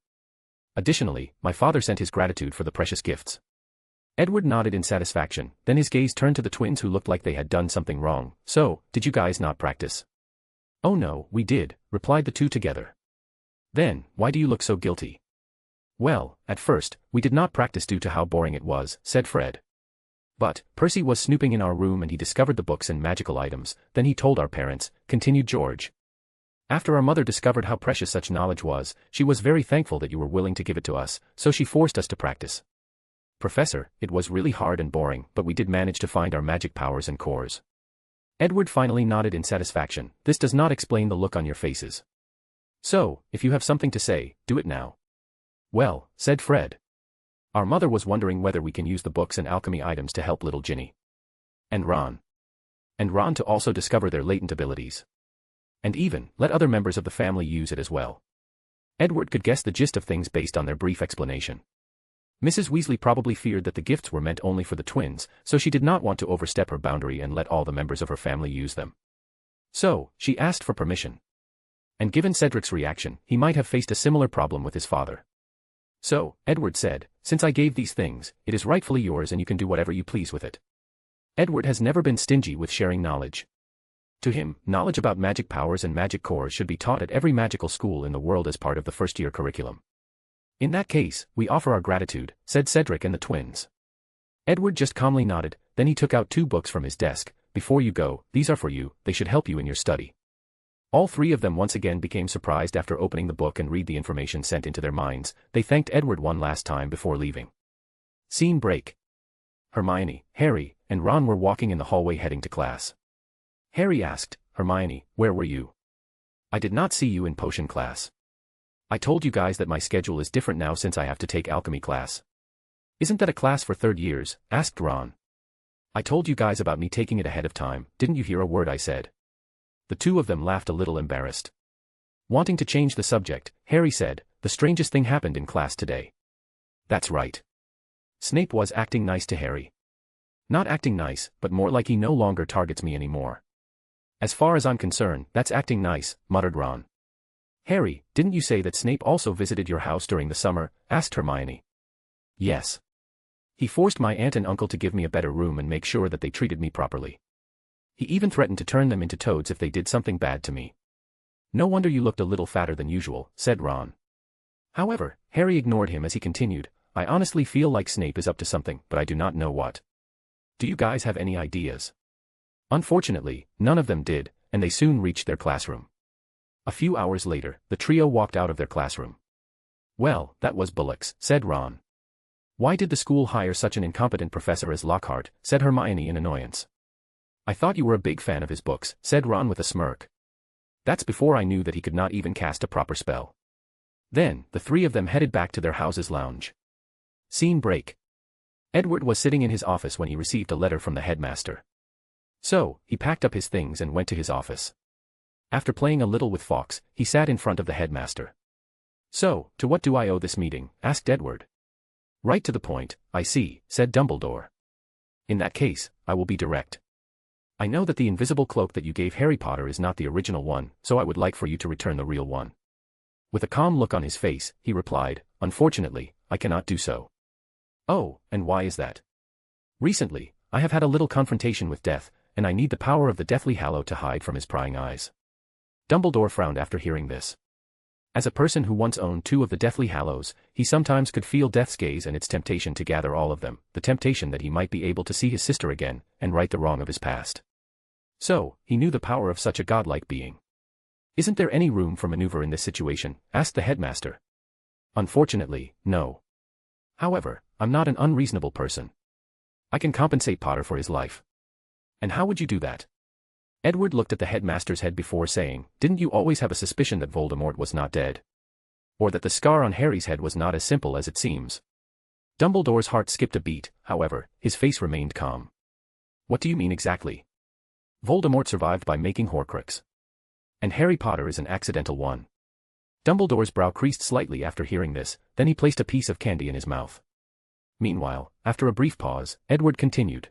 Additionally, my father sent his gratitude for the precious gifts." Edward nodded in satisfaction, then his gaze turned to the twins who looked like they had done something wrong. "So, did you guys not practice?" "Oh no, we did," replied the two together. "Then, why do you look so guilty?" "Well, at first, we did not practice due to how boring it was," said Fred. "But, Percy was snooping in our room and he discovered the books and magical items, then he told our parents," continued George. "After our mother discovered how precious such knowledge was, she was very thankful that you were willing to give it to us, so she forced us to practice. Professor, it was really hard and boring, but we did manage to find our magic powers and cores." Edward finally nodded in satisfaction. "This does not explain the look on your faces. So, if you have something to say, do it now." "Well," said Fred. "Our mother was wondering whether we can use the books and alchemy items to help little Ginny. And Ron. To also discover their latent abilities. And even, let other members of the family use it as well." Edward could guess the gist of things based on their brief explanation. Mrs. Weasley probably feared that the gifts were meant only for the twins, so she did not want to overstep her boundary and let all the members of her family use them. So, she asked for permission. And given Cedric's reaction, he might have faced a similar problem with his father. "So," Edward said, "since I gave these things, it is rightfully yours and you can do whatever you please with it." Edward has never been stingy with sharing knowledge. To him, knowledge about magic powers and magic cores should be taught at every magical school in the world as part of the first-year curriculum. "In that case, we offer our gratitude," said Cedric and the twins. Edward just calmly nodded, then he took out 2 books from his desk. "Before you go, these are for you, they should help you in your study." All 3 of them once again became surprised after opening the book and read the information sent into their minds. They thanked Edward one last time before leaving. Scene break. Hermione, Harry, and Ron were walking in the hallway heading to class. Harry asked, "Hermione, where were you? I did not see you in potion class. I told you guys that my schedule is different now since I have to take alchemy class." "Isn't that a class for 3rd years?" asked Ron. "I told you guys about me taking it ahead of time, didn't you hear a word I said?" The 2 of them laughed a little embarrassed. Wanting to change the subject, Harry said, "The strangest thing happened in class today." "That's right. Snape was acting nice to Harry." "Not acting nice, but more like he no longer targets me anymore." "As far as I'm concerned, that's acting nice," muttered Ron. "Harry, didn't you say that Snape also visited your house during the summer?" asked Hermione. "Yes. He forced my aunt and uncle to give me a better room and make sure that they treated me properly. He even threatened to turn them into toads if they did something bad to me." "No wonder you looked a little fatter than usual," said Ron. However, Harry ignored him as he continued, "I honestly feel like Snape is up to something, but I do not know what. Do you guys have any ideas?" Unfortunately, none of them did, and they soon reached their classroom. A few hours later, the trio walked out of their classroom. "Well, that was bullocks," said Ron. "Why did the school hire such an incompetent professor as Lockhart?" said Hermione in annoyance. "I thought you were a big fan of his books," said Ron with a smirk. "That's before I knew that he could not even cast a proper spell." Then, the 3 of them headed back to their house's lounge. Scene break. Edward was sitting in his office when he received a letter from the headmaster. So, he packed up his things and went to his office. After playing a little with Fawkes, he sat in front of the headmaster. "So, to what do I owe this meeting?" asked Edward. "Right to the point, I see," said Dumbledore. "In that case, I will be direct. I know that the invisible cloak that you gave Harry Potter is not the original one, so I would like for you to return the real one." With a calm look on his face, he replied, "Unfortunately, I cannot do so." "Oh, and why is that?" "Recently, I have had a little confrontation with death, and I need the power of the Deathly Hallow to hide from his prying eyes." Dumbledore frowned after hearing this. As a person who once owned 2 of the Deathly Hallows, he sometimes could feel death's gaze and its temptation to gather all of them, the temptation that he might be able to see his sister again, and right the wrong of his past. So, he knew the power of such a godlike being. "Isn't there any room for maneuver in this situation?" asked the headmaster. "Unfortunately, no. However, I'm not an unreasonable person. I can compensate Potter for his life." "And how would you do that?" Edward looked at the headmaster's head before saying, "Didn't you always have a suspicion that Voldemort was not dead?" Or that the scar on Harry's head was not as simple as it seems. Dumbledore's heart skipped a beat, however, his face remained calm. What do you mean exactly? Voldemort survived by making Horcrux. And Harry Potter is an accidental one. Dumbledore's brow creased slightly after hearing this, then he placed a piece of candy in his mouth. Meanwhile, after a brief pause, Edward continued.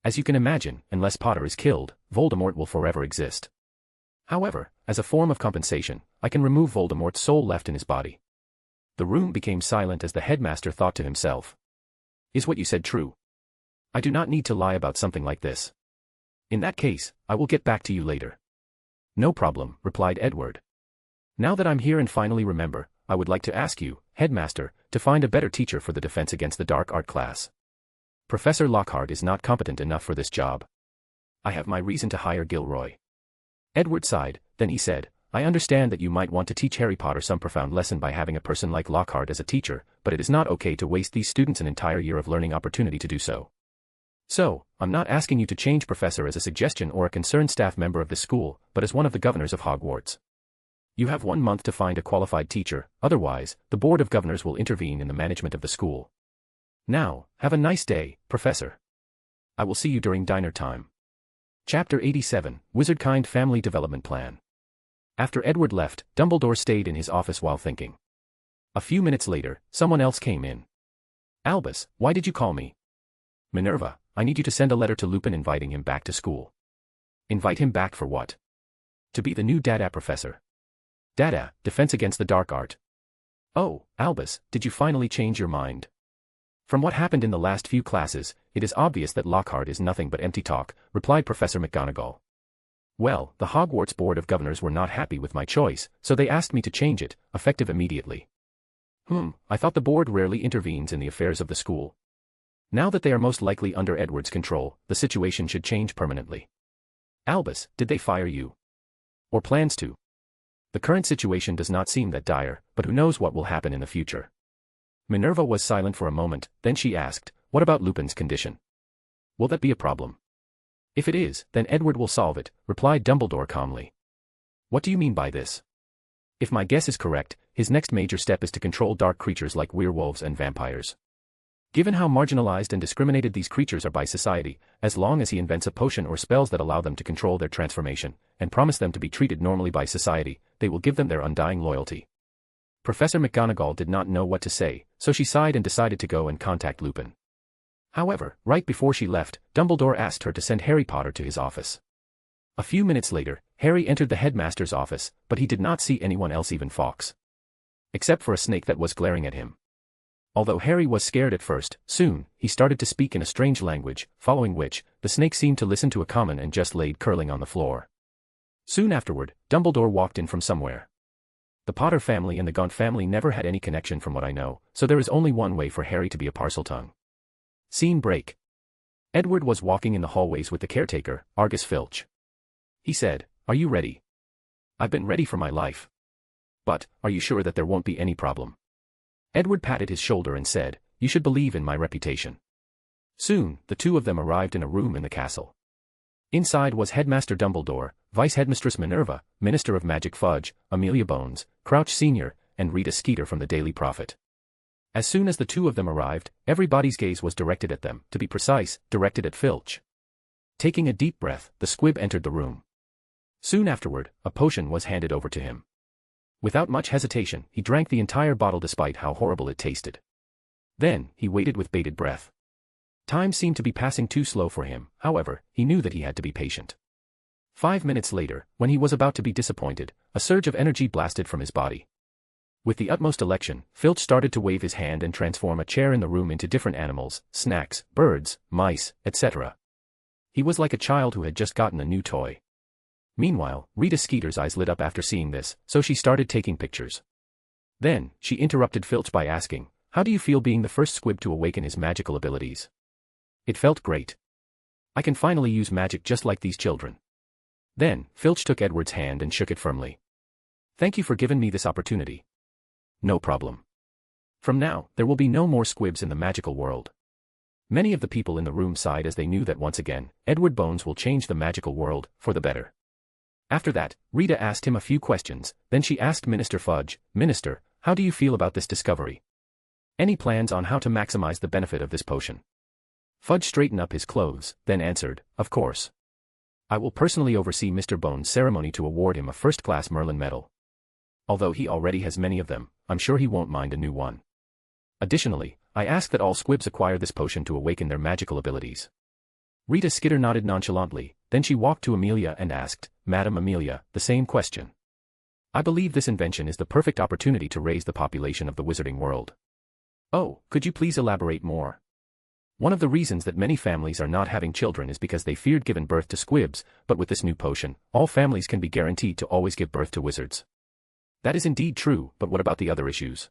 As you can imagine, unless Potter is killed, Voldemort will forever exist. However, as a form of compensation, I can remove Voldemort's soul left in his body. The room became silent as the headmaster thought to himself. Is what you said true? I do not need to lie about something like this. In that case, I will get back to you later. No problem, replied Edward. Now that I'm here and finally remember, I would like to ask you, headmaster, to find a better teacher for the Defense Against the Dark Art class. Professor Lockhart is not competent enough for this job. I have my reason to hire Gilroy. Edward sighed, then he said, I understand that you might want to teach Harry Potter some profound lesson by having a person like Lockhart as a teacher, but it is not okay to waste these students an entire year of learning opportunity to do so. So, I'm not asking you to change Professor as a suggestion or a concerned staff member of this school, but as one of the governors of Hogwarts. You have 1 month to find a qualified teacher, otherwise, the Board of Governors will intervene in the management of the school. Now, have a nice day, Professor. I will see you during dinner time. Chapter 87, Wizardkind Family Development Plan. After Edward left, Dumbledore stayed in his office while thinking. A few minutes later, someone else came in. Albus, why did you call me? Minerva, I need you to send a letter to Lupin inviting him back to school. Invite him back for what? To be the new Dada professor. Dada, Defense Against the Dark Art. Oh, Albus, did you finally change your mind? From what happened in the last few classes, it is obvious that Lockhart is nothing but empty talk, replied Professor McGonagall. Well, the Hogwarts Board of Governors were not happy with my choice, so they asked me to change it, effective immediately. I thought the board rarely intervenes in the affairs of the school. Now that they are most likely under Edward's control, the situation should change permanently. Albus, did they fire you? Or plans to? The current situation does not seem that dire, but who knows what will happen in the future. Minerva was silent for a moment, then she asked, what about Lupin's condition? Will that be a problem? If it is, then Edward will solve it, replied Dumbledore calmly. What do you mean by this? If my guess is correct, his next major step is to control dark creatures like werewolves and vampires. Given how marginalized and discriminated these creatures are by society, as long as he invents a potion or spells that allow them to control their transformation, and promise them to be treated normally by society, they will give them their undying loyalty. Professor McGonagall did not know what to say, so she sighed and decided to go and contact Lupin. However, right before she left, Dumbledore asked her to send Harry Potter to his office. A few minutes later, Harry entered the headmaster's office, but he did not see anyone else, even Fawkes. Except for a snake that was glaring at him. Although Harry was scared at first, soon, he started to speak in a strange language, following which, the snake seemed to listen to a command and just laid curling on the floor. Soon afterward, Dumbledore walked in from somewhere. The Potter family and the Gaunt family never had any connection from what I know, so there is only one way for Harry to be a Parseltongue. Scene break. Edward was walking in the hallways with the caretaker, Argus Filch. He said, "Are you ready?" "I've been ready for my life." "But, are you sure that there won't be any problem?" Edward patted his shoulder and said, "You should believe in my reputation." Soon, the two of them arrived in a room in the castle. Inside was Headmaster Dumbledore, Vice-Headmistress Minerva, Minister of Magic Fudge, Amelia Bones, Crouch Sr., and Rita Skeeter from the Daily Prophet. As soon as the two of them arrived, everybody's gaze was directed at them, to be precise, directed at Filch. Taking a deep breath, the squib entered the room. Soon afterward, a potion was handed over to him. Without much hesitation, he drank the entire bottle despite how horrible it tasted. Then, he waited with bated breath. Time seemed to be passing too slow for him, however, he knew that he had to be patient. 5 minutes later, when he was about to be disappointed, a surge of energy blasted from his body. With the utmost election, Filch started to wave his hand and transform a chair in the room into different animals, snacks, birds, mice, etc. He was like a child who had just gotten a new toy. Meanwhile, Rita Skeeter's eyes lit up after seeing this, so she started taking pictures. Then, she interrupted Filch by asking, "How do you feel being the first squib to awaken his magical abilities?" "It felt great. I can finally use magic just like these children." Then, Filch took Edward's hand and shook it firmly. "Thank you for giving me this opportunity." "No problem. From now, there will be no more squibs in the magical world." Many of the people in the room sighed as they knew that once again, Edward Bones will change the magical world, for the better. After that, Rita asked him a few questions, then she asked Minister Fudge, "Minister, how do you feel about this discovery? Any plans on how to maximize the benefit of this potion? Fudge straightened up his clothes, then answered, of course. I will personally oversee Mr. Bones' ceremony to award him a first-class Merlin medal. Although he already has many of them, I'm sure he won't mind a new one. Additionally, I ask that all squibs acquire this potion to awaken their magical abilities. Rita Skeeter nodded nonchalantly, then she walked to Amelia and asked, Madam Amelia, the same question. I believe this invention is the perfect opportunity to raise the population of the wizarding world. Oh, could you please elaborate more? One of the reasons that many families are not having children is because they feared giving birth to squibs, but with this new potion, all families can be guaranteed to always give birth to wizards. That is indeed true, but what about the other issues?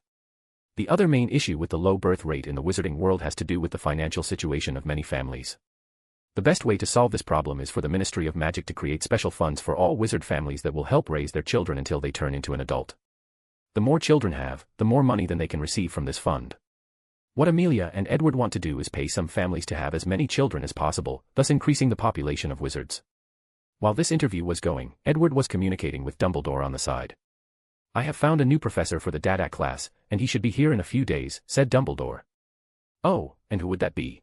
The other main issue with the low birth rate in the wizarding world has to do with the financial situation of many families. The best way to solve this problem is for the Ministry of Magic to create special funds for all wizard families that will help raise their children until they turn into an adult. The more children have, the more money than they can receive from this fund. What Amelia and Edward want to do is pay some families to have as many children as possible, thus increasing the population of wizards. While this interview was going, Edward was communicating with Dumbledore on the side. I have found a new professor for the Dada class, and he should be here in a few days, said Dumbledore. Oh, and who would that be?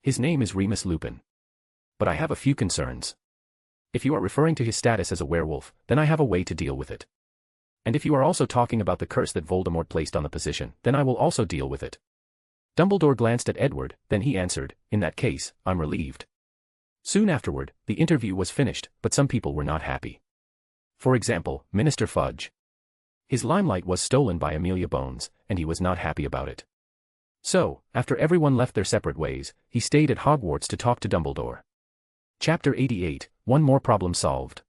His name is Remus Lupin. But I have a few concerns. If you are referring to his status as a werewolf, then I have a way to deal with it. And if you are also talking about the curse that Voldemort placed on the position, then I will also deal with it. Dumbledore glanced at Edward, then he answered, in that case, I'm relieved. Soon afterward, the interview was finished, but some people were not happy. For example, Minister Fudge. His limelight was stolen by Amelia Bones, and he was not happy about it. So, after everyone left their separate ways, he stayed at Hogwarts to talk to Dumbledore. Chapter 88, One More Problem Solved.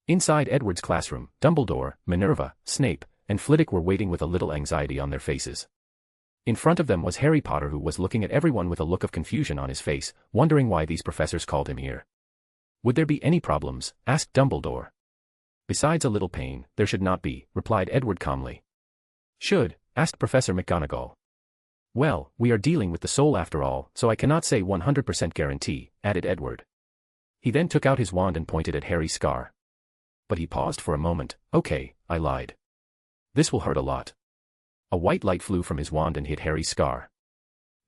Inside Edward's classroom, Dumbledore, Minerva, Snape, and Flitwick were waiting with a little anxiety on their faces. In front of them was Harry Potter, who was looking at everyone with a look of confusion on his face, wondering why these professors called him here. Would there be any problems? Asked Dumbledore. Besides a little pain, there should not be, replied Edward calmly. Should? Asked Professor McGonagall. Well, we are dealing with the soul after all, so I cannot say 100% guarantee, added Edward. He then took out his wand and pointed at Harry's scar. But he paused for a moment. Okay, I lied. This will hurt a lot. A white light flew from his wand and hit Harry's scar.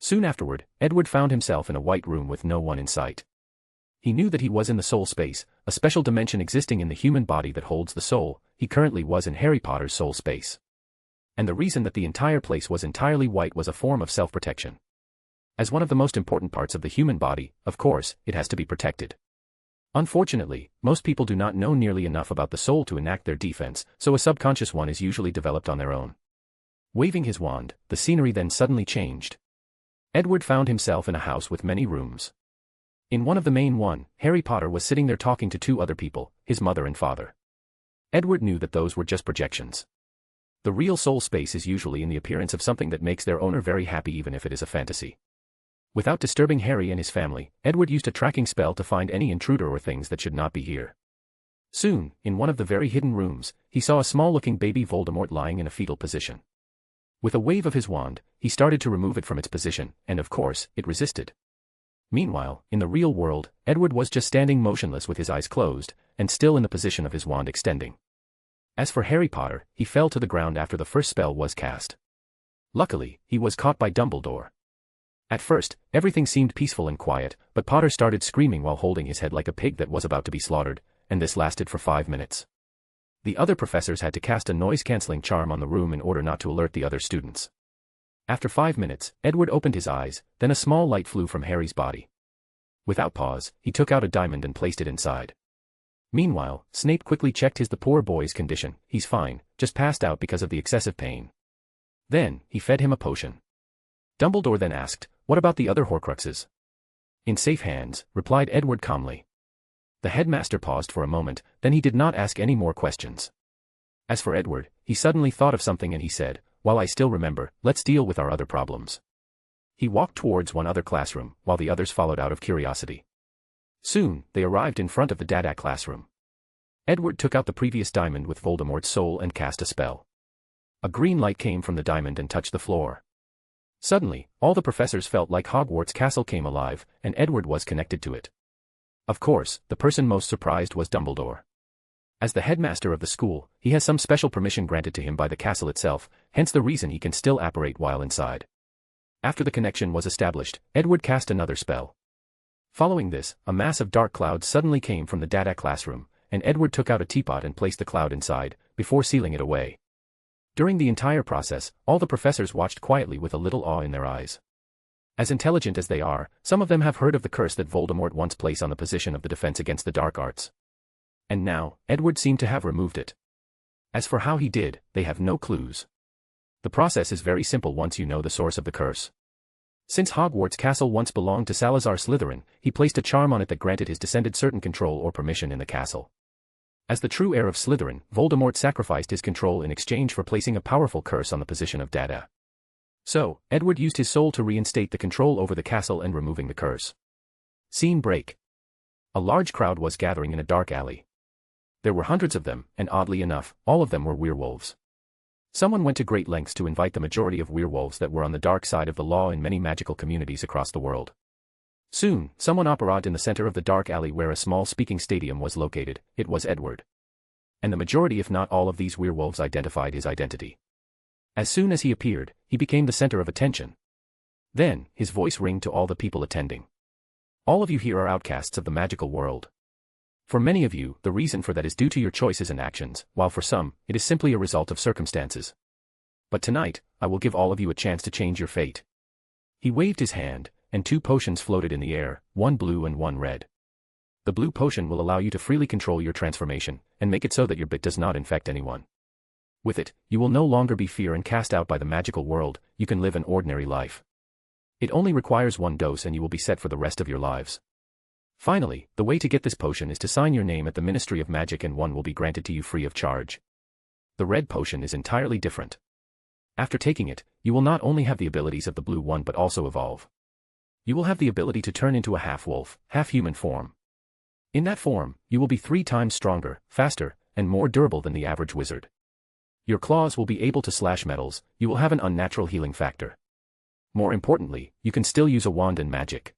Soon afterward, Edward found himself in a white room with no one in sight. He knew that he was in the soul space, a special dimension existing in the human body that holds the soul. He currently was in Harry Potter's soul space. And the reason that the entire place was entirely white was a form of self-protection. As one of the most important parts of the human body, of course, it has to be protected. Unfortunately, most people do not know nearly enough about the soul to enact their defense, so a subconscious one is usually developed on their own. Waving his wand, the scenery then suddenly changed. Edward found himself in a house with many rooms. In one of the main one, Harry Potter was sitting there talking to two other people, his mother and father. Edward knew that those were just projections. The real soul space is usually in the appearance of something that makes their owner very happy even if it is a fantasy. Without disturbing Harry and his family, Edward used a tracking spell to find any intruder or things that should not be here. Soon, in one of the very hidden rooms, he saw a small-looking baby Voldemort lying in a fetal position. With a wave of his wand, he started to remove it from its position, and of course, it resisted. Meanwhile, in the real world, Edward was just standing motionless with his eyes closed, and still in the position of his wand extending. As for Harry Potter, he fell to the ground after the first spell was cast. Luckily, he was caught by Dumbledore. At first, everything seemed peaceful and quiet, but Potter started screaming while holding his head like a pig that was about to be slaughtered, and this lasted for 5 minutes. The other professors had to cast a noise-canceling charm on the room in order not to alert the other students. After 5 minutes, Edward opened his eyes, then a small light flew from Harry's body. Without pause, he took out a diamond and placed it inside. Meanwhile, Snape quickly checked the poor boy's condition. He's fine, just passed out because of the excessive pain. Then, he fed him a potion. Dumbledore then asked, what about the other Horcruxes? In safe hands, replied Edward calmly. The headmaster paused for a moment, then he did not ask any more questions. As for Edward, he suddenly thought of something and he said, while I still remember, let's deal with our other problems. He walked towards one other classroom, while the others followed out of curiosity. Soon, they arrived in front of the Dada classroom. Edward took out the previous diamond with Voldemort's soul and cast a spell. A green light came from the diamond and touched the floor. Suddenly, all the professors felt like Hogwarts Castle came alive, and Edward was connected to it. Of course, the person most surprised was Dumbledore. As the headmaster of the school, he has some special permission granted to him by the castle itself, hence the reason he can still apparate while inside. After the connection was established, Edward cast another spell. Following this, a mass of dark clouds suddenly came from the data classroom, and Edward took out a teapot and placed the cloud inside, before sealing it away. During the entire process, all the professors watched quietly with a little awe in their eyes. As intelligent as they are, some of them have heard of the curse that Voldemort once placed on the position of the defense against the dark arts. And now, Edward seemed to have removed it. As for how he did, they have no clues. The process is very simple once you know the source of the curse. Since Hogwarts Castle once belonged to Salazar Slytherin, he placed a charm on it that granted his descendant certain control or permission in the castle. As the true heir of Slytherin, Voldemort sacrificed his control in exchange for placing a powerful curse on the position of Dada. So, Edward used his soul to reinstate the control over the castle and removing the curse. Scene break. A large crowd was gathering in a dark alley. There were hundreds of them, and oddly enough, all of them were werewolves. Someone went to great lengths to invite the majority of werewolves that were on the dark side of the law in many magical communities across the world. Soon, someone appeared in the center of the dark alley where a small speaking stadium was located. It was Edward. And the majority if not all of these werewolves identified his identity. As soon as he appeared, he became the center of attention. Then, his voice rang to all the people attending. All of you here are outcasts of the magical world. For many of you, the reason for that is due to your choices and actions, while for some, it is simply a result of circumstances. But tonight, I will give all of you a chance to change your fate. He waved his hand, and 2 potions floated in the air, one blue and one red. The blue potion will allow you to freely control your transformation, and make it so that your bit does not infect anyone. With it, you will no longer be feared and cast out by the magical world, you can live an ordinary life. It only requires 1 dose and you will be set for the rest of your lives. Finally, the way to get this potion is to sign your name at the Ministry of Magic and one will be granted to you free of charge. The red potion is entirely different. After taking it, you will not only have the abilities of the blue one but also evolve. You will have the ability to turn into a half-wolf, half-human form. In that form, you will be 3 times stronger, faster, and more durable than the average wizard. Your claws will be able to slash metals, you will have an unnatural healing factor. More importantly, you can still use a wand and magic.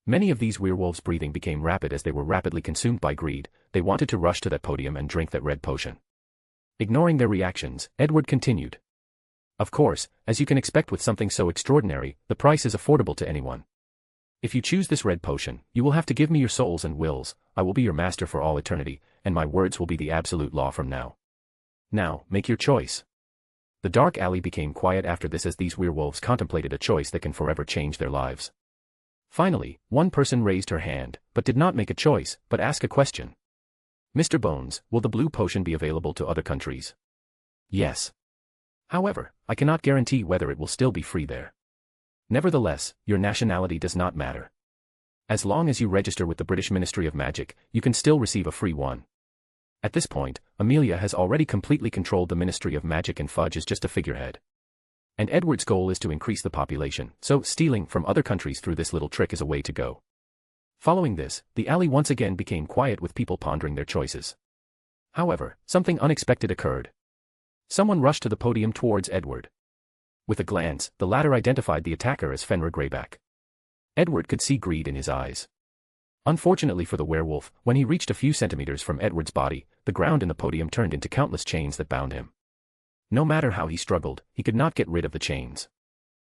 Many of these werewolves' breathing became rapid as they were rapidly consumed by greed, they wanted to rush to that podium and drink that red potion. Ignoring their reactions, Edward continued. Of course, as you can expect with something so extraordinary, the price is affordable to anyone. If you choose this red potion, you will have to give me your souls and wills, I will be your master for all eternity, and my words will be the absolute law from now. Now, make your choice. The dark alley became quiet after this as these werewolves contemplated a choice that can forever change their lives. Finally, one person raised her hand, but did not make a choice, but asked a question. Mr. Bones, will the blue potion be available to other countries? Yes. However, I cannot guarantee whether it will still be free there. Nevertheless, your nationality does not matter. As long as you register with the British Ministry of Magic, you can still receive a free one. At this point, Amelia has already completely controlled the Ministry of Magic and Fudge is just a figurehead. And Edward's goal is to increase the population, so stealing from other countries through this little trick is a way to go. Following this, the alley once again became quiet with people pondering their choices. However, something unexpected occurred. Someone rushed to the podium towards Edward. With a glance, the latter identified the attacker as Fenrir Greyback. Edward could see greed in his eyes. Unfortunately for the werewolf, when he reached a few centimeters from Edward's body, the ground in the podium turned into countless chains that bound him. No matter how he struggled, he could not get rid of the chains.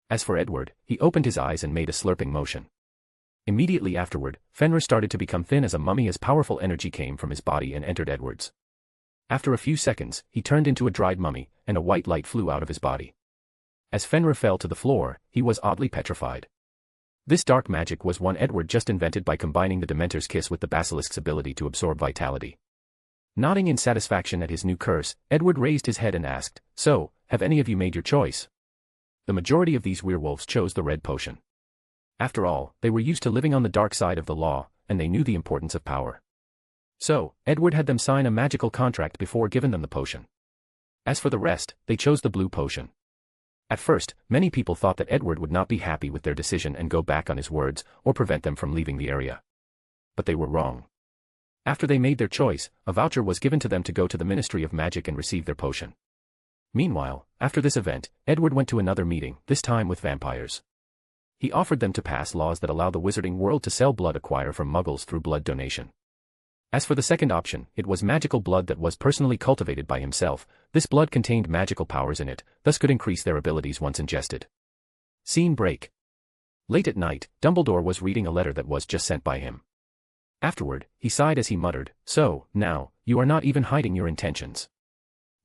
As for Edward, he opened his eyes and made a slurping motion. Immediately afterward, Fenrir started to become thin as a mummy as powerful energy came from his body and entered Edward's. After a few seconds, he turned into a dried mummy, and a white light flew out of his body. As Fenrir fell to the floor, he was oddly petrified. This dark magic was one Edward just invented by combining the Dementor's kiss with the basilisk's ability to absorb vitality. Nodding in satisfaction at his new curse, Edward raised his head and asked, "So, have any of you made your choice?" The majority of these werewolves chose the red potion. After all, they were used to living on the dark side of the law, and they knew the importance of power. So, Edward had them sign a magical contract before giving them the potion. As for the rest, they chose the blue potion. At first, many people thought that Edward would not be happy with their decision and go back on his words, or prevent them from leaving the area. But they were wrong. After they made their choice, a voucher was given to them to go to the Ministry of Magic and receive their potion. Meanwhile, after this event, Edward went to another meeting, this time with vampires. He offered them to pass laws that allow the wizarding world to sell blood acquired from muggles through blood donation. As for the second option, it was magical blood that was personally cultivated by himself. This blood contained magical powers in it, thus could increase their abilities once ingested. Scene break. Late at night, Dumbledore was reading a letter that was just sent by him. Afterward, he sighed as he muttered, "So, now, you are not even hiding your intentions."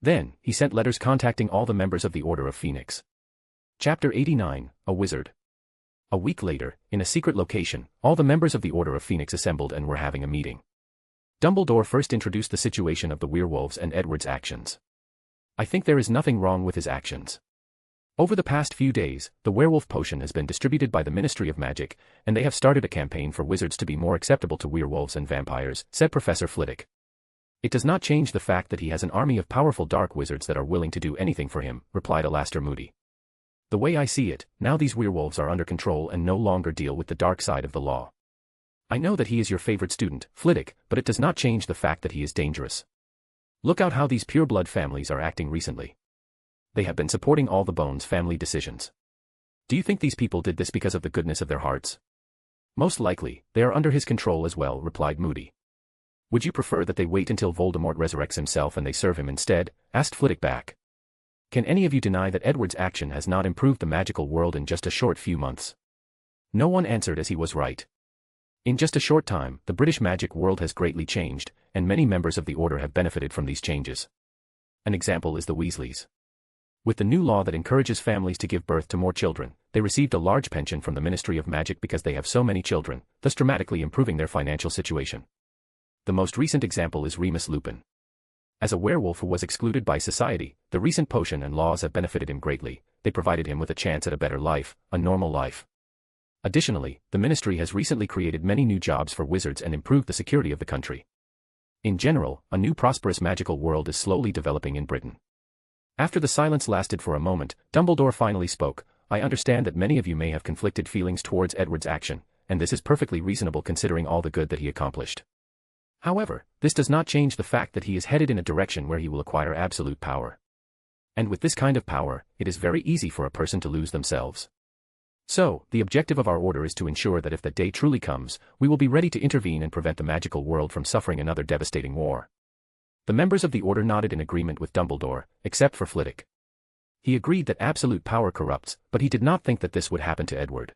Then, he sent letters contacting all the members of the Order of Phoenix. Chapter 89, A Wizard. A week later, in a secret location, all the members of the Order of Phoenix assembled and were having a meeting. Dumbledore first introduced the situation of the werewolves and Edward's actions. "I think there is nothing wrong with his actions. Over the past few days, the werewolf potion has been distributed by the Ministry of Magic, and they have started a campaign for wizards to be more acceptable to werewolves and vampires," said Professor Flitwick. "It does not change the fact that he has an army of powerful dark wizards that are willing to do anything for him," replied Alastor Moody. "The way I see it, now these werewolves are under control and no longer deal with the dark side of the law. I know that he is your favorite student, Flitwick, but it does not change the fact that he is dangerous. Look out how these pureblood families are acting recently. They have been supporting all the Bones family decisions. Do you think these people did this because of the goodness of their hearts?" "Most likely, they are under his control as well," replied Moody. "Would you prefer that they wait until Voldemort resurrects himself and they serve him instead?" asked Flitwick back. "Can any of you deny that Edward's action has not improved the magical world in just a short few months?" No one answered, as he was right. In just a short time, the British magic world has greatly changed, and many members of the Order have benefited from these changes. An example is the Weasleys. With the new law that encourages families to give birth to more children, they received a large pension from the Ministry of Magic because they have so many children, thus dramatically improving their financial situation. The most recent example is Remus Lupin. As a werewolf who was excluded by society, the recent potion and laws have benefited him greatly. They provided him with a chance at a better life, a normal life. Additionally, the ministry has recently created many new jobs for wizards and improved the security of the country. In general, a new prosperous magical world is slowly developing in Britain. After the silence lasted for a moment, Dumbledore finally spoke. "I understand that many of you may have conflicted feelings towards Edward's action, and this is perfectly reasonable considering all the good that he accomplished. However, this does not change the fact that he is headed in a direction where he will acquire absolute power. And with this kind of power, it is very easy for a person to lose themselves. So, the objective of our order is to ensure that if that day truly comes, we will be ready to intervene and prevent the magical world from suffering another devastating war." The members of the order nodded in agreement with Dumbledore, except for Flitwick. He agreed that absolute power corrupts, but he did not think that this would happen to Edward.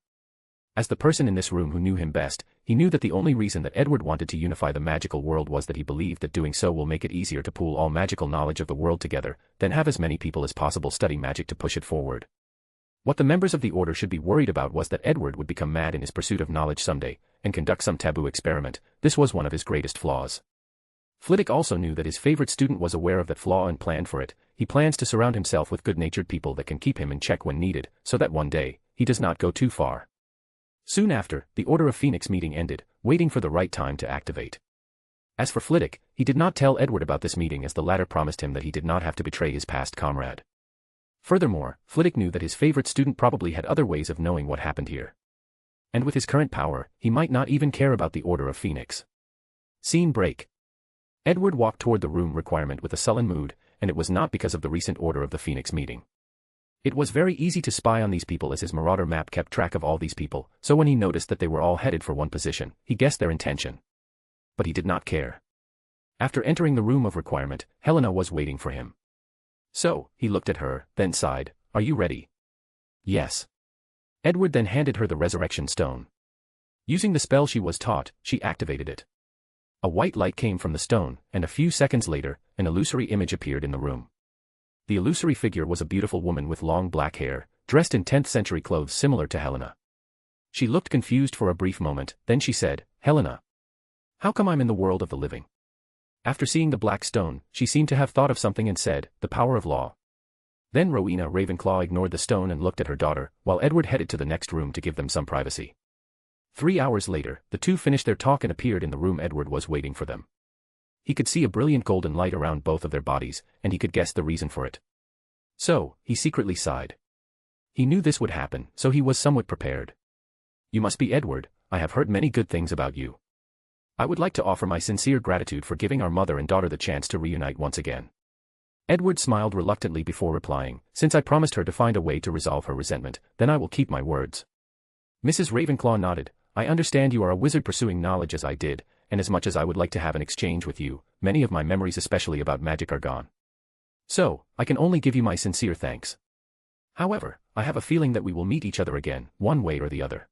As the person in this room who knew him best, he knew that the only reason that Edward wanted to unify the magical world was that he believed that doing so will make it easier to pool all magical knowledge of the world together, then have as many people as possible study magic to push it forward. What the members of the order should be worried about was that Edward would become mad in his pursuit of knowledge someday, and conduct some taboo experiment. This was one of his greatest flaws. Flitwick also knew that his favorite student was aware of that flaw and planned for it. He plans to surround himself with good-natured people that can keep him in check when needed, so that one day, he does not go too far. Soon after, the Order of Phoenix meeting ended, waiting for the right time to activate. As for Flitwick, he did not tell Edward about this meeting as the latter promised him that he did not have to betray his past comrade. Furthermore, Flitwick knew that his favorite student probably had other ways of knowing what happened here. And with his current power, he might not even care about the Order of Phoenix. Scene break. Edward walked toward the room requirement with a sullen mood, and it was not because of the recent Order of the Phoenix meeting. It was very easy to spy on these people as his marauder map kept track of all these people, so when he noticed that they were all headed for one position, he guessed their intention. But he did not care. After entering the room of requirement, Helena was waiting for him. So, he looked at her, then sighed, "Are you ready?" "Yes." Edward then handed her the resurrection stone. Using the spell she was taught, she activated it. A white light came from the stone, and a few seconds later, an illusory image appeared in the room. The illusory figure was a beautiful woman with long black hair, dressed in 10th century clothes similar to Helena. She looked confused for a brief moment, then she said, "Helena, how come I'm in the world of the living?" After seeing the black stone, she seemed to have thought of something and said, "The power of law." Then Rowena Ravenclaw ignored the stone and looked at her daughter, while Edward headed to the next room to give them some privacy. 3 hours later, the two finished their talk and appeared in the room Edward was waiting for them. He could see a brilliant golden light around both of their bodies, and he could guess the reason for it. So, he secretly sighed. He knew this would happen, so he was somewhat prepared. "You must be Edward. I have heard many good things about you. I would like to offer my sincere gratitude for giving our mother and daughter the chance to reunite once again." Edward smiled reluctantly before replying, "Since I promised her to find a way to resolve her resentment, then I will keep my words." Mrs. Ravenclaw nodded. "I understand you are a wizard pursuing knowledge as I did, and as much as I would like to have an exchange with you, many of my memories especially about magic are gone. So, I can only give you my sincere thanks. However, I have a feeling that we will meet each other again, one way or the other.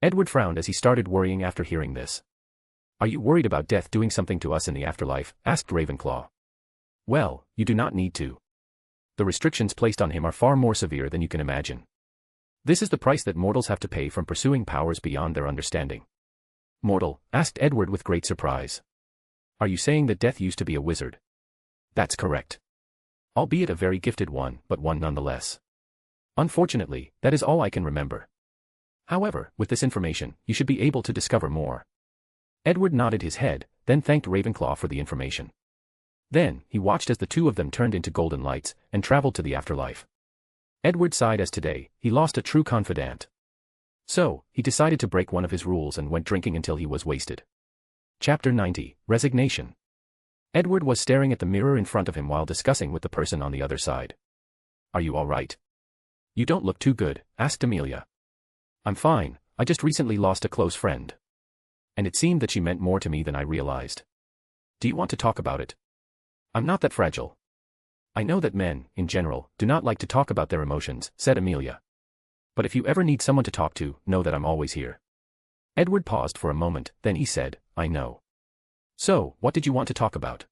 Edward frowned as he started worrying after hearing this. Are you worried about death doing something to us in the afterlife? Asked Ravenclaw. Well, you do not need to. The restrictions placed on him are far more severe than you can imagine. This is the price that mortals have to pay from pursuing powers beyond their understanding. Mortal? Asked Edward with great surprise. Are you saying that Death used to be a wizard? That's correct. Albeit a very gifted one, but one nonetheless. Unfortunately, that is all I can remember. However, with this information, you should be able to discover more. Edward nodded his head, then thanked Ravenclaw for the information. Then, he watched as the two of them turned into golden lights, and traveled to the afterlife. Edward sighed as today, he lost a true confidant. So, he decided to break one of his rules and went drinking until he was wasted. Chapter 90, Resignation. Edward was staring at the mirror in front of him while discussing with the person on the other side. Are you all right? You don't look too good, asked Amelia. I'm fine, I just recently lost a close friend. And it seemed that she meant more to me than I realized. Do you want to talk about it? I'm not that fragile. I know that men, in general, do not like to talk about their emotions, said Amelia. But if you ever need someone to talk to, know that I'm always here. Edward paused for a moment, then he said, I know. So, what did you want to talk about?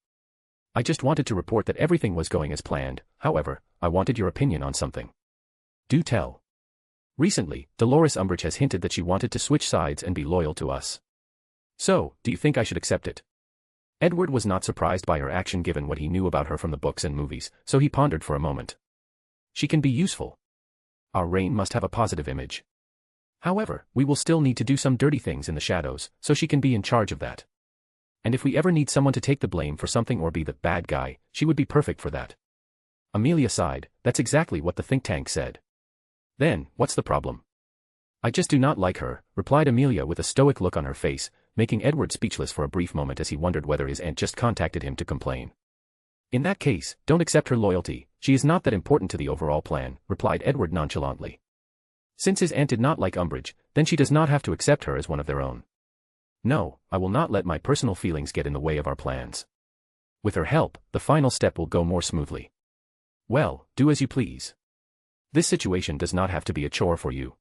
I just wanted to report that everything was going as planned, however, I wanted your opinion on something. Do tell. Recently, Dolores Umbridge has hinted that she wanted to switch sides and be loyal to us. So, do you think I should accept it? Edward was not surprised by her action given what he knew about her from the books and movies, so he pondered for a moment. She can be useful. Our reign must have a positive image. However, we will still need to do some dirty things in the shadows, so she can be in charge of that. And if we ever need someone to take the blame for something or be the bad guy, she would be perfect for that. Amelia sighed, that's exactly what the think tank said. Then, what's the problem? I just do not like her, replied Amelia with a stoic look on her face, making Edward speechless for a brief moment as he wondered whether his aunt just contacted him to complain. In that case, don't accept her loyalty, she is not that important to the overall plan, replied Edward nonchalantly. Since his aunt did not like Umbridge, then she does not have to accept her as one of their own. No, I will not let my personal feelings get in the way of our plans. With her help, the final step will go more smoothly. Well, do as you please. This situation does not have to be a chore for you.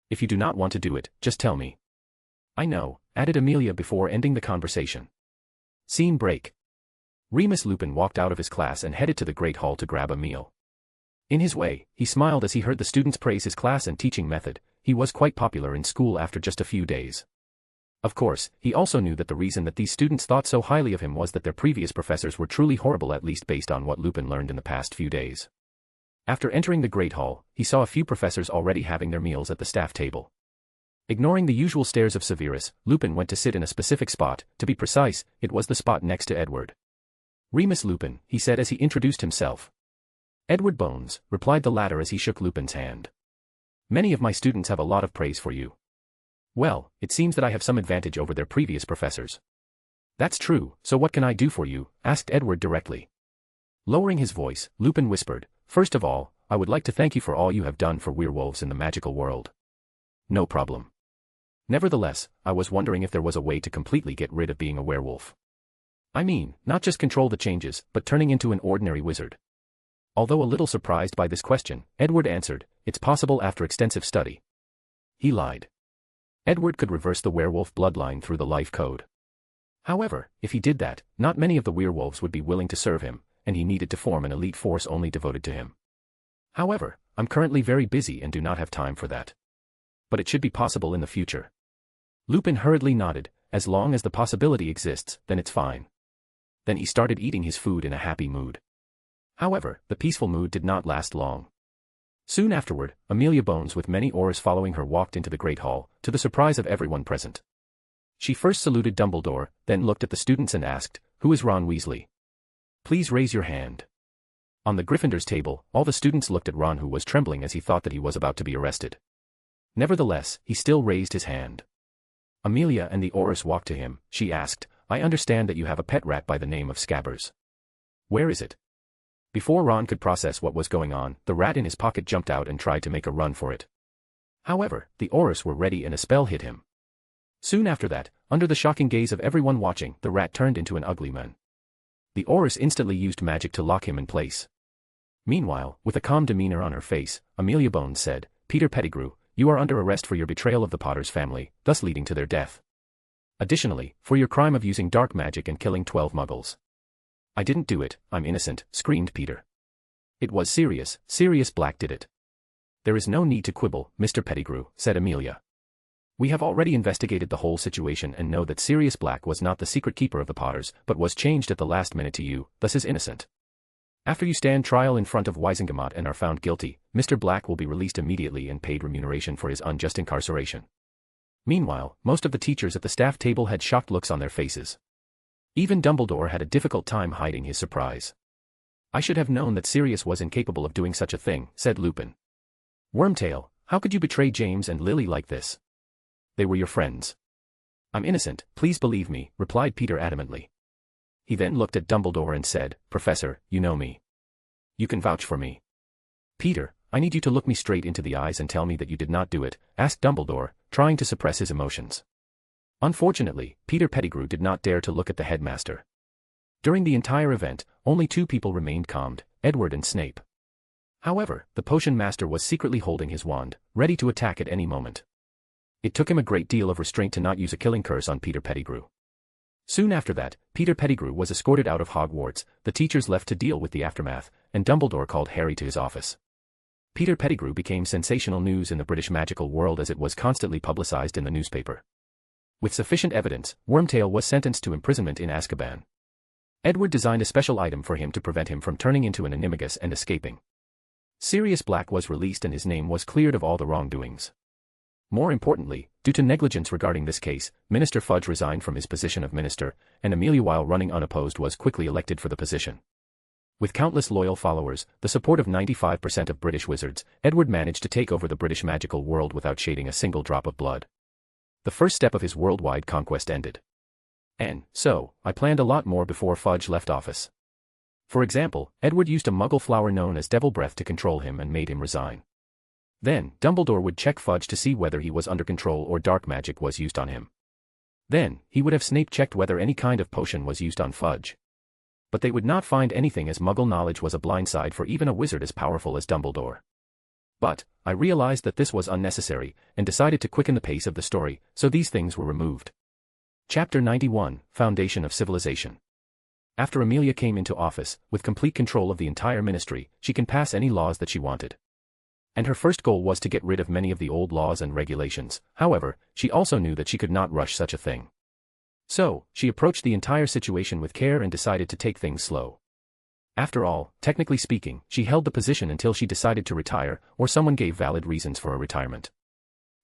If you do not want to do it, just tell me. I know, added Amelia before ending the conversation. Scene break. Remus Lupin walked out of his class and headed to the Great Hall to grab a meal. In his way, he smiled as he heard the students praise his class and teaching method. He was quite popular in school after just a few days. Of course, he also knew that the reason that these students thought so highly of him was that their previous professors were truly horrible, at least based on what Lupin learned in the past few days. After entering the Great Hall, he saw a few professors already having their meals at the staff table. Ignoring the usual stares of Severus, Lupin went to sit in a specific spot. To be precise, it was the spot next to Edward. Remus Lupin, he said as he introduced himself. Edward Bones, replied the latter as he shook Lupin's hand. Many of my students have a lot of praise for you. Well, it seems that I have some advantage over their previous professors. That's true, so what can I do for you? Asked Edward directly. Lowering his voice, Lupin whispered, First of all, I would like to thank you for all you have done for werewolves in the magical world. No problem. Nevertheless, I was wondering if there was a way to completely get rid of being a werewolf. I mean, not just control the changes, but turning into an ordinary wizard. Although a little surprised by this question, Edward answered, It's possible after extensive study. He lied. Edward could reverse the werewolf bloodline through the life code. However, if he did that, not many of the werewolves would be willing to serve him, and he needed to form an elite force only devoted to him. However, I'm currently very busy and do not have time for that. But it should be possible in the future. Lupin hurriedly nodded, as long as the possibility exists, then it's fine. Then he started eating his food in a happy mood. However, the peaceful mood did not last long. Soon afterward, Amelia Bones with many Aurors following her walked into the Great Hall, to the surprise of everyone present. She first saluted Dumbledore, then looked at the students and asked, Who is Ron Weasley? Please raise your hand. On the Gryffindor's table, all the students looked at Ron, who was trembling as he thought that he was about to be arrested. Nevertheless, he still raised his hand. Amelia and the Aurors walked to him. She asked, I understand that you have a pet rat by the name of Scabbers. Where is it? Before Ron could process what was going on, the rat in his pocket jumped out and tried to make a run for it. However, the Aurors were ready and a spell hit him. Soon after that, Under the shocking gaze of everyone watching, the rat turned into an ugly man. The Aurors instantly used magic to lock him in place. Meanwhile, with a calm demeanor on her face, Amelia Bones said, "Peter Pettigrew, you are under arrest for your betrayal of the Potter's family, thus leading to their death. Additionally, for your crime of using dark magic and killing 12 muggles." "I didn't do it, I'm innocent," screamed Peter. "It was Sirius Black did it." "There is no need to quibble, Mr. Pettigrew," said Amelia. "We have already investigated the whole situation and know that Sirius Black was not the secret keeper of the Potters, but was changed at the last minute to you, thus is innocent. After you stand trial in front of Wisengamot and are found guilty, Mr. Black will be released immediately and paid remuneration for his unjust incarceration." Meanwhile, most of the teachers at the staff table had shocked looks on their faces. Even Dumbledore had a difficult time hiding his surprise. "I should have known that Sirius was incapable of doing such a thing," said Lupin. "Wormtail, how could you betray James and Lily like this? They were your friends." "I'm innocent, please believe me," replied Peter adamantly. He then looked at Dumbledore and said, "Professor, you know me. You can vouch for me." "Peter, I need you to look me straight into the eyes and tell me that you did not do it," asked Dumbledore, trying to suppress his emotions. Unfortunately, Peter Pettigrew did not dare to look at the headmaster. During the entire event, only 2 people remained calmed, Edward and Snape. However, the potion master was secretly holding his wand, ready to attack at any moment. It took him a great deal of restraint to not use a killing curse on Peter Pettigrew. Soon after that, Peter Pettigrew was escorted out of Hogwarts, the teachers left to deal with the aftermath, and Dumbledore called Harry to his office. Peter Pettigrew became sensational news in the British magical world as it was constantly publicized in the newspaper. With sufficient evidence, Wormtail was sentenced to imprisonment in Azkaban. Edward designed a special item for him to prevent him from turning into an animagus and escaping. Sirius Black was released and his name was cleared of all the wrongdoings. More importantly, due to negligence regarding this case, Minister Fudge resigned from his position of minister, and Amelia, while running unopposed, was quickly elected for the position. With countless loyal followers, the support of 95% of British wizards, Edward managed to take over the British magical world without shedding a single drop of blood. The first step of his worldwide conquest ended. And so, I planned a lot more before Fudge left office. For example, Edward used a muggle flower known as Devil Breath to control him and made him resign. Then, Dumbledore would check Fudge to see whether he was under control or dark magic was used on him. Then, he would have Snape checked whether any kind of potion was used on Fudge. But they would not find anything, as muggle knowledge was a blindside for even a wizard as powerful as Dumbledore. But, I realized that this was unnecessary, and decided to quicken the pace of the story, so these things were removed. Chapter 91, Foundation of Civilization. After Amelia came into office, with complete control of the entire ministry, she can pass any laws that she wanted. And her first goal was to get rid of many of the old laws and regulations. However, she also knew that she could not rush such a thing. So, she approached the entire situation with care and decided to take things slow. After all, technically speaking, she held the position until she decided to retire, or someone gave valid reasons for her retirement.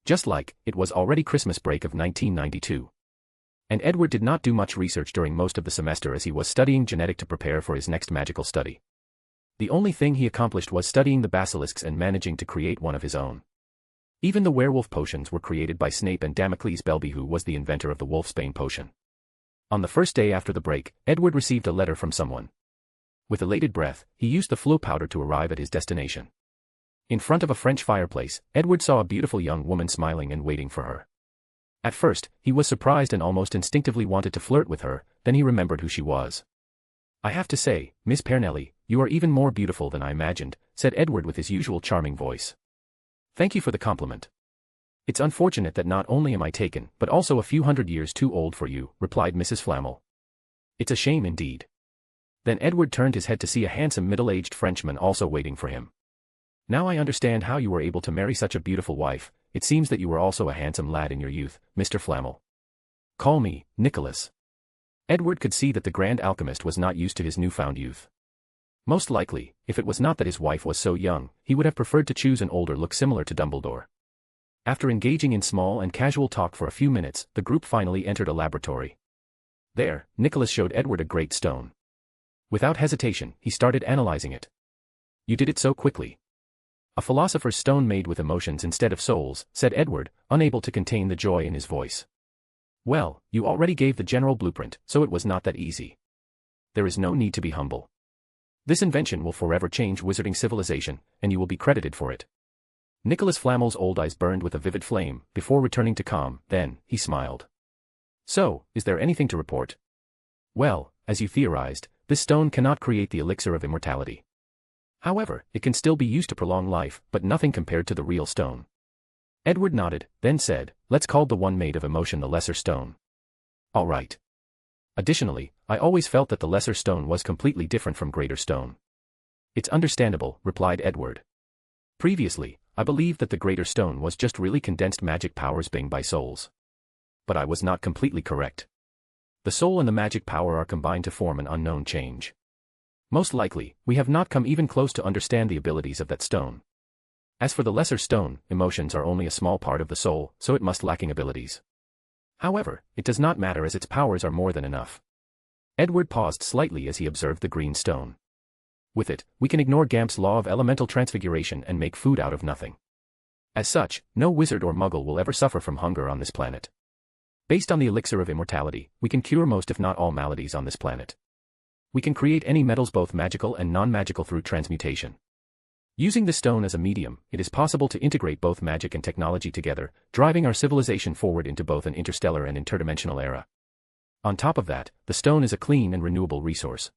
Just like, it was already Christmas break of 1992. And Edward did not do much research during most of the semester as he was studying genetic to prepare for his next magical study. The only thing he accomplished was studying the basilisks and managing to create one of his own. Even the werewolf potions were created by Snape and Damocles Belby, who was the inventor of the wolfsbane potion. On the first day after the break, Edward received a letter from someone. With elated breath, he used the flow powder to arrive at his destination. In front of a French fireplace, Edward saw a beautiful young woman smiling and waiting for her. At first, he was surprised and almost instinctively wanted to flirt with her, then he remembered who she was. "I have to say, Miss Pernelli, you are even more beautiful than I imagined," said Edward with his usual charming voice. "Thank you for the compliment. It's unfortunate that not only am I taken, but also a few hundred years too old for you," replied Mrs. Flammel. "It's a shame indeed." Then Edward turned his head to see a handsome middle-aged Frenchman also waiting for him. "Now I understand how you were able to marry such a beautiful wife. It seems that you were also a handsome lad in your youth, Mr. Flammel. Call me Nicholas." Edward could see that the Grand Alchemist was not used to his newfound youth. Most likely, if it was not that his wife was so young, he would have preferred to choose an older look similar to Dumbledore. After engaging in small and casual talk for a few minutes, the group finally entered a laboratory. There, Nicholas showed Edward a great stone. Without hesitation, he started analyzing it. "You did it so quickly." "A philosopher's stone made with emotions instead of souls," said Edward, unable to contain the joy in his voice. "Well, you already gave the general blueprint, so it was not that easy. There is no need to be humble. This invention will forever change wizarding civilization, and you will be credited for it." Nicholas Flammel's old eyes burned with a vivid flame, before returning to calm, then, he smiled. So, is there anything to report? Well, as you theorized, this stone cannot create the elixir of immortality. However, it can still be used to prolong life, but nothing compared to the real stone. Edward nodded, then said, let's call the one made of emotion the lesser stone. All right. Additionally, I always felt that the lesser stone was completely different from greater stone. It's understandable, replied Edward. Previously, I believed that the greater stone was just really condensed magic powers being by souls. But I was not completely correct. The soul and the magic power are combined to form an unknown change. Most likely, we have not come even close to understand the abilities of that stone. As for the lesser stone, emotions are only a small part of the soul, so it must lacking abilities. However, it does not matter as its powers are more than enough. Edward paused slightly as he observed the green stone. With it, we can ignore Gamp's law of elemental transfiguration and make food out of nothing. As such, no wizard or muggle will ever suffer from hunger on this planet. Based on the elixir of immortality, we can cure most if not all maladies on this planet. We can create any metals both magical and non-magical through transmutation. Using the stone as a medium, it is possible to integrate both magic and technology together, driving our civilization forward into both an interstellar and interdimensional era. On top of that, the stone is a clean and renewable resource.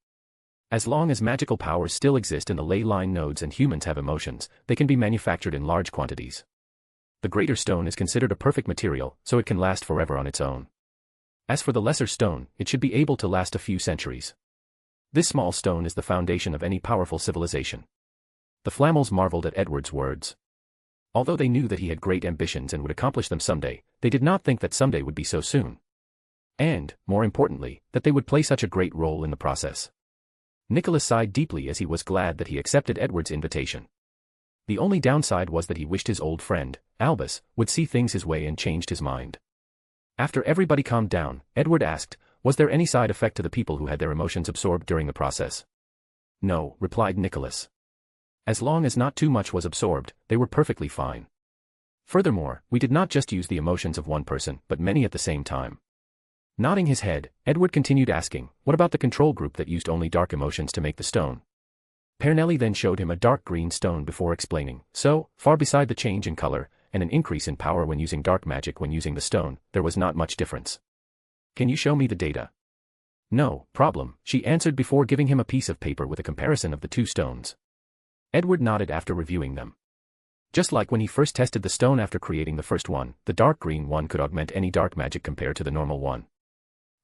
As long as magical powers still exist in the ley line nodes and humans have emotions, they can be manufactured in large quantities. The greater stone is considered a perfect material, so it can last forever on its own. As for the lesser stone, it should be able to last a few centuries. This small stone is the foundation of any powerful civilization. The Flammels marveled at Edward's words. Although they knew that he had great ambitions and would accomplish them someday, they did not think that someday would be so soon. And, more importantly, that they would play such a great role in the process. Nicholas sighed deeply as he was glad that he accepted Edward's invitation. The only downside was that he wished his old friend, Albus, would see things his way and changed his mind. After everybody calmed down, Edward asked, was there any side effect to the people who had their emotions absorbed during the process? No, replied Nicholas. As long as not too much was absorbed, they were perfectly fine. Furthermore, we did not just use the emotions of one person, but many at the same time. Nodding his head, Edward continued asking, what about the control group that used only dark emotions to make the stone? Pernelli then showed him a dark green stone before explaining, so, far beside the change in color, and an increase in power when using dark magic when using the stone, there was not much difference. Can you show me the data? No problem, she answered before giving him a piece of paper with a comparison of the two stones. Edward nodded after reviewing them. Just like when he first tested the stone after creating the first one, the dark green one could augment any dark magic compared to the normal one.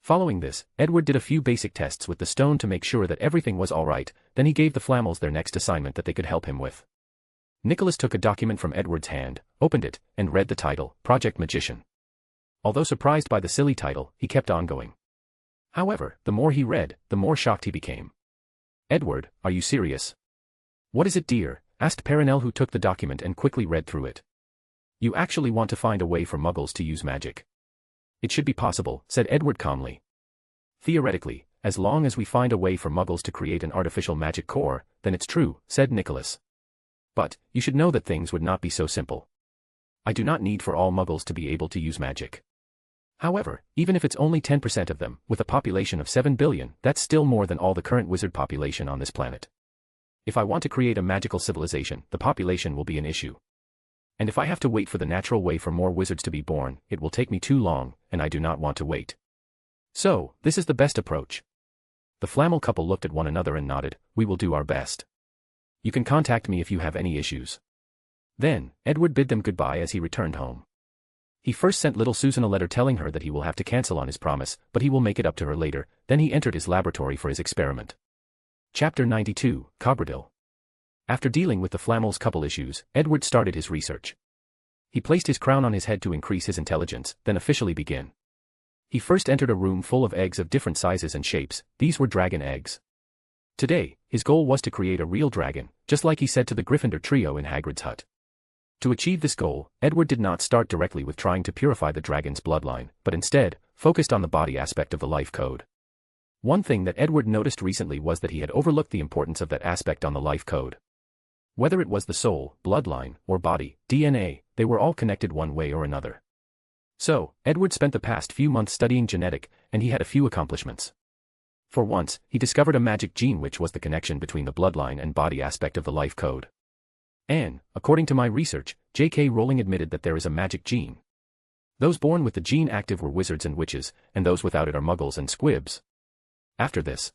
Following this, Edward did a few basic tests with the stone to make sure that everything was alright, then he gave the Flammels their next assignment that they could help him with. Nicholas took a document from Edward's hand, opened it, and read the title, Project Magician. Although surprised by the silly title, he kept on going. However, the more he read, the more shocked he became. Edward, are you serious? What is it, dear? Asked Perenelle, who took the document and quickly read through it. You actually want to find a way for muggles to use magic? It should be possible, said Edward calmly. Theoretically, as long as we find a way for muggles to create an artificial magic core, then it's true, said Nicholas. But, you should know that things would not be so simple. I do not need for all muggles to be able to use magic. However, even if it's only 10% of them, with a population of 7 billion, that's still more than all the current wizard population on this planet. If I want to create a magical civilization, the population will be an issue. And if I have to wait for the natural way for more wizards to be born, it will take me too long, and I do not want to wait. So, this is the best approach. The Flammel couple looked at one another and nodded, we will do our best. You can contact me if you have any issues. Then, Edward bid them goodbye as he returned home. He first sent little Susan a letter telling her that he will have to cancel on his promise, but he will make it up to her later, then he entered his laboratory for his experiment. Chapter 92, Cobradil. After dealing with the Flammels' couple issues, Edward started his research. He placed his crown on his head to increase his intelligence, then officially begin. He first entered a room full of eggs of different sizes and shapes, these were dragon eggs. Today, his goal was to create a real dragon, just like he said to the Gryffindor trio in Hagrid's hut. To achieve this goal, Edward did not start directly with trying to purify the dragon's bloodline, but instead, focused on the body aspect of the life code. One thing that Edward noticed recently was that he had overlooked the importance of that aspect on the life code. Whether it was the soul, bloodline, or body, DNA, they were all connected one way or another. So, Edward spent the past few months studying genetic, and he had a few accomplishments. For once, he discovered a magic gene which was the connection between the bloodline and body aspect of the life code. And, according to my research, J.K. Rowling admitted that there is a magic gene. Those born with the gene active were wizards and witches, and those without it are muggles and squibs. After this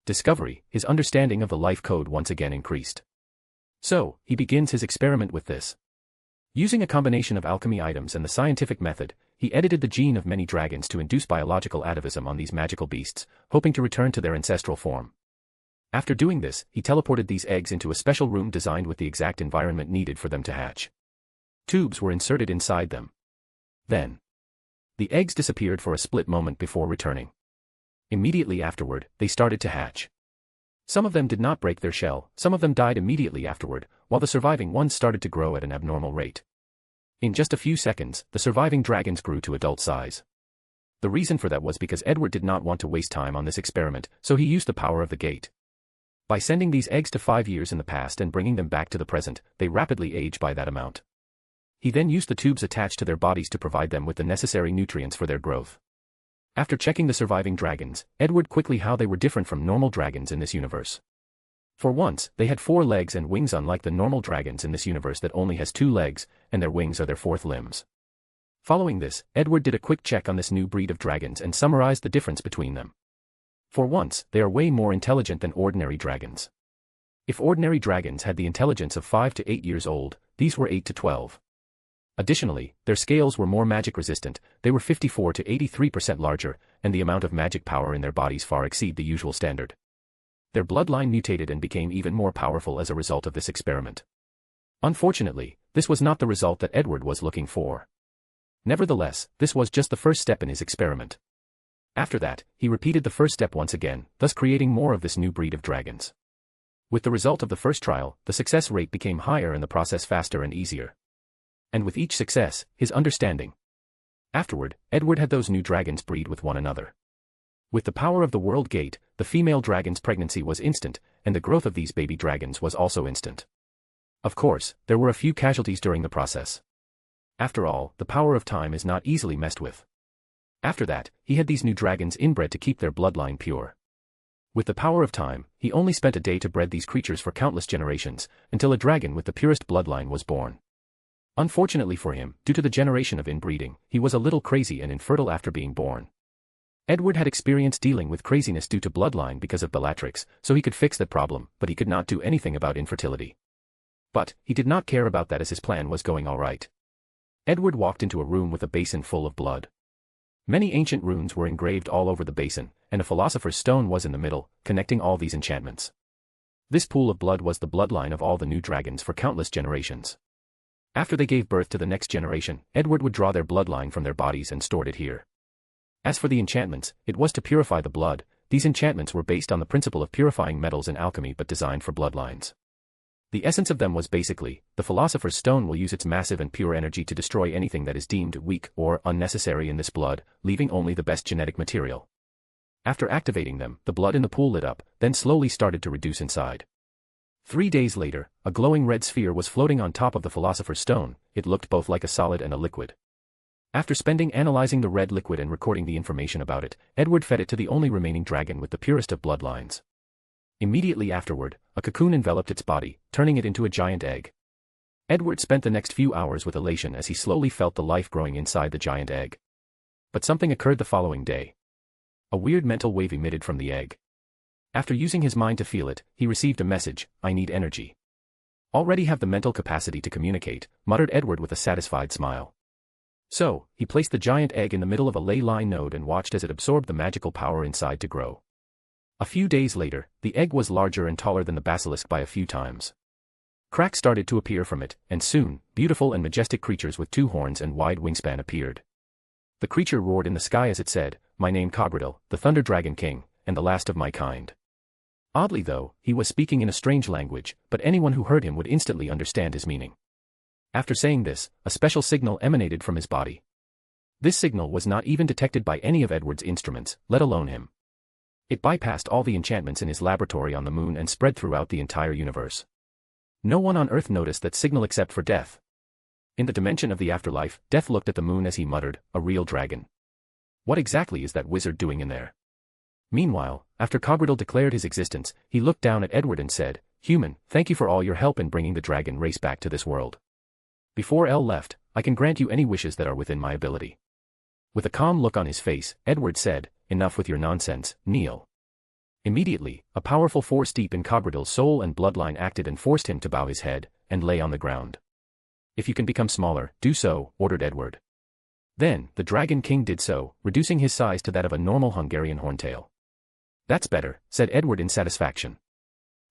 discovery, his understanding of the life code once again increased. So, he begins his experiment with this. Using a combination of alchemy items and the scientific method, he edited the gene of many dragons to induce biological atavism on these magical beasts, hoping to return to their ancestral form. After doing this, he teleported these eggs into a special room designed with the exact environment needed for them to hatch. Tubes were inserted inside them. Then, the eggs disappeared for a split moment before returning. Immediately afterward, they started to hatch. Some of them did not break their shell, some of them died immediately afterward, while the surviving ones started to grow at an abnormal rate. In just a few seconds, the surviving dragons grew to adult size. The reason for that was because Edward did not want to waste time on this experiment, so he used the power of the gate. By sending these eggs to 5 years in the past and bringing them back to the present, they rapidly age by that amount. He then used the tubes attached to their bodies to provide them with the necessary nutrients for their growth. After checking the surviving dragons, Edward quickly how they were different from normal dragons in this universe. For once, they had 4 legs and wings unlike the normal dragons in this universe that only has 2 legs, and their wings are their 4th limbs. Following this, Edward did a quick check on this new breed of dragons and summarized the difference between them. For once, they are way more intelligent than ordinary dragons. If ordinary dragons had the intelligence of 5 to 8 years old, these were 8 to 12. Additionally, their scales were more magic resistant, they were 54 to 83% larger, and the amount of magic power in their bodies far exceed the usual standard. Their bloodline mutated and became even more powerful as a result of this experiment. Unfortunately, this was not the result that Edward was looking for. Nevertheless, this was just the first step in his experiment. After that, he repeated the first step once again, thus creating more of this new breed of dragons. With the result of the first trial, the success rate became higher and the process faster and easier. And with each success, his understanding. Afterward, Edward had those new dragons breed with one another. With the power of the World Gate, the female dragon's pregnancy was instant, and the growth of these baby dragons was also instant. Of course, there were a few casualties during the process. After all, the power of time is not easily messed with. After that, he had these new dragons inbred to keep their bloodline pure. With the power of time, he only spent a day to bred these creatures for countless generations, until a dragon with the purest bloodline was born. Unfortunately for him, due to the generation of inbreeding, he was a little crazy and infertile after being born. Edward had experience dealing with craziness due to bloodline because of Bellatrix, so he could fix that problem, but he could not do anything about infertility. But, he did not care about that as his plan was going all right. Edward walked into a room with a basin full of blood. Many ancient runes were engraved all over the basin, and a philosopher's stone was in the middle, connecting all these enchantments. This pool of blood was the bloodline of all the new dragons for countless generations. After they gave birth to the next generation, Edward would draw their bloodline from their bodies and stored it here. As for the enchantments, it was to purify the blood. These enchantments were based on the principle of purifying metals in alchemy but designed for bloodlines. The essence of them was basically, the philosopher's stone will use its massive and pure energy to destroy anything that is deemed weak or unnecessary in this blood, leaving only the best genetic material. After activating them, the blood in the pool lit up, then slowly started to reduce inside. 3 days later, a glowing red sphere was floating on top of the philosopher's stone. It looked both like a solid and a liquid. After analyzing the red liquid and recording the information about it, Edward fed it to the only remaining dragon with the purest of bloodlines. Immediately afterward, a cocoon enveloped its body, turning it into a giant egg. Edward spent the next few hours with elation as he slowly felt the life growing inside the giant egg. But something occurred the following day. A weird mental wave emitted from the egg. After using his mind to feel it, he received a message, "I need energy." "Already have the mental capacity to communicate," muttered Edward with a satisfied smile. So, he placed the giant egg in the middle of a ley line node and watched as it absorbed the magical power inside to grow. A few days later, the egg was larger and taller than the basilisk by a few times. Cracks started to appear from it, and soon, beautiful and majestic creatures with 2 horns and wide wingspan appeared. The creature roared in the sky as it said, "My name Cogridel, the Thunder Dragon King, and the last of my kind." Oddly though, he was speaking in a strange language, but anyone who heard him would instantly understand his meaning. After saying this, a special signal emanated from his body. This signal was not even detected by any of Edward's instruments, let alone him. It bypassed all the enchantments in his laboratory on the moon and spread throughout the entire universe. No one on Earth noticed that signal except for Death. In the dimension of the afterlife, Death looked at the moon as he muttered, "A real dragon. What exactly is that wizard doing in there?" Meanwhile, after Cogridel declared his existence, he looked down at Edward and said, "Human, thank you for all your help in bringing the dragon race back to this world." Before Elle left, I can grant you any wishes that are within my ability. With a calm look on his face, Edward said, enough with your nonsense, kneel. Immediately, a powerful force deep in Cogridal's soul and bloodline acted and forced him to bow his head, and lay on the ground. If you can become smaller, do so, ordered Edward. Then, the Dragon King did so, reducing his size to that of a normal Hungarian horntail. That's better, said Edward in satisfaction.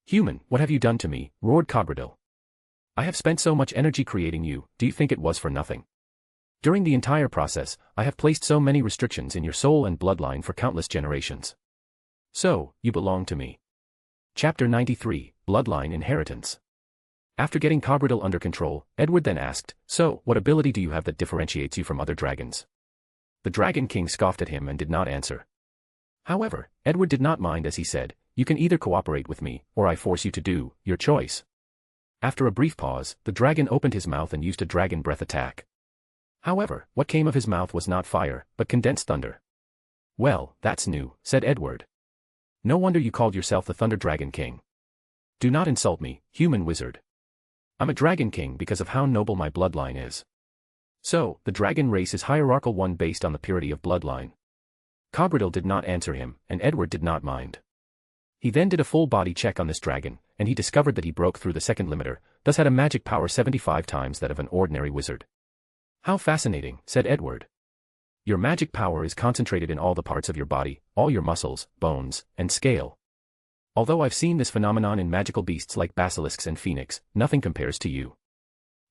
Human, what have you done to me, roared Cogridal. I have spent so much energy creating you, do you think it was for nothing? During the entire process, I have placed so many restrictions in your soul and bloodline for countless generations. So, you belong to me. Chapter 93, Bloodline Inheritance. After getting Cogridal under control, Edward then asked, so, what ability do you have that differentiates you from other dragons? The Dragon King scoffed at him and did not answer. However, Edward did not mind as he said, you can either cooperate with me, or I force you to do, your choice. After a brief pause, the dragon opened his mouth and used a dragon breath attack. However, what came of his mouth was not fire, but condensed thunder. Well, that's new, said Edward. No wonder you called yourself the Thunder Dragon King. Do not insult me, human wizard. I'm a Dragon King because of how noble my bloodline is. So, the dragon race is hierarchical one based on the purity of bloodline. Cogridal did not answer him, and Edward did not mind. He then did a full body check on this dragon, and he discovered that he broke through the second limiter, thus had a magic power 75 times that of an ordinary wizard. How fascinating, said Edward. Your magic power is concentrated in all the parts of your body, all your muscles, bones, and scale. Although I've seen this phenomenon in magical beasts like basilisks and phoenix, nothing compares to you.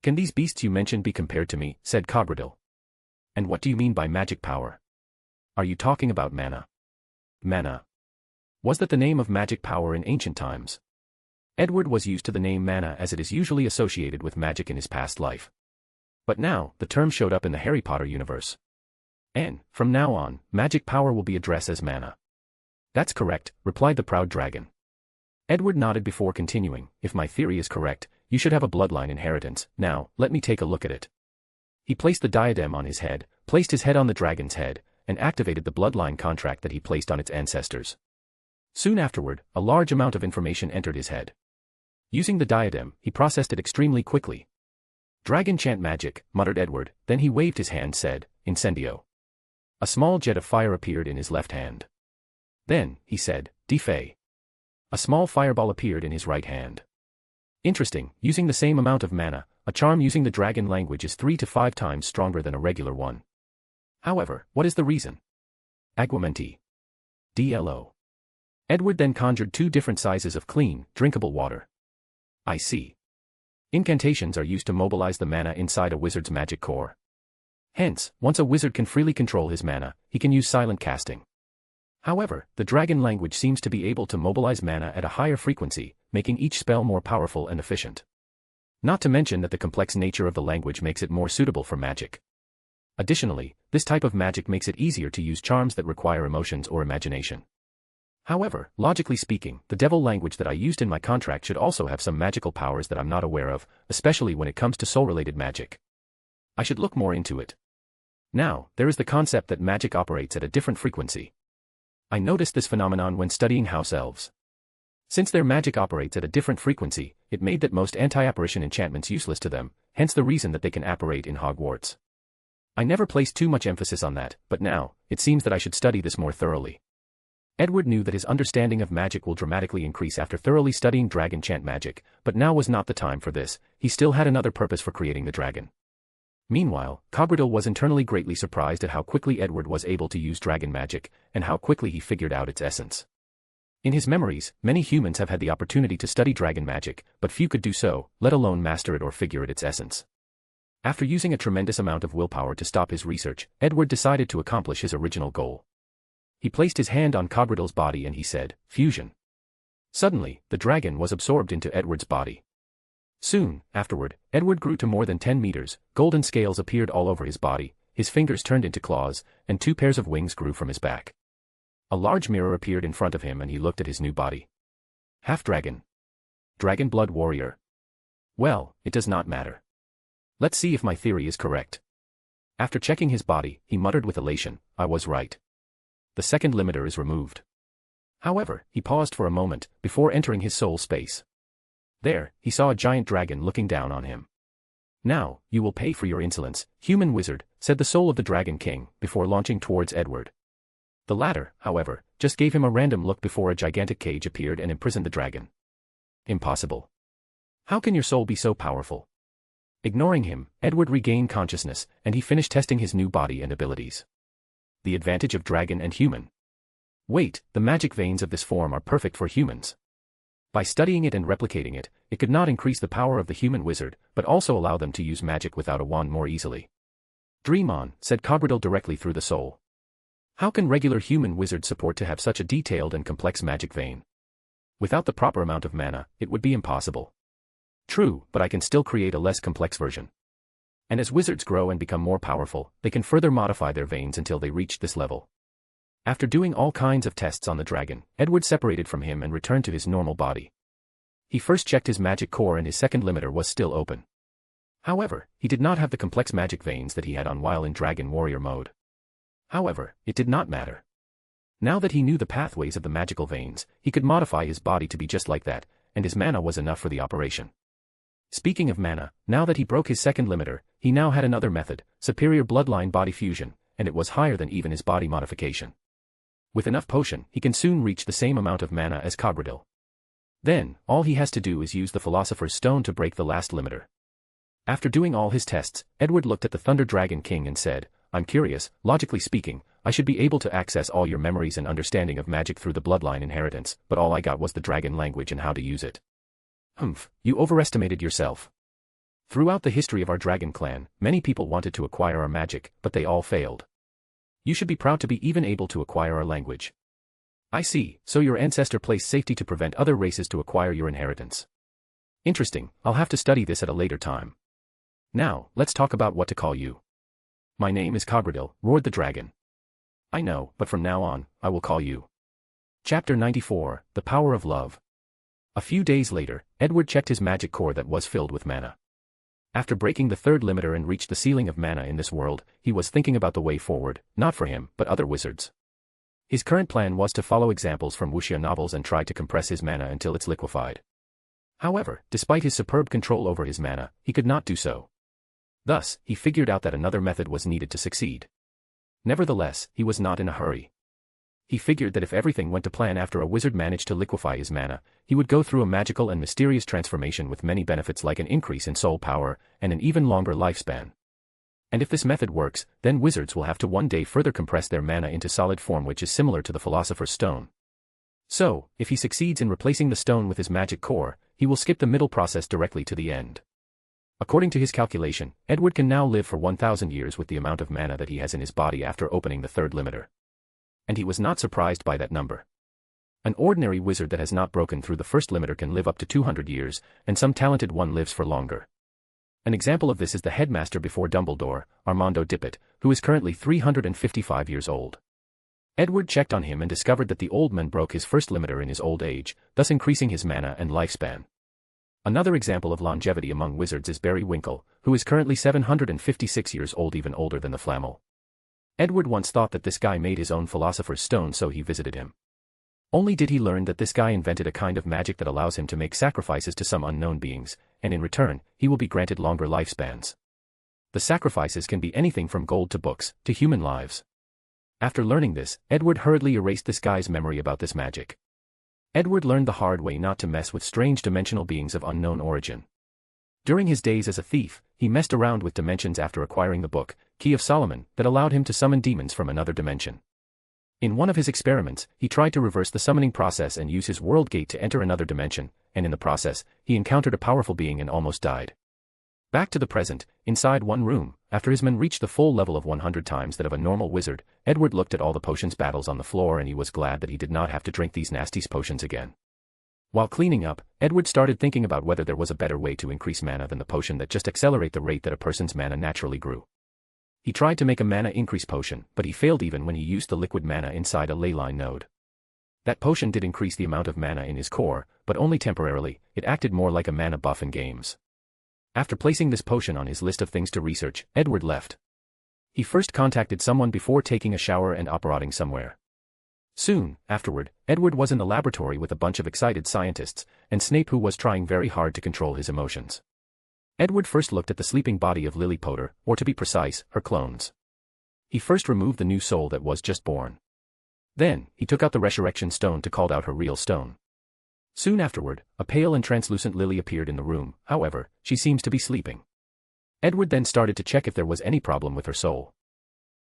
Can these beasts you mentioned be compared to me, said Cogridal. And what do you mean by magic power? Are you talking about mana? Mana. Was that the name of magic power in ancient times? Edward was used to the name mana as it is usually associated with magic in his past life. But now, the term showed up in the Harry Potter universe. And, from now on, magic power will be addressed as mana. That's correct, replied the proud dragon. Edward nodded before continuing, if my theory is correct, you should have a bloodline inheritance, now, let me take a look at it. He placed the diadem on his head, placed his head on the dragon's head, and activated the bloodline contract that he placed on its ancestors. Soon afterward, a large amount of information entered his head. Using the diadem, he processed it extremely quickly. Dragon chant magic, muttered Edward, then he waved his hand said, Incendio. A small jet of fire appeared in his left hand. Then, he said, Defay. A small fireball appeared in his right hand. Interesting, using the same amount of mana, a charm using the dragon language is 3 to 5 times stronger than a regular one. However, what is the reason? Aguamenti. DLO. Edward then conjured 2 different sizes of clean, drinkable water. I see. Incantations are used to mobilize the mana inside a wizard's magic core. Hence, once a wizard can freely control his mana, he can use silent casting. However, the dragon language seems to be able to mobilize mana at a higher frequency, making each spell more powerful and efficient. Not to mention that the complex nature of the language makes it more suitable for magic. Additionally, this type of magic makes it easier to use charms that require emotions or imagination. However, logically speaking, the devil language that I used in my contract should also have some magical powers that I'm not aware of, especially when it comes to soul-related magic. I should look more into it. Now, there is the concept that magic operates at a different frequency. I noticed this phenomenon when studying house elves. Since their magic operates at a different frequency, it made that most anti-apparition enchantments useless to them, hence the reason that they can apparate in Hogwarts. I never placed too much emphasis on that, but now, it seems that I should study this more thoroughly. Edward knew that his understanding of magic will dramatically increase after thoroughly studying dragon chant magic, but now was not the time for this, he still had another purpose for creating the dragon. Meanwhile, Cogridal was internally greatly surprised at how quickly Edward was able to use dragon magic, and how quickly he figured out its essence. In his memories, many humans have had the opportunity to study dragon magic, but few could do so, let alone master it or figure out its essence. After using a tremendous amount of willpower to stop his research, Edward decided to accomplish his original goal. He placed his hand on Cogridal's body and he said, Fusion. Suddenly, the dragon was absorbed into Edward's body. Soon, afterward, Edward grew to more than 10 meters, golden scales appeared all over his body, his fingers turned into claws, and 2 pairs of wings grew from his back. A large mirror appeared in front of him and he looked at his new body. Half-dragon. Dragon blood warrior. Well, it does not matter. Let's see if my theory is correct. After checking his body, he muttered with elation, I was right. The second limiter is removed. However, he paused for a moment, before entering his soul space. There, he saw a giant dragon looking down on him. "Now, you will pay for your insolence, human wizard," said the soul of the Dragon King, before launching towards Edward. The latter, however, just gave him a random look before a gigantic cage appeared and imprisoned the dragon. "Impossible. How can your soul be so powerful?" Ignoring him, Edward regained consciousness, and he finished testing his new body and abilities. The advantage of dragon and human. Wait, the magic veins of this form are perfect for humans. By studying it and replicating it, it could not increase the power of the human wizard, but also allow them to use magic without a wand more easily. "Dream on," said Cogradil directly through the soul. "How can regular human wizards support to have such a detailed and complex magic vein? Without the proper amount of mana, it would be impossible." "True, but I can still create a less complex version." And as wizards grow and become more powerful, they can further modify their veins until they reach this level. After doing all kinds of tests on the dragon, Edward separated from him and returned to his normal body. He first checked his magic core and his second limiter was still open. However, he did not have the complex magic veins that he had on while in Dragon Warrior mode. However, it did not matter. Now that he knew the pathways of the magical veins, he could modify his body to be just like that, and his mana was enough for the operation. Speaking of mana, now that he broke his second limiter, he now had another method, superior bloodline body fusion, and it was higher than even his body modification. With enough potion, he can soon reach the same amount of mana as Cogradil. Then, all he has to do is use the Philosopher's Stone to break the last limiter. After doing all his tests, Edward looked at the Thunder Dragon King and said, "I'm curious, logically speaking, I should be able to access all your memories and understanding of magic through the bloodline inheritance, but all I got was the dragon language and how to use it." "Humph, you overestimated yourself. Throughout the history of our dragon clan, many people wanted to acquire our magic, but they all failed. You should be proud to be even able to acquire our language." "I see, so your ancestor placed safety to prevent other races to acquire your inheritance. Interesting, I'll have to study this at a later time. Now, let's talk about what to call you." "My name is Cogradil," roared the dragon. "I know, but from now on, I will call you." Chapter 94, The Power of Love. A few days later, Edward checked his magic core that was filled with mana. After breaking the third limiter and reached the ceiling of mana in this world, he was thinking about the way forward, not for him, but other wizards. His current plan was to follow examples from wuxia novels and try to compress his mana until it's liquefied. However, despite his superb control over his mana, he could not do so. Thus, he figured out that another method was needed to succeed. Nevertheless, he was not in a hurry. He figured that if everything went to plan after a wizard managed to liquefy his mana, he would go through a magical and mysterious transformation with many benefits like an increase in soul power, and an even longer lifespan. And if this method works, then wizards will have to one day further compress their mana into solid form, which is similar to the Philosopher's Stone. So, if he succeeds in replacing the stone with his magic core, he will skip the middle process directly to the end. According to his calculation, Edward can now live for 1,000 years with the amount of mana that he has in his body after opening the third limiter. And he was not surprised by that number. An ordinary wizard that has not broken through the first limiter can live up to 200 years, and some talented one lives for longer. An example of this is the headmaster before Dumbledore, Armando Dippet, who is currently 355 years old. Edward checked on him and discovered that the old man broke his first limiter in his old age, thus increasing his mana and lifespan. Another example of longevity among wizards is Barry Winkle, who is currently 756 years old, even older than the Flammel. Edward once thought that this guy made his own Philosopher's Stone, so he visited him. Only did he learn that this guy invented a kind of magic that allows him to make sacrifices to some unknown beings, and in return, he will be granted longer lifespans. The sacrifices can be anything from gold to books, to human lives. After learning this, Edward hurriedly erased this guy's memory about this magic. Edward learned the hard way not to mess with strange dimensional beings of unknown origin. During his days as a thief, he messed around with dimensions after acquiring the book, Key of Solomon, that allowed him to summon demons from another dimension. In one of his experiments, he tried to reverse the summoning process and use his world gate to enter another dimension, and in the process, he encountered a powerful being and almost died. Back to the present, inside one room, after his men reached the full level of 100 times that of a normal wizard, Edward looked at all the potions battles on the floor and he was glad that he did not have to drink these nasty potions again. While cleaning up, Edward started thinking about whether there was a better way to increase mana than the potion that just accelerate the rate that a person's mana naturally grew. He tried to make a mana increase potion, but he failed even when he used the liquid mana inside a ley line node. That potion did increase the amount of mana in his core, but only temporarily. It acted more like a mana buff in games. After placing this potion on his list of things to research, Edward left. He first contacted someone before taking a shower and operating somewhere. Soon afterward, Edward was in the laboratory with a bunch of excited scientists, and Snape, who was trying very hard to control his emotions. Edward first looked at the sleeping body of Lily Potter, or to be precise, her clones. He first removed the new soul that was just born. Then, he took out the resurrection stone to call out her real stone. Soon afterward, a pale and translucent Lily appeared in the room. However, she seems to be sleeping. Edward then started to check if there was any problem with her soul.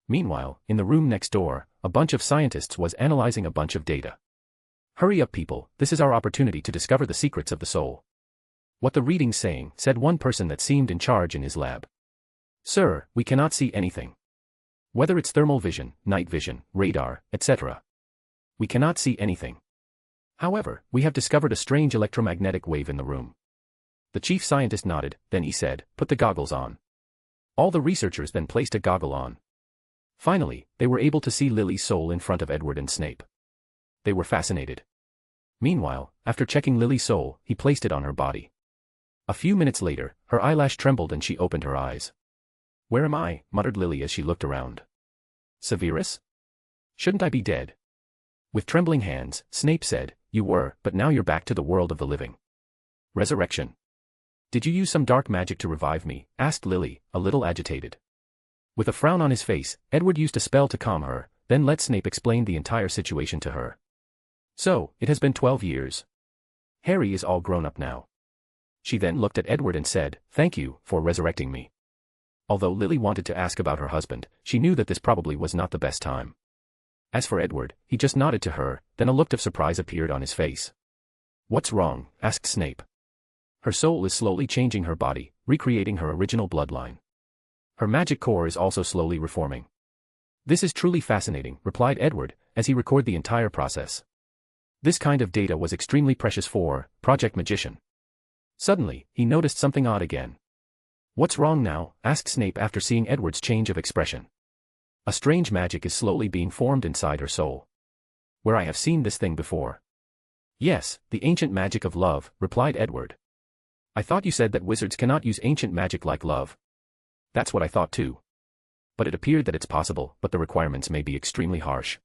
Meanwhile, in the room next door, a bunch of scientists was analyzing a bunch of data. "Hurry up, people, this is our opportunity to discover the secrets of the soul." "What the reading's saying," said one person that seemed in charge in his lab. "Sir, we cannot see anything. Whether it's thermal vision, night vision, radar, etc. We cannot see anything. However, we have discovered a strange electromagnetic wave in the room." The chief scientist nodded, then he said, "Put the goggles on." All the researchers then placed a goggle on. Finally, they were able to see Lily's soul in front of Edward and Snape. They were fascinated. Meanwhile, after checking Lily's soul, he placed it on her body. A few minutes later, her eyelash trembled and she opened her eyes. "Where am I?" muttered Lily as she looked around. "Severus? Shouldn't I be dead?" With trembling hands, Snape said, "You were, but now you're back to the world of the living." "Resurrection. Did you use some dark magic to revive me?" asked Lily, a little agitated. With a frown on his face, Edward used a spell to calm her, then let Snape explain the entire situation to her. "So, it has been 12 years. Harry is all grown up now." She then looked at Edward and said, "Thank you for resurrecting me." Although Lily wanted to ask about her husband, she knew that this probably was not the best time. As for Edward, he just nodded to her, then a look of surprise appeared on his face. "What's wrong?" asked Snape. "Her soul is slowly changing her body, recreating her original bloodline. Her magic core is also slowly reforming." "This is truly fascinating," replied Edward, as he recorded the entire process. This kind of data was extremely precious for Project Magician. Suddenly, he noticed something odd again. "What's wrong now?" asked Snape after seeing Edward's change of expression. "A strange magic is slowly being formed inside her soul. Where I have seen this thing before." "Yes, the ancient magic of love," replied Edward. "I thought you said that wizards cannot use ancient magic like love." "That's what I thought too. But it appeared that it's possible, but the requirements may be extremely harsh."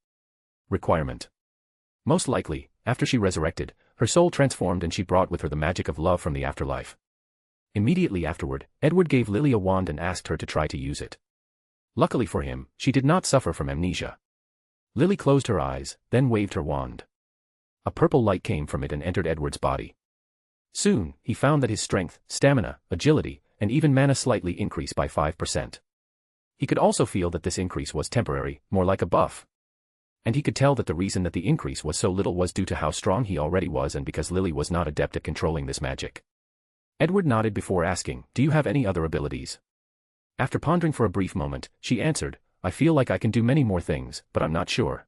"Requirement?" "Most likely, after she resurrected, her soul transformed and she brought with her the magic of love from the afterlife." Immediately afterward, Edward gave Lily a wand and asked her to try to use it. Luckily for him, she did not suffer from amnesia. Lily closed her eyes, then waved her wand. A purple light came from it and entered Edward's body. Soon, he found that his strength, stamina, agility, and even mana slightly increased by 5%. He could also feel that this increase was temporary, more like a buff. And he could tell that the reason that the increase was so little was due to how strong he already was and because Lily was not adept at controlling this magic. Edward nodded before asking, "Do you have any other abilities?" After pondering for a brief moment, she answered, "I feel like I can do many more things, but I'm not sure.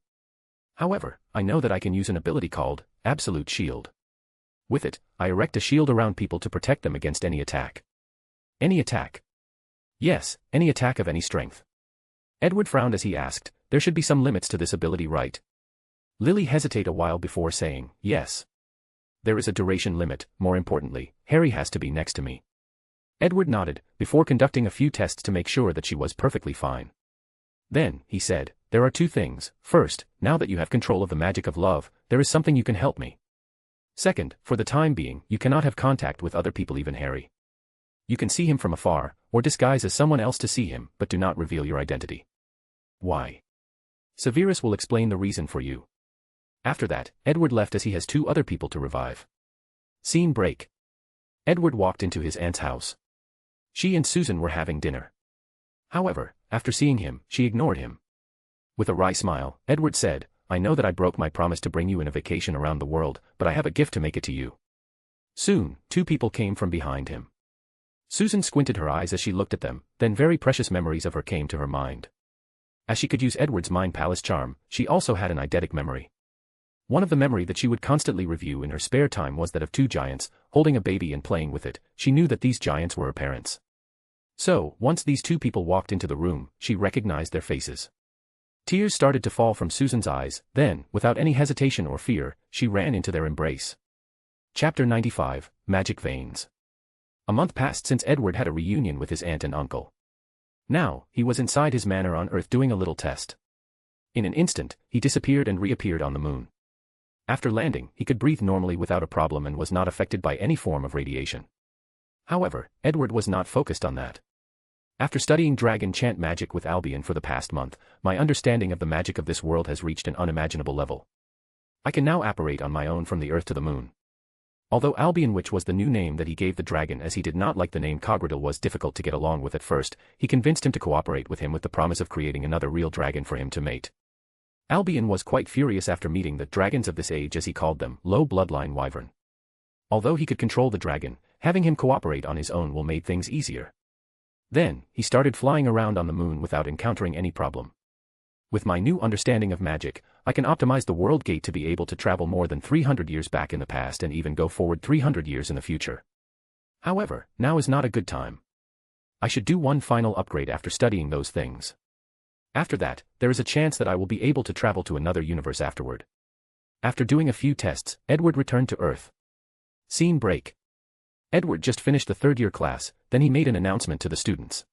However, I know that I can use an ability called Absolute Shield. With it, I erect a shield around people to protect them against any attack." "Any attack?" "Yes, any attack of any strength." Edward frowned as he asked, "There should be some limits to this ability, right?" Lily hesitated a while before saying, "Yes. There is a duration limit, more importantly, Harry has to be next to me." Edward nodded, before conducting a few tests to make sure that she was perfectly fine. Then, he said, "There are two things. First, now that you have control of the magic of love, there is something you can help me. Second, for the time being, you cannot have contact with other people, even Harry. You can see him from afar, or disguise as someone else to see him, but do not reveal your identity." "Why?" "Severus will explain the reason for you." After that, Edward left as he has two other people to revive. Scene break. Edward walked into his aunt's house. She and Susan were having dinner. However, after seeing him, she ignored him. With a wry smile, Edward said, "I know that I broke my promise to bring you in a vacation around the world, but I have a gift to make it to you." Soon, two people came from behind him. Susan squinted her eyes as she looked at them, then very precious memories of her came to her mind. As she could use Edward's mind palace charm, she also had an eidetic memory. One of the memory that she would constantly review in her spare time was that of two giants, holding a baby and playing with it. She knew that these giants were her parents. So, once these two people walked into the room, she recognized their faces. Tears started to fall from Susan's eyes, then, without any hesitation or fear, she ran into their embrace. Chapter 95, Magic Veins. A month passed since Edward had a reunion with his aunt and uncle. Now, he was inside his manor on Earth doing a little test. In an instant, he disappeared and reappeared on the moon. After landing, he could breathe normally without a problem and was not affected by any form of radiation. However, Edward was not focused on that. After studying dragon chant magic with Albion for the past month, my understanding of the magic of this world has reached an unimaginable level. I can now apparate on my own from the earth to the moon. Although Albion, which was the new name that he gave the dragon as he did not like the name Cogradil, was difficult to get along with at first, he convinced him to cooperate with him with the promise of creating another real dragon for him to mate. Albion was quite furious after meeting the dragons of this age, as he called them, low bloodline wyvern. Although he could control the dragon, having him cooperate on his own will make things easier. Then, he started flying around on the moon without encountering any problem. With my new understanding of magic, I can optimize the world gate to be able to travel more than 300 years back in the past and even go forward 300 years in the future. However, now is not a good time. I should do one final upgrade after studying those things. After that, there is a chance that I will be able to travel to another universe afterward. After doing a few tests, Edward returned to Earth. Scene break. Edward just finished the third-year class, then he made an announcement to the students.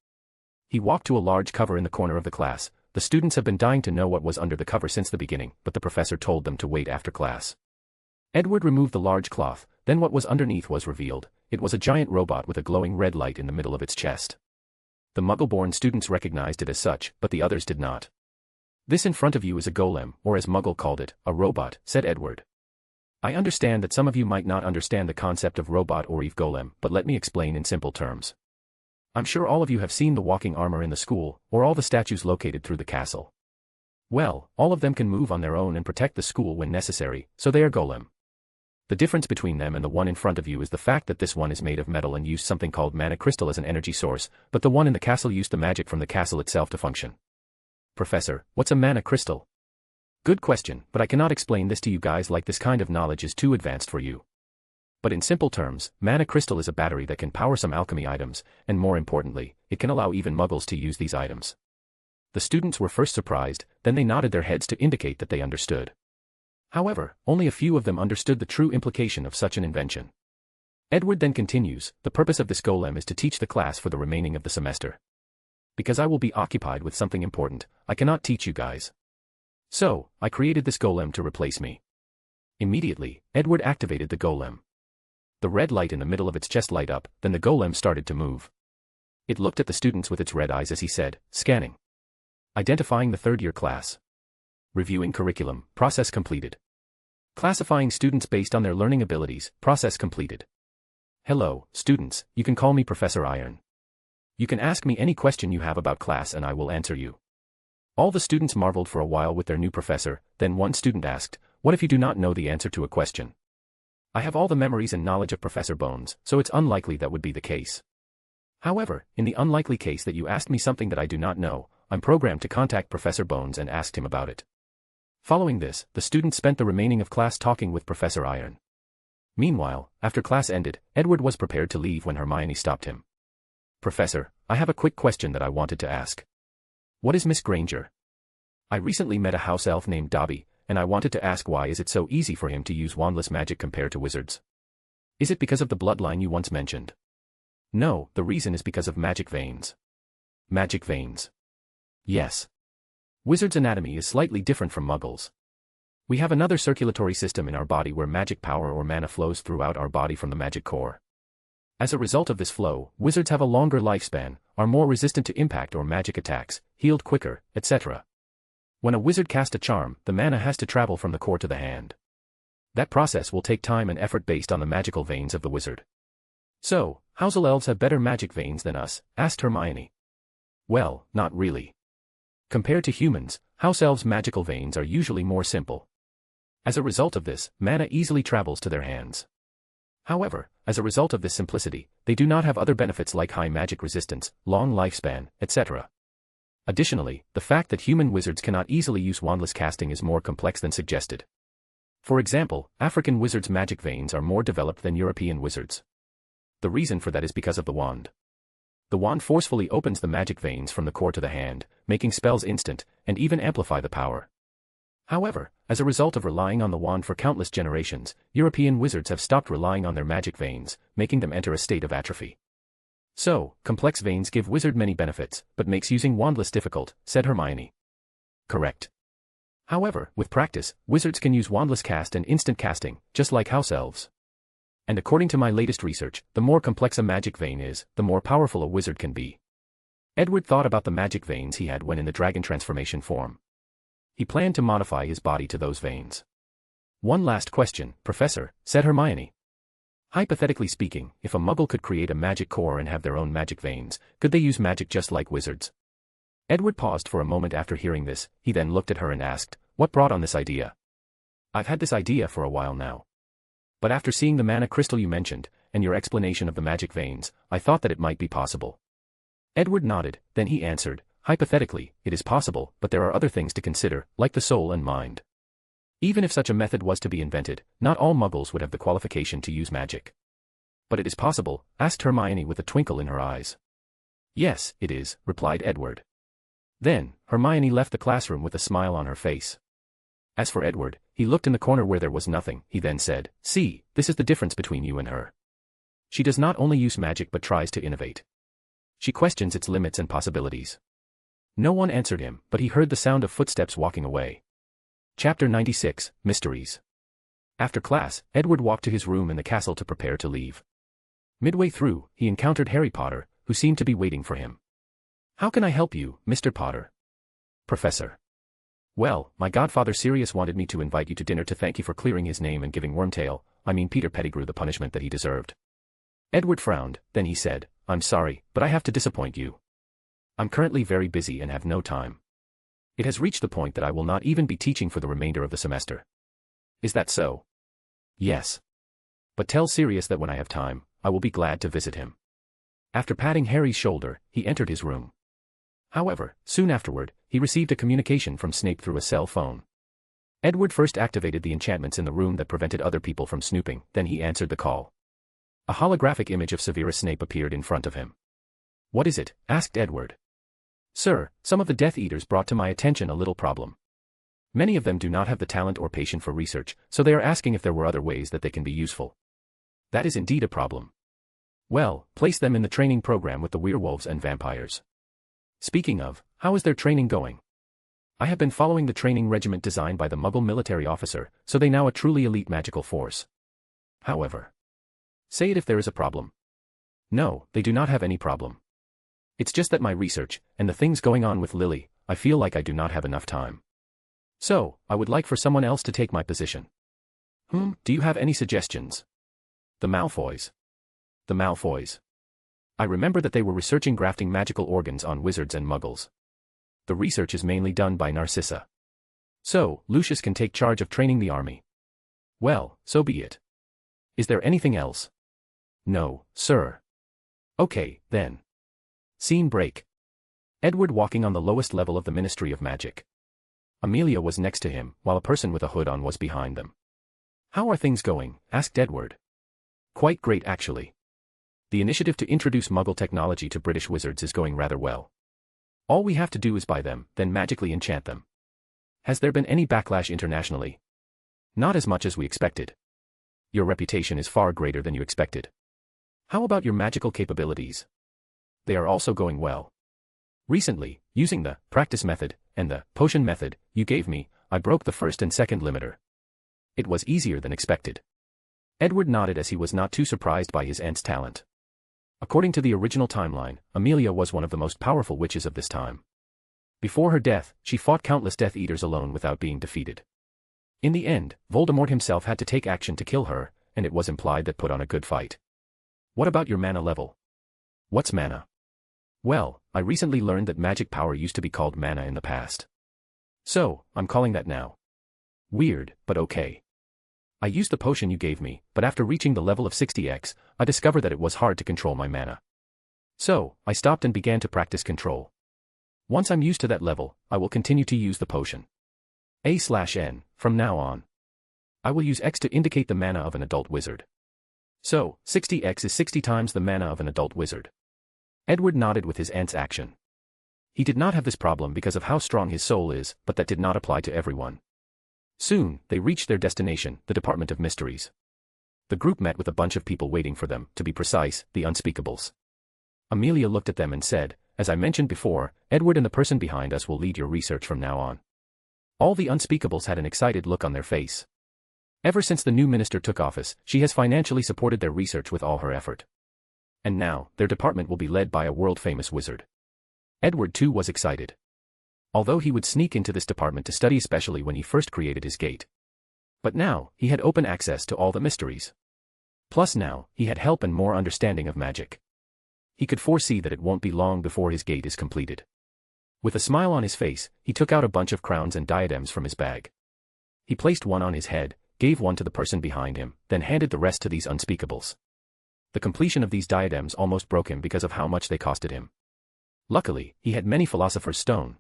He walked to a large cover in the corner of the class. The students have been dying to know what was under the cover since the beginning, but the professor told them to wait after class. Edward removed the large cloth, then what was underneath was revealed. It was a giant robot with a glowing red light in the middle of its chest. The Muggle-born students recognized it as such, but the others did not. "This in front of you is a golem, or as Muggle called it, a robot," said Edward. "I understand that some of you might not understand the concept of robot or Eve golem, but let me explain in simple terms. I'm sure all of you have seen the walking armor in the school, or all the statues located through the castle. Well, all of them can move on their own and protect the school when necessary, so they are golem. The difference between them and the one in front of you is the fact that this one is made of metal and used something called mana crystal as an energy source, but the one in the castle used the magic from the castle itself to function." "Professor, what's a mana crystal?" "Good question, but I cannot explain this to you guys, like this kind of knowledge is too advanced for you. But in simple terms, mana crystal is a battery that can power some alchemy items, and more importantly, it can allow even Muggles to use these items." The students were first surprised, then they nodded their heads to indicate that they understood. However, only a few of them understood the true implication of such an invention. Edward then continues, "The purpose of this golem is to teach the class for the remaining of the semester. Because I will be occupied with something important, I cannot teach you guys. So, I created this golem to replace me." Immediately, Edward activated the golem. The red light in the middle of its chest light up, then the golem started to move. It looked at the students with its red eyes as he said, "Scanning. Identifying the third-year class. Reviewing curriculum, process completed. Classifying students based on their learning abilities, process completed. Hello, students, you can call me Professor Iron. You can ask me any question you have about class and I will answer you." All the students marveled for a while with their new professor, then one student asked, "What if you do not know the answer to a question? I have all the memories and knowledge of Professor Bones, so it's unlikely that would be the case. However, in the unlikely case that you asked me something that I do not know, I'm programmed to contact Professor Bones and asked him about it." Following this, the students spent the remaining of class talking with Professor Iron. Meanwhile, after class ended, Edward was prepared to leave when Hermione stopped him. "Professor, I have a quick question that I wanted to ask. What is Miss Granger? I recently met a house elf named Dobby, and I wanted to ask why is it so easy for him to use wandless magic compared to wizards? Is it because of the bloodline you once mentioned?" "No, the reason is because of magic veins." "Magic veins?" "Yes. Wizards' anatomy is slightly different from Muggles. We have another circulatory system in our body where magic power or mana flows throughout our body from the magic core. As a result of this flow, wizards have a longer lifespan, are more resistant to impact or magic attacks, healed quicker, etc. When a wizard casts a charm, the mana has to travel from the core to the hand. That process will take time and effort based on the magical veins of the wizard." "So, Housel elves have better magic veins than us?" asked Hermione. "Well, not really. Compared to humans, house elves' magical veins are usually more simple. As a result of this, mana easily travels to their hands. However, as a result of this simplicity, they do not have other benefits like high magic resistance, long lifespan, etc. Additionally, the fact that human wizards cannot easily use wandless casting is more complex than suggested. For example, African wizards' magic veins are more developed than European wizards. The reason for that is because of the wand. The wand forcefully opens the magic veins from the core to the hand, making spells instant, and even amplify the power. However, as a result of relying on the wand for countless generations, European wizards have stopped relying on their magic veins, making them enter a state of atrophy. "So, complex veins give wizard many benefits, but makes using wandless difficult," said Hermione. "Correct. However, with practice, wizards can use wandless cast and instant casting, just like house elves. And according to my latest research, the more complex a magic vein is, the more powerful a wizard can be. Edward thought about the magic veins he had when in the dragon transformation form. He planned to modify his body to those veins. One last question, Professor, said Hermione. Hypothetically speaking, if a muggle could create a magic core and have their own magic veins, could they use magic just like wizards? Edward paused for a moment after hearing this, he then looked at her and asked, what brought on this idea? I've had this idea for a while now. But after seeing the mana crystal you mentioned, and your explanation of the magic veins, I thought that it might be possible. Edward nodded, then he answered, hypothetically, it is possible, but there are other things to consider, like the soul and mind. Even if such a method was to be invented, not all muggles would have the qualification to use magic. But it is possible, asked Hermione with a twinkle in her eyes. Yes, it is, replied Edward. Then, Hermione left the classroom with a smile on her face. As for Edward, he looked in the corner where there was nothing, he then said, see, this is the difference between you and her. She does not only use magic but tries to innovate. She questions its limits and possibilities. No one answered him, but he heard the sound of footsteps walking away. Chapter 96, Mysteries. After class, Edward walked to his room in the castle to prepare to leave. Midway through, he encountered Harry Potter, who seemed to be waiting for him. How can I help you, Mr. Potter? Professor. Well, my godfather Sirius wanted me to invite you to dinner to thank you for clearing his name and giving Peter Pettigrew the punishment that he deserved. Edward frowned, then he said, I'm sorry, but I have to disappoint you. I'm currently very busy and have no time. It has reached the point that I will not even be teaching for the remainder of the semester. Is that so? Yes. But tell Sirius that when I have time, I will be glad to visit him. After patting Harry's shoulder, he entered his room. However, soon afterward, he received a communication from Snape through a cell phone. Edward first activated the enchantments in the room that prevented other people from snooping, then he answered the call. A holographic image of Severus Snape appeared in front of him. What is it? Asked Edward. Sir, some of the Death Eaters brought to my attention a little problem. Many of them do not have the talent or patience for research, so they are asking if there were other ways that they can be useful. That is indeed a problem. Well, place them in the training program with the werewolves and vampires. Speaking of, how is their training going? I have been following the training regiment designed by the Muggle military officer, so they now a truly elite magical force. However, say it if there is a problem. No, they do not have any problem. It's just that my research, and the things going on with Lily, I feel like I do not have enough time. So, I would like for someone else to take my position. Do you have any suggestions? The Malfoys. The Malfoys. I remember that they were researching grafting magical organs on wizards and muggles. The research is mainly done by Narcissa. So, Lucius can take charge of training the army. Well, so be it. Is there anything else? No, sir. Okay, then. Scene break. Edward walking on the lowest level of the Ministry of Magic. Amelia was next to him, while a person with a hood on was behind them. How are things going? Asked Edward. Quite great actually. The initiative to introduce Muggle technology to British wizards is going rather well. All we have to do is buy them, then magically enchant them. Has there been any backlash internationally? Not as much as we expected. Your reputation is far greater than you expected. How about your magical capabilities? They are also going well. Recently, using the practice method and the potion method you gave me, I broke the first and second limiter. It was easier than expected. Edward nodded as he was not too surprised by his aunt's talent. According to the original timeline, Amelia was one of the most powerful witches of this time. Before her death, she fought countless Death Eaters alone without being defeated. In the end, Voldemort himself had to take action to kill her, and it was implied that put on a good fight. What about your mana level? What's mana? Well, I recently learned that magic power used to be called mana in the past. So, I'm calling that now. Weird, but okay. I used the potion you gave me, but after reaching the level of 60x, I discovered that it was hard to control my mana. So, I stopped and began to practice control. Once I'm used to that level, I will continue to use the potion. A/N, from now on. I will use X to indicate the mana of an adult wizard. So, 60x is 60 times the mana of an adult wizard. Edward nodded with his aunt's action. He did not have this problem because of how strong his soul is, but that did not apply to everyone. Soon, they reached their destination, the Department of Mysteries. The group met with a bunch of people waiting for them, to be precise, the Unspeakables. Amelia looked at them and said, as I mentioned before, Edward and the person behind us will lead your research from now on. All the Unspeakables had an excited look on their face. Ever since the new minister took office, she has financially supported their research with all her effort. And now, their department will be led by a world-famous wizard. Edward too was excited. Although he would sneak into this department to study especially when he first created his gate. But now, he had open access to all the mysteries. Plus now, he had help and more understanding of magic. He could foresee that it won't be long before his gate is completed. With a smile on his face, he took out a bunch of crowns and diadems from his bag. He placed one on his head, gave one to the person behind him, then handed the rest to these unspeakables. The completion of these diadems almost broke him because of how much they costed him. Luckily, he had many philosopher's stone.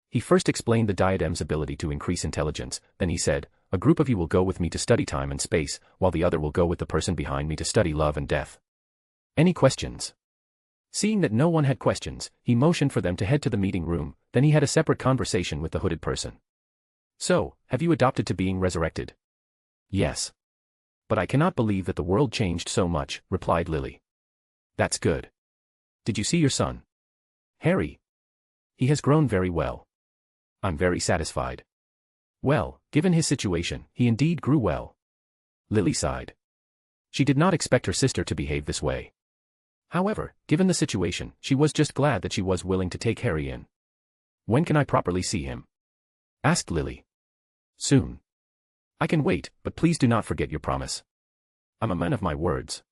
He first explained the diadem's ability to increase intelligence, then he said, "A group of you will go with me to study time and space, while the other will go with the person behind me to study love and death. Any questions?" Seeing that no one had questions, he motioned for them to head to the meeting room, then he had a separate conversation with the hooded person. "So, have you adopted to being resurrected?" "Yes. But I cannot believe that the world changed so much," replied Lily. "That's good. Did you see your son? Harry? He has grown very well. I'm very satisfied." "Well, given his situation, he indeed grew well." Lily sighed. She did not expect her sister to behave this way. However, given the situation, she was just glad that she was willing to take Harry in. "When can I properly see him?" asked Lily. "Soon. I can wait, but please do not forget your promise." "I'm a man of my words.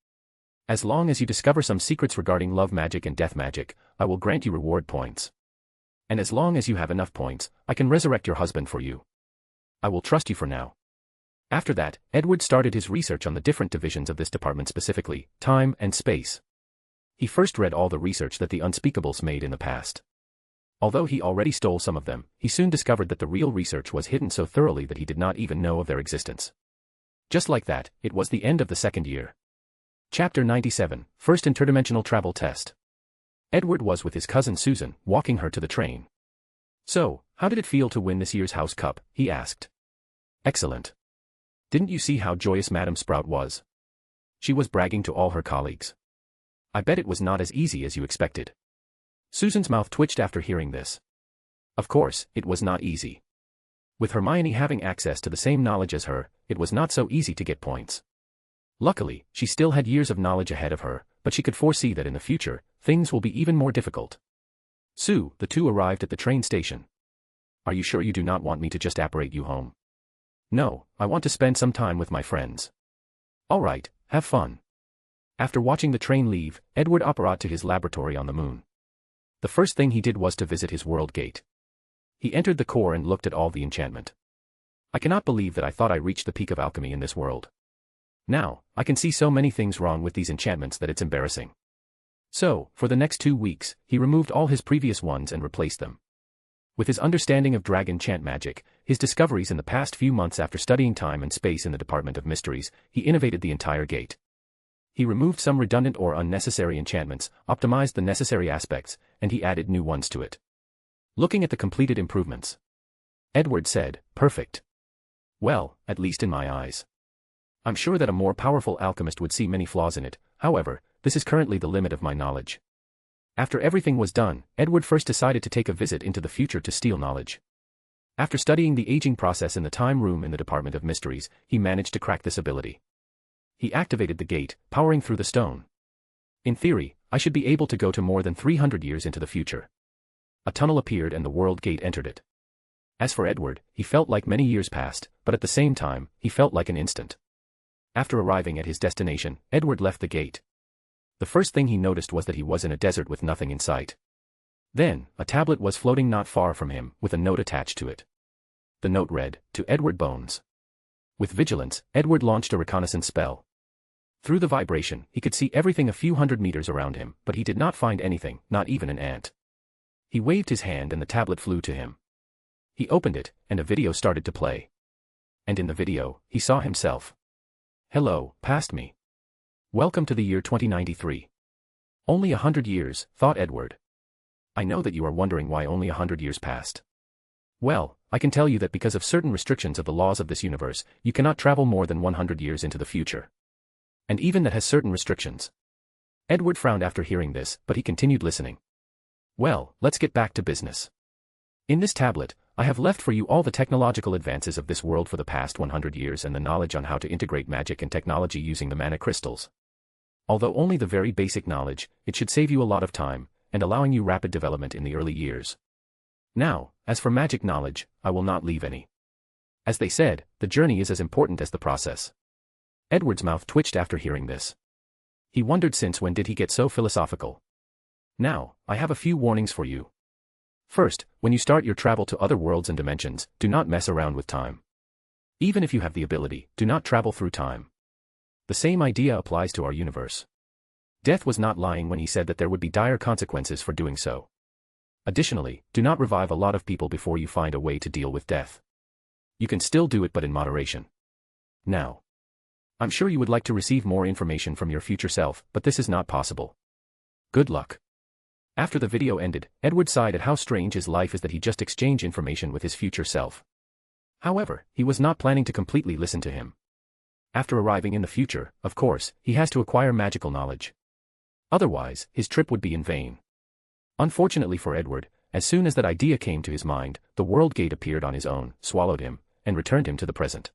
As long as you discover some secrets regarding love magic and death magic, I will grant you reward points. And as long as you have enough points, I can resurrect your husband for you. I will trust you for now." After that, Edward started his research on the different divisions of this department, specifically time and space. He first read all the research that the unspeakables made in the past. Although he already stole some of them, he soon discovered that the real research was hidden so thoroughly that he did not even know of their existence. Just like that, it was the end of the second year. Chapter 97, First Interdimensional Travel Test. Edward was with his cousin Susan, walking her to the train. "So, how did it feel to win this year's House Cup?" he asked. "Excellent. Didn't you see how joyous Madam Sprout was? She was bragging to all her colleagues. I bet it was not as easy as you expected." Susan's mouth twitched after hearing this. Of course, it was not easy. With Hermione having access to the same knowledge as her, it was not so easy to get points. Luckily, she still had years of knowledge ahead of her, but she could foresee that in the future, things will be even more difficult. "Sue," the two arrived at the train station. "Are you sure you do not want me to just apparate you home?" "No, I want to spend some time with my friends." "All right, have fun." After watching the train leave, Edward apparat to his laboratory on the moon. The first thing he did was to visit his world gate. He entered the core and looked at all the enchantment. "I cannot believe that I thought I reached the peak of alchemy in this world. Now, I can see so many things wrong with these enchantments that it's embarrassing." So, for the next 2 weeks, he removed all his previous ones and replaced them. With his understanding of dragon chant magic, his discoveries in the past few months after studying time and space in the Department of Mysteries, he innovated the entire gate. He removed some redundant or unnecessary enchantments, optimized the necessary aspects, and he added new ones to it. Looking at the completed improvements, Edward said, "Perfect. Well, at least in my eyes. I'm sure that a more powerful alchemist would see many flaws in it, however, this is currently the limit of my knowledge." After everything was done, Edward first decided to take a visit into the future to steal knowledge. After studying the aging process in the time room in the Department of Mysteries, he managed to crack this ability. He activated the gate, powering through the stone. In theory, I should be able to go to more than 300 years into the future. A tunnel appeared and the world gate entered it. As for Edward, he felt like many years passed, but at the same time, he felt like an instant. After arriving at his destination, Edward left the gate. The first thing he noticed was that he was in a desert with nothing in sight. Then, a tablet was floating not far from him, with a note attached to it. The note read, "To Edward Bones." With vigilance, Edward launched a reconnaissance spell. Through the vibration, he could see everything a few hundred meters around him, but he did not find anything, not even an ant. He waved his hand and the tablet flew to him. He opened it, and a video started to play. And in the video, he saw himself. "Hello, past me. Welcome to the year 2093. Only 100 years, thought Edward. I know that you are wondering why only 100 years passed. Well, I can tell you that because of certain restrictions of the laws of this universe, you cannot travel more than 100 years into the future. And even that has certain restrictions." Edward frowned after hearing this, but he continued listening. "Well, let's get back to business. In this tablet, I have left for you all the technological advances of this world for the past 100 years and the knowledge on how to integrate magic and technology using the mana crystals. Although only the very basic knowledge, it should save you a lot of time, and allowing you rapid development in the early years. Now, as for magic knowledge, I will not leave any. As they said, the journey is as important as the process. Edward's mouth twitched after hearing this. He wondered since when did he get so philosophical. Now, I have a few warnings for you. First, when you start your travel to other worlds and dimensions, do not mess around with time. Even if you have the ability, do not travel through time. The same idea applies to our universe. Death was not lying when he said that there would be dire consequences for doing so. Additionally, do not revive a lot of people before you find a way to deal with death. You can still do it but in moderation. Now, I'm sure you would like to receive more information from your future self, but this is not possible. Good luck. After the video ended, Edward sighed at how strange his life is that he just exchanged information with his future self. However, he was not planning to completely listen to him. After arriving in the future, of course, he has to acquire magical knowledge. Otherwise, his trip would be in vain. Unfortunately for Edward, as soon as that idea came to his mind, the world gate appeared on his own, swallowed him, and returned him to the present.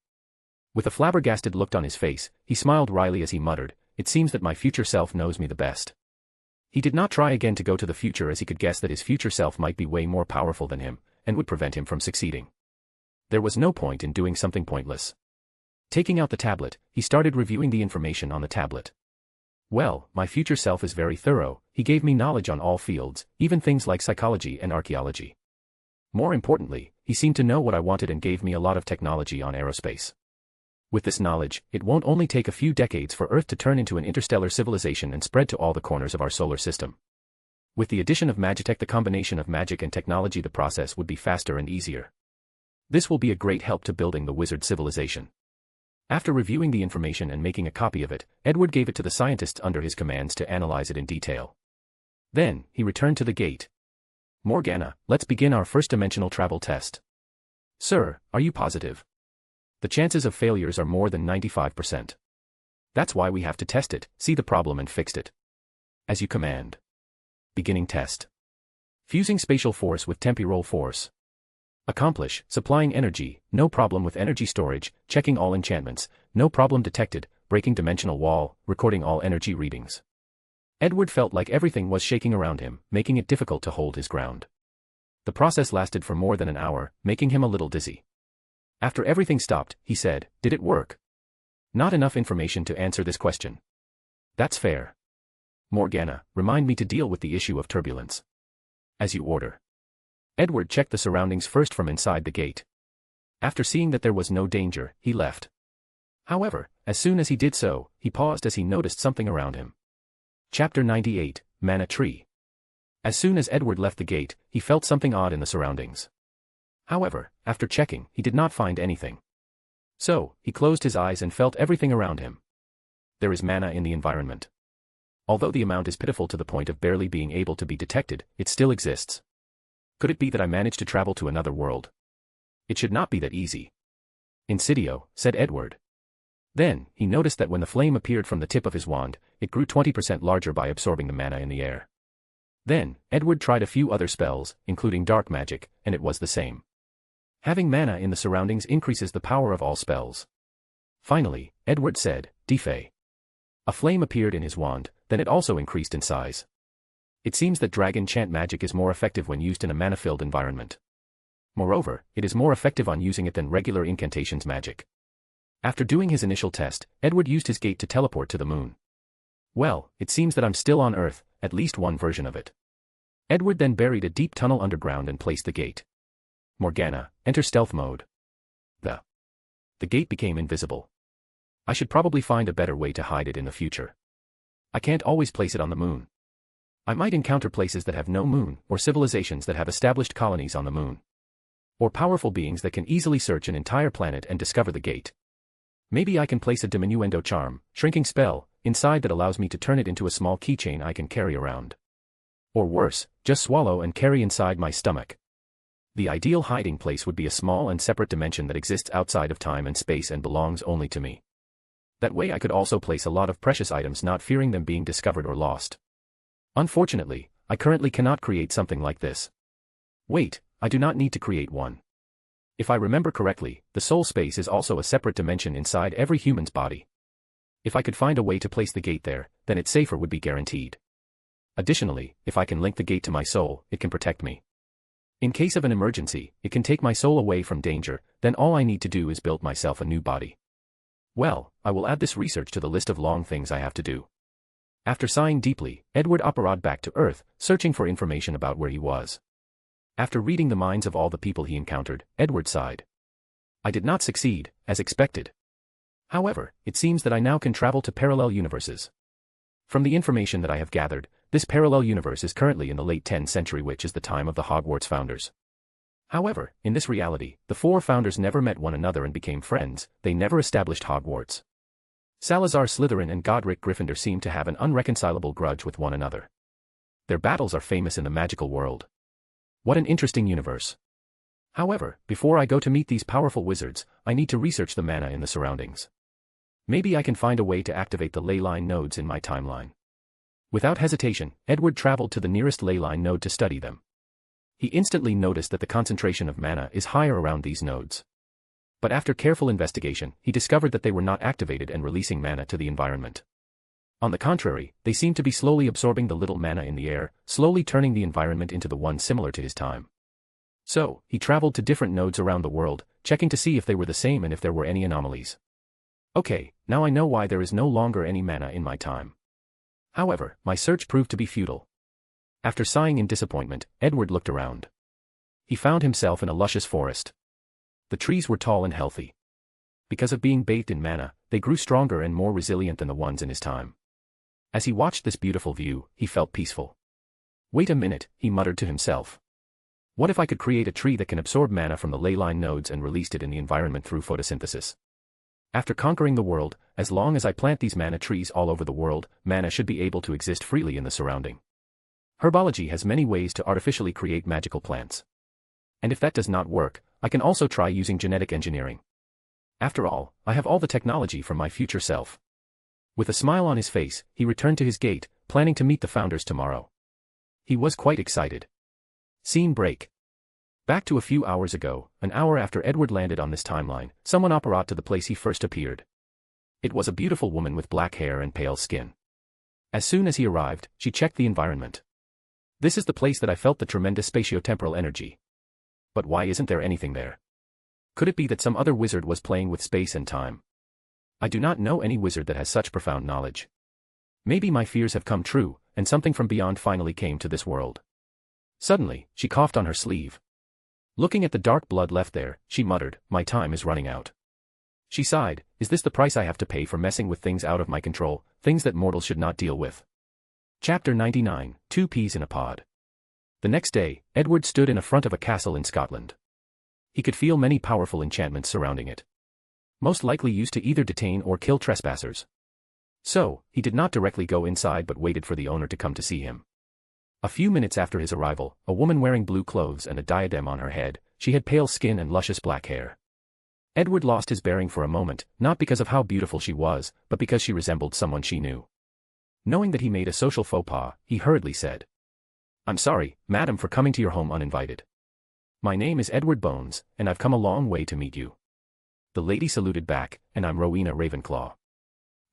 With a flabbergasted look on his face, he smiled wryly as he muttered, "It seems that my future self knows me the best." He did not try again to go to the future as he could guess that his future self might be way more powerful than him, and would prevent him from succeeding. There was no point in doing something pointless. Taking out the tablet, he started reviewing the information on the tablet. Well, my future self is very thorough, he gave me knowledge on all fields, even things like psychology and archaeology. More importantly, he seemed to know what I wanted and gave me a lot of technology on aerospace. With this knowledge, it won't only take a few decades for Earth to turn into an interstellar civilization and spread to all the corners of our solar system. With the addition of Magitech, the combination of magic and technology, the process would be faster and easier. This will be a great help to building the wizard civilization. After reviewing the information and making a copy of it, Edward gave it to the scientists under his commands to analyze it in detail. Then, he returned to the gate. "Morgana, let's begin our first-dimensional travel test." "Sir, are you positive?" "The chances of failures are more than 95%. That's why we have to test it, see the problem and fix it." "As you command." Beginning test. Fusing spatial force with temporal force. Accomplish, supplying energy, no problem with energy storage, checking all enchantments, no problem detected, breaking dimensional wall, recording all energy readings. Edward felt like everything was shaking around him, making it difficult to hold his ground. The process lasted for more than an hour, making him a little dizzy. After everything stopped, he said, "Did it work?" "Not enough information to answer this question." "That's fair. Morgana, remind me to deal with the issue of turbulence." "As you order." Edward checked the surroundings first from inside the gate. After seeing that there was no danger, he left. However, as soon as he did so, he paused as he noticed something around him. Chapter 98, Mana Tree. As soon as Edward left the gate, he felt something odd in the surroundings. However, after checking, he did not find anything. So, he closed his eyes and felt everything around him. There is mana in the environment. Although the amount is pitiful to the point of barely being able to be detected, it still exists. Could it be that I managed to travel to another world? It should not be that easy. "Insidio," said Edward. Then, he noticed that when the flame appeared from the tip of his wand, it grew 20% larger by absorbing the mana in the air. Then, Edward tried a few other spells, including dark magic, and it was the same. Having mana in the surroundings increases the power of all spells. Finally, Edward said, "Defay." A flame appeared in his wand, then it also increased in size. It seems that dragon chant magic is more effective when used in a mana-filled environment. Moreover, it is more effective on using it than regular incantations magic. After doing his initial test, Edward used his gate to teleport to the moon. Well, it seems that I'm still on Earth, at least one version of it. Edward then buried a deep tunnel underground and placed the gate. "Morgana, enter stealth mode." The gate became invisible. I should probably find a better way to hide it in the future. I can't always place it on the moon. I might encounter places that have no moon, or civilizations that have established colonies on the moon. Or powerful beings that can easily search an entire planet and discover the gate. Maybe I can place a diminuendo charm, shrinking spell, inside that allows me to turn it into a small keychain I can carry around. Or worse, just swallow and carry inside my stomach. The ideal hiding place would be a small and separate dimension that exists outside of time and space and belongs only to me. That way I could also place a lot of precious items, not fearing them being discovered or lost. Unfortunately, I currently cannot create something like this. Wait, I do not need to create one. If I remember correctly, the soul space is also a separate dimension inside every human's body. If I could find a way to place the gate there, then its safer would be guaranteed. Additionally, if I can link the gate to my soul, it can protect me. In case of an emergency, it can take my soul away from danger, then all I need to do is build myself a new body. Well, I will add this research to the list of long things I have to do. After sighing deeply, Edward apparod back to Earth, searching for information about where he was. After reading the minds of all the people he encountered, Edward sighed. I did not succeed, as expected. However, it seems that I now can travel to parallel universes. From the information that I have gathered, this parallel universe is currently in the late 10th century, which is the time of the Hogwarts founders. However, in this reality, the four founders never met one another and became friends. They never established Hogwarts. Salazar Slytherin and Godric Gryffindor seem to have an unreconcilable grudge with one another. Their battles are famous in the magical world. What an interesting universe. However, before I go to meet these powerful wizards, I need to research the mana in the surroundings. Maybe I can find a way to activate the ley line nodes in my timeline. Without hesitation, Edward traveled to the nearest ley line node to study them. He instantly noticed that the concentration of mana is higher around these nodes. But after careful investigation, he discovered that they were not activated and releasing mana to the environment. On the contrary, they seemed to be slowly absorbing the little mana in the air, slowly turning the environment into the one similar to his time. So, he traveled to different nodes around the world, checking to see if they were the same and if there were any anomalies. Okay, now I know why there is no longer any mana in my time. However, my search proved to be futile. After sighing in disappointment, Edward looked around. He found himself in a luscious forest. The trees were tall and healthy. Because of being bathed in mana, they grew stronger and more resilient than the ones in his time. As he watched this beautiful view, he felt peaceful. Wait a minute, he muttered to himself. What if I could create a tree that can absorb mana from the ley line nodes and released it in the environment through photosynthesis? After conquering the world, as long as I plant these mana trees all over the world, mana should be able to exist freely in the surrounding. Herbology has many ways to artificially create magical plants. And if that does not work, I can also try using genetic engineering. After all, I have all the technology for my future self. With a smile on his face, he returned to his gate, planning to meet the founders tomorrow. He was quite excited. Scene break. Back to a few hours ago, an hour after Edward landed on this timeline, someone apparat to the place he first appeared. It was a beautiful woman with black hair and pale skin. As soon as he arrived, she checked the environment. This is the place that I felt the tremendous spatio-temporal energy. But why isn't there anything there? Could it be that some other wizard was playing with space and time? I do not know any wizard that has such profound knowledge. Maybe my fears have come true, and something from beyond finally came to this world. Suddenly, she coughed on her sleeve. Looking at the dark blood left there, she muttered, "My time is running out." She sighed, "Is this the price I have to pay for messing with things out of my control, things that mortals should not deal with?" Chapter 99, Two Peas in a Pod. The next day, Edward stood in front of a castle in Scotland. He could feel many powerful enchantments surrounding it. Most likely used to either detain or kill trespassers. So, he did not directly go inside but waited for the owner to come to see him. A few minutes after his arrival, a woman wearing blue clothes and a diadem on her head, she had pale skin and luscious black hair. Edward lost his bearing for a moment, not because of how beautiful she was, but because she resembled someone she knew. Knowing that he made a social faux pas, he hurriedly said, "I'm sorry, madam, for coming to your home uninvited. My name is Edward Bones, and I've come a long way to meet you." The lady saluted back, "And I'm Rowena Ravenclaw.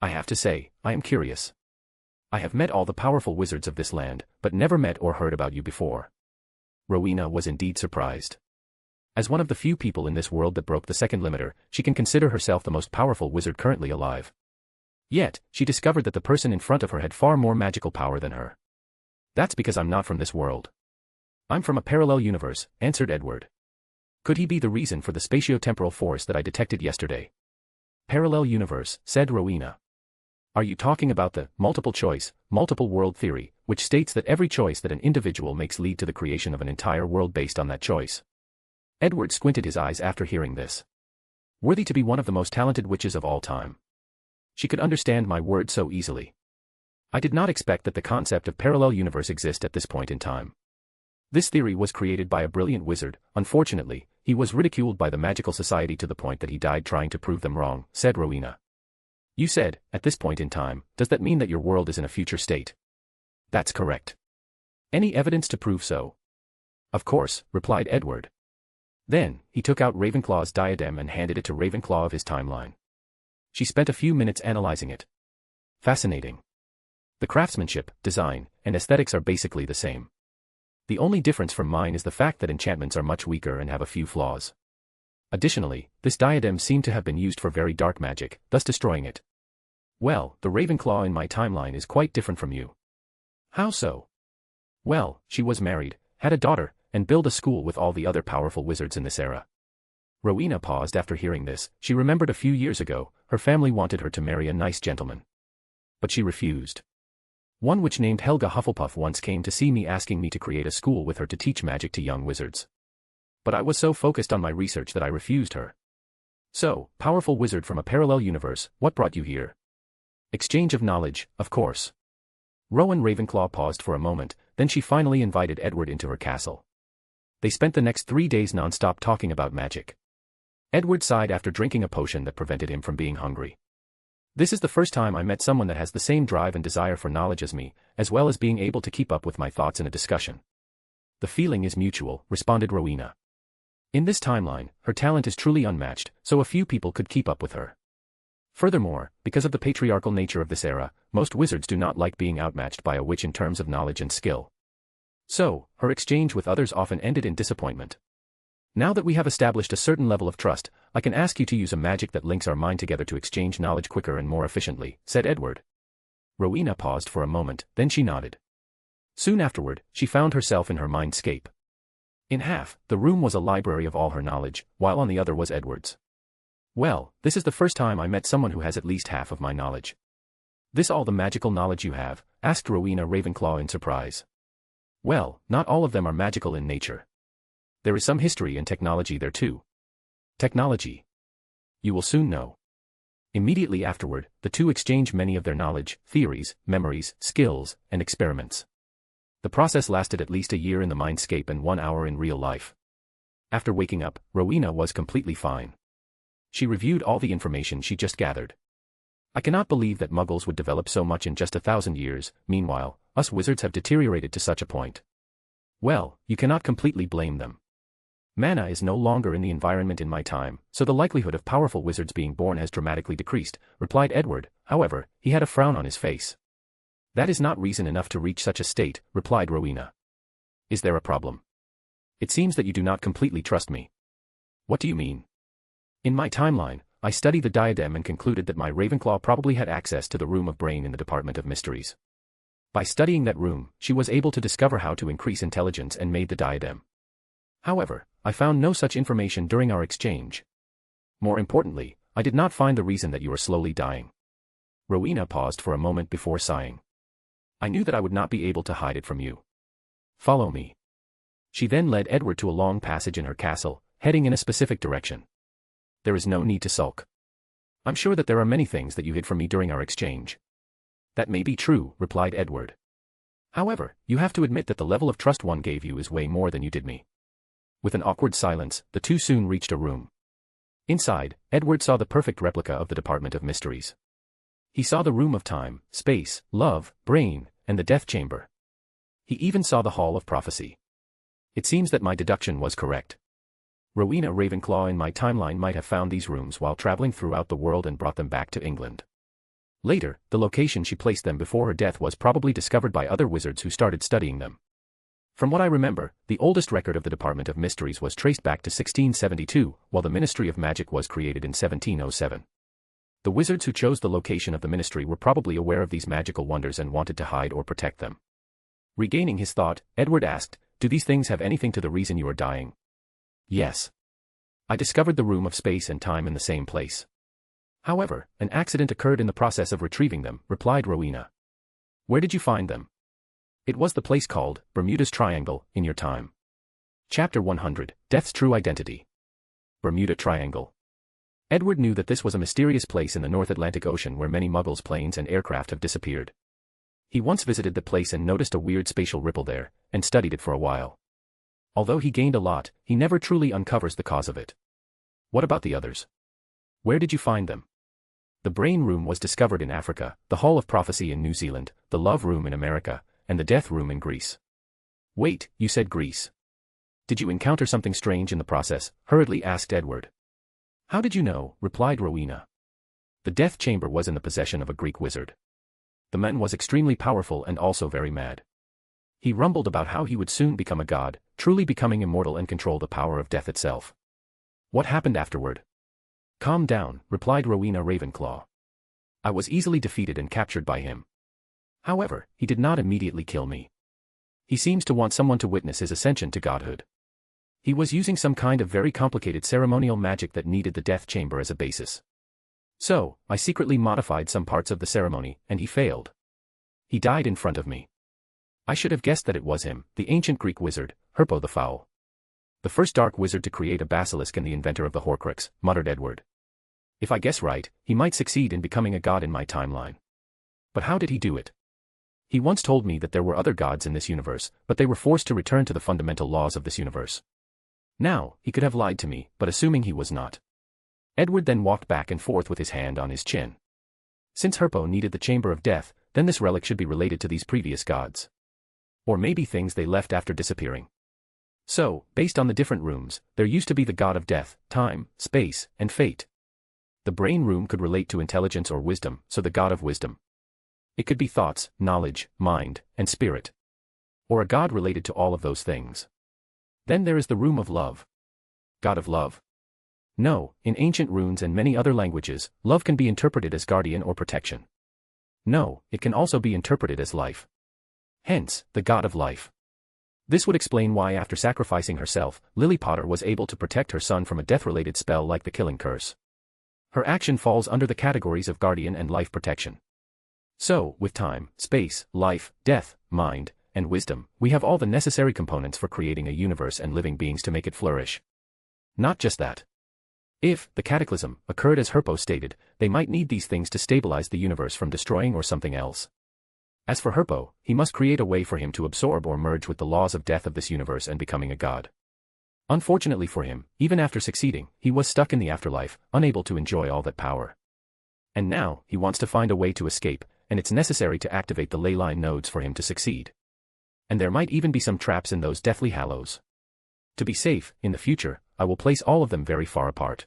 I have to say, I am curious. I have met all the powerful wizards of this land, but never met or heard about you before." Rowena was indeed surprised. As one of the few people in this world that broke the second limiter, she can consider herself the most powerful wizard currently alive. Yet, she discovered that the person in front of her had far more magical power than her. "That's because I'm not from this world. I'm from a parallel universe," answered Edward. "Could he be the reason for the spatio-temporal force that I detected yesterday?" "Parallel universe," said Rowena. "Are you talking about the multiple choice, multiple world theory, which states that every choice that an individual makes lead to the creation of an entire world based on that choice?" Edward squinted his eyes after hearing this. Worthy to be one of the most talented witches of all time. She could understand my words so easily. I did not expect that the concept of parallel universe exists at this point in time. This theory was created by a brilliant wizard. Unfortunately, he was ridiculed by the magical society to the point that he died trying to prove them wrong, said Rowena. "You said, at this point in time, does that mean that your world is in a future state?" "That's correct." "Any evidence to prove so?" "Of course," replied Edward. Then, he took out Ravenclaw's diadem and handed it to Ravenclaw of his timeline. She spent a few minutes analyzing it. Fascinating. The craftsmanship, design, and aesthetics are basically the same. The only difference from mine is the fact that enchantments are much weaker and have a few flaws. Additionally, this diadem seemed to have been used for very dark magic, thus destroying it. Well, the Ravenclaw in my timeline is quite different from you. How so? Well, she was married, had a daughter, and built a school with all the other powerful wizards in this era. Rowena paused after hearing this. She remembered a few years ago, her family wanted her to marry a nice gentleman. But she refused. One witch named Helga Hufflepuff once came to see me asking me to create a school with her to teach magic to young wizards. But I was so focused on my research that I refused her. So, powerful wizard from a parallel universe, what brought you here? Exchange of knowledge, of course. Rowan Ravenclaw paused for a moment, then she finally invited Edward into her castle. They spent the next 3 days non-stop talking about magic. Edward sighed after drinking a potion that prevented him from being hungry. This is the first time I met someone that has the same drive and desire for knowledge as me, as well as being able to keep up with my thoughts in a discussion. The feeling is mutual, responded Rowena. In this timeline, her talent is truly unmatched, so a few people could keep up with her. Furthermore, because of the patriarchal nature of this era, most wizards do not like being outmatched by a witch in terms of knowledge and skill. So, her exchange with others often ended in disappointment. Now that we have established a certain level of trust, I can ask you to use a magic that links our mind together to exchange knowledge quicker and more efficiently, said Edward. Rowena paused for a moment, then she nodded. Soon afterward, she found herself in her mindscape. In half, the room was a library of all her knowledge, while on the other was Edward's. Well, this is the first time I met someone who has at least half of my knowledge. This all the magical knowledge you have? Asked Rowena Ravenclaw in surprise. Well, not all of them are magical in nature. There is some history and technology there too. Technology. You will soon know. Immediately afterward, the two exchange many of their knowledge, theories, memories, skills, and experiments. The process lasted at least a year in the mindscape and 1 hour in real life. After waking up, Rowena was completely fine. She reviewed all the information she just gathered. I cannot believe that Muggles would develop so much in just 1,000 years, meanwhile, us wizards have deteriorated to such a point. Well, you cannot completely blame them. Mana is no longer in the environment in my time, so the likelihood of powerful wizards being born has dramatically decreased, replied Edward. However, he had a frown on his face. That is not reason enough to reach such a state, replied Rowena. Is there a problem? It seems that you do not completely trust me. What do you mean? In my timeline, I studied the diadem and concluded that my Ravenclaw probably had access to the Room of Brain in the Department of Mysteries. By studying that room, she was able to discover how to increase intelligence and made the diadem. However, I found no such information during our exchange. More importantly, I did not find the reason that you are slowly dying. Rowena paused for a moment before sighing. I knew that I would not be able to hide it from you. Follow me. She then led Edward to a long passage in her castle, heading in a specific direction. There is no need to sulk. I'm sure that there are many things that you hid from me during our exchange. That may be true, replied Edward. However, you have to admit that the level of trust one gave you is way more than you did me. With an awkward silence, the two soon reached a room. Inside, Edward saw the perfect replica of the Department of Mysteries. He saw the room of time, space, love, brain, and the death chamber. He even saw the Hall of Prophecy. It seems that my deduction was correct. Rowena Ravenclaw in my timeline might have found these rooms while traveling throughout the world and brought them back to England. Later, the location she placed them before her death was probably discovered by other wizards who started studying them. From what I remember, the oldest record of the Department of Mysteries was traced back to 1672, while the Ministry of Magic was created in 1707. The wizards who chose the location of the ministry were probably aware of these magical wonders and wanted to hide or protect them. Regaining his thought, Edward asked, do these things have anything to the reason you are dying? Yes. I discovered the room of space and time in the same place. However, an accident occurred in the process of retrieving them, replied Rowena. Where did you find them? It was the place called Bermuda's Triangle, in your time. Chapter 100, Death's True Identity. Bermuda Triangle. Edward knew that this was a mysterious place in the North Atlantic Ocean where many Muggles' planes and aircraft have disappeared. He once visited the place and noticed a weird spatial ripple there, and studied it for a while. Although he gained a lot, he never truly uncovers the cause of it. What about the others? Where did you find them? The Brain Room was discovered in Africa, the Hall of Prophecy in New Zealand, the Love Room in America, and the Death Room in Greece. Wait, you said Greece. Did you encounter something strange in the process? Hurriedly asked Edward. How did you know? Replied Rowena. The death chamber was in the possession of a Greek wizard. The man was extremely powerful and also very mad. He rumbled about how he would soon become a god, truly becoming immortal and control the power of death itself. What happened afterward? Calm down, replied Rowena Ravenclaw. I was easily defeated and captured by him. However, he did not immediately kill me. He seems to want someone to witness his ascension to godhood. He was using some kind of very complicated ceremonial magic that needed the death chamber as a basis. So, I secretly modified some parts of the ceremony, and he failed. He died in front of me. I should have guessed that it was him, the ancient Greek wizard, Herpo the Foul. The first dark wizard to create a basilisk and the inventor of the Horcrux, muttered Edward. If I guess right, he might succeed in becoming a god in my timeline. But how did he do it? He once told me that there were other gods in this universe, but they were forced to return to the fundamental laws of this universe. Now, he could have lied to me, but assuming he was not. Edward then walked back and forth with his hand on his chin. Since Herpo needed the Chamber of Death, then this relic should be related to these previous gods. Or maybe things they left after disappearing. So, based on the different rooms, there used to be the god of death, time, space, and fate. The brain room could relate to intelligence or wisdom, so the god of wisdom. It could be thoughts, knowledge, mind, and spirit. Or a god related to all of those things. Then there is the room of love. God of love? No, in ancient runes and many other languages, love can be interpreted as guardian or protection. No, it can also be interpreted as life. Hence, the god of life. This would explain why after sacrificing herself, Lily Potter was able to protect her son from a death-related spell like the killing curse. Her action falls under the categories of guardian and life protection. So, with time, space, life, death, mind, and wisdom, we have all the necessary components for creating a universe and living beings to make it flourish. Not just that. If the cataclysm occurred as Herpo stated, they might need these things to stabilize the universe from destroying or something else. As for Herpo, he must create a way for him to absorb or merge with the laws of death of this universe and becoming a god. Unfortunately for him, even after succeeding, he was stuck in the afterlife, unable to enjoy all that power. And now, he wants to find a way to escape, and it's necessary to activate the ley line nodes for him to succeed. And there might even be some traps in those deathly hallows. To be safe, in the future, I will place all of them very far apart.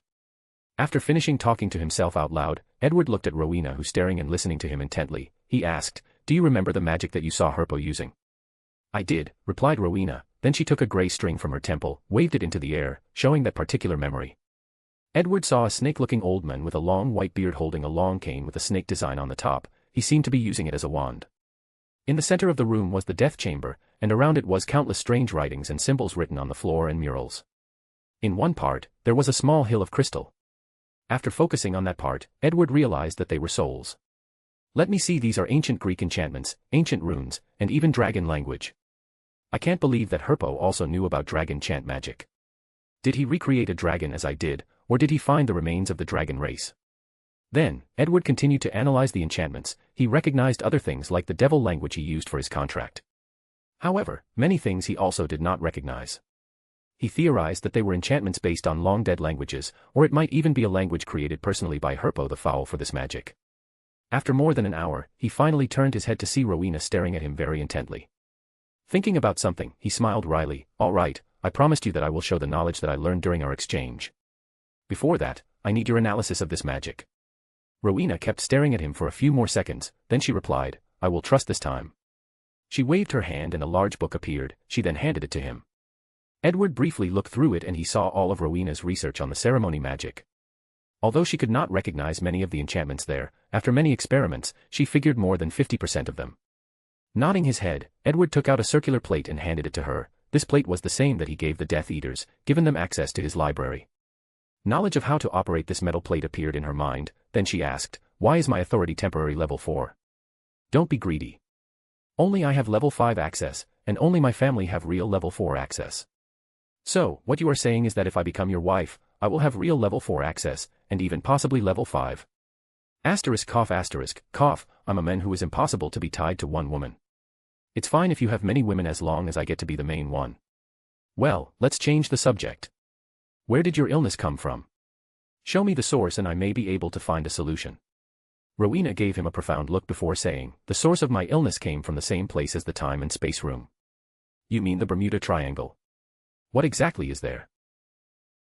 After finishing talking to himself out loud, Edward looked at Rowena, who staring and listening to him intently. He asked, "Do you remember the magic that you saw Herpo using?" "I did," replied Rowena. Then she took a gray string from her temple, waved it into the air, showing that particular memory. Edward saw a snake-looking old man with a long white beard holding a long cane with a snake design on the top. He seemed to be using it as a wand. In the center of the room was the death chamber, and around it was countless strange writings and symbols written on the floor and murals. In one part, there was a small hill of crystal. After focusing on that part, Edward realized that they were souls. Let me see, these are ancient Greek enchantments, ancient runes, and even dragon language. I can't believe that Herpo also knew about dragon chant magic. Did he recreate a dragon as I did, or did he find the remains of the dragon race? Then, Edward continued to analyze the enchantments. He recognized other things like the devil language he used for his contract. However, many things he also did not recognize. He theorized that they were enchantments based on long-dead languages, or it might even be a language created personally by Herpo the Foul for this magic. After more than an hour, he finally turned his head to see Rowena staring at him very intently. Thinking about something, he smiled wryly. "All right, I promised you that I will show the knowledge that I learned during our exchange. Before that, I need your analysis of this magic." Rowena kept staring at him for a few more seconds, then she replied, "I will trust this time." She waved her hand and a large book appeared. She then handed it to him. Edward briefly looked through it and he saw all of Rowena's research on the ceremony magic. Although she could not recognize many of the enchantments there, after many experiments, she figured more than 50% of them. Nodding his head, Edward took out a circular plate and handed it to her. This plate was the same that he gave the Death Eaters, giving them access to his library. Knowledge of how to operate this metal plate appeared in her mind, then she asked, "Why is my authority temporary level 4? Don't be greedy. Only I have level 5 access, and only my family have real level 4 access. So, what you are saying is that if I become your wife, I will have real level 4 access, and even possibly level 5. Cough, I'm a man who is impossible to be tied to one woman. It's fine if you have many women as long as I get to be the main one. Well, let's change the subject. Where did your illness come from? Show me the source and I may be able to find a solution." Rowena gave him a profound look before saying, "The source of my illness came from the same place as the time and space room." "You mean the Bermuda Triangle? What exactly is there?